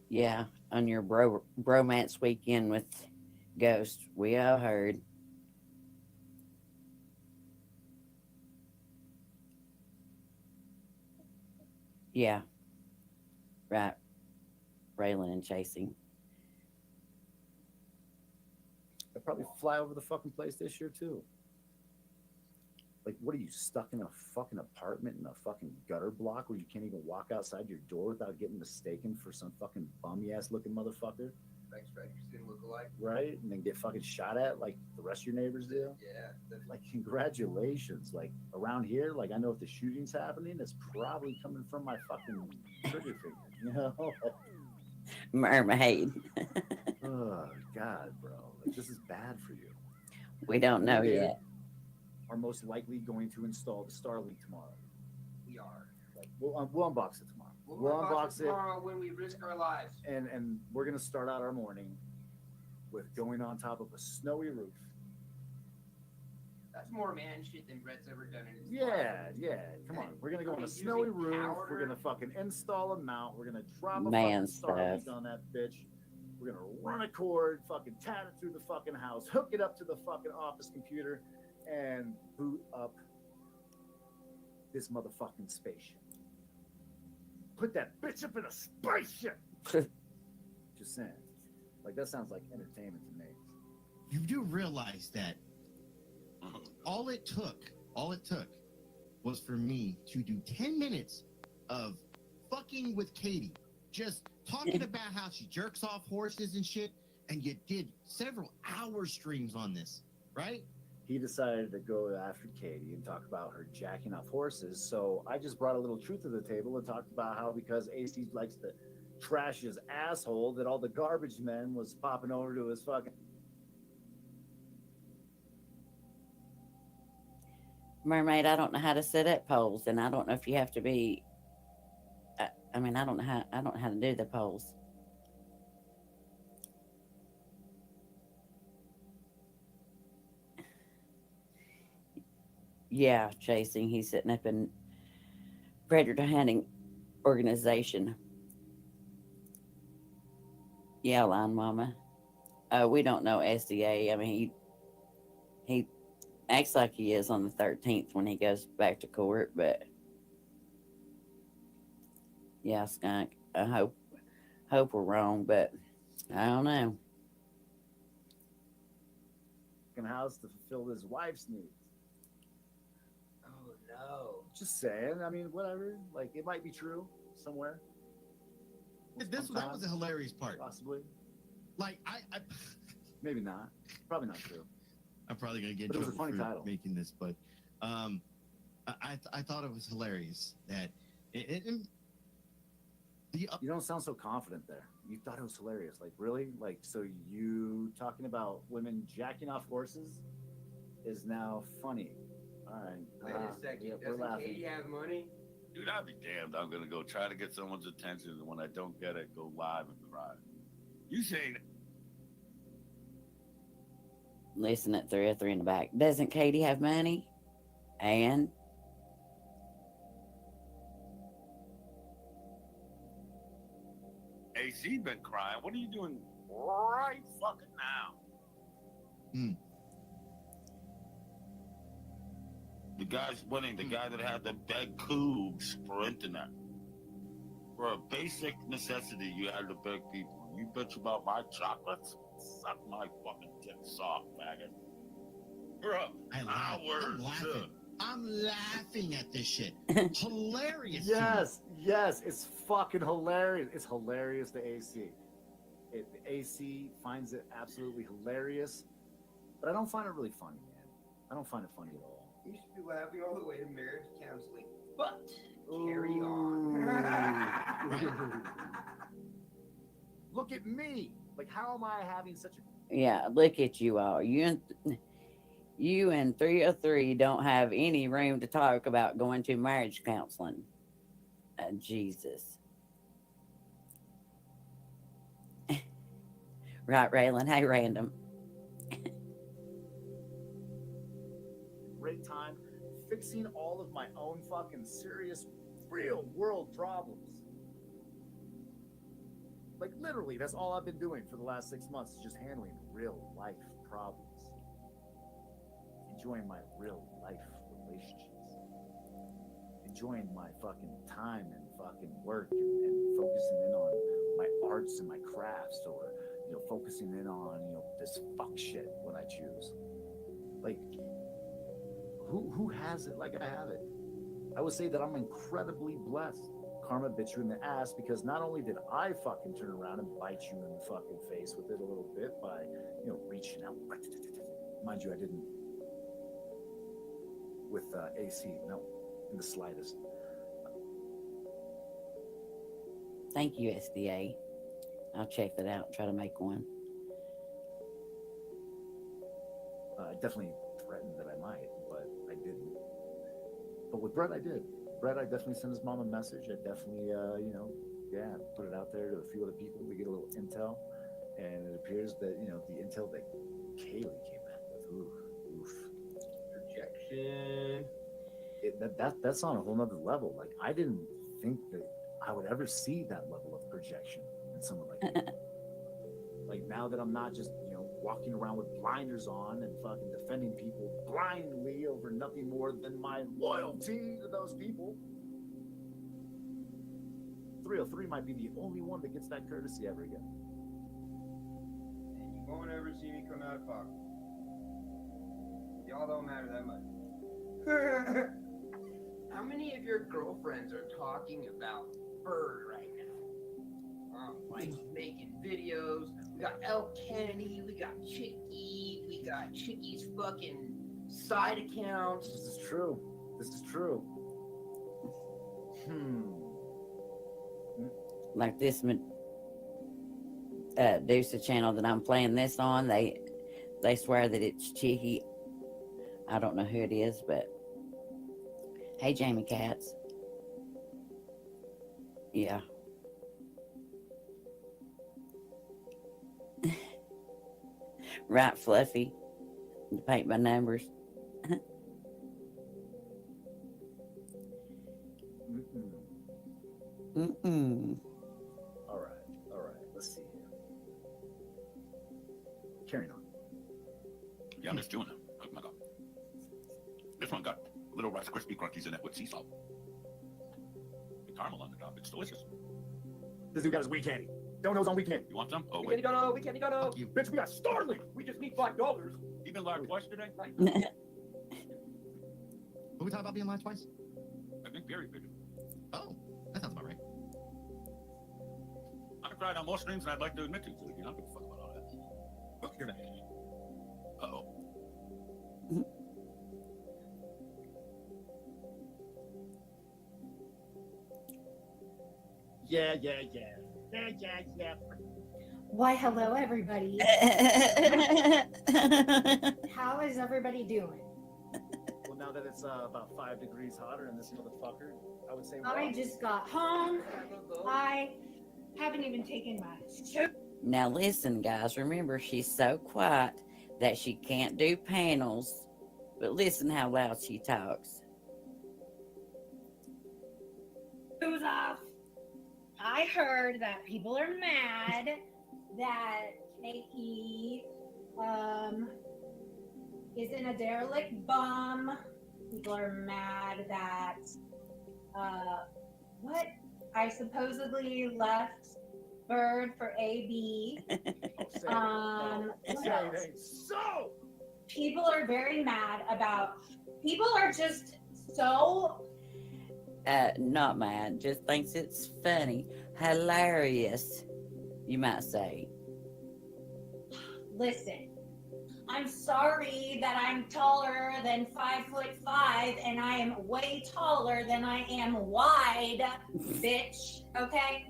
Yeah, on your bromance weekend with Ghost, we all heard. Yeah, right. Raylan and chasing. I'd probably fly over the fucking place this year too. Like, what are you, stuck in a fucking apartment in a fucking gutter block where you can't even walk outside your door without getting mistaken for some fucking bummy ass looking motherfucker? Thanks, Fred. Your skin look alike. Right? And then get fucking shot at like the rest of your neighbors do? Yeah. Like, congratulations. Like, around here, like, I know if the shooting's happening, it's probably coming from my fucking trigger finger, you know? Mermaid. Oh, God, bro. Like, this is bad for you. We don't know yet. Are most likely going to install the Starlink tomorrow. We are. Like, we'll unbox it tomorrow. We'll unbox it tomorrow when we risk our lives. And we're gonna start out our morning with going on top of a snowy roof. That's more man shit than Brett's ever done in his Yeah, life. yeah. Come on. We're gonna go on a snowy roof. We're gonna fucking install a mount. We're gonna drop a Man fucking Starlink stuff. on that bitch. We're gonna run a cord, fucking tat it through the fucking house, hook it up to the fucking office computer, and boot up this motherfucking spaceship. Put that bitch up in a spaceship. Just saying. Like, that sounds like entertainment to me. You do realize that all it took was for me to do 10 minutes of fucking with Katie, just talking about how she jerks off horses and shit, and you did several hour streams on this, right? He decided to go after Katie and talk about her jacking off horses. So I just brought a little truth to the table and talked about how, because AC likes to trash his asshole, that all the garbage men was popping over to his fucking. Mermaid, I don't know how to set up polls, and I don't know if you have to be. I mean, I don't know how to do the polls. Yeah, chasing. He's setting up a predator hunting organization. Yeah, line mama. We don't know SDA. I mean, he acts like he is on the 13th when he goes back to court, but yeah, skunk. I hope we're wrong, but I don't know. House to fulfill his wife's needs. Oh no. Just saying. I mean, whatever. Like, it might be true somewhere. That was a hilarious part. Possibly. Like I maybe not. Probably not true. I'm probably gonna get in But it was a trouble funny for title. making this, but I thought it was hilarious that you don't sound so confident there. You thought it was hilarious. Like, really? Like, so you talking about women jacking off horses is now funny. All right. Wait a second. Doesn't Katie have money? Dude, I'll be damned. I'm gonna go try to get someone's attention, and when I don't get it, go live and cry. You saying Listen at 303 in the back. Doesn't Katie have money? And AC been crying? What are you doing right fucking now? The guy's winning. The guy that had the big cube sprinting that. For a basic necessity, you had to beg people. You bitch about my chocolates? Suck my fucking dick soft, maggot. You're up. I'm laughing. I'm laughing at this shit. Hilarious. Yes, it's fucking hilarious. It's hilarious to AC. AC finds it absolutely hilarious, but I don't find it really funny, man. I don't find it funny at all. You should be laughing all the way to marriage counseling. But carry on. Look at me. Like, how am I having such a... yeah, look at you all. You and 303 don't have any room to talk about going to marriage counseling. Jesus. Right, Raylan? Hey, random. great time fixing all of my own fucking serious, real world problems. Like, literally, that's all I've been doing for the last 6 months, is just handling real life problems. Enjoying my real life relationships. Enjoying my fucking time and fucking work and focusing in on my arts and my crafts, or, you know, focusing in on, you know, this fuck shit when I choose. Like, who has it like I have it? I would say that I'm incredibly blessed. Karma bit you in the ass, because not only did I fucking turn around and bite you in the fucking face with it a little bit by, you know, reaching out. Mind you, I didn't with AC, no, in the slightest. Thank you, SDA. I'll check that out and try to make one. I definitely threatened that I might, but I didn't. But with Brett, I did. Brett, I definitely sent his mom a message. I definitely, you know, put it out there to a few other people to get a little intel. And it appears that, you know, the intel that Kaylee came back with, oof. Projection. That's on a whole nother level. Like, I didn't think that I would ever see that level of projection in someone like me. Like, now that I'm not just, you know, walking around with blinders on and fucking defending people blindly over nothing more than my loyalty to those people. 303 might be the only one that gets that courtesy ever again. And you won't ever see me come out of pocket. Y'all don't matter that much. How many of your girlfriends are talking about Bird right now? Like, making videos. We got El Kennedy, we got Chicky, we got Chicky's fucking side accounts. This is true. Like this Deuce channel that I'm playing this on, they swear that it's Chicky. I don't know who it is, but hey, Jamie Katz. Yeah. Right, Fluffy. To paint my numbers. crunchies in it with sea salt. The caramel on the top. It's delicious. This dude got his weed candy. Donuts on weed candy. You want some? Oh, We wait. candy dono, we candy dono. Bitch, we got Starlink. We just need $5. You been live twice today? Were we talking about being live twice? I think very big. Oh, that sounds about right. I've cried on more streams than I'd like to admit to. So, you know, I don't give a fuck about all that. Oh, you're back. Uh-oh. Yeah. Why, hello, everybody. How is everybody doing? Well, now that it's about 5 degrees hotter in this motherfucker, I would say. I just got home. I haven't even taken my shower. Now listen, guys. Remember, she's so quiet that she can't do panels. But listen how loud she talks. Shoes off. I heard that people are mad that Katie isn't a derelict bum. People are mad that what? I supposedly left Bird for AB. What else? So people are very mad about. People are just so. Not mad, just thinks it's funny, hilarious, you might say. Listen, I'm sorry that I'm taller than 5'5" and I am way taller than I am wide, bitch. Okay,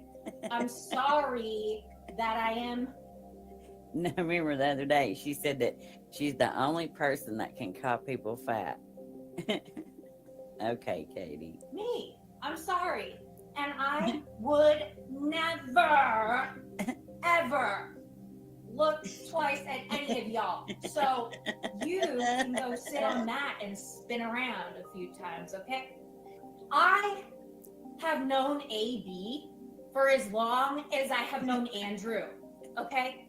I'm sorry that I am. No, remember the other day she said that she's the only person that can call people fat. Okay, Katie. Me. I'm sorry. And I would never, ever look twice at any of y'all. So you can go sit on that and spin around a few times, okay? I have known AB for as long as I have known Andrew, okay?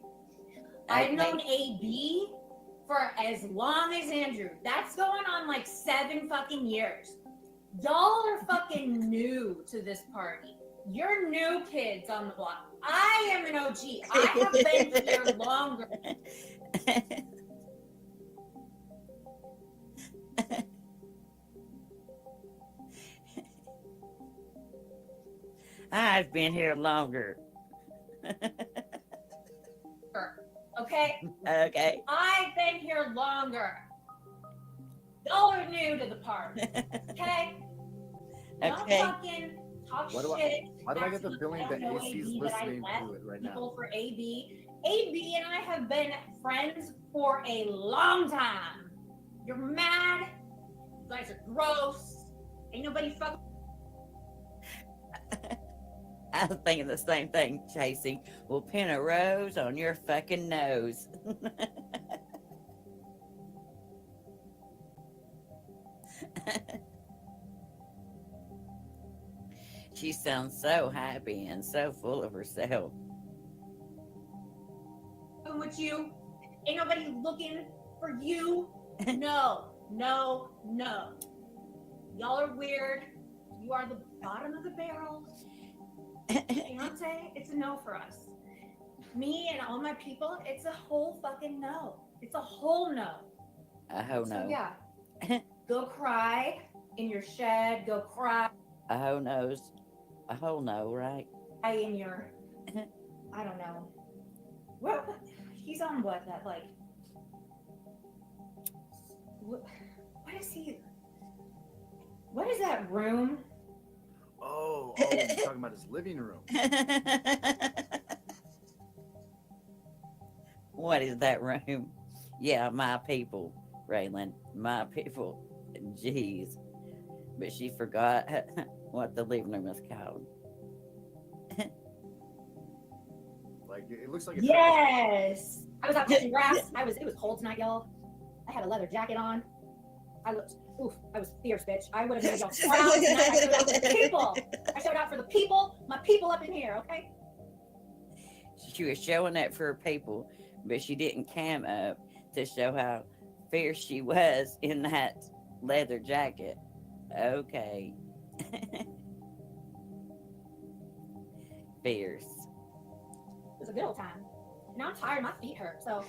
I've known AB for as long as Andrew. That's going on like 7 fucking years. Y'all are fucking new to this party. You're new kids on the block. I am an OG. I have been here longer. I've been here longer. Okay? Okay. I've been here longer. Y'all are new to the party. Okay? Don't Okay. fucking talk Why do I- shit. why do I get the Ask me feeling if I that know AC is AB, that I listening left to it right now? people for AB. AB and I have been friends for a long time. You're mad. You guys are gross. Ain't nobody fucking. I was thinking the same thing, Chasey. We'll pin a rose on your fucking nose. She sounds so happy and so full of herself. With you. Ain't nobody looking for you. No. Y'all are weird. You are the bottom of the barrel. Beyonce, it's a no for us. Me and all my people, it's a whole fucking no. It's a whole no. A hoe no. So yeah. Go cry in your shed. Go cry A hoe knows. A hoe no, right? in your, I don't know. What? He's on what? That like. What is he? What is that room? Oh, you're talking about his living room. What is that room? Yeah, my people, Raylan. My people. Jeez. But she forgot what the living room is called. Like it looks like. Yes. I was out cutting grass. It was cold tonight, y'all. I had a leather jacket on. I was fierce, bitch. I would have made y'all proud tonight. I showed out for the people. I showed out for the people, my people up in here, okay? She was showing that for her people, but she didn't cam up to show how fierce she was in that leather jacket. Okay. Fierce. It was a good old time. Now I'm tired. My feet hurt. So,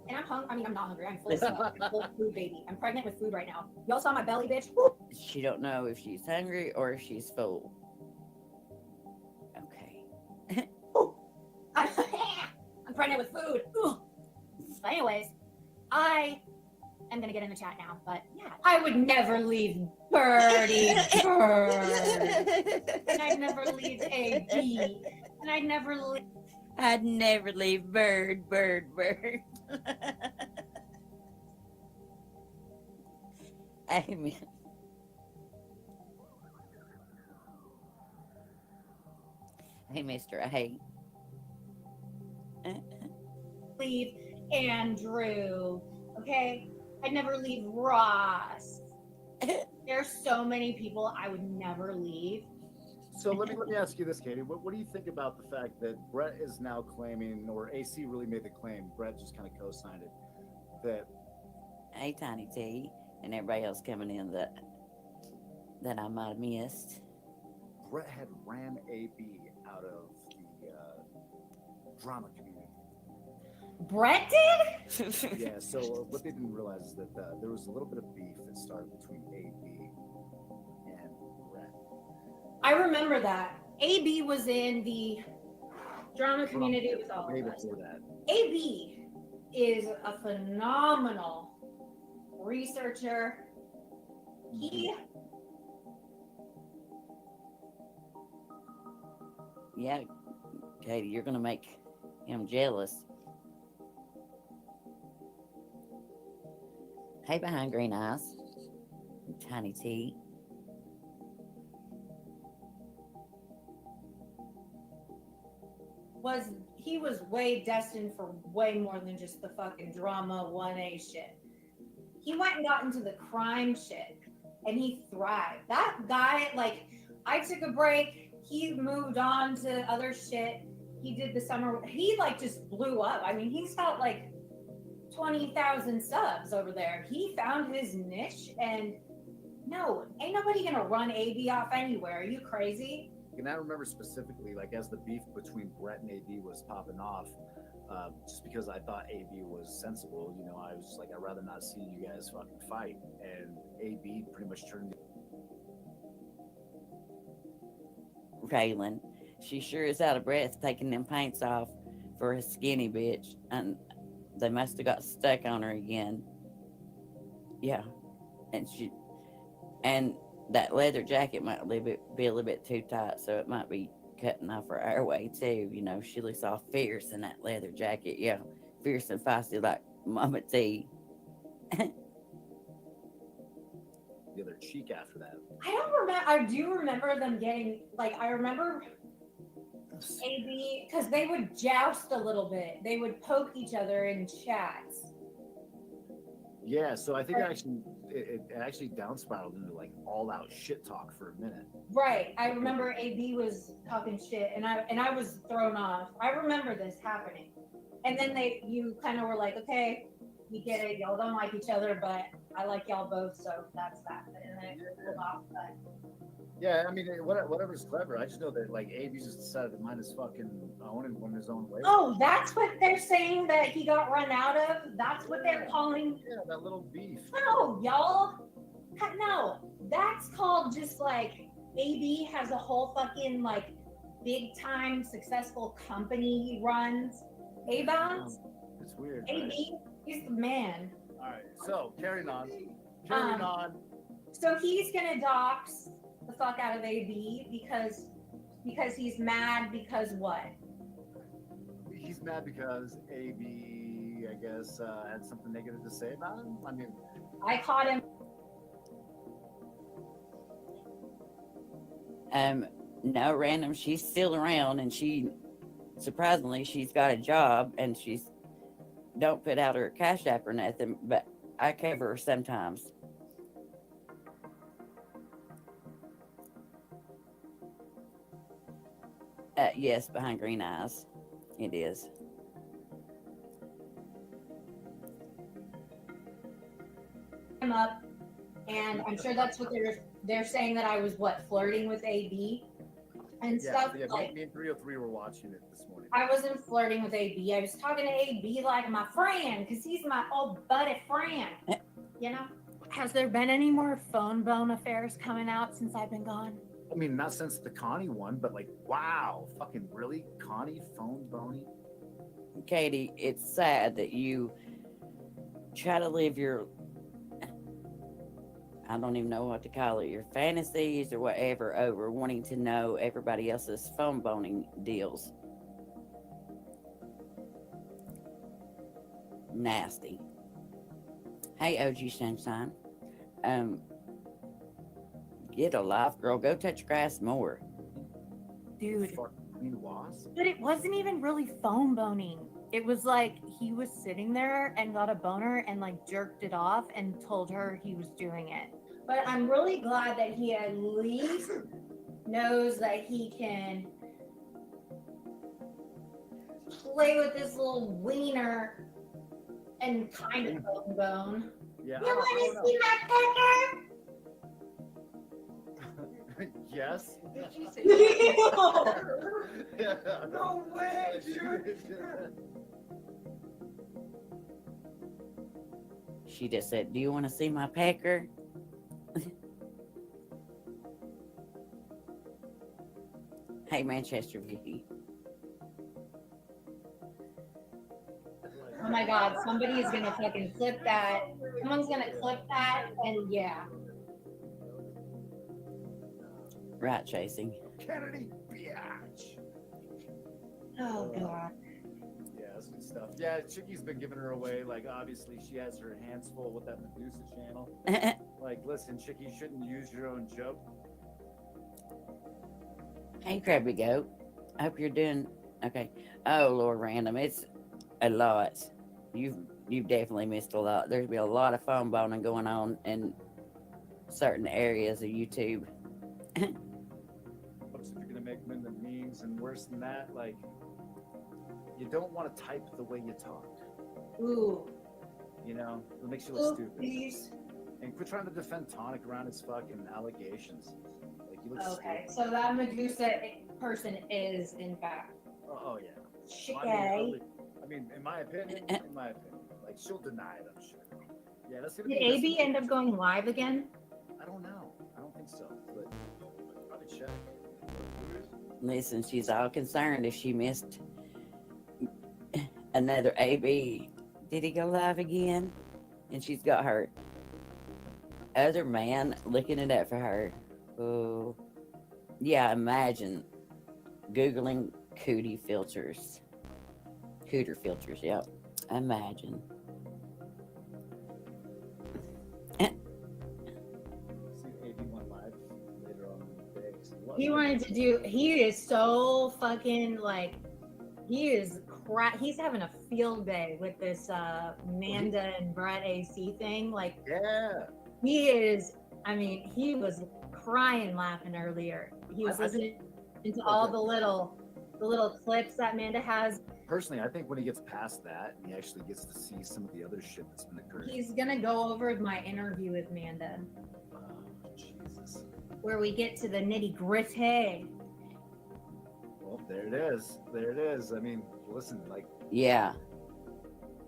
and I'm hungry. I mean, I'm not hungry. I'm full of food. I'm full of food, baby. I'm pregnant with food right now. Y'all saw my belly, bitch? Woo! She don't know if she's hungry or if she's full. Okay. I'm pregnant with food. Ugh. But anyways, I am gonna get in the chat now. But yeah, I would never leave Birdie Bird, and I'd never leave AB, and I'd never leave. I'd never leave Bird. Amen. Hey, Mr. A. Leave Andrew, okay? I'd never leave Ross. There's so many people I would never leave. So let me ask you this, Katie. What do you think about the fact that Brett is now claiming, or AC really made the claim, Brett just kind of co-signed it, that Hey, Tiny T, and everybody else coming in that I might have missed. Brett had ran AB out of the drama community? Brett did? Yeah, so what they didn't realize is that there was a little bit of beef that started between AB and Brett. I remember that. AB was in the drama community with all Way of us. before that. AB is a phenomenal researcher. Yeah, Katie, you're gonna make him jealous. Hey, behind green eyes, Tiny T. He was way destined for way more than just the fucking drama 1A shit. He went and got into the crime shit and he thrived. That guy, like, I took a break, he moved on to other shit. He did the summer, he like just blew up. I mean, he's got like 20,000 subs over there. He found his niche, and no, ain't nobody gonna run AB off anywhere. Are you crazy? And I remember specifically, like, as the beef between Brett and AB was popping off, just because I thought AB was sensible, you know, I was just like, I'd rather not see you guys fucking fight. And AB pretty much turned. Raylan, she sure is out of breath taking them paints off for a skinny bitch, and they must have got stuck on her again. Yeah, and that leather jacket might be a little bit too tight, so it might be cutting off her airway too. You know, she looks all fierce in that leather jacket. Yeah, fierce and feisty like Mama T. The other cheek after that. I don't remember. I do remember them getting, like, I remember AB, because they would joust a little bit. They would poke each other in chats. Yeah, so I think it actually down spiraled into like all out shit talk for a minute. Right. I remember AB was talking shit, and I was thrown off. I remember this happening. And then you kind of were like, okay, we get it. Y'all don't like each other, but I like y'all both, so that's that. And then it pulled off. But Yeah, I mean, whatever's clever. I just know that like AB just decided to mind his fucking own and went his own way. oh, that's what they're saying that he got run out of? That's what they're calling? Yeah, that little beef. No, y'all. No, that's called just like AB has a whole fucking like big time successful company he runs. Avon's? It's weird. AB, Right? he's the man. All right, so carrying on. Carrying on. So he's gonna dox the fuck out of AB because he's mad because what? He's mad because AB, I guess, had something negative to say about him. I mean, I caught him. No, random. She's still around, and surprisingly, she's got a job, and she's don't put out her Cash App or nothing, but I cover her sometimes. Yes, behind green eyes, it is. Him up, and I'm sure that's what they're saying, that I was flirting with AB and stuff. Yeah, Like, me and 303 were watching it this morning. I wasn't flirting with AB. I was talking to AB like my friend, because he's my old buddy friend. You know? Has there been any more phone bone affairs coming out since I've been gone? I mean, not since the Connie one, but like, wow, fucking really? Connie phone bony? Katie, it's sad that you try to live your, I don't even know what to call it, your fantasies or whatever over wanting to know everybody else's phone boning deals. Nasty. Hey, OG Sunshine. Get a life, girl. Go touch grass more. Dude. Queen Wasp? But it wasn't even really phone boning. It was like he was sitting there and got a boner and like jerked it off and told her he was doing it. But I'm really glad that he at least knows that he can play with this little wiener and kind of phone bone. Yeah. You want to see my pecker? Yes. Did you say No way, dude. She just said, do you want to see my pecker? Hey, Manchester Vicky. Oh my God, somebody is gonna fucking clip that. Someone's gonna clip that, and yeah. Right, chasing. Kennedy, biatch. Oh God. Yeah, that's good stuff. Yeah, Chicky's been giving her away. Like, obviously, she has her hands full with that Medusa channel. Like, listen, Chicky, you shouldn't use your own joke. Hey, Krabby Goat. I hope you're doing okay. Oh, Lord Random, it's a lot. You've definitely missed a lot. There's been a lot of phone boning going on in certain areas of YouTube. What's if you're gonna make them into memes and worse than that? Like, you don't want to type the way you talk. Ooh. You know, it makes you look stupid. Please. And quit trying to defend Tonic around his fucking allegations. Like, you look Okay, stupid. so that Medusa person is in fact. Oh yeah. Chicky. I mean, in my opinion, like, she'll deny it, I'm sure. Yeah, that's gonna Did be. AB end up going live again? I don't know. I don't think so. But probably check. Listen, she's all concerned if she missed another AB. Did he go live again? And she's got her other man looking it up for her. Oh, yeah, imagine Googling cootie filters. Cooter filters, yep. Imagine. See AB went live later on in the day. He wanted to do. He is so fucking like. He's having a field day with this Amanda and Brett AC thing. Like, yeah, he is. I mean, he was crying laughing earlier. He was listening to all the little clips that Amanda has. Personally, I think when he gets past that, he actually gets to see some of the other shit that's been occurring. He's gonna go over my interview with Amanda, Oh, Jesus. where we get to the nitty gritty. Well, there it is. There it is. I mean, listen, like, Yeah.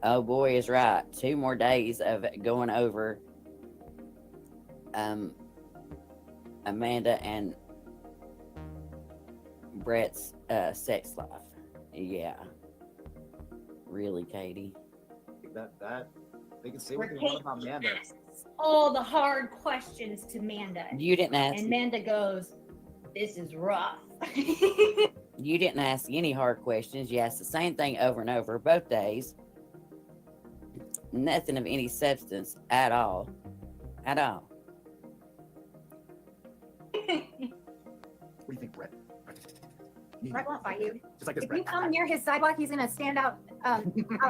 Oh boy is right. 2 more days of going over Amanda and Brett's sex life. Yeah. Really, Katie. that they can say what they want about Amanda. All the hard questions to Amanda. You didn't ask. And Amanda goes, "This is rough." You didn't ask any hard questions. You asked the same thing over and over both days. Nothing of any substance at all. At all. What do you think, Brett? Brett won't fight you. Just like this, If you Brett. come near his sidewalk, he's gonna stand out.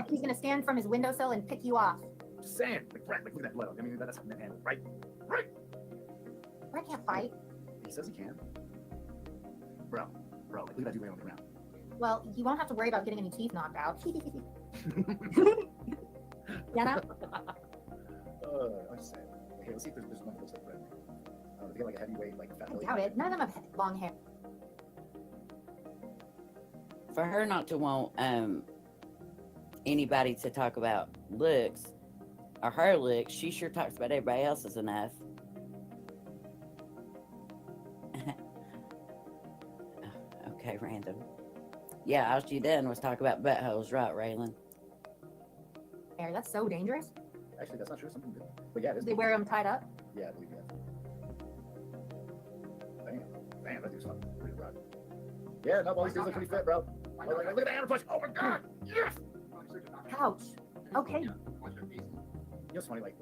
He's gonna stand from his windowsill and pick you off. Just saying, like, Brett, look at that blow. I mean, that's man, right? Right. Brett can't fight. He says he can. Bro, look at that dude laying on the ground. Well, you won't have to worry about getting any teeth knocked out. You know? I'm just saying. Okay, let's see if there's one that looks like Brett. They got like a heavyweight, like fat I belly. doubt it. None of them have long hair. For her not to want anybody to talk about looks or her looks, she sure talks about everybody else's enough. Okay, random. Yeah, all she done was talk about buttholes, right, Raylan? Hair. That's so dangerous. Actually, that's not true. Some people do. But yeah, it is. They wear them tied up. Yeah, I believe that. Damn, that dude's fucking pretty rough. Yeah, no, all these dudes look pretty fit, bro. Look at the hammer punch. Oh my god! Yes! Ouch. Okay. You know what's funny? Like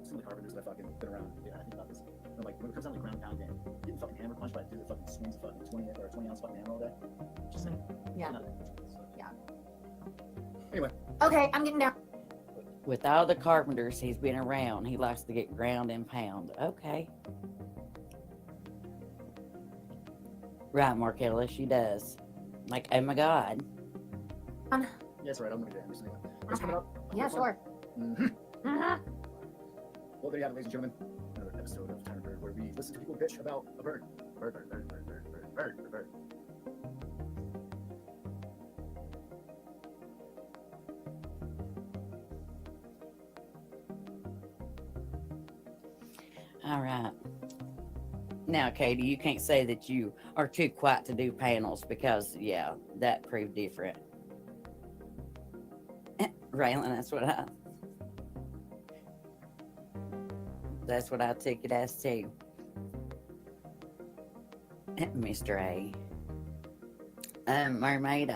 some of the carpenters that fucking been around. Yeah, I think about this. You know, like when it comes down to the ground pound game, getting fucking hammer punched by a dude that fucking swings a fucking 20 ounce fucking hammer all day. Just saying. Yeah. No. Yeah. Anyway. Okay, I'm getting down. With all the carpenters he's been around, he likes to get ground and pound. Okay. Right, Markella, she does. Like, oh my god. Yeah, that's right. I'm gonna get Anderson anyway. What's coming up? Yeah, sure. Mm-hmm. Well, there you have it, ladies and gentlemen. Another episode of Time Bird where we listen to people bitch about a bird. Bird. All right. Now, Katie, you can't say that you are too quiet to do panels because, yeah, that proved different. Raylan, that's what I took it as too. Mr. A. Mermaid,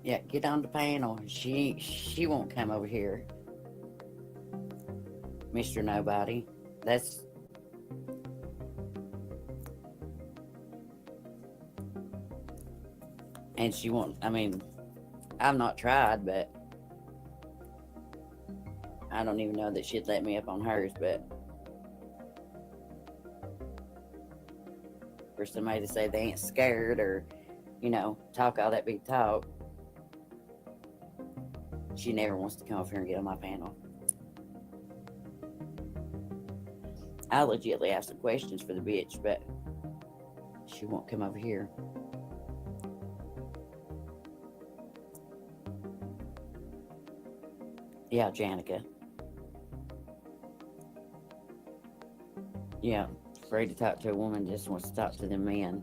yeah, get on the panel. She won't come over here. Mr. Nobody. That's and she won't. I mean, I've not tried, but I don't even know that she'd let me up on hers. But for somebody to say they ain't scared or, talk all that big talk, she never wants to come over here and get on my panel. I legitimately have some questions for the bitch, but she won't come over here. Yeah, Janica. Yeah, afraid to talk to a woman, just wants to talk to the men.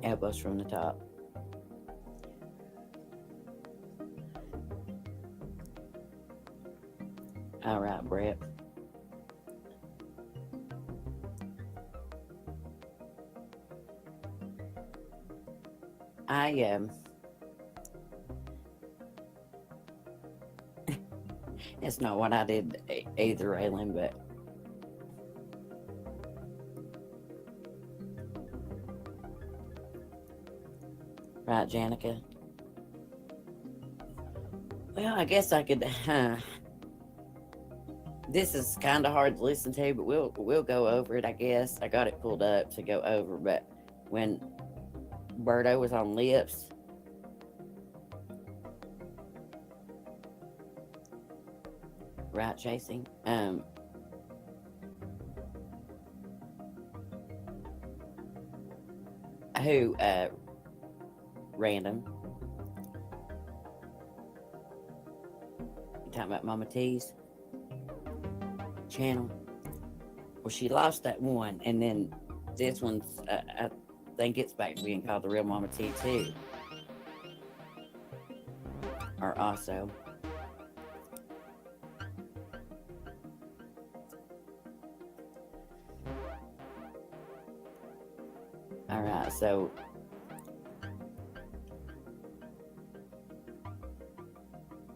Elbows from the top. All right, Brett. It's not what I did either, Raylan, but right, Janica. Well, I guess I could. This is kind of hard to listen to, but we'll go over it. I guess I got it pulled up to go over, but when Birdo was on Lips, right, chasing. Who? Random. You talking about Mama T's channel? Well, she lost that one, and then this one's, I think it's back to being called the Real Mama T too. Or also. All right, so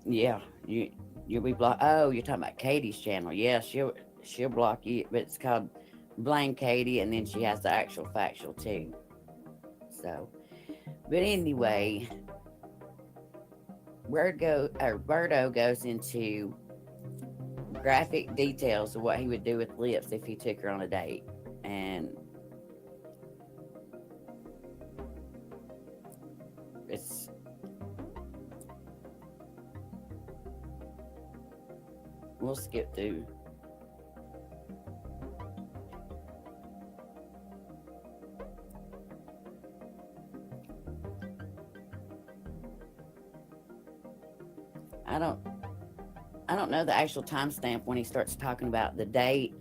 yeah, you'll be blocked. Oh, you're talking about Katie's channel. Yeah, she'll block you, but it's called Blame Katie, and then she has the actual factual too. So, but anyway, Birdo goes into graphic details of what he would do with Lips if he took her on a date, and we'll skip through. I don't know the actual timestamp when he starts talking about the date,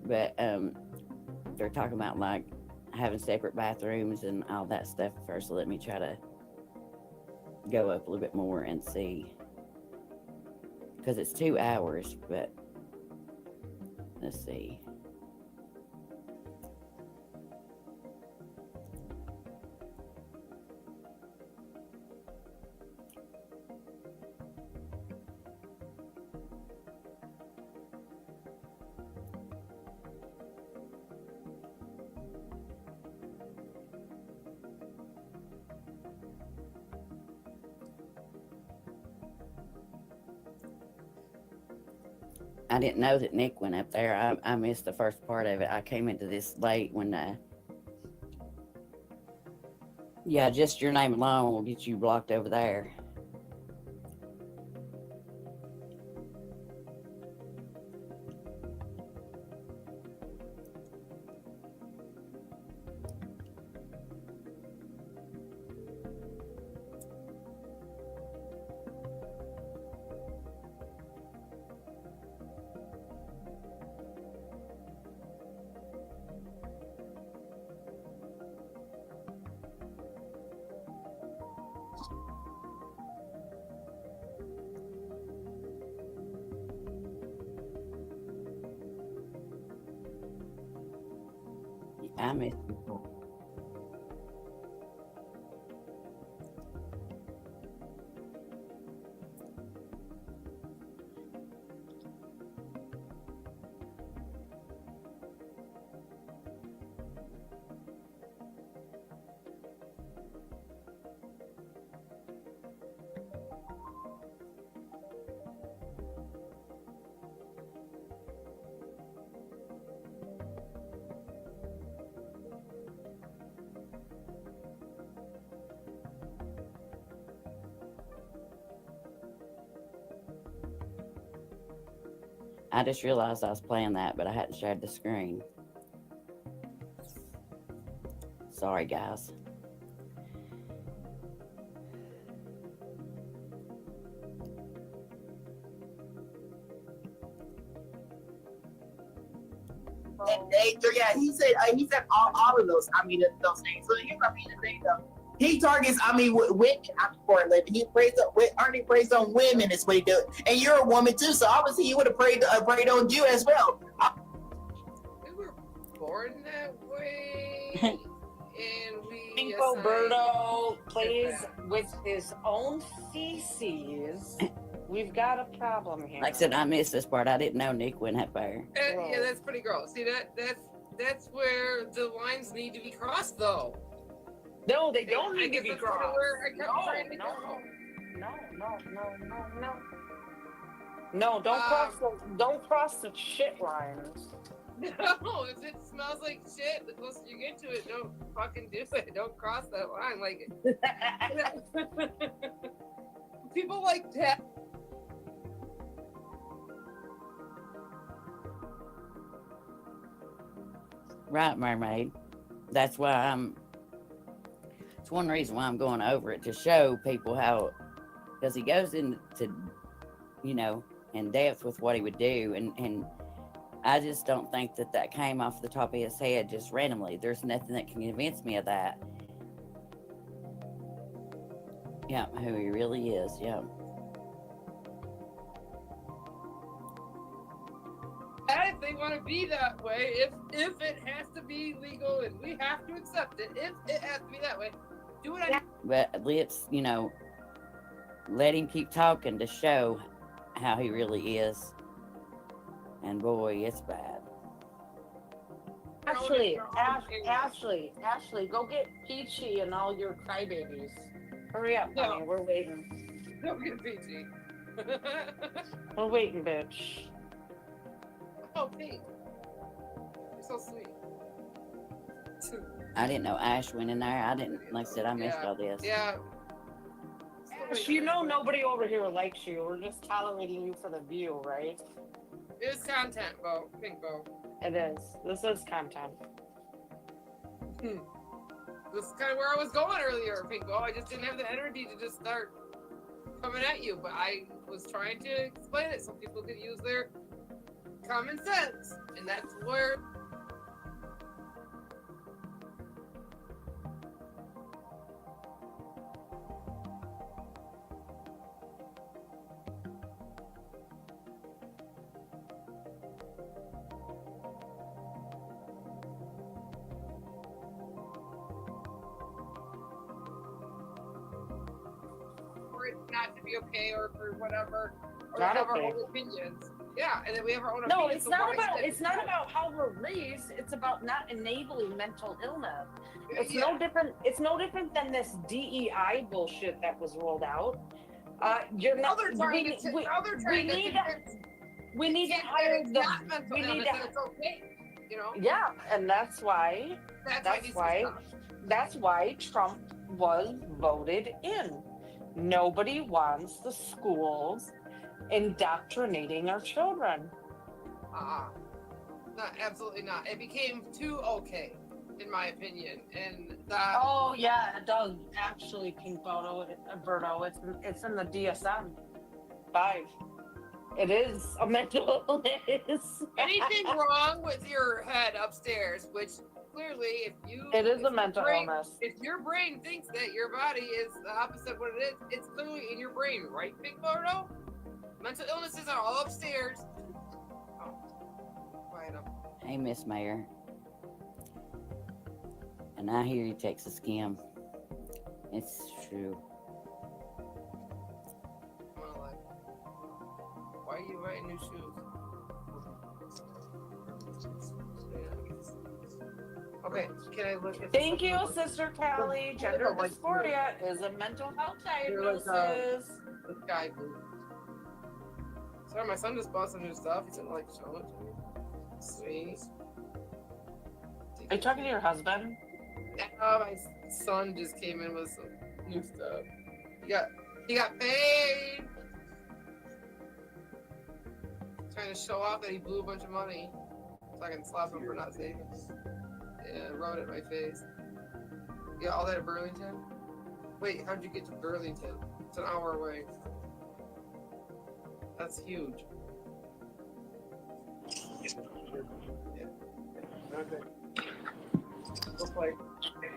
but they're talking about like having separate bathrooms and all that stuff first. So let me try to go up a little bit more and see, because it's 2 hours, but let's see. I didn't know that Nick went up there. I missed the first part of it. I came into this late when, yeah, just your name alone will get you blocked over there. I missed it. I just realized I was playing that, but I hadn't shared the screen. Sorry, guys. And yeah, he said all of those. I mean, those things. So here's the thing, though. He targets, women for a living. He Ernie preys on women is what he do. And you're a woman too, so obviously he would have preyed on you as well. We were born that way, and we. Pinko Birdo plays with his own feces. We've got a problem here. Like I said, I missed this part. I didn't know Nick went up there. Yeah, that's pretty gross. See that's where the lines need to be crossed, though. No, they don't need to be That's crossed. where I kept trying to go. No, don't cross the shit lines. No, if it smells like shit, the closer you get to it, don't fucking do it. Don't cross that line. Like people like that. Right, Mermaid. That's why it's one reason why I'm going over it, to show people how, because he goes into, in depth with what he would do, and I just don't think that came off the top of his head just randomly. There's nothing that can convince me of that. Yeah, who he really is. Yeah. If they want to be that way, if it has to be legal and we have to accept it, if it has to be that way, do it. But let's, let him keep talking to show how he really is. And boy, it's bad. Ashley, go get Peachy and all your crybabies. Hurry up, honey. We're waiting. Don't get Peachy. We're waiting, bitch. Oh, Pete. You're so sweet. I didn't know Ash went in there. Like I said, I missed all this. Yeah. Ash, nobody over here likes you. We're just tolerating you for the view, right? It's content, Bo. Pink Bo. It is. This is content. This is kind of where I was going earlier, Pink Bo. I just didn't have the energy to just start coming at you, but I was trying to explain it so people could use their common sense, and that's where. For it not to be okay, or for whatever, or Not have okay. our own opinions. Yeah, and then we have our own No, opinions. it's so not why about. should- It's not about how we're raised. It's about not enabling mental illness. It's Yeah. no different. It's no different than this DEI bullshit that was rolled out. You're Now not. they're trying to. Now they're trying to convince. We need to that hire it's the. not mental We need illness, to. that it's okay. You know. Yeah, and that's why. That's That's why Trump was voted in. Nobody wants the schools indoctrinating our children. Not absolutely not. It became too okay, in my opinion, and that. Oh yeah, it does actually, Pink Berto. It's in the DSM 5. It is a mental illness. Anything wrong with your head upstairs, which clearly, if you. It is if a your mental brain- illness. If your brain thinks that your body is the opposite of what it is, it's clearly in your brain, right, Big Bardo? Mental illnesses are all upstairs. Oh, quiet up. Hey, Miss Mayor. And I hear you takes a scam. It's true. Why are you wearing new shoes? Okay, can I look at Thank you, Sister Callie. Gender dysphoria is a mental health diagnosis. This guy, sorry, my son just bought some new stuff. He's gonna like show it to me. Sweet. Are you talking to your husband? My son just came in with some new stuff. He got paid. Trying to show off that he blew a bunch of money, so I can slap him for not saving. Yeah, rub it in my face. You got all that at Burlington? Wait, how'd you get to Burlington? It's an hour away. That's huge. Okay. Looks like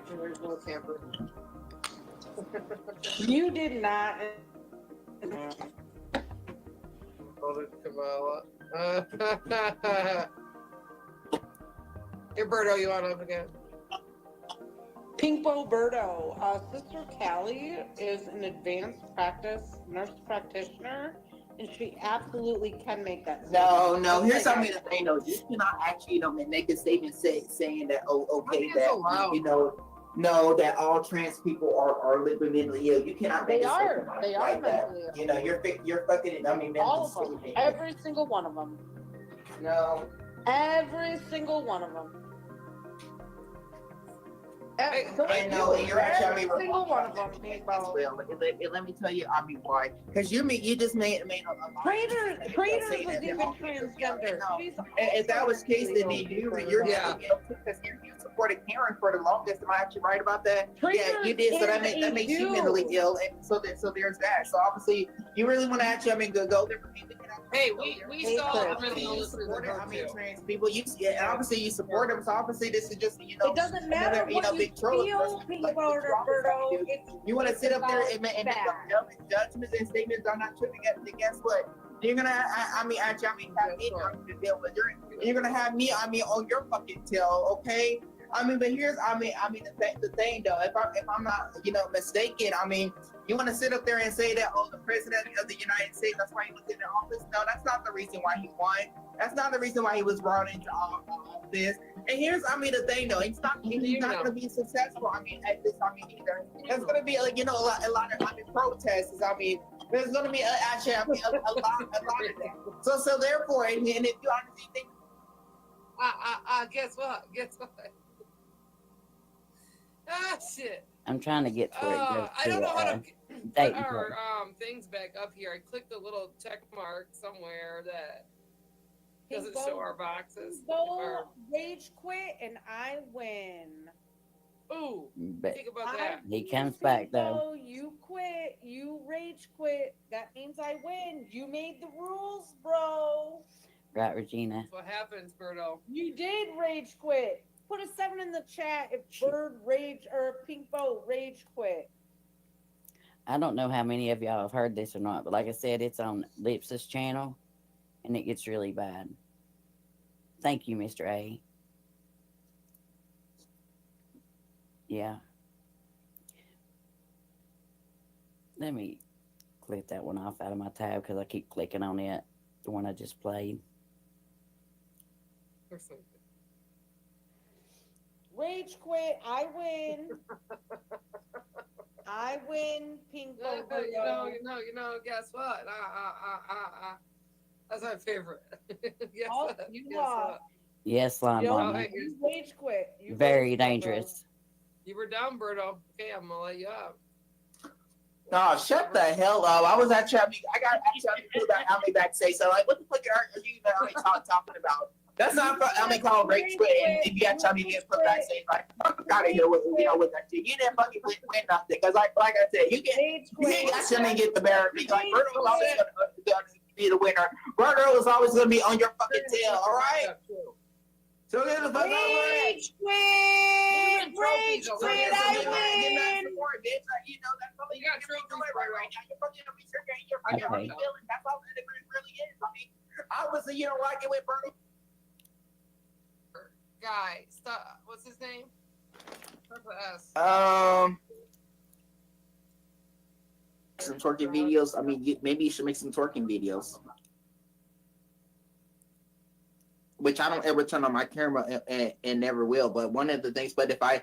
there's a little camper. You did not. Kamala. Here, Berto, you on up again? Pinkbo Berto, Sister Callie is an advanced practice nurse practitioner, and she absolutely can make that. No, statement. here's something to say though. You cannot actually, make a statement saying that, that all trans people are living mentally ill. You cannot make They a are. statement They are like that. mentally ill. You're fucking. All of them. Every single one of them. No. Every single one of them. I know, and you're actually. Every single one of them. Well, let me tell you, why. Because you just made a Prater is even transgender. If that was the case, then you're supported Karen for the longest. Am I actually right about that? Yeah, you did. So that makes you mentally ill. And so there's that. So obviously, you really want to actually, go there for people. Hey, we saw trans people. And obviously you support them. So obviously this is just It doesn't matter what big you troll. feel, Roberto. You want to sit up there and make judgments and statements are not true. Then guess what? You're gonna, have me to deal with. You're gonna have me, on your fucking tail, okay? But here's, the thing though. If I'm not, mistaken, you want to sit up there and say that, the president of the United States, that's why he was in the office. No, that's not the reason why he won. That's not the reason why he was brought into office. And here's, the thing though. He's not going to be successful. At this, either. There's going to be, a lot of protests. There's going to be actually a lot of that. So therefore, and if you honestly think, guess what? Ah, shit. I'm trying to get to it. I don't know how to put Dayton our things back up here. I clicked a little check mark somewhere that Doesn't Pink show Bow- our boxes. Pink Bow rage quit and I win. Ooh, But think about that. he comes back though. So you quit, you rage quit. That means I win. You made the rules, bro. Right, Regina? That's what happens, Birdo. You did rage quit. Put a 7 in the chat if Bird rage or Pink Bow rage quit. I don't know how many of y'all have heard this or not, but like I said, it's on Lipsa's channel, and it gets really bad. Thank you, Mr. A. Yeah. Let me click that one off out of my tab because I keep clicking on it, the one I just played. Rage quit. I win. I win. Pink Bow. You know. Guess what? That's my favorite. Guess what? You Guess lost. what? Yes, Slime You Mama. rage quit. You Very rage quit, dangerous. You were down, Birdo. Okay, I'm gonna let you up. No, shut the hell up. I was actually, I got actually about how many backstage. So, like, what the fuck are you talking about? That's not, called rage quit. And if you got to tell me you get put backstage, like, fuck out of here with, with that shit. You didn't fucking win nothing. Because, like I said, you got to get the better. Like, Birdo was always going to be the winner. Birdo was always going to be on your fucking tail, all right? So, get the fuck out of here. Rage quit. Rage quit. I win. You know, that's all you got trophies right now. You're fucking feeling. That's all that it really is. I mean, obviously, you don't like it with Bernie. Guy, stop. What's his name? Start with S. Some twerking videos. I mean, maybe you should make some twerking videos. Which I don't ever turn on my camera and never will. But one of the things, but if I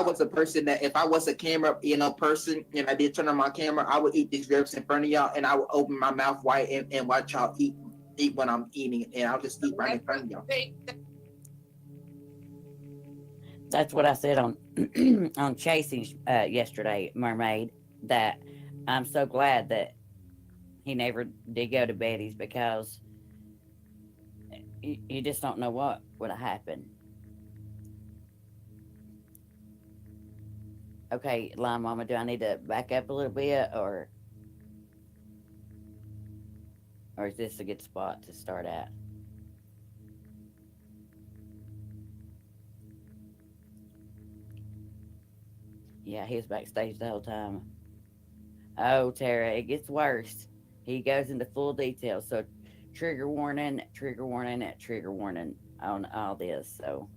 was a person that, if I was a camera, person, and I did turn on my camera, I would eat these grapes in front of y'all, and I would open my mouth wide and watch y'all eat when I'm eating, and I'll just eat right in front of y'all. That's what I said on on Chasing yesterday, Mermaid, that I'm so glad that he never did go to Betty's, because you just don't know what would have happened. Okay, Lime Mama, do I need to back up a little bit, or is this a good spot to start at? Yeah, he was backstage the whole time. Oh, Tara, it gets worse. He goes into full detail. So, trigger warning on all this. So,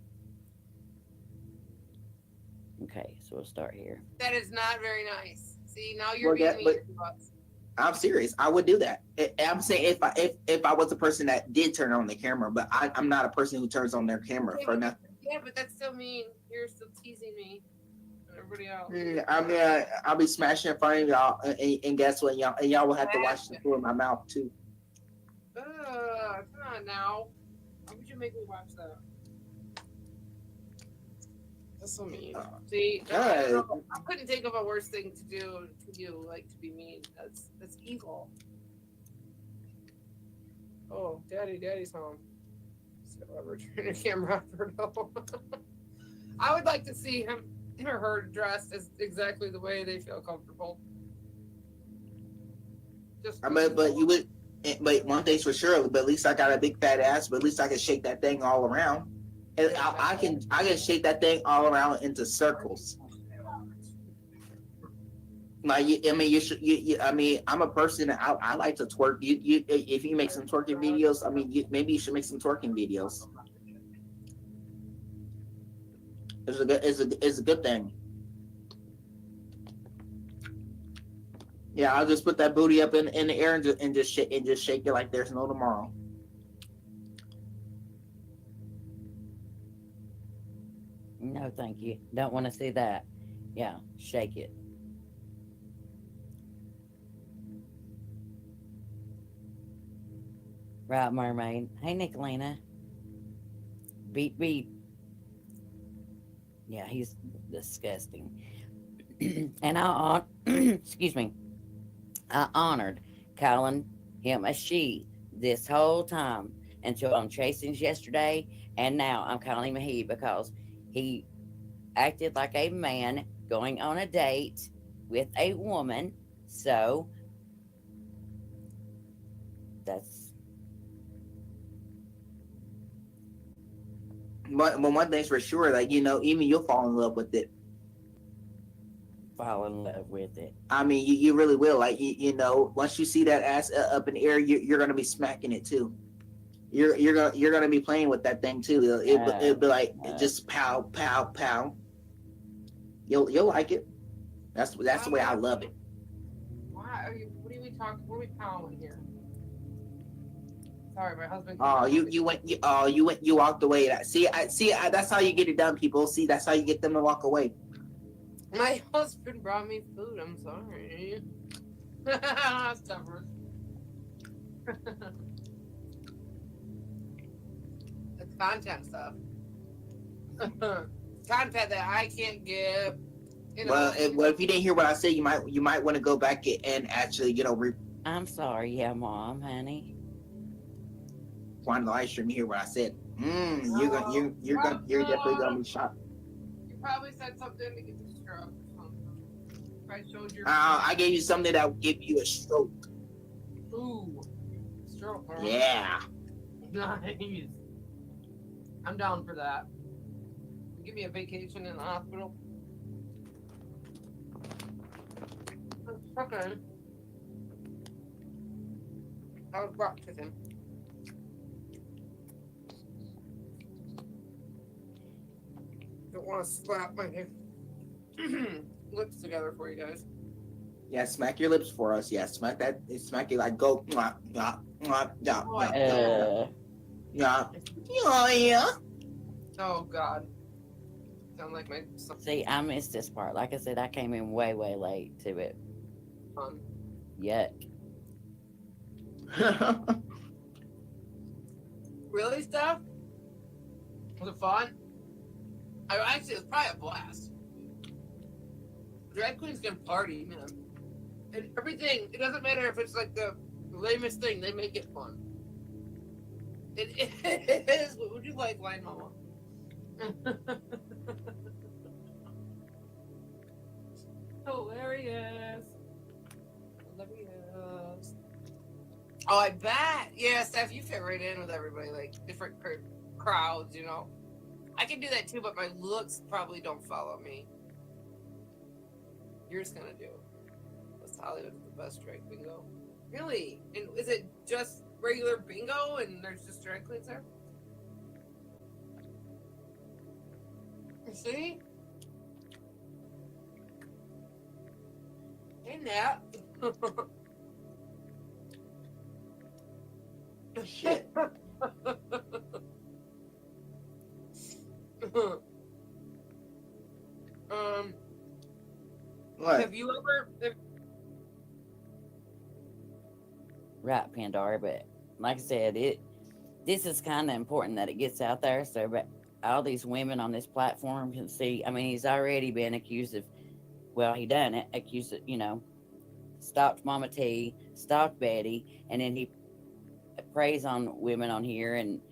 okay, so we'll start here. That is not very nice. See, now you're being mean to us. I'm serious. I would do that. I'm saying if I was a person that did turn on the camera, but I'm not a person who turns on their camera for nothing. Yeah, but that's still mean. You're still teasing me and everybody else. I mean, I'll be smashing in front of y'all, and guess what, y'all will have to watch the food in my mouth too. Come on now. Why would you make me watch that? That's so mean. See, I don't know. I couldn't think of a worse thing to do to you, like to be mean. That's evil. Oh, Daddy's home. So I'll turn the camera off for no. I would like to see him or her dressed as exactly the way they feel comfortable. Just. But you would. But one thing's for sure. But at least I got a big fat ass. But at least I can shake that thing all around. And I can shake that thing all around into circles. Like, I mean, you should. I mean, I'm a person that I like to twerk. If you make some twerking videos, I mean, maybe you should make some twerking videos. It's a good thing. Yeah, I'll just put that booty up in the air and just shake it like there's no tomorrow. No, thank you. Don't want to see that. Yeah, shake it. Right, Mermaid. Hey, Nicolina. Beep, beep. Yeah, he's disgusting. And excuse me, I honored calling him a she this whole time. until on Chasings yesterday, and now I'm calling him a he because he acted like a man going on a date with a woman. So that's But one thing's for sure, like, you know, even you'll fall in love with it. fall in love with it. I mean, you really will. Like, you know, once you see that ass up in the air, you're gonna be smacking it too. You're gonna be playing with that thing too. It'll be like just pow pow pow. You'll like it. That's the way I love it. Why are you? What are we talking? What are we powering here? Sorry, my husband. Oh, you walked away. That's how you get it done, people. See, that's how you get them to walk away. My husband brought me food. I'm sorry. Stubborn. It's content stuff. Content that I can't give. You know. Well, if you didn't hear what I said, you might want to go back and actually, you know, I'm sorry, yeah, Mom, honey. Find the live stream and hear what I said. You're definitely gonna be shocked. You probably said something to get the stroke or something. If I showed your. I gave you something that would give you a stroke. Ooh, stroke. Huh? Yeah. Nice. I'm down for that. Give me a vacation in the hospital. Okay. I was brought to him. Don't want to slap my lips together for you guys. Yeah, smack your lips for us. Yeah, smack that. Smack it like go. Yeah. Oh God. Sound like my. See, I missed this part. Like I said, I came in way late to it. Yuck. Really, Steph? Was it fun? Actually, it was probably a blast. Drag queens can party, man. And everything, it doesn't matter if it's like the lamest thing, they make it fun. It is. What would you like, Line Mama? Hilarious. Hilarious. Oh, I bet. Yeah, Steph, you fit right in with everybody, like different crowds, you know. I can do that too, but my looks probably don't follow me. You're just gonna do. West Hollywood is the best drag bingo. Really? And is it just regular bingo and there's just drag queens there? You see? Hey, Nat. Shit. What? Have you ever? Right, Pandora, but like I said, this is kind of important that it gets out there so but all these women on this platform can see. I mean, he's already been accused of, well, he done it, accused of, you know, stalked Mama T, stalked Betty, and then he preys on women on here and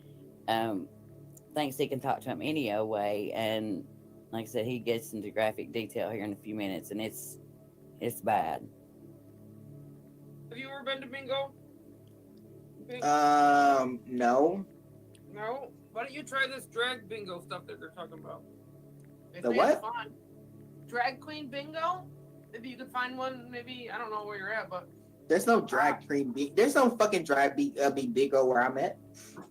thinks he can talk to them any old way. And like I said, he gets into graphic detail here in a few minutes, and it's bad. Have you ever been to bingo? No. No? Why don't you try this drag bingo stuff that they're talking about? The what? Fun. Drag queen bingo? Maybe you could find one. Maybe, I don't know where you're at, but. There's no drag queen. There's no fucking drag bingo where I'm at.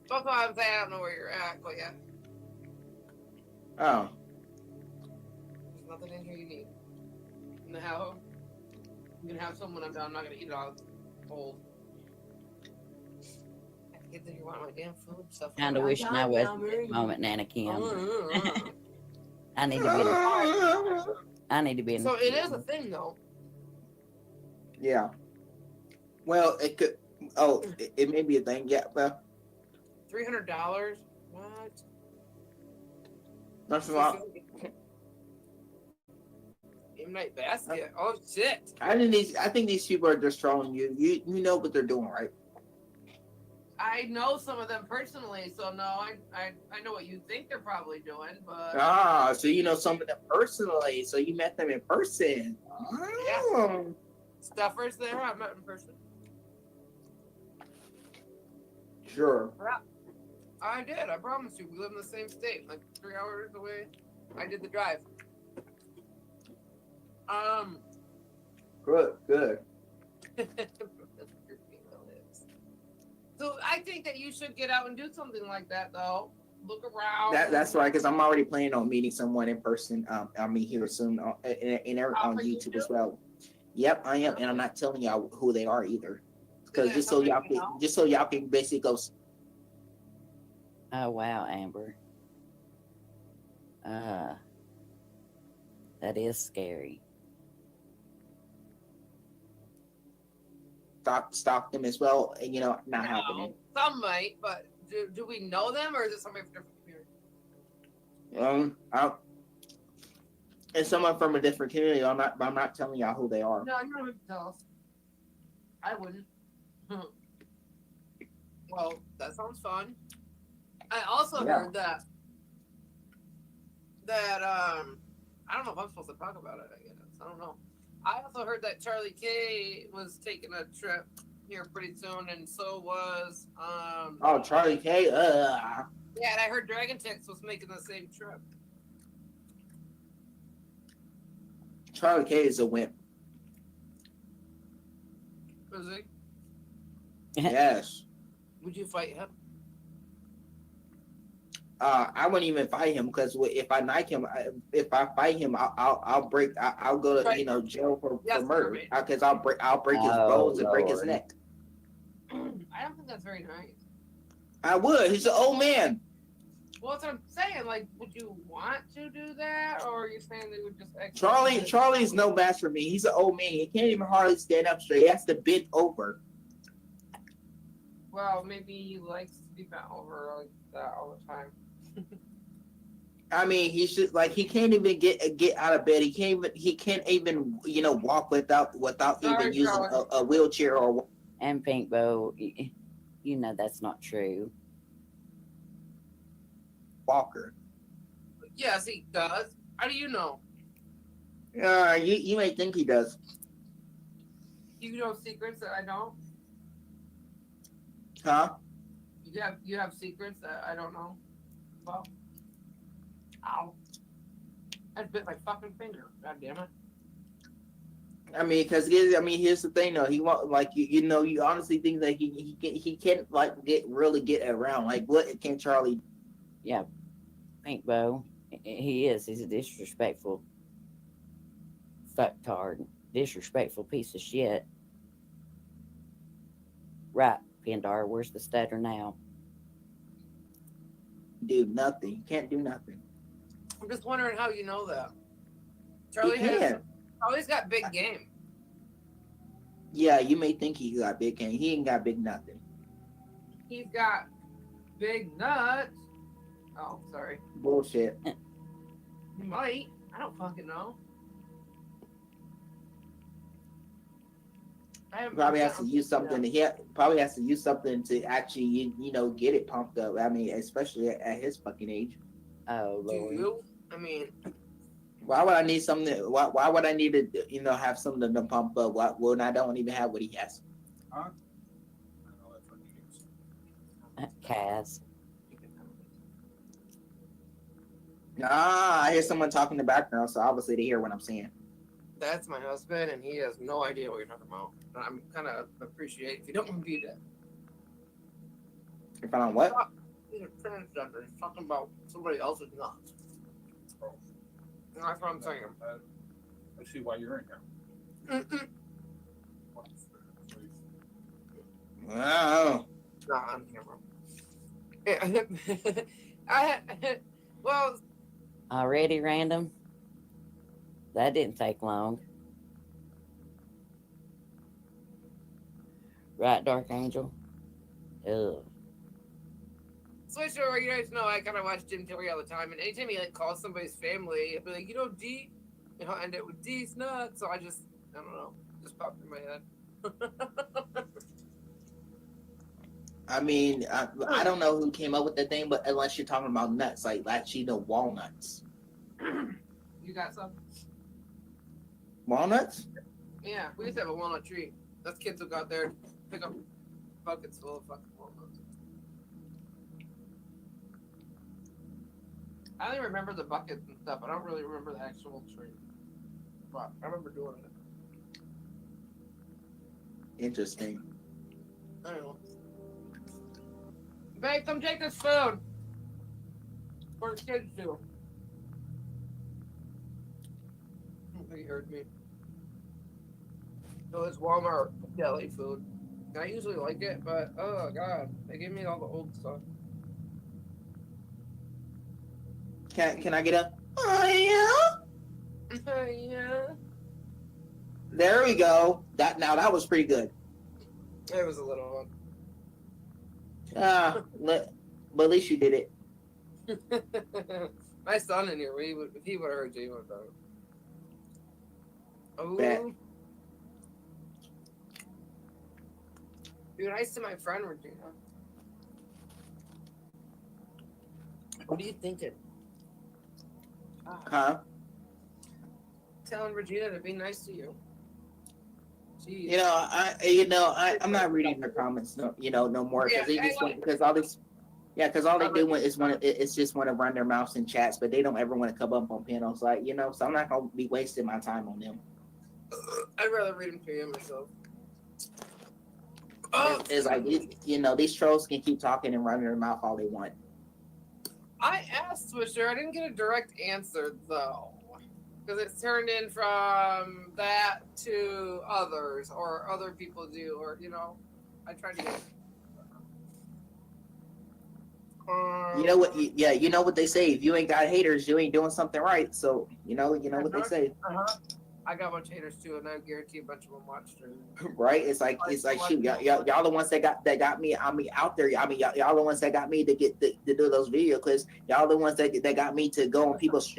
That's why I'm saying I don't know where you're at, but yeah. Oh. There's nothing in here you need. No. I'm gonna have some when I'm done. I'm not gonna eat it all. It's old. I get that you want my damn food stuff. Kind of wishing I was at this moment, Nana Kim. I need to be in. So it is a thing, though. Yeah. Well, it could. Oh, it may be a thing. Yeah. Well. $300. What? That's a lot. Game night basket. Oh shit. I think these people are just trolling you. You know what they're doing, right? I know some of them personally, so no, I know what you think they're probably doing, but Ah, so you know some of them personally. So you met them in person. yeah, Oh. stuffers there I met in person. Sure. Yeah, I did. I promise you. We live in the same state, like 3 hours away. I did the drive. Good. So I think that you should get out and do something like that, though. Look around. That's right, because I'm already planning on meeting someone in person. I mean, here soon on YouTube as well. Yep, I am, and I'm not telling y'all who they are either, because just so y'all can basically go. Oh wow, Amber. That is scary. Stalk them as well, and not happening. Some might, but do we know them, or is it somebody from a different community? And someone from a different community. I'm not telling y'all who they are. No, you don't have to tell us. I wouldn't. Well, that sounds fun. I also heard that I don't know if I'm supposed to talk about it. I guess I don't know. I also heard that Charlie K was taking a trip here pretty soon, and so was Oh, Charlie K. Yeah, and I heard Dragon Tex was making the same trip. Charlie K. is a wimp. Was he? Yes. Would you fight him? I wouldn't even fight him, because if I fight him, I'll go to jail for murder, because I'll break his bones and break his neck. I don't think that's very nice. I would. He's an old man. Well, that's what I'm saying. Like, would you want to do that, or are you saying they would just? Charlie's no match for me. He's an old man. He can't even hardly stand up straight. He has to bend over. Well, maybe he likes to be bent over like that all the time. I mean, he should he can't even get out of bed. He can't even walk without even using a wheelchair or. And Pinkbo, that's not true. Walker. Yes, he does. How do you know? You may think he does. You know secrets that I don't. Huh? You have secrets that I don't know. Well, ow! I bit my fucking finger. God damn it! I mean, because here's the thing though. He want you honestly think that he can't get around. Like, what can Charlie? Yeah, Pinkbo, he's a disrespectful fucktard, disrespectful piece of shit. Right, Pindar, where's the stutter now? Do nothing. You can't do nothing. I'm just wondering how you know that. Charlie's got big game. Yeah, you may think he got big game. He ain't got big nothing. He's got big nuts. Oh, sorry. Bullshit. He might. I don't fucking know. Probably has to use something. Probably has to use something to actually, get it pumped up. I mean, especially at his fucking age. Oh Lord. Do you? I mean, why would I need something? Why would I need to, have something to pump up? When I don't even have what he has? Huh? Kaz. I hear someone talking in the background, so obviously they hear what I'm saying. that's my husband, and he has no idea what you're talking about. I'm kind of appreciate if you don't repeat it. If I don't what? He's a transgender. He's talking about somebody else's nuts. That's what I'm saying. I see why you're in here. Wow. Not on camera. Well. Already random? That didn't take long. Right, Dark Angel? Ugh. So sure, you guys know I kind of watch Jim Carrey all the time, and anytime he calls somebody's family, he'll be like, D, and he'll end it with D's nuts. So I don't know, just popped in my head. I mean, I don't know who came up with the thing, but unless you're talking about nuts, like actually the walnuts. You got some? Walnuts? Yeah, we used to have a walnut tree. Us kids would go out there and pick up buckets full of fucking walnuts. I only remember the buckets and stuff. I don't really remember the actual tree. But I remember doing it. Interesting. I don't know. Babe, come take this food. For the kids too. I don't think he heard me. So it's Walmart deli food. I usually like it, but oh god, they give me all the old stuff. Can I get a? Oh yeah. Yeah. There we go. That was pretty good. It was a little one. But at least you did it. My son in here, if he would have heard you, he would have done it. Bet. Oh. Be nice to my friend, Regina. What are you thinking? Huh? Telling Regina to be nice to you. Jeez. I'm not reading her comments no more because they just because all they do is just want to run their mouths in chats, but they don't ever want to come up on panels, so I'm not gonna be wasting my time on them. I'd rather read them to you myself. It's like these trolls can keep talking and running their mouth all they want. I asked Swisher. I didn't get a direct answer though, because it's turned in from that to others or other people do, or I tried to get. You know what? Yeah, you know what they say. If you ain't got haters, you ain't doing something right. So you know what they say. I got a bunch of haters too, and I guarantee a bunch of them watched it. Right? It's like shoot, y'all the ones that got me. I mean, out there. I mean, y'all the ones that got me to do those video clips. Y'all the ones that got me to go on people's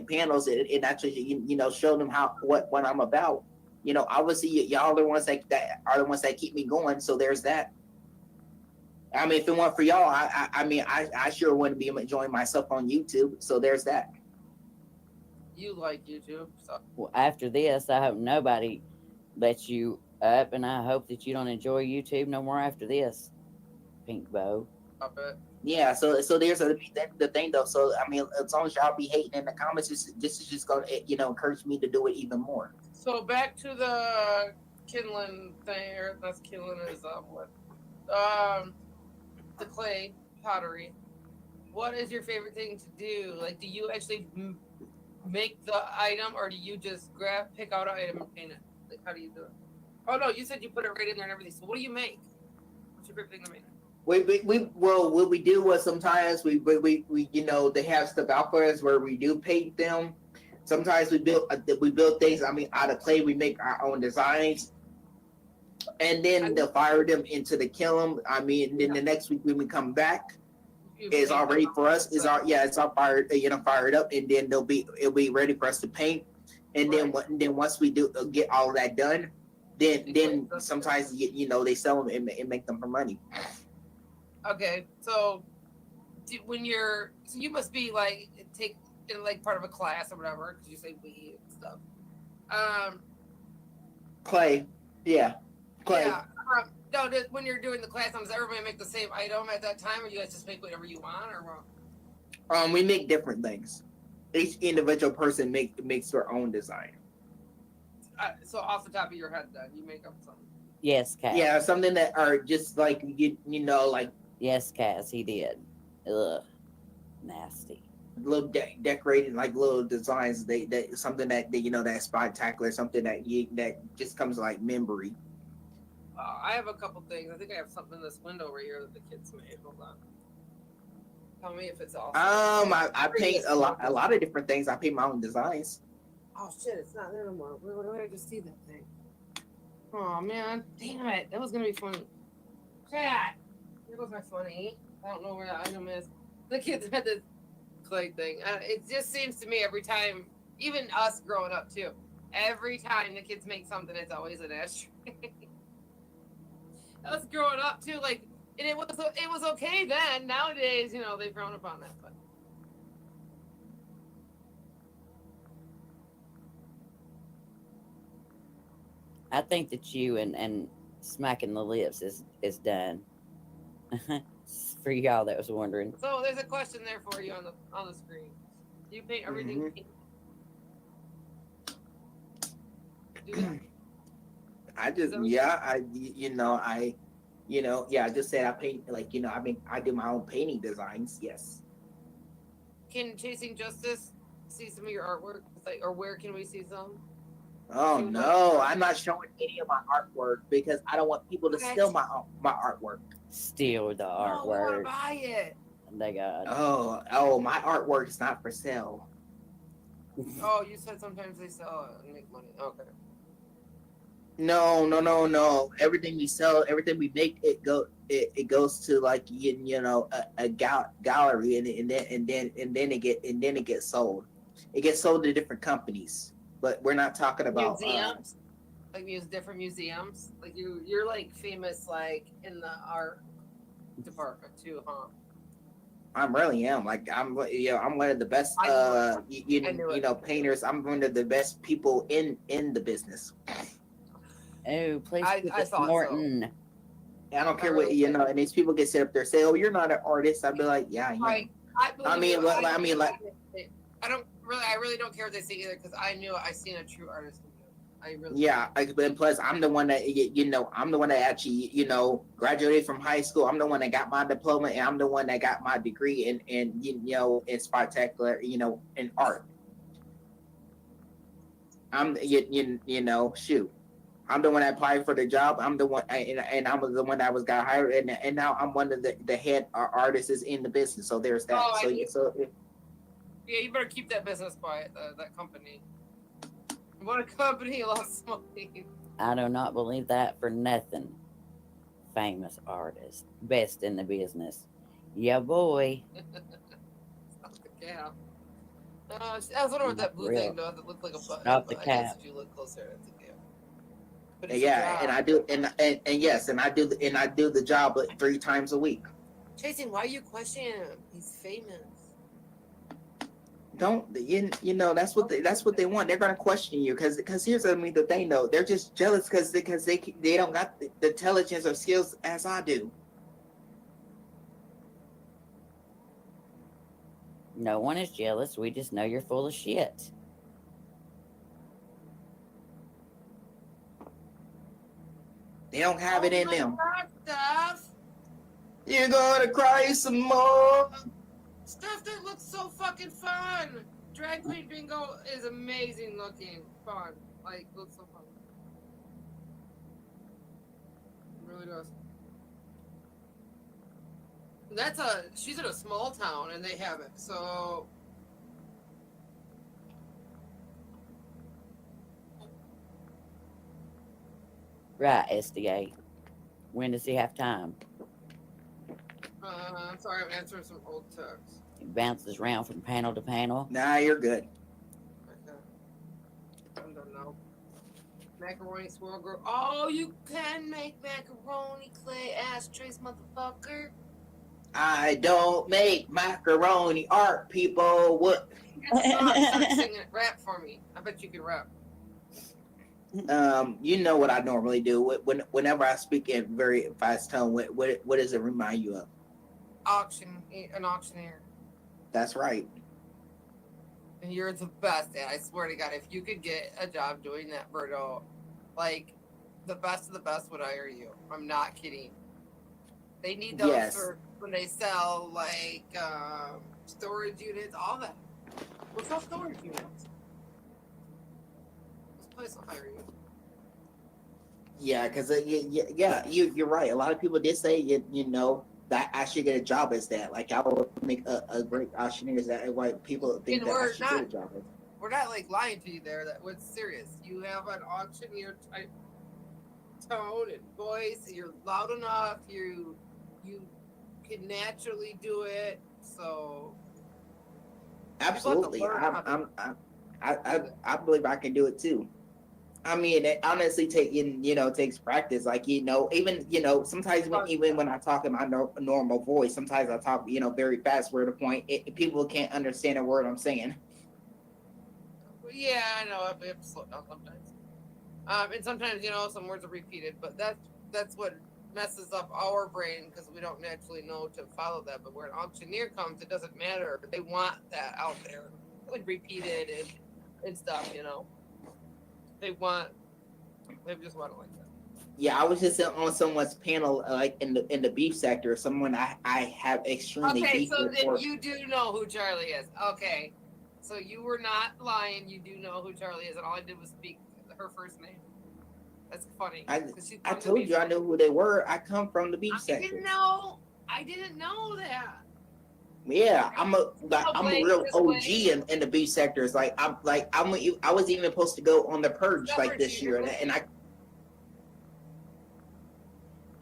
panels and actually show them what I'm about. Obviously y'all are the ones that are the ones that keep me going. So there's that. I mean, if it weren't for y'all, I sure wouldn't be enjoying myself on YouTube. So there's that. You like YouTube, so. Well, after this, I hope nobody lets you up, and I hope that you don't enjoy YouTube no more after this, Pink Bow. I bet. Yeah, so there's the thing though. So I mean, as long as y'all be hating in the comments, this is just gonna encourage me to do it even more. So back to the kindling thing, or that's kindling is what? The clay pottery. What is your favorite thing to do? Like, do you actually make the item, or do you just pick out an item and paint it? Like, how do you do it? Oh no, you said you put it right in there and everything. So what do you make? What's your favorite thing to make? What we do was sometimes we they have stuff out for us where we do paint them. Sometimes we build things. I mean, out of clay, we make our own designs, and then they'll fire them into the kiln. I mean, then the next week when we come back, it's all ready for us. It's all fired, fired up, and then it'll be ready for us to paint. And then once we do get all of that done, then sometimes they sell them and make them for money. Okay, so when you must be like in like part of a class or whatever, because you say we and stuff. Clay, yeah, clay. Yeah. No, when you're doing the class, does everybody make the same item at that time, or you guys just make whatever you want, or what? We make different things. Each individual person makes their own design. So off the top of your head, then you make up something. Yes, Cass. Yeah, something that are just like like. Yes, Cass, he did. Ugh, nasty. Little decorated, like little designs. Something that's spectacular. Something that just comes like memory. I have a couple things. I think I have something in this window right here that the kids made. Hold on. Tell me if it's awesome. I paint a lot of different things. I paint my own designs. Oh shit! It's not there anymore. Where did I just see that thing? Oh man! Damn it! That was gonna be funny. Chat. Here goes my funny. I don't know where the item is. The kids had this clay thing. It just seems to me every time, even us growing up too. Every time the kids make something, it's always an ashtray. Us growing up too, like And it was okay then. Nowadays, you know, they frown upon that. But I think that you and smacking the lips is done. For y'all that was wondering. so there's a question there for you on the screen. Do you paint everything pink? Do that? I just, yeah, I just said I paint, like, I do my own painting designs. Yes. Can Chasing Justice see some of your artwork? Like, or where can we see some? Oh no, I'm not showing any of my artwork because I don't want people to steal my artwork. Steal the artwork. No, we want to buy it. They got. Oh, my artwork is not for sale. Oh, you said sometimes they sell it and make money. Okay. No. Everything we sell, everything we make, it goes to, like, a gallery, and then it gets sold. It gets sold to different companies, but we're not talking about museums. Like different museums. Like you're like famous, like in the art department too, huh? I really am. Like, I'm one of the best painters. I'm one of the best people in the business. Oh, please keep I this Norton. I don't care what and these people get set up there and say, "Oh, you're not an artist." I'd be like, "Yeah, I am." Right. I really don't care what they say either, because I seen a true artist in you. I really. Yeah, and plus, I'm the one that I'm the one that actually graduated from high school. I'm the one that got my diploma, and I'm the one that got my degree in spectacular in art. I'm shoot. I'm the one that applied for the job. I'm the one, and I was the one that got hired, and now I'm one of the head artists in the business. So there's that. Yeah, you better keep that business quiet. That company. What a company lost money. I do not believe that for nothing. Famous artist, best in the business. Yeah, boy. Stop the cap. I was wondering what that blue thing does. It looked like a button. Stop the I cap. guess if you look closer, it's a cap. Yeah, and I do, and yes, and I do the job 3 times a week. Chasing, why are you questioning him? He's famous. Don't that's what they want. They're gonna question you because here's the thing though. They're just jealous because they don't got the intelligence or skills as I do. No one is jealous. We just know you're full of shit. They don't have it in them. Stuff. You're gonna cry some more. Stuff that looks so fucking fun. Drag Queen Bingo is amazing looking. Fun. Like, looks so fun. It really does. She's in a small town and they have it, so. Right, SDA. When does he have time? I'm sorry, I'm answering some old texts. He bounces around from panel to panel. Nah, you're good. Okay. I don't know. Macaroni swirl girl. Oh, you can make macaroni clay ashtrays, motherfucker. I don't make macaroni art, people. What? Start singing rap for me. I bet you can rap. You know what I normally do. Whenever I speak in very fast tone, what does it remind you of? An auctioneer. That's right. And you're the best at. I swear to God, if you could get a job doing that, Berto, like the best of the best would hire you. I'm not kidding. They need those for when they sell like storage units, all that. We'll sell storage units. This place will hire you. Yeah, because you're right. A lot of people did say that I should get a job as that. Like I would make a great auctioneer. Is that why people think that I should get a job as? We're not like lying to you there. That was serious. You have an auctioneer type tone and voice. You're loud enough. You can naturally do it. So absolutely, I believe I can do it too. I mean, it honestly takes practice. Like, even, sometimes even when I talk in my normal voice, sometimes I talk, very fast where the point people can't understand a word I'm saying. Yeah, I know. I have to slow down sometimes. And sometimes, some words are repeated, but that's what messes up our brain because we don't naturally know to follow that. But where an auctioneer comes, it doesn't matter. They want that out there, like repeated and stuff. They just want it like that. Yeah, I was just on someone's panel, like in the beef sector. Someone I have extremely Okay, beef so with. then you do know who Charlie is. Okay, so you were not lying. You do know who Charlie is, and all I did was speak her first name. That's funny. I told you I knew who they were. I come from the beef sector. I didn't know that. Yeah, I'm a real OG in the beef sector. It's like I was even supposed to go on the purge like this year, and I.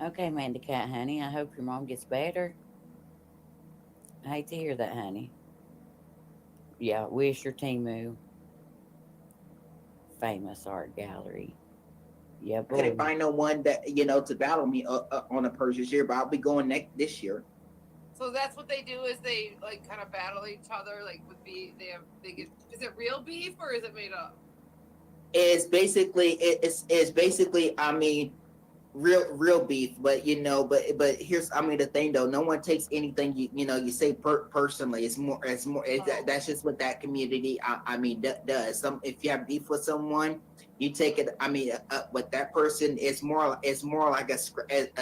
Okay, Mandy Cat, honey. I hope your mom gets better. I hate to hear that, honey. Yeah, wish your Timu. Famous art gallery. Yeah, boy. Couldn't find no one that to battle me on a purge this year, but I'll be going this year. So that's what they do is they like kind of battle each other like with beef. Is it real beef or is it made up? It's basically I mean real beef, but but here's the thing though, no one takes anything you say personally. That's just what that community does. If you have beef with someone, you take it. With that person, it's more like a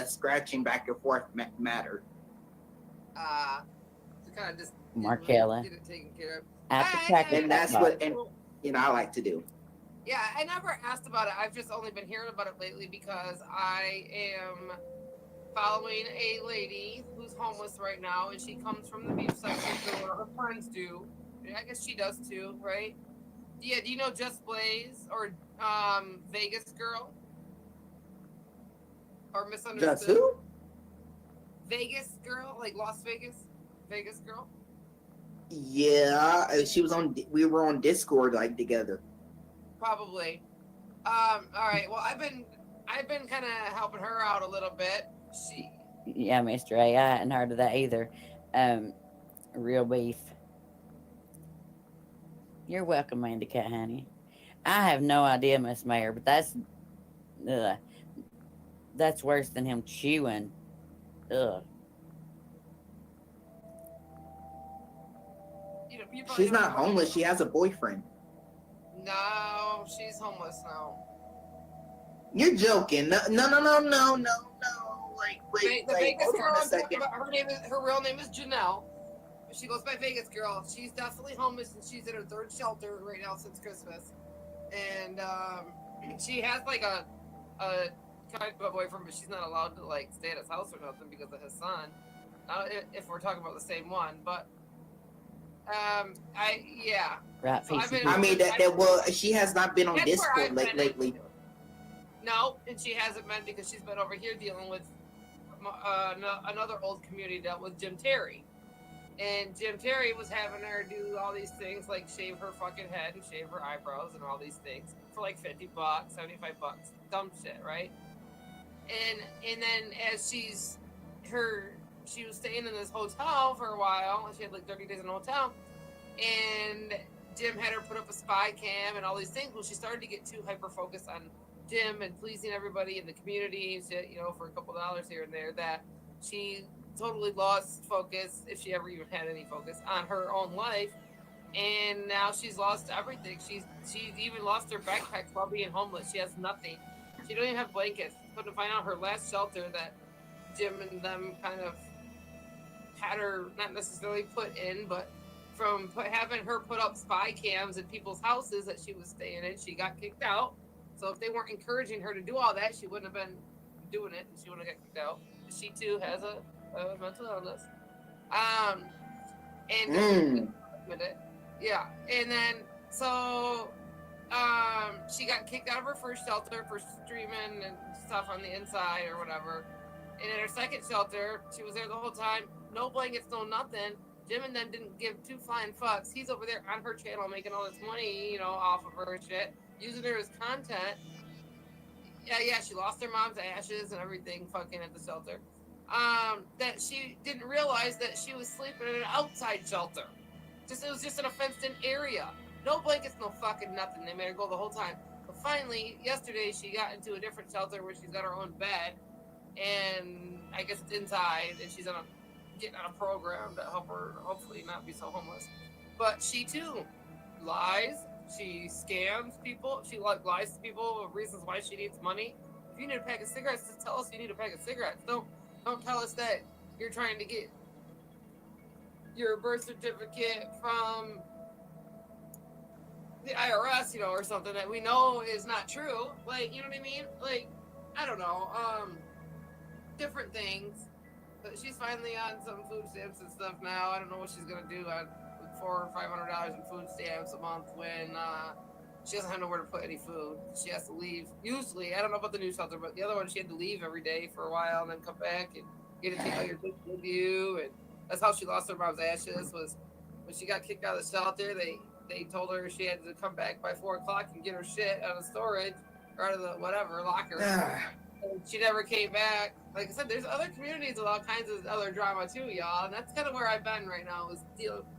scratching back and forth matter. To kind of just Markella. get it taken care of. And that's what I like to do. Yeah, I never asked about it. I've just only been hearing about it lately because I am following a lady who's homeless right now, and she comes from the beef section where her friends do. I guess she does too, right? Yeah, do you know Just Blaze or Vegas Girl? Or Misunderstood? Just who? Vegas Girl, like Las Vegas? Vegas Girl? Yeah, we were on Discord like together. Probably. All right. Well, I've been kind of helping her out a little bit. Yeah, Mr. A. I hadn't heard of that either. Real beef. You're welcome, Mandy Cat, honey. I have no idea, Miss Mayor, but that's worse than him chewing. Ugh. She's not homeless. She has a boyfriend. No, she's homeless now. You're joking. No. Wait, Vegas hold girl, on a second. Her real name is Janelle. She goes by Vegas Girl. She's definitely homeless, and she's in her third shelter right now since Christmas. And she has like a kind of a boyfriend, but she's not allowed to like stay at his house or nothing because of his son. If we're talking about the same one, but yeah. Right. So she has not been on Discord lately. No, and she hasn't been because she's been over here dealing with another old community dealt with Jim Terry. And Jim Terry was having her do all these things like shave her fucking head and shave her eyebrows and all these things for like $50, $75, dumb shit, right? And then as she was staying in this hotel for a while, and she had like 30 days in a hotel, and Jim had her put up a spy cam and all these things. Well, she started to get too hyper focused on Jim and pleasing everybody in the community and shit, for a couple dollars here and there, that she totally lost focus, if she ever even had any focus, on her own life. And now she's lost everything. She's even lost her backpack while being homeless. She has nothing. She don't even have blankets. But to find out her last shelter that Jim and them kind of had her not necessarily put in, but from having her put up spy cams in people's houses that she was staying in, she got kicked out. So if they weren't encouraging her to do all that, she wouldn't have been doing it, and she wouldn't have got kicked out. She too has a mental illness. Yeah, and then so she got kicked out of her first shelter for streaming and stuff on the inside or whatever. And in her second shelter, she was there the whole time, no blankets, no nothing. Jim and them didn't give two flying fucks. He's over there on her channel making all this money, off of her and shit. using her as content. Yeah, she lost her mom's ashes and everything fucking at the shelter. That she didn't realize that she was sleeping in an outside shelter. It was just in a fenced-in area. No blankets, no fucking nothing. They made her go the whole time. But finally, yesterday, she got into a different shelter where she's got her own bed, and I guess it's inside, and she's getting on a program to help her hopefully not be so homeless. But she too lies. She scams people. She lies to people of reasons why she needs money. If you need a pack of cigarettes, just tell us you need a pack of cigarettes. Don't tell us that you're trying to get your birth certificate from the IRS, or something that we know is not true. Like, you know what I mean? Like, I don't know. Different things. But she's finally on some food stamps and stuff now. I don't know what she's gonna do on $400 or $500 in food stamps a month when she doesn't have nowhere to put any food. She has to leave. Usually, I don't know about the new shelter, but the other one she had to leave every day for a while and then come back and get to take all your things with you. And that's how she lost her mom's ashes. Was when she got kicked out of the shelter. They told her she had to come back by 4 o'clock and get her shit out of storage or out of the whatever locker. And she never came back. Like I said, there's other communities with all kinds of other drama too, y'all. And that's kind of where I've been right now, is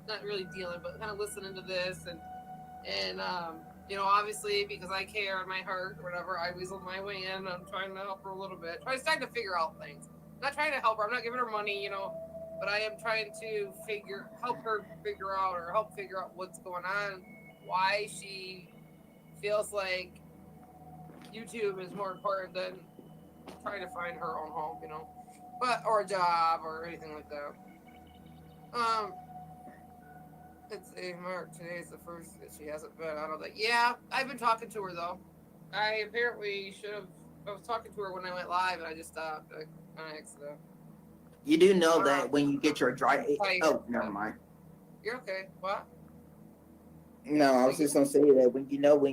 not really dealing, but kind of listening to this and obviously because I care in my heart or whatever, I weasel my way in. I'm trying to help her a little bit. I'm trying to figure out things. I'm not trying to help her. I'm not giving her money, but I am trying to help her figure out what's going on, why she feels like YouTube is more important than trying to find her own home, or a job or anything like that. It's a mark. Today's the first that she hasn't been. I don't think. Yeah, I've been talking to her though. I apparently should have. I was talking to her when I went live, and I just stopped on accident. You do know that when you get your oh, never mind. You're okay. What? No, I was just gonna say that when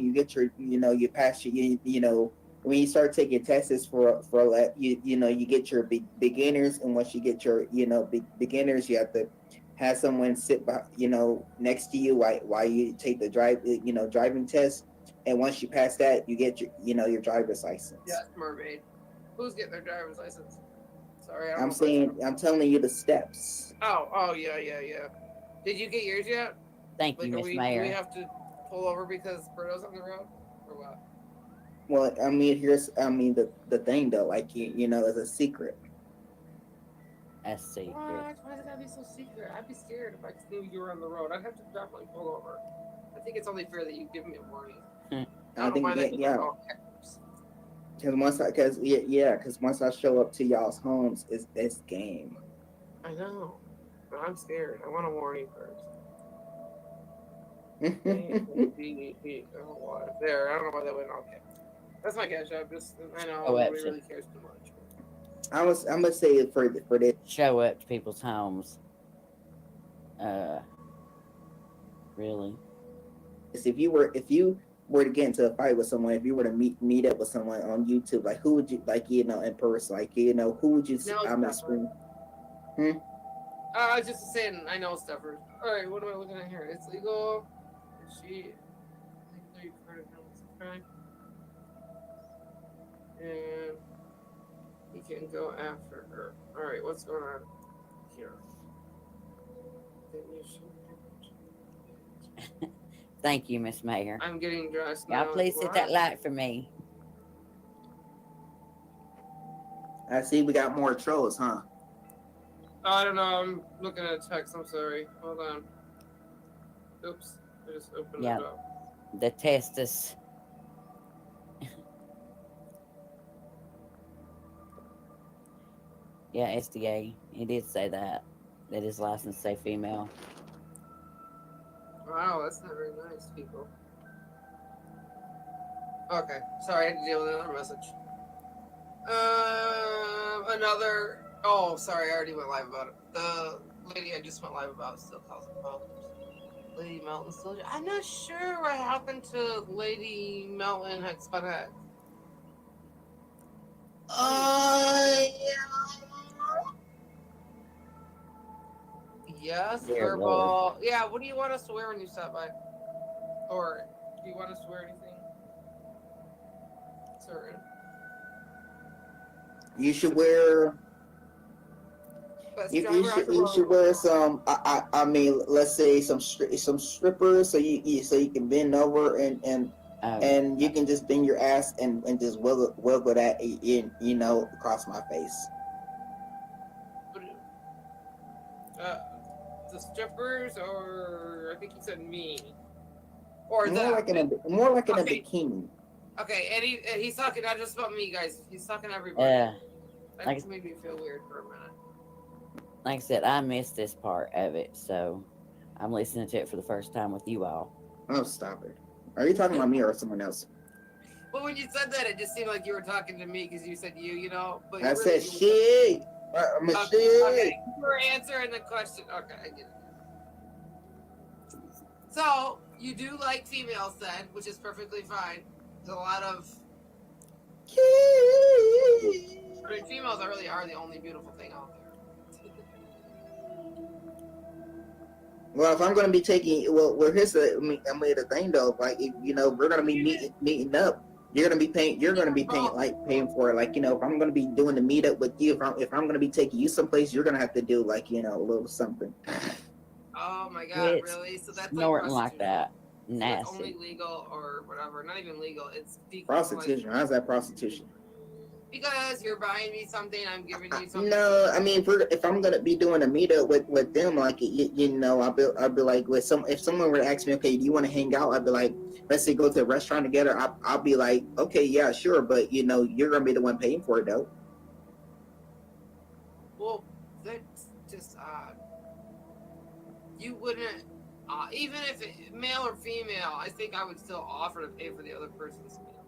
you get your you pass your when you start taking tests for you get your beginners, and once you get your beginners, you have to have someone sit by next to you while you take the driving test, and once you pass that, you get your driver's license. Yes, mermaid. Who's getting their driver's license? Sorry, I'm telling you the steps. Oh yeah. Did you get yours yet? Thank you, Miss Mayor. Do we have to pull over because Birdo's on the road, or what? Well, I mean, the thing though, like it's a secret. A secret. What? Why does it gotta be so secret? I'd be scared if I knew you were on the road. I'd have to definitely pull over. I think it's only fair that you give me a warning. I think because once I show up to y'all's homes, it's game. I know, but I'm scared. I want a warning first. There, I don't know why that went. Okay, that's my cash app. I know nobody really cares too much. I'm gonna say it for this. Show up to people's homes. Really? If you were to get into a fight with someone, if you were to meet up with someone on YouTube, like who would you in person, who would you? I'm gonna scream. I was just saying, I know Stefford. All right, what am I looking at here? It's legal. And he can go after her. All right, what's going on here? Thank you, Miss Mayor. I'm getting dressed now. Y'all please hit that like for me. I see we got more trolls, huh? I don't know. I'm looking at a text. I'm sorry. Hold on. Oops. I just opened it up. The testis. Yeah, SDA. He did say that his license say female. Wow, that's not very nice, people. Okay, sorry, I had to deal with another message. Oh, sorry, I already went live about it. The lady I just went live about still causing problems. Lady Melton still. I'm not sure what happened to Lady Melton had spun head. Yes, Dear verbal. Lord. Yeah, what do you want us to wear when you stop by? Or do you want us to wear anything? certain. You should wear. Best You driver on the road. should wear some. I mean, let's say some strippers, so you can bend over and you can just bend your ass and just wiggle that in, across my face. The strippers, or I think he said me, or More that. like in a bikini. Okay, and he's talking not just about me, guys. He's talking everybody. Yeah. That just made me feel weird for a minute. Like I said, I missed this part of it, so I'm listening to it for the first time with you all. Oh, stop it. Are you talking about me or someone else? Well, when you said that, it just seemed like you were talking to me because you said you know. But I really, said shit. I'm a shit. Okay, you were answering the question. Okay, I get it. So, you do like females then, which is perfectly fine. There's a lot of... I mean, females really are the only beautiful thing out there. Well, if I'm going to be taking, here's the thing though. Like, if, we're going to be meeting up. You're going to be paying for it. Like, if I'm going to be doing the meetup with you, if I'm going to be taking you someplace, you're going to have to do like, a little something. Oh my God, It's really? So that's snorting like like that. So it's Nasty. only legal or whatever. Not even legal. It's Prostitution. How's that prostitution? Because you're buying me something, I'm giving you something. No, I mean, if I'm gonna be doing a meetup with them, like I'll be like, if someone were to ask me, okay, do you want to hang out? I'd be like, let's say go to a restaurant together. I'll be like, okay, yeah, sure, but you're gonna be the one paying for it though. Well, that's just odd. You wouldn't, even if male or female, I think I would still offer to pay for the other person's meal,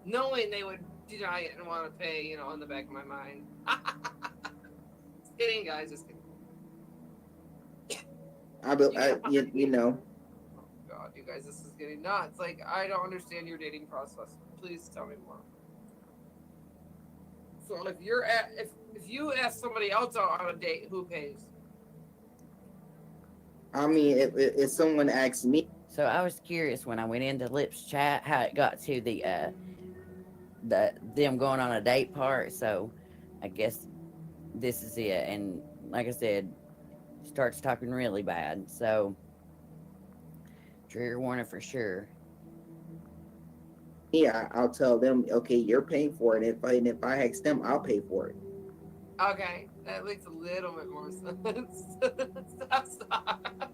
knowing they would deny it and want to pay, in the back of my mind. Just kidding, guys. Just kidding. God, you guys, this is getting nuts. Like, I don't understand your dating process. Please tell me more. So if you ask somebody else out on a date, who pays? I mean, if someone asks me. So I was curious when I went into Lips chat how it got to the them going on a date part. So I guess this is it. And like I said, starts talking really bad. So trigger warning for sure. Yeah, I'll tell them, okay, you're paying for it. And if I ask them, I'll pay for it. Okay, that makes a little bit more sense. Stop.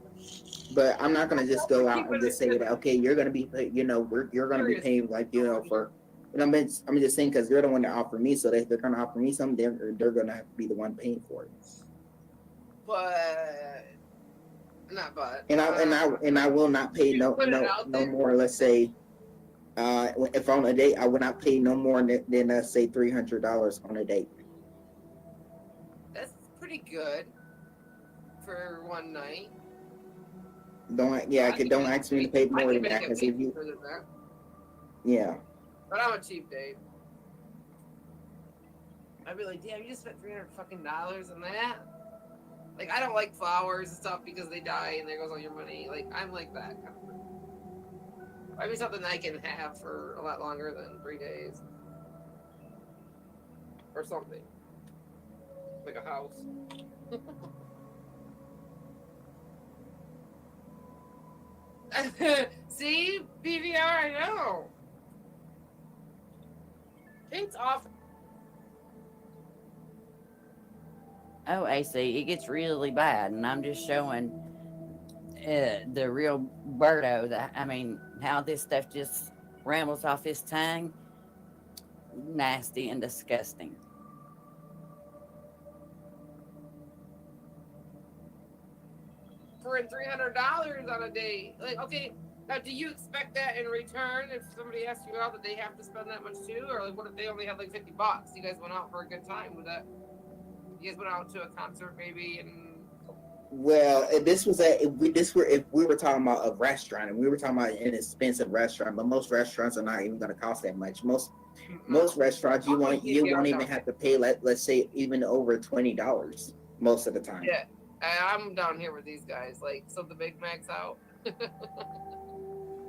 But I'm not gonna just go out and just say that. Okay, you're gonna be, you're gonna be paying like, for. I'm just saying because they're the one that offer me, so if they're gonna offer me something, they're gonna have to be the one paying for it. But not but. And I will not pay no more. Let's say, if on a date, I would not pay no more than say $300 on a date. That's pretty good for one night. Don't ask me to pay more than that because if you. Yeah. But I'm a cheap date. I'd be like, damn, you just spent $300 on that. Like, I don't like flowers and stuff because they die and there goes all your money. Like, I'm like that kind of person. Buy me something I can have for a lot longer than 3 days. Or something. Like a house. See? BVR, I know. Things off. Oh, AC, it gets really bad, and I'm just showing the real Birdo. How this stuff just rambles off his tongue. Nasty and disgusting. For $300 on a date. Like, okay, now do you expect that in return if somebody asks you out that they have to spend that much too? Or like, what if they only had like $50? You guys went out for a good time with that? You guys went out to a concert maybe and. Well, if we were talking about a restaurant and we were talking about an expensive restaurant, but most restaurants are not even going to cost that much. Most restaurants you won't even have to pay let's say even over $20 most of the time. Yeah, I'm down here with these guys. Like, so the Big Mac's out.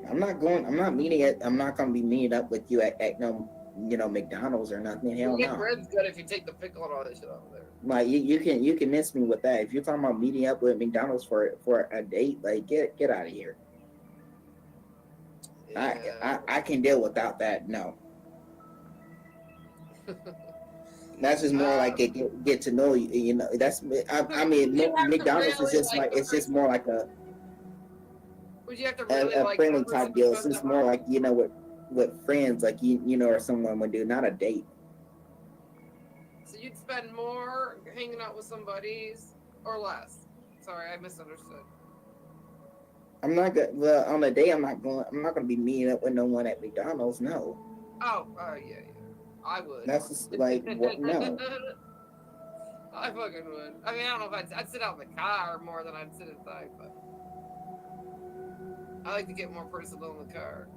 I'm not going. I'm not meeting at. I'm not going to be meeting up with you at no, McDonald's or nothing. Hell Get no. bread's good if you take the pickle and all that shit out of there. Like you can miss me with that. If you're talking about meeting up with McDonald's for a date, like get out of here. Yeah. I can deal without that. No. That's just more like a get to know you. You know, that's I mean You have to McDonald's is really just like like the it's just more like Would you have to really a like friendly the person type deal. to It's spend just the more like what friends like or someone would do, not a date. So you'd spend more hanging out with some buddies or less? Sorry, I misunderstood. I'm not gonna. Well, on a day, I'm not going to be meeting up with no one at McDonald's. No. Oh, yeah. I would. That's just like what? No. I fucking would. I mean, I don't know if I'd sit out in the car more than I'd sit inside, but I like to get more personal in the car.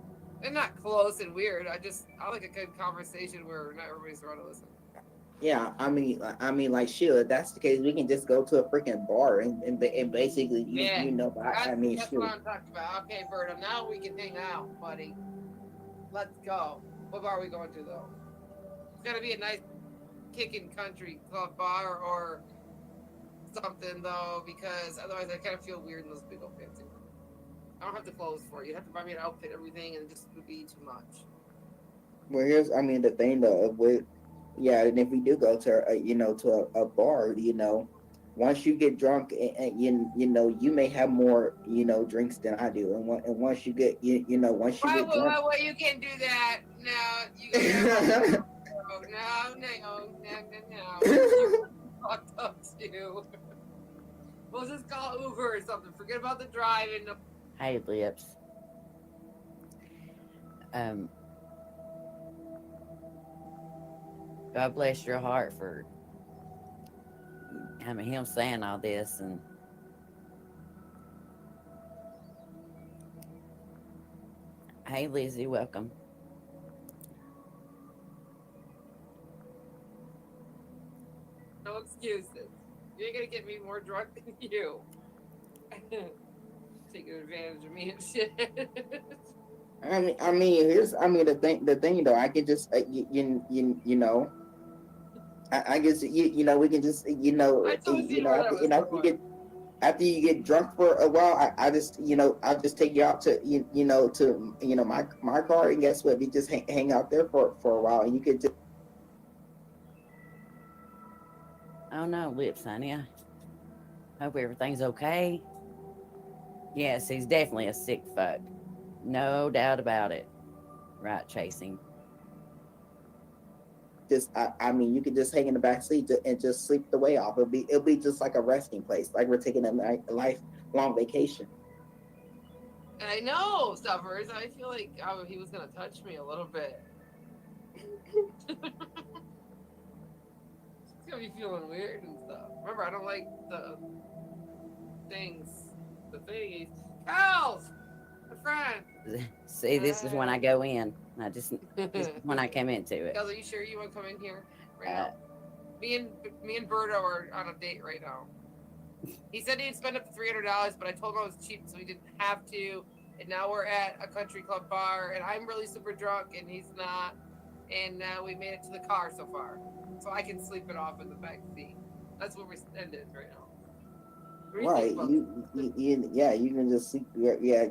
And not close and weird. I like a good conversation where not everybody's around to listen. Yeah, I mean, like, sure. If that's the case, we can just go to a freaking bar and basically, I mean, that's sure. what I'm talking about. Okay, Berto, now we can hang out, buddy. Let's go. What bar are we going to, though? It's got to be a nice kicking country club bar or something, though, because otherwise I kind of feel weird in those big old fancy rooms. I don't have the clothes for you. You have to buy me an outfit, everything, and it just would be too much. Well, here's, I mean, the thing though, and if we do go to, to a bar, once you get drunk, and you may have more, drinks than I do, and once you get, once you get drunk. Wait, you can't do that. No, you gotta no. You fucked up too. We'll just call Uber or something. Forget about the driving. Hey, Lips. God bless your heart for him saying all this, and hey, Lizzie, welcome. No excuses. You ain't gonna get me more drunk than you. Taking advantage of me and shit. I mean, here's, the thing though, I can just, I guess, we can just, after you get drunk for a while, I just, I'll just take you out to, my car, and guess what? We just hang out there for a while, and you could just. Oh no, Lips, honey. I hope everything's okay. Yes, he's definitely a sick fuck. No doubt about it. Right, Chasing. Just, I mean, you could just hang in the back seat and just sleep the way off. It'll be just like a resting place, like we're taking a lifelong vacation. And I know, Suffers. I feel like he was gonna touch me a little bit. It's gonna be feeling weird and stuff. Remember, I don't like the things. The thingies. Cows! My friend! See, this is when I go in. This is when I came into it. Kels, are you sure you want to come in here right now? Me and Berto are on a date right now. He said he'd spend up to $300, but I told him I was cheap, so he didn't have to. And now we're at a country club bar, and I'm really super drunk, and he's not. And we made it to the car so far, so I can sleep it off in the back seat. That's where we ended right now. Right, you can just sleep.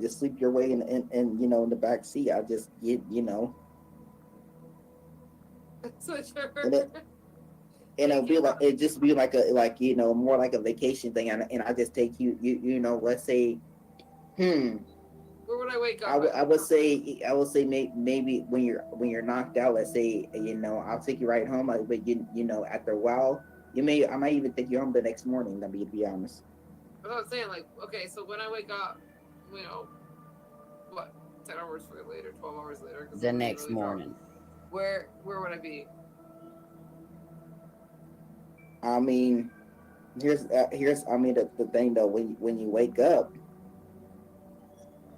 Just sleep your way in in the back seat. I just So sure. And it'd just be like more like a vacation thing, and I just take you let's say, Where would I wake up? I would say maybe when you're knocked out, let's say I'll take you right home. But after a while, I might even take you home the next morning. To be honest. But I was saying, like, okay, so when I wake up, what, 10 hours later, 12 hours later? The next morning. Where would I be? I mean, here's the thing though. When you wake up,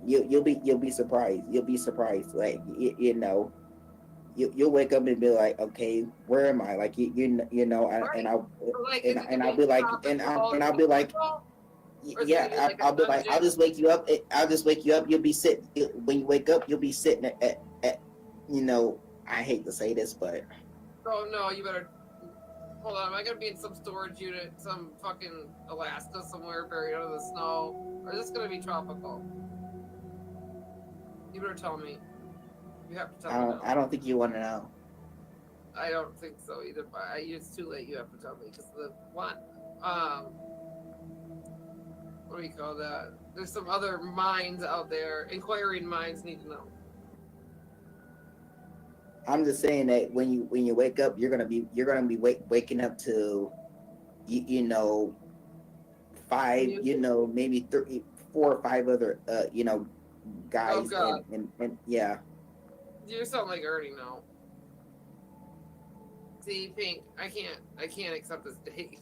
you'll be surprised. You'll be surprised. Like you'll wake up and be like, okay, where am I? Like and I'll be like, Or is it gonna be like a dungeon? I'll just wake you up. I'll just wake you up. You'll be sitting. When you wake up, you'll be sitting at you know. I hate to say this, but Oh no, you better hold on. Am I gonna be in some storage unit, some fucking Alaska somewhere buried under the snow, or is this gonna be tropical? You better tell me. You have to tell me now. I don't think you want to know. I don't think so either, but it's too late. You have to tell me because the what do you call that? There's some other minds out there. Inquiring minds need to know. I'm just saying that when you wake up, you're gonna be waking up to, you know, five, you know, maybe 4 or 5 other, you know, guys. Oh, God. And yeah. You sound like Ernie now. See, Pink, I can't accept this date.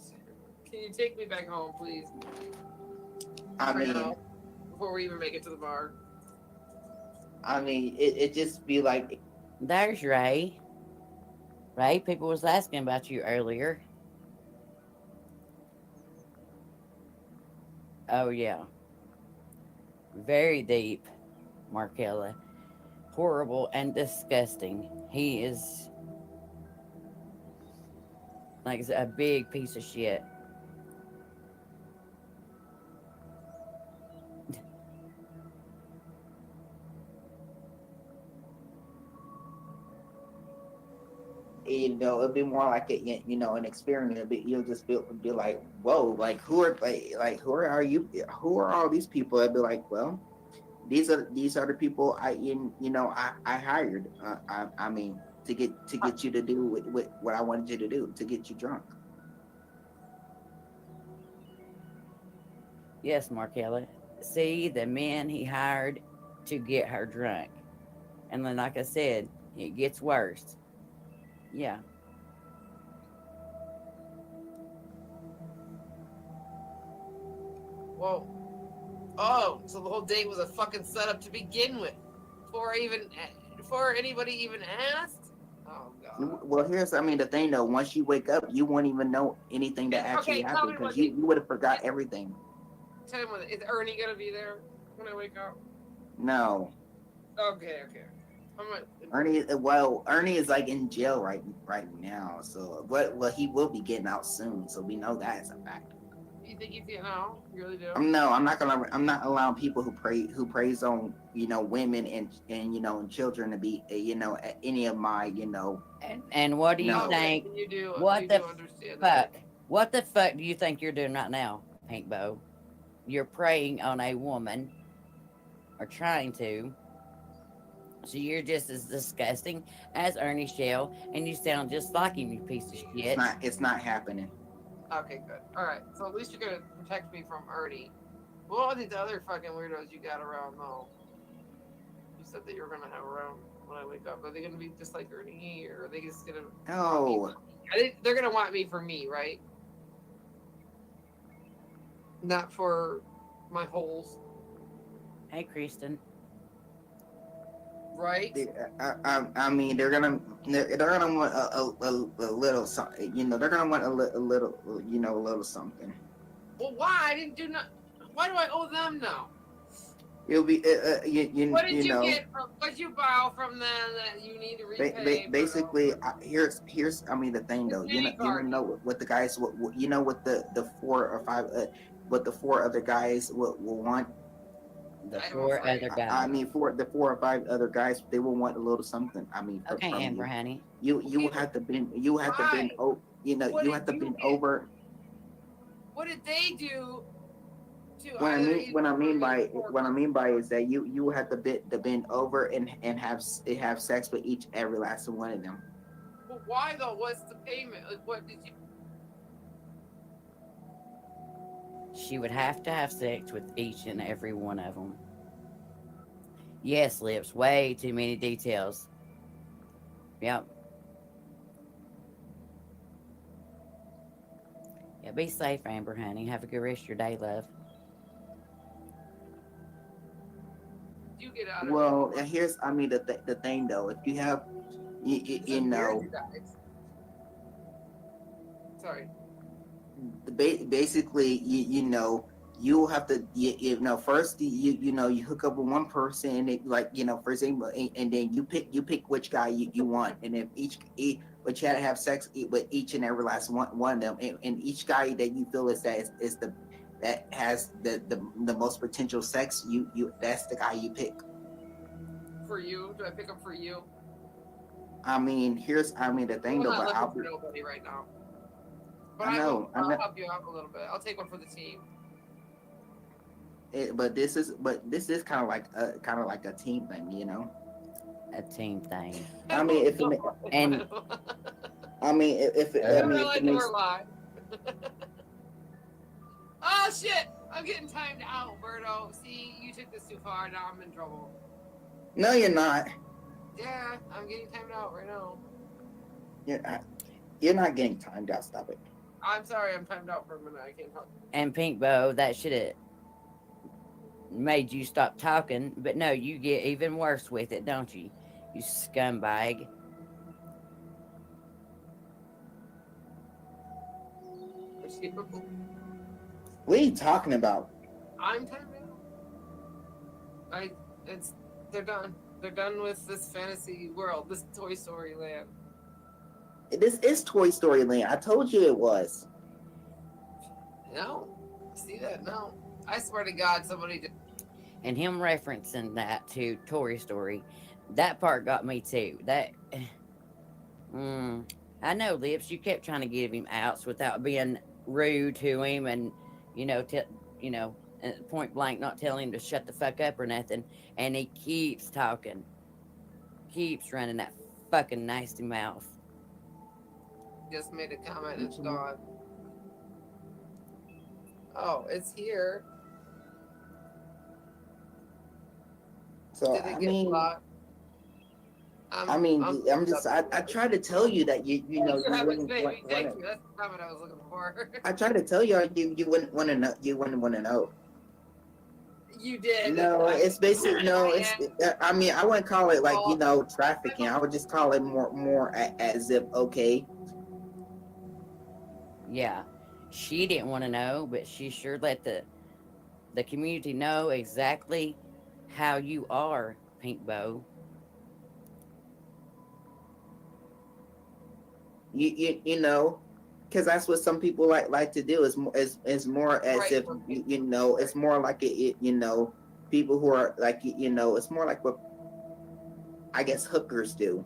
Can you take me back home, please? I Right mean, now, before we even make it to the bar. I mean, it just be like. There's Ray. Ray, people was asking about you earlier. Oh yeah. Very deep, Markella. Horrible and disgusting. He is like a big piece of shit. You know, it'd be more like a, you know, an experiment. You'll just be like, whoa, like who are you? Who are all these people? I'd be like, well, these are the people I hired. I mean, to get you to do what I wanted you to do, to get you drunk. Yes, Markella. See, the men he hired to get her drunk. And then, like I said, it gets worse. Yeah. Whoa. Oh, so the whole date was a fucking setup to begin with, before anybody even asked. Oh God. Well, the thing though. Once you wake up, you won't even know anything that actually happened because you would have forgot everything. Tell me, is Ernie gonna be there when I wake up? No. Okay. Ernie is like in jail right now. So, well, he will be getting out soon. So we know that is a fact. You think he's getting out? You really do? No, I'm not allowing people who preys on, you know, women and you know, and children to be, you know, any of my, you know. And what do you think? What the fuck do you think you're doing right now, Pink Bow? You're preying on a woman, or trying to. So you're just as disgusting as Ernie Shell, and you sound just like him, you piece of shit. It's not happening. Okay, good. All right. So at least you're gonna protect me from Ernie. What are these other fucking weirdos you got around though? You said that you were gonna have around when I wake up. Are they gonna be just like Ernie, or are they just gonna? Oh. They're gonna want me for me, right? Not for my holes. Hey, Kristen. Right. I mean, they're gonna want a little something. You know, they're gonna want a little, you know, a little something. Well, why? I didn't do not. Why do I owe them now? It'll be What did you know, get? What did you borrow from them that you need to repay? Basically, here's the thing though. You know what the guys what you know what the 4 or 5 what the 4 other guys will want. The 4 other guys. I mean, for the 4 or 5 other guys, they will want a little something. I mean, okay, from Amber, you. honey. You will have to bend. You have to bend. Oh, you know, you have to bend over. What did they do? What I mean by is that you have to bend over and have sex with every last one of them. Well, why though? What's the payment? Like, what did you? She would have to have sex with each and every one of them. Yes, Lips. Way too many details. Yep. Yeah, be safe, Amber, honey. Have a good rest of your day, love. You get out of well, here's the thing though. If you have, you know. Sorry. Basically, you know, you have to you know first you know you hook up with one person and it, like you know first thing and then you pick which guy you want, and if but you had to have sex with each and every last one of them, and each guy that you feel is the that has the most potential sex, you that's the guy you pick. For you, do I pick up for you? I mean the thing I'm though, not but looking for nobody right now. But I know I'll help you out a little bit. I'll take one for the team. but this is kind of like a team thing, you know. A team thing. I mean, if it, And I mean, if it, I I mean, if realize it makes, we're live. Oh shit! I'm getting timed out, Berto. See, you took this too far. Now I'm in trouble. no, you're not. Yeah, I'm getting timed out right now. You're not getting timed out. Stop it. I'm sorry, I'm timed out for a minute. I can't talk. and Pink Bow, that should have made you stop talking, but no, you get even worse with it, don't you? You scumbag. What are you talking about? I'm timed out. They're done. They're done with this fantasy world, this Toy Story land. This is Toy Story Land. I told you it was. No, see that? No, I swear to God, somebody did. And him referencing that to Toy Story, that part got me too. That, I know, Lips, you kept trying to give him outs without being rude to him, and point blank, not telling him to shut the fuck up or nothing. And he keeps talking, keeps running that fucking nasty mouth. Just made a comment. It's gone. Oh, it's here. So Did it get blocked? I tried to tell you that you know Thanks for you having wouldn't baby. want Thank to. you. That's the comment I was looking for. I tried to tell you you wouldn't want to know. You wouldn't want to know. You did. No, it's basically no. It's I mean I wouldn't call it like trafficking. I would just call it more as if okay. Yeah, she didn't want to know, but she sure let the community know exactly how you are, Pink Bow. You know, because that's what some people like to do. Is more as if you know. It's more like it you know people who are like you know. It's more like what I guess hookers do.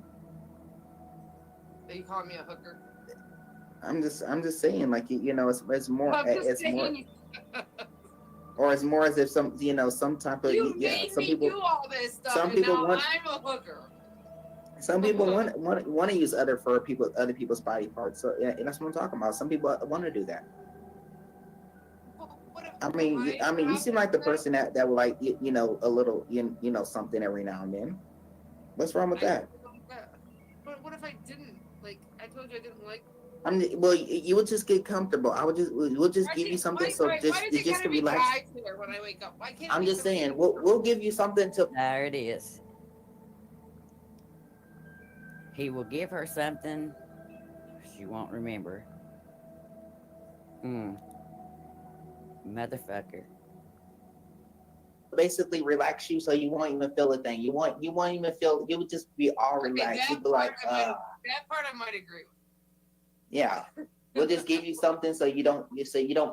Are you calling me a hooker? I'm just saying like you know it's more I'm just it's more saying. or it's more as if some you know some type of You made some me people do all this stuff, some and people now want I'm a hooker. some people want to use other people's body parts. So yeah, that's what I'm talking about. Some people want to do that. I mean, you seem like the person that would like you know a little you know something every now and then. What's wrong with that? But what if I didn't? Like I told you, I didn't like. Well, you would just get comfortable. We'll just give you something why just to be relax. guys here when I wake up? Why can't I'm just saying we'll give you something to. There it is. He will give her something she won't remember. Motherfucker. Basically relax you so you won't even feel a thing. You won't even feel. You would just be all relaxed. You'd be like, that part I might agree with. Yeah, we'll just give you something so you don't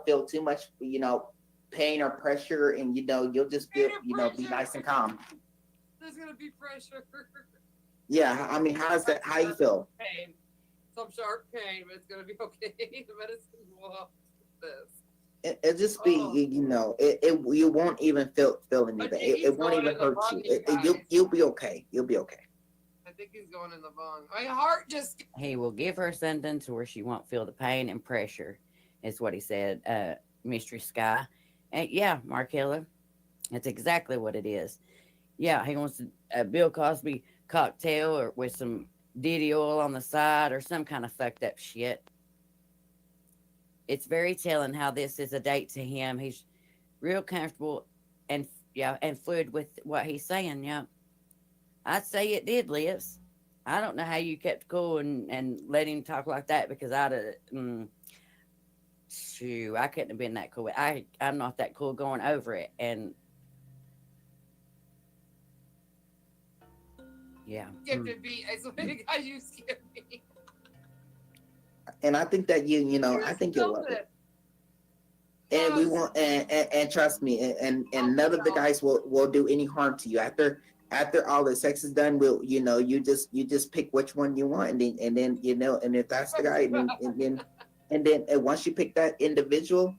feel too much, you know, pain or pressure, and you know you'll just feel, you know, be nice and calm. There's gonna be pressure. Yeah, I mean, how's that? How you feel? Pain, some sharp pain, but it's gonna be okay. The medicine will help this. It just be, you know, you won't even feel anything. It won't even hurt you. You'll be okay. You'll be okay. I think he's going in the bong. My heart just. He will give her something to where she won't feel the pain and pressure, is what he said, Mystery Sky. And yeah, Markella, that's exactly what it is. Yeah, he wants a Bill Cosby cocktail or with some Diddy oil on the side or some kind of fucked up shit. It's very telling how this is a date to him. He's real comfortable and fluid with what he's saying. Yeah, I'd say it did, Liz. I don't know how you kept cool and let him talk like that because I'd have Shoo, I couldn't have been that cool. I'm not that cool going over it. And yeah. Gifted beat. I swear to God, you scared me. And I think that I think you'll love it. And we won't, and trust me, and none of the guys will do any harm to you after all the sex is done. You just pick which one you want, and then and if that's the guy, and then once you pick that individual,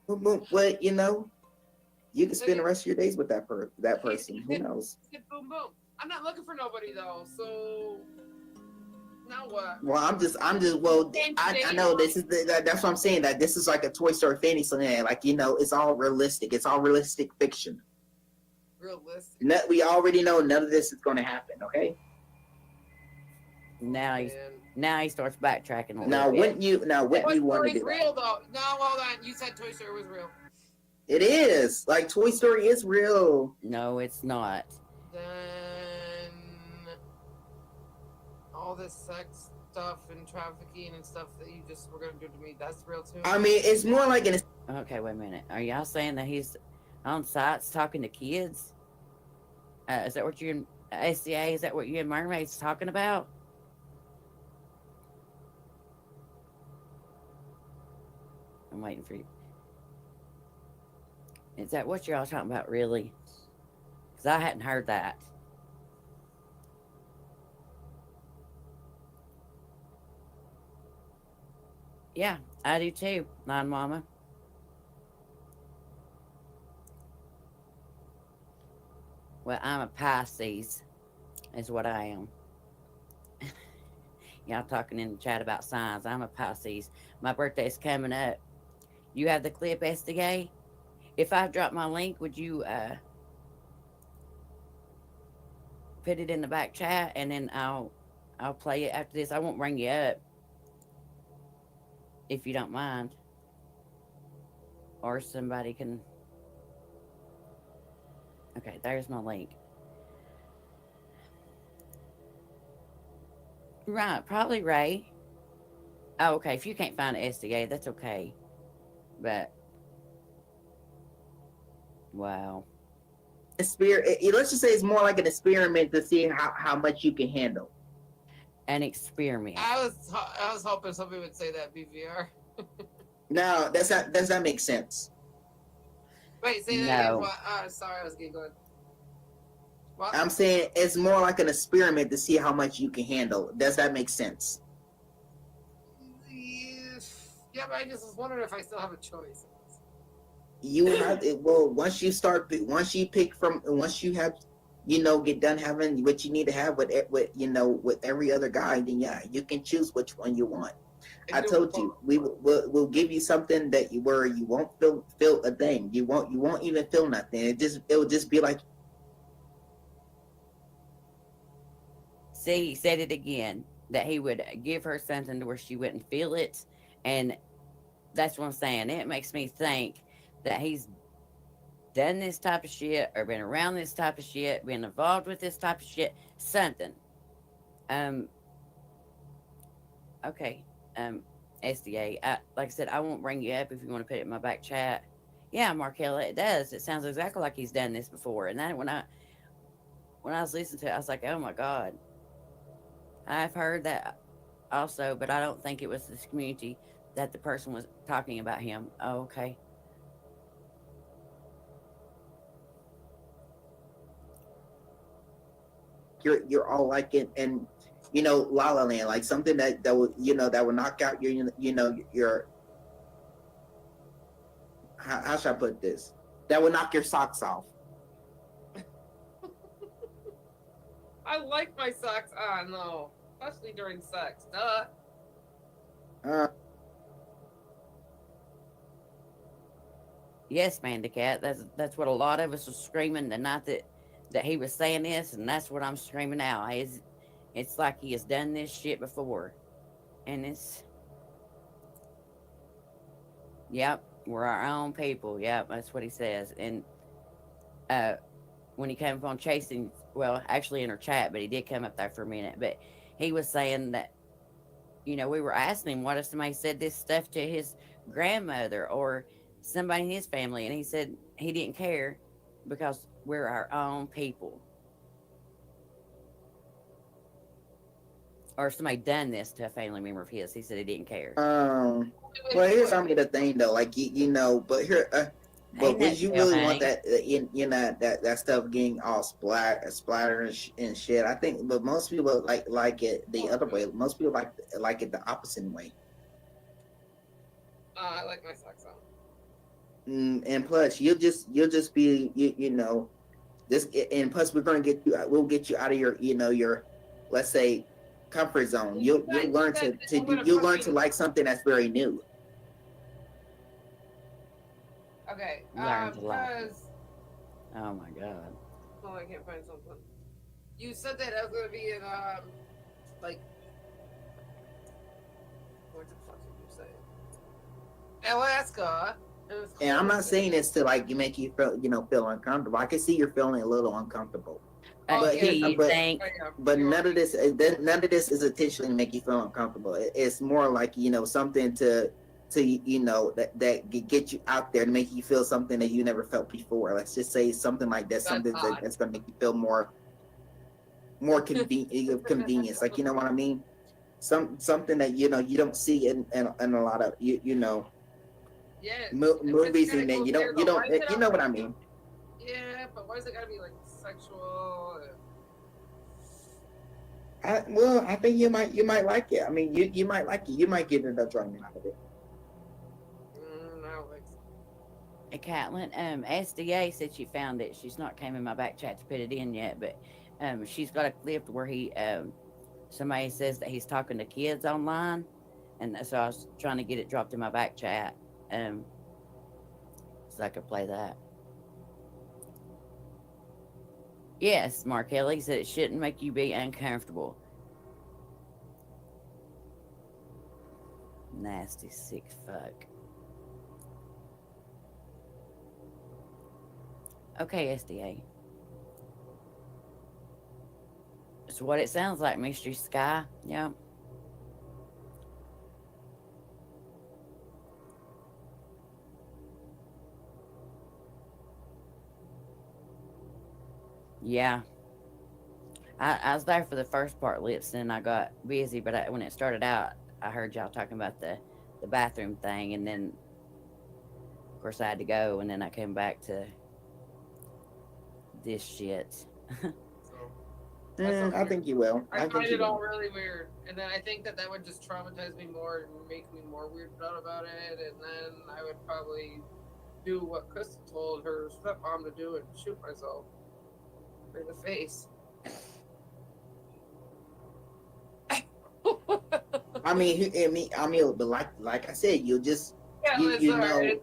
boom, boom, what you can spend the rest of your days with that person. Who knows? Boom, boom. I'm not looking for nobody though, so now what? Well, I'm just. Well, I know this is that's what I'm saying. That this is like a Toy Story fantasy. Like it's all realistic. It's all realistic fiction. Realistic. We already know none of this is going to happen. Okay. Now he starts backtracking. Now, wouldn't you want to do real though? No, hold on. You said Toy Story was real. It is. Like Toy Story is real. No, it's not. Then all this sex stuff and trafficking and stuff that you just were gonna do to me, that's real too. I mean, it's more like an. Okay, wait a minute. Are y'all saying that he's on sites talking to kids? Is that what you and SCA? Is that what you and Mermaid's talking about? I'm waiting for you. Is that what y'all talking about, really? Because I hadn't heard that. Yeah, I do too, non-mama. Well, I'm a Pisces, is what I am. Y'all talking in the chat about signs. I'm a Pisces. My birthday's coming up. You have the clip, SDA? If I drop my link, would you put it in the back chat, and then I'll play it after this. I won't bring you up if you don't mind, or somebody can. Okay, there's my link. Right, probably Ray. Oh, okay. If you can't find an SDA, that's okay. But wow. Let's just say it's more like an experiment to see how much you can handle. An experiment. I was hoping somebody would say that BVR. No, does that make sense? Wait, say that again. Sorry, I was getting good. What? I'm saying it's more like an experiment to see how much you can handle. Does that make sense? Yeah, but I just was wondering if I still have a choice. You have it. Well, once you have, get done having what you need to have with every other guy, then yeah, you can choose which one you want. I told you we'll give you something where you won't feel a thing. You won't even feel nothing. It'll just be like. See, he said it again, that he would give her something to where she wouldn't feel it. And that's what I'm saying. It makes me think that he's done this type of shit, or been around this type of shit, been involved with this type of shit, something. Okay. SDA, like I said, I won't bring you up if you want to put it in my back chat. Yeah, Markella, it does. It sounds exactly like he's done this before. And then when I was listening to it, I was like, oh my God. I've heard that also, but I don't think it was this community that the person was talking about him. Oh, okay. You're all like it, and La La Land, like something that would that would knock out your how should I put this? That would knock your socks off. I like my socks on though, especially during sex. Yes, Mandicat. That's what a lot of us were screaming the night that he was saying this, and that's what I'm screaming now. It's like he has done this shit before, and yep, we're our own people. Yep, that's what he says. And when he came up on Chasing, well, actually in her chat, but he did come up there for a minute. But he was saying that, you know, we were asking him, what if somebody said this stuff to his grandmother or somebody in his family? And he said he didn't care because we're our own people. Or if somebody done this to a family member of his, he said he didn't care. Well, here's the thing though, like you know, but here, but would you really want that that stuff getting all splatter and shit? I think, but most people like it the other way. Most people like it the opposite way. I like my socks on. And plus, you'll just be you know this, and plus we'll get you out of your your, let's say, comfort zone. You'll learn you'll learn to like something that's very new. Okay. Learn to like it. Because Oh my god. oh, I can't find something. You said that I was gonna be in like what the fuck did you say? Alaska. And I'm not saying this to like make you feel uncomfortable. I can see you're feeling a little uncomfortable. But none of this is intentionally to make you feel uncomfortable. It's more like something to that get you out there to make you feel something that you never felt before. Let's just say something like that, something that's going to make you feel more convenience. Like, you know what I mean? Something that you don't see in a lot of movies, and then you know what I mean. Yeah, but why is it gotta be like sexual? I think you might like it. I mean, you might like it. You might get an enjoyment out of it. I don't think so. Hey, Catlin, SDA said she found it. She's not came in my back chat to put it in yet, but she's got a clip where he somebody says that he's talking to kids online, and so I was trying to get it dropped in my back chat, so I could play that. Yes, Mark Kelly said it shouldn't make you be uncomfortable. Nasty, sick fuck. Okay, SDA. It's what it sounds like, Mystery Sky. Yeah. Yeah. I was there for the first part, Lips, and I got busy, but when it started out, I heard y'all talking about the bathroom thing, and then, of course, I had to go, and then I came back to this shit. I think you will. I find it all really weird, and then I think that would just traumatize me more and make me more weirded out about it, and then I would probably do what Krista told her stepmom to do and shoot myself in the face. I mean, but like I said, you'll just you know.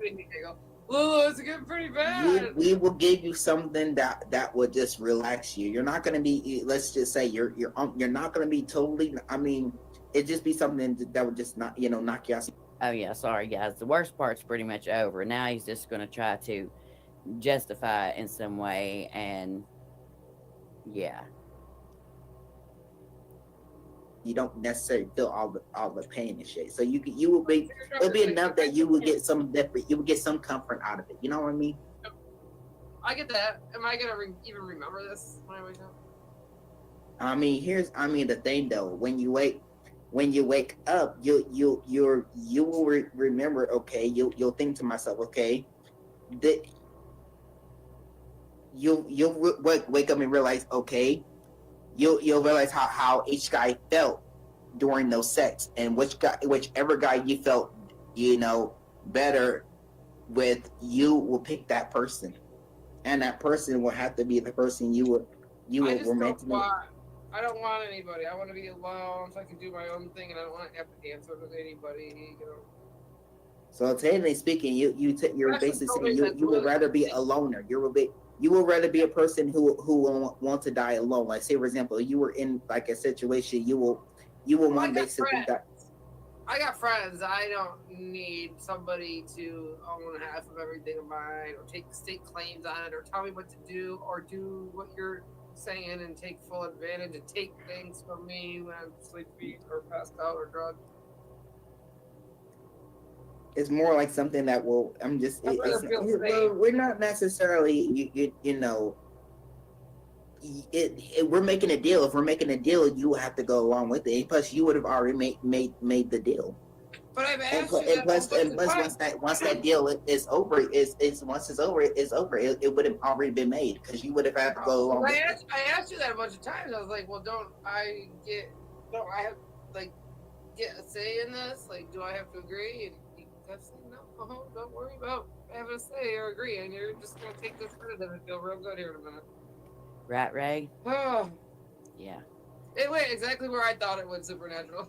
Oh, it's getting pretty bad. We will give you something that will just relax you. You're not going to be. Let's just say you're not going to be totally. I mean, it just be something that would just knock you out. Oh yeah, sorry guys. The worst part's pretty much over. Now he's just going to try to justify it in some way, and yeah. You don't necessarily feel all the pain and shit. So it'll be enough that you will get some comfort out of it. You know what I mean? I get that. Am I gonna even remember this when I wake up? I mean, the thing though. When you wake up, you will remember. Okay, you'll think to myself. Okay, that you'll wake up and realize. Okay. You'll realize how each guy felt during those sets, and whichever guy you felt better with, you will pick that person, and that person will have to be the person you will romantically. I don't want anybody. I want to be alone so I can do my own thing, and I don't want to have to answer with anybody. So technically speaking, you're basically saying you would rather be a loner. You would rather be a person who will want to die alone. Like, say, for example, you were in like a situation, you will want basically die. I got friends. I don't need somebody to own half of everything of mine, or take state claims on it, or tell me what to do, or do what you're saying and take full advantage and take things from me when I'm sleepy or passed out or drugged. It's more like something that will. I'm just. We're not necessarily. You know. We're making a deal. If we're making a deal, you will have to go along with it. And plus, you would have already made the deal. But I've And asked plus, you that once that deal is over, once it's over, it's over. It would have already been made because you would have had to go along with it. I asked you that a bunch of times. I was like, well, don't I have like get a say in this? Like, do I have to agree? And you kept saying, no, don't worry about having a say or agree. And you're just gonna take this credit and feel real good here in a minute. Right, Ray? Oh, yeah. It went exactly where I thought it would. Supernatural.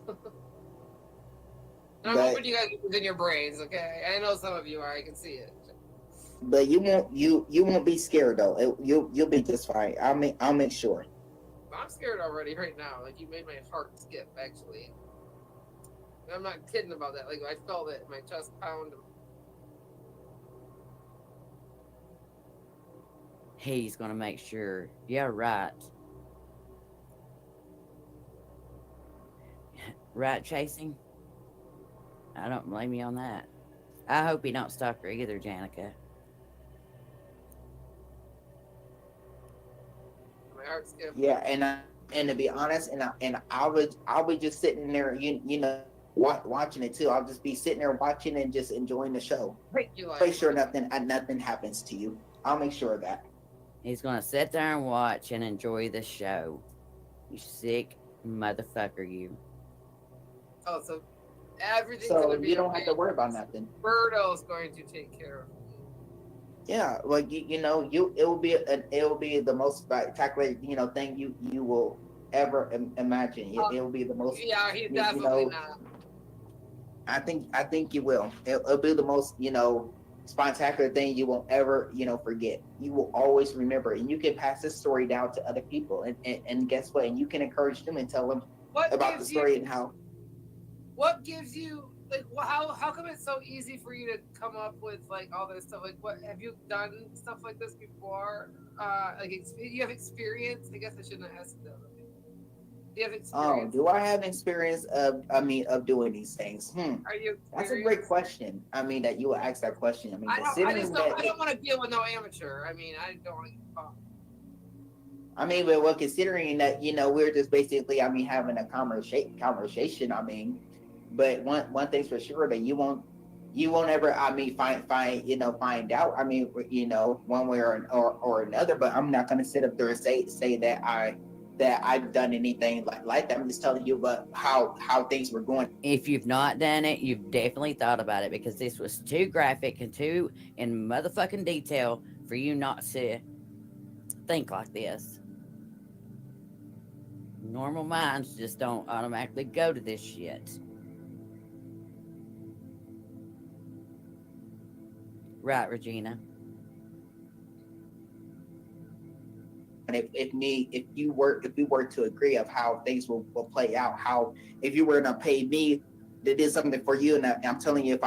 I'm hoping you guys are in your brains. Okay, I know some of you are. I can see it. But you won't be scared though. You'll be just fine. I'll make sure. I'm scared already right now. Like, you made my heart skip. Actually, I'm not kidding about that. Like, I felt it. My chest pound. He's gonna make sure. Yeah, right. Right, Chasing? I don't blame you on that. I hope he don't stalk her either, Janica. My heart skipped. Yeah, and to be honest, I was just sitting there, you know, watching it too. I'll just be sitting there watching and just enjoying the show. Make sure nothing happens to you. I'll make sure of that. He's gonna sit there and watch and enjoy the show. You sick motherfucker, you. Oh, so everything's So gonna be you don't okay. have to worry about nothing. Birdo's going to take care of me. Yeah, like you know, it will be the most spectacular thing you will ever imagine. It will be the most. Yeah, he's definitely not. I think you will. It'll be the most spectacular thing you will ever forget. You will always remember, and you can pass this story down to other people. And guess what? And you can encourage them and tell them about the story and how. What gives you like how come it's so easy for you to come up with like all this stuff? Like, what have you done stuff like this before? Like, you have experience? I guess I shouldn't have asked that. Do you have experience? Oh, do I have experience of doing these things? Are you? That's a great question. I mean, that you will ask that question. I mean, I don't want to deal with no amateur. I mean, I don't want to get caught. I mean, well, considering that we're just basically having a conversation. I mean, but one thing's for sure, that you won't ever find out. I mean, one way or another. But I'm not gonna sit up there and say that I've done anything like that. I'm just telling you about how things were going. If you've not done it, you've definitely thought about it, because this was too graphic and too in motherfucking detail for you not to think like this. Normal minds just don't automatically go to this shit. Right, Regina? And if we were to agree of how things will play out, how if you were to pay me to do something for you, and I'm telling you, if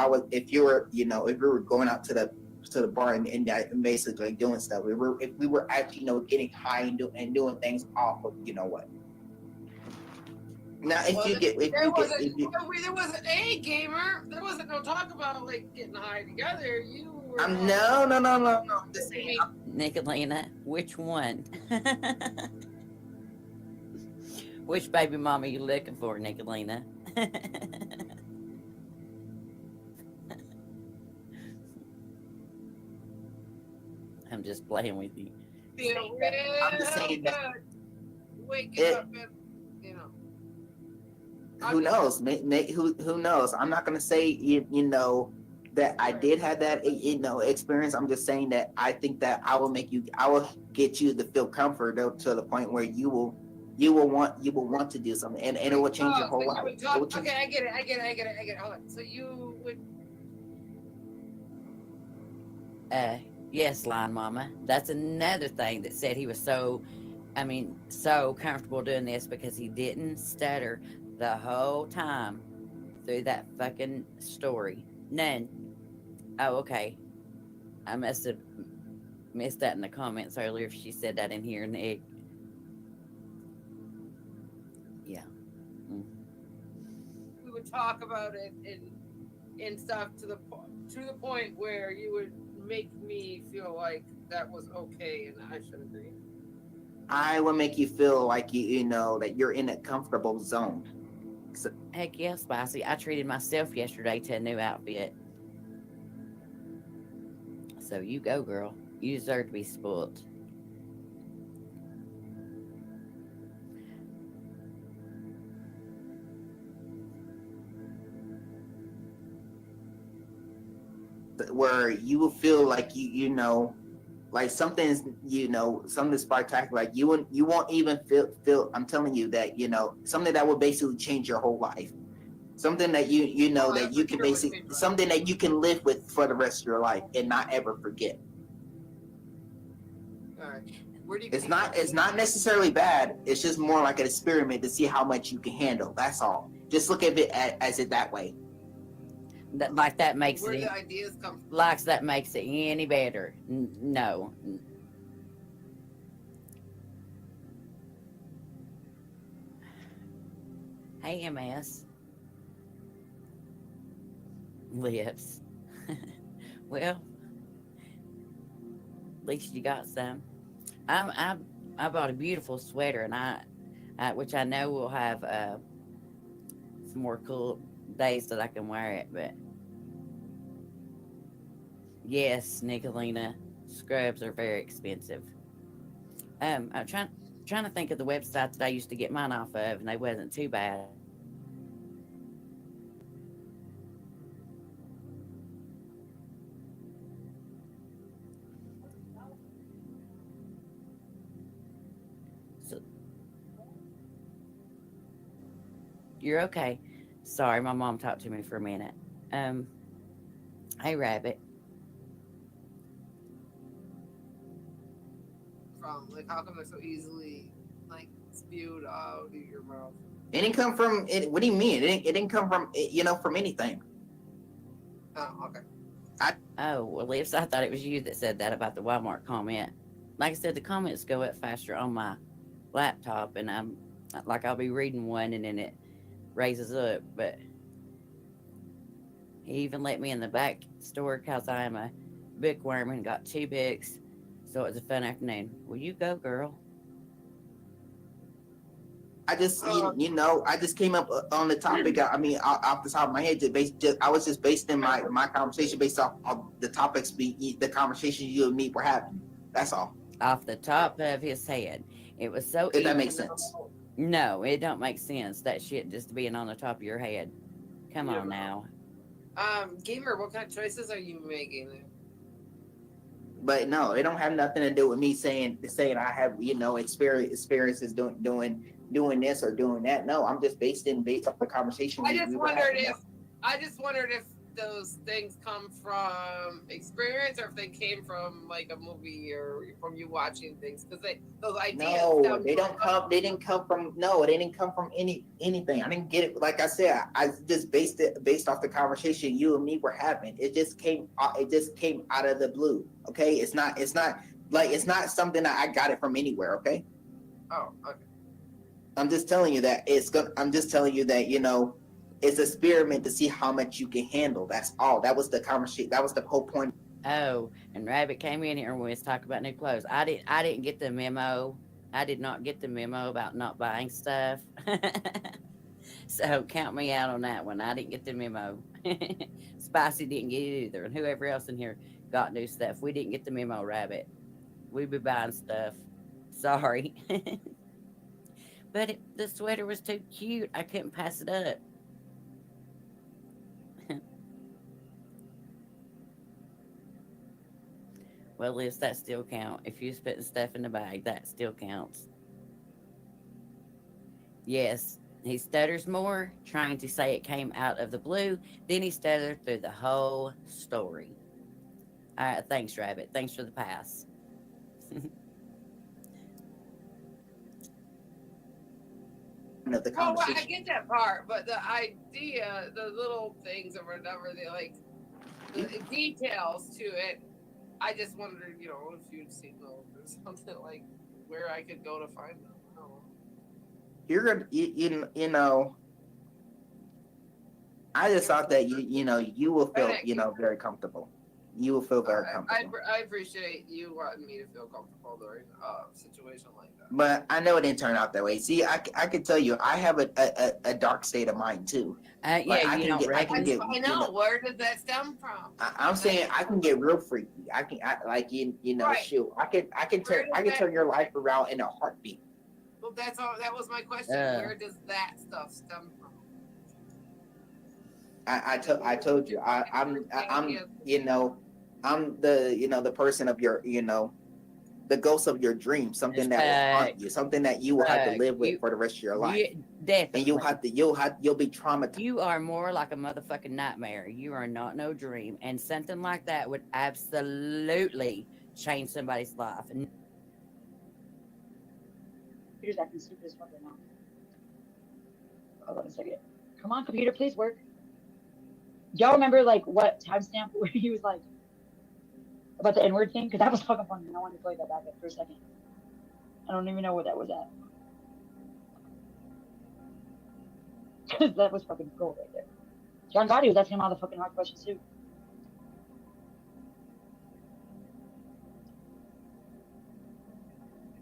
we were going out to the bar and basically doing stuff, if we were actually getting high and doing things off of what. Now, there wasn't a gamer. There wasn't no talk about like getting high together. You were no. I'm just saying. Nicolina, which one? Which baby mama you looking for, Nicolina? I'm just playing with you. I'm just saying that. Waking up and who knows? Who knows? I'm not gonna say that I did have that experience. I'm just saying that I think that I will get you to feel comfort to the point where you will want to do something, and it will change your whole life. Okay, I get it. Hold on. So you would. Yes, Line Mama. That's another thing that said he was so comfortable doing this because he didn't stutter the whole time through that fucking story. None. Oh, okay. I must have missed that in the comments earlier if she said that in here, Nick. Yeah. We would talk about it, and and stuff to the point where you would make me feel like that was okay and I should agree. I will make you feel like you know that you're in a comfortable zone. So, Heck yeah, Spicy. I treated myself yesterday to a new outfit. So you go, girl. You deserve to be spoiled. where you will feel like you know like something's something spectacular, like you won't even feel I'm telling you that something that will basically change your whole life, something that you know that you can basically something that you can live with for the rest of your life and not ever forget. All right. Where do you It's not necessarily bad, it's just more like an experiment to see how much you can handle, that's all. Just look at it as it that way. That makes where it the ideas come from? likes that makes it any better. No. Hey, MS. Lips. Well, at least you got some. I bought a beautiful sweater, and I which I know will have some more cool days that I can wear it. But yes, Nicolina, scrubs are very expensive. I'm trying to think of the website that I used to get mine off of, and they wasn't too bad. So you're okay. Sorry, my mom talked to me for a minute. Hey, Rabbit. From like, how come they're so easily like spewed out of your mouth? It didn't come from it. What do you mean? It didn't come from from anything. Oh, okay. Oh, well, Lips, I thought it was you that said that about the Walmart comment. Like I said, the comments go up faster on my laptop, and I'll be reading one, and then it raises up. But he even let me in the back store because I am a bookworm and got 2 books. So it was a fun afternoon. Well, you go, girl. I just, I just came up on the topic. I mean, off the top of my head, I was just based in my conversation based off of the topics, the conversation you and me were having. That's all. Off the top of his head. It was so If that easy. makes sense. No, it don't make sense. That shit just being on the top of your head. Come on now. Gamer, what kind of choices are you making? But no, it don't have nothing to do with me saying I have experiences doing this or doing that. No, I'm just based off the conversation. I just wondered if those things come from experience or if they came from like a movie or from you watching things, because those ideas. No, they don't come. They didn't come from. No, they didn't come from anything. I didn't get it. Like I said, I just based off the conversation you and me were having. It just came. It just came out of the blue. Okay, it's not something that I got it from anywhere. Okay. Oh, okay. I'm just telling you that I'm just telling you that it's an experiment to see how much you can handle. That's all. That was the conversation. That was the whole point. Oh, and Rabbit came in here when we was talking about new clothes. I didn't get the memo. I did not get the memo about not buying stuff. So count me out on that one. I didn't get the memo. Spicy didn't get it either. And whoever else in here got new stuff. We didn't get the memo, Rabbit. We be buying stuff. Sorry. But the sweater was too cute. I couldn't pass it up. Well, Liz, that still count. If you was putting stuff in the bag, that still counts. Yes, he stutters more, trying to say it came out of the blue. Then he stuttered through the whole story. All right, thanks, Rabbit. Thanks for the pass. Well, I get that part, but the idea, the little things or whatever, the details to it, I just wondered, if you'd seen those or something, like where I could go to find them. I don't know. You're gonna, I just thought that you will feel very comfortable. You will feel very comfortable. I appreciate you wanting me to feel comfortable during a situation like that. But I know it didn't turn out that way. See, I could tell you, I have a dark state of mind too. Yeah, I can get. I know. Where does that stem from? I'm saying I can get real freaky. Right. Shoot. I can turn your life around in a heartbeat. Well, that's all. That was my question. Where does that stuff stem from? I told you. I'm the person of your the ghost of your dreams, something that will haunt you, something that you will have to live with for the rest of your life. Definitely. And you'll be traumatized. You are more like a motherfucking nightmare. You are not no dream, and something like that would absolutely change somebody's life. Computer's acting stupid as fuck right now. Hold on a second. Come on, computer, please work. Y'all remember like what timestamp where he was like about the N-word thing? Because that was fucking funny, and I wanted to play that back up for a second. I don't even know where that was at. Because that was fucking cool right there. John Gotti was asking him all the fucking hard questions too.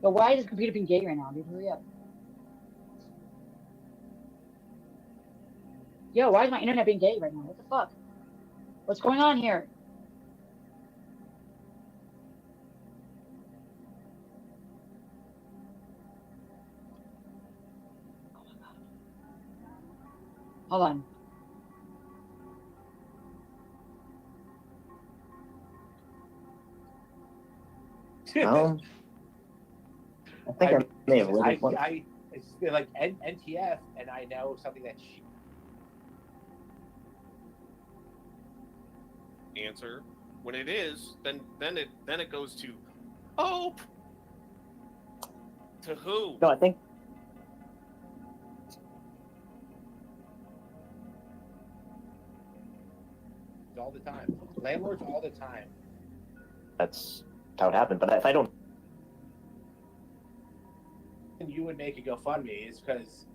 But why is this computer being gay right now, dude? Hurry up. Yo, why is my internet being gay right now? What the fuck? What's going on here? Hold on. I think I may have lived one. It's been like NTF, and I know something that she. Answer. When it is, then it goes to, oh, to who? No, I think. All the time. Landlords all the time. That's how it happened. But if I don't. And you would make a GoFundMe is because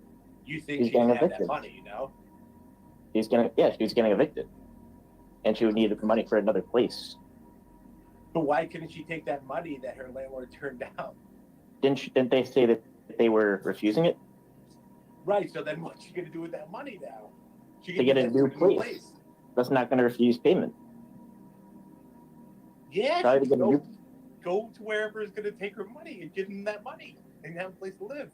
you think He's she getting can have that evicted. money, you know? She was getting evicted. And she would need the money for another place. But why couldn't she take that money that her landlord turned down? Didn't they say that they were refusing it? Right, so then what's she going to do with that money now? She To get a new place. That's not going to refuse payment. Yeah, Try she to get a new. go to wherever is going to take her money and give them that money and have a place to live.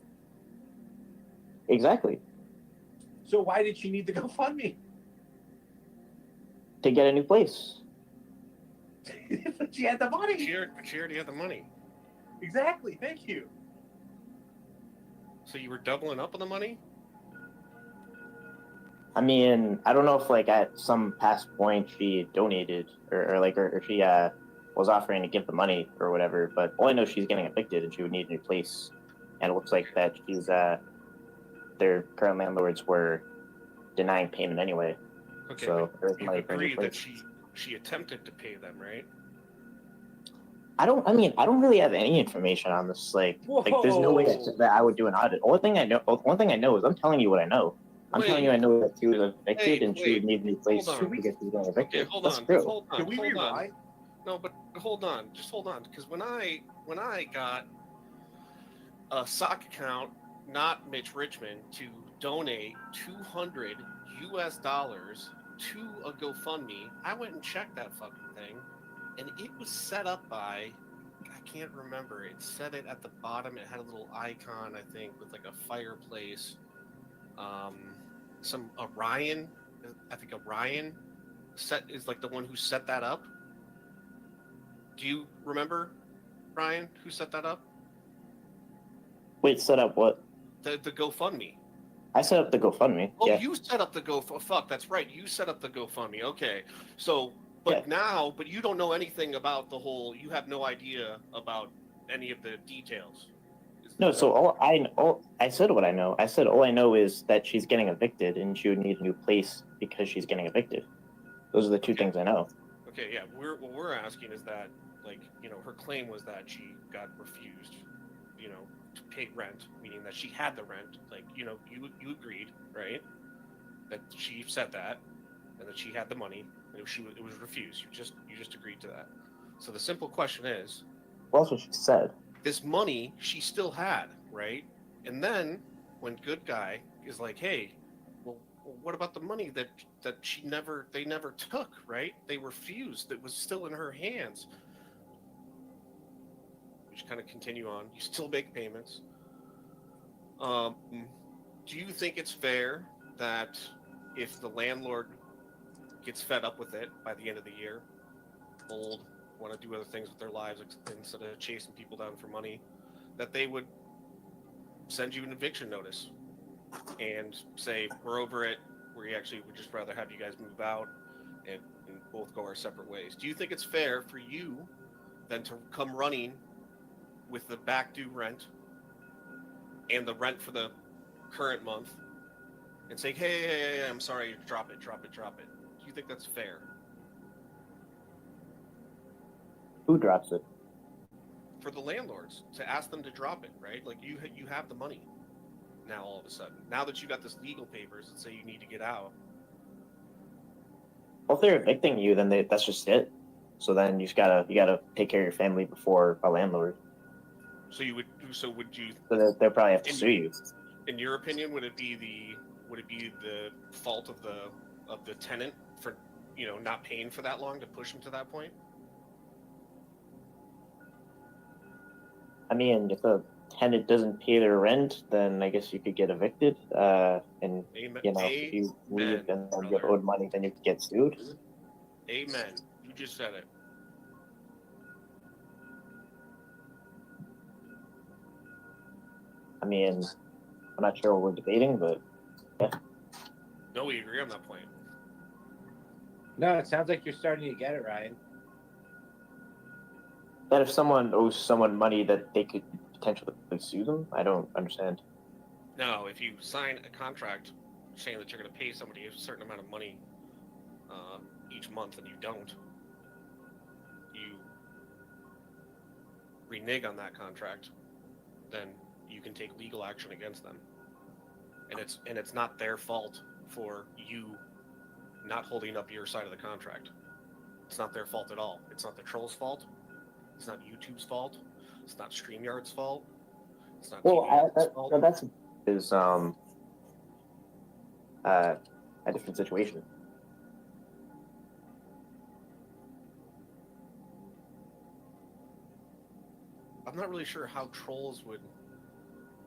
Exactly. So why did she need to GoFundMe? To get a new place. But she had the money. She already had the money. Exactly. Thank you. So you were doubling up on the money? I mean, I don't know if like at some past point she donated or she was offering to give the money or whatever, but all I know is she's getting evicted and she would need a new place. And it looks like that she's their current landlords were denying payment anyway. Okay, So but there's you money for a new agree that place. she attempted to pay them, right? I don't really have any information on this. Like there's no way that I would do an audit. One thing I know is I'm telling you what I know. I'm telling you I know that she was evicted and she would need a new place because she's getting evicted. Okay, hold That's on. true. Hold on. Can we hold on. rewind? No, but hold on. Just hold on. Because when I got a sock account, not Mitch Richmond, to donate $200 to a GoFundMe, I went and checked that fucking thing, and it was set up by, I can't remember. It said it at the bottom. It had a little icon, I think, with like a fireplace. Some Orion, I think Orion is like the one who set that up. Do you remember, Ryan, who set that up? Wait, set up what? The GoFundMe. I set up the GoFundMe. Oh, yeah. you set up the fuck, that's right. You set up the GoFundMe. Okay. So, but you don't know anything about the whole, you have no idea about any of the details. No, so I said what I know. I said all I know is that she's getting evicted and she would need a new place because she's getting evicted. Those are the two things I know. Okay, yeah. What we're asking is that, like, her claim was that she got refused, to pay rent, meaning that she had the rent. Like, you agreed, right? That she said that. and that she had the money, and it was refused. You just agreed to that. So the simple question is, Well, that's what she said. this money she still had, right? And then when good guy is like, hey, well, what about the money that they never took, right? They refused. It was still in her hands. You just kind of continue on. You still make payments. Do you think it's fair that if the landlord gets fed up with it by the end of the year, old, want to do other things with their lives instead of chasing people down for money, that they would send you an eviction notice and say, we're over it, we actually would just rather have you guys move out and both go our separate ways? Do you think it's fair for you then to come running with the back due rent and the rent for the current month and say, hey, I'm sorry, drop it? Do you think that's fair? Who drops it? For the landlords, to ask them to drop it, right? Like you have the money now all of a sudden. Now that you got this legal papers that say you need to get out. Well, if they're evicting you, then that's just it. So then you gotta take care of your family before a landlord. So would you? So they'll probably have to sue you. In your opinion, would it be the fault of the tenant for not paying for that long to push them to that point? I mean, if a tenant doesn't pay their rent, then I guess you could get evicted. And Amen. if you leave and then get owed money, then you could get sued. Amen. You just said it. I mean, I'm not sure what we're debating, but yeah. No, we agree on that point. No, it sounds like you're starting to get it, Ryan. That if someone owes someone money, that they could potentially sue them? I don't understand. No, if you sign a contract saying that you're going to pay somebody a certain amount of money each month and you don't, you renege on that contract, then you can take legal action against them. And it's not their fault for you not holding up your side of the contract. It's not their fault at all. It's not the troll's fault. It's not YouTube's fault. It's not StreamYard's fault. It's not TV's fault. That's a different situation. I'm not really sure how trolls would.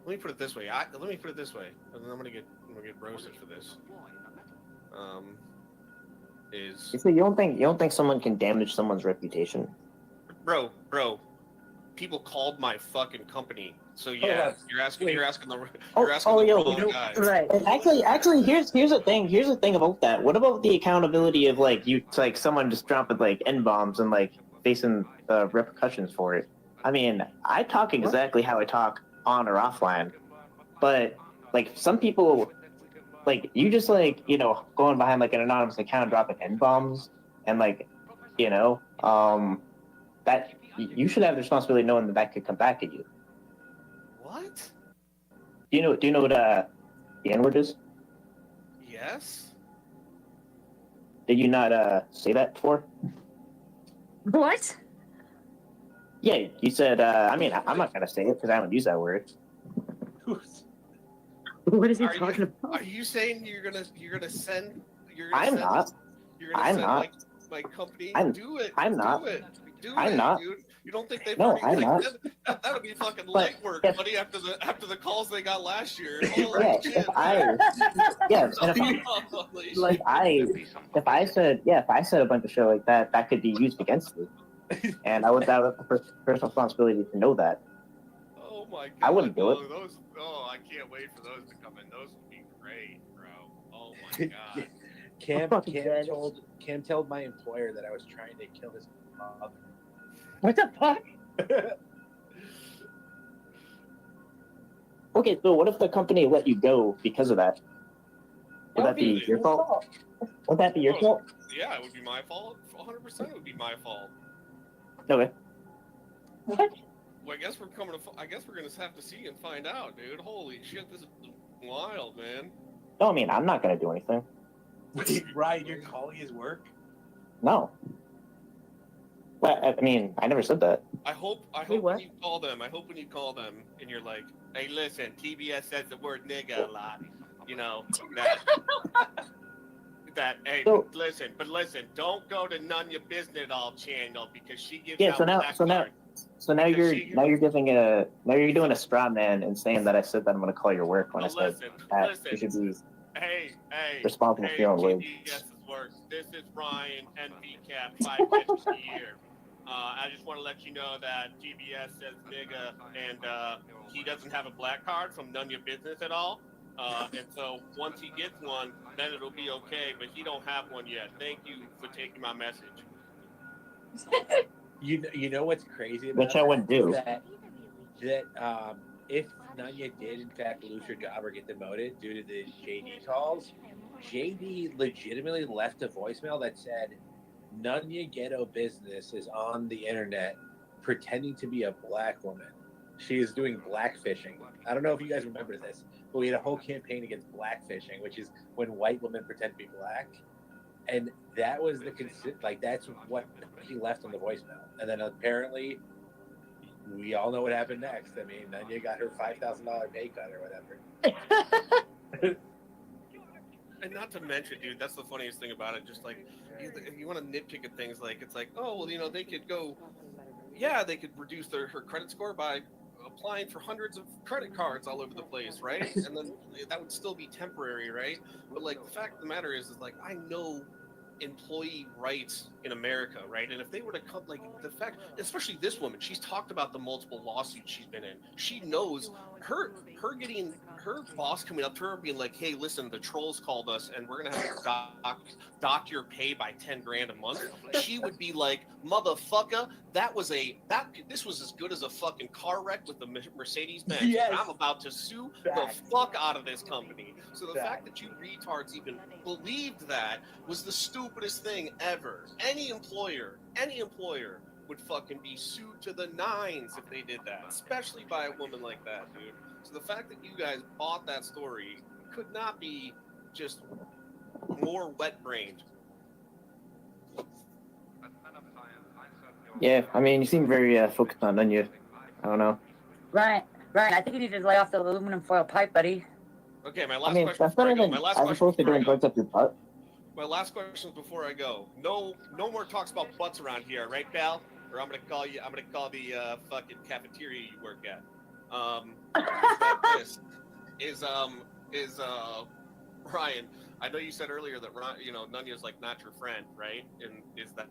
Let me put it this way. And then I'm gonna get roasted for this. You don't think someone can damage someone's reputation? Bro, people called my fucking company. So yeah, you're asking the wrong guy. Right. Actually, here's the thing. Here's the thing about that. What about the accountability of someone just dropping N-bombs and facing repercussions for it? I mean, I talk exactly how I talk on or offline, but some people, you just going behind an anonymous account dropping N-bombs and that you should have the responsibility knowing that could come back at you. What? Do you know what the N-word is? Yes. Did you not say that before? What? Yeah, you said. I'm not gonna say it because I haven't used that word. What is he talking about? Are you saying you're gonna send? I'm not. My company. Do it. I'm not. Do I'm it, not. dude. You don't think they've No, already? I'm not. That would be fucking legwork, buddy. After the calls they got last year. Holy Yeah, shit. if I said a bunch of shit like that, that could be used against me, and I would have the personal responsibility to know that. Oh my god. I wouldn't do it. I can't wait for those to come in. Those would be great, bro. Oh my god. Cam told my employer that I was trying to kill his mother. What the fuck? Okay, so what if the company let you go because of that? Would that be your fault? Would that be your fault? Yeah, it would be my fault. 100% it would be my fault. Okay. What? Well, I guess we're gonna have to see and find out, dude. Holy shit, this is wild, man. No, I mean, I'm not gonna do anything. Ryan, you're calling his work? No. Well, I mean, I never said that. I hope when you call them, and you're like, hey, listen, TBS says the word nigga a lot. You know, hey, listen, don't go to None Your Business All channel because she gives out black cards. So now you're doing a straw man and saying that I said that I'm going to call your work when I said that you should be responsible for your own words. TBS's work. This is Ryan, NVCap, 550 a year. I just want to let you know that TBS says nigga, and he doesn't have a black card from None Your Business at all. And so once he gets one, then it'll be okay. But he don't have one yet. Thank you for taking my message. You know what's crazy about Which I wouldn't do. That if Nanya did in fact lose her job or get demoted due to the JD calls, JD legitimately left a voicemail that said, Nanya Ghetto Business is on the internet pretending to be a black woman. She is doing blackfishing. I don't know if you guys remember this, but we had a whole campaign against blackfishing, which is when white women pretend to be black. And that was that's what he left on the voicemail. And then apparently, we all know what happened next. I mean, Nanya got her $5,000 pay cut or whatever. And not to mention, dude, that's the funniest thing about it. Just like, you want to nitpick at things like, it's like, oh, well, they could go, they could reduce her credit score by applying for hundreds of credit cards all over the place, right? And then that would still be temporary, right? But like, the fact of the matter is like, I know employee rights in America, right? And if they were to come, like, the fact, especially this woman, she's talked about the multiple lawsuits she's been in. She knows her boss coming up to her and being like, hey, listen, the trolls called us and we're gonna have to dock your pay by $10,000 a month. She would be like, motherfucker, this was as good as a fucking car wreck with the Mercedes-Benz. Yes. I'm about to sue the fuck out of this company. So the fact that you retards even believed that was the stupidest thing ever. Any employer would fucking be sued to the nines if they did that, especially by a woman like that, dude. So the fact that you guys bought that story could not be just more wet-brained. Yeah, I mean, you seem very focused on Nanya. I don't know. Ryan, I think you need to lay off the aluminum foil pipe, buddy. Okay, my last question before I go. My last question before I go. No more talks about butts around here, right, Val? Or I'm gonna call the fucking cafeteria you work at. Ryan, I know you said earlier that Nanya's like not your friend, right? And is that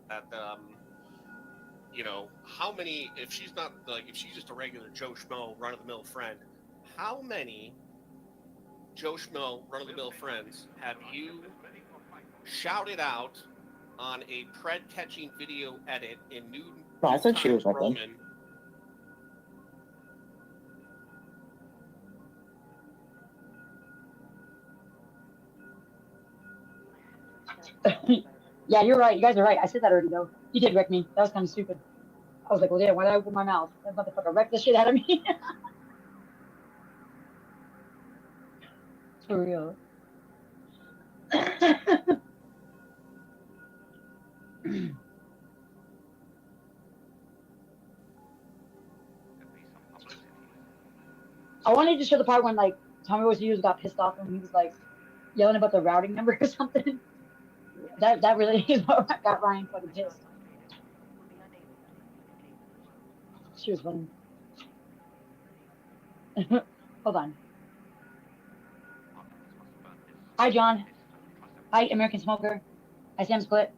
how many, if she's just a regular Joe Schmo run of the mill friend, how many Joe Schmo run of the mill friends have you shouted out on a pred catching video edit in New I thought she was my Roman? friend. Yeah, you're right. You guys are right. I said that already, though. You did wreck me. That was kind of stupid. I was like, well, yeah, why did I open my mouth? That motherfucker wrecked the shit out of me. For real. I wanted to show the part when, like, Tommy Boy Studios got pissed off and he was, like, yelling about the routing number or something. That really is what got Ryan fucking pissed. She was funny. Hold on. Hi, John. Hi, American Smoker. Hi, Sam Split.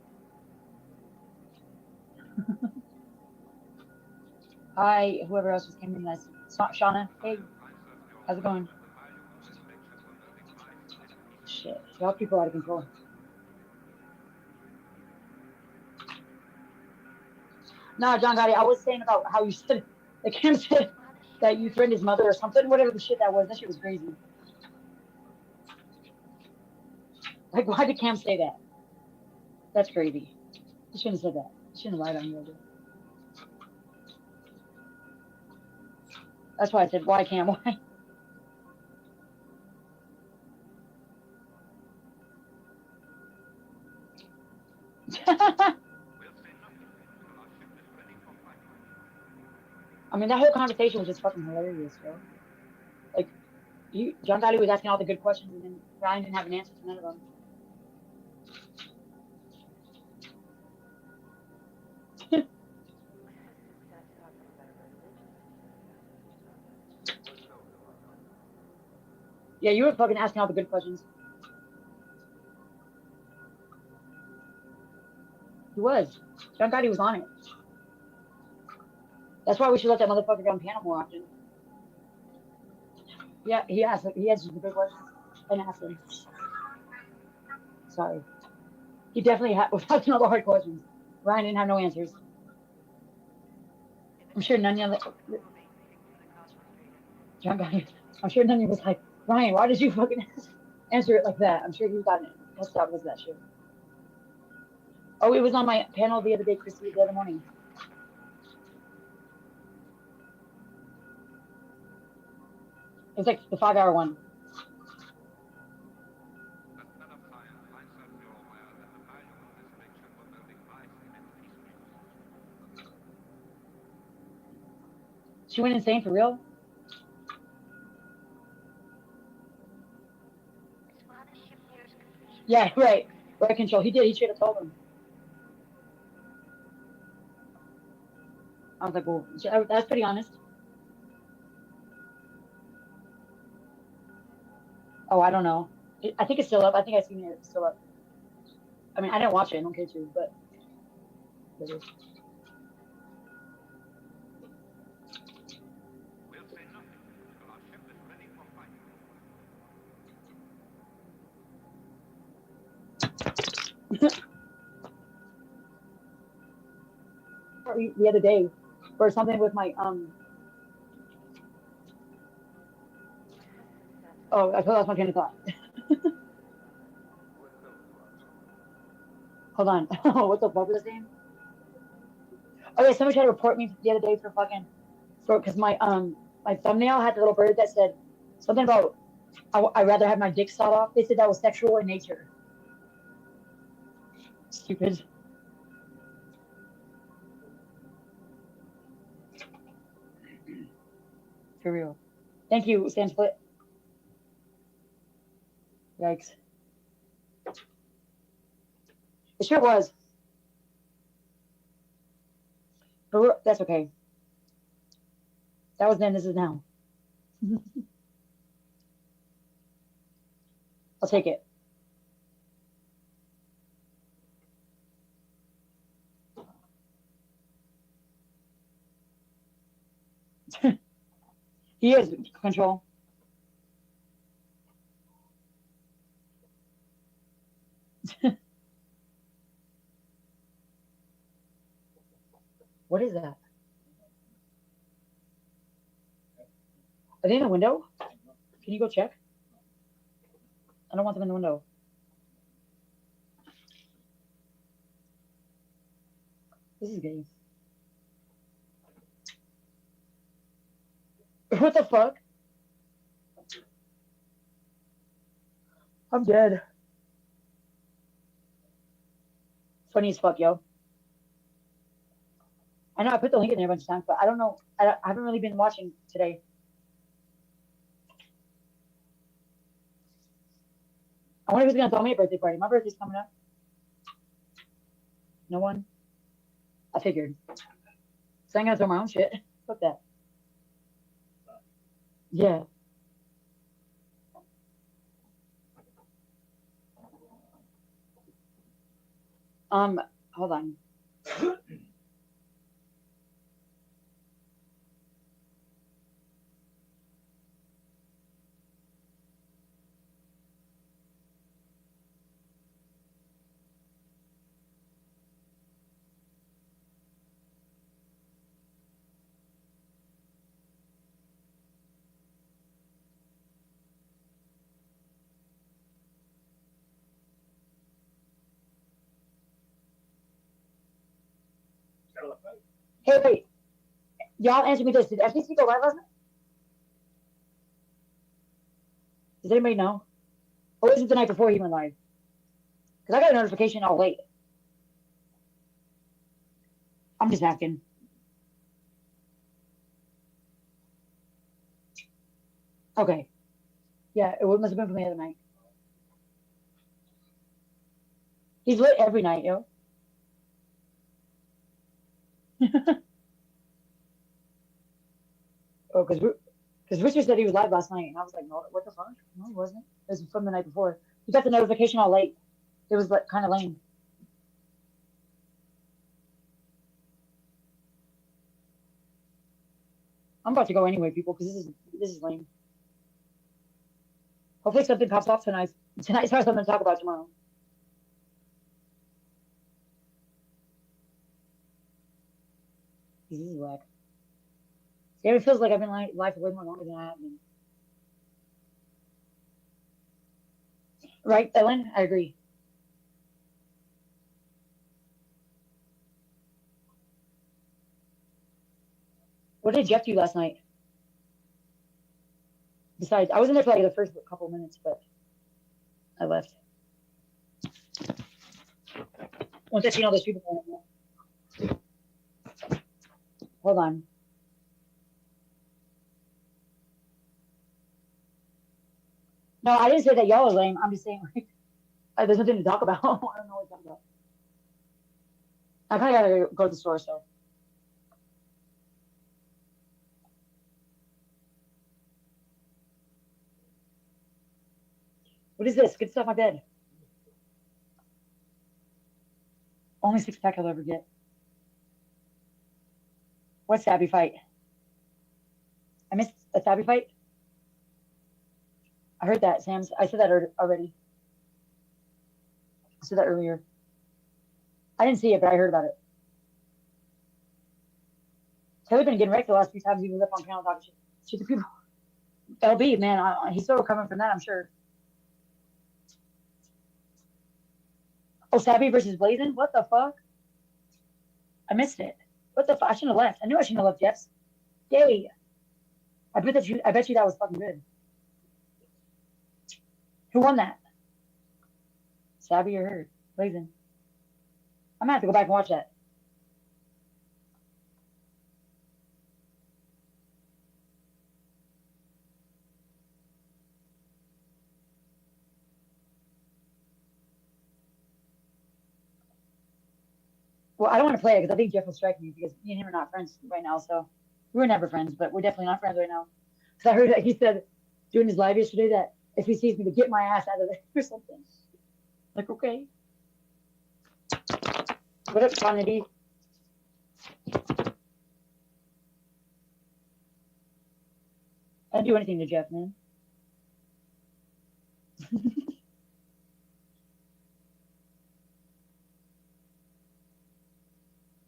Hi, whoever else just came in. Nice. Shauna. Hey. How's it going? Shit. Y'all people out of control. No, John Gotti, I was saying about how you said, the Cam said that you threatened his mother or something, whatever the shit that was. That shit was crazy. Like, why did Cam say that? That's crazy. He shouldn't have said that. He shouldn't have lied on you. That's why I said, why, Cam? Why? I mean, that whole conversation was just fucking hilarious, bro. Like, John Gotti was asking all the good questions, and then Ryan didn't have an answer to none of them. Yeah, you were fucking asking all the good questions. He was. John Gotti was on it. That's why we should let that motherfucker get on panel more often. Yeah, he answers the good questions and asked them. Sorry. He definitely was asking all the hard questions. Ryan didn't have no answers. I'm sure Nunya, John Gotti, I'm sure Nunya was like, Ryan, why did you fucking answer it like that? I'm sure he got pissed off with that shit. Oh, it was on my panel the other day, Christy, the other morning. It was like the 5-hour one. She went insane for real? Yeah, right. Right control. He did. He should have told him. I was like, well, that's pretty honest. Oh, I don't know. I think it's still up. I think I've seen it. It's still up. I mean, I didn't watch it. I don't care to, but. The other day, or something with my Oh, I lost my train of thought. Hold on. What the fuck was his name? Oh yeah, somebody tried to report me the other day for because my thumbnail had the little bird that said something about I'd rather have my dick sawed off. They said that was sexual in nature. Stupid. For real. Thank you, Sam Split. Yikes. It sure was. But that's okay. That was then, this is now. I'll take it. He is control. What is that? Are they in the window? Can you go check? I don't want them in the window. This is gay. What the fuck? I'm dead. Funny as fuck, yo. I know I put the link in there a bunch of times, but I don't know. I haven't really been watching today. I wonder who's gonna throw me a birthday party. My birthday's coming up. No one? I figured. So I'm gonna throw my own shit. Fuck that. Yeah. Hold on. Hey, wait. Y'all answer me this. Did FCC go live last night? Does anybody know? Or was it the night before he went live? Because I got a notification all late. I'm just asking. Okay. Yeah, it must have been from the other night. He's lit every night, yo. Oh, because Richard said he was live last night, and I was like, no, what the fuck? No, he wasn't. It was from the night before. He got the notification all late. It was like kind of lame. I'm about to go anyway, people, because this is lame. Hopefully something pops off tonight. Tonight's has something to talk about tomorrow. This is whack. Yeah, it feels like I've been live for way more longer than I have been. Right, Ellen? I agree. What did Jeff do last night? Besides, I was in there for like the first couple minutes, but I left. Once I seen all those people. Hold on. No, I didn't say that y'all are lame. I'm just saying like, there's nothing to talk about. I don't know what to talk about. I kind of gotta go to the store, so. What is this? Good stuff, my bed. Only 6-pack I'll ever get. What's Sabby fight? I missed a Sabby fight. I heard that, Sam's. I said that already. I said that earlier. I didn't see it, but I heard about it. Taylor's been getting wrecked the last few times he was up on panel talking shit to people. LB, man, he's still recovering from that, I'm sure. Oh, Sabby versus Blazin'? What the fuck? I missed it. What the fuck? I shouldn't have left. I knew I shouldn't have left, Jeffs. Yay. I bet you that was fucking good. Who won that? Sabby or her? Blazin'. I'm gonna have to go back and watch that. Well, I don't want to play it because I think Jeff will strike me because me and him are not friends right now. So we're never friends, but we're definitely not friends right now. Because I heard that he said during his live yesterday that if he sees me to get my ass out of there or something. Like, okay. What up, Kennedy? I didn't do anything to Jeff, man.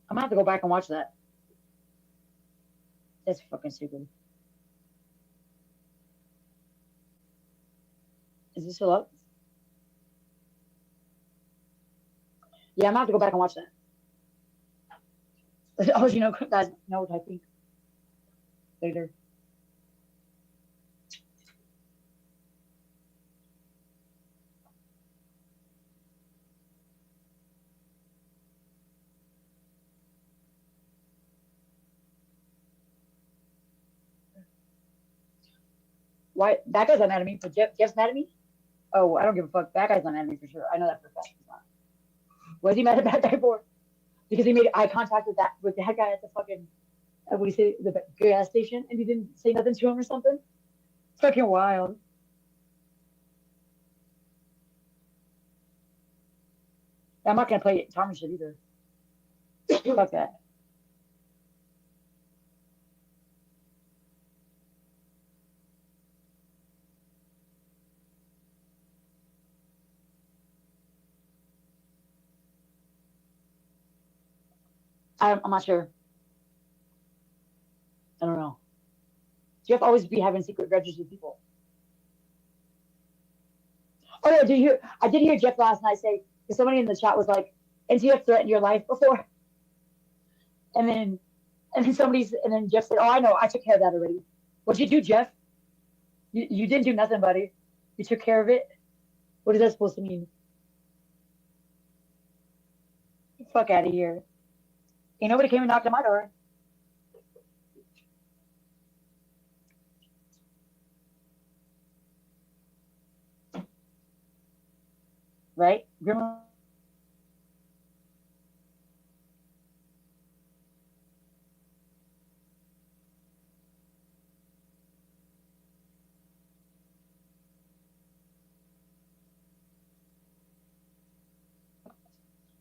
I'm gonna have to go back and watch that. That's fucking stupid. Is this still up? Yeah, I'm gonna have to go back and watch that. Oh, you know, guys know what I think later. Why? That guy's not mad at me, but Jeff's mad at me? Oh, I don't give a fuck. That guy's not mad at me for sure. I know that for a fact. He's not. What is he mad at that guy for? Because he made eye contact with that guy at the fucking what do you say, the gas station, and he didn't say nothing to him or something. It's fucking wild. I'm not gonna play Tom shit either. Fuck that. I'm not sure. I don't know. Jeff always be having secret grudges with people. Oh yeah, I did hear Jeff last night say because somebody in the chat was like, "NTF threatened your life before," and then Jeff said, "Oh, I know, I took care of that already." What'd you do, Jeff? You didn't do nothing, buddy. You took care of it. What is that supposed to mean? Fuck out of here. Ain't nobody came and knocked on my door. right? Gremlin.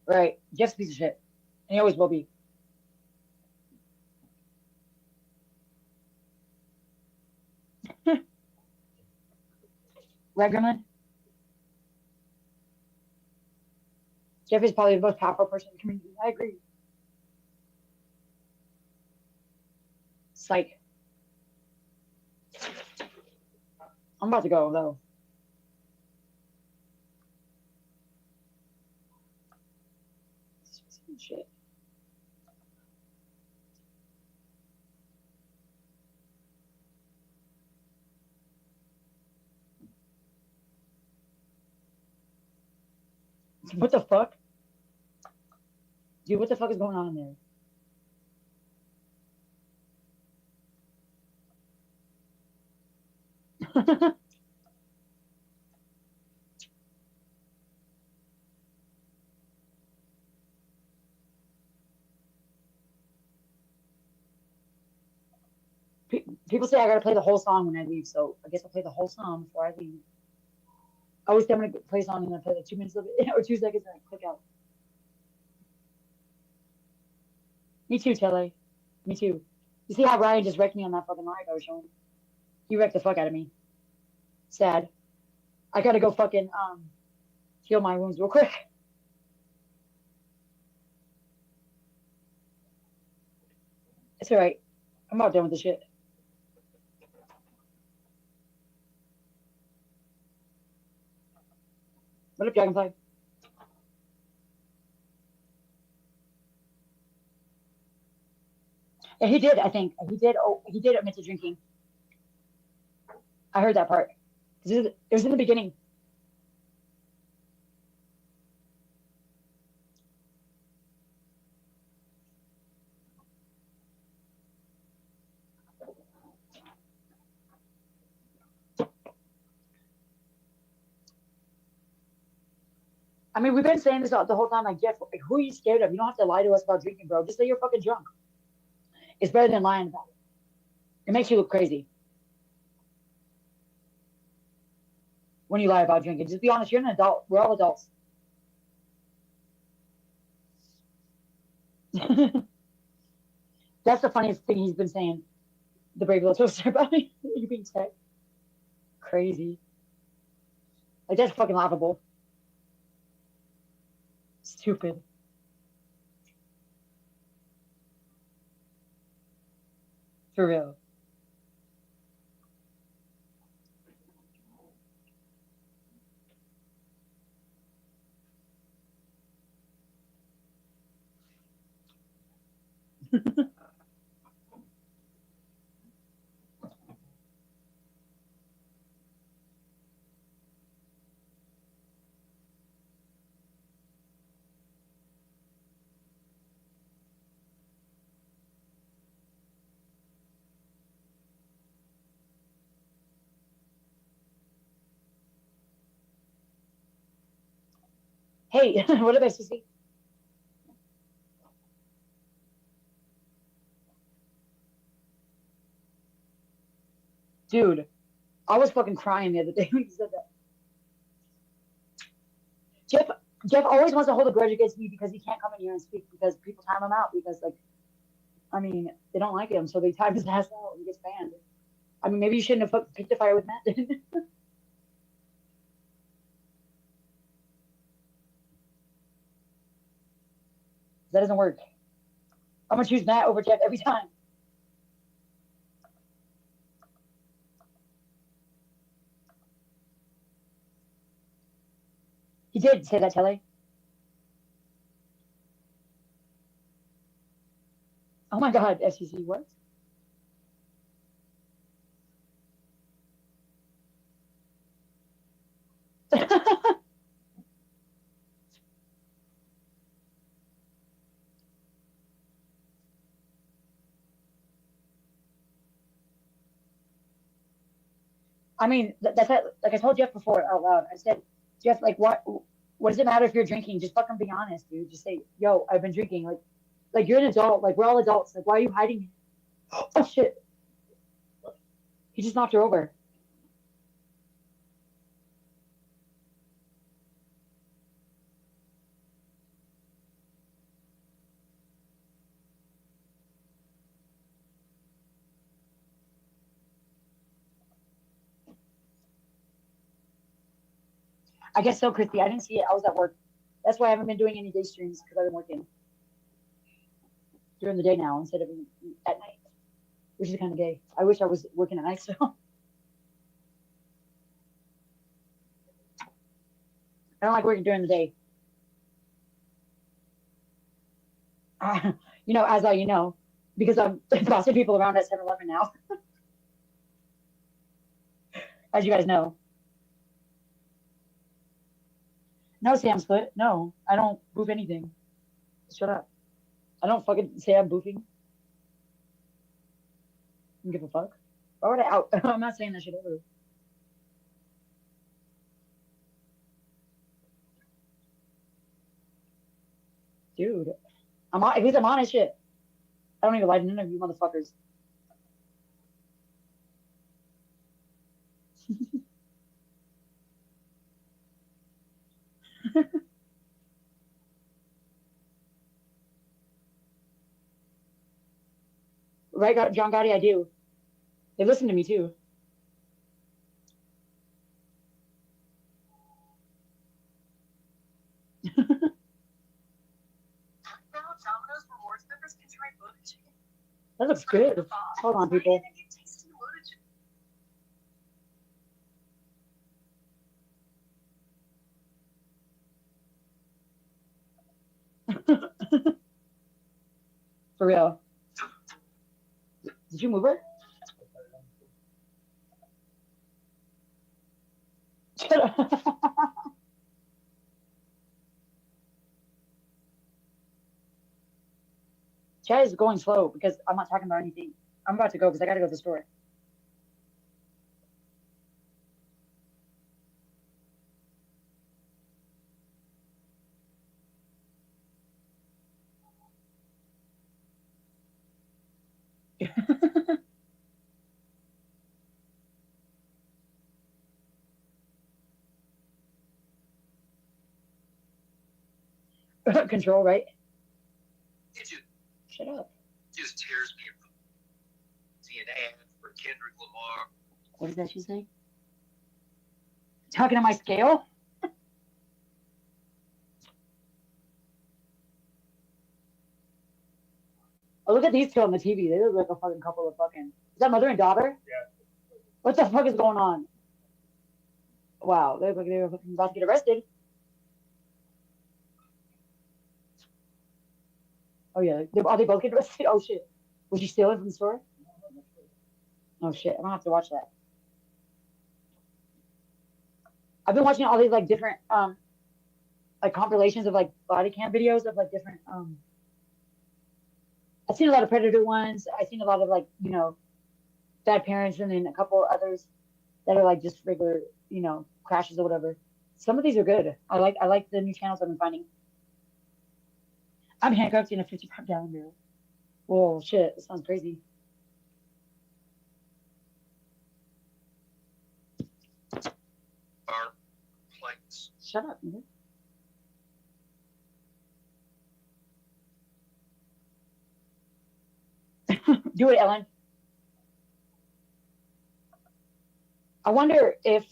Right. Jeff's a piece of shit. And he always will be. Right, Gremlin? Jeff is probably the most powerful person in the community. I agree. Psych. I'm about to go, though. Shit. What the fuck? Dude, what the fuck is going on in there? People say I gotta play the whole song when I leave, so I guess I'll play the whole song before I leave. I always say I'm gonna play a song and then play like 2 minutes of it or 2 seconds and I click out. Me too, Telly. Me too. You see how Ryan just wrecked me on that fucking live I was showing? He wrecked the fuck out of me. Sad. I gotta go fucking heal my wounds real quick. It's alright. I'm about done with the shit. What up, Dragonfly? And he did, I think. He did. Oh, he did admit to drinking. I heard that part. It was in the beginning. I mean, we've been saying this the whole time. Like, Jeff, like, who are you scared of? You don't have to lie to us about drinking, bro. Just say you're fucking drunk. It's better than lying about it. It makes you look crazy when you lie about drinking. Just be honest. You're an adult. We're all adults. That's the funniest thing he's been saying. The brave little toaster about me. You being tech. Crazy. Like, that's fucking laughable. Stupid. For real. Hey, what about Sissy? Dude, I was fucking crying the other day when he said that. Jeff always wants to hold a grudge against me because he can't come in here and speak because people time him out because, like, I mean, they don't like him, so they time his ass out and he gets banned. I mean, maybe you shouldn't have picked a fight with Matt. That doesn't work. I'm gonna choose Matt over Jeff every time. He did say that, Telly. Oh my God, FCC, what? I mean, that's like I told Jeff before out loud. I said, Jeff, like, what? What does it matter if you're drinking? Just fucking be honest, dude. Just say, yo, I've been drinking. Like you're an adult. Like we're all adults. Like why are you hiding? Oh shit! He just knocked her over. I guess so, Christy. I didn't see it. I was at work. That's why I haven't been doing any day streams because I've been working during the day now instead of at night, which is kind of gay. I wish I was working at night still. I don't like working during the day. As you know, because I'm bossing people around at 7-Eleven now, as you guys know. No, Sam's foot. No, I don't boof anything. Shut up. I don't fucking say I'm boofing. I don't give a fuck. Why would I out? I'm not saying that shit ever. Dude, at least I'm honest shit. I don't even lie to none of you motherfuckers. Right, John Gotti, I do. They listen to me too. That looks good. Hold on, people. For real. Did you move her? Shut up. Chat is going slow because I'm not talking about anything. I'm about to go because I gotta go to the store. Control, right? Shut up. Just tears me from seeing ad for Kendrick Lamar. What did that she say? Talking to my scale? Oh, look at these two on the TV. They look like a fucking couple of fucking. Is that mother and daughter? Yeah. What the fuck is going on? Wow, they look like they were fucking about to get arrested. Oh yeah, are they both getting arrested? Oh shit. Was she stealing from the store? Oh shit, I don't have to watch that. I've been watching all these like different like compilations of like body cam videos of like different I've seen a lot of Predator ones. I've seen a lot of like, bad parents and then a couple others that are like just regular, crashes or whatever. Some of these are good. I like the new channels I've been finding. I'm handcuffed in a 55-gallon barrel. Whoa, shit, that sounds crazy. Our plates. Shut up, man. Do it, Ellen. I wonder if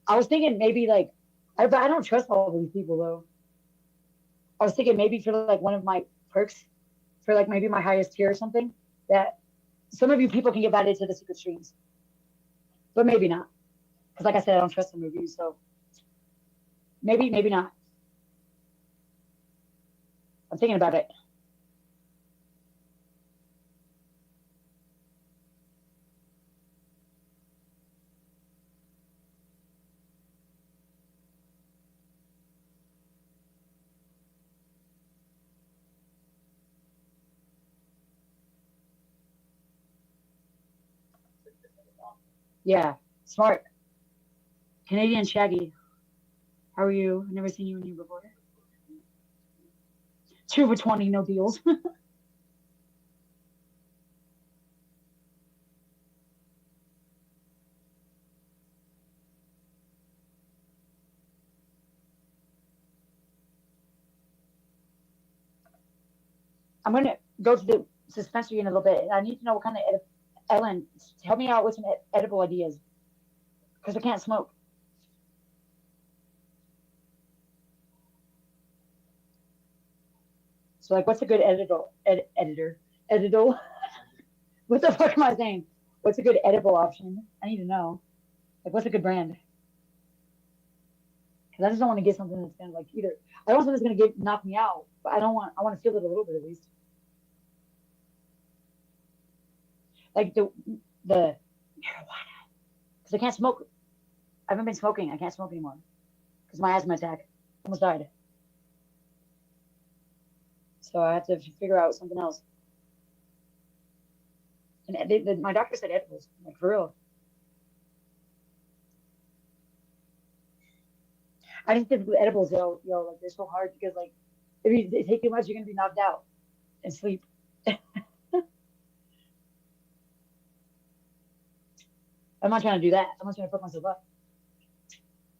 I was thinking maybe like I don't trust all these people though. I was thinking maybe for like one of my perks, for like maybe my highest tier or something, that some of you people can get invited to the secret streams, but maybe not, because like I said, I don't trust the reviews, so maybe not. I'm thinking about it. Yeah, smart. Canadian Shaggy. How are you? Never seen you in here before. 2 for 20, no deals. I'm gonna go to the dispensary in a little bit. I need to know what kind of Ellen, help me out with some edible ideas because I can't smoke. So like, what's a good editor? What the fuck am I saying? What's a good edible option? I need to know. Like, what's a good brand? Because I just don't want to get something that's gonna like either. I don't want something that's gonna knock me out, but I don't want. I want to feel it a little bit at least. Like the marijuana, because I can't smoke. I haven't been smoking. I can't smoke anymore because my asthma attack almost died. So I have to figure out something else. And my doctor said edibles, like for real. I just think with edibles, like they're so hard because like if you take too much, you're gonna be knocked out and sleep. I'm not trying to do that. I'm not trying to fuck myself up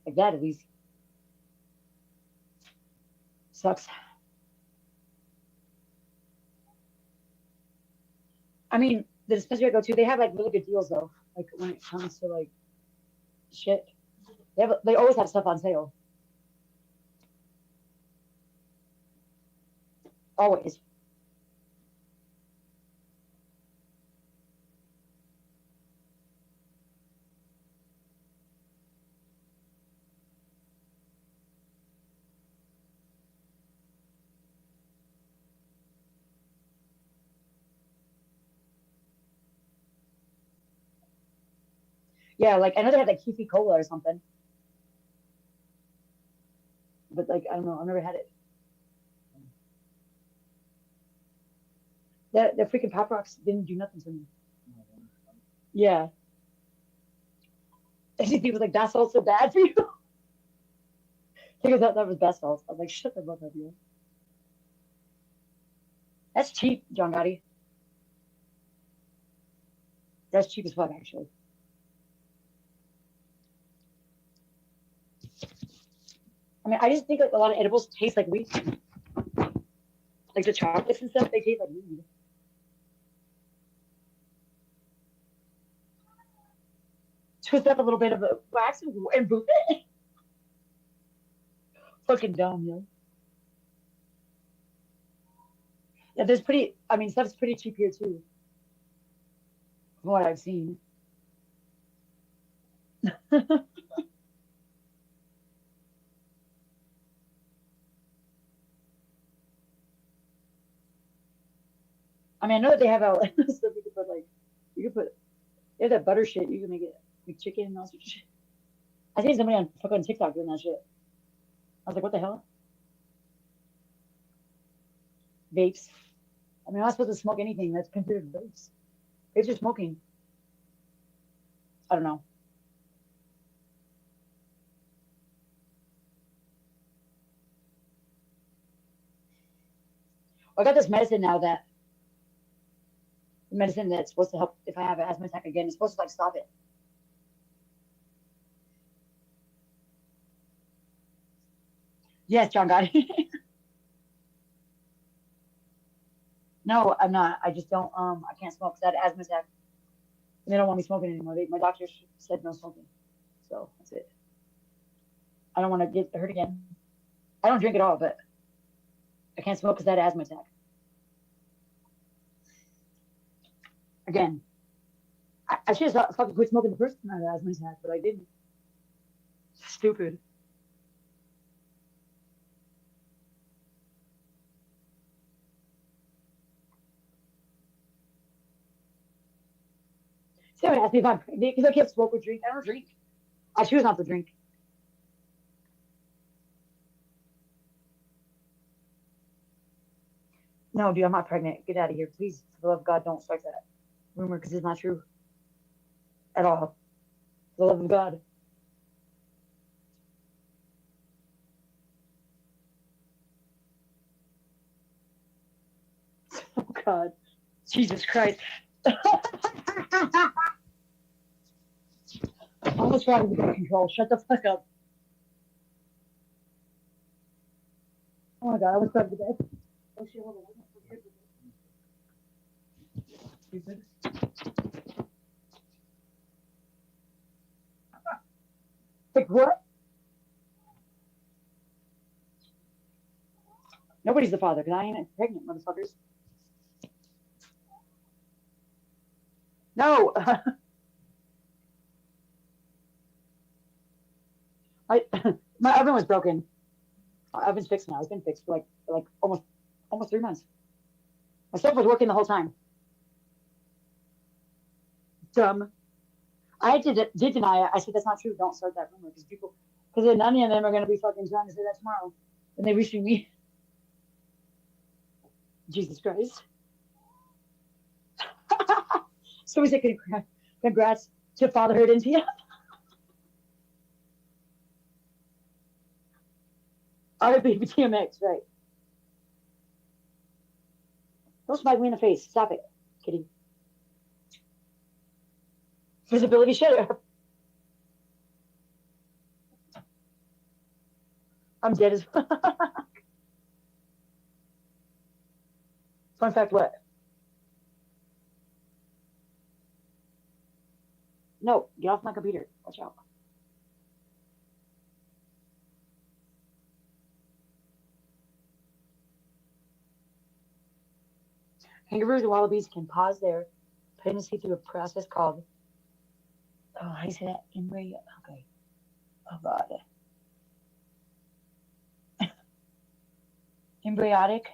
like that. At least sucks. I mean, the dispensary I go to, they have like really good deals though. Like when it comes to like shit, they always have stuff on sale. Always. Yeah, like I know they had like Kefir Cola or something, but like I don't know, I've never had it. The freaking Pop Rocks didn't do nothing to me. Yeah, and he was like, "That's also bad for you." Because that was best salt. I was like, "Shut the fuck up, you." That's cheap, John Gotti. That's cheap as fuck, actually. I mean, I just think like a lot of edibles taste like weed. Like the chocolates and stuff, they taste like weed. Twist up a little bit of a wax and boot it. Fucking dumb, yo. Yeah, there's pretty. I mean, stuff's pretty cheap here too, from what I've seen. I mean, I know that they have stuff you could put like, they have that butter shit. You can make it like chicken and all sorts of shit. I seen somebody on fucking TikTok doing that shit. I was like, what the hell? Vapes. I mean, I'm not supposed to smoke anything that's considered vapes. Vapes are smoking. I don't know. I got this medicine now that medicine that's supposed to help if I have an asthma attack again. It's supposed to like stop it. Yes, John Gotti. No, I'm not. I just don't. I can't smoke because I had an asthma attack. And they don't want me smoking anymore. My doctor said no smoking. So that's it. I don't want to get hurt again. I don't drink at all, but I can't smoke because I had an asthma attack. Again, I should have fucking quit smoking the first time I had an asthma attack, but I didn't. Stupid. Someone asked me if I'm pregnant because I can't smoke or drink. I don't drink. I choose not to drink. No, dude, I'm not pregnant. Get out of here, please. For the love of God, don't start that rumor because it's not true at all. For the love of God. God. Jesus Christ. Almost got out of control. Shut the fuck up. Oh my God, I was grabbed the bed. Oh shit, hold on. Stupid. Like what? Nobody's the father, because I ain't pregnant, motherfuckers. No! My oven was broken. My oven's fixed now. It's been fixed for like almost 3 months. My stove was working the whole time. Dumb. I did deny it. I said that's not true. Don't start that rumor because then none of them are gonna be fucking trying to say that tomorrow. And they reaching me. Jesus Christ. So we said congrats to fatherhood in India. RIP TMX, right. Don't smack me in the face. Stop it. Kidding. Visibility, shut up. I'm dead as fuck. Fun fact, what? No, get off my computer. Watch out. Kangaroos and wallabies can pause their pregnancy through a process called, oh, how do you say that? Embryo. Okay. Oh, God. Embryonic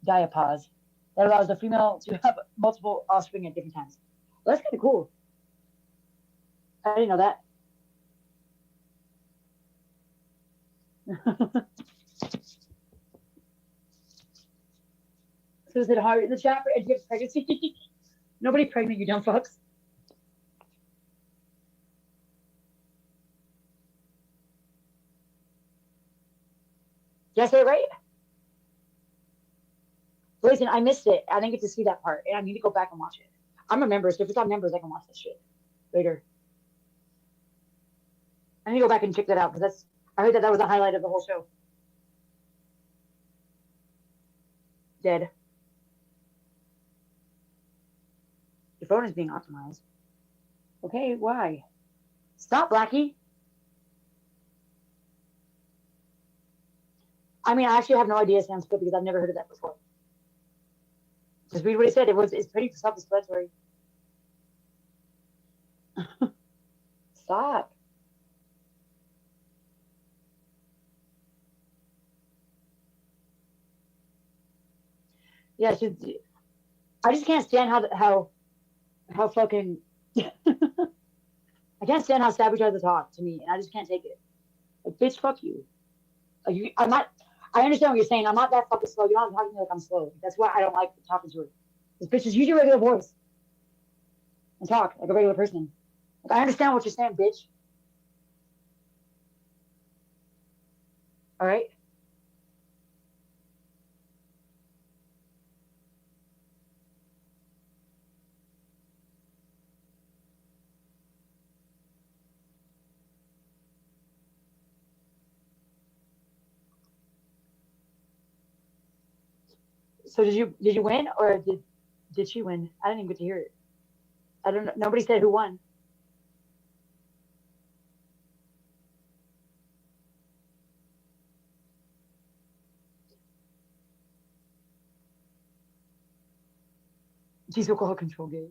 diapause that allows the female to have multiple offspring at different times. Well, that's kind of cool. I didn't know that. So is it hard in the chat for advanced pregnancy? Nobody pregnant, you dumb fucks. Did I say it right? Listen, I missed it. I didn't get to see that part, and I need to go back and watch it. I'm a member, so if it's on members, I can watch that shit later. I need to go back and check that out because I heard that was the highlight of the whole show. Dead. Your phone is being optimized. Okay, why? Stop, Blackie. I mean, I actually have no idea Sam split because I've never heard of that before. Just read what he said. It's pretty self-explanatory. Stop. Yeah, I just can't stand how fucking I can't stand how savage others talk to me, and I just can't take it. Like, bitch, fuck you. Like, I'm not. I understand what you're saying. I'm not that fucking slow. You're not talking to me like I'm slow. That's why I don't like talking to her. This bitch just use your regular voice and talk like a regular person. Like, I understand what you're saying, bitch. All right. So did you win or did she win? I didn't even get to hear it. I don't know. Nobody said who won. She's alcohol control gay.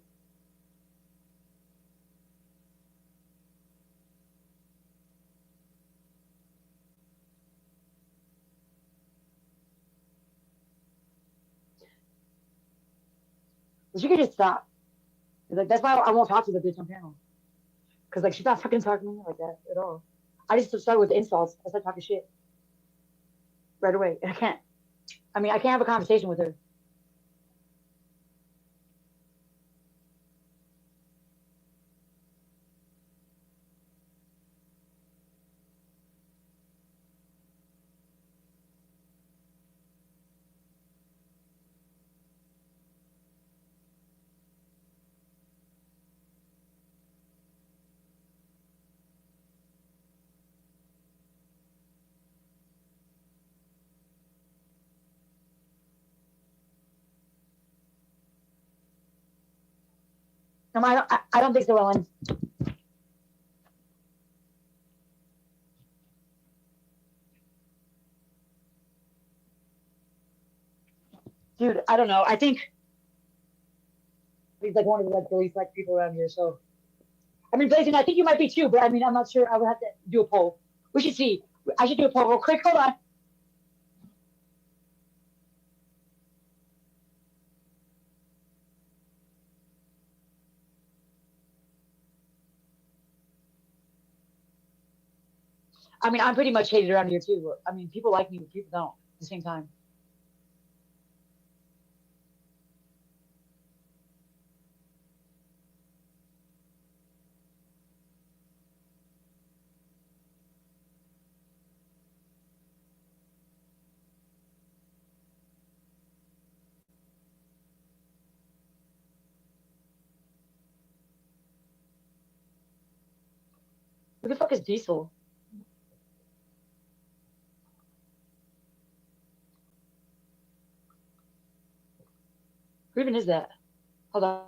She could just stop. Like, that's why I won't talk to the bitch on panel. Because like she's not fucking talking to me like that at all. I just started with insults. I started talking shit right away. And I can't have a conversation with her. No, I don't think so, Ellen. Dude, I don't know. I think he's like one of the like the least liked people around here. So, I mean, Blazing, I think you might be too, but I mean, I'm not sure. I would have to do a poll. We should see. I should do a poll real quick. Hold on. I mean, I'm pretty much hated around here too. I mean, people like me, but people don't at the same time. Who the fuck is Diesel? Who even is that? Hold on.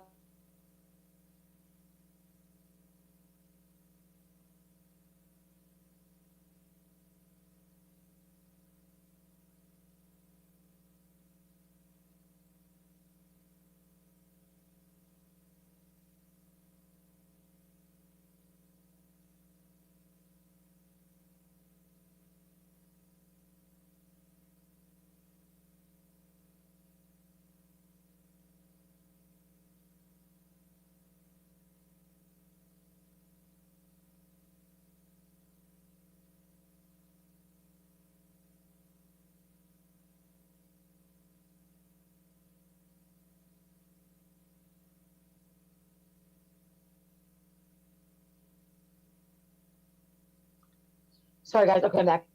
Sorry, guys. Okay, I'm back.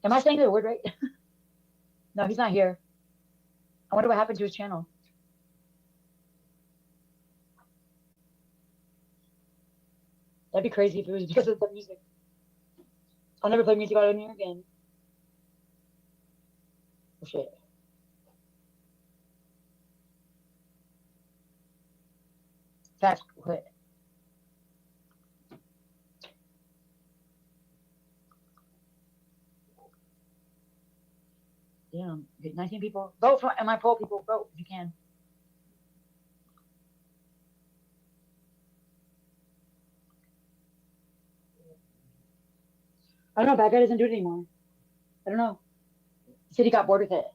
Am I saying the word right? No, he's not here. I wonder what happened to his channel. That'd be crazy if it was because of the music. I'll never play music out in here again. Oh, shit. Facts, quit. Damn, get 19 people. Vote for my poll, people. Vote if you can. I don't know. Bad guy doesn't do it anymore. I don't know. He said he got bored with it.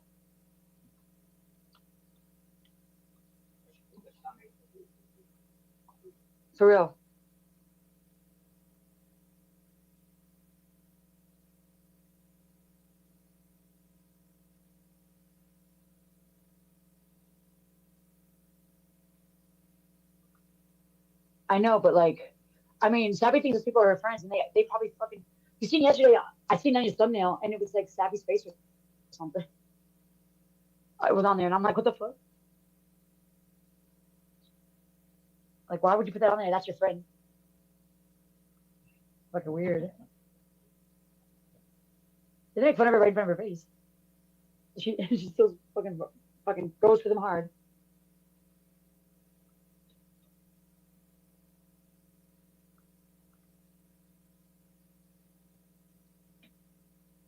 For real. I know, but like, I mean, Savvy thinks those people are her friends, and they probably fucking. You seen yesterday? I seen on his thumbnail, and it was like Savvy's face or something. It was on there, and I'm like, what the fuck? Like, why would you put that on there? That's your friend. Fucking weird. They make fun of her right in front of her face. She still fucking goes for them hard.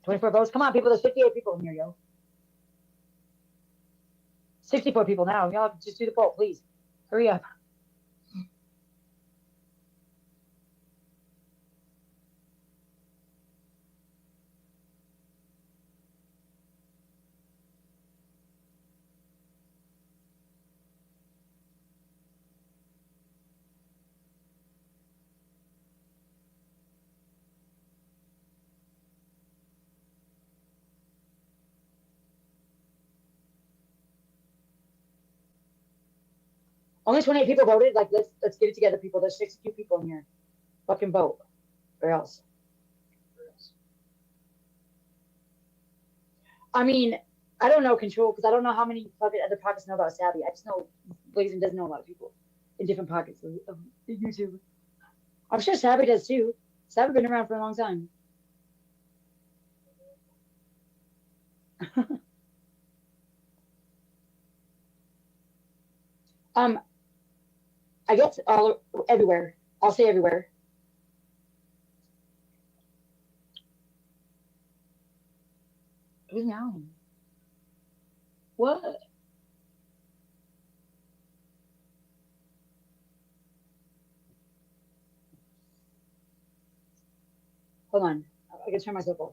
$24 votes. Come on, people. There's 58 people in here, yo. 64 people now. Y'all just do the poll, please. Hurry up. Only 28 people voted. Like, let's get it together, people. There's 62 people in here. Fucking vote, or else. I mean, I don't know Control because I don't know how many fucking other pockets know about Savvy. I just know Blazing doesn't know a lot of people in different pockets of YouTube. I'm sure Savvy does too. Savvy been around for a long time. I guess everywhere. I'll say everywhere. Who's meowing? What? Hold on. I can turn myself off.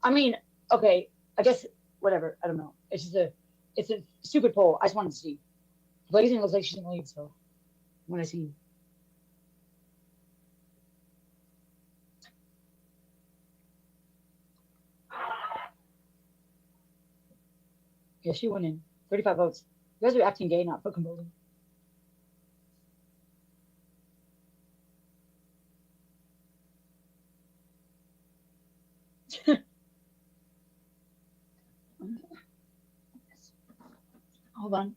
I mean, okay, I guess whatever. I don't know. It's a stupid poll. I just wanted to see. Blazing looks like she's gonna leave, so when I see. Yeah, she went in. 35 votes. You guys are acting gay, not fucking voting. Hold on.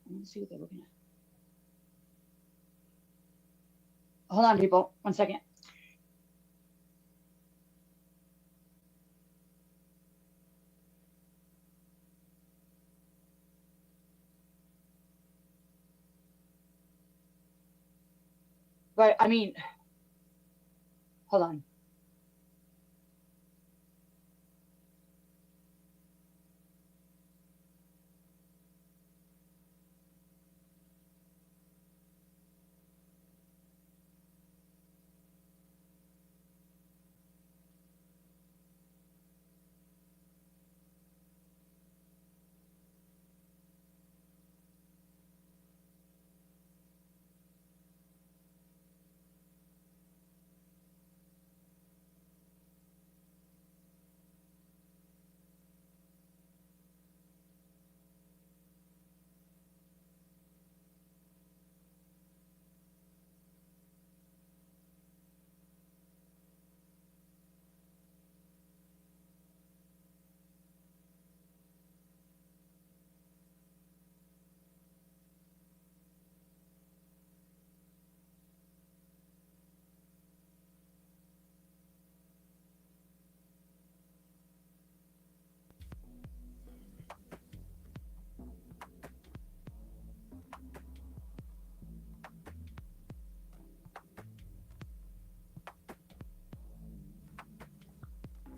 Let me see what they're looking at. Hold on, people. 1 second. But I mean, hold on.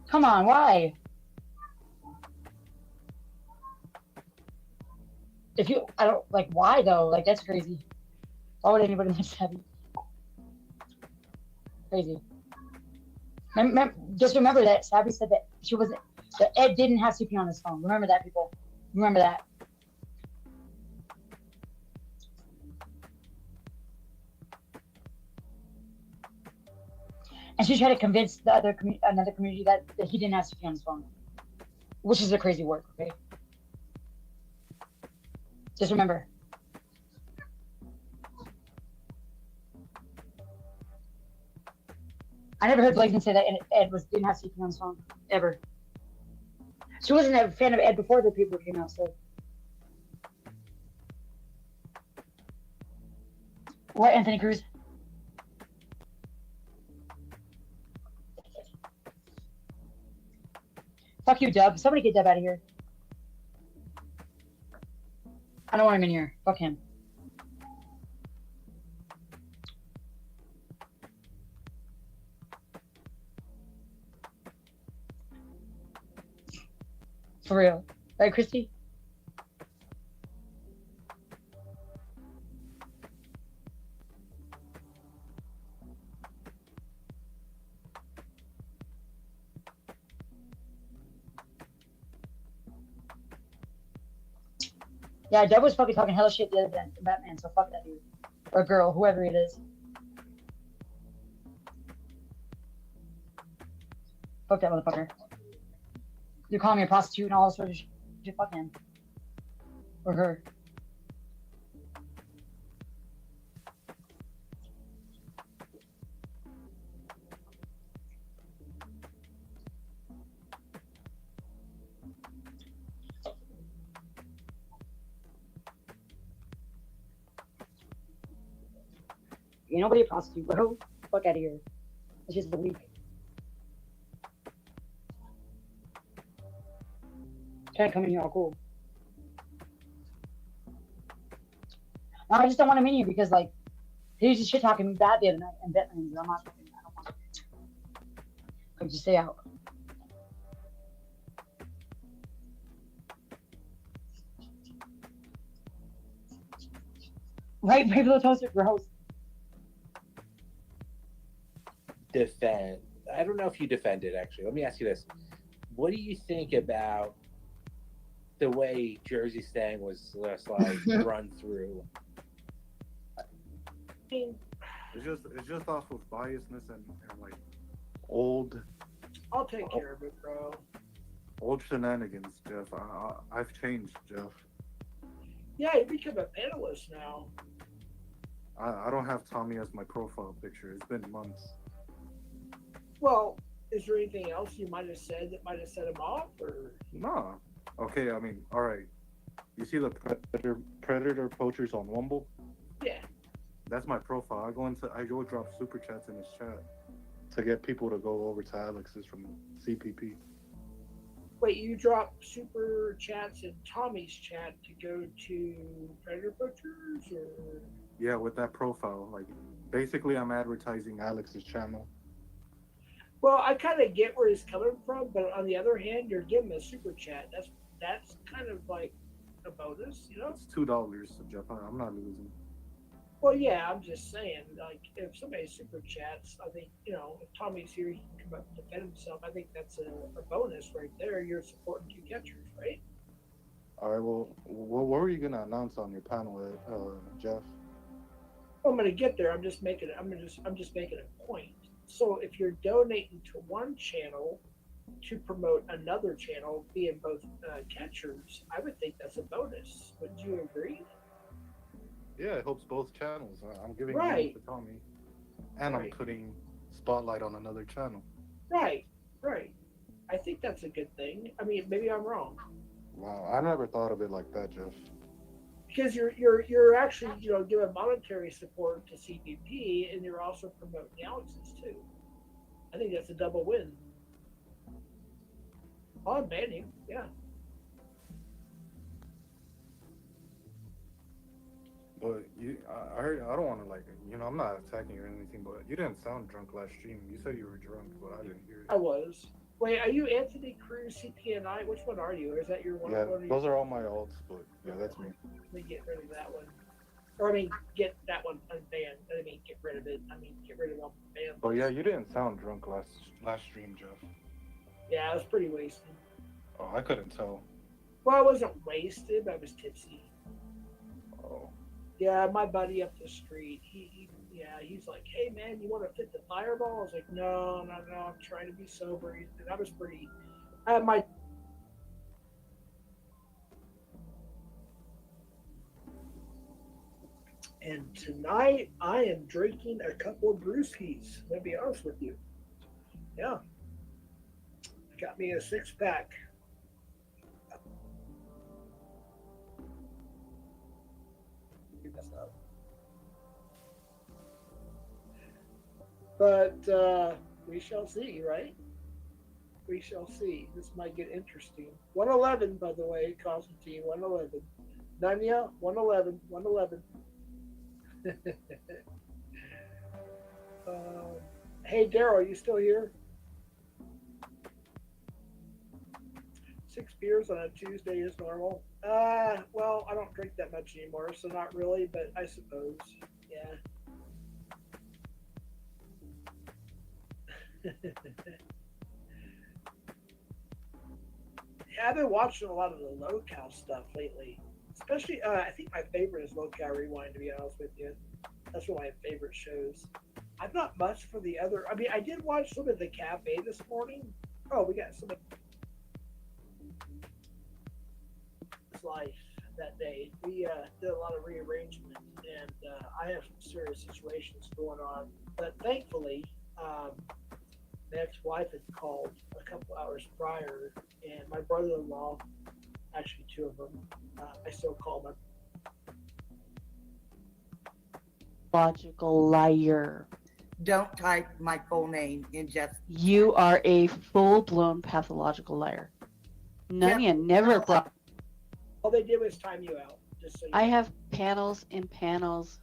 Come on, why? If you, I don't, like, why though? Like, that's crazy. Why would anybody like Savvy? Crazy. Just remember that Savvy said that she wasn't, that Ed didn't have CP on his phone. Remember that, people. Remember that. And she tried to convince the another community that he didn't have CP on his phone, which is a crazy work. Okay. Just remember. I never heard Blazing say that Ed didn't have CP on his phone ever. She wasn't a fan of Ed before the people came out, so. What, Anthony Cruz? Fuck you, Dub. Somebody get Dub out of here. I don't want him in here. Fuck him. For real. Right, Christy? Yeah, Dub was fucking talking hella shit the other day to Batman, so fuck that dude. Or girl, whoever it is. Fuck that motherfucker. You're calling me a prostitute and all this sort of shit. Fuck him. Or her. Ain't nobody a prostitute, bro. Fuck out of here. It's just a week. Can't come in here all cool. No, I just don't want him in here because, like, he was just shit talking me bad the other night and Bentley, and I'm not fucking, I don't want it. Like, just stay out. Right, maybe the toaster gross. Defend. I don't know if you defend it, actually. Let me ask you this. What do you think about the way Jersey Stang was just like run through? It's just off of biasness and like old I'll take care of it, bro. old shenanigans, Jeff. I've changed, Jeff. Yeah, you become a panelist now. I don't have Tommy as my profile picture. It's been months. Well, is there anything else you might have said that might have set him off, or? Nah. Okay, I mean, all right. You see the predator poachers on Wumble? Yeah. That's my profile. I go drop super chats in his chat to get people to go over to Alex's from CPP. Wait, you drop super chats in Tommy's chat to go to Predator Butchers, or? Yeah, with that profile, like basically, I'm advertising Alex's channel. Well, I kind of get where he's coming from, but on the other hand, you're giving a super chat. That's kind of like a bonus, you know? It's $2, Jeff. I'm not losing. Well, yeah, I'm just saying, like, if somebody super chats, I think, you know, if Tommy's here, he can come up and defend himself. I think that's a bonus right there. You're supporting two catchers, right? All right. Well, what were you gonna announce on your panel, Jeff? Well, I'm gonna get there. I'm just making a point. So if you're donating to one channel to promote another channel, being both catchers, I would think that's a bonus. Would you agree? Yeah, it helps both channels. I'm giving Right. money to Tommy, and Right. I'm putting spotlight on another channel. Right. I think that's a good thing. I mean, maybe I'm wrong. Wow, I never thought of it like that, Jeff. Because you're actually, you know, giving monetary support to CPP, and you're also promoting the Alexes too. I think that's a double win. I'll ban you, yeah. But I don't want to, like, you know, I'm not attacking you or anything, but you didn't sound drunk last stream. You said you were drunk, but I didn't hear it. I was. Wait, are you Anthony Cruz, CPNI? Which one are you? Or is that your one? Yeah, one those are all my alts, but yeah, that's me. Let me get rid of that one. Or I mean, get that one unbanned. I mean, get rid of it. I mean, get rid of all the ban. But yeah, you didn't sound drunk last stream, Jeff. Yeah, I was pretty wasted. Oh, I couldn't tell. Well, I wasn't wasted, but I was tipsy. Oh. Yeah, my buddy up the street, he's like, hey man, you want to fit the fireball? I was like, no, I'm trying to be sober. And I was I had my. And tonight I am drinking a couple of brewskis. Let me be honest with you. Yeah. Got me a 6-pack. But we shall see, right? We shall see. This might get interesting. 111, by the way, Constantine, 111. Nanya, 111, 111. Hey, Daryl, are you still here? 6 beers on a Tuesday is normal. Well, I don't drink that much anymore, so not really, but I suppose, yeah. Yeah, I've been watching a lot of the low-cal stuff lately. Especially, I think my favorite is Low-Cal Rewind, to be honest with you. That's one of my favorite shows. I'm not much for the other. I mean, I did watch some of the Cafe this morning. Oh, we got some of Life that today. We did a lot of rearrangement, and I have some serious situations going on. But thankfully, my ex-wife had called a couple hours prior, and my brother-in-law, actually two of them, I still call my Logical liar. Don't type my full name in just. You are a full-blown pathological liar. Nunya never brought. All they did was time you out. Just so you I know. have panels and panels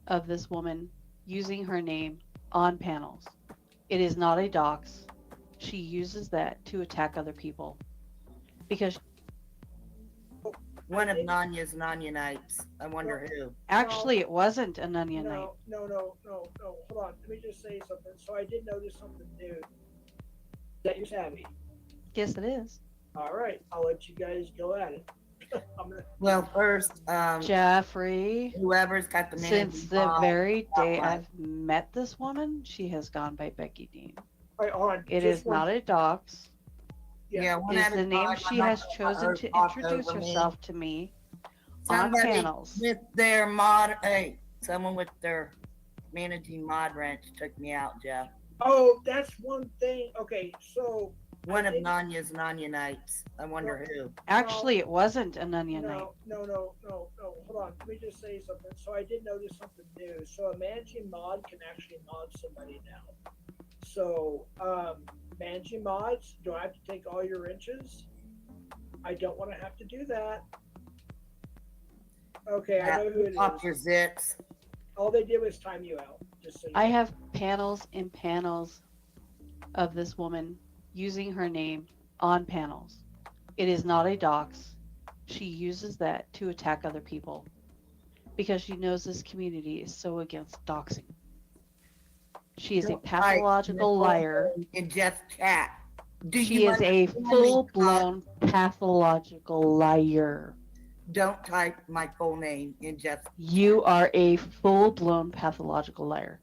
of this woman using her name on panels. It is not a dox. She uses that to attack other people because One of Nanya's Nanya nights. I wonder who. actually it wasn't a Nunya night. No. Hold on. Let me just say something. So I did notice something new. Is that your savvy? Yes, it is. All right. I'll let you guys go at it. Well, first, Jeffrey, whoever's got the name. since the very day I've met this woman, she has gone by Becky Dean. All right, hold on. It Just is not a dox. Yeah, It is the name she has chosen to introduce herself to me on Somebody panels. with their mod. Hey, someone with their managing mod wrench took me out, Jeff. Oh, that's one thing. Okay, so One of Nanya's Nanya nights. I wonder who. Actually, it wasn't a Nunya night. No. Hold on. Let me just say something. So I did notice something new. So a managing mod can actually mod somebody now. So managing mods, do I have to take all your wrenches? I don't want to have to do that. Okay, I know who it Off is. your zips. All they did was time you out. Just so you I know. have panels and panels of this woman using her name on panels. It is not a dox. She uses that to attack other people because she knows this community is so against doxing. She is a pathological liar. In Jeff's chat. Do She you is a understand me, full-blown pathological liar. Don't type my full name in Jeff's. You are a full-blown pathological liar.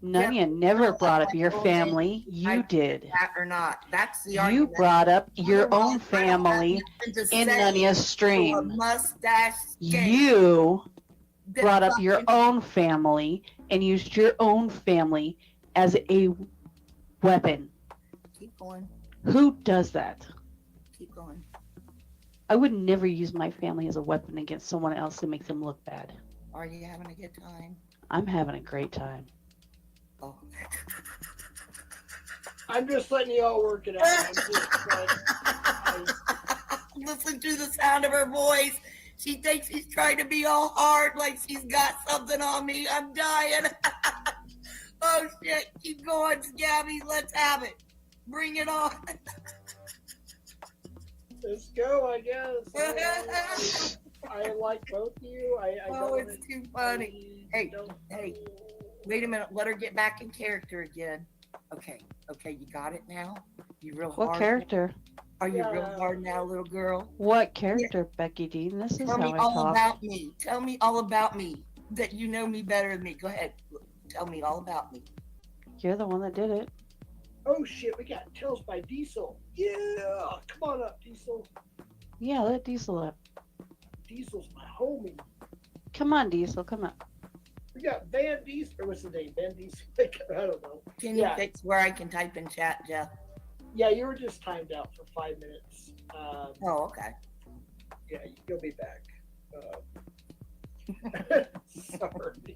Nunya never brought up your family. You did. That or not. That's the You argument. brought up your own I don't have family nothing to in say Nunya's to a stream. mustache You that brought up your fucking- own family and used your own family as a weapon. Keep going. Who does that? Keep going. I would never use my family as a weapon against someone else to make them look bad. Are you having a good time? I'm having a great time. Oh. I'm just letting you all work it out. I'm just, Listen to the sound of her voice. She thinks she's trying to be all hard, like she's got something on me. I'm dying. Oh shit! Keep going, Scabby. Let's have it. Bring it on. Let's go, I guess. I like both of you. I Oh, don't it's too funny. Hey, wait a minute. Let her get back in character again. Okay, you got it now? You real hard? What character? Are you real hard now, little girl? What character, Becky Dean? This is Tell how me I all talk. about me. Tell me all about me. That you know me better than me. Go ahead. Tell me all about me. You're the one that did it. Oh shit, we got Tales by Diesel. Yeah, come on up, Diesel. Yeah, let Diesel up. Diesel's my homie. Come on, Diesel, come up. We got Van Diesel, or what's his name? Van Diesel. I don't know. Can you fix where I can type in chat, Jeff? Yeah, you were just timed out for 5 minutes. Oh, okay. Yeah, you'll be back. Sorry.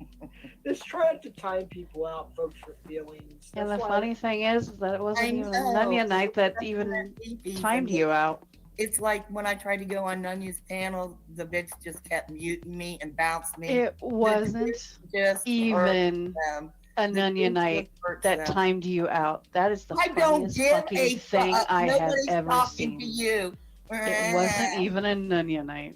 Just trying to time people out, folks, for feelings. And the That's why- funny thing is that it wasn't I even know. Nunya night that even timed you out. It's like when I tried to go on Nunya's panel, the bitch just kept muting me and bounced me. It wasn't just even them. a Nunya night that them. timed you out. That is the I don't funniest give fucking a thing fuck. I have Nobody's ever talking seen. to you. It wasn't even a Nunya night.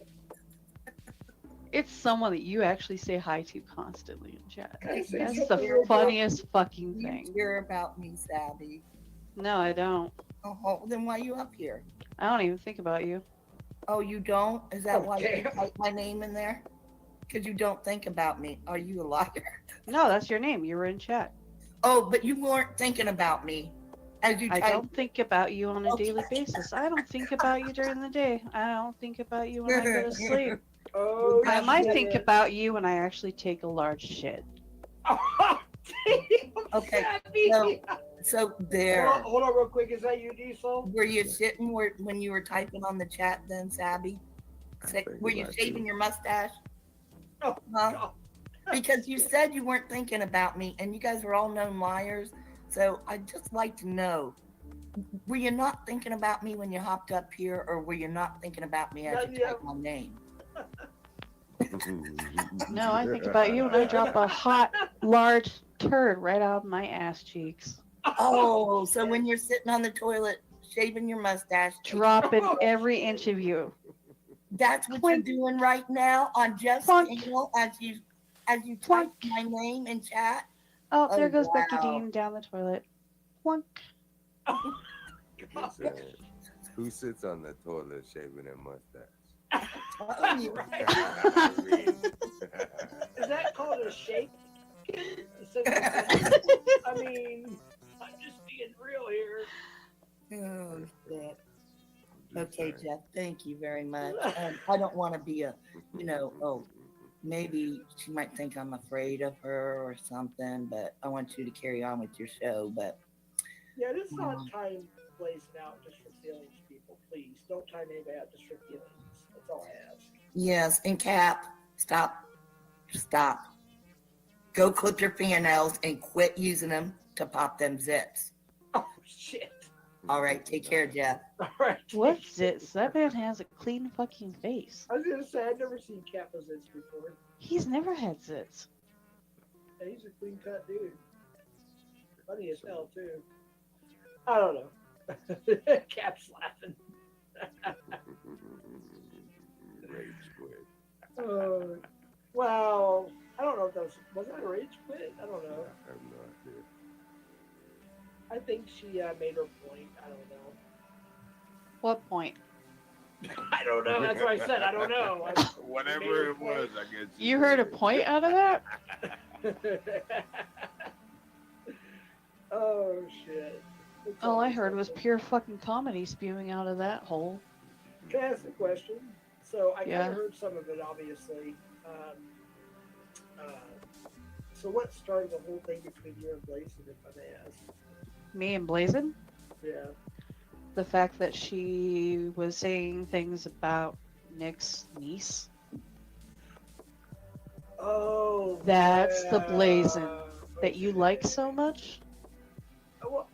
It's someone that you actually say hi to constantly in chat. That's the funniest fucking You thing. care about me, Savvy. No, I don't. Oh, then why are you up here? I don't even think about you. Oh, you don't? Is that why Okay. you type my name in there? Because you don't think about me. Are you a liar? No, that's your name. You were in chat. Oh, but you weren't thinking about me. As you I type. don't think about you on a daily basis. I don't think about you during the day. I don't think about you when I go to sleep. Oh, I might shit. think about you when I actually take a large shit. Okay. So there. Hold on real quick. Is that you, Diesel? Were you sitting when you were typing on the chat then, Sabby? Were you shaving your mustache? Oh, huh? Because you said you weren't thinking about me, and you guys are all known liars. So I'd just like to know, were you not thinking about me when you hopped up here, or were you not thinking about me as you typed my name? No, I think about you when I drop a hot, large turd right out of my ass cheeks. Oh, so when you're sitting on the toilet shaving your mustache, Dropping every inch of you. That's what you're doing right now on Jeff's channel as you type my name in chat. Oh, there goes wow. Becky Dean down the toilet. Plunk. He said, who sits on the toilet shaving their mustache? Is that called a shake? I mean, I'm just being real here. Oh, shit. Okay, Jeff, thank you very much. I don't want to be maybe she might think I'm afraid of her or something, but I want you to carry on with your show. But yeah, this is not time blazing out just for feelings, people. Please don't time anybody out just for feelings. That's all I ask. yes, and Cap, stop. Go clip your fingernails and quit using them to pop them zips. Oh shit. All right, take care, Jeff. All right. What zits? That man has a clean fucking face. I was gonna say I've never seen Kappa's zits before. He's never had zits. Yeah, he's a clean cut dude. Funny as hell too. I don't know. Cap's laughing. Rage quit. Well, I don't know if that was that a rage quit? I don't know. I have no idea. I think she made her point. I don't know. What point? I don't know. That's what I said. I don't know. Whatever it was, I guess. You heard a point out of that? Oh shit. All I heard was pure fucking comedy spewing out of that hole. Can I ask a question? So I Yeah. kind of heard some of it, obviously. So what started the whole thing between you and Blazin, if I may ask? Me and Blazin? Yeah. The fact that she was saying things about Nick's niece. Oh. That's the yeah. Blazin that you like so much? Well,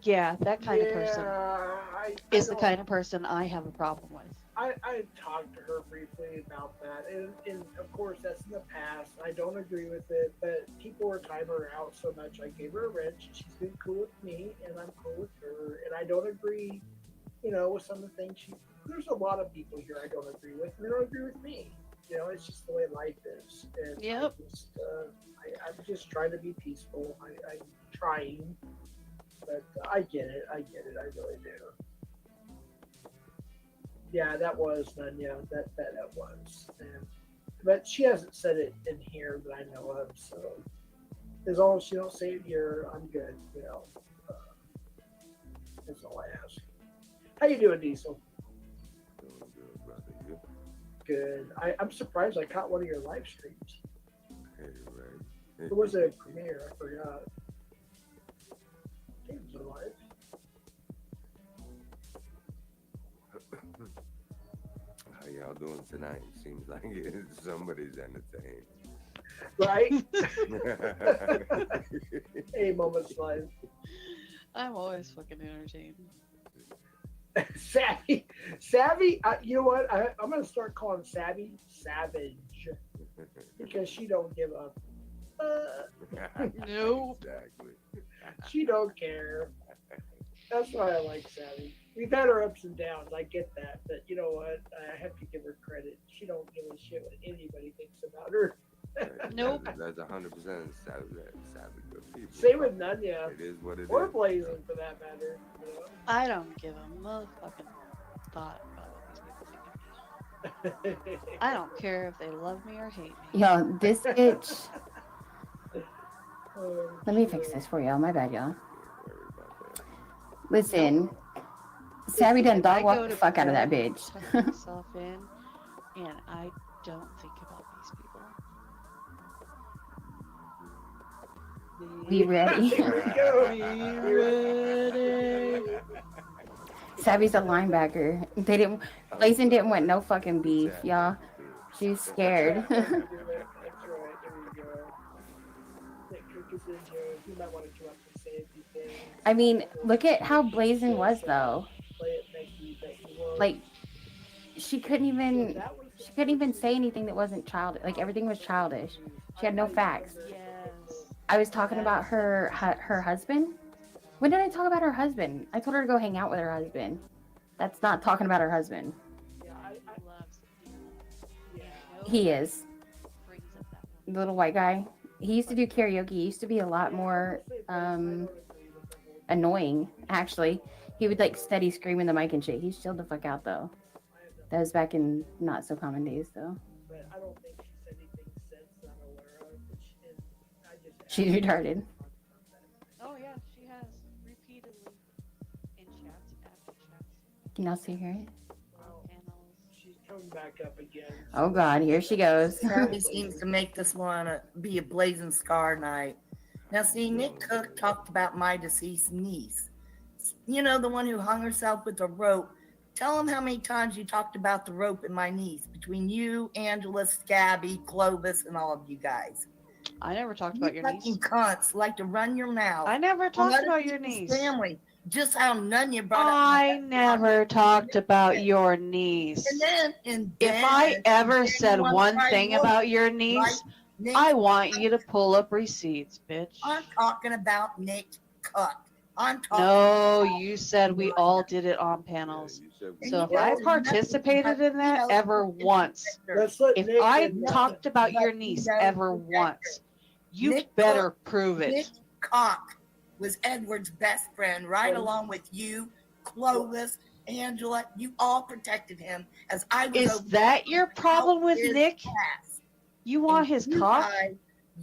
Yeah, that kind of person is the don't- kind of person I have a problem with. I talked to her briefly about that, and of course that's in the past. I don't agree with it, but people were timing her out so much. I gave her a wrench. She's been cool with me, and I'm cool with her. And I don't agree, with some of the things she. There's a lot of people here I don't agree with, and they don't agree with me. It's just the way life is. And Yep. I'm just trying to be peaceful. I'm trying, but I get it. I really do. Yeah, that was none. Yeah, that was. But she hasn't said it in here that I know of. So as long as she don't say it here, I'm good. That's all I ask. How you doing, Diesel? Doing good, brother. You? Good. I'm surprised I caught one of your live streams. Hey, Ray. It was a premiere. I forgot. I think it was alive. How y'all doing tonight? Seems like somebody's entertained. Right? A moment's live. I'm always fucking entertained. Savvy. You know what? I'm gonna start calling Savvy Savage because she don't give up. Nope. Exactly. She don't care. That's why I like Savvy. We've had our ups and downs. I get that, but you know what? I have to give her credit. She don't give a shit what anybody thinks about her. Nope. That's 100% savage good people. Same with Nunya. It is what it or is. Blazing, for that matter. I don't give a motherfucking thought about what these people think of me. I don't care if they love me or hate me. Yo, this bitch. Let me fix this for y'all. My bad, y'all. Listen, Savvy done dog walk the fuck out of that bitch. Tuck myself in, and I don't think about these people. Be ready. Be ready. Savvy's a linebacker. Blazing didn't want no fucking beef, y'all. She's scared. That's right. There we go. Nick Cook is in here. He might want to come up and say a few things. I mean, look at how Blazing was though. Play it, Mickey, was. Like, she couldn't even say anything that wasn't childish. Like, everything was childish. She had no facts. Yes. I was talking about her husband. When did I talk about her husband? I told her to go hang out with her husband. That's not talking about her husband. He is. The little white guy. He used to do karaoke. He used to be a lot more annoying, actually. He would like steady scream in the mic and shit. He's chilled the fuck out though. That was back in not so common days though. But I don't think she said anything since that I'm aware of. And I just She's retarded. Oh yeah, she has repeatedly in chats after chats. Can y'all see her? She's coming back up again. Oh god, here she goes. Charlie seems to make this one be a blazing scar night. Now, see, Nick Cook talked about my deceased niece. You know, the one who hung herself with a rope. Tell him how many times you talked about the rope and my niece, between you, Angela, Scabby, Clovis, and all of you guys. I never talked about your niece. Fucking cunts like to run your mouth. I never on talked other about your people's niece. Family. Just how none you brought up. I never talked about your niece. If I ever said one thing about your niece, I want you to pull up receipts, bitch. I'm talking about Nick Cook. I'm talking No, you said we all did it on panels. So if I participated in that ever once, if I talked about your niece ever once, you better prove Nick it. Cock was Edward's best friend, right along with you, Clovis, Angela. You all protected him as I was. Is that your problem with his Nick? ass. You want his cock?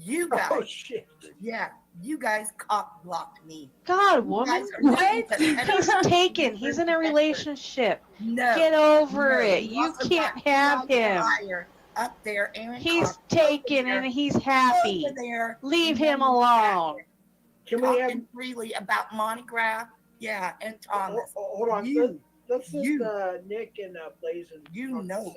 You guys. Oh shit. Yeah, you guys cock blocked me. God, You woman. guys are nothing but He's taken. He's in a relationship. No. Get over No, it. You also can't got have him. fire Up there, Aaron. He's Cox, taken and he's happy. over there. Leave him alone. Can we have freely about Monograph? Yeah, and Thomas. Hold on. You, Let's just you. Nick and Blazing. You know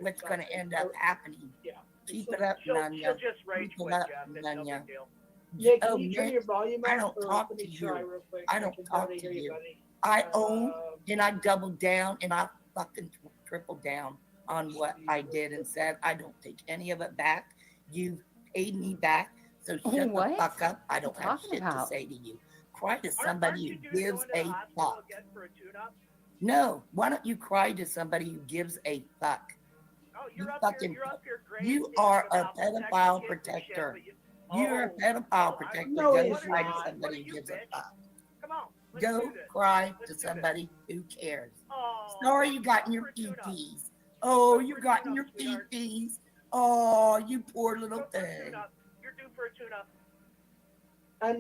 what's going to end up happening. Yeah. Keep it up, Nanya. She'll just rage Keep it quit, up, Jeff. It's no Nanya. big deal. Nick, Oh, can you turn Nick, your volume up? I don't or talk let to me try you. real quick? I don't can talk barely to hear you. buddy. I own and I doubled down and I fucking tripled down on what I did and said. I don't take any of it back. You paid me back, so shut the What? fuck up. I don't have talking shit to about? say to you. Cry to somebody who gives a fuck. Again for a tune-up? No, why don't you cry to somebody who gives a fuck? Oh, You you're up fucking, here. You're up here great. you are a pedophile protector. You're a pedophile protector. No, Go he's cry to not. somebody who gives a fuck. Come on. Let's Go do this. cry Let's to do this. somebody who cares. Oh, Sorry you got in your PTs. Oh, you got in your PTs. Oh, you poor little thing. You're due for a tune-up.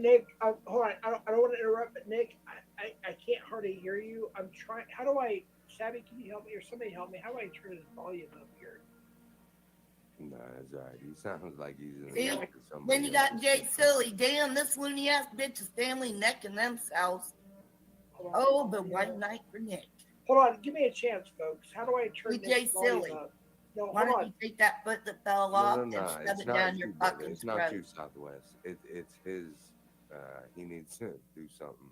Nick, hold on. I don't want to interrupt, but Nick, I can't hardly hear you. I'm trying. How do I? Savvy, can you help me or somebody help me? How do I turn his volume up here? Nah, that's all right. He sounds like he's in See? the with somebody Then you got else. Jay Silly. Damn, this loony ass bitch is family necking themselves. Oh, the white night for Nick. Hold on. Give me a chance, folks. How do I turn DJ this volume Silly. up? No, Why hold don't on. you take that foot that fell off and shove It's it not down you, your brother. fucking It's not throat? you, Southwest. It's his. He needs to do something.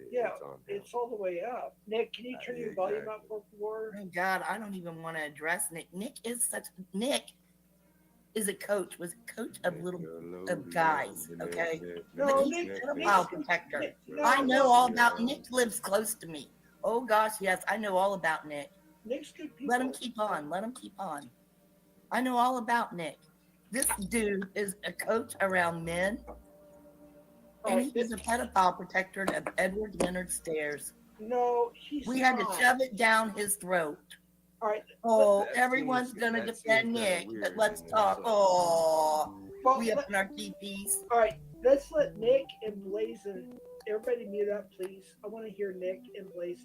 Yeah, It's on him. it's all the way up. Nick, can you turn your volume up, for favor? Oh God, I don't even want to address Nick. Nick is a coach. Was a coach of guys. Okay, No, but he's Nick- a Nick- pedophile protector. Nick- no, I know no, all no. about. Nick lives close to me. Oh gosh, yes, I know all about Nick. Nick's good people. Let him keep on. Let him keep on. I know all about Nick. This dude is a coach around men, and he is a pedophile protector of Edward Leonard Stairs. No, he's We had to not. shove it down his throat. All right. Oh, That everyone's seems- gonna that defend seems kinda Nick, weird but let's in talk. itself. Oh, Well, we up in our TPs. All right, let's let Nick and Blazin. Everybody mute up, please. I want to hear Nick and Blazin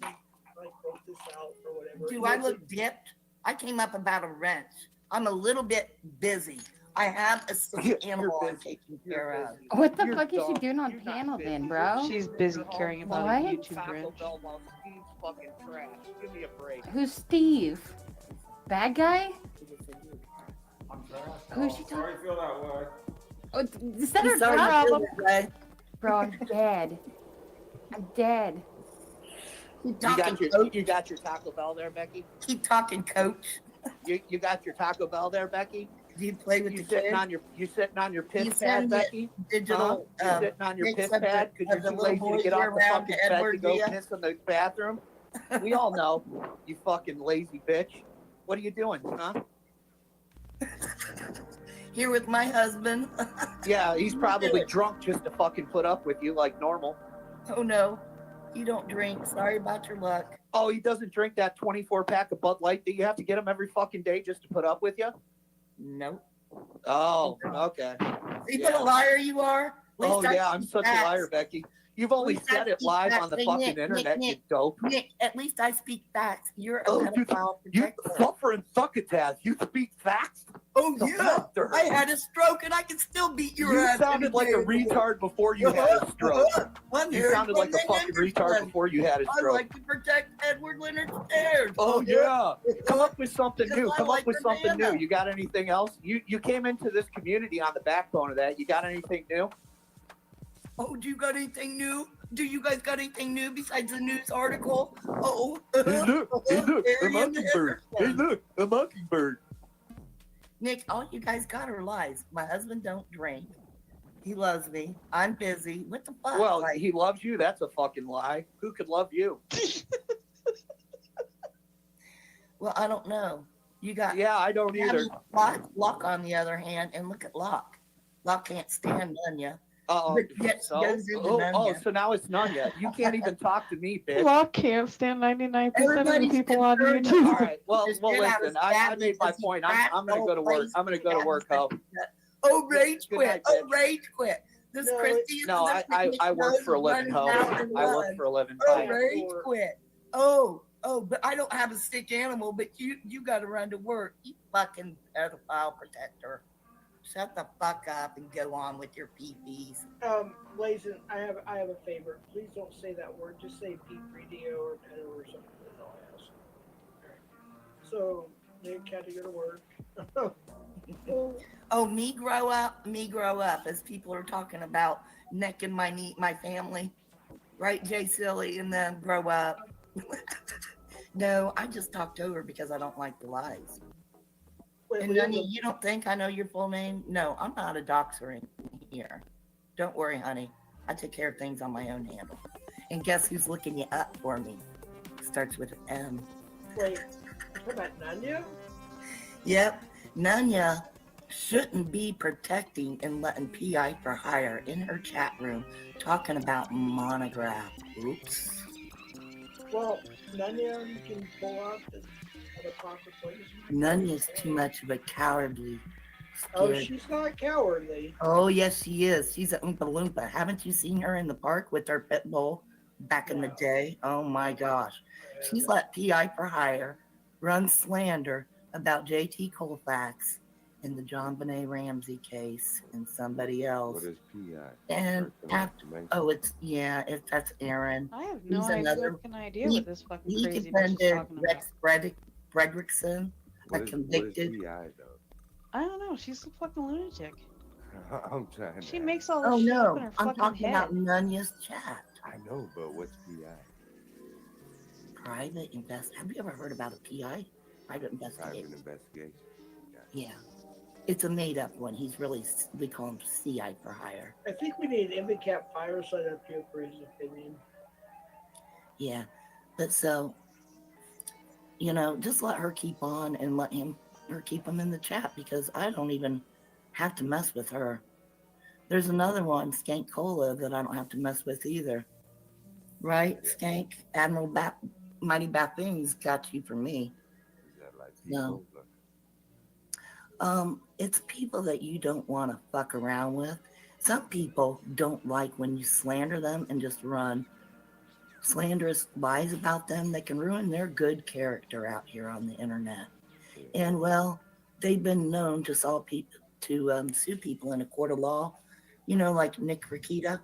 like work this out or whatever. Do I look dipped? I came up about a wrench. I'm a little bit busy. I have a sick animal I'm taking care of. What the fuck is she doing on panel then, bro? She's busy caring about What? a YouTube wrench. Steve's fucking trash. Give me a break. Who's Steve? Bad guy? Who's she Sorry talking? you feel that way. Oh, is that I'm her sorry you feel problem? that way. Bro, I'm dead. I'm dead. Keep You talking, got your coach. you got your Taco Bell there, Becky? Keep talking, coach. You got your Taco Bell there, Becky? Do you play with You the sitting kids? on your piss You pad, send me Becky? digital, You sitting on your pics piss of the- pad because of you're the too little lazy boy to get off you're the around fucking to bed to Edward, go do ya? piss in the bathroom? We all know, you fucking lazy bitch. What are you doing, huh? Here with my husband. Yeah, he's probably drunk just to fucking put up with you like normal. Oh no, you don't drink. Sorry about your luck. Oh, he doesn't drink that 24 pack of Bud Light that you have to get him every fucking day just to put up with you? Nope. Oh, okay. See what a liar you are? At least Oh, I yeah, I'm speak such facts. a liar, Becky. You've only At least I said it speak live facts. on the Hey, fucking Nick, internet, Nick, you dope. Nick, at least I speak facts. You're a Oh, pedophile you protector. suffering succotath. You speak facts? Oh The yeah, fucker. I had a stroke and I can still beat your You ass. sounded like a retard before you had a stroke. I'm You here sounded from like a the fucking retard Henderson. before you had a I stroke. like to protect Edward Leonard Stairs. Oh yeah, come up with something Because new. I Come like up with something banana. new. You got anything else? You came into this community on the backbone of that. You got anything new? Oh, do you got anything new? Do you guys got anything new besides the news article? Oh, Hey look, a Arian mockingbird. Hey Henderson. look, a mockingbird. Nick, all you guys got are lies. My husband don't drink. He loves me. I'm busy. What the fuck? Well, Like, he loves you. That's a fucking lie. Who could love you? well, I don't know. You got Yeah, I don't either. Locke, on the other hand, and look at Locke. Locke can't stand Nunya. Oh, But yet so? goes into Oh, Nunya. so now it's none yet. You can't even talk to me, bitch. Locke can't stand 99% of the Everybody's people on concerned YouTube. All right. Well, This well, shit out listen. of I Stab made my because he point. crashed I'm gonna the go to whole work. I'm gonna go to work, Hope. Oh, rage Good quit. night, Oh, bitch. rage quit. This No, Christy No, I work for a living, Hope. I work for a living. Oh, Bye. rage quit. Oh, but I don't have a sick animal, but you got to run to work. You fucking pedophile protector. Shut the fuck up and go on with your pee-pees. Blazin, I have a favor. Please don't say that word. Just say P3DO or pedo or something. That's all I ask. Alright. So Nick had to go to work. Oh, me grow up, as people are talking about necking my family. Right, Jay Silly, and then grow up. No, I just talked over because I don't like the lies. And honey, you don't think I know your full name? No, I'm not a doxer in here. Don't worry, honey. I take care of things on my own handle. And guess who's looking you up for me? Starts with an M. Wait, what about Nunya? Yep, Nunya shouldn't be protecting and letting PI for hire in her chat room talking about monograph. Oops. Well, Nunya, you can pull out the proper place. Nunya's too much of a cowardly. Oh, scared- she's not cowardly. Oh, yes, she is. She's a Oompa Loompa. Haven't you seen her in the park with her pit bull back in the day? Oh, my gosh. She's let PI for hire run slander about JT Colfax and the John Benet Ramsey case and somebody else. What is PI? And after, that's Aaron. I have no He's fucking idea what this fucking he crazy bitch is defended talking about. Rex Fredrickson, What a is convicted. PI though? I don't know. She's a fucking lunatic. I'm trying. She makes all this Oh shit up no, in her I'm fucking talking head. about Nunya's chat. I know, but what's PI? Private invest. Have you ever heard about a PI? Private investigation. Private investigation. Yeah, it's a made-up one. He's really, we call him CI for hire. I think we need an MVCap Fireside up here for his opinion. Yeah, but so, just let her keep on and let her keep him in the chat because I don't even have to mess with her. There's another one, Skank Cola, that I don't have to mess with either. Right, Skank? Admiral Mighty Baffoon's got you for me. Is that like No. people? It's people that you don't want to fuck around with. Some people don't like when you slander them and just run slanderous lies about them that can ruin their good character out here on the internet. And well, they've been known to sue people in a court of law, like Nick Rakita.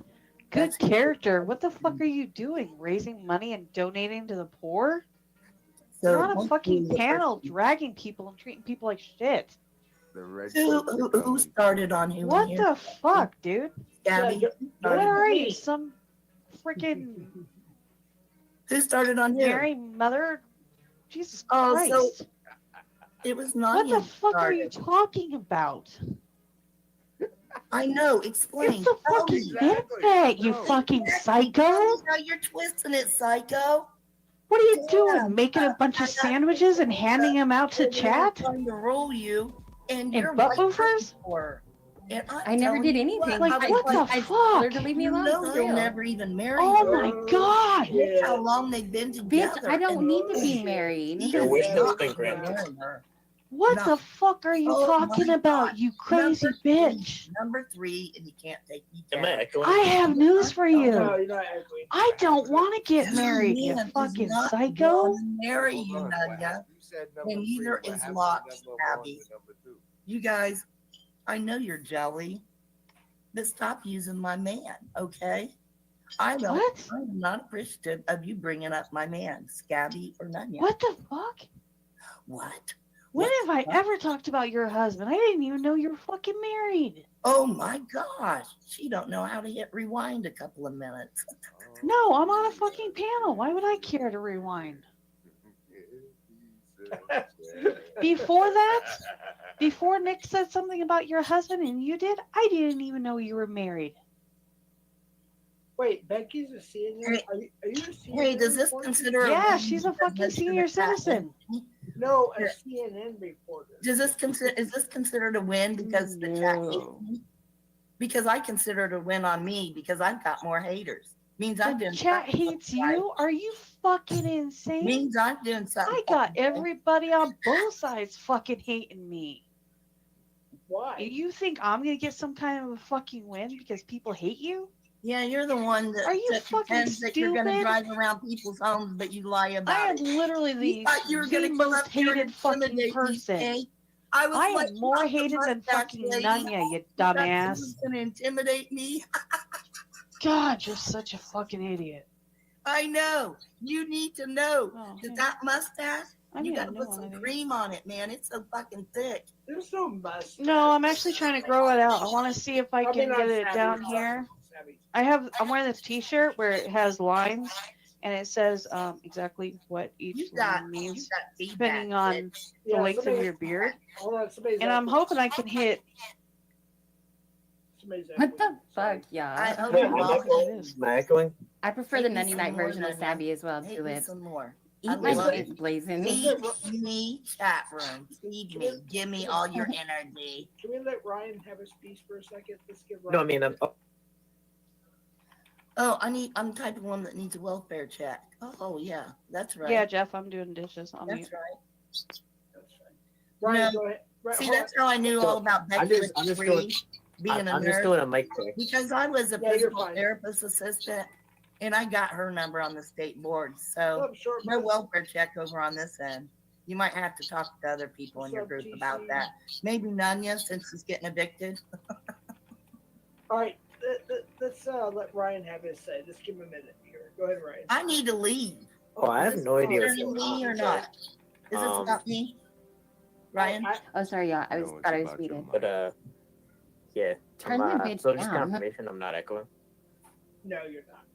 Good character. What the fuck are you doing? Raising money and donating to the poor? You're on a fucking panel dragging people and treating people like shit. Who started on who? What the fuck, dude? Gabby. What are you? Some freaking Who started on who? Mary Mother? Jesus Oh, Christ. so it was not. What the fuck are you talking about? I know. Explain. It's the fucking internet, you fucking psycho. Now you're twisting it, psycho. What are you doing? Making a bunch of sandwiches and handing them out to chat? Trying to roll you, and you're butt movers? I never did anything. Like, what the I fuck? told her to leave me alone. They'll never even marry. Oh my god! Look how long they've been together. Bitch, I don't need to be married. Your wish has been granted. What the fuck are you talking about, you crazy bitch? Number 3, and you can't take me Am down. I echoing? I have news for you. No, you're not echoing. I don't want to get married, you fucking psycho. Marry you, Nadia. And neither is Locke, Abby. You guys, I know you're jelly, but stop using my man, okay? I'm not appreciative of you bringing up my man, Scabby or Nadia. What the fuck? What? When have I ever talked about your husband? I didn't even know you were fucking married. Oh my gosh. She don't know how to hit rewind a couple of minutes. No, I'm on a fucking panel. Why would I care to rewind? Before Nick said something about your husband and you did, I didn't even know you were married. Wait, Becky's a senior? Are you a senior? Hey, does this consider Yeah, she's a fucking senior citizen. No, a CNN reporter. Is this considered a win because the chat hates me? Because I consider it a win on me because I've got more haters. Means I'm doing Chat something hates right. you? Are you fucking insane? Means I'm doing something. I got everybody on both sides fucking hating me. Why? You think I'm gonna get some kind of a fucking win because people hate you? Yeah, you're the one that, Are you that fucking pretends that you're going to stupid? drive around people's homes, but you lie about I am it. literally You thought you were gonna the come most up here and hated fucking intimidate me, person. eh? I was I like, am more not the hated than mustache fucking lady. Nanya, you You thought you dumbass. was going to intimidate me? God, you're such a fucking idiot. I know. You need to know Oh, that mustache, I you need got to to know put some one of these. cream on it, man. It's so fucking thick. There's no mustache. No, I'm actually trying to grow it out. I want to see if I can get it down here. I'm wearing this t-shirt where it has lines and it says exactly what each line means depending on the length of your beard. And I'm hoping I can hit. What the fuck, y'all? I hope I you're welcome. Am I echoing? prefer the Hate me Nutty some Night more, version of Nanya. Sabby as well, Hate too. me Lips. some more. Eat I my love shit, it. blazing. Feed me, chat room. Feed me. Give me all your energy. Can we let Ryan have his piece for a second? Let's give Ryan. No, I mean, Oh, I'm the type of one that needs a welfare check. Oh, yeah, that's right. Yeah, Jeff, I'm doing dishes. I'll That's mute. right. Ryan, No, go ahead. Right, see, hold that's how I knew all about I'm Becky just Free doing. being a I'm nurse. just doing a mic check. Because I was a Yeah, you're physical fine. therapist assistant, and I got her number on the state board. So What's up, short no bus? welfare check over on this end. You might have to talk to other people in What's your up, group TC? about that. Maybe Nanya, since she's getting evicted. All right, let's let Ryan have his say. Just give him a minute here. Go ahead, Ryan. I need to leave. Oh, I Is have this no idea. concerning me or not? Is this about me, Ryan? Oh, sorry, y'all. I No, was it's thought I was about your muted. But yeah. Turn the bitch So just down. confirmation, I'm not echoing. No, you're not.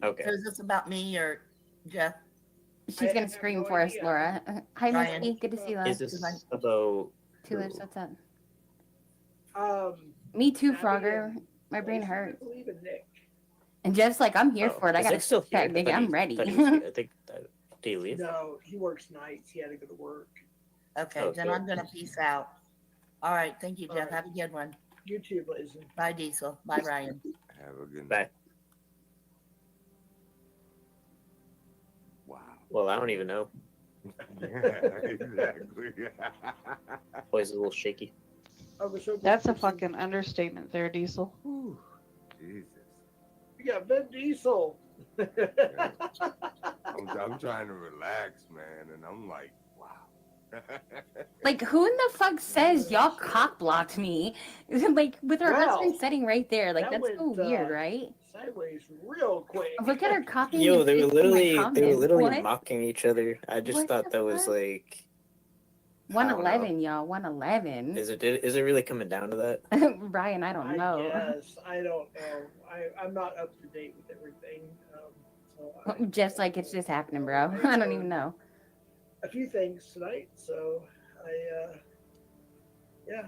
So Okay. is this about me or Jeff? She's gonna scream for us, Laura. Hi, Ryan. Misty. Good to see you. Is Live. this about? Two Lips. What's up? Um, Me too, Abby Frogger. and- My brain I hurts. believe in Nick. And Jeff's like, I'm here Oh, for it. I is gotta Nick still here? check, nigga. I'm ready. I think. Did he leave? No, he works nights. He had to go to work. Okay, then I'm gonna peace out. All right, thank you, All Jeff. right. Have a good one. You too, Blazing. Bye, Diesel. Bye, Ryan. Have a good Bye. night. Wow. Well, I don't even know. Yeah, exactly. Voice is a little shaky. I was hoping That's a for some- fucking understatement there, Diesel. Whew, Jesus. We got Vin Diesel. I'm trying to relax, man, and I'm like, wow. Like, who in the fuck says y'all cock blocked me? Like, with her Well, husband sitting right there. Like, that that's so went, weird, right? Sideways real quick. Look at her copying Yo, and they were pasting my literally comments. What? mocking each other. I just What thought the that was fuck? like, I don't know. 111, y'all. 111. Is it really coming down to that? Ryan, I don't know. Yes, I don't know. I'm not up to date with everything. So Jeff's like, it's just happening, bro. I don't even know. a few things tonight. So yeah.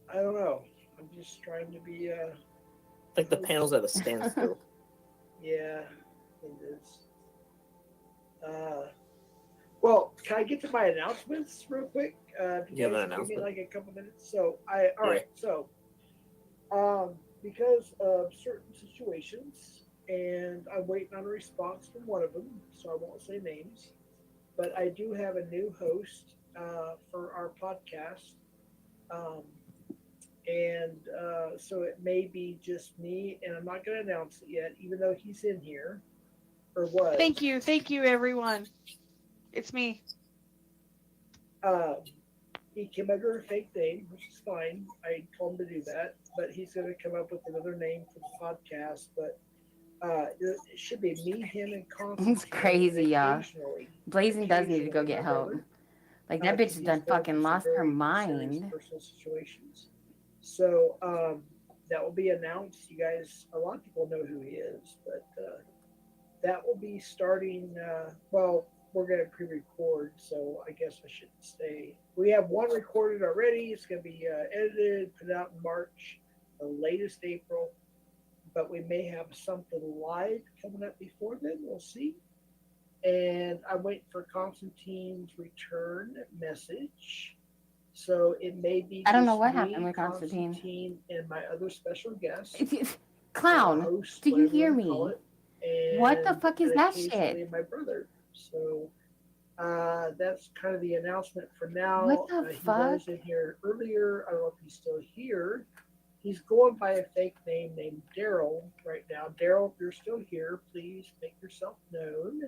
I don't know. I'm just trying to be Like the panel's at a standstill. Yeah, it is. Well, can I get to my announcements real quick? If You have an guys give me announcement? like a couple minutes. So all right. So, because of certain situations, and I'm waiting on a response from one of them, so I won't say names. But I do have a new host for our podcast. So it may be just me, and I'm not going to announce it yet, even though he's in here, or was. Thank you, everyone. It's me. He came under a fake name, which is fine. I told him to do that, but he's going to come up with another name for the podcast. But it should be me, him, and Constantine. It's crazy, y'all. Occasionally- Blazing does need to go get my help. brother. Like, that bitch has He's done going through fucking some lost her very serious mind. personal situations. So that will be announced. You guys, a lot of people know who he is, but that will be starting. Well, we're going to pre-record, so I guess I shouldn't say. We have one recorded already. It's going to be edited, put out in March, the latest April. But we may have something live coming up before then. We'll see. And I'm waiting for Constantine's return message. So it may be. I don't know just what me, happened with Constantine. And my other special guest. Clown, host, do you whatever hear wanna call me? it, What the fuck is and that occasionally shit? My brother. So that's kind of the announcement for now. What the He fuck? was in here earlier. I don't know if he's still here. He's going by a fake name named Daryl right now. Daryl, if you're still here, please make yourself known.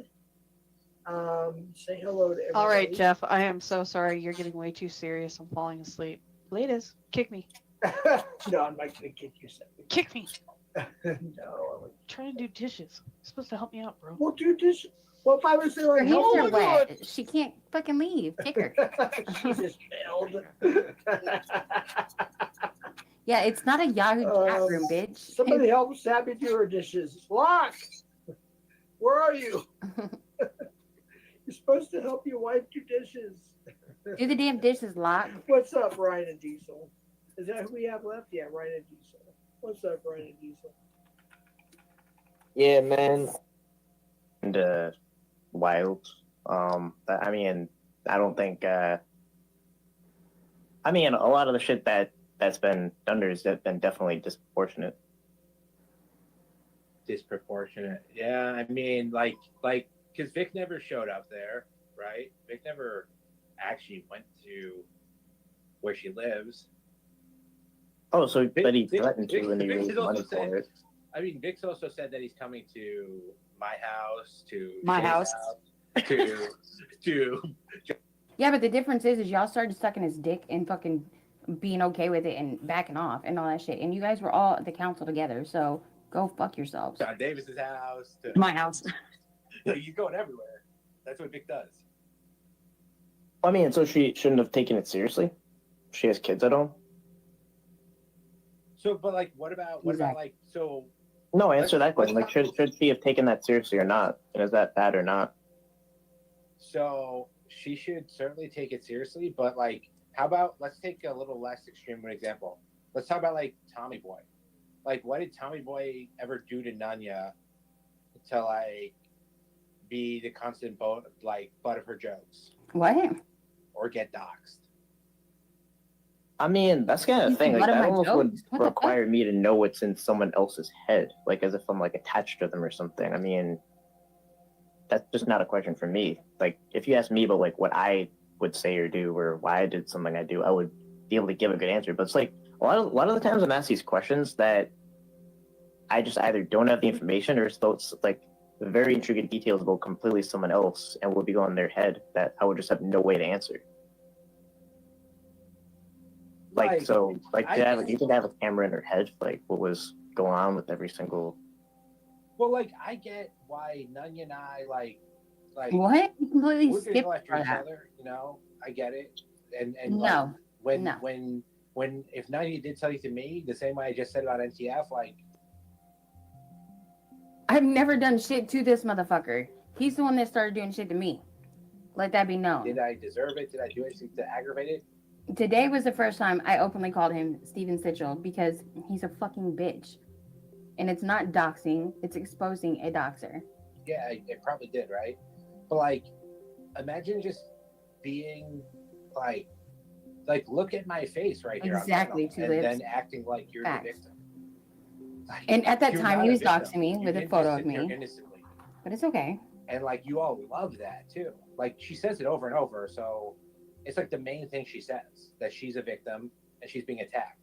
Say hello to everybody. All right, Jeff. I am so sorry. You're getting way too serious. I'm falling asleep. Latest. Kick me. No, I'm not going to kick you. Kick me. No. Trying to do dishes. You're supposed to help me out, bro. We'll do dishes. Well, if I was there, Her I'd hands help are you. wet. She can't fucking leave. Kick her. She just failed. Yeah, it's not a Yahoo chat room, bitch. Somebody help Sabby do her dishes. Lock! Where are you? You're supposed to help your wife do dishes. Do the damn dishes, Lock. What's up, Ryan and Diesel? Is that who we have left? Yeah, Ryan and Diesel. What's up, Ryan and Diesel? Yeah, man. And wild. I mean, I don't think. I mean, a lot of the shit that's been done has been definitely disproportionate. Disproportionate. Yeah, I mean, like, because Vic never showed up there, right? Vic never actually went to where she lives. Oh, so Vic, but he Vic, threatened Vic, to, and he Vic's raised also money said, for it. I mean, Vic's also said that he's coming to my house, to My Shay's house. to Yeah, but the difference is y'all started sucking his dick and fucking being okay with it and backing off and all that shit. And you guys were all at the council together, so go fuck yourselves. John Davis's house. To, My house. He's going everywhere. That's what Vic does. I mean, so she shouldn't have taken it seriously. She has kids at home. So, but like, what about like so? No, answer that question. Like, should she have taken that seriously or not? And is that bad or not? So she should certainly take it seriously, but like, how about let's take a little less extreme of an example. Let's talk about like Tommy Boy. Like, what did Tommy Boy ever do to Nanya to like be the constant butt of her jokes? What? Or get doxxed? I mean, that's kind of the thing. Like, One of that my almost would jokes? What the fuck? require me to know what's in someone else's head, like as if I'm like attached to them or something. I mean, that's just not a question for me. Like, if you ask me about like what I would say or do, or why I did something I do, I would be able to give a good answer. But it's like a lot of the times I'm asked these questions that I just either don't have the information, or it's like the very intricate details about completely someone else and will be going in their head that I would just have no way to answer. Like, so, like, do you think I have a camera in her head? Like, what was going on with every single? Well, like, I get why Nunya and I like What? You completely we're gonna skipped go after each that. other. You know, I get it. And No, like, no. when if Nunya did something to me the same way I just said about NTF, like, I've never done shit to this motherfucker. He's the one that started doing shit to me. Let that be known. did I deserve it? Did I do anything to aggravate it? Today was the first time I openly called him Steven Sitchell because he's a fucking bitch. And it's not doxing, it's exposing a doxer. Yeah, it probably did, right? But like, imagine just being like look at my face right here. Exactly, and then acting like you're Facts. the victim. Like, And at that you're time, not he a was victim. doxing me You with a didn't photo just of sit there me. innocently. But it's okay. And like, you all love that too. Like, she says it over and over. So it's like the main thing she says, that she's a victim and she's being attacked.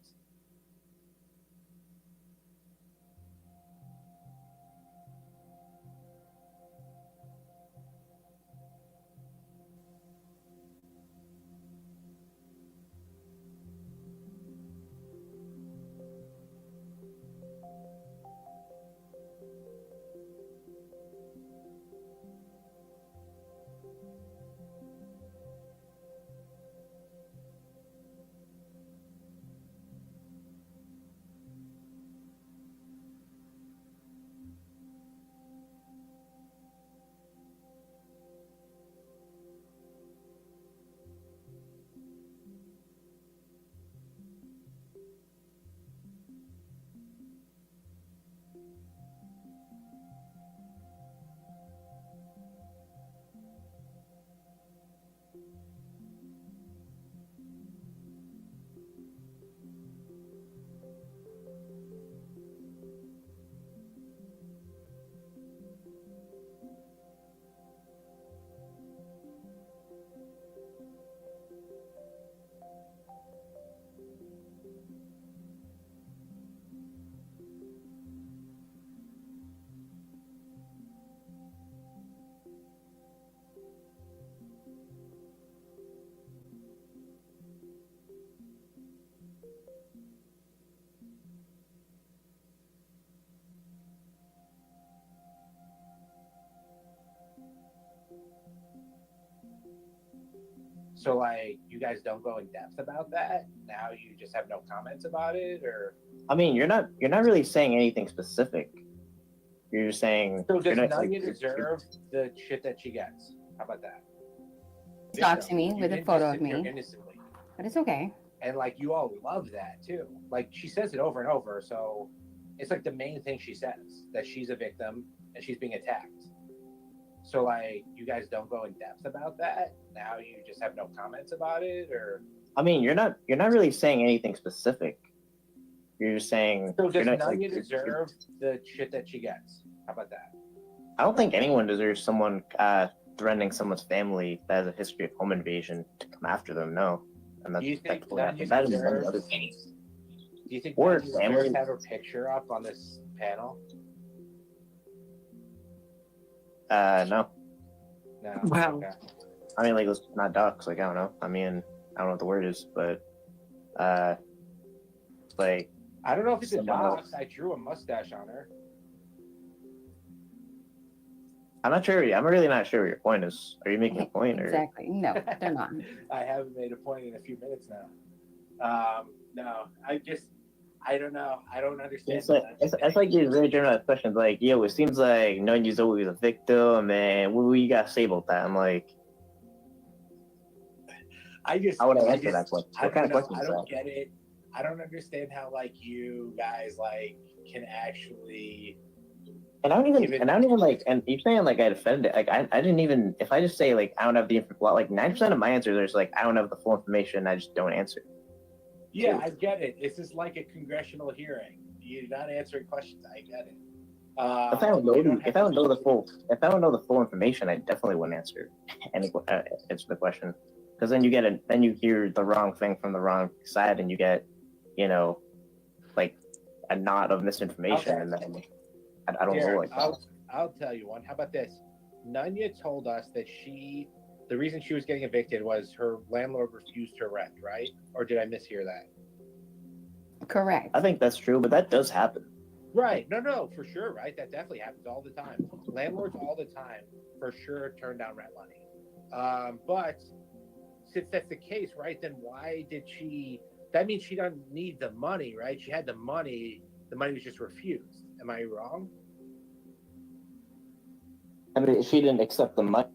So like, you guys don't go in depth about that? Now you just have no comments about it, or? I mean, you're not really saying anything specific. You're just saying. So does not, Nunya deserve the shit that she gets? How about that? Doxing me You with a didn't photo just of sit there me. innocently. But it's okay. And like, you all love that too. Like, she says it over and over. So it's like the main thing she says, that she's a victim and she's being attacked. So like, you guys don't go in depth about that? Now you just have no comments about it, or? I mean, you're not really saying anything specific. You're just saying. So does not, Nunya deserve the shit that she gets? How about that? I don't think anyone deserves someone threatening someone's family that has a history of home invasion to come after them. No, and that's Do you think Nunya Nunya deserves? deserves? Do you think Or Nunya family. deserves to have her picture up on this panel? No. No. Wow. Okay. I mean, like, let's not dox. Like, I don't know. I mean, I don't know what the word is, but like. I don't know if it's a someone dox. else. I drew a mustache on her. I'm not sure. I'm really not sure what your point is. Are you making a point? Or? Exactly. No, they're not. I haven't made a point in a few minutes now. No, I don't know. I don't understand. It's like these very general questions. Like, yo, it seems like Nunya's always a victim, and what you got to say about that? I'm like, I would answer that question? I What kind of don't know. question I is don't that? get it. I don't understand how like you guys like can actually. And I don't even like, and you're saying like I defended it. Like I didn't even, if I just say like I don't have the information, like 9% of my answers there's like I don't have the full information, I just don't answer. Yeah, I get it. This is like a congressional hearing. You're not answering questions. I get it. If I don't know the full information, I definitely wouldn't answer the question. Because then you hear the wrong thing from the wrong side, and you get, like a knot of misinformation, Okay. and then I don't know, Here, like I'll tell you one. How about this? Nunya told us that the reason she was getting evicted was her landlord refused her rent, right? Or did I mishear that? Correct. I think that's true, but that does happen. Right. No, for sure, right? That definitely happens all the time. Landlords all the time, for sure, turn down rent money. But since that's the case, right, then why did she... That means she doesn't need the money, right? She had the money was just refused. Am I wrong? I mean, if she didn't accept the money,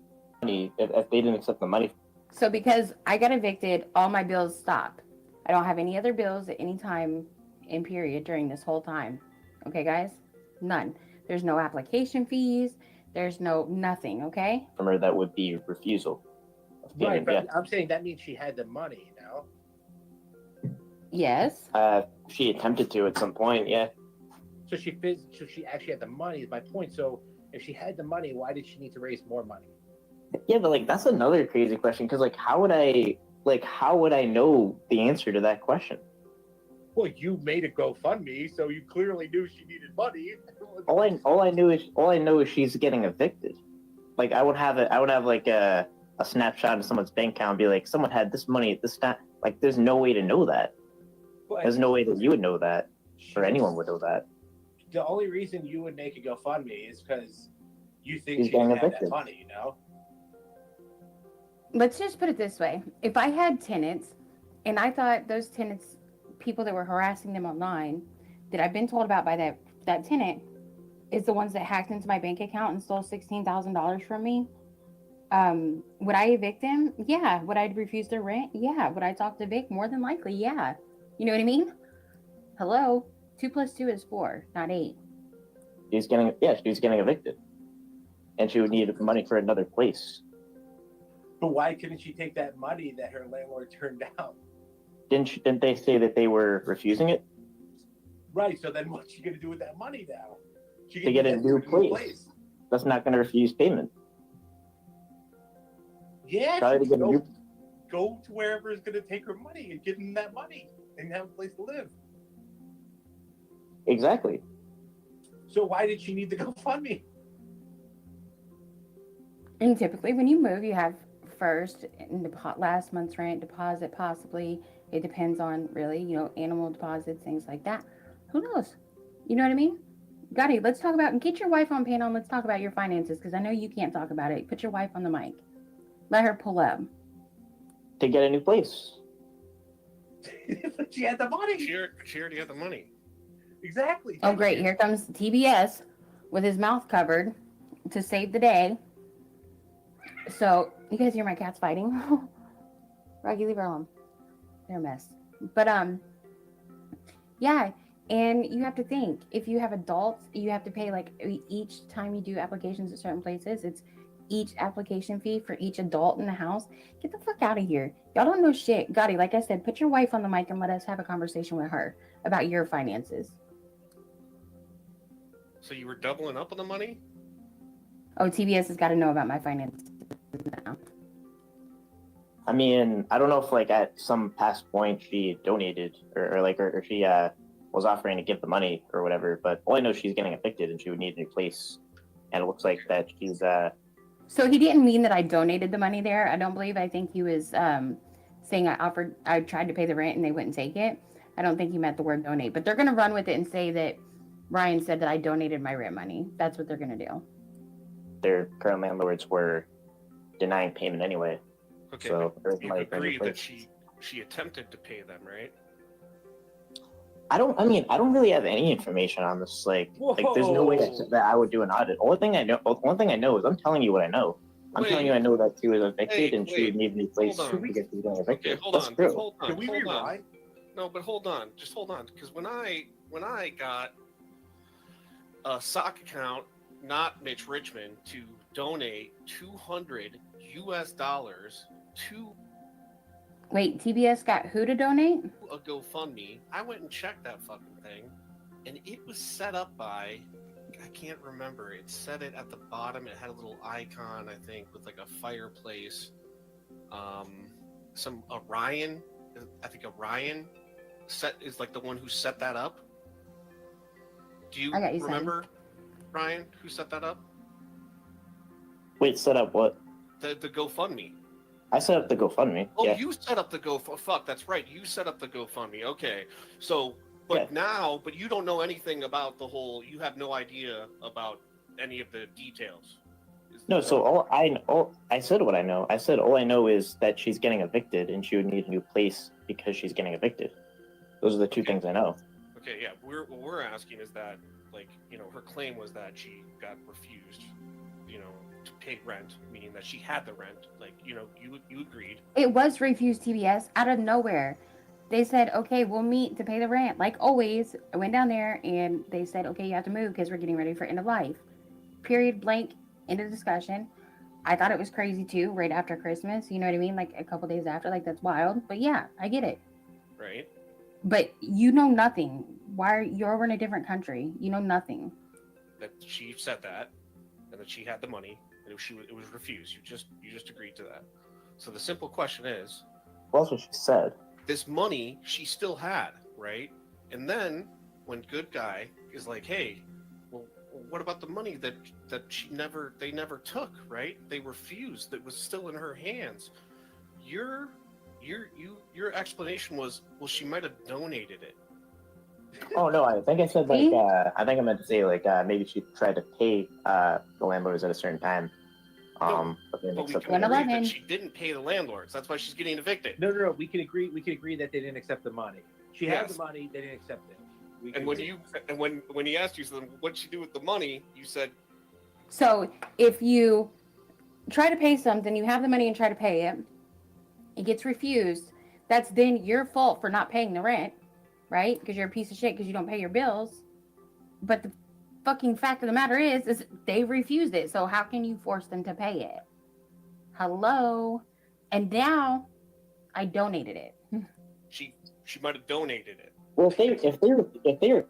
if they didn't accept the money... So because I got evicted, all my bills stopped. I don't have any other bills at any time in period during this whole time. Okay, guys? None. There's no application fees. There's no nothing, okay? From her, that would be refusal of payment. Right, but Yeah. I'm saying that means she had the money, Yes. She attempted to at some point, yeah. So she actually had the money, is my point. So if she had the money, why did she need to raise more money? Yeah, but like that's another crazy question, because like how would I know the answer to that question? Well, you made a GoFundMe, so you clearly knew she needed money. All I know is she's getting evicted. Like I would have like a snapshot of someone's bank account and be like, someone had this money at this time. Like there's no way to know that. There's no way that you would know that, or anyone would know that. The only reason you would make a GoFundMe is because you think She's she getting doesn't have that evicted. money, Let's just put it this way. If I had tenants and I thought those tenants, people that were harassing them online, that I've been told about by that tenant, is the ones that hacked into my bank account and stole $16,000 from me, would I evict them? Yeah. Would I refuse their rent? Yeah. Would I talk to Vic? More than likely, yeah. You know what I mean? Hello? 2 + 2 is 4, not 8. She's getting evicted, and she would need money for another place. But why couldn't she take that money that her landlord turned down? Didn't they say that they were refusing it? Right. So then what's she gonna do with that money now? To get a new place. That's not going to refuse payment. Yeah. Try to get a new... Go to wherever is gonna take her money and give them that money and have a place to live. Exactly. So why did she need the GoFundMe? And typically when you move, you have first and last month's rent deposit, possibly. It depends on really, animal deposits, things like that. Who knows? You know what I mean? Gotti, let's talk about, and get your wife on panel and let's talk about your finances, because I know you can't talk about it. Put your wife on the mic. Let her pull up. To get a new place. She had the money. She already had the money. Exactly. Oh, great. Here comes TBS with his mouth covered to save the day. So, you guys hear my cats fighting? Rocky, leave her alone. They're a mess. But, yeah. And you have to think, if you have adults, you have to pay, like, each time you do applications at certain places, it's each application fee for each adult in the house. Get the fuck out of here. Y'all don't know shit. Gotti, like I said, put your wife on the mic and let us have a conversation with her about your finances. So you were doubling up on the money? Oh, TBS has got to know about my finances now. I mean, I don't know if like at some past point she donated or she was offering to give the money or whatever, but all I know is she's getting evicted and she would need a new place. And it looks like that she's So he didn't mean that I donated the money there. I don't believe. I think he was saying I tried to pay the rent and they wouldn't take it. I don't think he meant the word donate, but they're going to run with it and say that Ryan said that I donated my rent money. That's what they're going to do. Their current landlords were denying payment anyway. Okay, so but you agree that she attempted to pay them, right? I don't really have any information on this. Like there's no way that I would do an audit. One thing I know is I'm telling you what I know. I'm telling you I know that she was evicted and she would need a new place because she's getting evicted. Okay, hold That's on. true. Hold on. Can we hold on. rewind? No, but hold on. Just hold on. Because when I got a sock account, not Mitch Richmond, to donate $200 to Wait, TBS got who to donate? a GoFundMe, I went and checked that fucking thing, and it was set up by, I can't remember. It said it at the bottom. It had a little icon, I think, with like a fireplace. Orion. I think Orion is like the one who set that up. Do you I got you, son. remember, Ryan, who set that up? Wait, set up what? The GoFundMe. I set up the GoFundMe. Oh, yeah. you set up the fuck, that's right. You set up the GoFundMe. Okay. So, but you don't know anything about the whole, you have no idea about any of the details. No, so I said what I know. I said all I know is that she's getting evicted and she would need a new place because she's getting evicted. Those are the two things I know. Okay, yeah. What we're asking is that, like, you know, her claim was that she got refused, you know, to pay rent, meaning that she had the rent. Like, you know, you agreed. It was refused, TBS, out of nowhere. They said, okay, we'll meet to pay the rent. Like always, I went down there and they said, okay, you have to move because we're getting ready for end of life. Period, blank, end of discussion. I thought it was crazy too, right after Christmas. You know what I mean? Like a couple days after, like that's wild. But yeah, I get it. Right. But you know nothing. Why you're over in a different country? You know nothing. That she said that, and that she had the money, and it was refused. You just agreed to that. So the simple question is, well, that's what she said. This money she still had, right? And then when good guy is like, hey, well, what about the money that they never took, right? They refused. That was still in her hands. Your explanation was, well, she might have donated it. Oh no, I think I said like I think I meant to say like maybe she tried to pay the landlords at a certain time. But they didn't accept agree that she didn't pay the landlords. That's why she's getting evicted. No. We can agree that they didn't accept the money. She had the money. They didn't accept it. When he asked you, so what'd she do with the money? You said. So if you try to pay something, you have the money and try to pay it, it gets refused. That's then your fault for not paying the rent, right? Because you're a piece of shit because you don't pay your bills. But the fucking fact of the matter is they refused it. So how can you force them to pay it? Hello? And now I donated it. She might have donated it. Well, if they're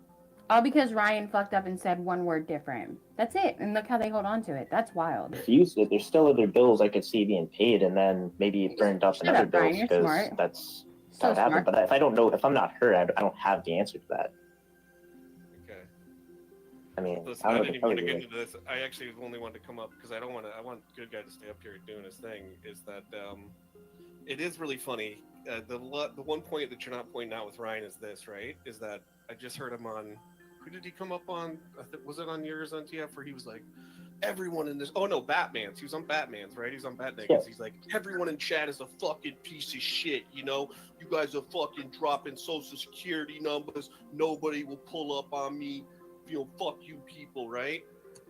all because Ryan fucked up and said one word different. That's it. And look how they hold on to it. That's wild. refused it, there's still other bills I could see being paid, and then maybe burned up in other bills Ryan, you're because smart. that's So what happened. smart. But if I'm not her, I don't have the answer to that. Okay. I mean, Listen, I didn't even want to get into this. I actually only wanted to come up because I want good guy to stay up here doing his thing. Is that it is really funny. The one point that you're not pointing out with Ryan is this, right? Is that I just heard him on. Who did he come up on? Was it on yours on TF where he was like, everyone in this. Oh no, Batman's. He was on Batman's, right? He was on Batman. Yeah. He's like, everyone in chat is a fucking piece of shit. You know, you guys are fucking dropping social security numbers. Nobody will pull up on me. You know, fuck you people, right?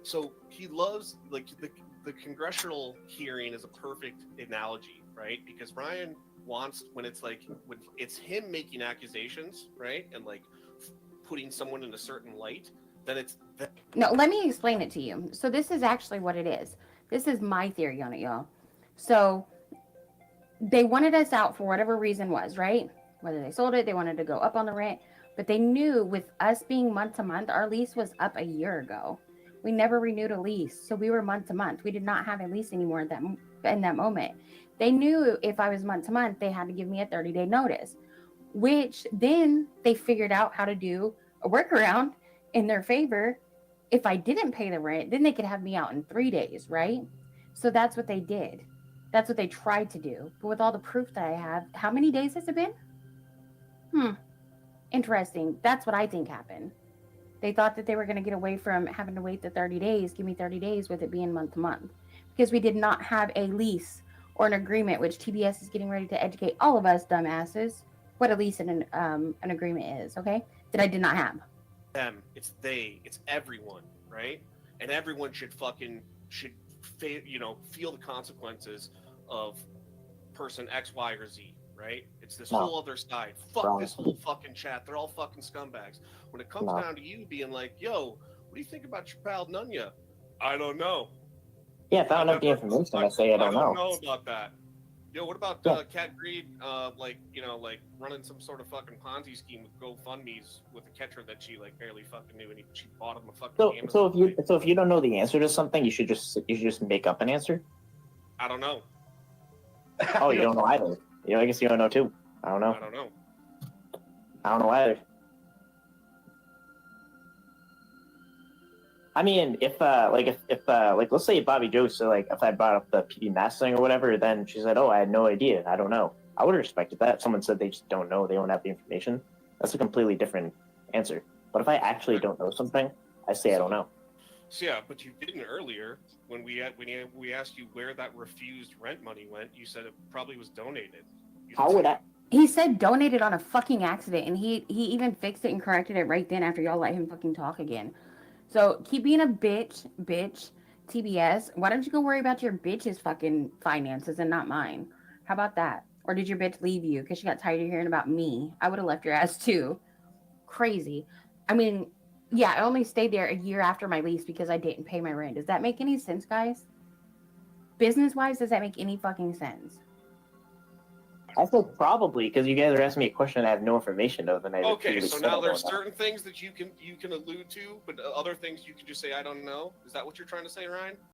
So he loves like the congressional hearing is a perfect analogy, right? Because Ryan wants when it's him making accusations, right, and like putting someone in a certain light, then it's No, let me explain it to you. So this is actually what it is. This is my theory on it, y'all. So they wanted us out for whatever reason was, right? Whether they sold it, they wanted to go up on the rent, but they knew with us being month to month, our lease was up a year ago. We never renewed a lease, so we were month to month. We did not have a lease anymore in that moment. They knew if I was month to month, they had to give me a 30-day notice, which then they figured out how to do a workaround in their favor. If I didn't pay the rent, then they could have me out in 3 days, right? So that's what they did. That's what they tried to do. But with all the proof that I have, how many days has it been? Interesting. That's what I think happened. They thought that they were going to get away from having to wait the 30 days, give me 30 days with it being month to month, because we did not have a lease or an agreement, which TBS is getting ready to educate all of us dumbasses what a lease and an agreement is, okay? That I did not have. Them, it's they, it's everyone, right? And everyone should feel the consequences of person X, Y, or Z, right? It's this whole other side. Fuck this whole fucking chat. They're all fucking scumbags. When it comes down to you being like, yo, what do you think about your pal Nunya? I don't know. Yeah, if I don't have the information, I say I don't know. I don't know about that. Yo, what about Cat Greed? Like running some sort of fucking Ponzi scheme with GoFundMe's with a catcher that she like barely fucking knew, and she bought him a fucking Amazon. So if you don't know the answer to something, you should just make up an answer. I don't know. Oh, you don't know either. You know, I guess you don't know too. I don't know. I don't know. I don't know either. I mean, if let's say Bobby Joe, so like if I brought up the PD Mass thing or whatever, then she said, "Oh, I had no idea. I don't know." I would have respected that. Someone said they just don't know. They don't have the information. That's a completely different answer. But if I actually don't know something, I say I don't know. So yeah, but you didn't earlier when we asked you where that refused rent money went. You said it probably was donated. How would I? He said donated on a fucking accident, and he even fixed it and corrected it right then after y'all let him fucking talk again. So keep being a bitch, TBS. Why don't you go worry about your bitch's fucking finances and not mine? How about that? Or did your bitch leave you because she got tired of hearing about me? I would have left your ass too. Crazy. I mean, yeah, I only stayed there a year after my lease because I didn't pay my rent. Does that make any sense, guys? Business-wise, does that make any fucking sense? I said probably because you guys are asking me a question I have no information of, and I Okay, repeatedly so said I now don't there's know. certain things that you can allude to, but other things you can just say I don't know. Is that what you're trying to say, Ryan?